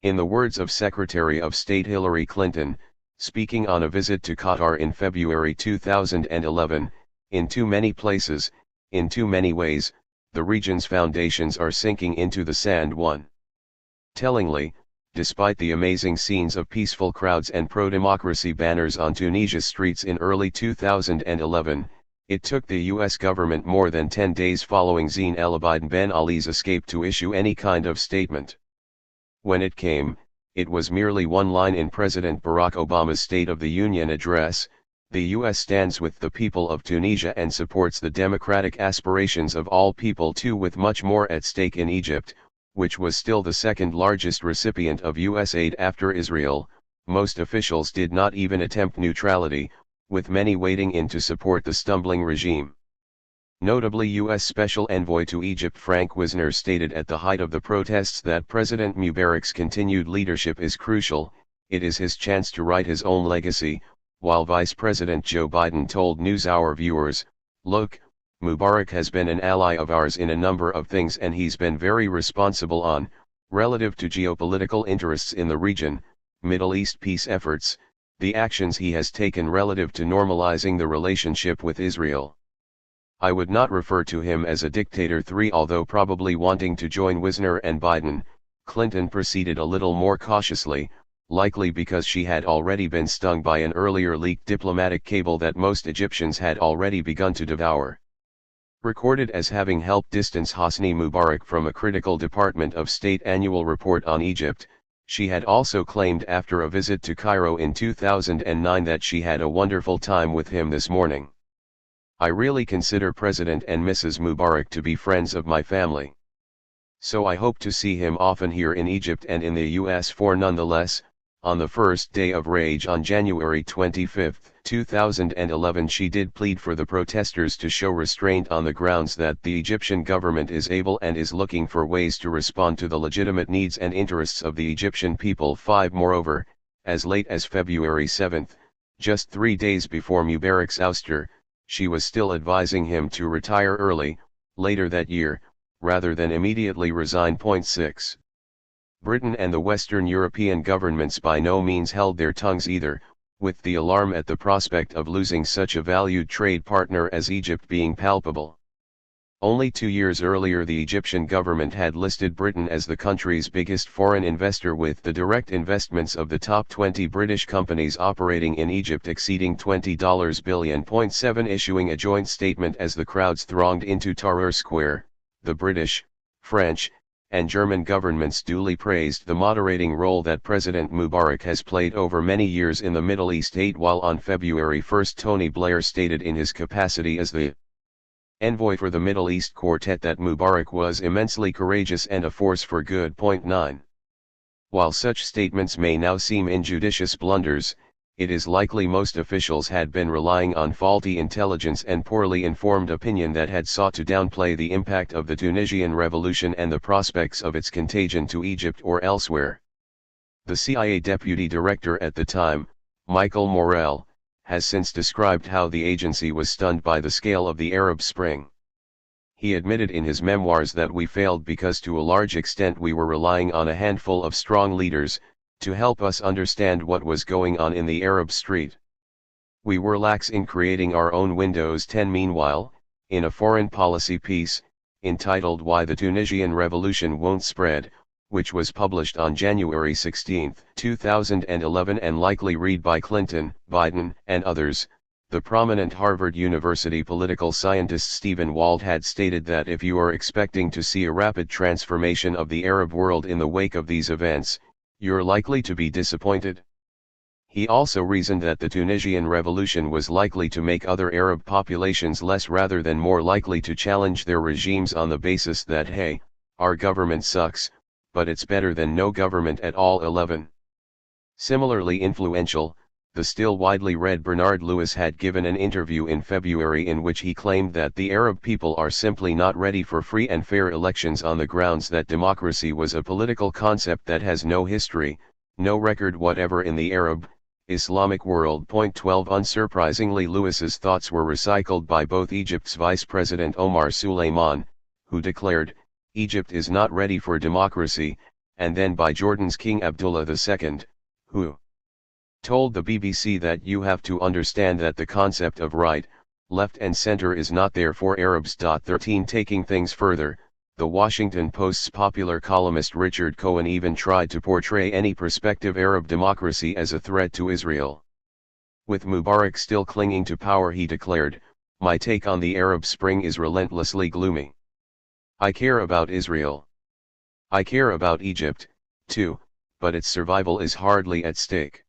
In the words of Secretary of State Hillary Clinton, speaking on a visit to Qatar in February 2011, in too many places, in too many ways, the region's foundations are sinking into the sand. Tellingly, despite the amazing scenes of peaceful crowds and pro-democracy banners on Tunisia's streets in early 2011, it took the US government more than 10 days following Zine El Abidine Ben Ali's escape to issue any kind of statement. When it came, it was merely one line in President Barack Obama's State of the Union address: "The US stands with the people of Tunisia and supports the democratic aspirations of all people too," with much more at stake in Egypt, which was still the second largest recipient of US aid after Israel. Most officials did not even attempt neutrality, with many wading in to support the stumbling regime. Notably, US Special Envoy to Egypt Frank Wisner stated at the height of the protests that President Mubarak's continued leadership is crucial, it is his chance to write his own legacy, while Vice President Joe Biden told NewsHour viewers, "Look, Mubarak has been an ally of ours in a number of things and he's been very responsible on, relative to geopolitical interests in the region, Middle East peace efforts, the actions he has taken relative to normalizing the relationship with Israel. I would not refer to him as a dictator." Although probably wanting to join Wisner and Biden, Clinton proceeded a little more cautiously, likely because she had already been stung by an earlier leaked diplomatic cable that most Egyptians had already begun to devour. Recorded as having helped distance Hosni Mubarak from a critical Department of State annual report on Egypt, she had also claimed after a visit to Cairo in 2009 that she had a wonderful time with him this morning. "I really consider President and Mrs. Mubarak to be friends of my family. So I hope to see him often here in Egypt and in the US." For nonetheless, on the first day of rage on January 25, 2011, she did plead for the protesters to show restraint on the grounds that the Egyptian government is able and is looking for ways to respond to the legitimate needs and interests of the Egyptian people. 5. Moreover, as late as February 7, Just 3 days before Mubarak's ouster, she was still advising him to retire early, later that year, rather than immediately resign. 6. Britain and the Western European governments by no means held their tongues either, with the alarm at the prospect of losing such a valued trade partner as Egypt being palpable. Only 2 years earlier the Egyptian government had listed Britain as the country's biggest foreign investor, with the direct investments of the top 20 British companies operating in Egypt exceeding $20 billion. 7. Issuing a joint statement as the crowds thronged into Tahrir Square, the British, French, and German governments duly praised the moderating role that President Mubarak has played over many years in the Middle East. 8. While on February 1 Tony Blair stated in his capacity as the envoy for the Middle East Quartet that Mubarak was immensely courageous and a force for good. 9. While such statements may now seem injudicious blunders, it is likely most officials had been relying on faulty intelligence and poorly informed opinion that had sought to downplay the impact of the Tunisian revolution and the prospects of its contagion to Egypt or elsewhere. The CIA deputy director at the time, Michael Morell, has since described how the agency was stunned by the scale of the Arab Spring. He admitted in his memoirs that we failed because to a large extent we were relying on a handful of strong leaders, to help us understand what was going on in the Arab street. We were lax in creating our own windows. 10. Meanwhile, in a foreign policy piece, entitled Why the Tunisian Revolution Won't Spread, which was published on January 16, 2011 and likely read by Clinton, Biden, and others, the prominent Harvard University political scientist Stephen Wald had stated that if you are expecting to see a rapid transformation of the Arab world in the wake of these events, you're likely to be disappointed. He also reasoned that the Tunisian revolution was likely to make other Arab populations less rather than more likely to challenge their regimes on the basis that hey, our government sucks, but it's better than no government at all. 11. Similarly influential, the still widely read Bernard Lewis had given an interview in February in which he claimed that the Arab people are simply not ready for free and fair elections on the grounds that democracy was a political concept that has no history, no record whatever in the Arab, Islamic world. 12. Unsurprisingly, Lewis's thoughts were recycled by both Egypt's Vice President Omar Suleiman, who declared, Egypt is not ready for democracy, and then by Jordan's King Abdullah II, who told the BBC that you have to understand that the concept of right, left and center is not there for Arabs. 13. Taking things further, the Washington Post's popular columnist Richard Cohen even tried to portray any prospective Arab democracy as a threat to Israel. With Mubarak still clinging to power, he declared, my take on the Arab Spring is relentlessly gloomy. I care about Israel. I care about Egypt, too, but its survival is hardly at stake.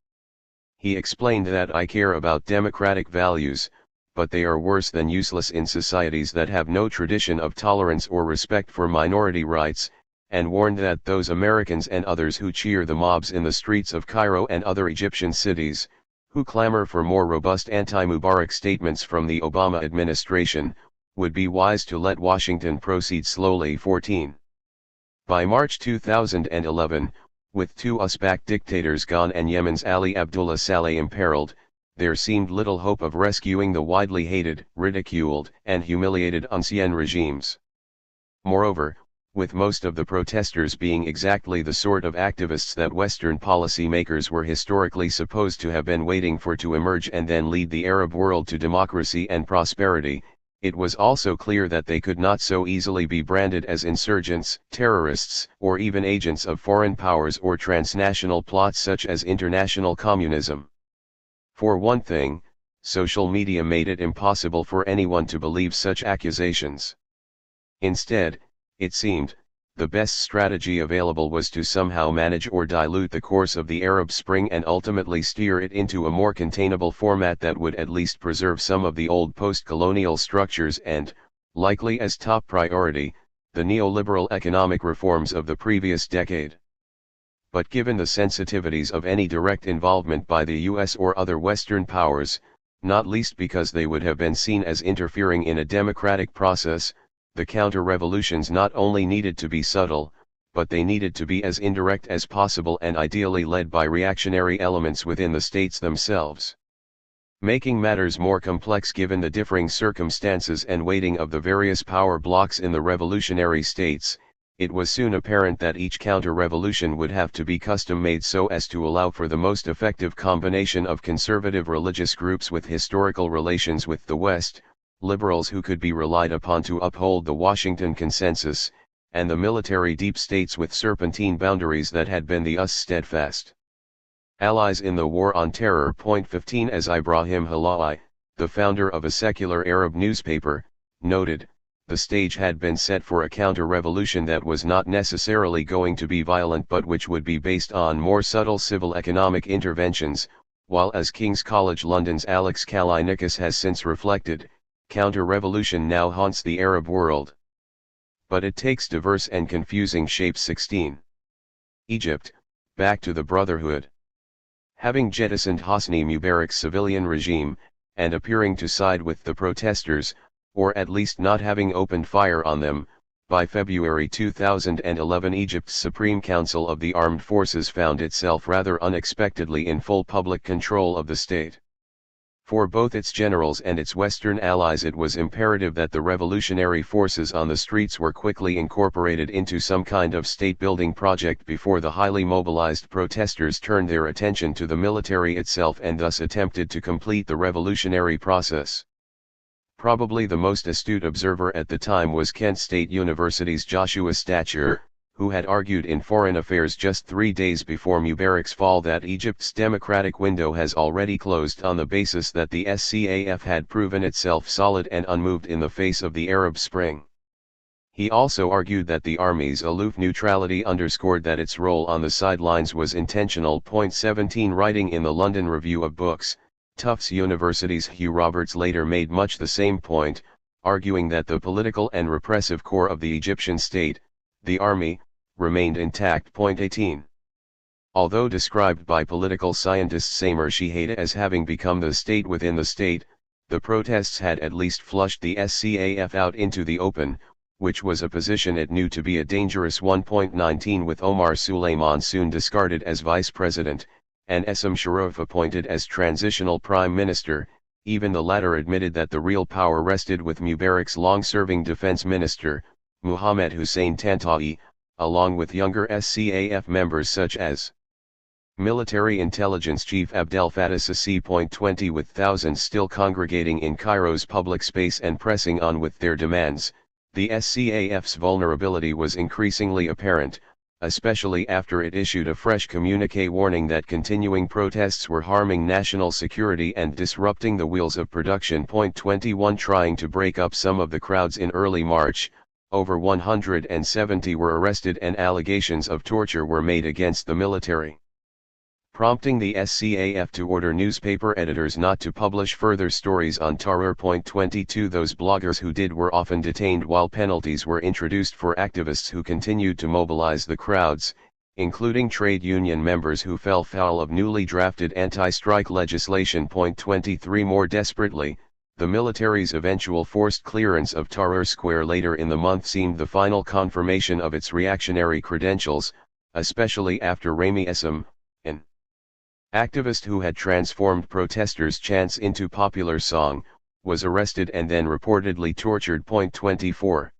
He explained that I care about democratic values, but they are worse than useless in societies that have no tradition of tolerance or respect for minority rights, and warned that those Americans and others who cheer the mobs in the streets of Cairo and other Egyptian cities, who clamor for more robust anti-Mubarak statements from the Obama administration, would be wise to let Washington proceed slowly. 14. By March 2011, with two Uzbek dictators gone and Yemen's Ali Abdullah Saleh imperiled, there seemed little hope of rescuing the widely hated, ridiculed, and humiliated ancien regimes. Moreover, with most of the protesters being exactly the sort of activists that Western policymakers were historically supposed to have been waiting for to emerge and then lead the Arab world to democracy and prosperity, it was also clear that they could not so easily be branded as insurgents, terrorists, or even agents of foreign powers or transnational plots such as international communism. For one thing, social media made it impossible for anyone to believe such accusations. Instead, it seemed, the best strategy available was to somehow manage or dilute the course of the Arab Spring and ultimately steer it into a more containable format that would at least preserve some of the old post-colonial structures and, likely as top priority, the neoliberal economic reforms of the previous decade. But given the sensitivities of any direct involvement by the US or other Western powers, not least because they would have been seen as interfering in a democratic process, the counter-revolutions not only needed to be subtle, but they needed to be as indirect as possible and ideally led by reactionary elements within the states themselves. Making matters more complex given the differing circumstances and weighting of the various power blocs in the revolutionary states, it was soon apparent that each counter-revolution would have to be custom-made so as to allow for the most effective combination of conservative religious groups with historical relations with the West, liberals who could be relied upon to uphold the Washington Consensus, and the military deep states with serpentine boundaries that had been the steadfast allies in the War on Terror. 15 As Ibrahim Halawi, the founder of a secular Arab newspaper, noted, the stage had been set for a counter-revolution that was not necessarily going to be violent but which would be based on more subtle civil economic interventions, while as King's College London's Alex Kallinicus has since reflected, counter-revolution now haunts the Arab world. But it takes diverse and confusing shapes. 16. Egypt, back to the Brotherhood. Having jettisoned Hosni Mubarak's civilian regime, and appearing to side with the protesters, or at least not having opened fire on them, by February 2011 Egypt's Supreme Council of the Armed Forces found itself rather unexpectedly in full public control of the state. For both its generals and its Western allies it was imperative that the revolutionary forces on the streets were quickly incorporated into some kind of state-building project before the highly mobilized protesters turned their attention to the military itself and thus attempted to complete the revolutionary process. Probably the most astute observer at the time was Kent State University's Joshua Stacher, who had argued in Foreign Affairs just 3 days before Mubarak's fall that Egypt's democratic window has already closed on the basis that the SCAF had proven itself solid and unmoved in the face of the Arab Spring. He also argued that the army's aloof neutrality underscored that its role on the sidelines was intentional. 17 Writing in the London Review of Books, Tufts University's Hugh Roberts later made much the same point, arguing that the political and repressive core of the Egyptian state, the army, remained intact. 18. Although described by political scientist Samer Shihada as having become the state within the state, the protests had at least flushed the SCAF out into the open, which was a position it knew to be a dangerous one. 19 With Omar Suleiman soon discarded as vice president, and Essam Sharif appointed as transitional prime minister, even the latter admitted that the real power rested with Mubarak's long-serving defense minister, Mohammed Hussein Tantawi, along with younger SCAF members such as Military Intelligence Chief Abdel Fattah Sisi. 20 With thousands still congregating in Cairo's public space and pressing on with their demands, the SCAF's vulnerability was increasingly apparent, especially after it issued a fresh communiqué warning that continuing protests were harming national security and disrupting the wheels of production. 21 Trying to break up some of the crowds in early March, over 170 were arrested and allegations of torture were made against the military, prompting the SCAF to order newspaper editors not to publish further stories on Tahrir. 22 Those bloggers who did were often detained while penalties were introduced for activists who continued to mobilize the crowds, including trade union members who fell foul of newly drafted anti-strike legislation. 23 More desperately, the military's eventual forced clearance of Tahrir Square later in the month seemed the final confirmation of its reactionary credentials, especially after Rami Essam, an activist who had transformed protesters' chants into popular song, was arrested and then reportedly tortured. 24.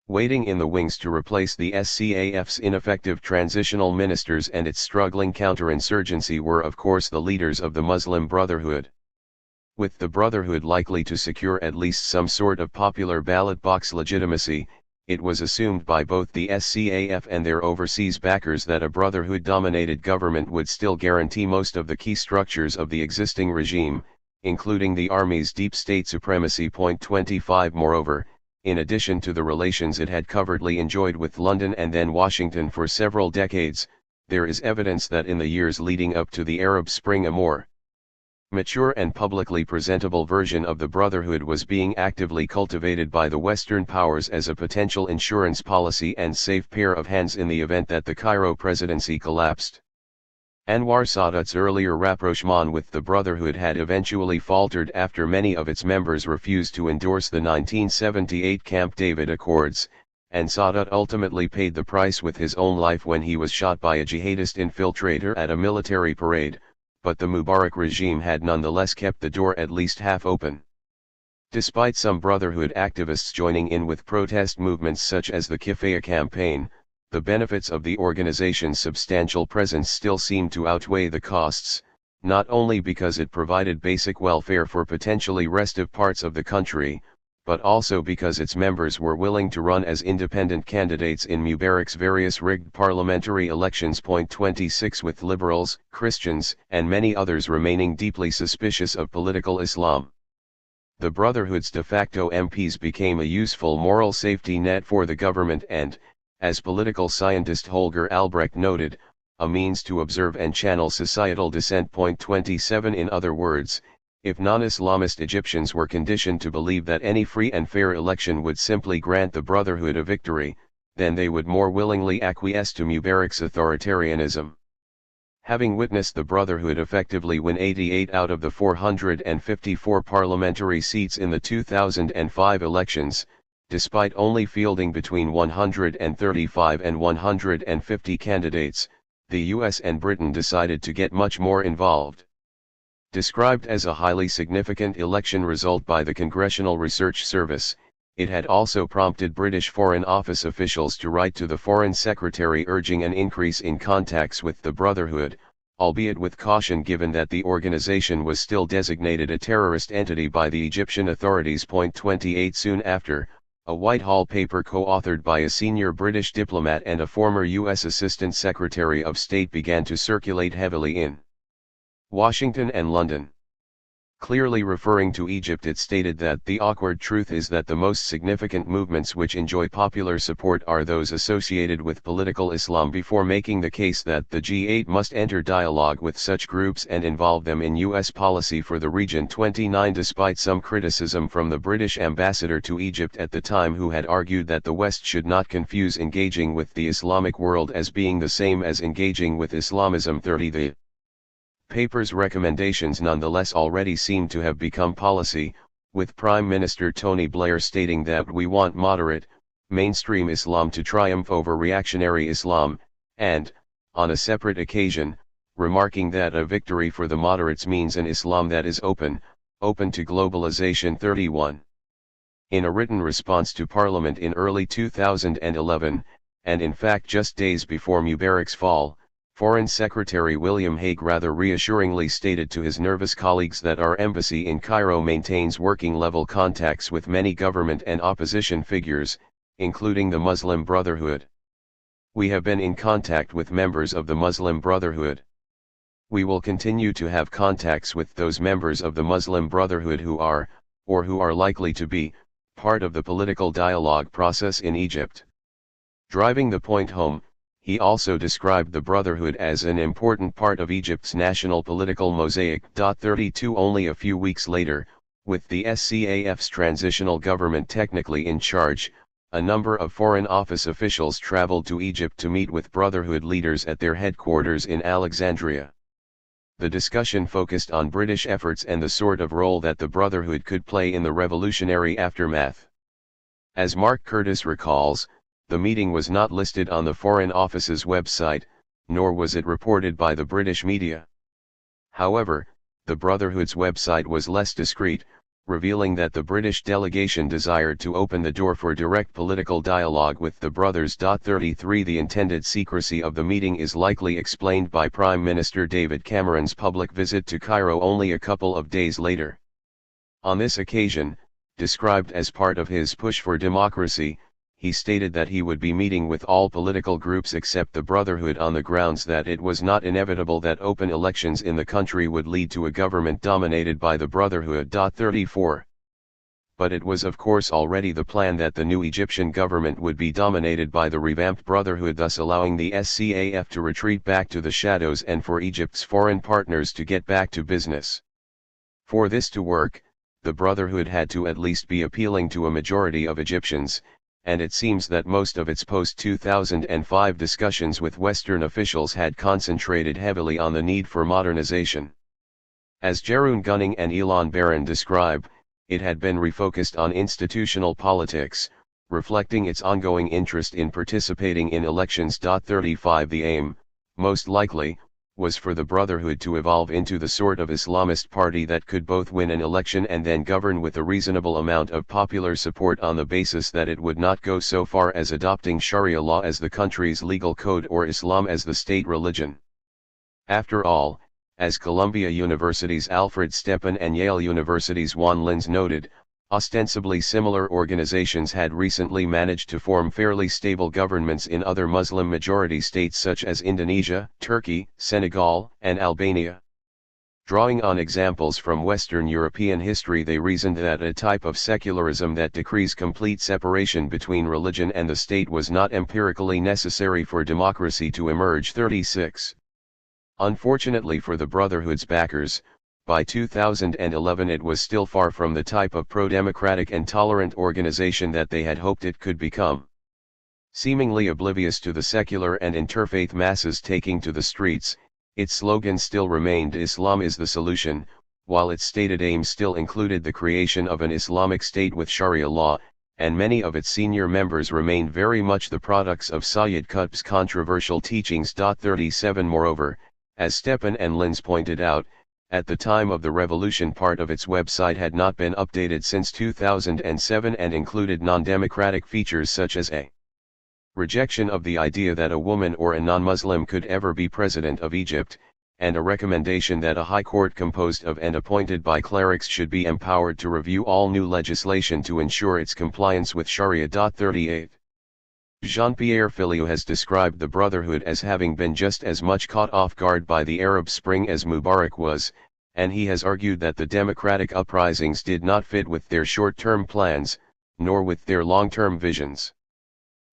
Waiting in the wings to replace the SCAF's ineffective transitional ministers and its struggling counterinsurgency were of course the leaders of the Muslim Brotherhood. With the Brotherhood likely to secure at least some sort of popular ballot box legitimacy, it was assumed by both the SCAF and their overseas backers that a Brotherhood-dominated government would still guarantee most of the key structures of the existing regime, including the army's deep state supremacy. 25 Moreover, in addition to the relations it had covertly enjoyed with London and then Washington for several decades, there is evidence that in the years leading up to the Arab Spring a more mature and publicly presentable version of the Brotherhood was being actively cultivated by the Western powers as a potential insurance policy and safe pair of hands in the event that the Cairo presidency collapsed. Anwar Sadat's earlier rapprochement with the Brotherhood had eventually faltered after many of its members refused to endorse the 1978 Camp David Accords, and Sadat ultimately paid the price with his own life when he was shot by a jihadist infiltrator at a military parade. but the Mubarak regime had nonetheless kept the door at least half open. Despite some Brotherhood activists joining in with protest movements such as the Kifaya campaign, the benefits of the organization's substantial presence still seemed to outweigh the costs, not only because it provided basic welfare for potentially restive parts of the country, but also because its members were willing to run as independent candidates in Mubarak's various rigged parliamentary elections. 26 With liberals, Christians, and many others remaining deeply suspicious of political Islam, the Brotherhood's de facto MPs became a useful moral safety net for the government and, as political scientist Holger Albrecht noted, a means to observe and channel societal dissent. 27 In other words, if non-Islamist Egyptians were conditioned to believe that any free and fair election would simply grant the Brotherhood a victory, then they would more willingly acquiesce to Mubarak's authoritarianism. Having witnessed the Brotherhood effectively win 88 out of the 454 parliamentary seats in the 2005 elections, despite only fielding between 135 and 150 candidates, the US and Britain decided to get much more involved. Described as a highly significant election result by the Congressional Research Service, it had also prompted British Foreign Office officials to write to the Foreign Secretary urging an increase in contacts with the Brotherhood, albeit with caution given that the organization was still designated a terrorist entity by the Egyptian authorities. 28 Soon after, a Whitehall paper co-authored by a senior British diplomat and a former U.S. Assistant Secretary of State began to circulate heavily in Washington and London. Clearly referring to Egypt, it stated that the awkward truth is that the most significant movements which enjoy popular support are those associated with political Islam, before making the case that the G8 must enter dialogue with such groups and involve them in U.S. policy for the region. 29 Despite some criticism from the British ambassador to Egypt at the time, who had argued that the West should not confuse engaging with the Islamic world as being the same as engaging with Islamism. 30 The paper's recommendations nonetheless already seem to have become policy, with Prime Minister Tony Blair stating that we want moderate, mainstream Islam to triumph over reactionary Islam, and, on a separate occasion, remarking that a victory for the moderates means an Islam that is open to globalization. 31. In a written response to Parliament in early 2011, and in fact just days before Mubarak's fall, Foreign Secretary William Hague rather reassuringly stated to his nervous colleagues that our embassy in Cairo maintains working-level contacts with many government and opposition figures, including the Muslim Brotherhood. We have been in contact with members of the Muslim Brotherhood. We will continue to have contacts with those members of the Muslim Brotherhood who are, or who are likely to be, part of the political dialogue process in Egypt. Driving the point home, he also described the Brotherhood as an important part of Egypt's national political mosaic. 32 Only a few weeks later, with the SCAF's transitional government technically in charge, a number of Foreign Office officials traveled to Egypt to meet with Brotherhood leaders at their headquarters in Alexandria. The discussion focused on British efforts and the sort of role that the Brotherhood could play in the revolutionary aftermath. As Mark Curtis recalls, the meeting was not listed on the Foreign Office's website, nor was it reported by the British media. However, the Brotherhood's website was less discreet, revealing that the British delegation desired to open the door for direct political dialogue with the brothers. 33 The intended secrecy of the meeting is likely explained by Prime Minister David Cameron's public visit to Cairo only a couple of days later. On this occasion, described as part of his push for democracy, he stated that he would be meeting with all political groups except the Brotherhood on the grounds that it was not inevitable that open elections in the country would lead to a government dominated by the Brotherhood. 34. But it was of course already the plan that the new Egyptian government would be dominated by the revamped Brotherhood, thus allowing the SCAF to retreat back to the shadows and for Egypt's foreign partners to get back to business. For this to work, the Brotherhood had to at least be appealing to a majority of Egyptians, and it seems that most of its post-2005 discussions with Western officials had concentrated heavily on the need for modernization. As Jeroen Gunning and Elon Barron describe, it had been refocused on institutional politics, reflecting its ongoing interest in participating in elections. 35 The aim, most likely, was for the Brotherhood to evolve into the sort of Islamist party that could both win an election and then govern with a reasonable amount of popular support on the basis that it would not go so far as adopting Sharia law as the country's legal code or Islam as the state religion. After all, as Columbia University's Alfred Stepan and Yale University's Juan Linz noted, ostensibly similar organizations had recently managed to form fairly stable governments in other Muslim-majority states such as Indonesia, Turkey, Senegal, and Albania. Drawing on examples from Western European history, they reasoned that a type of secularism that decrees complete separation between religion and the state was not empirically necessary for democracy to emerge. 36. Unfortunately for the Brotherhood's backers, by 2011 it was still far from the type of pro-democratic and tolerant organization that they had hoped it could become. Seemingly oblivious to the secular and interfaith masses taking to the streets, its slogan still remained "Islam is the solution," while its stated aim still included the creation of an Islamic state with Sharia law, and many of its senior members remained very much the products of Sayyid Qutb's controversial teachings. 37 Moreover, as Stepan and Linz pointed out, at the time of the revolution part of its website had not been updated since 2007 and included non-democratic features such as a rejection of the idea that a woman or a non-Muslim could ever be president of Egypt, and a recommendation that a high court composed of and appointed by clerics should be empowered to review all new legislation to ensure its compliance with Sharia. 38. Jean-Pierre Filiou has described the Brotherhood as having been just as much caught off guard by the Arab Spring as Mubarak was, and he has argued that the democratic uprisings did not fit with their short-term plans, nor with their long-term visions.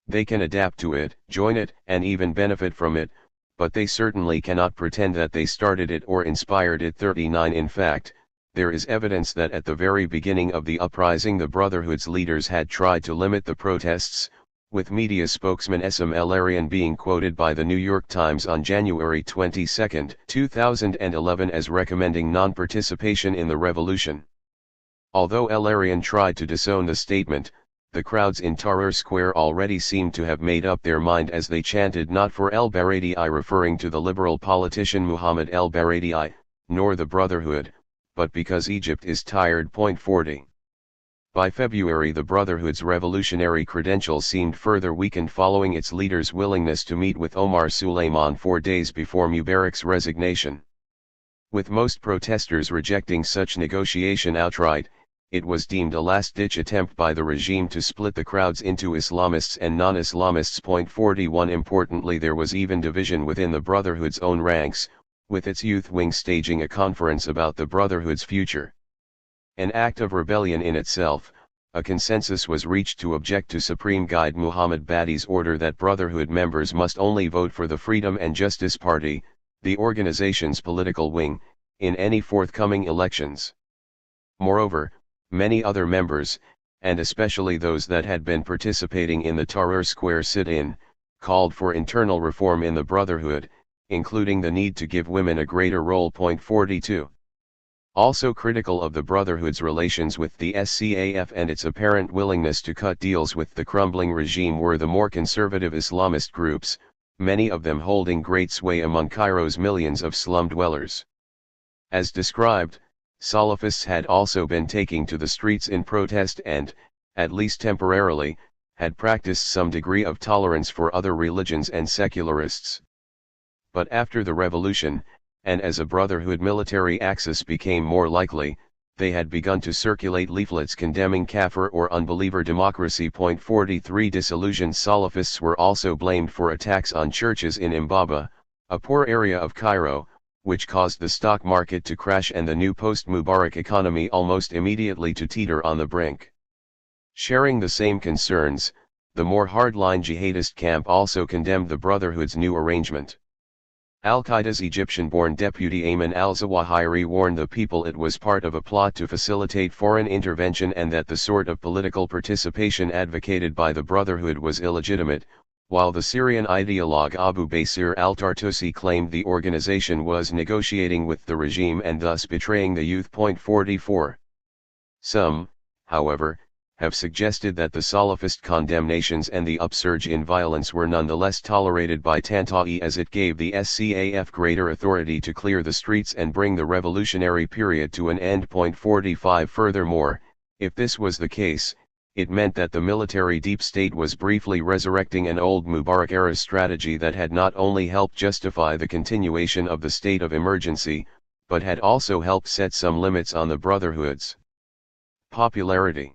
They can adapt to it, join it, and even benefit from it, but they certainly cannot pretend that they started it or inspired it. 39 In fact, there is evidence that at the very beginning of the uprising the Brotherhood's leaders had tried to limit the protests, with media spokesman Essam El-Arian being quoted by the New York Times on January 22, 2011 as recommending non-participation in the revolution. Although El-Arian tried to disown the statement, the crowds in Tahrir Square already seemed to have made up their mind as they chanted not for El-Baradei, referring to the liberal politician Muhammad El-Baradei, nor the Brotherhood, but because Egypt is tired. 40. By February the Brotherhood's revolutionary credentials seemed further weakened following its leader's willingness to meet with Omar Suleiman 4 days before Mubarak's resignation. With most protesters rejecting such negotiation outright, it was deemed a last-ditch attempt by the regime to split the crowds into Islamists and non-Islamists. 41 Importantly, there was even division within the Brotherhood's own ranks, with its youth wing staging a conference about the Brotherhood's future. An act of rebellion in itself, a consensus was reached to object to Supreme Guide Muhammad Badi's order that Brotherhood members must only vote for the Freedom and Justice Party, the organization's political wing, in any forthcoming elections. Moreover, many other members, and especially those that had been participating in the Tahrir Square sit-in, called for internal reform in the Brotherhood, including the need to give women a greater role. 42. Also critical of the Brotherhood's relations with the SCAF and its apparent willingness to cut deals with the crumbling regime were the more conservative Islamist groups, many of them holding great sway among Cairo's millions of slum dwellers. As described, Salafists had also been taking to the streets in protest and, at least temporarily, had practiced some degree of tolerance for other religions and secularists. But after the revolution, and as a Brotherhood military axis became more likely, they had begun to circulate leaflets condemning kafir or unbeliever democracy. 43 Disillusioned Salafists were also blamed for attacks on churches in Imbaba, a poor area of Cairo, which caused the stock market to crash and the new post-Mubarak economy almost immediately to teeter on the brink. Sharing the same concerns, the more hardline jihadist camp also condemned the Brotherhood's new arrangement. Al-Qaeda's Egyptian-born deputy Ayman al-Zawahiri warned the people it was part of a plot to facilitate foreign intervention and that the sort of political participation advocated by the Brotherhood was illegitimate, while the Syrian ideologue Abu Basir al-Tartusi claimed the organization was negotiating with the regime and thus betraying the youth. 44. Some, however, have suggested that the Salafist condemnations and the upsurge in violence were nonetheless tolerated by Tantawi as it gave the SCAF greater authority to clear the streets and bring the revolutionary period to an end. 45 Furthermore, if this was the case, it meant that the military deep state was briefly resurrecting an old Mubarak-era strategy that had not only helped justify the continuation of the state of emergency, but had also helped set some limits on the Brotherhood's popularity.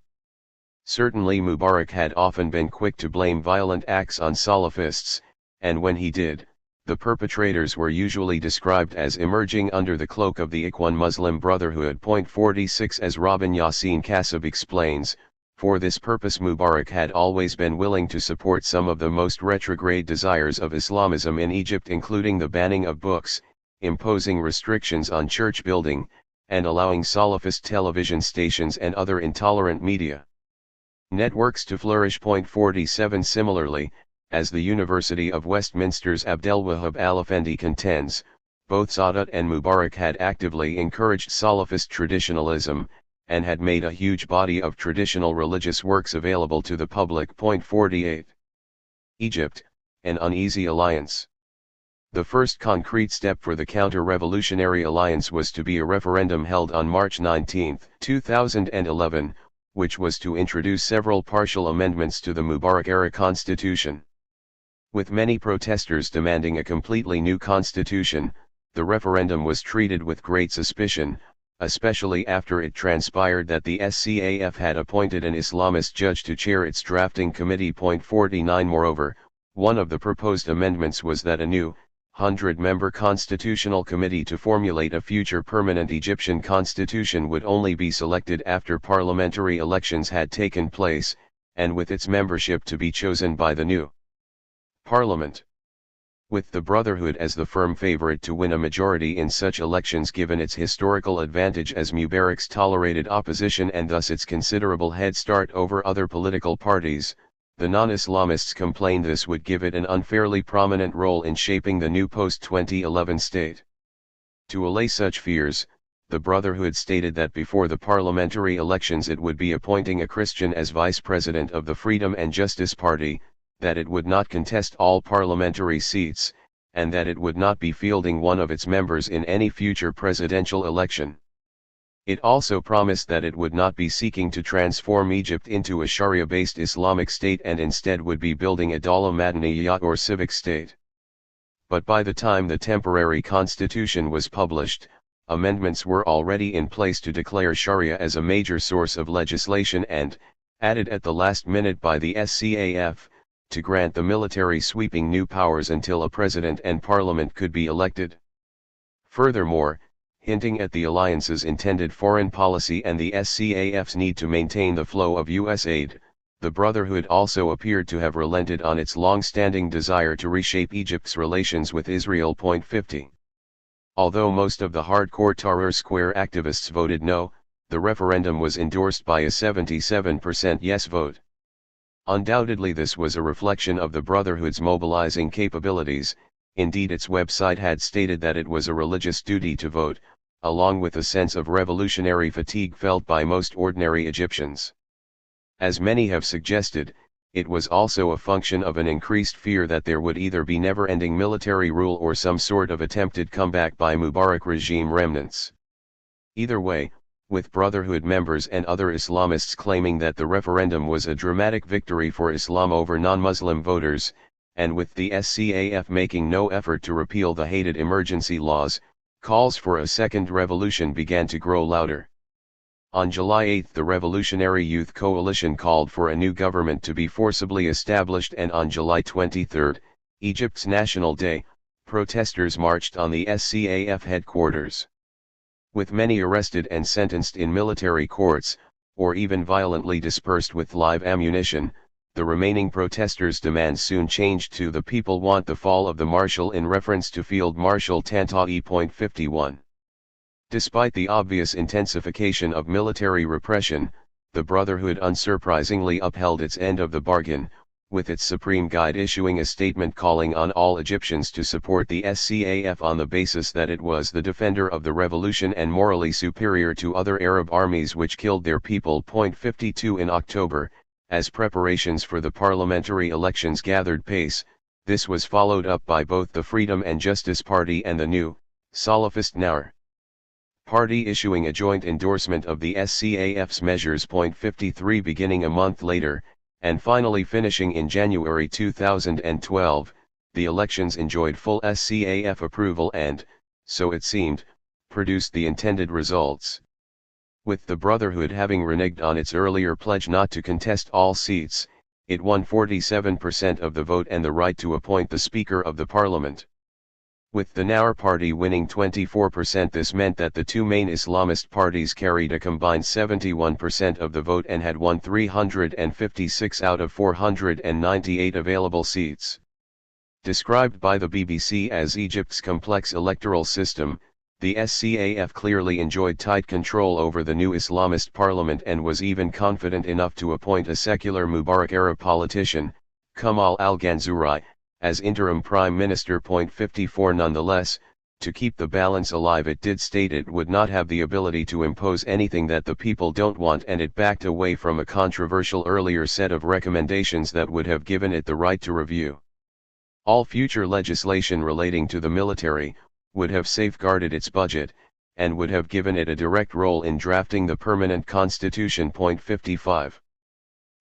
Certainly Mubarak had often been quick to blame violent acts on Salafists, and when he did, the perpetrators were usually described as emerging under the cloak of the Ikhwan Muslim Brotherhood. 46 As Robin Yassin Kassab explains, for this purpose Mubarak had always been willing to support some of the most retrograde desires of Islamism in Egypt, including the banning of books, imposing restrictions on church building, and allowing Salafist television stations and other intolerant media networks to flourish. 47 Similarly, as the University of Westminster's Abdelwahab Al-Effendi contends, both Sadat and Mubarak had actively encouraged Salafist traditionalism, and had made a huge body of traditional religious works available to the public. 48 Egypt, an uneasy alliance. The first concrete step for the counter-revolutionary alliance was to be a referendum held on March 19, 2011, which was to introduce several partial amendments to the Mubarak-era constitution. With many protesters demanding a completely new constitution, the referendum was treated with great suspicion, especially after it transpired that the SCAF had appointed an Islamist judge to chair its drafting committee. 49 Moreover, one of the proposed amendments was that a new, 100-member constitutional committee to formulate a future permanent Egyptian constitution would only be selected after parliamentary elections had taken place, and with its membership to be chosen by the new parliament. With the Brotherhood as the firm favorite to win a majority in such elections given its historical advantage as Mubarak's tolerated opposition and thus its considerable head start over other political parties, the non-Islamists complained this would give it an unfairly prominent role in shaping the new post-2011 state. To allay such fears, the Brotherhood stated that before the parliamentary elections it would be appointing a Christian as vice president of the Freedom and Justice Party, that it would not contest all parliamentary seats, and that it would not be fielding one of its members in any future presidential election. It also promised that it would not be seeking to transform Egypt into a Sharia-based Islamic state and instead would be building a Dawla Madaniyya or civic state. But by the time the temporary constitution was published, amendments were already in place to declare Sharia as a major source of legislation and, added at the last minute by the SCAF, to grant the military sweeping new powers until a president and parliament could be elected. Furthermore, hinting at the alliance's intended foreign policy and the SCAF's need to maintain the flow of U.S. aid, the Brotherhood also appeared to have relented on its long-standing desire to reshape Egypt's relations with Israel. 50. Although most of the hardcore Tahrir Square activists voted no, the referendum was endorsed by a 77% yes vote. Undoubtedly this was a reflection of the Brotherhood's mobilizing capabilities. Indeed, its website had stated that it was a religious duty to vote, along with a sense of revolutionary fatigue felt by most ordinary Egyptians. As many have suggested, it was also a function of an increased fear that there would either be never-ending military rule or some sort of attempted comeback by Mubarak regime remnants. Either way, with Brotherhood members and other Islamists claiming that the referendum was a dramatic victory for Islam over non-Muslim voters, and with the SCAF making no effort to repeal the hated emergency laws, calls for a second revolution began to grow louder. On July 8 the Revolutionary Youth Coalition called for a new government to be forcibly established, and on July 23, Egypt's National Day, protesters marched on the SCAF headquarters. With many arrested and sentenced in military courts, or even violently dispersed with live ammunition, the remaining protesters' demands soon changed to "the people want the fall of the Marshal" in reference to Field Marshal Tantawi. 51. Despite the obvious intensification of military repression, the Brotherhood unsurprisingly upheld its end of the bargain, with its supreme guide issuing a statement calling on all Egyptians to support the SCAF on the basis that it was the defender of the revolution and morally superior to other Arab armies which killed their people. 52 In October, as preparations for the parliamentary elections gathered pace, this was followed up by both the Freedom and Justice Party and the new, Salafist Nawr Party issuing a joint endorsement of the SCAF's measures. 53 Beginning a month later, and finally finishing in January 2012, the elections enjoyed full SCAF approval and, so it seemed, produced the intended results. With the Brotherhood having reneged on its earlier pledge not to contest all seats, it won 47% of the vote and the right to appoint the Speaker of the Parliament. With the Nawr Party winning 24%, this meant that the two main Islamist parties carried a combined 71% of the vote and had won 356 out of 498 available seats. Described by the BBC as Egypt's complex electoral system, the SCAF clearly enjoyed tight control over the new Islamist parliament and was even confident enough to appoint a secular Mubarak Arab politician, Kamal al-Ganzouri, as interim prime minister. 54 Nonetheless, to keep the balance alive, it did state it would not have the ability to impose anything that the people don't want, and it backed away from a controversial earlier set of recommendations that would have given it the right to review all future legislation relating to the military, would have safeguarded its budget, and would have given it a direct role in drafting the permanent constitution. 55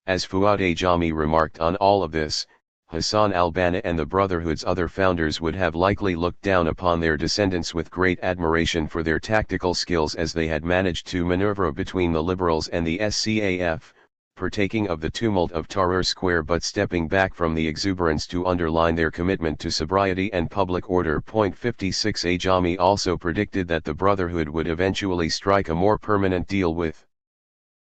As Fuad Ajami remarked on all of this, Hassan al-Banna and the Brotherhood's other founders would have likely looked down upon their descendants with great admiration for their tactical skills, as they had managed to maneuver between the liberals and the SCAF, partaking of the tumult of Tahrir Square but stepping back from the exuberance to underline their commitment to sobriety and public order. 56 Ajami also predicted that the Brotherhood would eventually strike a more permanent deal with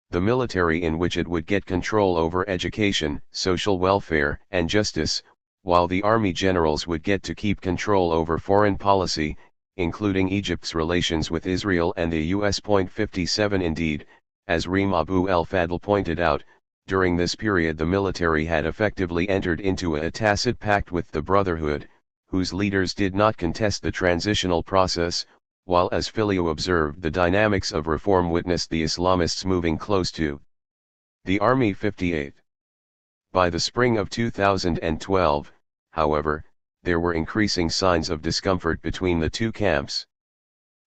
the military, in which it would get control over education, social welfare, and justice, while the army generals would get to keep control over foreign policy, including Egypt's relations with Israel and the US. 57 Indeed, as Reem Abu el-Fadl pointed out, during this period the military had effectively entered into a tacit pact with the Brotherhood, whose leaders did not contest the transitional process, while as Filio observed, the dynamics of reform witnessed the Islamists moving close to the army. 58 By the spring of 2012, however, there were increasing signs of discomfort between the two camps.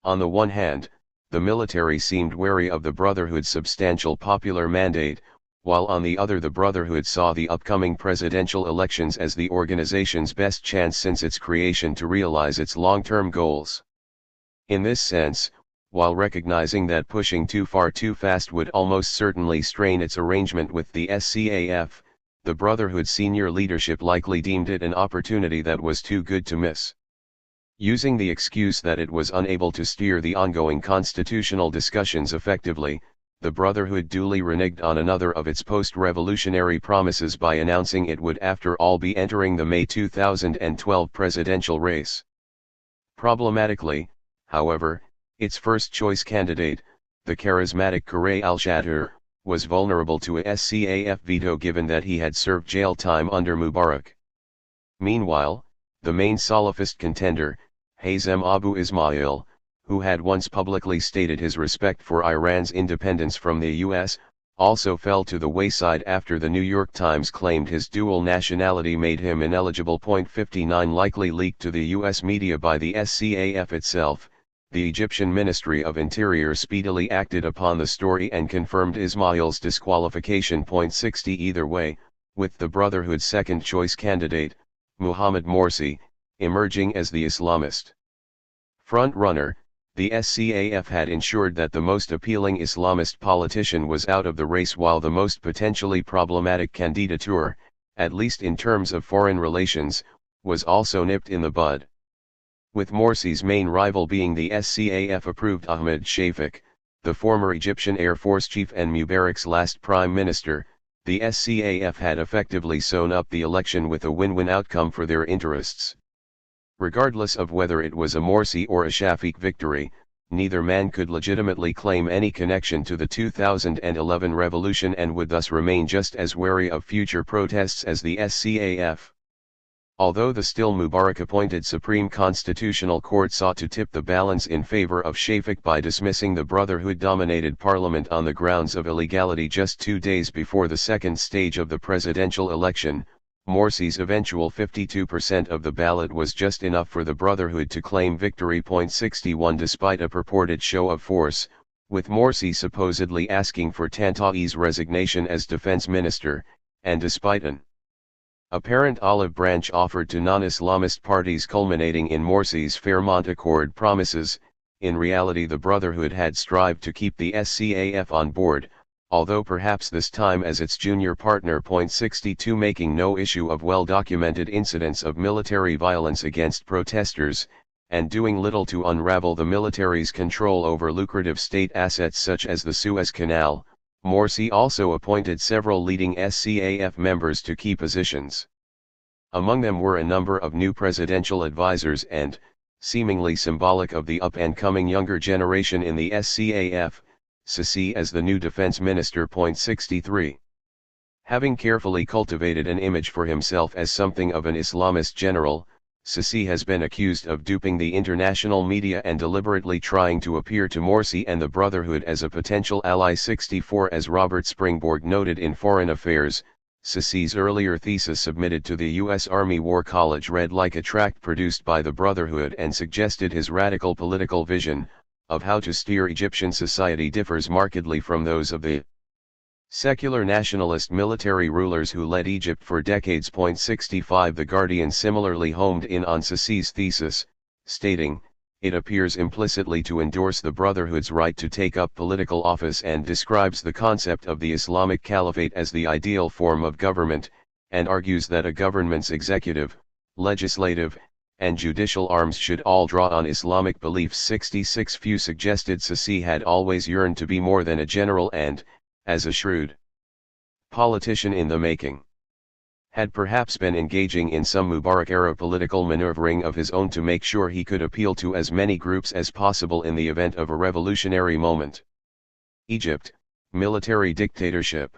On the one hand, the military seemed wary of the Brotherhood's substantial popular mandate, while on the other the Brotherhood saw the upcoming presidential elections as the organization's best chance since its creation to realize its long-term goals. In this sense, while recognizing that pushing too far too fast would almost certainly strain its arrangement with the SCAF, the Brotherhood's senior leadership likely deemed it an opportunity that was too good to miss. Using the excuse that it was unable to steer the ongoing constitutional discussions effectively, the Brotherhood duly reneged on another of its post-revolutionary promises by announcing it would after all be entering the May 2012 presidential race. Problematically, however, its first-choice candidate, the charismatic Qurray al-Shatter, was vulnerable to a SCAF veto given that he had served jail time under Mubarak. Meanwhile, the main Salafist contender, Hazem Abu Ismail, who had once publicly stated his respect for Iran's independence from the US, also fell to the wayside after the New York Times claimed his dual nationality made him ineligible. 59 Likely leaked to the US media by the SCAF itself, the Egyptian Ministry of Interior speedily acted upon the story and confirmed Ismail's disqualification. 60 Either way, with the Brotherhood's second-choice candidate, Mohamed Morsi, emerging as the Islamist front-runner, the SCAF had ensured that the most appealing Islamist politician was out of the race, while the most potentially problematic candidature, at least in terms of foreign relations, was also nipped in the bud. With Morsi's main rival being the SCAF-approved Ahmed Shafik, the former Egyptian Air Force chief and Mubarak's last prime minister, the SCAF had effectively sewn up the election with a win-win outcome for their interests. Regardless of whether it was a Morsi or a Shafik victory, neither man could legitimately claim any connection to the 2011 revolution and would thus remain just as wary of future protests as the SCAF. Although the still Mubarak-appointed Supreme Constitutional Court sought to tip the balance in favor of Shafik by dismissing the Brotherhood-dominated parliament on the grounds of illegality just 2 days before the second stage of the presidential election, Morsi's eventual 52% of the ballot was just enough for the Brotherhood to claim victory. 61 Despite a purported show of force, with Morsi supposedly asking for Tantai's resignation as defense minister, and despite an apparent olive branch offered to non-Islamist parties culminating in Morsi's Fairmont Accord promises, in reality the Brotherhood had strived to keep the SCAF on board, although perhaps this time as its junior partner. 62 Making no issue of well-documented incidents of military violence against protesters, and doing little to unravel the military's control over lucrative state assets such as the Suez Canal, Morsi also appointed several leading SCAF members to key positions. Among them were a number of new presidential advisors and, seemingly symbolic of the up-and-coming younger generation in the SCAF, Sisi as the new defense minister. 63. Having carefully cultivated an image for himself as something of an Islamist general, Sisi has been accused of duping the international media and deliberately trying to appear to Morsi and the Brotherhood as a potential ally. 64 As Robert Springborg noted in Foreign Affairs, Sisi's earlier thesis submitted to the U.S. Army War College read like a tract produced by the Brotherhood and suggested his radical political vision, of how to steer Egyptian society differs markedly from those of the secular nationalist military rulers who led Egypt for decades. 65 The Guardian similarly homed in on Sisi's thesis, stating, it appears implicitly to endorse the Brotherhood's right to take up political office and describes the concept of the Islamic Caliphate as the ideal form of government, and argues that a government's executive, legislative, and judicial arms should all draw on Islamic beliefs. 66 Few suggested Sisi had always yearned to be more than a general and, as a shrewd politician in the making, had perhaps been engaging in some Mubarak-era political maneuvering of his own to make sure he could appeal to as many groups as possible in the event of a revolutionary moment. Egypt, military dictatorship.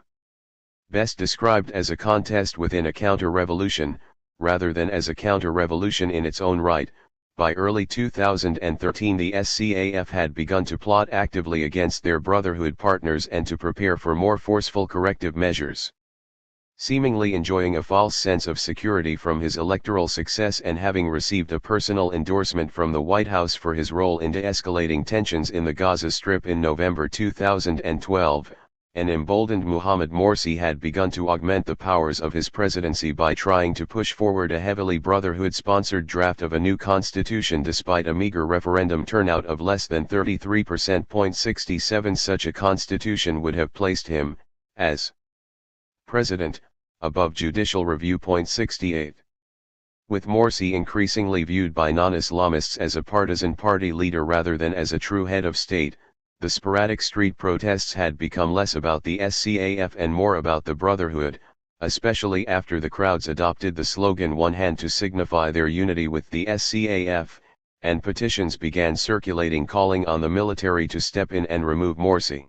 Best described as a contest within a counter-revolution, rather than as a counter-revolution in its own right. By early 2013 the SCAF had begun to plot actively against their Brotherhood partners and to prepare for more forceful corrective measures. Seemingly enjoying a false sense of security from his electoral success and having received a personal endorsement from the White House for his role in de-escalating tensions in the Gaza Strip in November 2012, an emboldened Mohamed Morsi had begun to augment the powers of his presidency by trying to push forward a heavily Brotherhood-sponsored draft of a new constitution despite a meager referendum turnout of less than 33%. 67 Such a constitution would have placed him, as president, above judicial review. 68. With Morsi increasingly viewed by non-Islamists as a partisan party leader rather than as a true head of state, the sporadic street protests had become less about the SCAF and more about the Brotherhood, especially after the crowds adopted the slogan "One Hand" to signify their unity with the SCAF, and petitions began circulating calling on the military to step in and remove Morsi.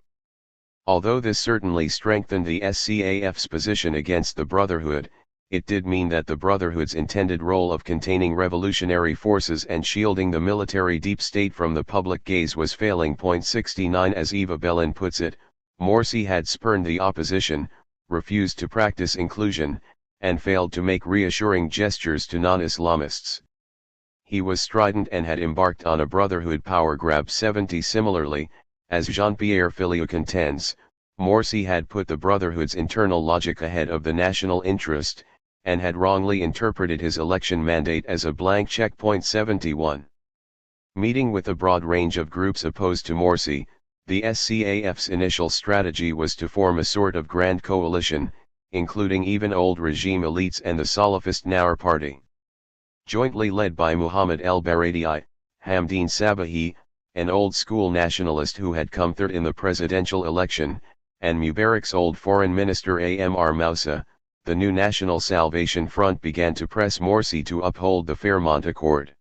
Although this certainly strengthened the SCAF's position against the Brotherhood, it did mean that the Brotherhood's intended role of containing revolutionary forces and shielding the military deep state from the public gaze was failing. 69 As Eva Bellin puts it, Morsi had spurned the opposition, refused to practice inclusion, and failed to make reassuring gestures to non-Islamists. He was strident and had embarked on a Brotherhood power grab. 70 Similarly, as Jean-Pierre Filiou contends, Morsi had put the Brotherhood's internal logic ahead of the national interest, and had wrongly interpreted his election mandate as a blank check. 71. Meeting with a broad range of groups opposed to Morsi, the SCAF's initial strategy was to form a sort of grand coalition, including even old regime elites and the Salafist Nawar party. Jointly led by Muhammad el-Baradei, Hamdeen Sabahi, an old-school nationalist who had come third in the presidential election, and Mubarak's old foreign minister Amr Moussa, the new National Salvation Front began to press Morsi to uphold the Fairmont Accord.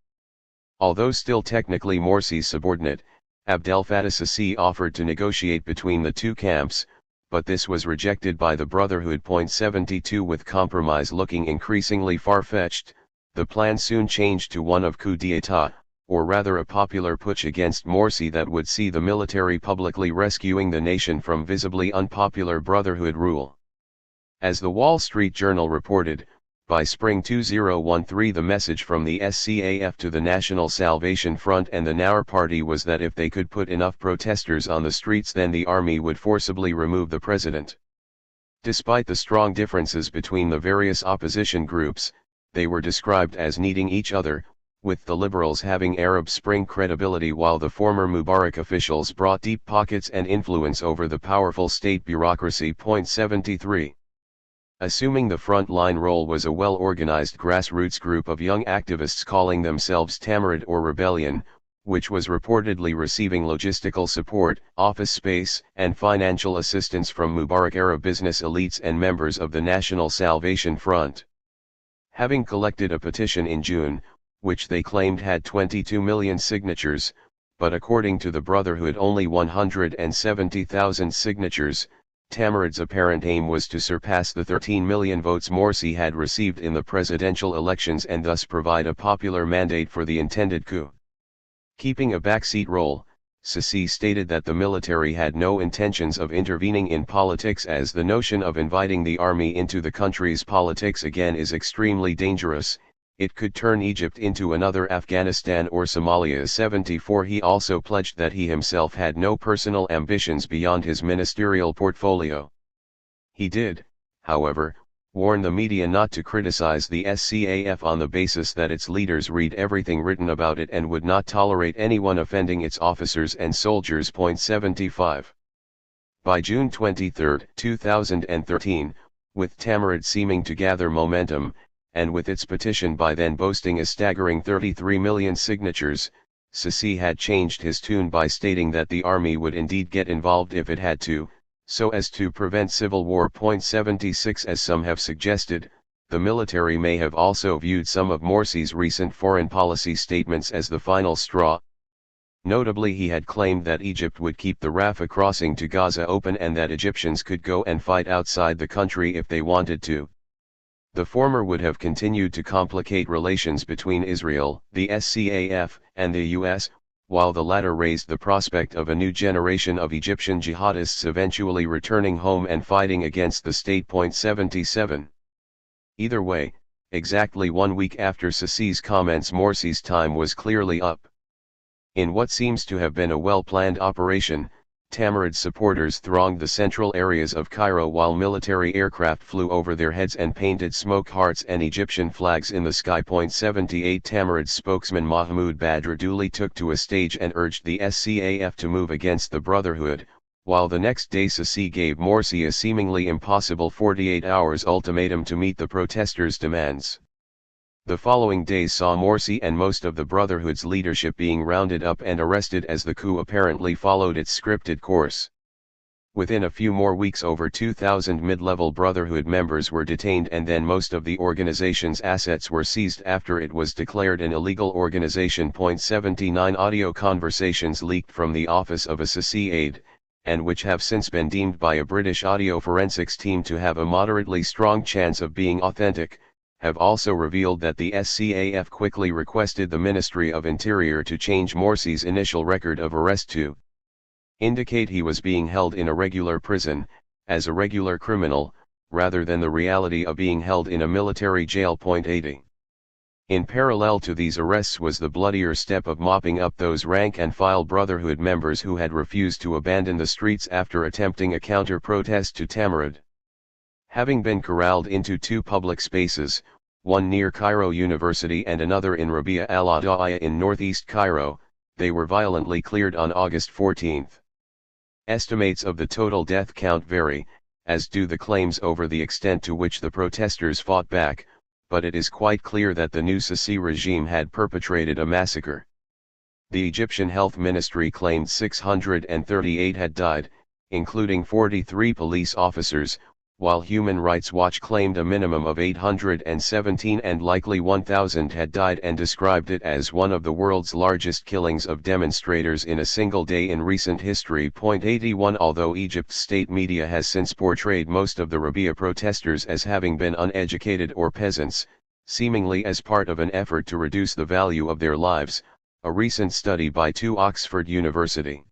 Although still technically Morsi's subordinate, Abdel Fattah Sisi offered to negotiate between the two camps, but this was rejected by the Brotherhood. 72 With compromise looking increasingly far-fetched, the plan soon changed to one of coup d'état, or rather a popular putsch against Morsi that would see the military publicly rescuing the nation from visibly unpopular Brotherhood rule. As the Wall Street Journal reported, by spring 2013 the message from the SCAF to the National Salvation Front and the Nour Party was that if they could put enough protesters on the streets then the army would forcibly remove the president. Despite the strong differences between the various opposition groups, they were described as needing each other, with the liberals having Arab Spring credibility while the former Mubarak officials brought deep pockets and influence over the powerful state bureaucracy. 73. Assuming the front-line role was a well-organized grassroots group of young activists calling themselves Tamrid or Rebellion, which was reportedly receiving logistical support, office space, and financial assistance from Mubarak Arab business elites and members of the National Salvation Front. Having collected a petition in June, which they claimed had 22 million signatures, but according to the Brotherhood only 170,000 signatures, Tamrid's apparent aim was to surpass the 13 million votes Morsi had received in the presidential elections and thus provide a popular mandate for the intended coup. Keeping a backseat role, Sisi stated that the military had no intentions of intervening in politics as the notion of inviting the army into the country's politics again is extremely dangerous. It could turn Egypt into another Afghanistan or Somalia. 74 He also pledged that he himself had no personal ambitions beyond his ministerial portfolio. He did, however, warn the media not to criticize the SCAF on the basis that its leaders read everything written about it and would not tolerate anyone offending its officers and soldiers. 75. By June 23, 2013, with Tamrid seeming to gather momentum, and with its petition by then boasting a staggering 33 million signatures, Sisi had changed his tune by stating that the army would indeed get involved if it had to, so as to prevent civil war. 76 As some have suggested, the military may have also viewed some of Morsi's recent foreign policy statements as the final straw. Notably, he had claimed that Egypt would keep the Rafah crossing to Gaza open and that Egyptians could go and fight outside the country if they wanted to. The former would have continued to complicate relations between Israel, the SCAF, and the US, while the latter raised the prospect of a new generation of Egyptian jihadists eventually returning home and fighting against the state. 77. Either way, exactly 1 week after Sisi's comments, Morsi's time was clearly up. In what seems to have been a well-planned operation, Tamrid supporters thronged the central areas of Cairo while military aircraft flew over their heads and painted smoke hearts and Egyptian flags in the sky. 78 Tamrid spokesman Mahmoud Badr duly took to a stage and urged the SCAF to move against the Brotherhood, while the next day Sisi gave Morsi a seemingly impossible 48 hours ultimatum to meet the protesters' demands. The following days saw Morsi and most of the Brotherhood's leadership being rounded up and arrested as the coup apparently followed its scripted course. Within a few more weeks over 2,000 mid-level Brotherhood members were detained and then most of the organization's assets were seized after it was declared an illegal organization. 79 Audio conversations leaked from the office of a Sisi aide, and which have since been deemed by a British audio forensics team to have a moderately strong chance of being authentic, have also revealed that the SCAF quickly requested the Ministry of Interior to change Morsi's initial record of arrest to indicate he was being held in a regular prison, as a regular criminal, rather than the reality of being held in a military jail. 80. In parallel to these arrests was the bloodier step of mopping up those rank-and-file Brotherhood members who had refused to abandon the streets after attempting a counter-protest to Tamrid. Having been corralled into two public spaces, one near Cairo University and another in Rabia al-Adawiyya in northeast Cairo, they were violently cleared on August 14. Estimates of the total death count vary, as do the claims over the extent to which the protesters fought back, but it is quite clear that the new Sisi regime had perpetrated a massacre. The Egyptian Health Ministry claimed 638 had died, including 43 police officers, while Human Rights Watch claimed a minimum of 817 and likely 1,000 had died and described it as one of the world's largest killings of demonstrators in a single day in recent history. 81 Although Egypt's state media has since portrayed most of the Rabia protesters as having been uneducated or peasants, seemingly as part of an effort to reduce the value of their lives, a recent study by Oxford University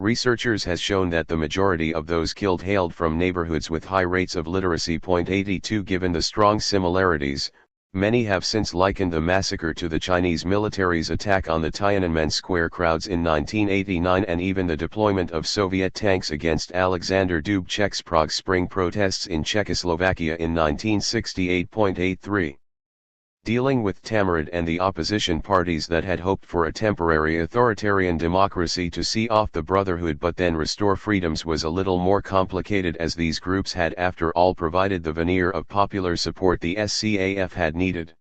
researchers has shown that the majority of those killed hailed from neighborhoods with high rates of literacy. 82 Given the strong similarities, many have since likened the massacre to the Chinese military's attack on the Tiananmen Square crowds in 1989 and even the deployment of Soviet tanks against Alexander Dubček's Prague Spring protests in Czechoslovakia in 1968. 83 Dealing with Tamarad and the opposition parties that had hoped for a temporary authoritarian democracy to see off the Brotherhood but then restore freedoms was a little more complicated, as these groups had after all provided the veneer of popular support the SCAF had needed.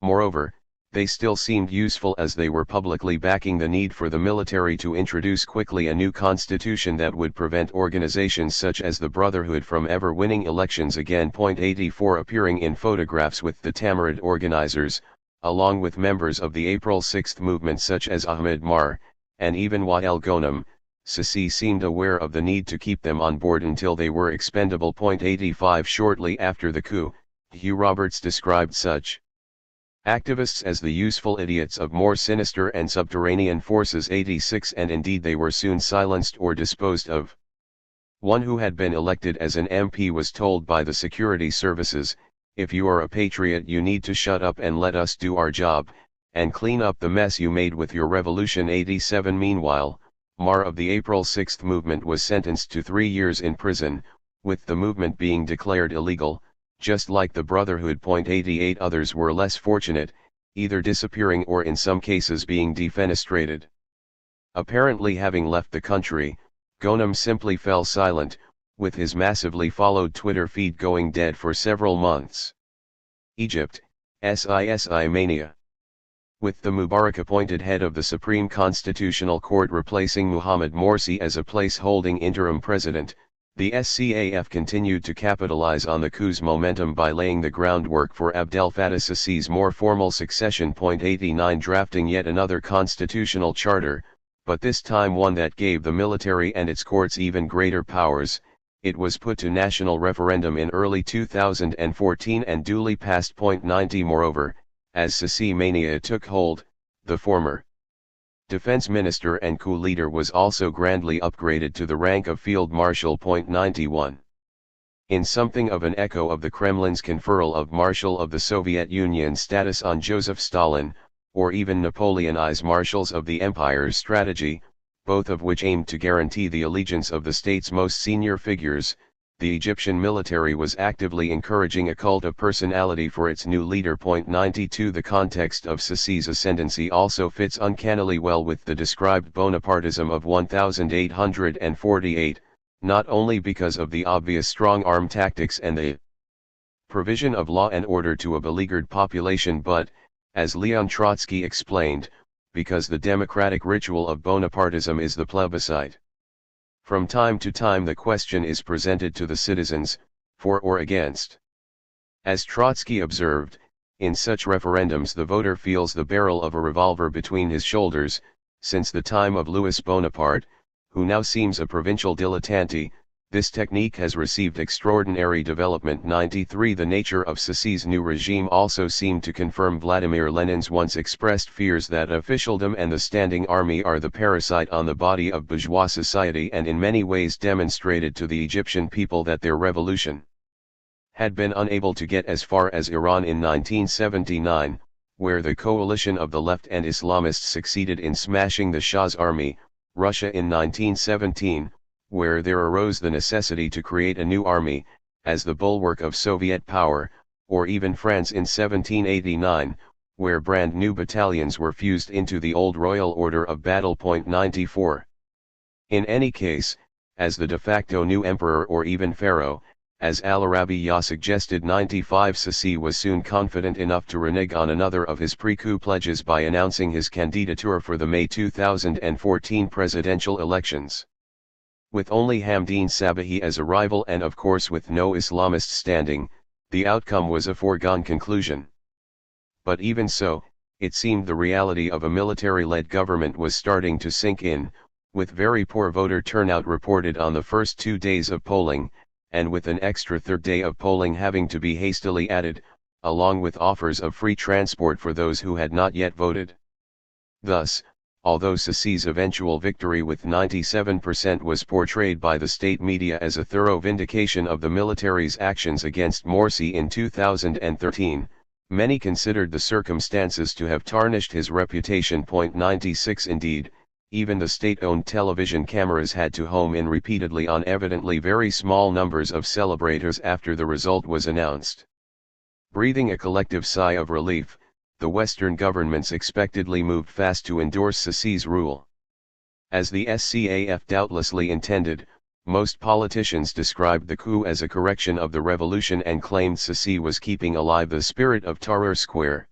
Moreover, they still seemed useful as they were publicly backing the need for the military to introduce quickly a new constitution that would prevent organizations such as the Brotherhood from ever winning elections again. 84 Appearing in photographs with the Tamarad organizers, along with members of the April 6 movement such as Ahmed Mar, and even Wael Ghonim, Sisi seemed aware of the need to keep them on board until they were expendable. 85 Shortly after the coup, Hugh Roberts described such activists as the useful idiots of more sinister and subterranean forces. 86 And indeed they were soon silenced or disposed of. One who had been elected as an MP was told by the security services, "If you are a patriot you need to shut up and let us do our job, and clean up the mess you made with your revolution." 87 Meanwhile, Mar of the April 6 movement was sentenced to 3 years in prison, with the movement being declared illegal, just like the Brotherhood. 88 Others were less fortunate, either disappearing or in some cases being defenestrated. Apparently having left the country, Ghonim simply fell silent, with his massively followed Twitter feed going dead for several months. Egypt, SISI mania. With the Mubarak-appointed head of the Supreme Constitutional Court replacing Mohamed Morsi as a place-holding interim president, the SCAF continued to capitalize on the coup's momentum by laying the groundwork for Abdel Fattah Sisi's more formal succession. 89 Drafting yet another constitutional charter, but this time one that gave the military and its courts even greater powers, it was put to national referendum in early 2014 and duly passed. 90 Moreover, as Sisi mania took hold, the former defense minister and coup leader was also grandly upgraded to the rank of field marshal. 91 In something of an echo of the Kremlin's conferral of Marshal of the Soviet Union status on Joseph Stalin, or even Napoleonized marshals of the empire's strategy, both of which aimed to guarantee the allegiance of the state's most senior figures, the Egyptian military was actively encouraging a cult of personality for its new leader. 92 The context of Sisi's ascendancy also fits uncannily well with the described Bonapartism of 1848, not only because of the obvious strong-arm tactics and the provision of law and order to a beleaguered population but, as Leon Trotsky explained, because the democratic ritual of Bonapartism is the plebiscite. From time to time the question is presented to the citizens, for or against. As Trotsky observed, in such referendums the voter feels the barrel of a revolver between his shoulders. Since the time of Louis Bonaparte, who now seems a provincial dilettante, this technique has received extraordinary development. 93 The nature of Sisi's new regime also seemed to confirm Vladimir Lenin's once expressed fears that officialdom and the standing army are the parasite on the body of bourgeois society, and in many ways demonstrated to the Egyptian people that their revolution had been unable to get as far as Iran in 1979, where the coalition of the left and Islamists succeeded in smashing the Shah's army, Russia in 1917, where there arose the necessity to create a new army, as the bulwark of Soviet power, or even France in 1789, where brand new battalions were fused into the old royal order of battle. 94 In any case, as the de facto new emperor or even pharaoh, as Al-Arabiya suggested. 95 Sisi was soon confident enough to renege on another of his pre-coup pledges by announcing his candidature for the May 2014 presidential elections. With only Hamdeen Sabahi as a rival and of course with no Islamist standing, the outcome was a foregone conclusion. But even so, it seemed the reality of a military-led government was starting to sink in, with very poor voter turnout reported on the first 2 days of polling, and with an extra third day of polling having to be hastily added, along with offers of free transport for those who had not yet voted. Thus, although Sisi's eventual victory with 97% was portrayed by the state media as a thorough vindication of the military's actions against Morsi in 2013, many considered the circumstances to have tarnished his reputation. 96 Indeed, even the state-owned television cameras had to home in repeatedly on evidently very small numbers of celebrators after the result was announced. Breathing a collective sigh of relief, the Western governments expectedly moved fast to endorse Sisi's rule. As the SCAF doubtlessly intended, most politicians described the coup as a correction of the revolution and claimed Sisi was keeping alive the spirit of Tahrir Square.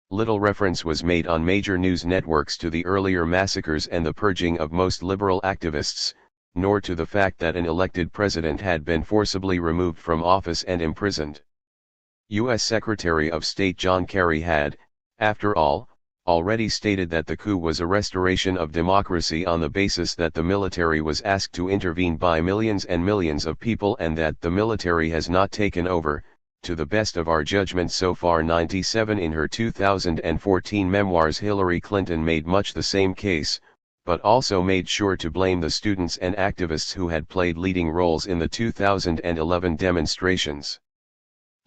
Little reference was made on major news networks to the earlier massacres and the purging of most liberal activists, nor to the fact that an elected president had been forcibly removed from office and imprisoned. U.S. Secretary of State John Kerry had, after all, already stated that the coup was a restoration of democracy on the basis that the military was asked to intervene by millions and millions of people and that the military has not taken over, to the best of our judgment so far. 97 In her 2014 memoirs, Hillary Clinton made much the same case, but also made sure to blame the students and activists who had played leading roles in the 2011 demonstrations.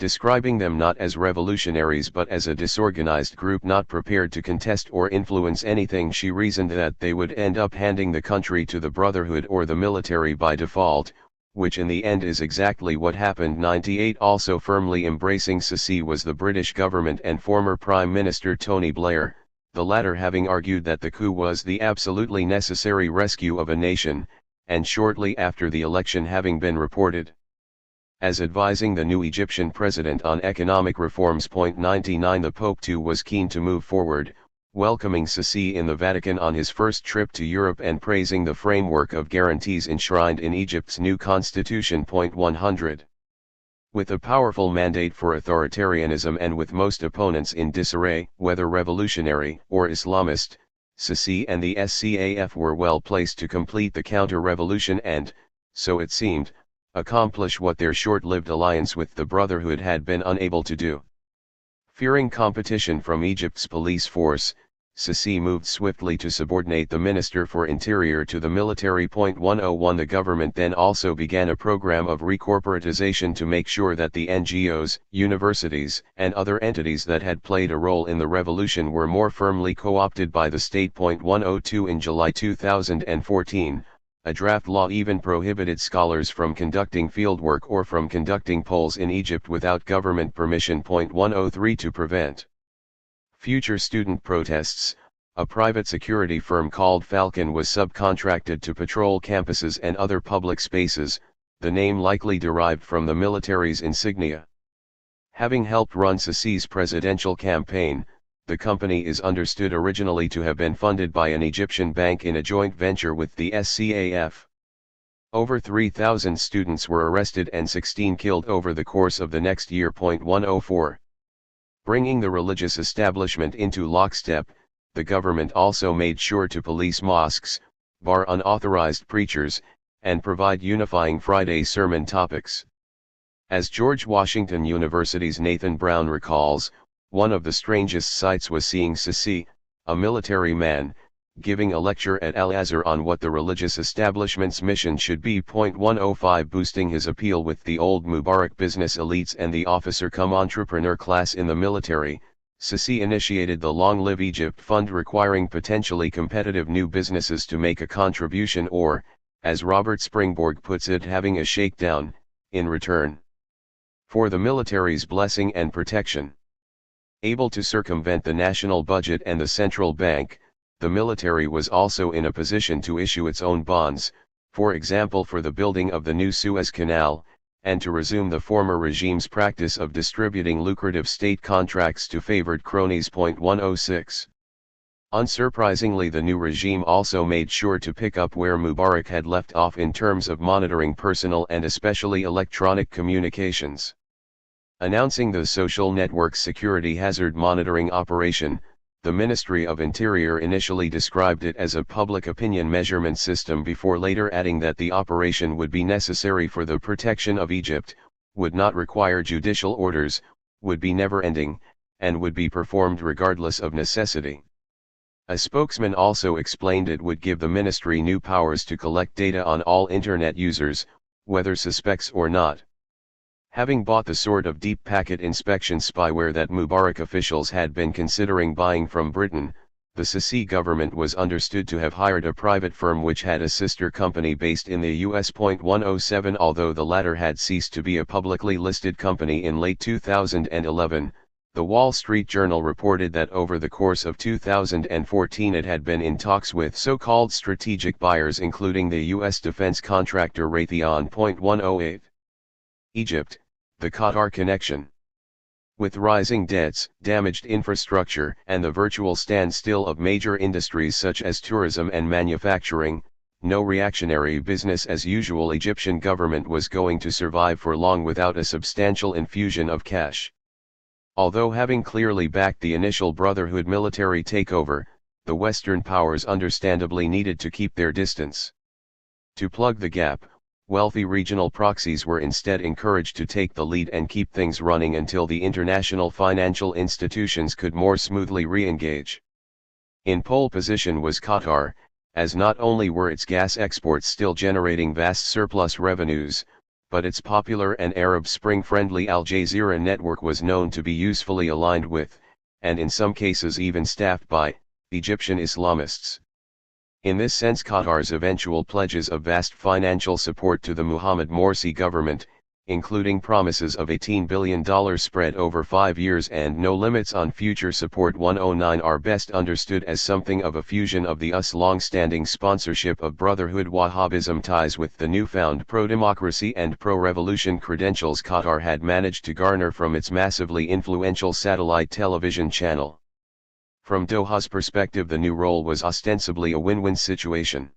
Describing them not as revolutionaries but as a disorganized group not prepared to contest or influence anything, she reasoned that they would end up handing the country to the Brotherhood or the military by default, which in the end is exactly what happened. 98 Also firmly embracing Sisi was the British government and former Prime Minister Tony Blair, the latter having argued that the coup was the absolutely necessary rescue of a nation, and shortly after the election having been reported as advising the new Egyptian president on economic reforms. 99 The Pope too was keen to move forward, welcoming Sisi in the Vatican on his first trip to Europe and praising the framework of guarantees enshrined in Egypt's new constitution. 100 With a powerful mandate for authoritarianism and with most opponents in disarray, whether revolutionary or Islamist, Sisi and the SCAF were well placed to complete the counter-revolution and, so it seemed, accomplish what their short-lived alliance with the Brotherhood had been unable to do. Fearing competition from Egypt's police force, Sisi moved swiftly to subordinate the Minister for Interior to the military. 101 The government then also began a program of recorporatization to make sure that the NGOs, universities, and other entities that had played a role in the revolution were more firmly co-opted by the state. 102 In July 2014, a draft law even prohibited scholars from conducting fieldwork or from conducting polls in Egypt without government permission. 103 To prevent future student protests, a private security firm called Falcon was subcontracted to patrol campuses and other public spaces, the name likely derived from the military's insignia. Having helped run Sisi's presidential campaign, the company is understood originally to have been funded by an Egyptian bank in a joint venture with the SCAF. Over 3,000 students were arrested and 16 killed over the course of the next year. 104 Bringing the religious establishment into lockstep, the government also made sure to police mosques, bar unauthorized preachers, and provide unifying Friday sermon topics. As George Washington University's Nathan Brown recalls, one of the strangest sights was seeing Sisi, a military man, giving a lecture at Al-Azhar on what the religious establishment's mission should be. 105 Boosting his appeal with the old Mubarak business elites and the officer-cum-entrepreneur class in the military, Sisi initiated the Long Live Egypt Fund, requiring potentially competitive new businesses to make a contribution or, as Robert Springborg puts it, having a shakedown, in return for the military's blessing and protection. Able to circumvent the national budget and the central bank, the military was also in a position to issue its own bonds, for example for the building of the new Suez Canal, and to resume the former regime's practice of distributing lucrative state contracts to favored cronies. 106 Unsurprisingly, the new regime also made sure to pick up where Mubarak had left off in terms of monitoring personal and especially electronic communications. Announcing the social network's security hazard monitoring operation, the Ministry of Interior initially described it as a public opinion measurement system before later adding that the operation would be necessary for the protection of Egypt, would not require judicial orders, would be never-ending, and would be performed regardless of necessity. A spokesman also explained it would give the ministry new powers to collect data on all internet users, whether suspects or not. Having bought the sort of deep packet inspection spyware that Mubarak officials had been considering buying from Britain, the Sisi government was understood to have hired a private firm which had a sister company based in the US. 107 Although the latter had ceased to be a publicly listed company in late 2011, the Wall Street Journal reported that over the course of 2014 it had been in talks with so-called strategic buyers including the US defense contractor Raytheon. 108 Egypt, the Qatar connection. With rising debts, damaged infrastructure, and the virtual standstill of major industries such as tourism and manufacturing, no reactionary business-as-usual Egyptian government was going to survive for long without a substantial infusion of cash. Although having clearly backed the initial Brotherhood military takeover, the Western powers understandably needed to keep their distance. To plug the gap, wealthy regional proxies were instead encouraged to take the lead and keep things running until the international financial institutions could more smoothly re-engage. In pole position was Qatar, as not only were its gas exports still generating vast surplus revenues, but its popular and Arab Spring-friendly Al Jazeera network was known to be usefully aligned with, and in some cases even staffed by, Egyptian Islamists. In this sense, Qatar's eventual pledges of vast financial support to the Mohamed Morsi government, including promises of $18 billion spread over 5 years and no limits on future support 109 are best understood as something of a fusion of the US long-standing sponsorship of Brotherhood Wahhabism ties with the newfound pro-democracy and pro-revolution credentials Qatar had managed to garner from its massively influential satellite television channel. From Doha's perspective, the new role was ostensibly a win-win situation.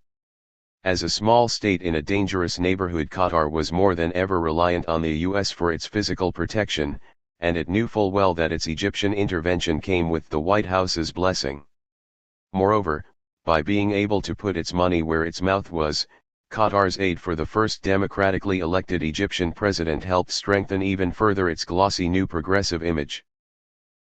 As a small state in a dangerous neighborhood, Qatar was more than ever reliant on the US for its physical protection, and it knew full well that its Egyptian intervention came with the White House's blessing. Moreover, by being able to put its money where its mouth was, Qatar's aid for the first democratically elected Egyptian president helped strengthen even further its glossy new progressive image.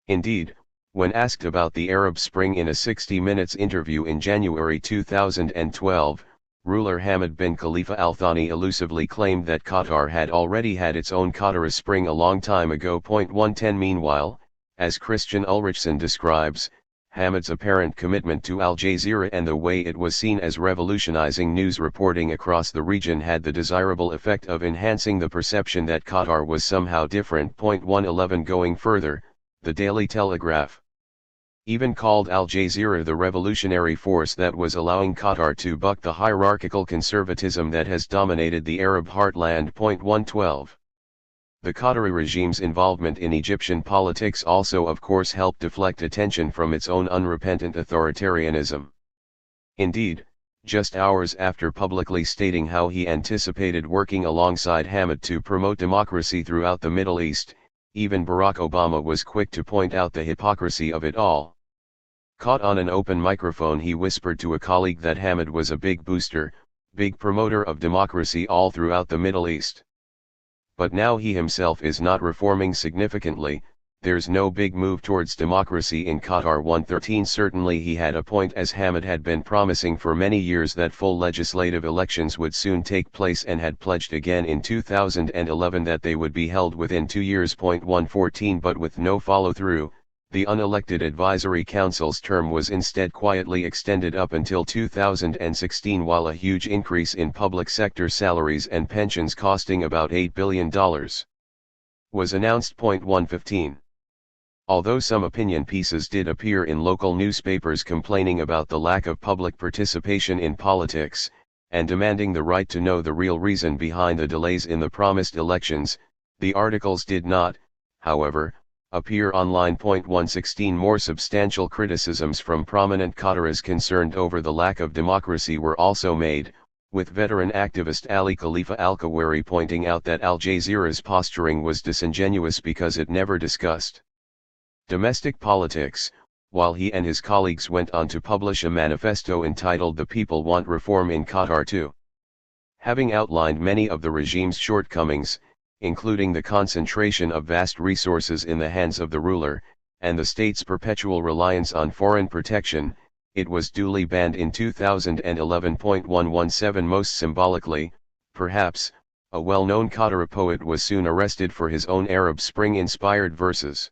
Indeed, when asked about the Arab Spring in a 60 Minutes interview in January 2012, ruler Hamad bin Khalifa Al Thani elusively claimed that Qatar had already had its own Qatari Spring a long time ago. 110 Meanwhile, as Christian Ulrichsen describes, Hamad's apparent commitment to Al Jazeera and the way it was seen as revolutionizing news reporting across the region had the desirable effect of enhancing the perception that Qatar was somehow different. 111 Going further, the Daily Telegraph even called Al Jazeera the revolutionary force that was allowing Qatar to buck the hierarchical conservatism that has dominated the Arab heartland. 112 The Qatari regime's involvement in Egyptian politics also of course helped deflect attention from its own unrepentant authoritarianism. Indeed, just hours after publicly stating how he anticipated working alongside Hamad to promote democracy throughout the Middle East, even Barack Obama was quick to point out the hypocrisy of it all. Caught on an open microphone, he whispered to a colleague that Hamad was a big booster, big promoter of democracy all throughout the Middle East. But now he himself is not reforming significantly, there's no big move towards democracy in Qatar. 113 Certainly he had a point, as Hamad had been promising for many years that full legislative elections would soon take place and had pledged again in 2011 that they would be held within 2 years. 114 But with no follow-through, the unelected advisory council's term was instead quietly extended up until 2016, while a huge increase in public sector salaries and pensions costing about $8 billion was announced. 115 Although some opinion pieces did appear in local newspapers complaining about the lack of public participation in politics, and demanding the right to know the real reason behind the delays in the promised elections, the articles did not, however, appear online. 116 More substantial criticisms from prominent Qataris concerned over the lack of democracy were also made, with veteran activist Ali Khalifa Al-Kawari pointing out that Al Jazeera's posturing was disingenuous because it never discussed domestic politics, while he and his colleagues went on to publish a manifesto entitled "The People Want Reform in Qatar Too." Having outlined many of the regime's shortcomings, including the concentration of vast resources in the hands of the ruler, and the state's perpetual reliance on foreign protection, it was duly banned in 2011. 117 Most symbolically, perhaps, a well-known Qatari poet was soon arrested for his own Arab Spring-inspired verses.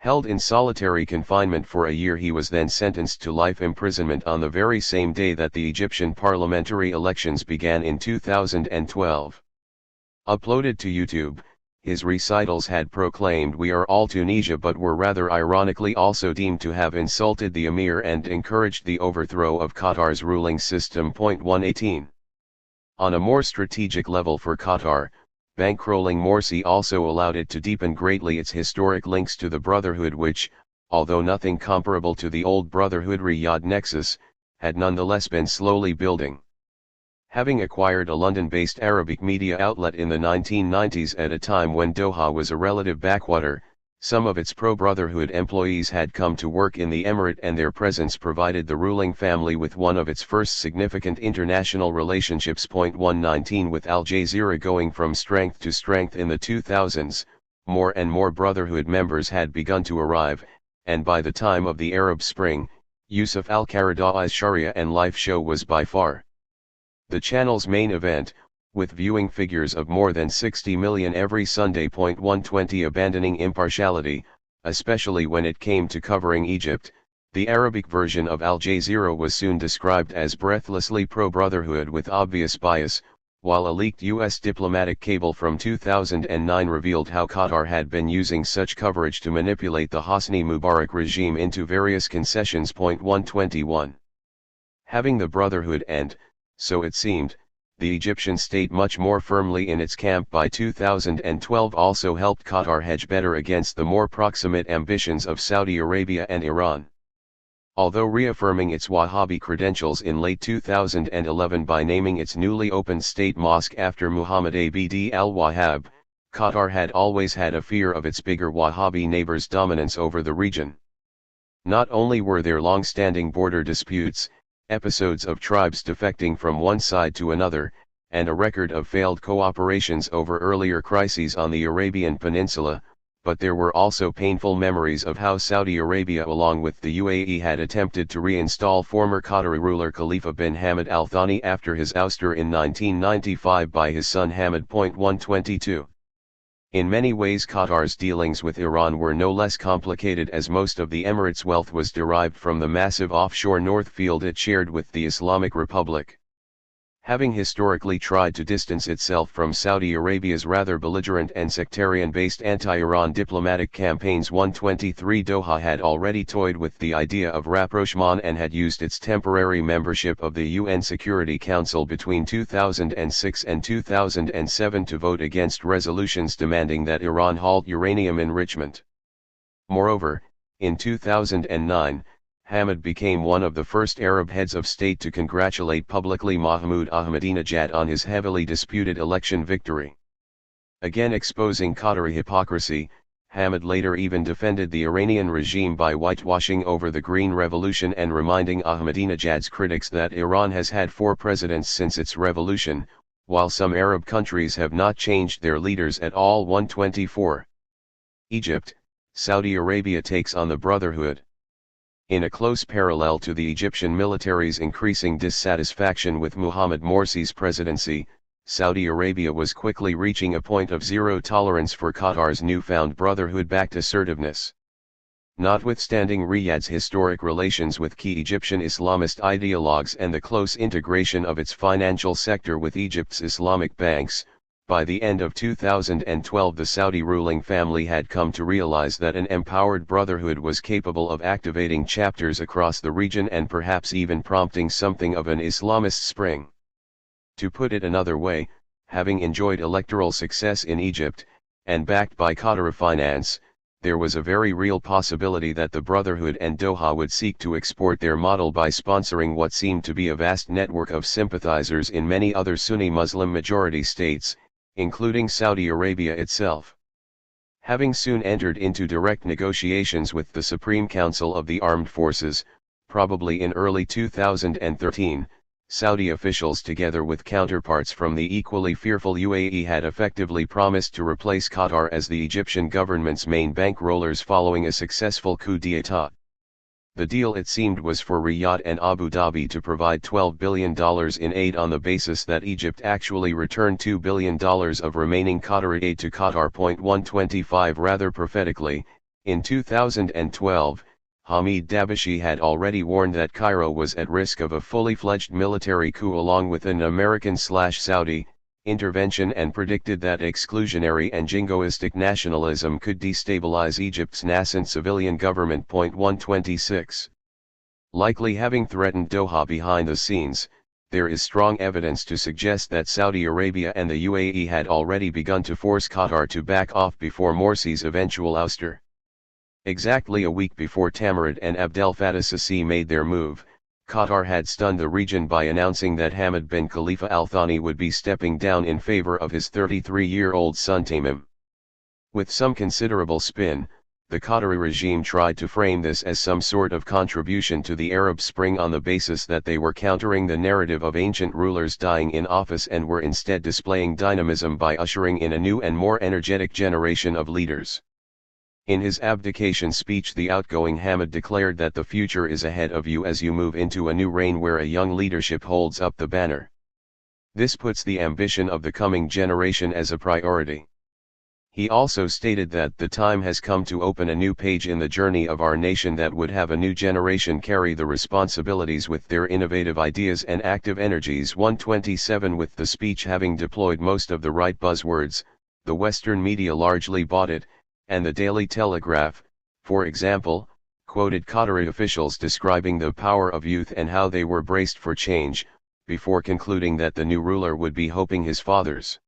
Held in solitary confinement for a year, he was then sentenced to life imprisonment on the very same day that the Egyptian parliamentary elections began in 2012. Uploaded to YouTube, his recitals had proclaimed "We are all Tunisia," but were rather ironically also deemed to have insulted the emir and encouraged the overthrow of Qatar's ruling system. 118. On a more strategic level for Qatar, bankrolling Morsi also allowed it to deepen greatly its historic links to the Brotherhood, which, although nothing comparable to the old Brotherhood-Riyadh nexus, had nonetheless been slowly building. Having acquired a London-based Arabic media outlet in the 1990s at a time when Doha was a relative backwater, some of its pro-Brotherhood employees had come to work in the emirate, and their presence provided the ruling family with one of its first significant international relationships. 119 With Al Jazeera going from strength to strength in the 2000s, more and more Brotherhood members had begun to arrive, and by the time of the Arab Spring, Yusuf al-Qaradawis Sharia and Life show was by far the channel's main event, with viewing figures of more than 60 million every Sunday. 120 Abandoning impartiality, especially when it came to covering Egypt, the Arabic version of Al Jazeera was soon described as breathlessly pro-Brotherhood with obvious bias, while a leaked U.S. diplomatic cable from 2009 revealed how Qatar had been using such coverage to manipulate the Hosni Mubarak regime into various concessions. 121. Having the Brotherhood and, so it seemed, the Egyptian state much more firmly in its camp by 2012 also helped Qatar hedge better against the more proximate ambitions of Saudi Arabia and Iran. Although reaffirming its Wahhabi credentials in late 2011 by naming its newly opened state mosque after Muhammad Abd al-Wahhab, Qatar had always had a fear of its bigger Wahhabi neighbors' dominance over the region. Not only were there long-standing border disputes, episodes of tribes defecting from one side to another, and a record of failed cooperations over earlier crises on the Arabian Peninsula, but there were also painful memories of how Saudi Arabia along with the UAE had attempted to reinstall former Qatari ruler Khalifa bin Hamad Al Thani after his ouster in 1995 by his son Hamad. 122. In many ways Qatar's dealings with Iran were no less complicated, as most of the Emirates' wealth was derived from the massive offshore North Field it shared with the Islamic Republic. Having historically tried to distance itself from Saudi Arabia's rather belligerent and sectarian-based anti-Iran diplomatic campaigns, 123 Doha had already toyed with the idea of rapprochement and had used its temporary membership of the UN Security Council between 2006 and 2007 to vote against resolutions demanding that Iran halt uranium enrichment. Moreover, in 2009, Hamad became one of the first Arab heads of state to congratulate publicly Mahmoud Ahmadinejad on his heavily disputed election victory. Again exposing Qatari hypocrisy, Hamad later even defended the Iranian regime by whitewashing over the Green Revolution and reminding Ahmadinejad's critics that Iran has had 4 presidents since its revolution, while some Arab countries have not changed their leaders at all. 124. Egypt, Saudi Arabia takes on the Brotherhood. In a close parallel to the Egyptian military's increasing dissatisfaction with Mohamed Morsi's presidency, Saudi Arabia was quickly reaching a point of zero tolerance for Qatar's newfound Brotherhood-backed assertiveness. Notwithstanding Riyadh's historic relations with key Egyptian Islamist ideologues and the close integration of its financial sector with Egypt's Islamic banks, by the end of 2012 the Saudi ruling family had come to realize that an empowered Brotherhood was capable of activating chapters across the region and perhaps even prompting something of an Islamist spring. To put it another way, having enjoyed electoral success in Egypt, and backed by Qatari finance, there was a very real possibility that the Brotherhood and Doha would seek to export their model by sponsoring what seemed to be a vast network of sympathizers in many other Sunni Muslim majority states, including Saudi Arabia itself. Having soon entered into direct negotiations with the Supreme Council of the Armed Forces, probably in early 2013, Saudi officials together with counterparts from the equally fearful UAE had effectively promised to replace Qatar as the Egyptian government's main bankrollers following a successful coup d'état. The deal, it seemed, was for Riyadh and Abu Dhabi to provide $12 billion in aid on the basis that Egypt actually returned $2 billion of remaining Qatari aid to Qatar. 125 Rather prophetically, in 2012, Hamid Dabishi had already warned that Cairo was at risk of a fully fledged military coup along with an American/Saudi intervention, and predicted that exclusionary and jingoistic nationalism could destabilize Egypt's nascent civilian government. 126. Likely having threatened Doha behind the scenes, there is strong evidence to suggest that Saudi Arabia and the UAE had already begun to force Qatar to back off before Morsi's eventual ouster. Exactly a week before Tamarat and Abdel Fattah Sisi made their move, Qatar had stunned the region by announcing that Hamad bin Khalifa Al Thani would be stepping down in favor of his 33-year-old son Tamim. With some considerable spin, the Qatari regime tried to frame this as some sort of contribution to the Arab Spring on the basis that they were countering the narrative of ancient rulers dying in office and were instead displaying dynamism by ushering in a new and more energetic generation of leaders. In his abdication speech, the outgoing Hamad declared that the future is ahead of you as you move into a new reign where a young leadership holds up the banner. This puts the ambition of the coming generation as a priority. He also stated that the time has come to open a new page in the journey of our nation that would have a new generation carry the responsibilities with their innovative ideas and active energies. 127 With the speech having deployed most of the right buzzwords, the Western media largely bought it, and the Daily Telegraph, for example, quoted Qatari officials describing the power of youth and how they were braced for change, before concluding that the new ruler would be hoping his father's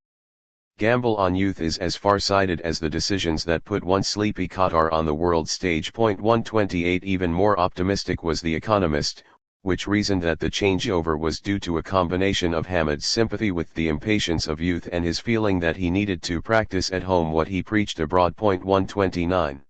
gamble on youth is as far-sighted as the decisions that put one sleepy Qatar on the world stage. 128 Even more optimistic was The Economist, which reasoned that the changeover was due to a combination of Hamad's sympathy with the impatience of youth and his feeling that he needed to practice at home what he preached abroad. 129.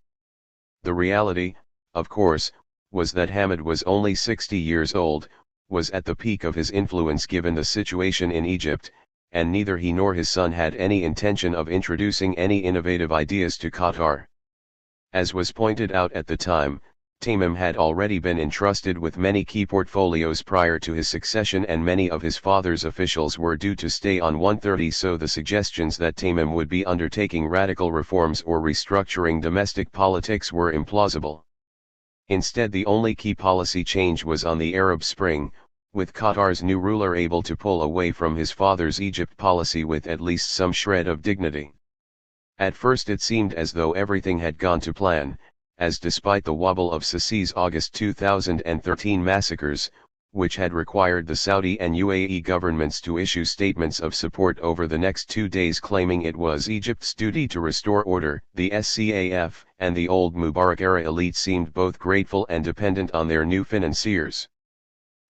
The reality, of course, was that Hamad was only 60 years old, was at the peak of his influence given the situation in Egypt, and neither he nor his son had any intention of introducing any innovative ideas to Qatar. As was pointed out at the time, Tamim had already been entrusted with many key portfolios prior to his succession, and many of his father's officials were due to stay on. 130 So the suggestions that Tamim would be undertaking radical reforms or restructuring domestic politics were implausible. Instead, the only key policy change was on the Arab Spring, with Qatar's new ruler able to pull away from his father's Egypt policy with at least some shred of dignity. At first it seemed as though everything had gone to plan, as despite the wobble of Sisi's August 2013 massacres, which had required the Saudi and UAE governments to issue statements of support over the next 2 days claiming it was Egypt's duty to restore order, the SCAF and the old Mubarak-era elite seemed both grateful and dependent on their new financiers.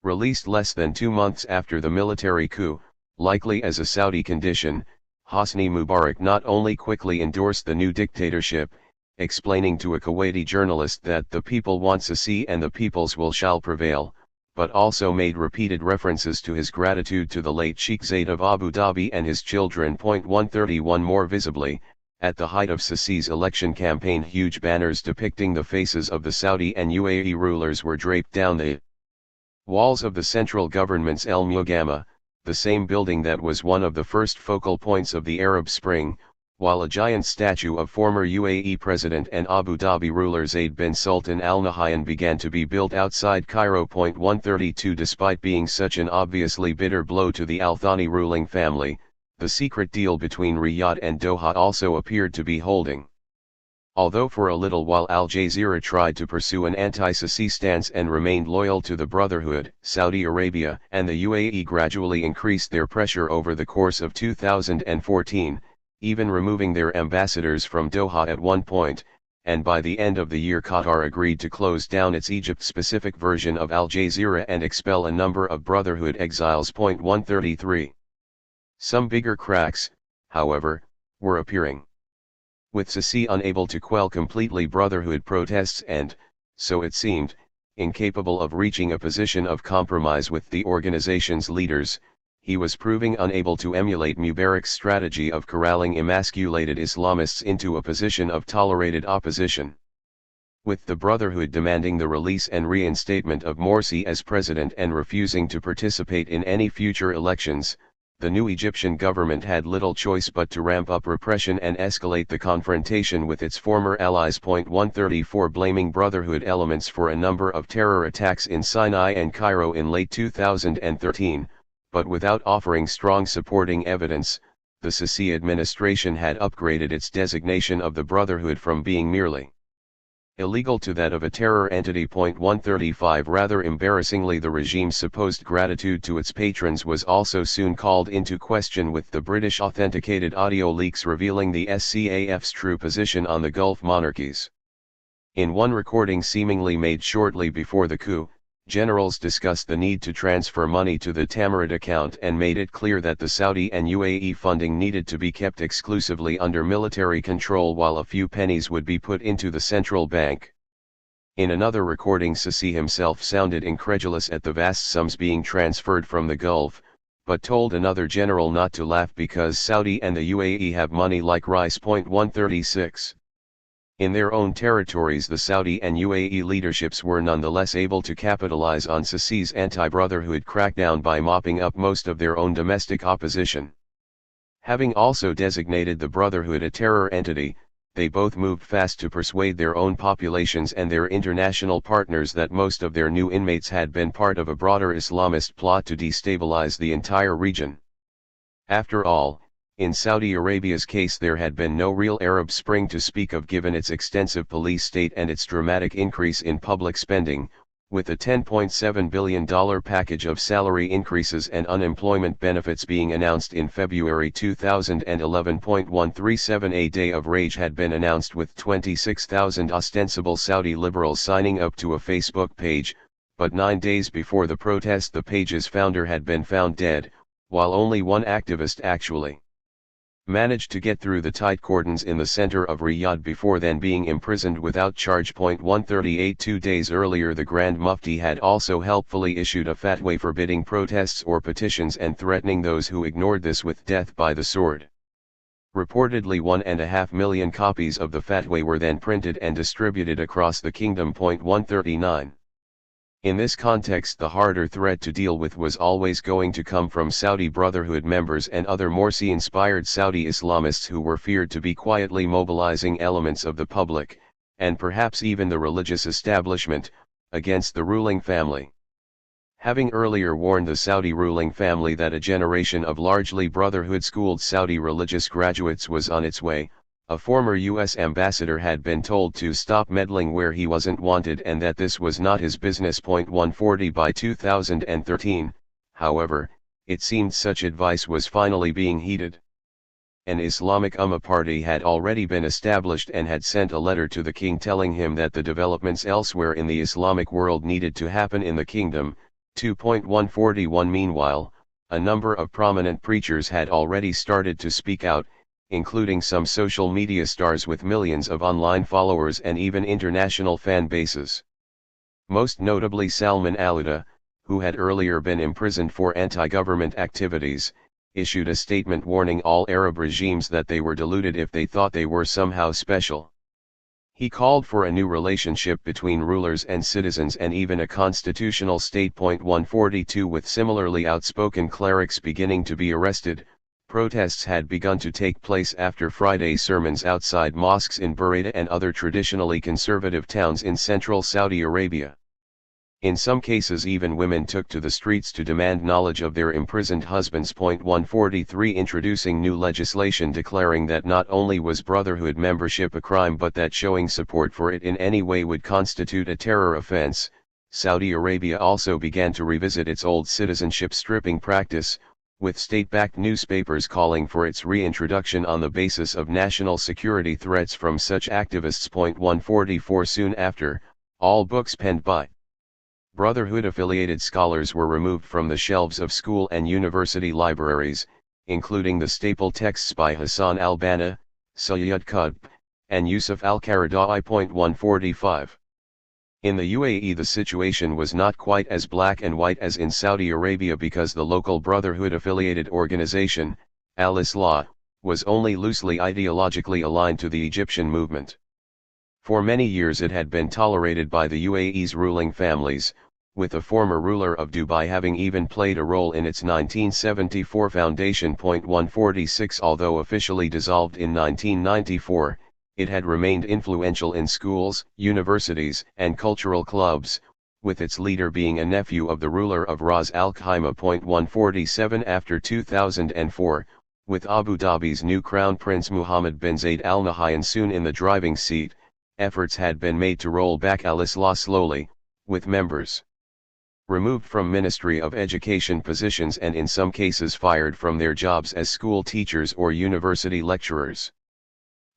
Released less than 2 months after the military coup, likely as a Saudi condition, Hosni Mubarak not only quickly endorsed the new dictatorship, explaining to a Kuwaiti journalist that the people want Sisi and the people's will shall prevail, but also made repeated references to his gratitude to the late Sheikh Zayed of Abu Dhabi and his children. 131 More visibly, at the height of Sisi's election campaign, huge banners depicting the faces of the Saudi and UAE rulers were draped down the walls of the central government's El Mugama, the same building that was one of the first focal points of the Arab Spring, while a giant statue of former UAE President and Abu Dhabi ruler Zayed bin Sultan Al Nahyan began to be built outside Cairo. 132 Despite being such an obviously bitter blow to the Al Thani ruling family, the secret deal between Riyadh and Doha also appeared to be holding. Although for a little while Al Jazeera tried to pursue an anti-Sisi stance and remained loyal to the Brotherhood, Saudi Arabia and the UAE gradually increased their pressure over the course of 2014, even removing their ambassadors from Doha at one point, and by the end of the year Qatar agreed to close down its Egypt-specific version of Al Jazeera and expel a number of Brotherhood exiles. 133. Some bigger cracks, however, were appearing. With Sisi unable to quell completely Brotherhood protests and, so it seemed, incapable of reaching a position of compromise with the organization's leaders, he was proving unable to emulate Mubarak's strategy of corralling emasculated Islamists into a position of tolerated opposition. With the Brotherhood demanding the release and reinstatement of Morsi as president and refusing to participate in any future elections, the new Egyptian government had little choice but to ramp up repression and escalate the confrontation with its former allies. 134 Blaming Brotherhood elements for a number of terror attacks in Sinai and Cairo in late 2013, but without offering strong supporting evidence, the Sisi administration had upgraded its designation of the Brotherhood from being merely illegal to that of a terror entity. 135 Rather embarrassingly, the regime's supposed gratitude to its patrons was also soon called into question with the British authenticated audio leaks revealing the SCAF's true position on the Gulf monarchies. In one recording seemingly made shortly before the coup, generals discussed the need to transfer money to the Tamarind account and made it clear that the Saudi and UAE funding needed to be kept exclusively under military control while a few pennies would be put into the central bank. In another recording, Sisi himself sounded incredulous at the vast sums being transferred from the Gulf, but told another general not to laugh because Saudi and the UAE have money like rice. 136. In their own territories, the Saudi and UAE leaderships were nonetheless able to capitalize on Sisi's anti-Brotherhood crackdown by mopping up most of their own domestic opposition. Having also designated the Brotherhood a terror entity, they both moved fast to persuade their own populations and their international partners that most of their new inmates had been part of a broader Islamist plot to destabilize the entire region. After all, in Saudi Arabia's case there had been no real Arab Spring to speak of given its extensive police state and its dramatic increase in public spending, with a $10.7 billion package of salary increases and unemployment benefits being announced in February 2011. 137 A day of rage had been announced with 26,000 ostensible Saudi liberals signing up to a Facebook page, but 9 days before the protest the page's founder had been found dead, while only one activist actually managed to get through the tight cordons in the center of Riyadh before then being imprisoned without charge. 138 2 days earlier the Grand Mufti had also helpfully issued a fatwa forbidding protests or petitions and threatening those who ignored this with death by the sword. Reportedly 1.5 million copies of the fatwa were then printed and distributed across the kingdom. 139. In this context the harder threat to deal with was always going to come from Saudi Brotherhood members and other Morsi-inspired Saudi Islamists who were feared to be quietly mobilizing elements of the public, and perhaps even the religious establishment, against the ruling family. Having earlier warned the Saudi ruling family that a generation of largely Brotherhood-schooled Saudi religious graduates was on its way, a former U.S. ambassador had been told to stop meddling where he wasn't wanted and that this was not his business. 140 By 2013, however, it seemed such advice was finally being heeded. An Islamic Ummah party had already been established and had sent a letter to the king telling him that the developments elsewhere in the Islamic world needed to happen in the kingdom. 2.141 Meanwhile, a number of prominent preachers had already started to speak out, including some social media stars with millions of online followers and even international fan bases. Most notably Salman al-Ouda, who had earlier been imprisoned for anti-government activities, issued a statement warning all Arab regimes that they were deluded if they thought they were somehow special. He called for a new relationship between rulers and citizens and even a constitutional state. 142 With similarly outspoken clerics beginning to be arrested, protests had begun to take place after Friday sermons outside mosques in Buraydah and other traditionally conservative towns in central Saudi Arabia. In some cases even women took to the streets to demand knowledge of their imprisoned husbands. 143 Introducing new legislation declaring that not only was Brotherhood membership a crime but that showing support for it in any way would constitute a terror offense, Saudi Arabia also began to revisit its old citizenship stripping practice, with state-backed newspapers calling for its reintroduction on the basis of national security threats from such activists. 144 Soon after, all books penned by Brotherhood-affiliated scholars were removed from the shelves of school and university libraries, including the staple texts by Hassan al-Banna, Sayyid Qutb, and Yusuf al-Qaradawi. 145 In the UAE the situation was not quite as black and white as in Saudi Arabia because the local Brotherhood-affiliated organization, Al-Islah, was only loosely ideologically aligned to the Egyptian movement. For many years it had been tolerated by the UAE's ruling families, with the former ruler of Dubai having even played a role in its 1974 foundation. 146 Although officially dissolved in 1994, it had remained influential in schools, universities, and cultural clubs, with its leader being a nephew of the ruler of Ras Al Khaimah. 147 After 2004, with Abu Dhabi's new Crown Prince Mohammed bin Zayed Al Nahyan soon in the driving seat, efforts had been made to roll back Al-Islah slowly, with members removed from Ministry of Education positions and in some cases fired from their jobs as school teachers or university lecturers.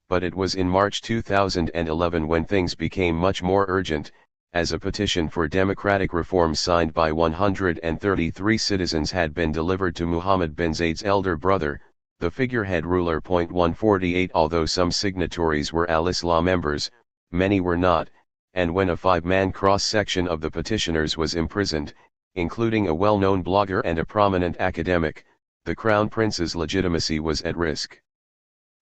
But it was in March 2011 when things became much more urgent, as a petition for democratic reforms signed by 133 citizens had been delivered to Mohammed bin Zayed's elder brother, the figurehead ruler. 148 Although some signatories were Al-Islah members, many were not, and when a 5-man cross-section of the petitioners was imprisoned, including a well-known blogger and a prominent academic, the Crown Prince's legitimacy was at risk.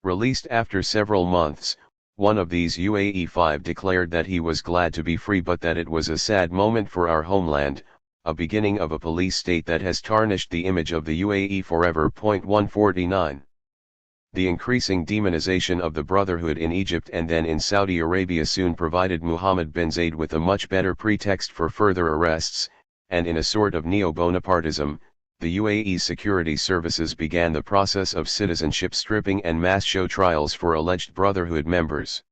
Released after several months, one of these UAE 5 declared that he was glad to be free but that it was a sad moment for our homeland, a beginning of a police state that has tarnished the image of the UAE forever. 149 The increasing demonization of the Brotherhood in Egypt and then in Saudi Arabia soon provided Mohammed bin Zayed with a much better pretext for further arrests, and in a sort of neo-Bonapartism, the UAE's security services began the process of citizenship stripping and mass show trials for alleged Brotherhood members.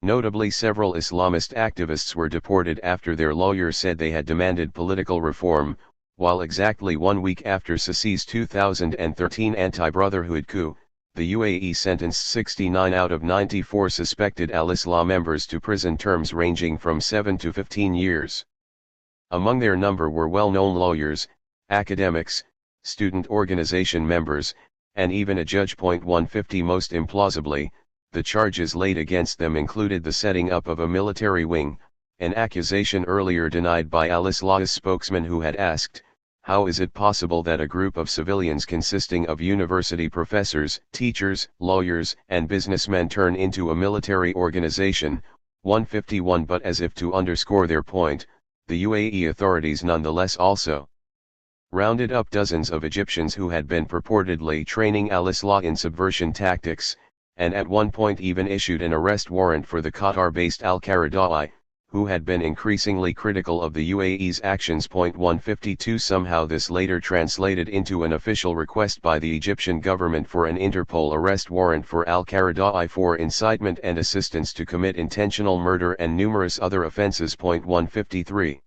Notably, several Islamist activists were deported after their lawyers said they had demanded political reform, while exactly 1 week after Sisi's 2013 anti-Brotherhood coup, the UAE sentenced 69 out of 94 suspected Al-Islah members to prison terms ranging from 7 to 15 years. Among their number were well-known lawyers, academics, student organization members, and even a judge. 150 Most implausibly, the charges laid against them included the setting up of a military wing, an accusation earlier denied by Al-Islah's spokesman who had asked, "How is it possible that a group of civilians consisting of university professors, teachers, lawyers, and businessmen turn into a military organization?" 151 But as if to underscore their point, the UAE authorities nonetheless also rounded up dozens of Egyptians who had been purportedly training Al-Islah in subversion tactics, and at one point even issued an arrest warrant for the Qatar-based Al-Qaradawi, who had been increasingly critical of the UAE's actions. 152 Somehow this later translated into an official request by the Egyptian government for an Interpol arrest warrant for Al-Qaradawi for incitement and assistance to commit intentional murder and numerous other offenses. 153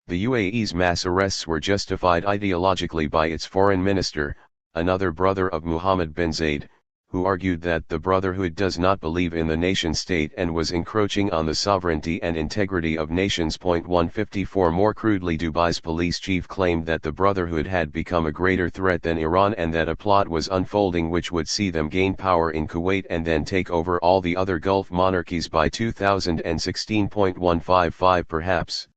The UAE's mass arrests were justified ideologically by its foreign minister, another brother of Mohammed bin Zayed, who argued that the Brotherhood does not believe in the nation-state and was encroaching on the sovereignty and integrity of nations. 154 More crudely, Dubai's police chief claimed that the Brotherhood had become a greater threat than Iran and that a plot was unfolding which would see them gain power in Kuwait and then take over all the other Gulf monarchies by 2016. 155 Perhaps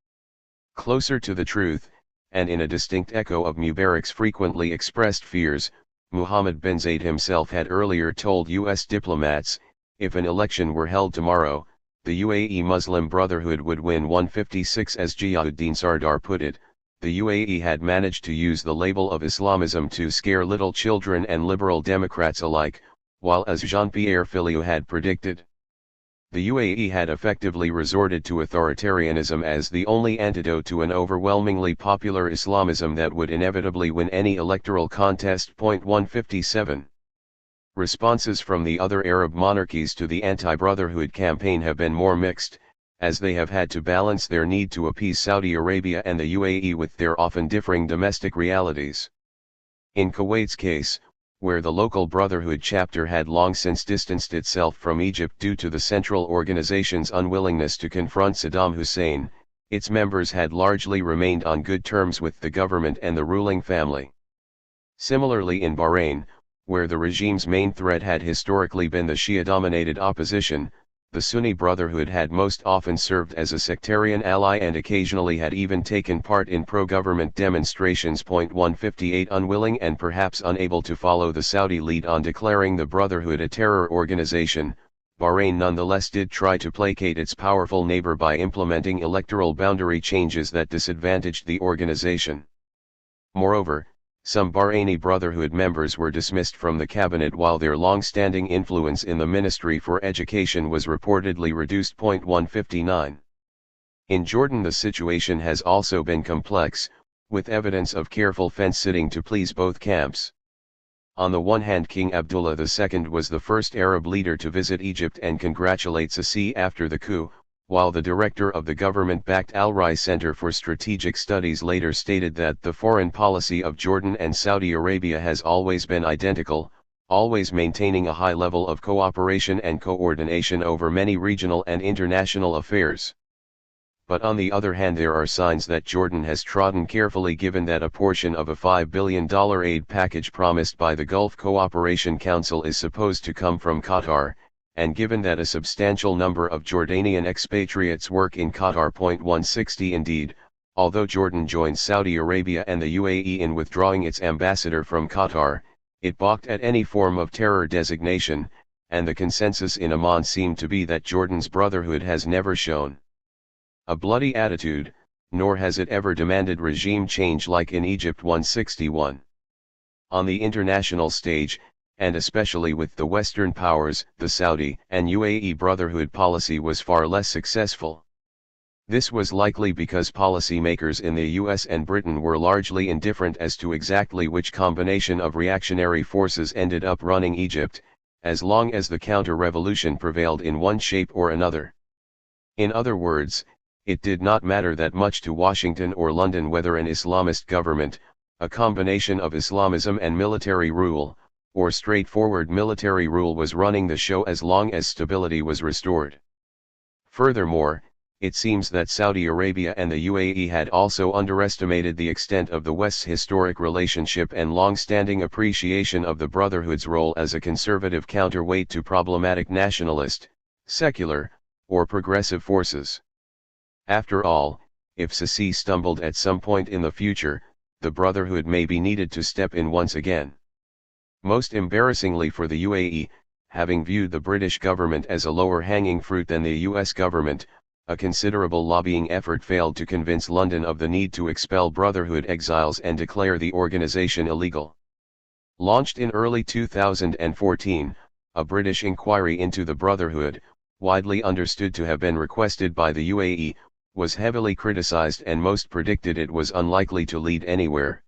closer to the truth, and in a distinct echo of Mubarak's frequently expressed fears, Mohammed bin Zayed himself had earlier told U.S. diplomats, if an election were held tomorrow, the UAE Muslim Brotherhood would win. 156 As Ziauddin Sardar put it, the UAE had managed to use the label of Islamism to scare little children and liberal Democrats alike, while as Jean-Pierre Filiou had predicted, the UAE had effectively resorted to authoritarianism as the only antidote to an overwhelmingly popular Islamism that would inevitably win any electoral contest. 157 Responses from the other Arab monarchies to the anti-Brotherhood campaign have been more mixed, as they have had to balance their need to appease Saudi Arabia and the UAE with their often differing domestic realities. In Kuwait's case, where the local Brotherhood chapter had long since distanced itself from Egypt due to the central organization's unwillingness to confront Saddam Hussein, its members had largely remained on good terms with the government and the ruling family. Similarly in Bahrain, where the regime's main threat had historically been the Shia-dominated opposition, the Sunni Brotherhood had most often served as a sectarian ally and occasionally had even taken part in pro-government demonstrations. 158 Unwilling and perhaps unable to follow the Saudi lead on declaring the Brotherhood a terror organization, Bahrain nonetheless did try to placate its powerful neighbor by implementing electoral boundary changes that disadvantaged the organization. Moreover, some Bahraini Brotherhood members were dismissed from the cabinet while their long-standing influence in the Ministry for Education was reportedly reduced. 159. In Jordan the situation has also been complex, with evidence of careful fence-sitting to please both camps. On the one hand, King Abdullah II was the first Arab leader to visit Egypt and congratulate Sisi after the coup, while the director of the government-backed Al-Rai Center for Strategic Studies later stated that the foreign policy of Jordan and Saudi Arabia has always been identical, always maintaining a high level of cooperation and coordination over many regional and international affairs. But on the other hand, there are signs that Jordan has trodden carefully, given that a portion of a $5 billion aid package promised by the Gulf Cooperation Council is supposed to come from Qatar, and given that a substantial number of Jordanian expatriates work in Qatar. 160 Indeed, although Jordan joined Saudi Arabia and the UAE in withdrawing its ambassador from Qatar, it balked at any form of terror designation, and the consensus in Amman seemed to be that Jordan's Brotherhood has never shown a bloody attitude, nor has it ever demanded regime change like in Egypt. 161. On the international stage, and especially with the Western powers, the Saudi and UAE Brotherhood policy was far less successful. This was likely because policymakers in the US and Britain were largely indifferent as to exactly which combination of reactionary forces ended up running Egypt, as long as the counter-revolution prevailed in one shape or another. In other words, it did not matter that much to Washington or London whether an Islamist government, a combination of Islamism and military rule, or straightforward military rule was running the show, as long as stability was restored. Furthermore, it seems that Saudi Arabia and the UAE had also underestimated the extent of the West's historic relationship and long-standing appreciation of the Brotherhood's role as a conservative counterweight to problematic nationalist, secular, or progressive forces. After all, if Sisi stumbled at some point in the future, the Brotherhood may be needed to step in once again. Most embarrassingly for the UAE, having viewed the British government as a lower-hanging fruit than the US government, a considerable lobbying effort failed to convince London of the need to expel Brotherhood exiles and declare the organization illegal. Launched in early 2014, a British inquiry into the Brotherhood, widely understood to have been requested by the UAE, was heavily criticized and most predicted it was unlikely to lead anywhere.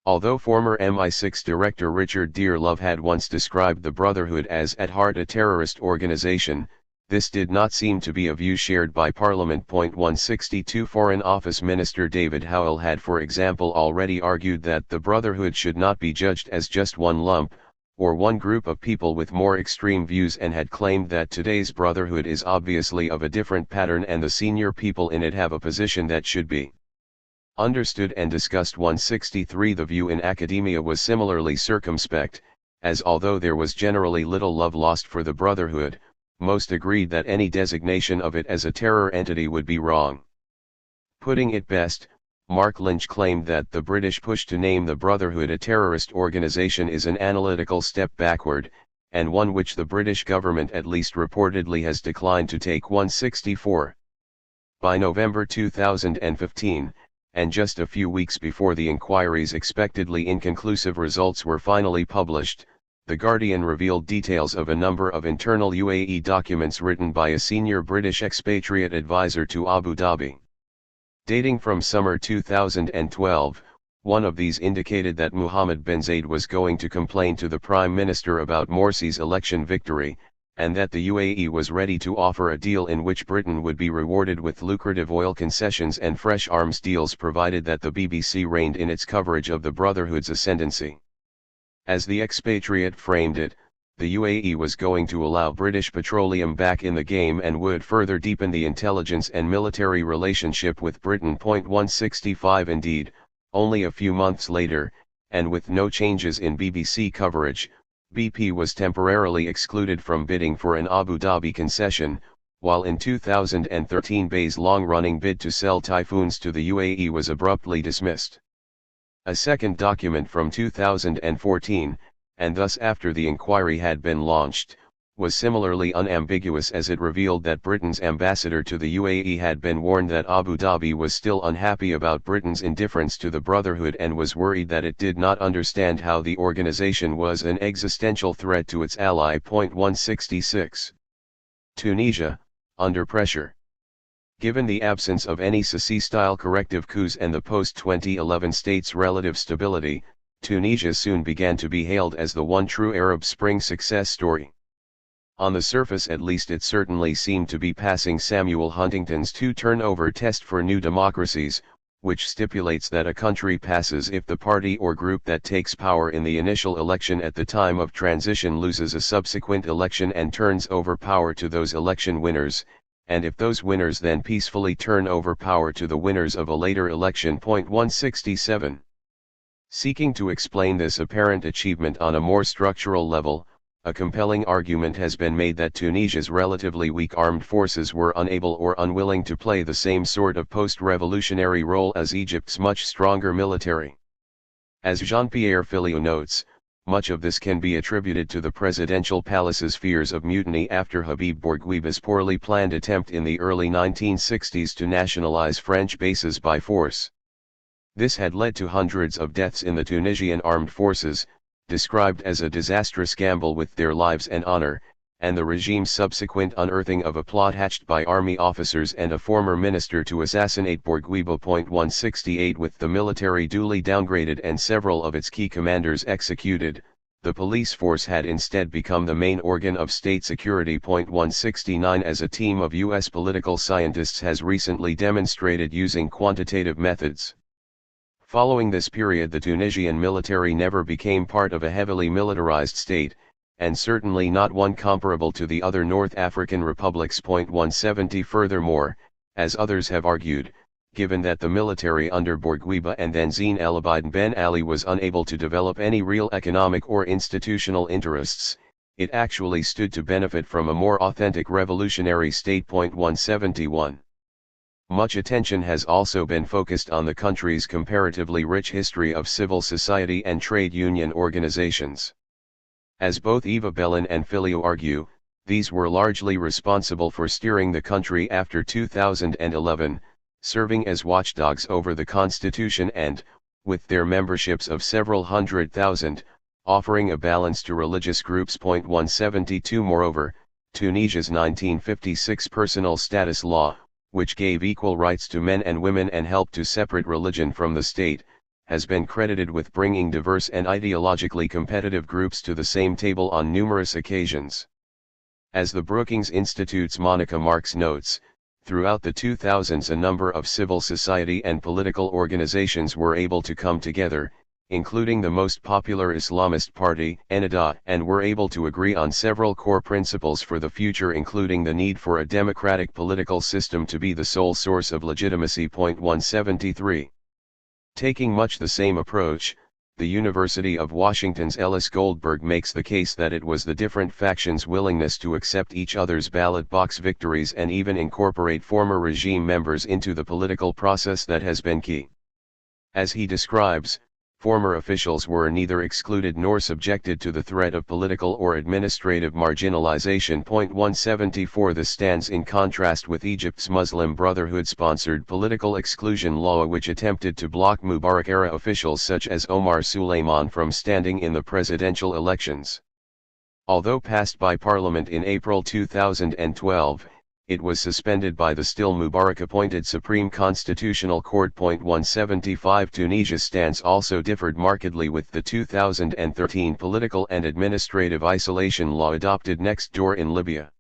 Although former MI6 director Richard Dearlove had once described the Brotherhood as at heart a terrorist organization, this did not seem to be a view shared by Parliament. 162 Foreign Office Minister David Howell had, for example, already argued that the Brotherhood should not be judged as just one lump, or one group of people with more extreme views, and had claimed that today's Brotherhood is obviously of a different pattern and the senior people in it have a position that should be understood and discussed. 163 The view in academia was similarly circumspect, as although there was generally little love lost for the Brotherhood, most agreed that any designation of it as a terror entity would be wrong. Putting it best, Mark Lynch claimed that the British push to name the Brotherhood a terrorist organization is an analytical step backward, and one which the British government at least reportedly has declined to take. 164. By November 2015, and just a few weeks before the inquiry's expectedly inconclusive results were finally published, The Guardian revealed details of a number of internal UAE documents written by a senior British expatriate advisor to Abu Dhabi. Dating from summer 2012, one of these indicated that Mohammed bin Zayed was going to complain to the Prime Minister about Morsi's election victory, and that the UAE was ready to offer a deal in which Britain would be rewarded with lucrative oil concessions and fresh arms deals provided that the BBC reigned in its coverage of the Brotherhood's ascendancy. As the expatriate framed it, the UAE was going to allow British Petroleum back in the game and would further deepen the intelligence and military relationship with Britain. 165 Indeed, only a few months later, and with no changes in BBC coverage, BP was temporarily excluded from bidding for an Abu Dhabi concession, while in 2013 Bay's long-running bid to sell Typhoons to the UAE was abruptly dismissed. A second document from 2014, and thus after the inquiry had been launched, was similarly unambiguous as it revealed that Britain's ambassador to the UAE had been warned that Abu Dhabi was still unhappy about Britain's indifference to the Brotherhood and was worried that it did not understand how the organization was an existential threat to its ally. 166. Tunisia, under pressure. Given the absence of any Sisi-style corrective coups and the post-2011 state's relative stability, Tunisia soon began to be hailed as the one true Arab Spring success story. On the surface at least it certainly seemed to be passing Samuel Huntington's two-turnover test for new democracies, which stipulates that a country passes if the party or group that takes power in the initial election at the time of transition loses a subsequent election and turns over power to those election winners, and if those winners then peacefully turn over power to the winners of a later election. 167. Seeking to explain this apparent achievement on a more structural level, a compelling argument has been made that Tunisia's relatively weak armed forces were unable or unwilling to play the same sort of post-revolutionary role as Egypt's much stronger military. As Jean-Pierre Filiou notes, much of this can be attributed to the presidential palace's fears of mutiny after Habib Bourguiba's poorly planned attempt in the early 1960s to nationalize French bases by force. This had led to hundreds of deaths in the Tunisian armed forces, described as a disastrous gamble with their lives and honor, and the regime's subsequent unearthing of a plot hatched by army officers and a former minister to assassinate Bourguiba. 168 With the military duly downgraded and several of its key commanders executed, the police force had instead become the main organ of state security. 169 As a team of U.S. political scientists has recently demonstrated using quantitative methods. Following this period, the Tunisian military never became part of a heavily militarized state, and certainly not one comparable to the other North African republics. 170 Furthermore, as others have argued, given that the military under Bourguiba and then Zine El Abidine Ben Ali was unable to develop any real economic or institutional interests, it actually stood to benefit from a more authentic revolutionary state. 171. Much attention has also been focused on the country's comparatively rich history of civil society and trade union organizations. As both Eva Bellin and Filiou argue, these were largely responsible for steering the country after 2011, serving as watchdogs over the constitution and, with their memberships of several 100,000, offering a balance to religious groups. 172 Moreover, Tunisia's 1956 Personal Status Law, which gave equal rights to men and women and helped to separate religion from the state, has been credited with bringing diverse and ideologically competitive groups to the same table on numerous occasions. As the Brookings Institute's Monica Marks notes, throughout the 2000s a number of civil society and political organizations were able to come together, including the most popular Islamist party, Ennahda, and were able to agree on several core principles for the future, including the need for a democratic political system to be the sole source of legitimacy. 173. Taking much the same approach, the University of Washington's Ellis Goldberg makes the case that it was the different factions' willingness to accept each other's ballot box victories and even incorporate former regime members into the political process that has been key. As he describes, former officials were neither excluded nor subjected to the threat of political or administrative marginalization. 174 This stands in contrast with Egypt's Muslim Brotherhood-sponsored political exclusion law, which attempted to block Mubarak-era officials such as Omar Suleiman from standing in the presidential elections. Although passed by Parliament in April 2012, it was suspended by the still Mubarak-appointed Supreme Constitutional Court. 175 Tunisia's stance also differed markedly with the 2013 political and administrative isolation law adopted next door in Libya.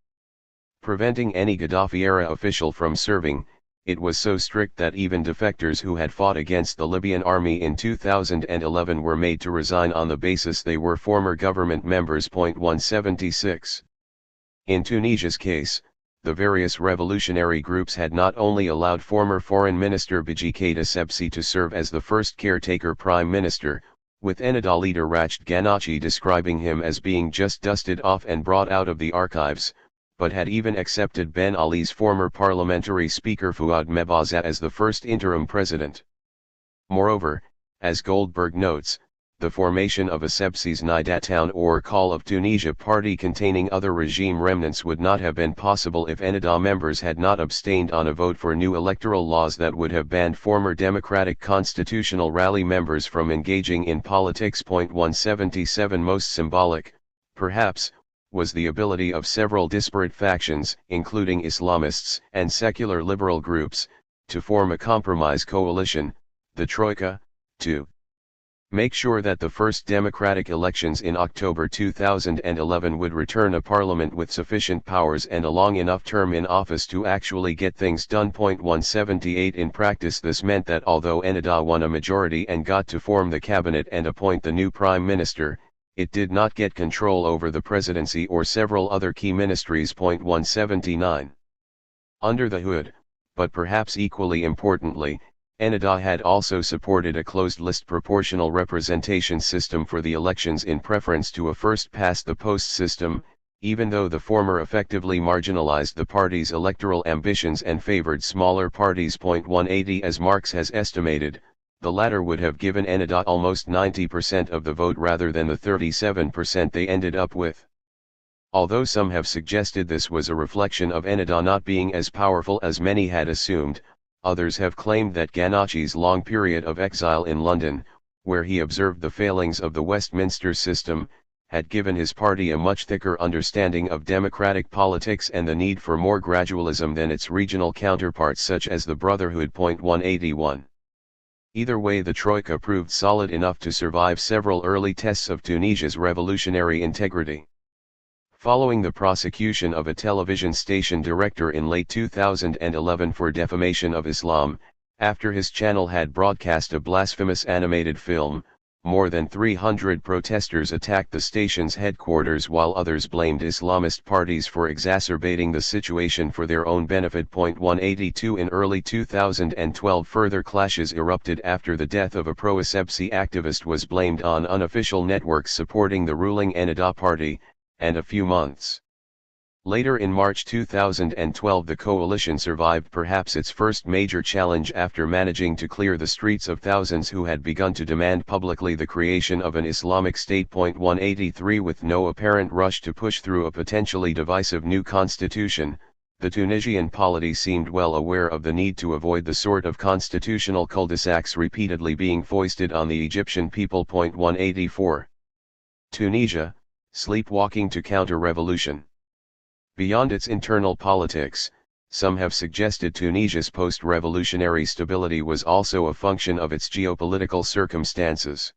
Preventing any Gaddafi-era official from serving, it was so strict that even defectors who had fought against the Libyan army in 2011 were made to resign on the basis they were former government members. 176. In Tunisia's case, the various revolutionary groups had not only allowed former Foreign Minister Beji Keita Sebsi to serve as the first caretaker prime minister, with Ennahda leader Rached Ghannouchi describing him as being just dusted off and brought out of the archives, but had even accepted Ben Ali's former parliamentary speaker Fouad Mebaza as the first interim president. Moreover, as Goldberg notes, the formation of a Sebsi's Nida Town or Call of Tunisia party containing other regime remnants would not have been possible if Ennahda members had not abstained on a vote for new electoral laws that would have banned former Democratic Constitutional Rally members from engaging in politics. 177 Most symbolic, perhaps, was the ability of several disparate factions, including Islamists and secular liberal groups, to form a compromise coalition, the Troika, to make sure that the first democratic elections in October 2011 would return a parliament with sufficient powers and a long enough term in office to actually get things done. 178 In practice this meant that although Ennahda won a majority and got to form the cabinet and appoint the new prime minister, it did not get control over the presidency or several other key ministries. 179. Under the hood, but perhaps equally importantly, Ennahda had also supported a closed-list proportional representation system for the elections in preference to a first-past-the-post system, even though the former effectively marginalized the party's electoral ambitions and favored smaller parties. 180 As Marx has estimated, the latter would have given Ennahda almost 90% of the vote rather than the 37% they ended up with. Although some have suggested this was a reflection of Ennahda not being as powerful as many had assumed, others have claimed that Ghannouchi's long period of exile in London, where he observed the failings of the Westminster system, had given his party a much thicker understanding of democratic politics and the need for more gradualism than its regional counterparts such as the Brotherhood. 181. Either way, the Troika proved solid enough to survive several early tests of Tunisia's revolutionary integrity. Following the prosecution of a television station director in late 2011 for defamation of Islam, after his channel had broadcast a blasphemous animated film, more than 300 protesters attacked the station's headquarters while others blamed Islamist parties for exacerbating the situation for their own benefit. 182 In early 2012 further clashes erupted after the death of a pro-Sebsi activist was blamed on unofficial networks supporting the ruling Ennahda party, and a few months later in March 2012 the coalition survived perhaps its first major challenge after managing to clear the streets of thousands who had begun to demand publicly the creation of an Islamic State. 183 With no apparent rush to push through a potentially divisive new constitution, the Tunisian polity seemed well aware of the need to avoid the sort of constitutional cul-de-sacs repeatedly being foisted on the Egyptian people. 184. Tunisia, sleepwalking to counter-revolution. Beyond its internal politics, some have suggested Tunisia's post-revolutionary stability was also a function of its geopolitical circumstances.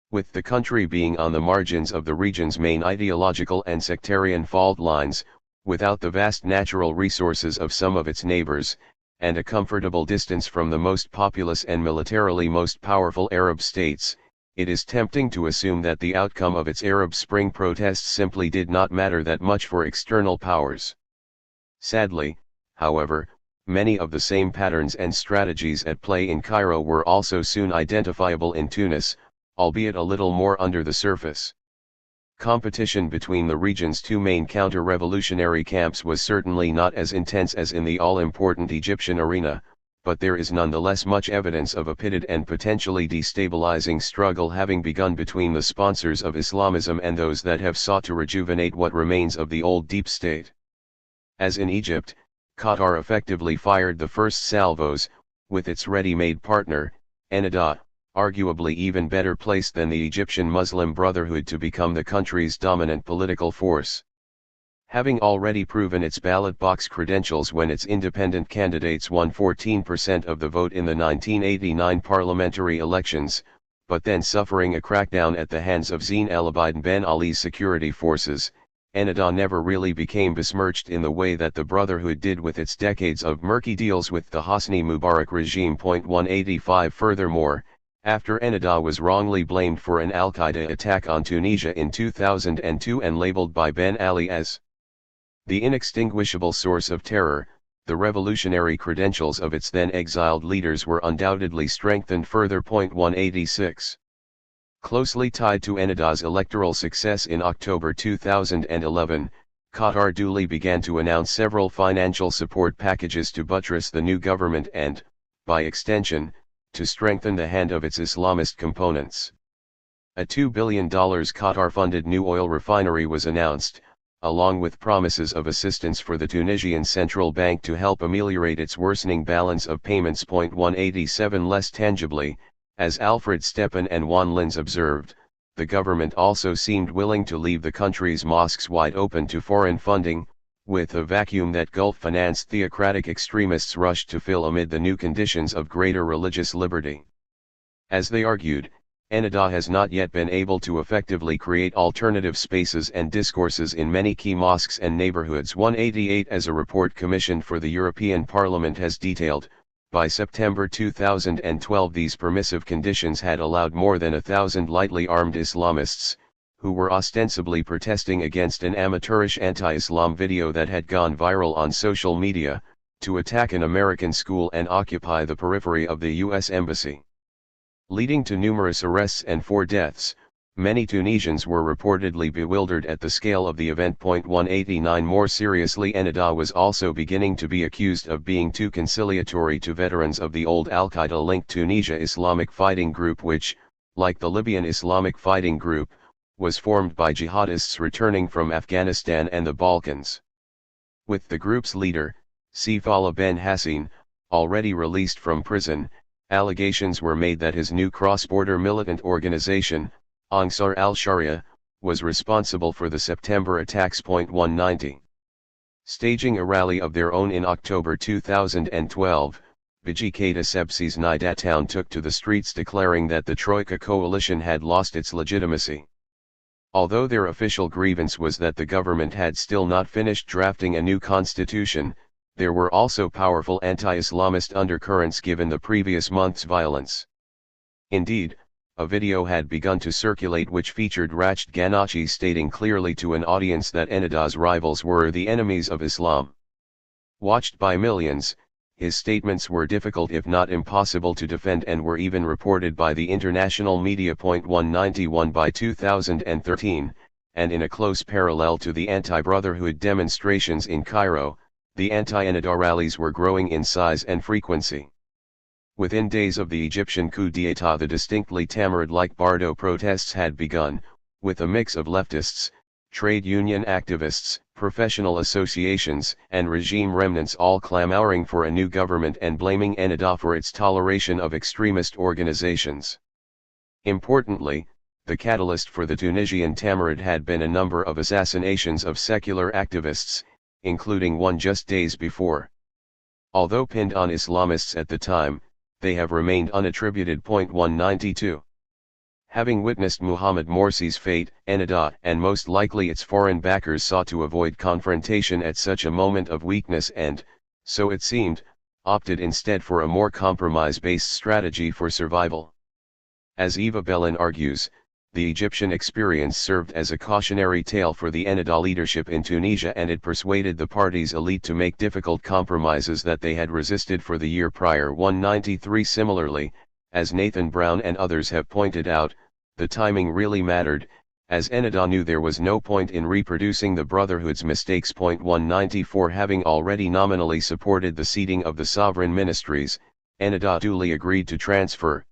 With the country being on the margins of the region's main ideological and sectarian fault lines, without the vast natural resources of some of its neighbors, and a comfortable distance from the most populous and militarily most powerful Arab states, it is tempting to assume that the outcome of its Arab Spring protests simply did not matter that much for external powers. Sadly, however, many of the same patterns and strategies at play in Cairo were also soon identifiable in Tunis, albeit a little more under the surface. Competition between the region's two main counter-revolutionary camps was certainly not as intense as in the all-important Egyptian arena, but there is nonetheless much evidence of a pitted and potentially destabilizing struggle having begun between the sponsors of Islamism and those that have sought to rejuvenate what remains of the old deep state. As in Egypt, Qatar effectively fired the first salvos, with its ready-made partner, Ennahda, arguably even better placed than the Egyptian Muslim Brotherhood to become the country's dominant political force. Having already proven its ballot box credentials when its independent candidates won 14% of the vote in the 1989 parliamentary elections, but then suffering a crackdown at the hands of Zine El Abidine Ben Ali's security forces, Ennahda never really became besmirched in the way that the Brotherhood did with its decades of murky deals with the Hosni Mubarak regime. 185 Furthermore, after Ennahda was wrongly blamed for an Al-Qaeda attack on Tunisia in 2002 and labeled by Ben Ali as the inextinguishable source of terror, the revolutionary credentials of its then exiled leaders were undoubtedly strengthened further. 186. Closely tied to Ennahda's electoral success in October 2011, Qatar duly began to announce several financial support packages to buttress the new government and, by extension, to strengthen the hand of its Islamist components. A $2 billion Qatar-funded new oil refinery was announced, along with promises of assistance for the Tunisian central bank to help ameliorate its worsening balance of payments. 187 Less tangibly, as Alfred Stepan and Juan Lins observed, the government also seemed willing to leave the country's mosques wide open to foreign funding, with a vacuum that Gulf-financed theocratic extremists rushed to fill amid the new conditions of greater religious liberty. As they argued, Ennahda has not yet been able to effectively create alternative spaces and discourses in many key mosques and neighborhoods. 188 As a report commissioned for the European Parliament has detailed, by September 2012 these permissive conditions had allowed more than 1,000 lightly armed Islamists, who were ostensibly protesting against an amateurish anti-Islam video that had gone viral on social media, to attack an American school and occupy the periphery of the U.S. Embassy. Leading to numerous arrests and 4 deaths, many Tunisians were reportedly bewildered at the scale of the event. 189 More seriously, Ennahda was also beginning to be accused of being too conciliatory to veterans of the old Al-Qaeda-linked Tunisia Islamic Fighting Group, which, like the Libyan Islamic Fighting Group, was formed by jihadists returning from Afghanistan and the Balkans. With the group's leader, Sifala Ben Hassin, already released from prison, allegations were made that his new cross-border militant organization, Ansar al-Sharia, was responsible for the September attacks. 190. Staging a rally of their own in October 2012, Bajiketa Sebsi's Nida town took to the streets declaring that the Troika coalition had lost its legitimacy. Although their official grievance was that the government had still not finished drafting a new constitution, there were also powerful anti-Islamist undercurrents given the previous month's violence. Indeed, a video had begun to circulate which featured Rached Ghannouchi stating clearly to an audience that Ennahda's rivals were the enemies of Islam. Watched by millions, his statements were difficult if not impossible to defend and were even reported by the international media. 191 By 2013, and in a close parallel to the anti-Brotherhood demonstrations in Cairo, the anti-Ennahda rallies were growing in size and frequency. Within days of the Egyptian coup d'état, the distinctly Tamarud-like Bardo protests had begun, with a mix of leftists, trade union activists, professional associations, and regime remnants all clamoring for a new government and blaming Ennahda for its toleration of extremist organizations. Importantly, the catalyst for the Tunisian Tamarud had been a number of assassinations of secular activists, including one just days before. Although pinned on Islamists at the time, they have remained unattributed. 192. Having witnessed Muhammad Morsi's fate, Ennahda and most likely its foreign backers sought to avoid confrontation at such a moment of weakness and, so it seemed, opted instead for a more compromise-based strategy for survival. As Eva Bellin argues, the Egyptian experience served as a cautionary tale for the Ennahda leadership in Tunisia, and it persuaded the party's elite to make difficult compromises that they had resisted for the year prior. 193 Similarly, as Nathan Brown and others have pointed out, the timing really mattered, as Ennahda knew there was no point in reproducing the Brotherhood's mistakes. 194 Having already nominally supported the seating of the sovereign ministries, Ennahda duly agreed to transfer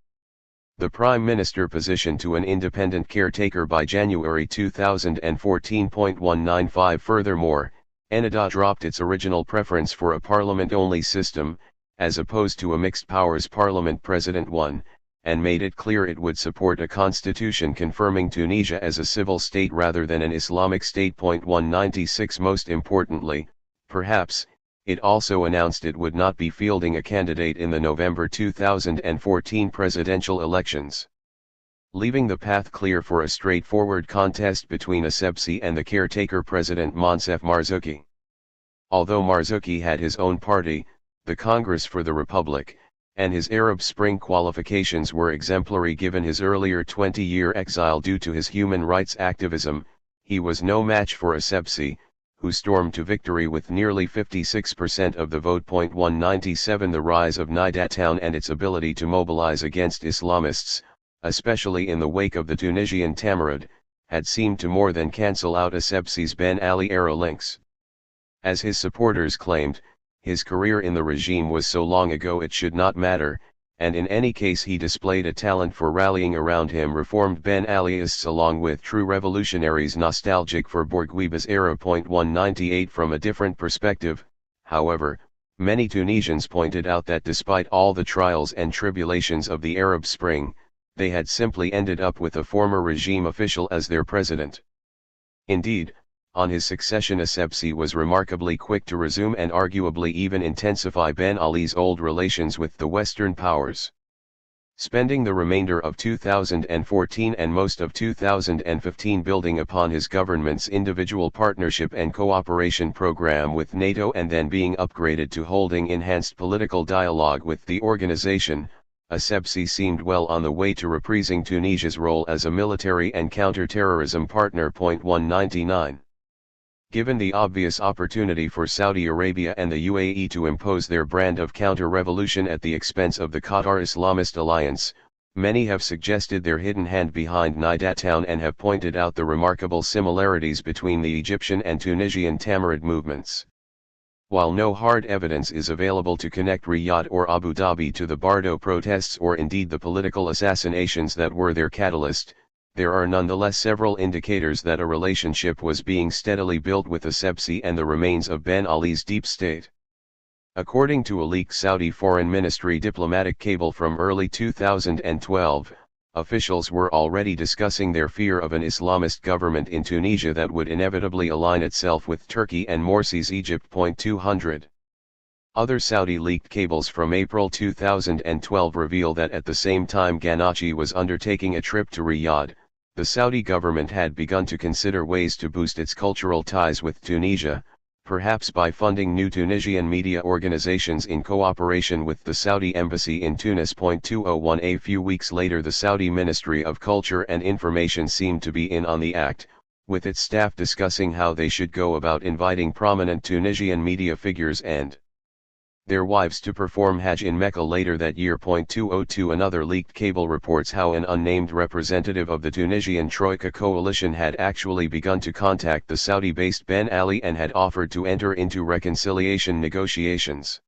the Prime Minister position to an independent caretaker by January 2014. 195 Furthermore, Ennahda dropped its original preference for a parliament-only system, as opposed to a mixed powers parliament. President 1, and made it clear it would support a constitution confirming Tunisia as a civil state rather than an Islamic state. 196 Most importantly, perhaps, it also announced it would not be fielding a candidate in the November 2014 presidential elections, leaving the path clear for a straightforward contest between Essebsi and the caretaker President Monsef Marzouki. Although Marzouki had his own party, the Congress for the Republic, and his Arab Spring qualifications were exemplary given his earlier 20-year exile due to his human rights activism, he was no match for Essebsi, who stormed to victory with nearly 56% of the vote. 197 The rise of Nida Town and its ability to mobilize against Islamists, especially in the wake of the Tunisian Tamarud, had seemed to more than cancel out Essebsi's Ben Ali era links. As his supporters claimed, his career in the regime was so long ago it should not matter, and in any case he displayed a talent for rallying around him reformed Ben Aliists along with true revolutionaries nostalgic for Bourguiba's era. 198 From a different perspective, however, many Tunisians pointed out that despite all the trials and tribulations of the Arab Spring, they had simply ended up with a former regime official as their president. Indeed, on his succession Essebsi was remarkably quick to resume and arguably even intensify Ben Ali's old relations with the Western powers. Spending the remainder of 2014 and most of 2015 building upon his government's individual partnership and cooperation program with NATO and then being upgraded to holding enhanced political dialogue with the organization, Essebsi seemed well on the way to reprising Tunisia's role as a military and counter-terrorism partner. 199. Given the obvious opportunity for Saudi Arabia and the UAE to impose their brand of counter-revolution at the expense of the Qatar Islamist alliance, many have suggested their hidden hand behind Nida Town and have pointed out the remarkable similarities between the Egyptian and Tunisian Tamarud movements. While no hard evidence is available to connect Riyadh or Abu Dhabi to the Bardo protests or indeed the political assassinations that were their catalyst, there are nonetheless several indicators that a relationship was being steadily built with Essebsi and the remains of Ben Ali's deep state. According to a leaked Saudi Foreign Ministry diplomatic cable from early 2012, officials were already discussing their fear of an Islamist government in Tunisia that would inevitably align itself with Turkey and Morsi's Egypt. 200. Other Saudi leaked cables from April 2012 reveal that at the same time Ghanouchi was undertaking a trip to Riyadh, the Saudi government had begun to consider ways to boost its cultural ties with Tunisia, perhaps by funding new Tunisian media organizations in cooperation with the Saudi embassy in Tunis. 201 A few weeks later the Saudi Ministry of Culture and Information seemed to be in on the act, with its staff discussing how they should go about inviting prominent Tunisian media figures and their wives to perform Hajj in Mecca later that year. 202 Another leaked cable reports how an unnamed representative of the Tunisian Troika coalition had actually begun to contact the Saudi-based Ben Ali and had offered to enter into reconciliation negotiations.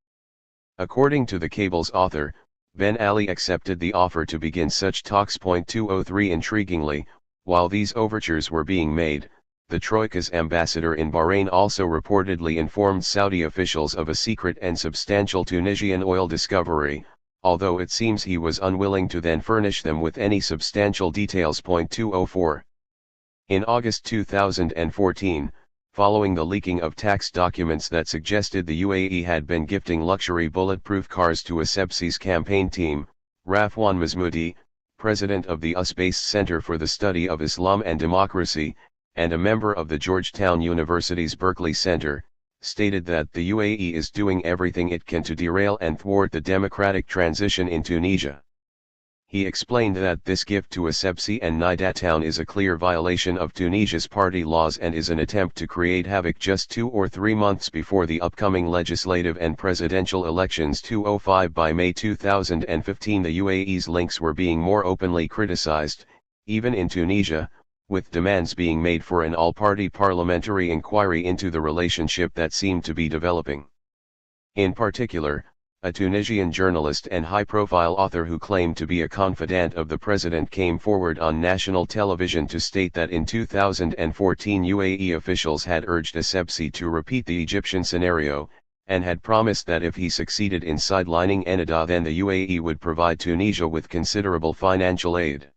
According to the cable's author, Ben Ali accepted the offer to begin such talks. 203 Intriguingly, while these overtures were being made, the Troika's ambassador in Bahrain also reportedly informed Saudi officials of a secret and substantial Tunisian oil discovery, although it seems he was unwilling to then furnish them with any substantial details. 204. In August 2014, following the leaking of tax documents that suggested the UAE had been gifting luxury bulletproof cars to Essebsi's campaign team, Rafwan Masmoudi, president of the US-based Center for the Study of Islam and Democracy, and a member of the Georgetown University's Berkeley Center, stated that the UAE is doing everything it can to derail and thwart the democratic transition in Tunisia. He explained that this gift to Essebsi and Nida Town is a clear violation of Tunisia's party laws and is an attempt to create havoc just 2 or 3 months before the upcoming legislative and presidential elections. 205 By May 2015 the UAE's links were being more openly criticized, even in Tunisia, with demands being made for an all-party parliamentary inquiry into the relationship that seemed to be developing. In particular, a Tunisian journalist and high-profile author who claimed to be a confidant of the president came forward on national television to state that in 2014 UAE officials had urged Essebsi to repeat the Egyptian scenario, and had promised that if he succeeded in sidelining Ennahda, then the UAE would provide Tunisia with considerable financial aid.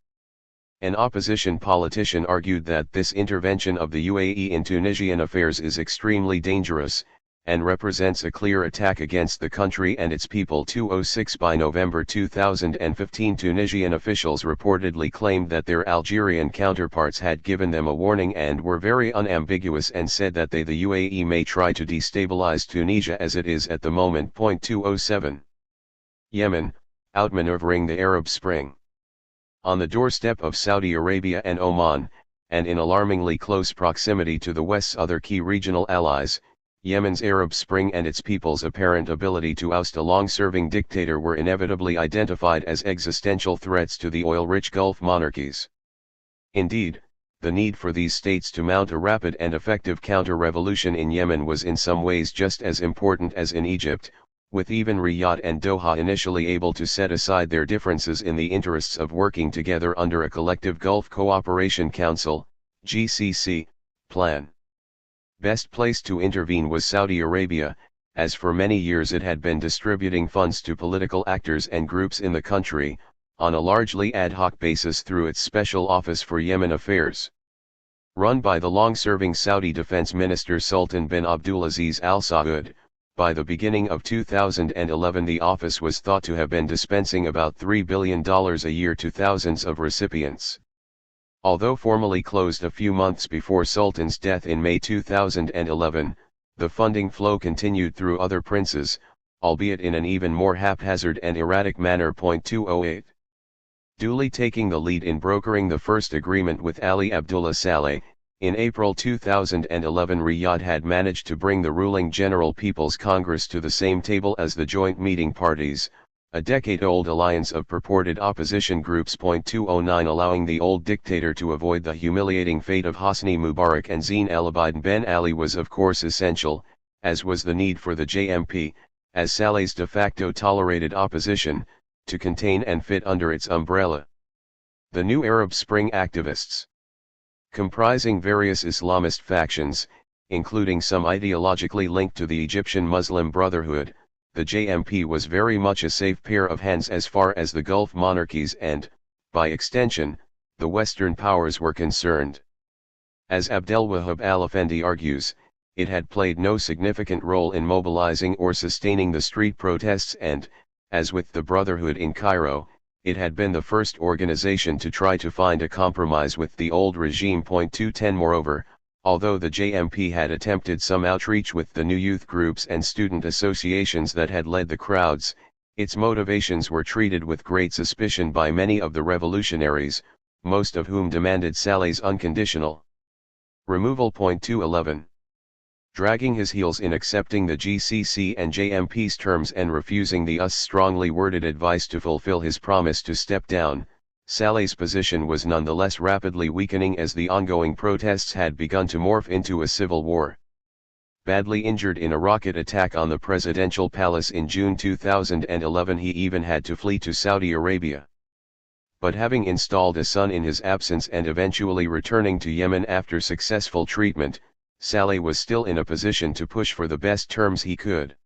An opposition politician argued that this intervention of the UAE in Tunisian affairs is extremely dangerous, and represents a clear attack against the country and its people. 206 By November 2015, Tunisian officials reportedly claimed that their Algerian counterparts had given them a warning and were very unambiguous, and said that the UAE may try to destabilize Tunisia as it is at the moment. 207 Yemen, outmaneuvering the Arab Spring. On the doorstep of Saudi Arabia and Oman, and in alarmingly close proximity to the West's other key regional allies, Yemen's Arab Spring and its people's apparent ability to oust a long-serving dictator were inevitably identified as existential threats to the oil-rich Gulf monarchies. Indeed, the need for these states to mount a rapid and effective counter-revolution in Yemen was in some ways just as important as in Egypt, with even Riyadh and Doha initially able to set aside their differences in the interests of working together under a collective Gulf Cooperation Council, GCC, plan. Best placed to intervene was Saudi Arabia, as for many years it had been distributing funds to political actors and groups in the country, on a largely ad hoc basis through its Special Office for Yemen Affairs. Run by the long-serving Saudi Defense Minister Sultan bin Abdulaziz Al Saud, by the beginning of 2011 the office was thought to have been dispensing about $3 billion a year to thousands of recipients. Although formally closed a few months before Sultan's death in May 2011, the funding flow continued through other princes, albeit in an even more haphazard and erratic manner. 208 Duly taking the lead in brokering the first agreement with Ali Abdullah Saleh, in April 2011 Riyadh had managed to bring the ruling General People's Congress to the same table as the Joint Meeting Parties, a decade-old alliance of purported opposition groups. 209 Allowing the old dictator to avoid the humiliating fate of Hosni Mubarak and Zine El Abidine Ben Ali was of course essential, as was the need for the JMP, as Saleh's de facto tolerated opposition, to contain and fit under its umbrella. The new Arab Spring activists, comprising various Islamist factions, including some ideologically linked to the Egyptian Muslim Brotherhood, the JMP was very much a safe pair of hands as far as the Gulf monarchies and, by extension, the Western powers were concerned. As Abdelwahab Al-Effendi argues, it had played no significant role in mobilizing or sustaining the street protests and, as with the Brotherhood in Cairo, it had been the first organization to try to find a compromise with the old regime. 210 Moreover, although the JMP had attempted some outreach with the new youth groups and student associations that had led the crowds, its motivations were treated with great suspicion by many of the revolutionaries, most of whom demanded Saleh's unconditional removal. 211 Dragging his heels in accepting the GCC and JMP's terms and refusing the strongly worded advice to fulfill his promise to step down, Saleh's position was nonetheless rapidly weakening as the ongoing protests had begun to morph into a civil war. Badly injured in a rocket attack on the presidential palace in June 2011, he even had to flee to Saudi Arabia. But having installed a son in his absence and eventually returning to Yemen after successful treatment, Saleh was still in a position to push for the best terms he could.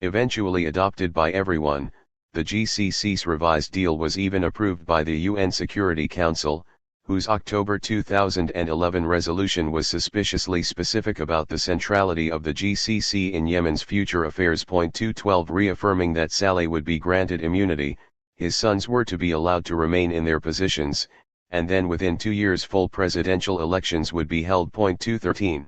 Eventually adopted by everyone, the GCC's revised deal was even approved by the UN Security Council, whose October 2011 resolution was suspiciously specific about the centrality of the GCC in Yemen's future affairs. 212 Reaffirming that Saleh would be granted immunity, his sons were to be allowed to remain in their positions, and then within 2 years full presidential elections would be held. 213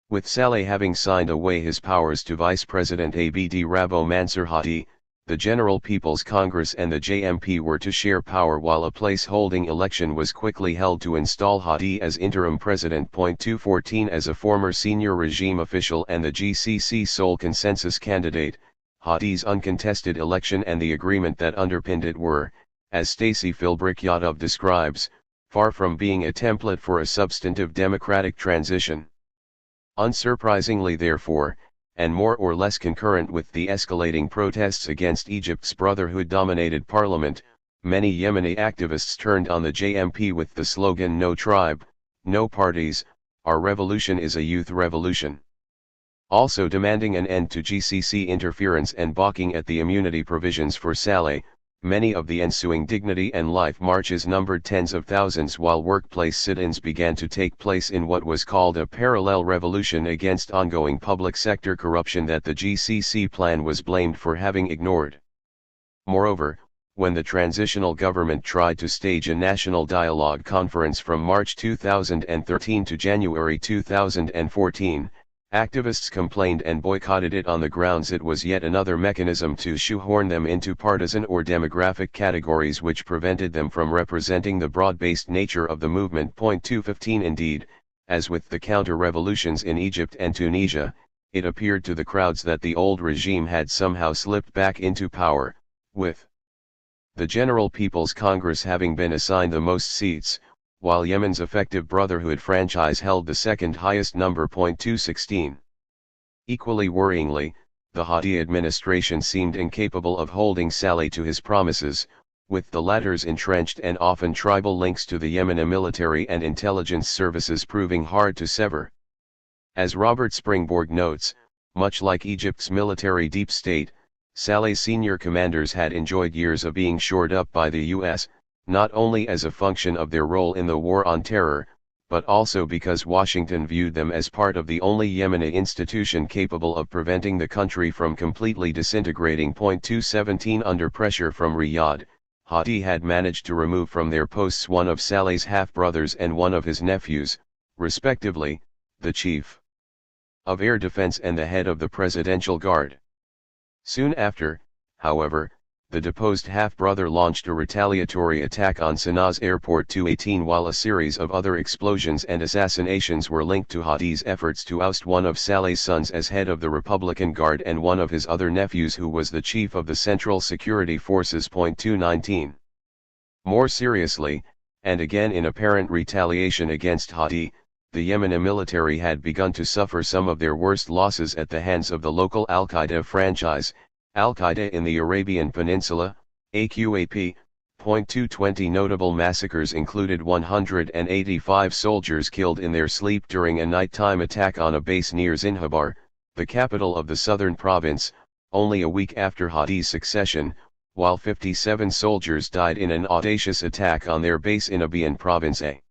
With Saleh having signed away his powers to Vice President Abd Rabbo Mansur Hadi, the General People's Congress and the JMP were to share power while a place-holding election was quickly held to install Hadi as interim president. 214 As a former senior regime official and the GCC sole consensus candidate, Hadi's uncontested election and the agreement that underpinned it were, as Stacy Filbrick-Yadav describes, far from being a template for a substantive democratic transition. Unsurprisingly therefore, and more or less concurrent with the escalating protests against Egypt's Brotherhood-dominated parliament, many Yemeni activists turned on the JMP with the slogan "No tribe, no parties, our revolution is a youth revolution." Also demanding an end to GCC interference and balking at the immunity provisions for Saleh. Many of the ensuing Dignity and Life marches numbered tens of thousands, while workplace sit-ins began to take place in what was called a parallel revolution against ongoing public sector corruption that the GCC plan was blamed for having ignored. Moreover, when the transitional government tried to stage a national dialogue conference from March 2013 to January 2014, activists complained and boycotted it on the grounds it was yet another mechanism to shoehorn them into partisan or demographic categories which prevented them from representing the broad-based nature of the movement. 215 Indeed, as with the counter-revolutions in Egypt and Tunisia, it appeared to the crowds that the old regime had somehow slipped back into power, with the General People's Congress having been assigned the most seats, while Yemen's effective Brotherhood franchise held the second highest number. 216. Equally worryingly, the Hadi administration seemed incapable of holding Saleh to his promises, with the latter's entrenched and often tribal links to the Yemeni military and intelligence services proving hard to sever. As Robert Springborg notes, much like Egypt's military deep state, Saleh's senior commanders had enjoyed years of being shored up by the U.S., not only as a function of their role in the War on Terror, but also because Washington viewed them as part of the only Yemeni institution capable of preventing the country from completely disintegrating. 217 Under pressure from Riyadh, Hadi had managed to remove from their posts one of Saleh's half-brothers and one of his nephews, respectively, the chief of air defense and the head of the Presidential Guard. Soon after, however, the deposed half-brother launched a retaliatory attack on Sanaa's airport. 218 While a series of other explosions and assassinations were linked to Hadi's efforts to oust one of Saleh's sons as head of the Republican Guard and one of his other nephews who was the chief of the Central Security Forces. 219. More seriously, and again in apparent retaliation against Hadi, the Yemeni military had begun to suffer some of their worst losses at the hands of the local Al-Qaeda franchise, Al-Qaeda in the Arabian Peninsula, AQAP. 220 Notable massacres included 185 soldiers killed in their sleep during a nighttime attack on a base near Zinhabar, the capital of the southern province, only a week after Hadi's succession, while 57 soldiers died in an audacious attack on their base in Abiyan province. A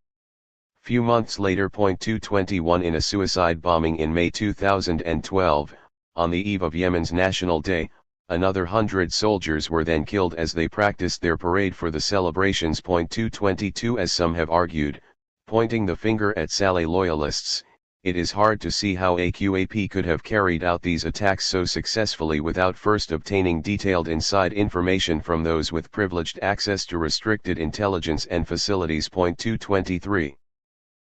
few months later. 221 In a suicide bombing in May 2012, on the eve of Yemen's National Day, another 100 soldiers were then killed as they practiced their parade for the celebrations. 222 As some have argued, pointing the finger at Saleh loyalists, it is hard to see how AQAP could have carried out these attacks so successfully without first obtaining detailed inside information from those with privileged access to restricted intelligence and facilities. 223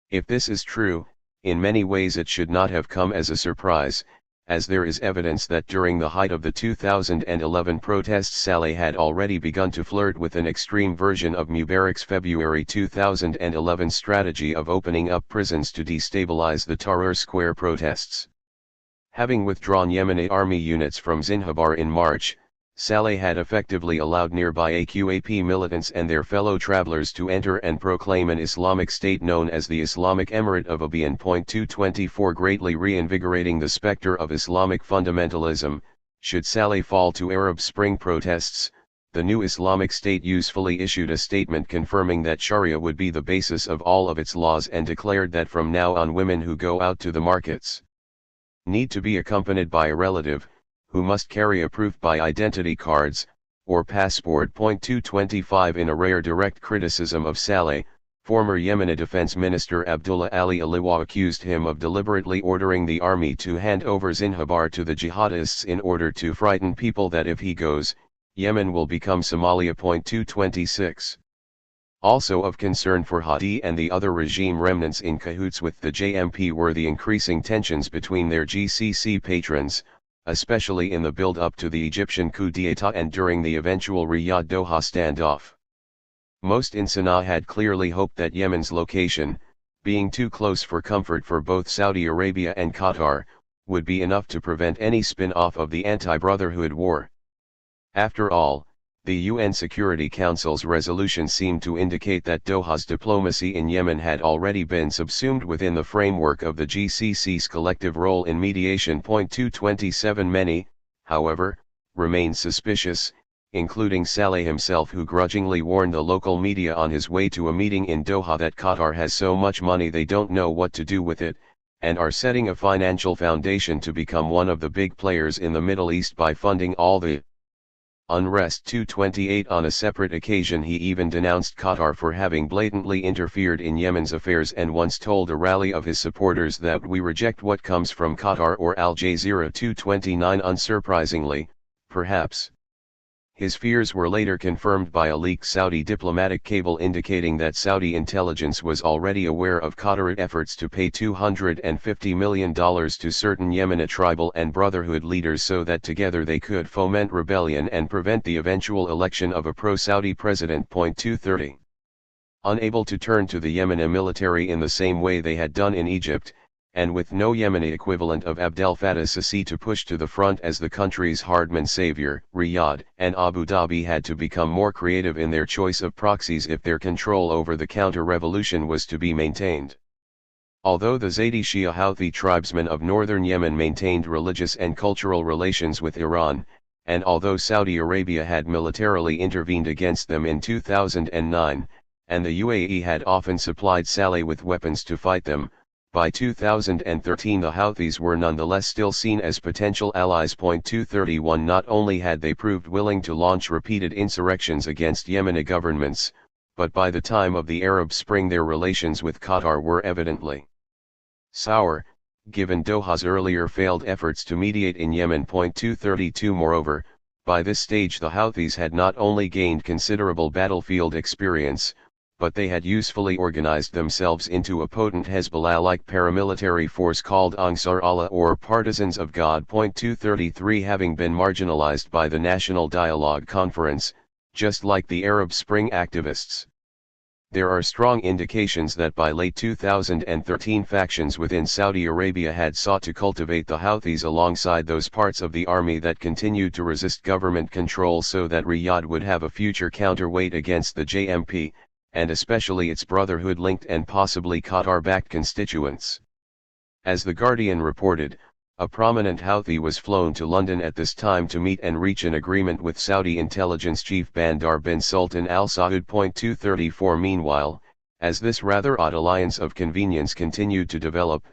If this is true, in many ways it should not have come as a surprise, as there is evidence that during the height of the 2011 protests Saleh had already begun to flirt with an extreme version of Mubarak's February 2011 strategy of opening up prisons to destabilize the Tahrir Square protests. Having withdrawn Yemeni army units from Zinhabar in March, Saleh had effectively allowed nearby AQAP militants and their fellow travelers to enter and proclaim an Islamic state known as the Islamic Emirate of Abiyan. 224 Greatly reinvigorating the specter of Islamic fundamentalism, should Saleh fall to Arab Spring protests, the new Islamic State usefully issued a statement confirming that Sharia would be the basis of all of its laws and declared that from now on women who go out to the markets need to be accompanied by a relative, who must carry a proof by identity cards, or passport. 225 In a rare direct criticism of Saleh, former Yemeni Defense Minister Abdullah Ali Aliwa accused him of deliberately ordering the army to hand over Zinhabar to the jihadists in order to frighten people that if he goes, Yemen will become Somalia. 226 Also of concern for Hadi and the other regime remnants in cahoots with the JMP were the increasing tensions between their GCC patrons, especially in the build-up to the Egyptian coup d'état and during the eventual Riyadh-Doha standoff. Most in Sana'a had clearly hoped that Yemen's location, being too close for comfort for both Saudi Arabia and Qatar, would be enough to prevent any spin-off of the anti-Brotherhood war. After all, The UN Security Council's resolution seemed to indicate that Doha's diplomacy in Yemen had already been subsumed within the framework of the GCC's collective role in mediation. 227 Many, however, remain suspicious, including Saleh himself, who grudgingly warned the local media on his way to a meeting in Doha that Qatar has so much money they don't know what to do with it, and are setting a financial foundation to become one of the big players in the Middle East by funding all the unrest. 228 On a separate occasion he even denounced Qatar for having blatantly interfered in Yemen's affairs and once told a rally of his supporters that we reject what comes from Qatar or Al Jazeera. 229 Unsurprisingly, perhaps, his fears were later confirmed by a leaked Saudi diplomatic cable indicating that Saudi intelligence was already aware of Qatari efforts to pay $250 million to certain Yemeni tribal and brotherhood leaders so that together they could foment rebellion and prevent the eventual election of a pro-Saudi president. 230. Unable to turn to the Yemeni military in the same way they had done in Egypt, and with no Yemeni equivalent of Abdel Fattah Sisi to push to the front as the country's hardman savior, Riyadh and Abu Dhabi had to become more creative in their choice of proxies if their control over the counter-revolution was to be maintained. Although the Zaydi Shia Houthi tribesmen of northern Yemen maintained religious and cultural relations with Iran, and although Saudi Arabia had militarily intervened against them in 2009, and the UAE had often supplied Saleh with weapons to fight them, by 2013 the Houthis were nonetheless still seen as potential allies. 231 Not only had they proved willing to launch repeated insurrections against Yemeni governments, but by the time of the Arab Spring their relations with Qatar were evidently sour, given Doha's earlier failed efforts to mediate in Yemen. 232 Moreover, by this stage the Houthis had not only gained considerable battlefield experience, but they had usefully organized themselves into a potent Hezbollah-like paramilitary force called Ansar Allah or Partisans of God. 233 Having been marginalized by the National Dialogue Conference, just like the Arab Spring activists, there are strong indications that by late 2013 factions within Saudi Arabia had sought to cultivate the Houthis alongside those parts of the army that continued to resist government control so that Riyadh would have a future counterweight against the JMP, and especially its brotherhood-linked and possibly Qatar-backed constituents. As The Guardian reported, a prominent Houthi was flown to London at this time to meet and reach an agreement with Saudi intelligence chief Bandar bin Sultan Al Saud. 234 Meanwhile, as this rather odd alliance of convenience continued to develop,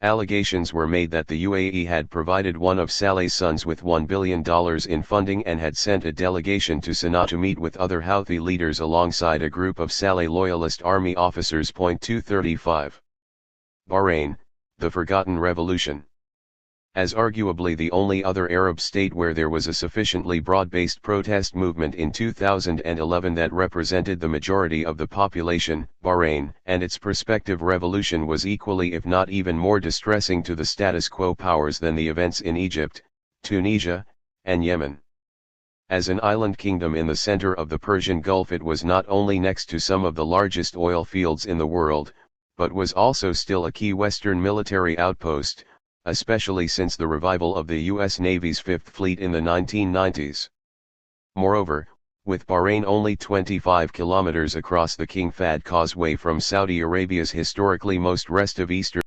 allegations were made that the UAE had provided one of Saleh's sons with $1 billion in funding and had sent a delegation to Sana'a to meet with other Houthi leaders alongside a group of Saleh loyalist army officers. 235. Bahrain, the Forgotten Revolution. As arguably the only other Arab state where there was a sufficiently broad-based protest movement in 2011 that represented the majority of the population, Bahrain and its prospective revolution was equally if not even more distressing to the status quo powers than the events in Egypt, Tunisia, and Yemen. As an island kingdom in the center of the Persian Gulf, it was not only next to some of the largest oil fields in the world, but was also still a key Western military outpost, especially since the revival of the U.S. Navy's Fifth Fleet in the 1990s. Moreover, with Bahrain only 25 kilometers across the King Fahd Causeway from Saudi Arabia's historically most restive eastern